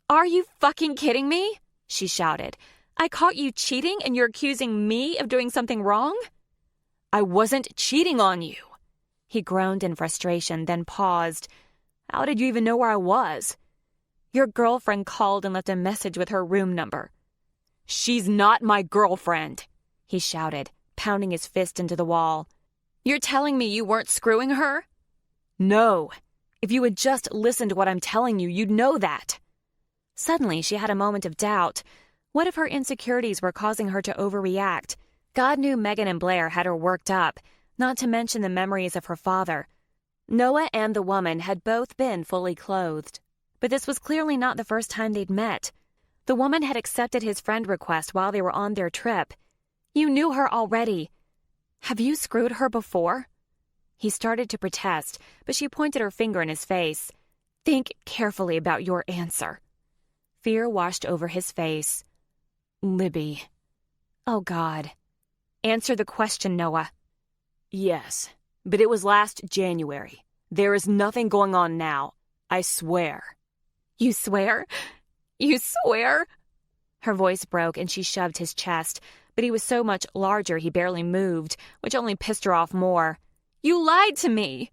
"Are you fucking kidding me?" she shouted. "I caught you cheating and you're accusing me of doing something wrong?" "I wasn't cheating on you." He groaned in frustration, then paused. "How did you even know where I was?" "Your girlfriend called and left a message with her room number." "She's not my girlfriend," he shouted, pounding his fist into the wall. "You're telling me you weren't screwing her?" "No. If you had just listened to what I'm telling you, you'd know that." Suddenly, she had a moment of doubt. What if her insecurities were causing her to overreact? God knew Megan and Blair had her worked up, not to mention the memories of her father. Noah and the woman had both been fully clothed. But this was clearly not the first time they'd met. The woman had accepted his friend request while they were on their trip. "You knew her already. Have you screwed her before?" He started to protest, but she pointed her finger in his face. "Think carefully about your answer." Fear washed over his face. "Libby." "Oh, God. Answer the question, Noah." "Yes, but it was last January. There is nothing going on now. I swear." "You swear? You swear?" Her voice broke and she shoved his chest, but he was so much larger he barely moved, which only pissed her off more. "You lied to me."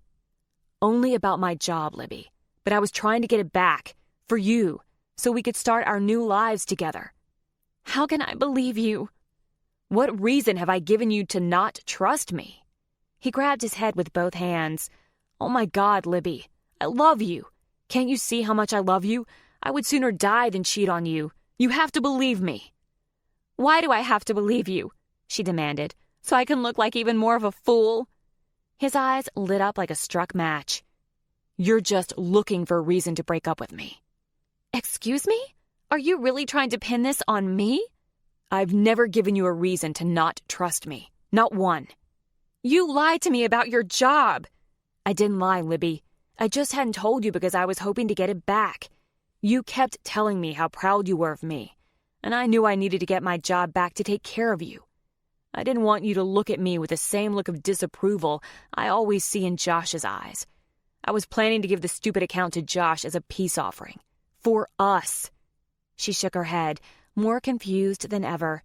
"Only about my job, Libby. But I was trying to get it back. For you. So we could start our new lives together." "How can I believe you?" "What reason have I given you to not trust me?" He grabbed his head with both hands. "Oh my God, Libby. I love you. Can't you see how much I love you? I would sooner die than cheat on you. You have to believe me." "Why do I have to believe you?" she demanded. "So I can look like even more of a fool?" His eyes lit up like a struck match. "You're just looking for a reason to break up with me." "Excuse me? Are you really trying to pin this on me?" "I've never given you a reason to not trust me. Not one." "You lied to me about your job." "I didn't lie, Libby. I just hadn't told you because I was hoping to get it back. You kept telling me how proud you were of me, and I knew I needed to get my job back to take care of you. I didn't want you to look at me with the same look of disapproval I always see in Josh's eyes. I was planning to give the stupid account to Josh as a peace offering. For us." She shook her head, more confused than ever.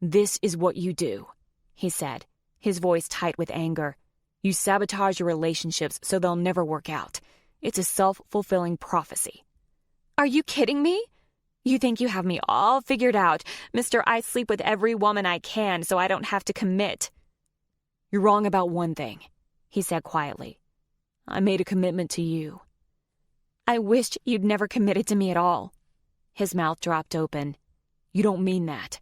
"This is what you do," he said, his voice tight with anger. "You sabotage your relationships so they'll never work out. It's a self-fulfilling prophecy." "Are you kidding me? You think you have me all figured out, Mr. I sleep with every woman I can so I don't have to commit." "You're wrong about one thing," he said quietly. "I made a commitment to you." "I wished you'd never committed to me at all." His mouth dropped open. "You don't mean that."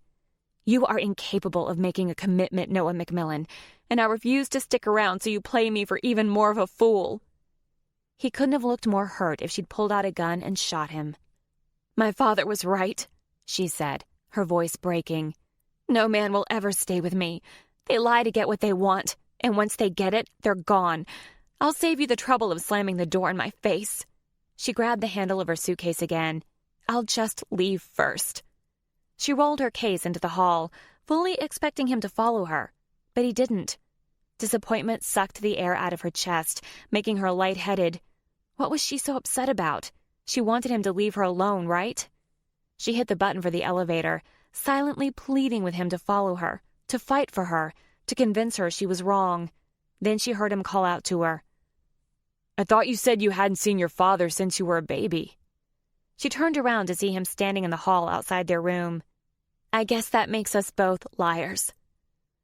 "You are incapable of making a commitment, Noah McMillan, and I refuse to stick around so you play me for even more of a fool." He couldn't have looked more hurt if she'd pulled out a gun and shot him. "My father was right," she said, her voice breaking. "No man will ever stay with me. They lie to get what they want, and once they get it, they're gone. I'll save you the trouble of slamming the door in my face." She grabbed the handle of her suitcase again. "I'll just leave first." She rolled her case into the hall, fully expecting him to follow her, but he didn't. Disappointment sucked the air out of her chest, making her lightheaded. What was she so upset about? She wanted him to leave her alone, right? She hit the button for the elevator, silently pleading with him to follow her, to fight for her, to convince her she was wrong. Then she heard him call out to her. "I thought you said you hadn't seen your father since you were a baby." She turned around to see him standing in the hall outside their room. "I guess that makes us both liars."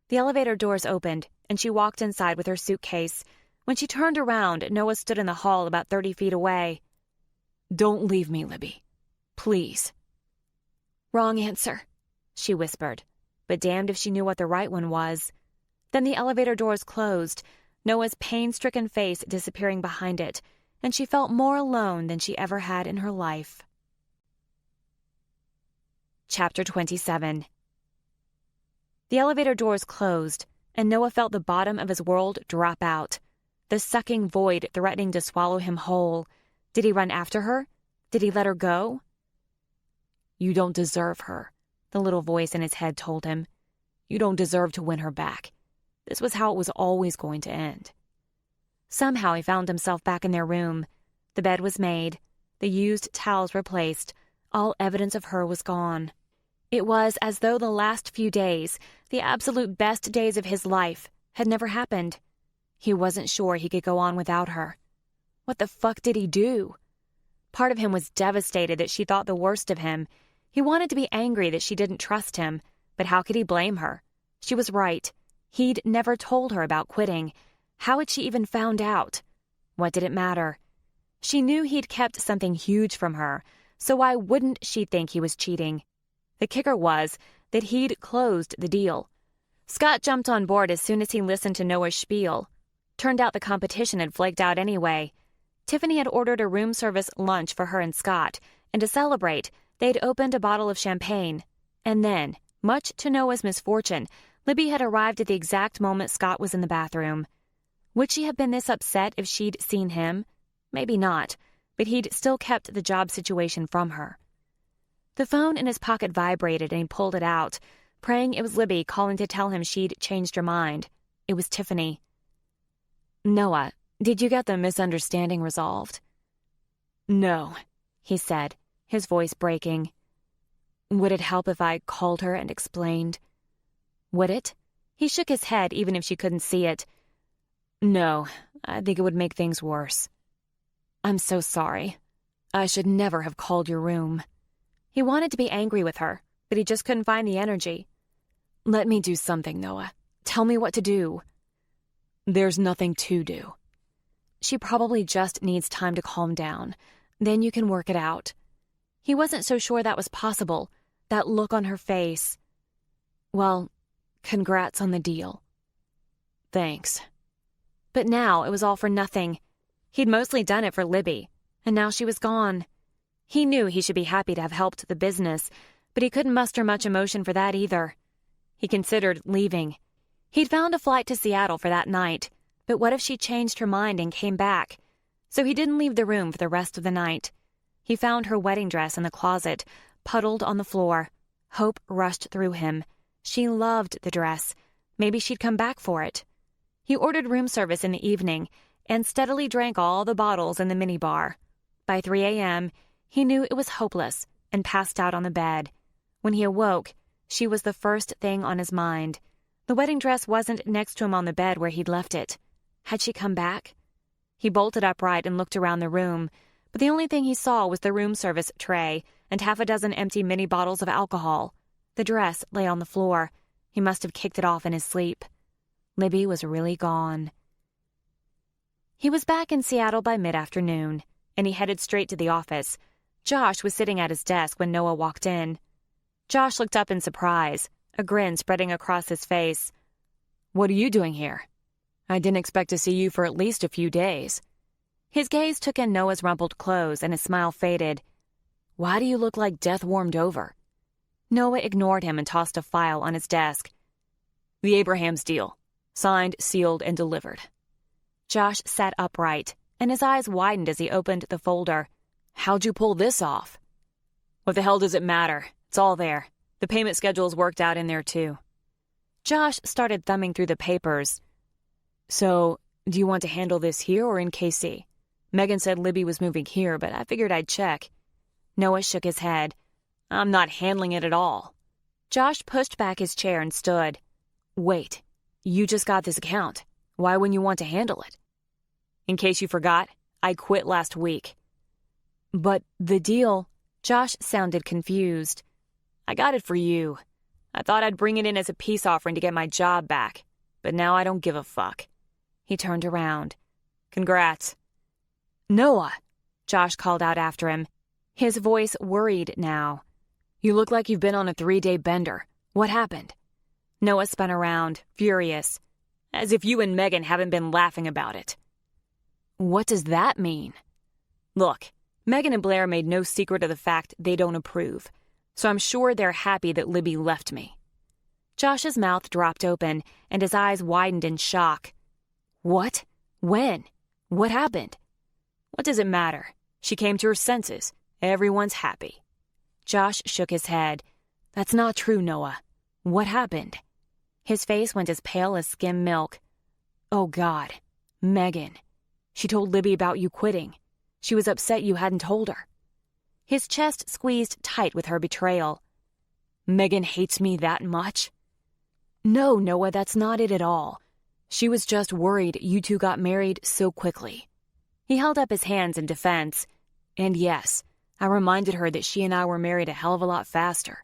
The elevator doors opened, and she walked inside with her suitcase. When she turned around, Noah stood in the hall about 30 feet away. "Don't leave me, Libby. Please." "Wrong answer," she whispered, but damned if she knew what the right one was. Then the elevator doors closed, Noah's pain-stricken face disappearing behind it, and she felt more alone than she ever had in her life. Chapter 27. The elevator doors closed, and Noah felt the bottom of his world drop out, the sucking void threatening to swallow him whole. Did he run after her? Did he let her go? "You don't deserve her," the little voice in his head told him. "You don't deserve to win her back. This was how it was always going to end." Somehow he found himself back in their room. The bed was made, the used towels replaced, all evidence of her was gone. It was as though the last few days, the absolute best days of his life, had never happened. He wasn't sure he could go on without her. What the fuck did he do? Part of him was devastated that she thought the worst of him. He wanted to be angry that she didn't trust him, but how could he blame her? She was right. He'd never told her about quitting. How had she even found out? What did it matter? She knew he'd kept something huge from her, so why wouldn't she think he was cheating? The kicker was that he'd closed the deal. Scott jumped on board as soon as he listened to Noah's spiel. Turned out the competition had flaked out anyway. Tiffany had ordered a room service lunch for her and Scott, and to celebrate, they'd opened a bottle of champagne. And then, much to Noah's misfortune, Libby had arrived at the exact moment Scott was in the bathroom. Would she have been this upset if she'd seen him? Maybe not, but he'd still kept the job situation from her. The phone in his pocket vibrated and he pulled it out, praying it was Libby calling to tell him she'd changed her mind. It was Tiffany. "Noah, did you get the misunderstanding resolved?" "No," he said, his voice breaking. "Would it help if I called her and explained?" "Would it?" He shook his head even if she couldn't see it. "No, I think it would make things worse." "I'm so sorry. I should never have called your room." He wanted to be angry with her, but he just couldn't find the energy. "Let me do something, Noah. Tell me what to do." "There's nothing to do." "She probably just needs time to calm down. Then you can work it out." He wasn't so sure that was possible, that look on her face. "Well, congrats on the deal." "Thanks." But now it was all for nothing. He'd mostly done it for Libby, and now she was gone. He knew he should be happy to have helped the business, but he couldn't muster much emotion for that either. He considered leaving. He'd found a flight to Seattle for that night, but what if she changed her mind and came back? So he didn't leave the room for the rest of the night. He found her wedding dress in the closet, puddled on the floor. Hope rushed through him. She loved the dress. Maybe she'd come back for it. He ordered room service in the evening and steadily drank all the bottles in the minibar. By 3 a.m., he knew it was hopeless and passed out on the bed. When he awoke, she was the first thing on his mind. The wedding dress wasn't next to him on the bed where he'd left it. Had she come back? He bolted upright and looked around the room, but the only thing he saw was the room service tray and half a dozen empty mini bottles of alcohol. The dress lay on the floor. He must have kicked it off in his sleep. Libby was really gone. He was back in Seattle by mid-afternoon, and he headed straight to the office. Josh was sitting at his desk when Noah walked in. Josh looked up in surprise, a grin spreading across his face. "What are you doing here? I didn't expect to see you for at least a few days." His gaze took in Noah's rumpled clothes and his smile faded. "Why do you look like death warmed over?" Noah ignored him and tossed a file on his desk. "The Abrahams deal. Signed, sealed, and delivered." Josh sat upright, and his eyes widened as he opened the folder. "How'd you pull this off?" "What the hell does it matter? It's all there. The payment schedule's worked out in there, too." Josh started thumbing through the papers. "So, do you want to handle this here or in KC? Megan said Libby was moving here, but I figured I'd check." Noah shook his head. "I'm not handling it at all." Josh pushed back his chair and stood. "Wait, you just got this account. Why wouldn't you want to handle it?" "In case you forgot, I quit last week." "But the deal—" Josh sounded confused. "I got it for you. I thought I'd bring it in as a peace offering to get my job back, but now I don't give a fuck." He turned around. "Congrats." "Noah!" Josh called out after him. His voice worried now. "You look like you've been on a 3-day bender. What happened?" Noah spun around, furious. "As if you and Megan haven't been laughing about it." "What does that mean?" "Look, Megan and Blair made no secret of the fact they don't approve, so I'm sure they're happy that Libby left me." Josh's mouth dropped open, and his eyes widened in shock. "What? When? What happened?" "What does it matter? She came to her senses. Everyone's happy." Josh shook his head. "That's not true, Noah. What happened?" His face went as pale as skim milk. "Oh, God. Megan. She told Libby about you quitting." She was upset you hadn't told her. His chest squeezed tight with her betrayal. Megan hates me that much? No, Noah, that's not it at all. She was just worried you two got married so quickly. He held up his hands in defense. And yes, I reminded her that she and I were married a hell of a lot faster.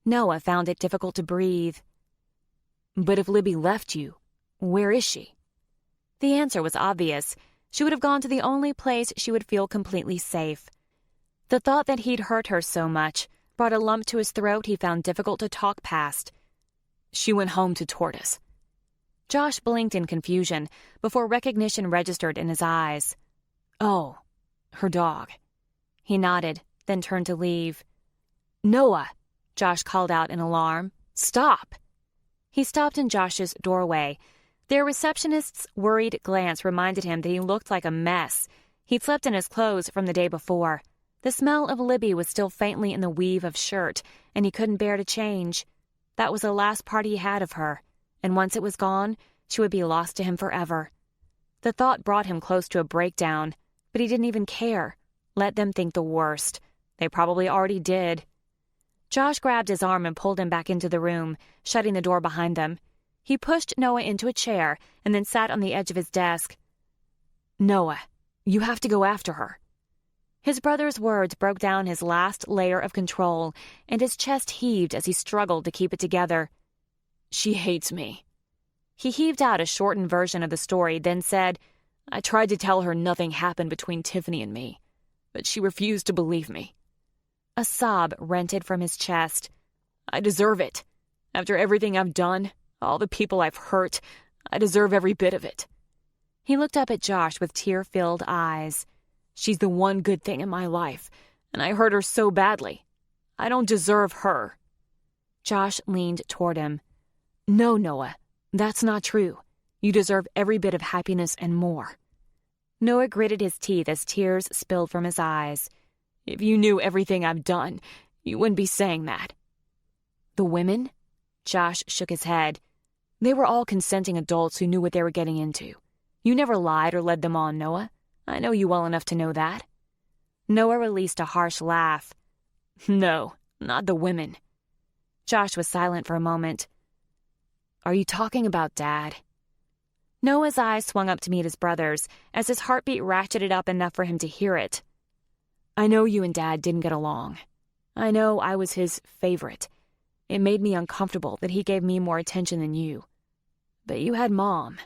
Noah found it difficult to breathe. But if Libby left you, where is she? The answer was obvious. She would have gone to the only place she would feel completely safe. The thought that he'd hurt her so much brought a lump to his throat he found difficult to talk past. She went home to Tortoise. Josh blinked in confusion before recognition registered in his eyes. Oh, her dog. He nodded, then turned to leave. Noah, Josh called out in alarm. Stop! He stopped in Josh's doorway. Their receptionist's worried glance reminded him that he looked like a mess. He'd slept in his clothes from the day before. The smell of Libby was still faintly in the weave of shirt, and he couldn't bear to change. That was the last part he had of her, and once it was gone, she would be lost to him forever. The thought brought him close to a breakdown, but he didn't even care. Let them think the worst. They probably already did. Josh grabbed his arm and pulled him back into the room, shutting the door behind them. He pushed Noah into a chair and then sat on the edge of his desk. Noah, you have to go after her. His brother's words broke down his last layer of control, and his chest heaved as he struggled to keep it together. She hates me. He heaved out a shortened version of the story, then said, I tried to tell her nothing happened between Tiffany and me, but she refused to believe me. A sob rented from his chest. I deserve it. After everything I've done, all the people I've hurt, I deserve every bit of it. He looked up at Josh with tear-filled eyes. She's the one good thing in my life, and I hurt her so badly. I don't deserve her. Josh leaned toward him. No, Noah, that's not true. You deserve every bit of happiness and more. Noah gritted his teeth as tears spilled from his eyes. If you knew everything I've done, you wouldn't be saying that. The women? Josh shook his head. They were all consenting adults who knew what they were getting into. You never lied or led them on, Noah. I know you well enough to know that. Noah released a harsh laugh. No, not the women. Josh was silent for a moment. Are you talking about Dad? Noah's eyes swung up to meet his brother's as his heartbeat ratcheted up enough for him to hear it. I know you and Dad didn't get along. I know I was his favorite. It made me uncomfortable that he gave me more attention than you. But you had Mom.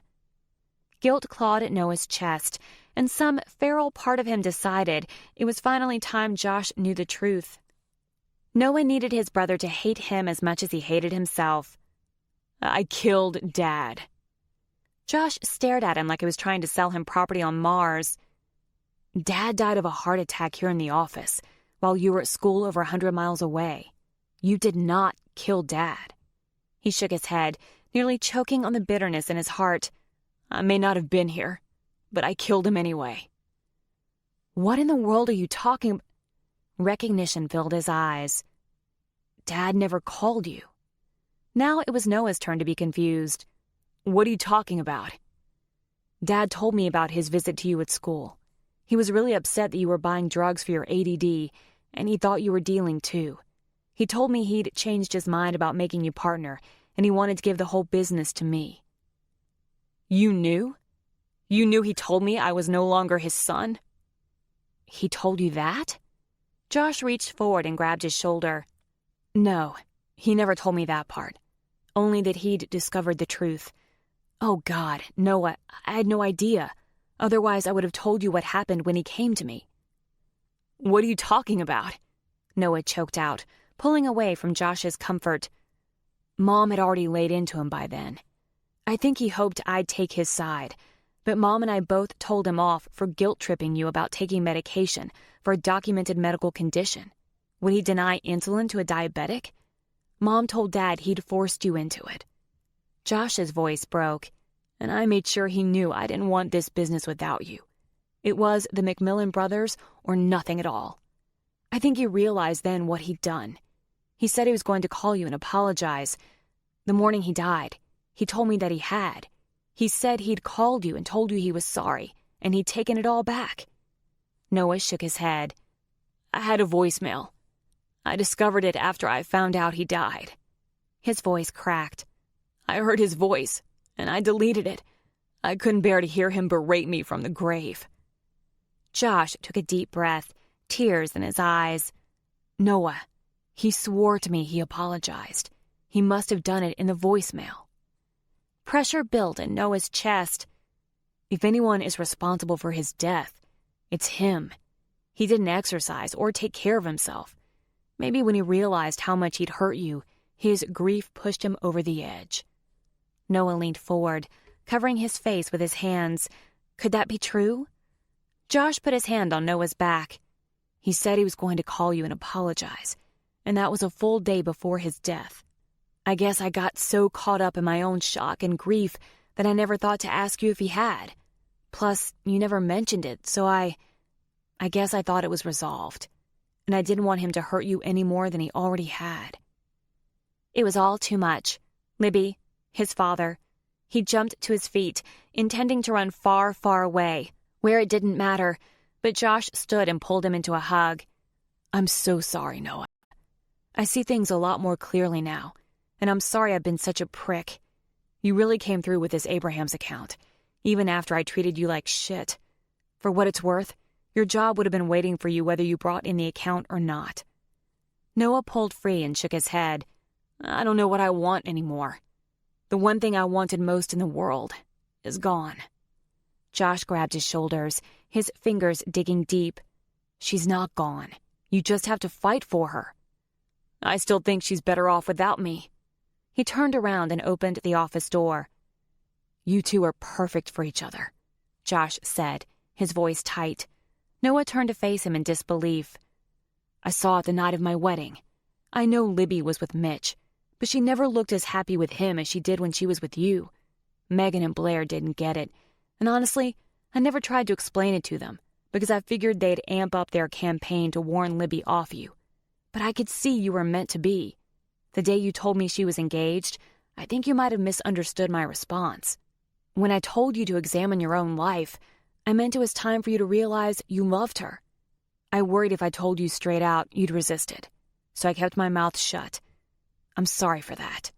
Guilt clawed at Noah's chest, and some feral part of him decided it was finally time Josh knew the truth. Noah needed his brother to hate him as much as he hated himself. I killed Dad. Josh stared at him like he was trying to sell him property on Mars. Dad died of a heart attack here in the office while you were at school over 100 miles away. You did not kill Dad. He shook his head, nearly choking on the bitterness in his heart. I may not have been here, but I killed him anyway. What in the world are you talking about? Recognition filled his eyes. Dad never called you. Now it was Noah's turn to be confused. What are you talking about? Dad told me about his visit to you at school. He was really upset that you were buying drugs for your ADD, and he thought you were dealing too. He told me he'd changed his mind about making you partner, and he wanted to give the whole business to me. You knew? You knew he told me I was no longer his son? He told you that? Josh reached forward and grabbed his shoulder. No, he never told me that part. Only that he'd discovered the truth. Oh, God, Noah, I had no idea. Otherwise, I would have told you what happened when he came to me. What are you talking about? Noah choked out, pulling away from Josh's comfort. Mom had already laid into him by then. I think he hoped I'd take his side, but Mom and I both told him off for guilt-tripping you about taking medication for a documented medical condition. Would he deny insulin to a diabetic? Mom told Dad he'd forced you into it. Josh's voice broke, and I made sure he knew I didn't want this business without you. It was the McMillan brothers or nothing at all. I think he realized then what he'd done. He said he was going to call you and apologize. The morning he died, he told me that he had. He said he'd called you and told you he was sorry, and he'd taken it all back. Noah shook his head. I had a voicemail. I discovered it after I found out he died. His voice cracked. I heard his voice, and I deleted it. I couldn't bear to hear him berate me from the grave. Josh took a deep breath, tears in his eyes. Noah, he swore to me he apologized. He must have done it in the voicemail. Pressure built in Noah's chest. If anyone is responsible for his death, it's him. He didn't exercise or take care of himself. Maybe when he realized how much he'd hurt you, his grief pushed him over the edge. Noah leaned forward, covering his face with his hands. Could that be true? Josh put his hand on Noah's back. He said he was going to call you and apologize, and that was a full day before his death. I guess I got so caught up in my own shock and grief that I never thought to ask you if he had. Plus, you never mentioned it, so I guess I thought it was resolved, and I didn't want him to hurt you any more than he already had. It was all too much. Libby, his father. He jumped to his feet, intending to run far, far away, where it didn't matter, but Josh stood and pulled him into a hug. I'm so sorry, Noah. I see things a lot more clearly now, and I'm sorry I've been such a prick. You really came through with this Abraham's account, even after I treated you like shit. For what it's worth, your job would have been waiting for you whether you brought in the account or not. Noah pulled free and shook his head. I don't know what I want anymore. The one thing I wanted most in the world is gone. Josh grabbed his shoulders, his fingers digging deep. She's not gone. You just have to fight for her. I still think she's better off without me. He turned around and opened the office door. You two are perfect for each other, Josh said, his voice tight. Noah turned to face him in disbelief. I saw it the night of my wedding. I know Libby was with Mitch, but she never looked as happy with him as she did when she was with you. Megan and Blair didn't get it, and honestly, I never tried to explain it to them, because I figured they'd amp up their campaign to warn Libby off you. But I could see you were meant to be. The day you told me she was engaged, I think you might have misunderstood my response. When I told you to examine your own life, I meant it was time for you to realize you loved her. I worried if I told you straight out, you'd resist it, so I kept my mouth shut. I'm sorry for that.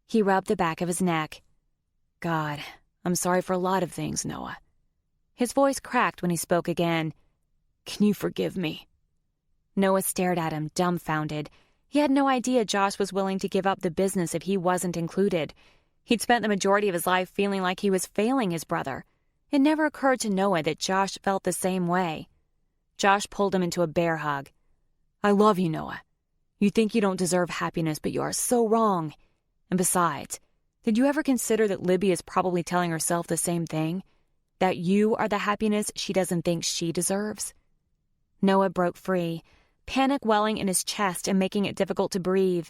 He rubbed the back of his neck. God, I'm sorry for a lot of things, Noah. His voice cracked when he spoke again. Can you forgive me? Noah stared at him, dumbfounded. He had no idea Josh was willing to give up the business if he wasn't included. He'd spent the majority of his life feeling like he was failing his brother. It never occurred to Noah that Josh felt the same way. Josh pulled him into a bear hug. I love you, Noah. You think you don't deserve happiness, but you are so wrong. And besides, did you ever consider that Libby is probably telling herself the same thing? That you are the happiness she doesn't think she deserves? Noah broke free, panic welling in his chest and making it difficult to breathe.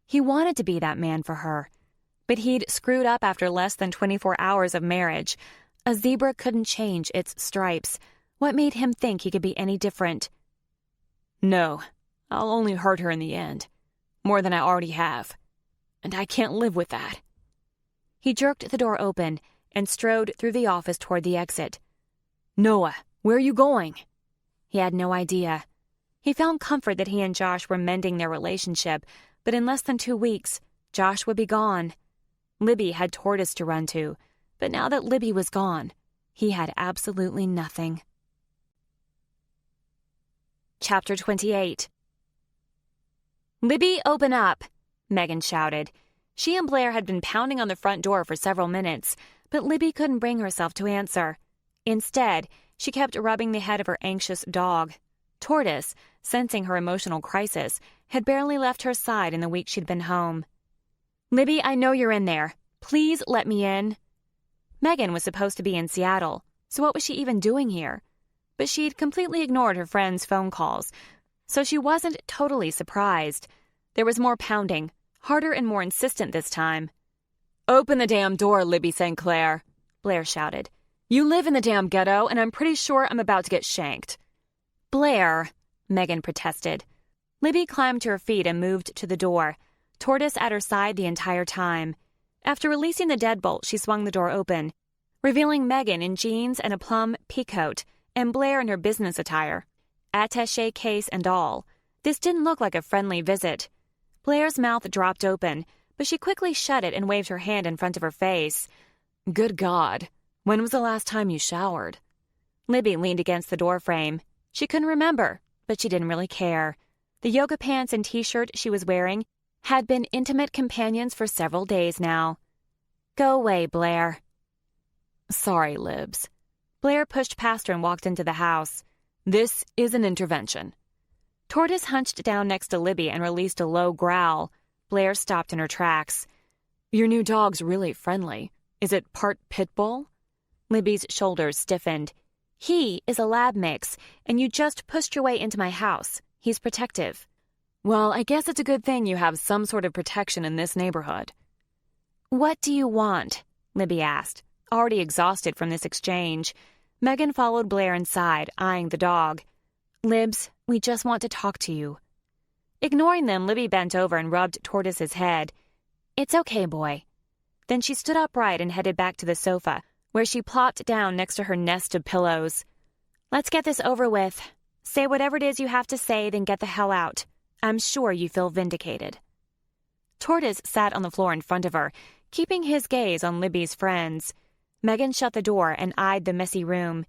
He wanted to be that man for her. But he'd screwed up after less than 24 hours of marriage. A zebra couldn't change its stripes. What made him think he could be any different? No, I'll only hurt her in the end. More than I already have. And I can't live with that. He jerked the door open and strode through the office toward the exit. Noah, where are you going? He had no idea. He found comfort that he and Josh were mending their relationship, but in less than 2 weeks, Josh would be gone. Libby had Tortoise to run to, but now that Libby was gone, he had absolutely nothing. Chapter 28. Libby, open up, Megan shouted. She and Blair had been pounding on the front door for several minutes, but Libby couldn't bring herself to answer. Instead, she kept rubbing the head of her anxious dog. Tortoise, sensing her emotional crisis, had barely left her side in the week she'd been home. Libby, I know you're in there. Please let me in. Megan was supposed to be in Seattle, so what was she even doing here? But she'd completely ignored her friend's phone calls, so she wasn't totally surprised. There was more pounding, harder and more insistent this time. Open the damn door, Libby St. Clair, Blair shouted. You live in the damn ghetto, and I'm pretty sure I'm about to get shanked. Blair, Megan protested. Libby climbed to her feet and moved to the door, Tortoise at her side the entire time. After releasing the deadbolt, she swung the door open, revealing Megan in jeans and a plum peacoat, and Blair in her business attire, attaché case and all. This didn't look like a friendly visit. Blair's mouth dropped open, but she quickly shut it and waved her hand in front of her face. Good God, when was the last time you showered? Libby leaned against the doorframe. She couldn't remember, but she didn't really care. The yoga pants and t-shirt she was wearing had been intimate companions for several days now. Go away, Blair. Sorry, Libs. Blair pushed past her and walked into the house. This is an intervention. Tortoise hunched down next to Libby and released a low growl. Blair stopped in her tracks. Your new dog's really friendly. Is it part pit bull? Libby's shoulders stiffened. He is a lab mix, and you just pushed your way into my house. He's protective. Well, I guess it's a good thing you have some sort of protection in this neighborhood. What do you want? Libby asked, already exhausted from this exchange. Megan followed Blair inside, eyeing the dog. Libs, we just want to talk to you. Ignoring them, Libby bent over and rubbed Tortoise's head. It's okay, boy. Then she stood upright and headed back to the sofa, where she plopped down next to her nest of pillows. Let's get this over with. Say whatever it is you have to say, then get the hell out. I'm sure you feel vindicated. Tortoise sat on the floor in front of her, keeping his gaze on Libby's friends. Megan shut the door and eyed the messy room.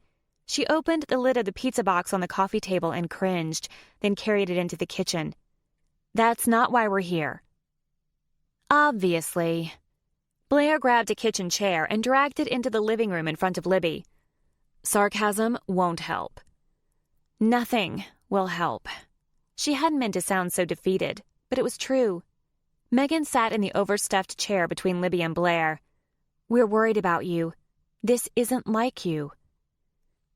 She opened the lid of the pizza box on the coffee table and cringed, then carried it into the kitchen. That's not why we're here. Obviously. Blair grabbed a kitchen chair and dragged it into the living room in front of Libby. Sarcasm won't help. Nothing will help. She hadn't meant to sound so defeated, but it was true. Megan sat in the overstuffed chair between Libby and Blair. We're worried about you. This isn't like you.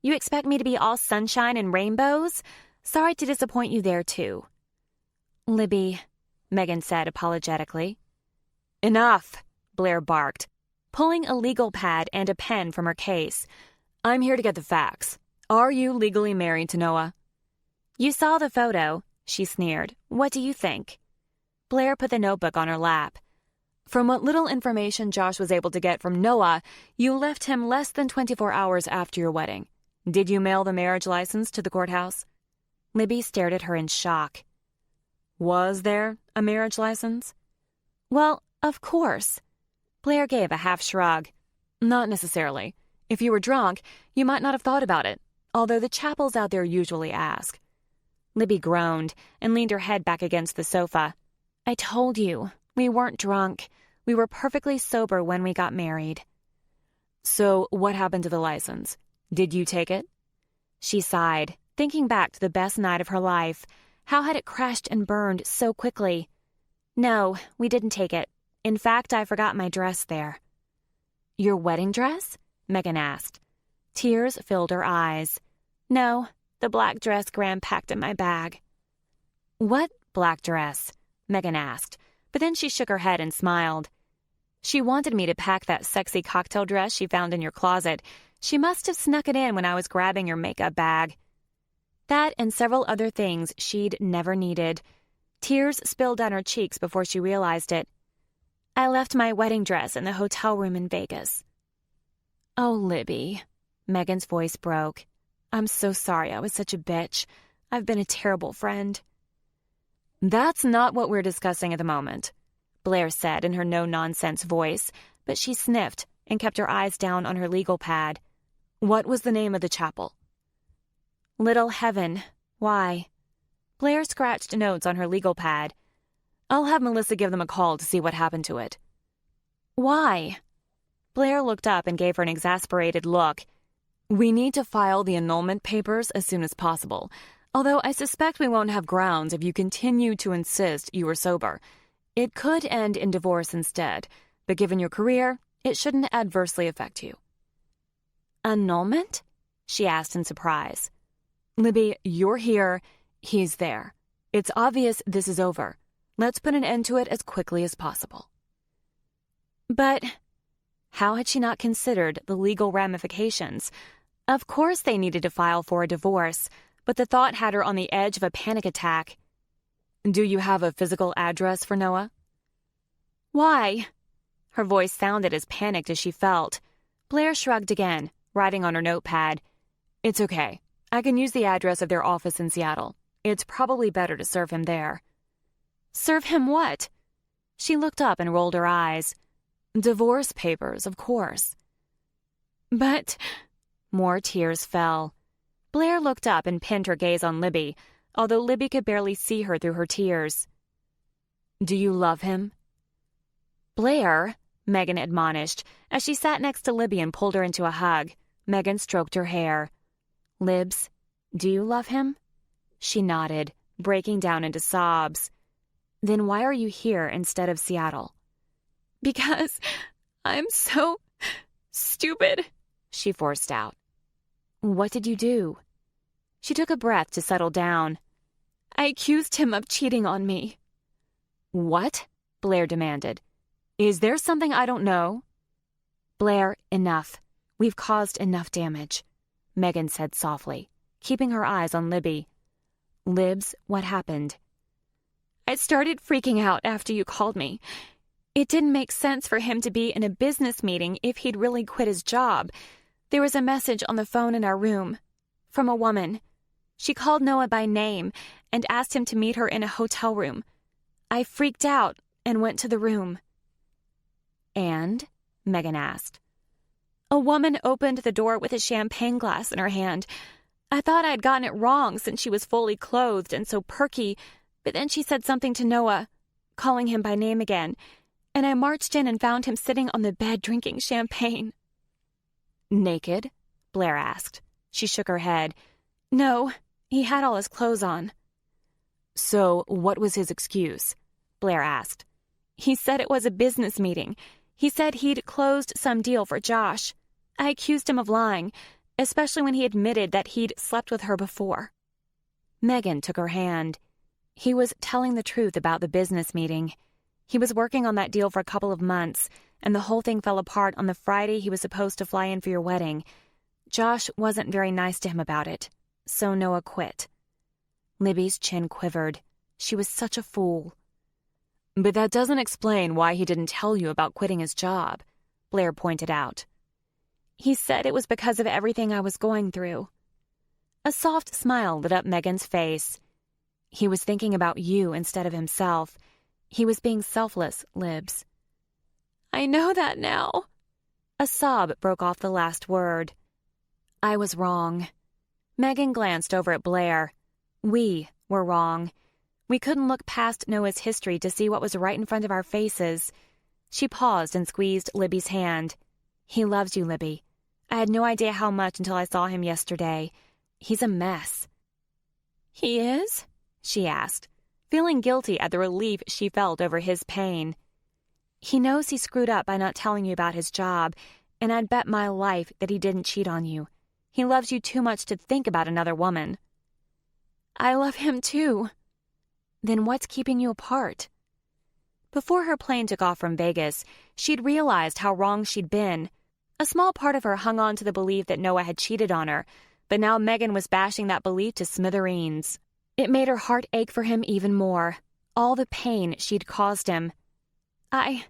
You expect me to be all sunshine and rainbows? Sorry to disappoint you there, too. Libby, Megan said apologetically. Enough, Blair barked, pulling a legal pad and a pen from her case. I'm here to get the facts. Are you legally married to Noah? You saw the photo, she sneered. What do you think? Blair put the notebook on her lap. From what little information Josh was able to get from Noah, you left him less than 24 hours after your wedding. Did you mail the marriage license to the courthouse? Libby stared at her in shock. Was there a marriage license? Well, of course. Blair gave a half shrug. Not necessarily. If you were drunk, you might not have thought about it, although the chapels out there usually ask. Libby groaned and leaned her head back against the sofa. I told you, we weren't drunk. We were perfectly sober when we got married. So what happened to the license? Did you take it? She sighed, thinking back to the best night of her life. How had it crashed and burned so quickly? No, we didn't take it. In fact, I forgot my dress there. Your wedding dress? Megan asked. Tears filled her eyes. No, the black dress Graham packed in my bag. What black dress? Megan asked, but then she shook her head and smiled. She wanted me to pack that sexy cocktail dress she found in your closet. She must have snuck it in when I was grabbing your makeup bag. That and several other things she'd never needed. Tears spilled down her cheeks before she realized it. I left my wedding dress in the hotel room in Vegas. Oh, Libby. Megan's voice broke. I'm so sorry I was such a bitch. I've been a terrible friend. That's not what we're discussing at the moment, Blair said in her no-nonsense voice, but she sniffed and kept her eyes down on her legal pad. What was the name of the chapel? Little Heaven. Why? Blair scratched notes on her legal pad. I'll have Melissa give them a call to see what happened to it. Why? Blair looked up and gave her an exasperated look. We need to file the annulment papers as soon as possible, although I suspect we won't have grounds if you continue to insist you were sober. It could end in divorce instead, but given your career, it shouldn't adversely affect you. Annulment? She asked in surprise. Libby, you're here. He's there. It's obvious this is over. Let's put an end to it as quickly as possible. But how had she not considered the legal ramifications? Of course they needed to file for a divorce, but the thought had her on the edge of a panic attack. Do you have a physical address for Noah? Why? Her voice sounded as panicked as she felt. Blair shrugged again, writing on her notepad. It's okay. I can use the address of their office in Seattle. It's probably better to serve him there." "Serve him what?" She looked up and rolled her eyes. "Divorce papers, of course." "But—" More tears fell. Blair looked up and pinned her gaze on Libby, although Libby could barely see her through her tears. "Do you love him?" "Blair," Megan admonished, as she sat next to Libby and pulled her into a hug. Megan stroked her hair. "Libs, do you love him?" She nodded, breaking down into sobs. "Then why are you here instead of Seattle?" "Because I'm so stupid," she forced out. "What did you do?" She took a breath to settle down. "I accused him of cheating on me." "What?" Blair demanded. "Is there something I don't know?" "Blair, enough. We've caused enough damage," Megan said softly, keeping her eyes on Libby. "Libs, what happened?" "I started freaking out after you called me. It didn't make sense for him to be in a business meeting if he'd really quit his job. There was a message on the phone in our room from a woman. She called Noah by name and asked him to meet her in a hotel room. I freaked out and went to the room." "And?" Megan asked. "A woman opened the door with a champagne glass in her hand. I thought I'd gotten it wrong since she was fully clothed and so perky, but then she said something to Noah, calling him by name again, and I marched in and found him sitting on the bed drinking champagne." "Naked?" Blair asked. She shook her head. "No, he had all his clothes on." "So what was his excuse?" Blair asked. "He said it was a business meeting. He said he'd closed some deal for Josh. I accused him of lying, especially when he admitted that he'd slept with her before." Megan took her hand. "He was telling the truth about the business meeting. He was working on that deal for a couple of months, and the whole thing fell apart on the Friday he was supposed to fly in for your wedding. Josh wasn't very nice to him about it, so Noah quit." Libby's chin quivered. She was such a fool. "But that doesn't explain why he didn't tell you about quitting his job," Blair pointed out. "He said it was because of everything I was going through." A soft smile lit up Megan's face. "He was thinking about you instead of himself. He was being selfless, Libs." "I know that now." A sob broke off the last word. "I was wrong." Megan glanced over at Blair. "We were wrong. We couldn't look past Noah's history to see what was right in front of our faces." She paused and squeezed Libby's hand. "He loves you, Libby. I had no idea how much until I saw him yesterday. He's a mess." "He is?" she asked, feeling guilty at the relief she felt over his pain. "He knows he screwed up by not telling you about his job, and I'd bet my life that he didn't cheat on you. He loves you too much to think about another woman." "I love him too." "Then what's keeping you apart?" Before her plane took off from Vegas, she'd realized how wrong she'd been. A small part of her hung on to the belief that Noah had cheated on her, but now Megan was bashing that belief to smithereens. It made her heart ache for him even more, all the pain she'd caused him. I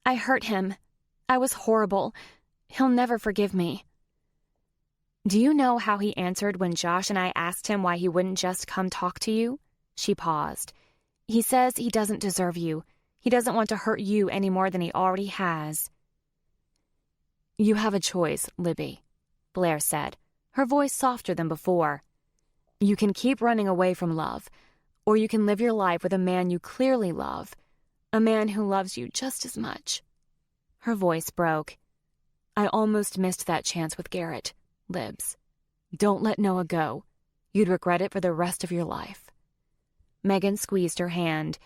hurt him. I was horrible. He'll never forgive me." "Do you know how he answered when Josh and I asked him why he wouldn't just come talk to you?" She paused. "He says he doesn't deserve you. He doesn't want to hurt you any more than he already has." "You have a choice, Libby," Blair said, her voice softer than before. "You can keep running away from love, or you can live your life with a man you clearly love, a man who loves you just as much." Her voice broke. "I almost missed that chance with Garrett, Libs. Don't let Noah go. You'd regret it for the rest of your life." Megan squeezed her hand.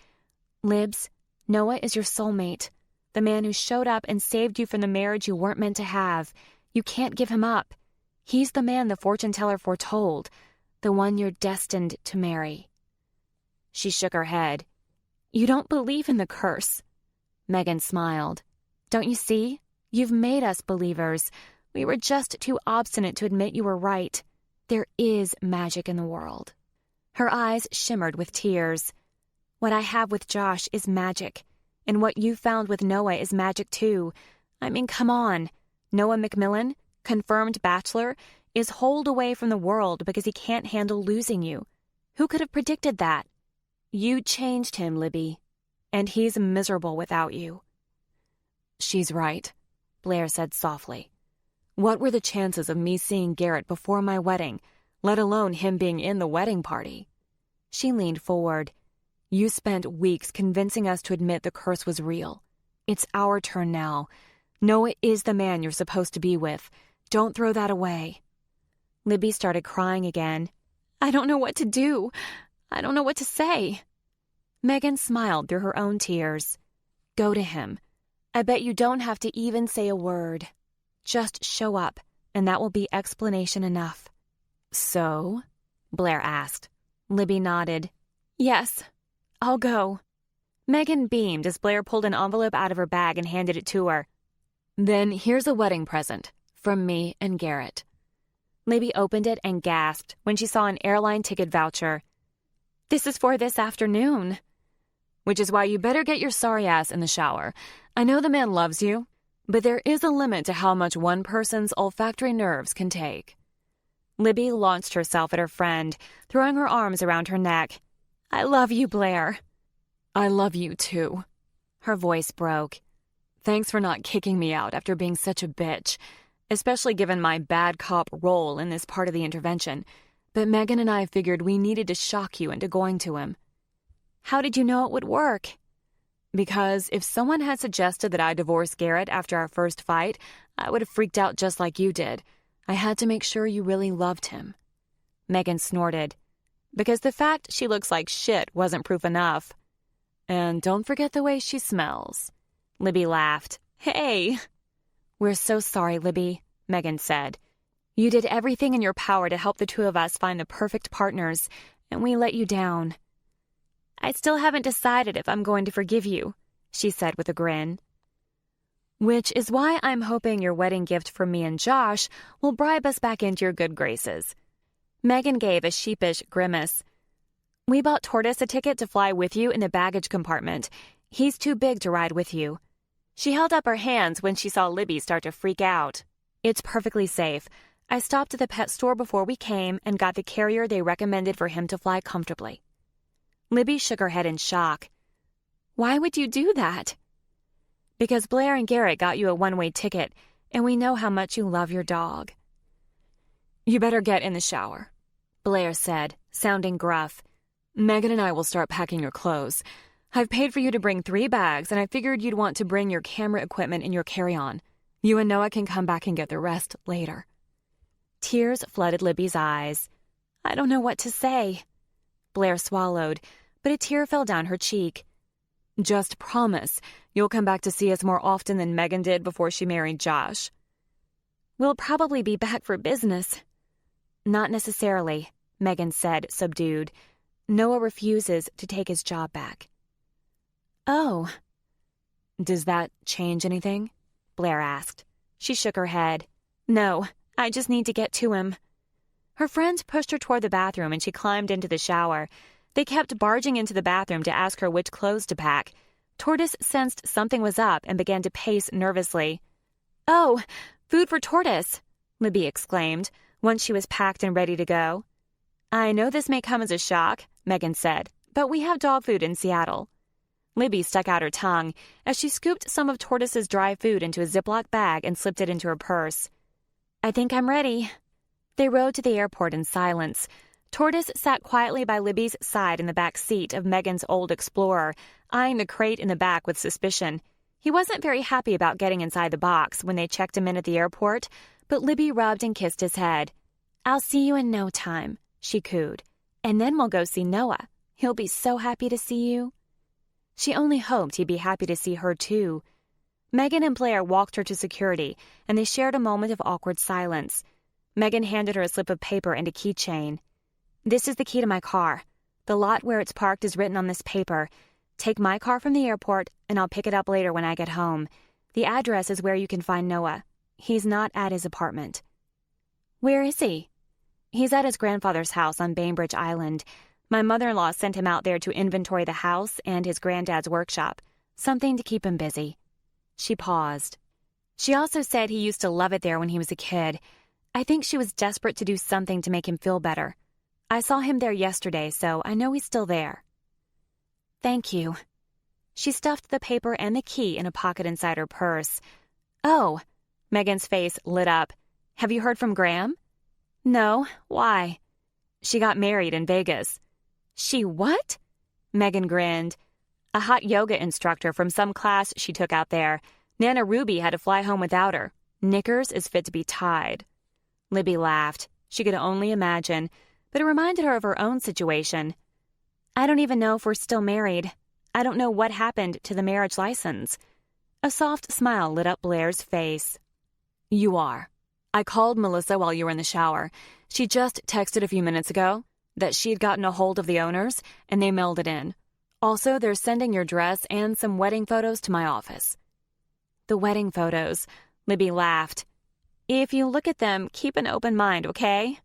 "Libs, Noah is your soulmate, the man who showed up and saved you from the marriage you weren't meant to have. You can't give him up. He's the man the fortune teller foretold, the one you're destined to marry." She shook her head. "You don't believe in the curse." Megan smiled. "Don't you see? You've made us believers. We were just too obstinate to admit you were right. There is magic in the world." Her eyes shimmered with tears. "What I have with Josh is magic, and what you found with Noah is magic too. I mean, come on. Noah McMillan, confirmed bachelor, is holed away from the world because he can't handle losing you. Who could have predicted that? You changed him, Libby, and he's miserable without you." "She's right," Blair said softly. "What were the chances of me seeing Garrett before my wedding, let alone him being in the wedding party?" She leaned forward. "You spent weeks convincing us to admit the curse was real. It's our turn now. Noah is the man you're supposed to be with. Don't throw that away." Libby started crying again. "I don't know what to do. I don't know what to say." Megan smiled through her own tears. "Go to him. I bet you don't have to even say a word. Just show up, and that will be explanation enough." "So?" Blair asked. Libby nodded. "Yes, I'll go." Megan beamed as Blair pulled an envelope out of her bag and handed it to her. "Then here's a wedding present from me and Garrett." Libby opened it and gasped when she saw an airline ticket voucher. "This is for this afternoon." "Which is why you better get your sorry ass in the shower. I know the man loves you, but there is a limit to how much one person's olfactory nerves can take." Libby launched herself at her friend, throwing her arms around her neck. "I love you, Blair." "I love you, too." Her voice broke. "Thanks for not kicking me out after being such a bitch, especially given my bad cop role in this part of the intervention. But Megan and I figured we needed to shock you into going to him." "How did you know it would work?" "Because if someone had suggested that I divorce Garrett after our first fight, I would have freaked out just like you did. I had to make sure you really loved him." Megan snorted. "Because the fact she looks like shit wasn't proof enough." "And don't forget the way she smells." Libby laughed. "Hey." "We're so sorry, Libby," Megan said. "You did everything in your power to help the two of us find the perfect partners, and we let you down." "I still haven't decided if I'm going to forgive you," she said with a grin. "Which is why I'm hoping your wedding gift for me and Josh will bribe us back into your good graces." Megan gave a sheepish grimace. "We bought Tortoise a ticket to fly with you in the baggage compartment. He's too big to ride with you." She held up her hands when she saw Libby start to freak out. "It's perfectly safe. I stopped at the pet store before we came and got the carrier they recommended for him to fly comfortably." Libby shook her head in shock. "Why would you do that?" "Because Blair and Garrett got you a one-way ticket, and we know how much you love your dog." "You better get in the shower," Blair said, sounding gruff. "Megan and I will start packing your clothes. I've paid for you to bring 3 bags, and I figured you'd want to bring your camera equipment in your carry-on. You and Noah can come back and get the rest later." Tears flooded Libby's eyes. "I don't know what to say." Blair swallowed, but a tear fell down her cheek. "Just promise you'll come back to see us more often than Megan did before she married Josh." "We'll probably be back for business." "Not necessarily," Megan said, subdued. "Noah refuses to take his job back." "Oh." "Does that change anything?" Blair asked. She shook her head. "No, I just need to get to him." Her friend pushed her toward the bathroom and she climbed into the shower. They kept barging into the bathroom to ask her which clothes to pack. Tortoise sensed something was up and began to pace nervously. "Oh, food for Tortoise," Libby exclaimed, once she was packed and ready to go. "I know this may come as a shock," Megan said, "but we have dog food in Seattle." Libby stuck out her tongue as she scooped some of Tortoise's dry food into a Ziploc bag and slipped it into her purse. "I think I'm ready." They rode to the airport in silence. Tortoise sat quietly by Libby's side in the back seat of Megan's old Explorer, eyeing the crate in the back with suspicion. He wasn't very happy about getting inside the box when they checked him in at the airport, but Libby rubbed and kissed his head. "I'll see you in no time," she cooed. "And then we'll go see Noah. He'll be so happy to see you." She only hoped he'd be happy to see her, too. Megan and Blair walked her to security, and they shared a moment of awkward silence. Megan handed her a slip of paper and a keychain. "This is the key to my car. The lot where it's parked is written on this paper. Take my car from the airport, and I'll pick it up later when I get home. The address is where you can find Noah. He's not at his apartment." "Where is he?" "He's at his grandfather's house on Bainbridge Island. My mother-in-law sent him out there to inventory the house and his granddad's workshop. Something to keep him busy." She paused. "She also said he used to love it there when he was a kid. I think she was desperate to do something to make him feel better. I saw him there yesterday, so I know he's still there. Thank you. She stuffed the paper and the key in a pocket inside her purse. Oh, Megan's face lit up. Have you heard from Graham? No, why? She got married in Vegas. She what? Megan grinned. A hot yoga instructor from some class she took out there. Nana Ruby had to fly home without her. Knickers is fit to be tied. Libby laughed. She could only imagine, but it reminded her of her own situation. I don't even know if we're still married. I don't know what happened to the marriage license. A soft smile lit up Blair's face. You are. I called Melissa while you were in the shower. She just texted a few minutes ago that she'd gotten a hold of the owners, and they mailed it in. Also, they're sending your dress and some wedding photos to my office. The wedding photos, Libby laughed. If you look at them, keep an open mind, okay?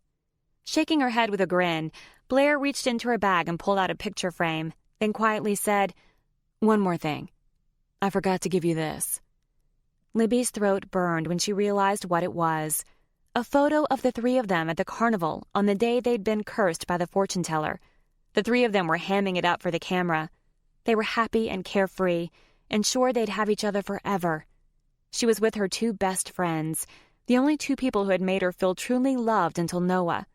Shaking her head with a grin, Blair reached into her bag and pulled out a picture frame, then quietly said, One more thing. I forgot to give you this. Libby's throat burned when she realized what it was. A photo of the three of them at the carnival on the day they'd been cursed by the fortune teller. The three of them were hamming it up for the camera. They were happy and carefree, and sure they'd have each other forever. She was with her two best friends, the only two people who had made her feel truly loved until Noah.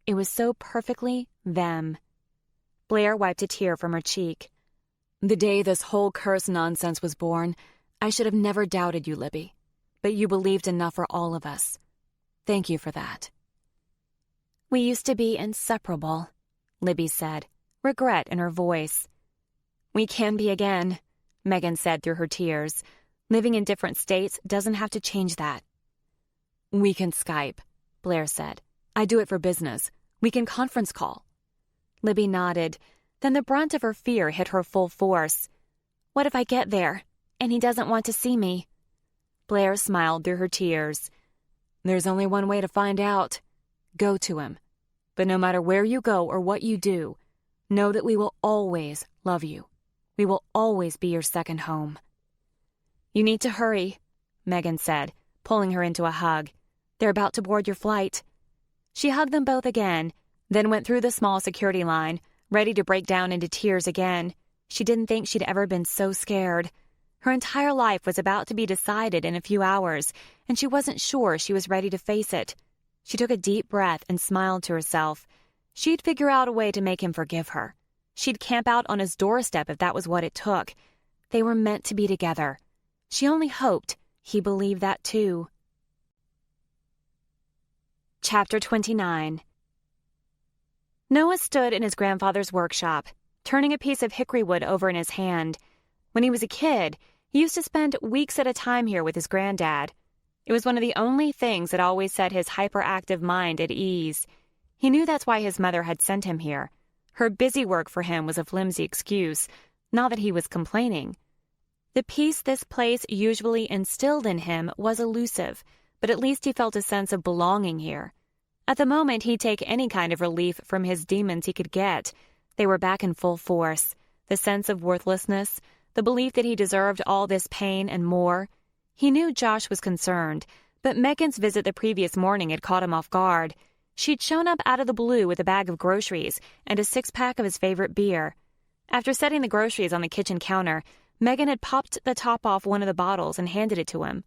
It was so perfectly them. Blair wiped a tear from her cheek. The day this whole curse nonsense was born, I should have never doubted you, Libby. But you believed enough for all of us. Thank you for that. We used to be inseparable, Libby said, regret in her voice. We can be again, Megan said through her tears. Living in different states doesn't have to change that. We can Skype, Blair said. I do it for business. We can conference call. Libby nodded. Then the brunt of her fear hit her full force. What if I get there, and he doesn't want to see me? Blair smiled through her tears. There's only one way to find out. Go to him. But no matter where you go or what you do, know that we will always love you. We will always be your second home. You need to hurry, Megan said, pulling her into a hug. They're about to board your flight. She hugged them both again, then went through the small security line, ready to break down into tears again. She didn't think she'd ever been so scared. Her entire life was about to be decided in a few hours, and she wasn't sure she was ready to face it. She took a deep breath and smiled to herself. She'd figure out a way to make him forgive her. She'd camp out on his doorstep if that was what it took. They were meant to be together. She only hoped he believed that too. Chapter 29. Noah stood in his grandfather's workshop, turning a piece of hickory wood over in his hand. When he was a kid, he used to spend weeks at a time here with his granddad. It was one of the only things that always set his hyperactive mind at ease. He knew that's why his mother had sent him here. Her busy work for him was a flimsy excuse, not that he was complaining. The peace this place usually instilled in him was elusive, but at least he felt a sense of belonging here. At the moment, he'd take any kind of relief from his demons he could get. They were back in full force. The sense of worthlessness, the belief that he deserved all this pain and more. He knew Josh was concerned, but Megan's visit the previous morning had caught him off guard. She'd shown up out of the blue with a bag of groceries and a six-pack of his favorite beer. After setting the groceries on the kitchen counter, Megan had popped the top off one of the bottles and handed it to him.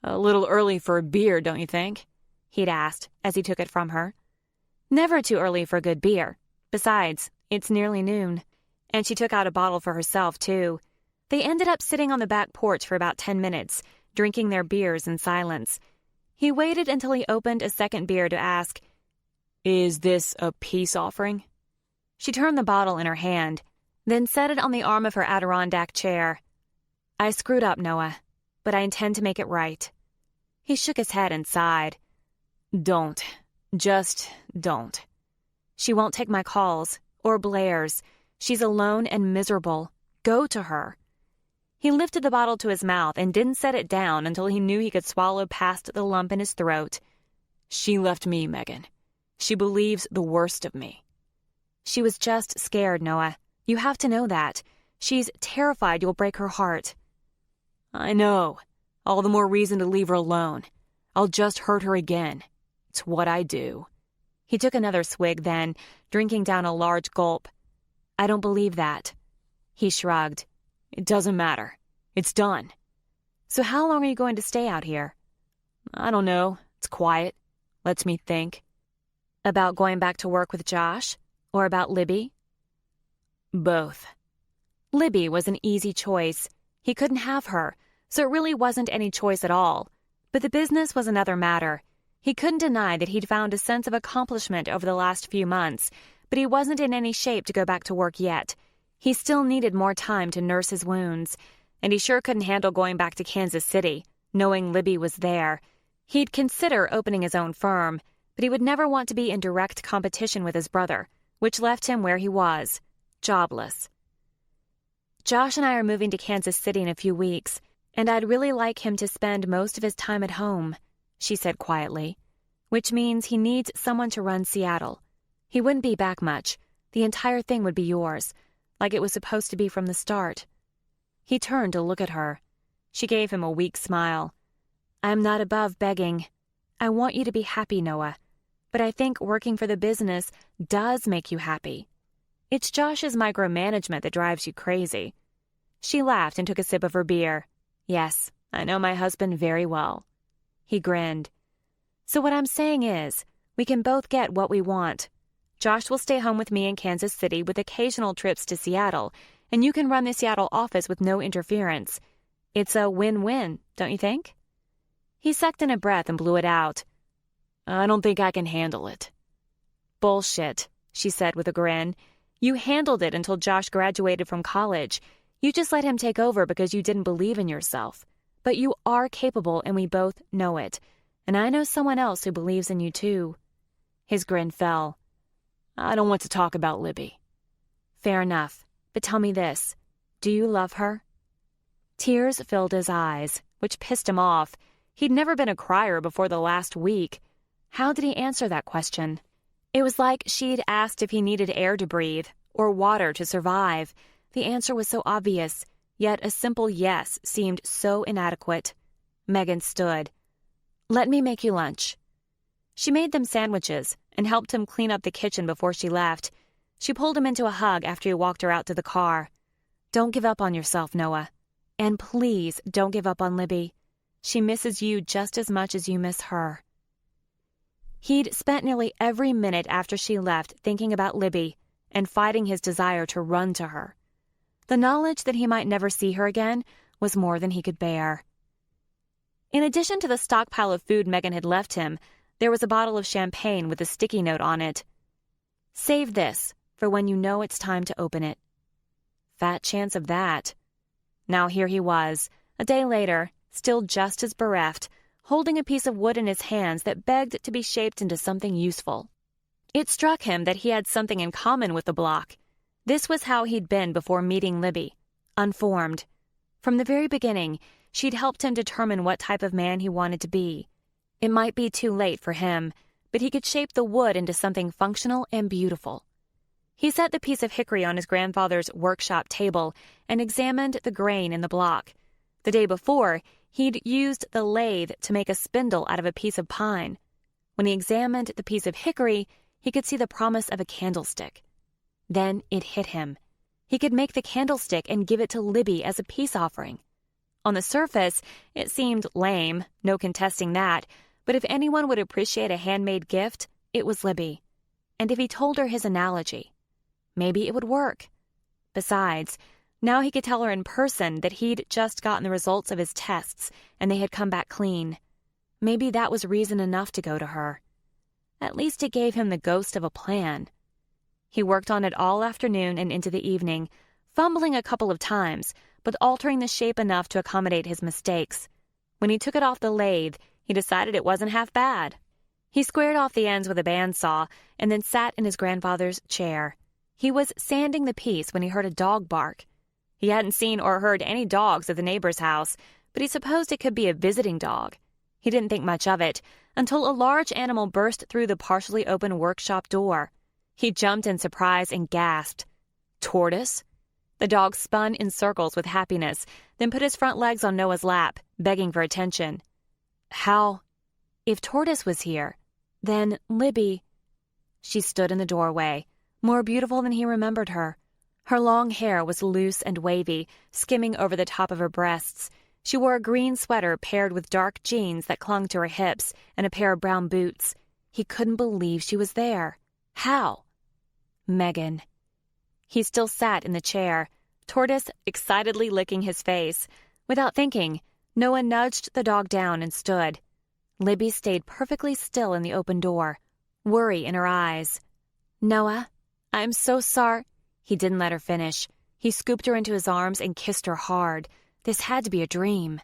A little early for a beer, don't you think? He'd asked as he took it from her. Never too early for good beer. Besides, it's nearly noon. And she took out a bottle for herself, too. They ended up sitting on the back porch for about 10 minutes, drinking their beers in silence. He waited until he opened a second beer to ask, Is this a peace offering? She turned the bottle in her hand, then set it on the arm of her Adirondack chair. I screwed up, Noah, but I intend to make it right. He shook his head and sighed. Don't. Just don't. She won't take my calls, or Blair's. She's alone and miserable. Go to her. He lifted the bottle to his mouth and didn't set it down until he knew he could swallow past the lump in his throat. She left me, Megan. She believes the worst of me. She was just scared, Noah. You have to know that. She's terrified you'll break her heart. I know. All the more reason to leave her alone. I'll just hurt her again. It's what I do. He took another swig then, drinking down a large gulp. I don't believe that. He shrugged. It doesn't matter. It's done. So how long are you going to stay out here? I don't know. It's quiet. Lets me think. About going back to work with Josh? Or about Libby? Both. Libby was an easy choice. He couldn't have her, so it really wasn't any choice at all. But the business was another matter. He couldn't deny that he'd found a sense of accomplishment over the last few months, but he wasn't in any shape to go back to work yet. He still needed more time to nurse his wounds, and he sure couldn't handle going back to Kansas City, knowing Libby was there. He'd consider opening his own firm, but he would never want to be in direct competition with his brother, which left him where he was, jobless. Josh and I are moving to Kansas City in a few weeks, and I'd really like him to spend most of his time at home, she said quietly, which means he needs someone to run Seattle. He wouldn't be back much. The entire thing would be yours, like it was supposed to be from the start. He turned to look at her. She gave him a weak smile. I'm not above begging. I want you to be happy, Noah, but I think working for the business does make you happy. It's Josh's micromanagement that drives you crazy. She laughed and took a sip of her beer. Yes, I know my husband very well. He grinned. So what I'm saying is, we can both get what we want. Josh will stay home with me in Kansas City with occasional trips to Seattle, and you can run the Seattle office with no interference. It's a win-win, don't you think? He sucked in a breath and blew it out. I don't think I can handle it. Bullshit, she said with a grin. You handled it until Josh graduated from college. You just let him take over because you didn't believe in yourself. But you are capable, and we both know it. And I know someone else who believes in you, too. His grin fell. I don't want to talk about Libby. Fair enough. But tell me this. Do you love her? Tears filled his eyes, which pissed him off. He'd never been a crier before the last week. How did he answer that question? It was like she'd asked if he needed air to breathe or water to survive. The answer was so obvious, yet a simple yes seemed so inadequate. Megan stood. Let me make you lunch. She made them sandwiches and helped him clean up the kitchen before she left. She pulled him into a hug after he walked her out to the car. Don't give up on yourself, Noah. And please don't give up on Libby. She misses you just as much as you miss her. He'd spent nearly every minute after she left thinking about Libby and fighting his desire to run to her. The knowledge that he might never see her again was more than he could bear. In addition to the stockpile of food Megan had left him, there was a bottle of champagne with a sticky note on it. Save this for when you know it's time to open it. Fat chance of that. Now here he was, a day later, still just as bereft, holding a piece of wood in his hands that begged to be shaped into something useful. It struck him that he had something in common with the block. This was how he'd been before meeting Libby, unformed. From the very beginning, she'd helped him determine what type of man he wanted to be. It might be too late for him, but he could shape the wood into something functional and beautiful. He set the piece of hickory on his grandfather's workshop table and examined the grain in the block. The day before, he'd used the lathe to make a spindle out of a piece of pine. When he examined the piece of hickory, he could see the promise of a candlestick. Then it hit him. He could make the candlestick and give it to Libby as a peace offering. On the surface, it seemed lame, no contesting that, but if anyone would appreciate a handmade gift, it was Libby. And if he told her his analogy, maybe it would work. Besides, now he could tell her in person that he'd just gotten the results of his tests and they had come back clean. Maybe that was reason enough to go to her. At least it gave him the ghost of a plan. He worked on it all afternoon and into the evening, fumbling a couple of times, but altering the shape enough to accommodate his mistakes. When he took it off the lathe, he decided it wasn't half bad. He squared off the ends with a bandsaw and then sat in his grandfather's chair. He was sanding the piece when he heard a dog bark. He hadn't seen or heard any dogs at the neighbor's house, but he supposed it could be a visiting dog. He didn't think much of it until a large animal burst through the partially open workshop door. He jumped in surprise and gasped. Tortoise? The dog spun in circles with happiness, then put his front legs on Noah's lap, begging for attention. How? If Tortoise was here, Then Libby... She stood in the doorway, more beautiful than he remembered her. Her long hair was loose and wavy, skimming over the top of her breasts. She wore a green sweater paired with dark jeans that clung to her hips and a pair of brown boots. He couldn't believe she was there. How? Megan. He still sat in the chair, Tortoise excitedly licking his face. Without thinking, Noah nudged the dog down and stood. Libby stayed perfectly still in the open door, worry in her eyes. Noah, I'm so sorry. He didn't let her finish. He scooped her into his arms and kissed her hard. This had to be a dream.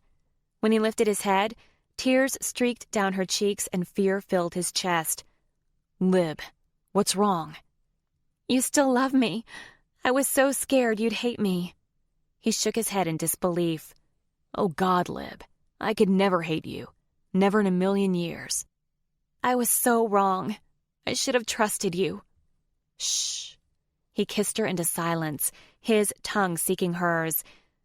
When he lifted his head, tears streaked down her cheeks and fear filled his chest. Lib, what's wrong? You still love me. I was so scared you'd hate me. He shook his head in disbelief. Oh God, Lib, I could never hate you. Never in a million years. I was so wrong. I should have trusted you. Shh. He kissed her into silence, his tongue seeking hers.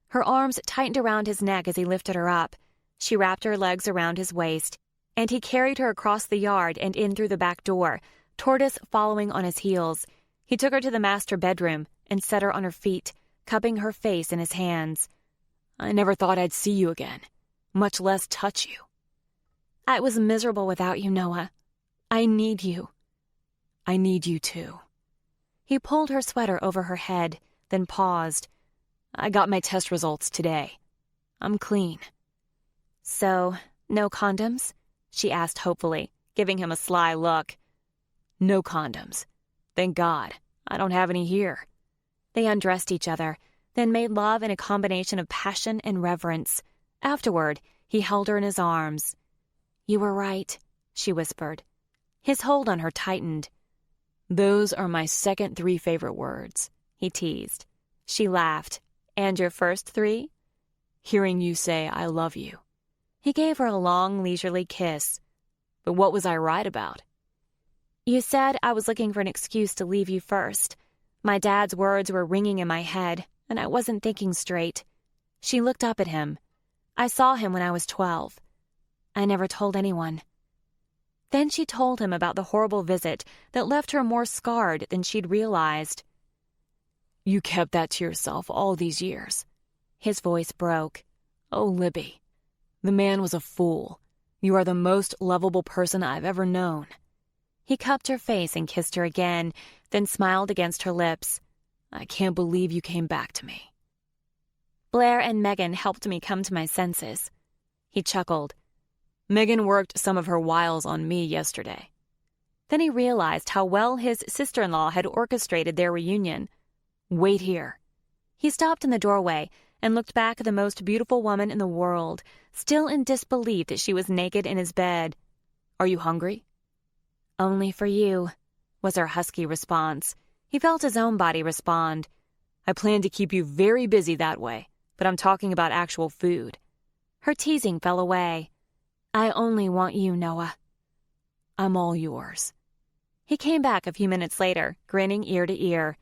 Her arms tightened around his neck as he lifted her up. She wrapped her legs around his waist, and he carried her across the yard and in through the back door, Tortoise following on his heels. He took her to the master bedroom and set her on her feet, cupping her face in his hands. I never thought I'd see you again, much less touch you. I was miserable without you, Noah. I need you. I need you too. He pulled her sweater over her head, then paused. I got my test results today. I'm clean. So, no condoms? She asked hopefully, giving him a sly look. No condoms. Thank God. I don't have any here. They undressed each other, then made love in a combination of passion and reverence. Afterward, he held her in his arms. You were right, she whispered. His hold on her tightened. Those are my second 3 favorite words, he teased. She laughed. And your first 3? Hearing you say I love you. He gave her a long, leisurely kiss. But what was I right about? You said I was looking for an excuse to leave you first. My dad's words were ringing in my head, and I wasn't thinking straight. She looked up at him. I saw him when I was 12. I never told anyone. Then she told him about the horrible visit that left her more scarred than she'd realized. You kept that to yourself all these years. His voice broke. Oh, Libby, the man was a fool. You are the most lovable person I've ever known. He cupped her face and kissed her again, then smiled against her lips. I can't believe you came back to me. Blair and Megan helped me come to my senses. He chuckled. Megan worked some of her wiles on me yesterday. Then he realized how well his sister-in-law had orchestrated their reunion. Wait here. He stopped in the doorway and looked back at the most beautiful woman in the world, still in disbelief that she was naked in his bed. Are you hungry? Only for you, was her husky response. He felt his own body respond. I plan to keep you very busy that way, but I'm talking about actual food. Her teasing fell away. I only want you, Noah. I'm all yours. He came back a few minutes later, grinning ear to ear.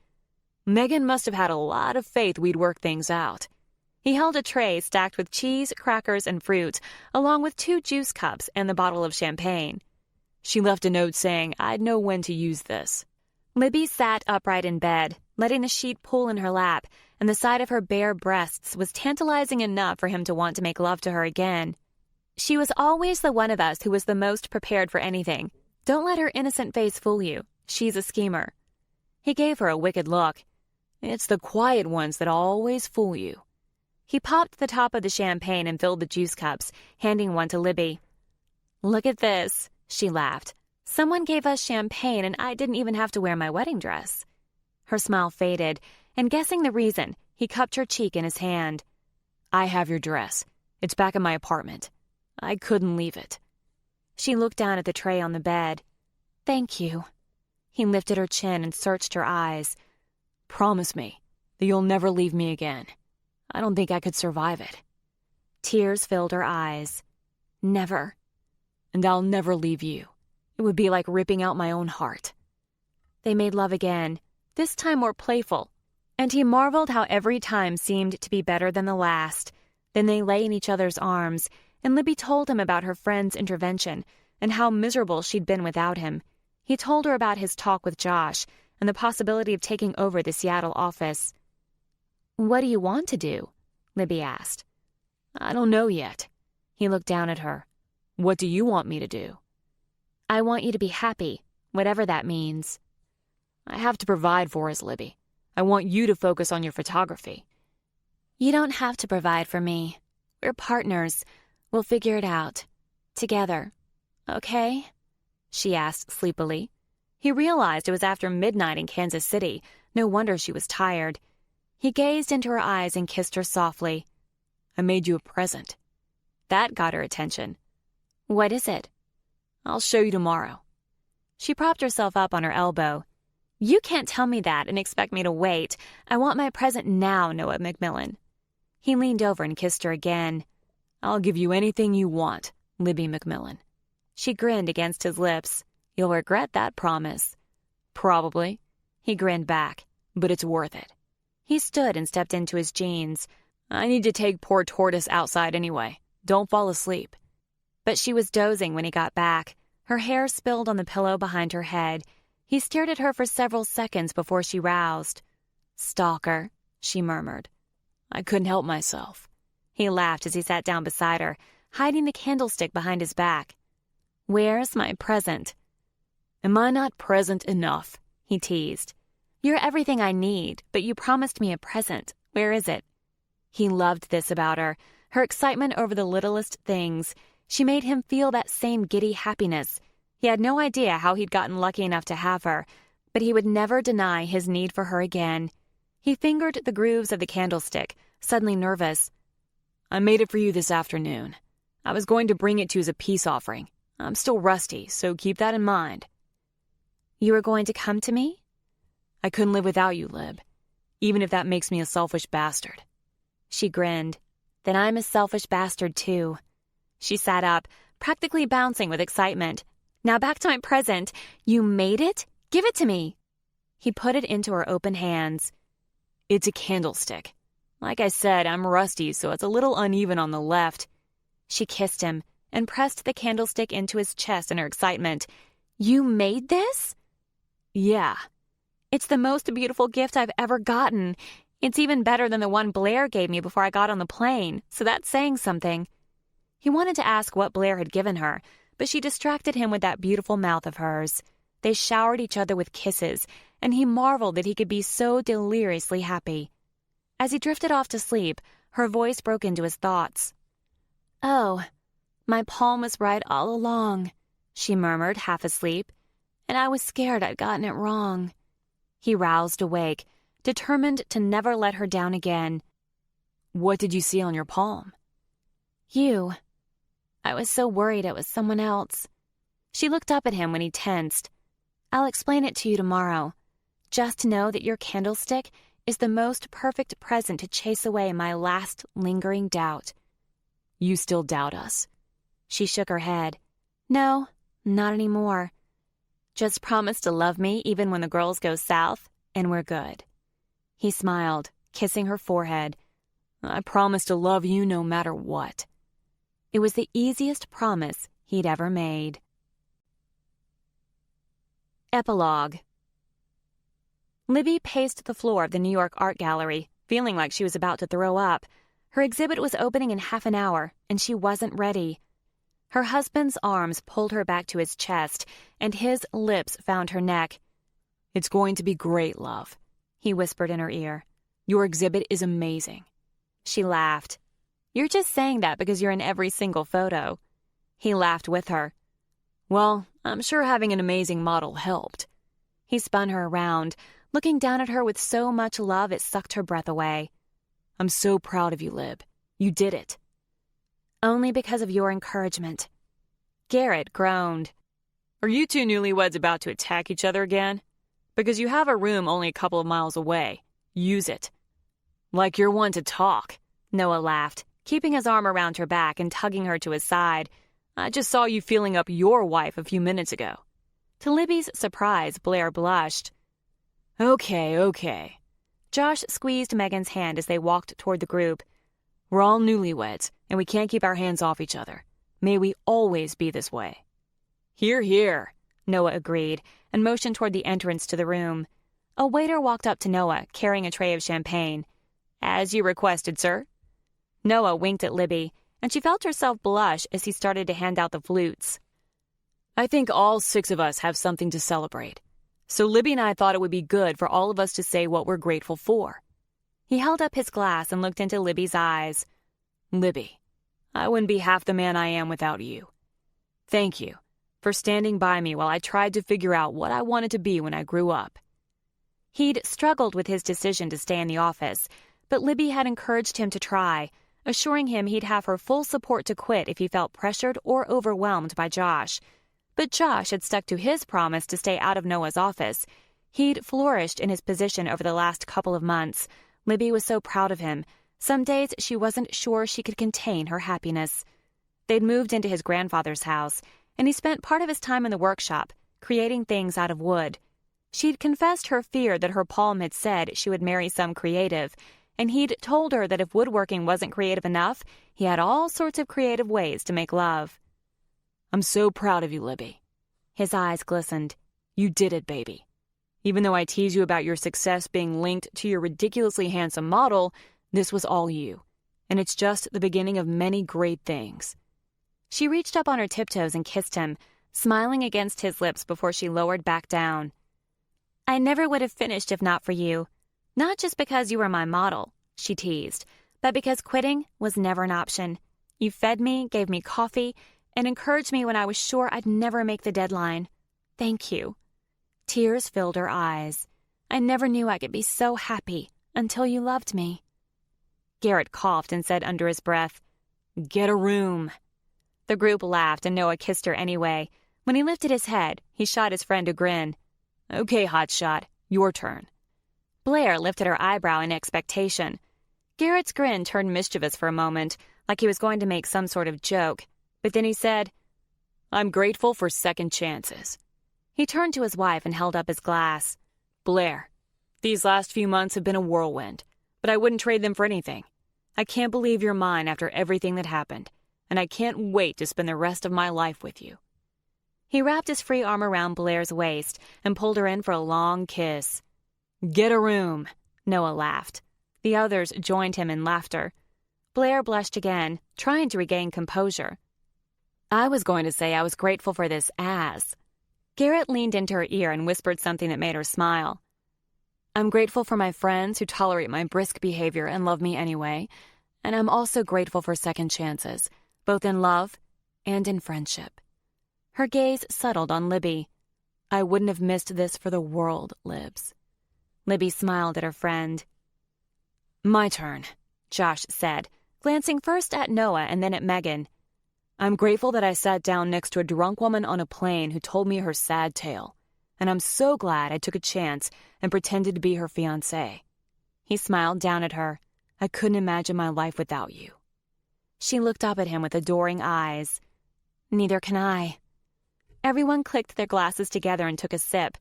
Megan must have had a lot of faith we'd work things out. He held a tray stacked with cheese, crackers, and fruit, along with 2 juice cups and the bottle of champagne. She left a note saying I'd know when to use this. Libby sat upright in bed, letting the sheet pull in her lap, and the sight of her bare breasts was tantalizing enough for him to want to make love to her again. She was always the one of us who was the most prepared for anything. Don't let her innocent face fool you. She's a schemer. He gave her a wicked look. It's the quiet ones that always fool you. He popped the top of the champagne and filled the juice cups, handing one to Libby. Look at this, she laughed. Someone gave us champagne and I didn't even have to wear my wedding dress. Her smile faded, and guessing the reason, he cupped her cheek in his hand. I have your dress. It's back in my apartment. I couldn't leave it. She looked down at the tray on the bed. Thank you. He lifted her chin and searched her eyes. Promise me that you'll never leave me again. I don't think I could survive it. Tears filled her eyes. Never. And I'll never leave you. It would be like ripping out my own heart. They made love again, this time more playful, and he marveled how every time seemed to be better than the last. Then they lay in each other's arms, and Libby told him about her friend's intervention, and how miserable she'd been without him. He told her about his talk with Josh and the possibility of taking over the Seattle office. "What do you want to do?" Libby asked. "I don't know yet." He looked down at her. "What do you want me to do?" "I want you to be happy, whatever that means." "I have to provide for us, Libby. I want you to focus on your photography." "You don't have to provide for me. We're partners. We'll figure it out. Together. Okay?" she asked sleepily. He realized it was after midnight in Kansas City. No wonder she was tired. He gazed into her eyes and kissed her softly. "I made you a present." That got her attention. "What is it?" "I'll show you tomorrow." She propped herself up on her elbow. "You can't tell me that and expect me to wait. I want my present now, Noah McMillan." He leaned over and kissed her again. "I'll give you anything you want, Libby McMillan." She grinned against his lips. "You'll regret that promise." "Probably." He grinned back. "But it's worth it." He stood and stepped into his jeans. "I need to take poor Tortoise outside anyway. Don't fall asleep." But she was dozing when he got back. Her hair spilled on the pillow behind her head. He stared at her for several seconds before she roused. "Stalker," she murmured. "I couldn't help myself." He laughed as he sat down beside her, hiding the candlestick behind his back. "Where's my present?" "Am I not present enough?" he teased. "You're everything I need, but you promised me a present. Where is it?" He loved this about her, her excitement over the littlest things. She made him feel that same giddy happiness. He had no idea how he'd gotten lucky enough to have her, but he would never deny his need for her again. He fingered the grooves of the candlestick, suddenly nervous. "I made it for you this afternoon. I was going to bring it to you as a peace offering. I'm still rusty, so keep that in mind." "You were going to come to me?" "I couldn't live without you, Lib, even if that makes me a selfish bastard." She grinned. "Then I'm a selfish bastard, too." She sat up, practically bouncing with excitement. "Now back to my present. You made it? Give it to me." He put it into her open hands. "It's a candlestick. Like I said, I'm rusty, so it's a little uneven on the left." She kissed him and pressed the candlestick into his chest in her excitement. "You made this?" "Yeah." "It's the most beautiful gift I've ever gotten. It's even better than the one Blair gave me before I got on the plane, so that's saying something." He wanted to ask what Blair had given her, but she distracted him with that beautiful mouth of hers. They showered each other with kisses, and he marveled that he could be so deliriously happy. As he drifted off to sleep, her voice broke into his thoughts. "Oh, my palm was right all along," she murmured, half asleep, "and I was scared I'd gotten it wrong." He roused awake, determined to never let her down again. "What did you see on your palm?" "You. I was so worried it was someone else." She looked up at him when he tensed. "I'll explain it to you tomorrow. Just know that your candlestick is the most perfect present to chase away my last lingering doubt." "You still doubt us?" She shook her head. "No, not anymore. Just promise to love me even when the girls go south, and we're good." He smiled, kissing her forehead. "I promise to love you no matter what." It was the easiest promise he'd ever made. Epilogue. Libby paced the floor of the New York Art Gallery, feeling like she was about to throw up. Her exhibit was opening in half an hour, and she wasn't ready. Her husband's arms pulled her back to his chest, and his lips found her neck. "It's going to be great, love," he whispered in her ear. "Your exhibit is amazing." She laughed. "You're just saying that because you're in every single photo." He laughed with her. "Well, I'm sure having an amazing model helped." He spun her around, looking down at her with so much love it sucked her breath away. "I'm so proud of you, Lib. You did it." "Only because of your encouragement." Garrett groaned. "Are you two newlyweds about to attack each other again? Because you have a room only a couple of miles away. Use it." "Like you're one to talk," Noah laughed, keeping his arm around her back and tugging her to his side. "I just saw you feeling up your wife a few minutes ago." To Libby's surprise, Blair blushed. Okay. Josh squeezed Megan's hand as they walked toward the group. "We're all newlyweds, and we can't keep our hands off each other. May we always be this way." "Hear, hear," Noah agreed and motioned toward the entrance to the room. A waiter walked up to Noah, carrying a tray of champagne. "As you requested, sir." Noah winked at Libby, and she felt herself blush as he started to hand out the flutes. "I think all 6 of us have something to celebrate. So Libby and I thought it would be good for all of us to say what we're grateful for." He held up his glass and looked into Libby's eyes. "Libby, I wouldn't be half the man I am without you. Thank you for standing by me while I tried to figure out what I wanted to be when I grew up." He'd struggled with his decision to stay in the office, but Libby had encouraged him to try, assuring him he'd have her full support to quit if he felt pressured or overwhelmed by Josh. But Josh had stuck to his promise to stay out of Noah's office. He'd flourished in his position over the last couple of months. Libby was so proud of him. Some days she wasn't sure she could contain her happiness. They'd moved into his grandfather's house, and he spent part of his time in the workshop, creating things out of wood. She'd confessed her fear that her palm had said she would marry some creative, and he'd told her that if woodworking wasn't creative enough, he had all sorts of creative ways to make love. "I'm so proud of you, Libby." His eyes glistened. "You did it, baby. Even though I tease you about your success being linked to your ridiculously handsome model, this was all you, and it's just the beginning of many great things." She reached up on her tiptoes and kissed him, smiling against his lips before she lowered back down. "I never would have finished if not for you. Not just because you were my model," she teased, "but because quitting was never an option. You fed me, gave me coffee, and encouraged me when I was sure I'd never make the deadline. Thank you." Tears filled her eyes. "I never knew I could be so happy until you loved me." Garrett coughed and said under his breath, "Get a room." The group laughed and Noah kissed her anyway. When he lifted his head, he shot his friend a grin. "Okay, hotshot, your turn." Blair lifted her eyebrow in expectation. Garrett's grin turned mischievous for a moment, like he was going to make some sort of joke. But then he said, "I'm grateful for second chances." He turned to his wife and held up his glass. "Blair, these last few months have been a whirlwind, but I wouldn't trade them for anything. I can't believe you're mine after everything that happened, and I can't wait to spend the rest of my life with you." He wrapped his free arm around Blair's waist and pulled her in for a long kiss. "Get a room," Noah laughed. The others joined him in laughter. Blair blushed again, trying to regain composure. "I was going to say I was grateful for this as." Garrett leaned into her ear and whispered something that made her smile. "I'm grateful for my friends who tolerate my brisk behavior and love me anyway, and I'm also grateful for second chances, both in love and in friendship." Her gaze settled on Libby. "I wouldn't have missed this for the world, Libs." Libby smiled at her friend. "My turn," Josh said, glancing first at Noah and then at Megan. "I'm grateful that I sat down next to a drunk woman on a plane who told me her sad tale, and I'm so glad I took a chance and pretended to be her fiancé." He smiled down at her. "I couldn't imagine my life without you." She looked up at him with adoring eyes. "Neither can I." Everyone clicked their glasses together and took a sip,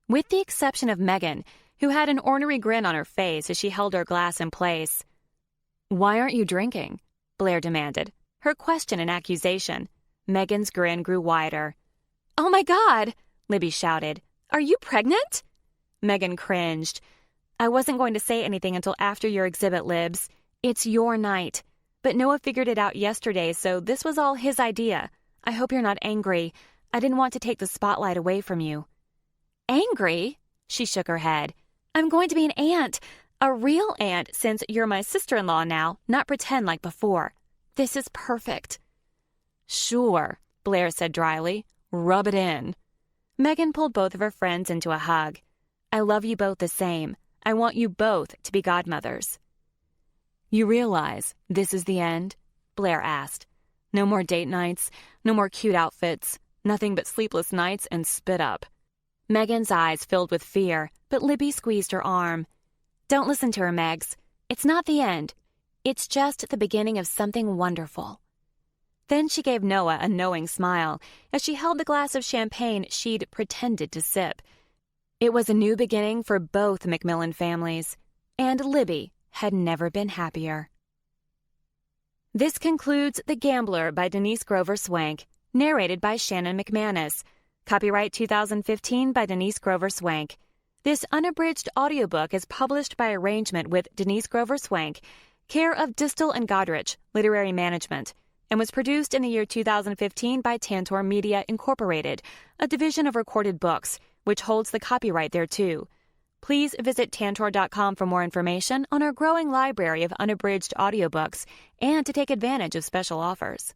with the exception of Megan, who had an ornery grin on her face as she held her glass in place. "Why aren't you drinking?" Blair demanded, her question an accusation. Megan's grin grew wider. "Oh my God!" Libby shouted. "Are you pregnant?" Megan cringed. "I wasn't going to say anything until after your exhibit, Libs. It's your night. But Noah figured it out yesterday, so this was all his idea. I hope you're not angry. I didn't want to take the spotlight away from you." "Angry?" She shook her head. "I'm going to be an aunt. A real aunt, since you're my sister-in-law now, not pretend like before. This is perfect." "Sure," Blair said dryly. "Rub it in." Megan pulled both of her friends into a hug. "I love you both the same. I want you both to be godmothers." "You realize this is the end?" Blair asked. "No more date nights, no more cute outfits, nothing but sleepless nights and spit up." Megan's eyes filled with fear, but Libby squeezed her arm. "Don't listen to her, Megs. It's not the end. It's just the beginning of something wonderful." Then she gave Noah a knowing smile as she held the glass of champagne she'd pretended to sip. It was a new beginning for both McMillan families, and Libby had never been happier. This concludes The Gambler by Denise Grover Swank. Narrated by Shannon McManus. Copyright 2015 by Denise Grover Swank. This unabridged audiobook is published by arrangement with Denise Grover Swank, care of Distel and Godrich, Literary Management, and was produced in the year 2015 by Tantor Media Incorporated, a division of Recorded Books, which holds the copyright thereto. Please visit Tantor.com for more information on our growing library of unabridged audiobooks and to take advantage of special offers.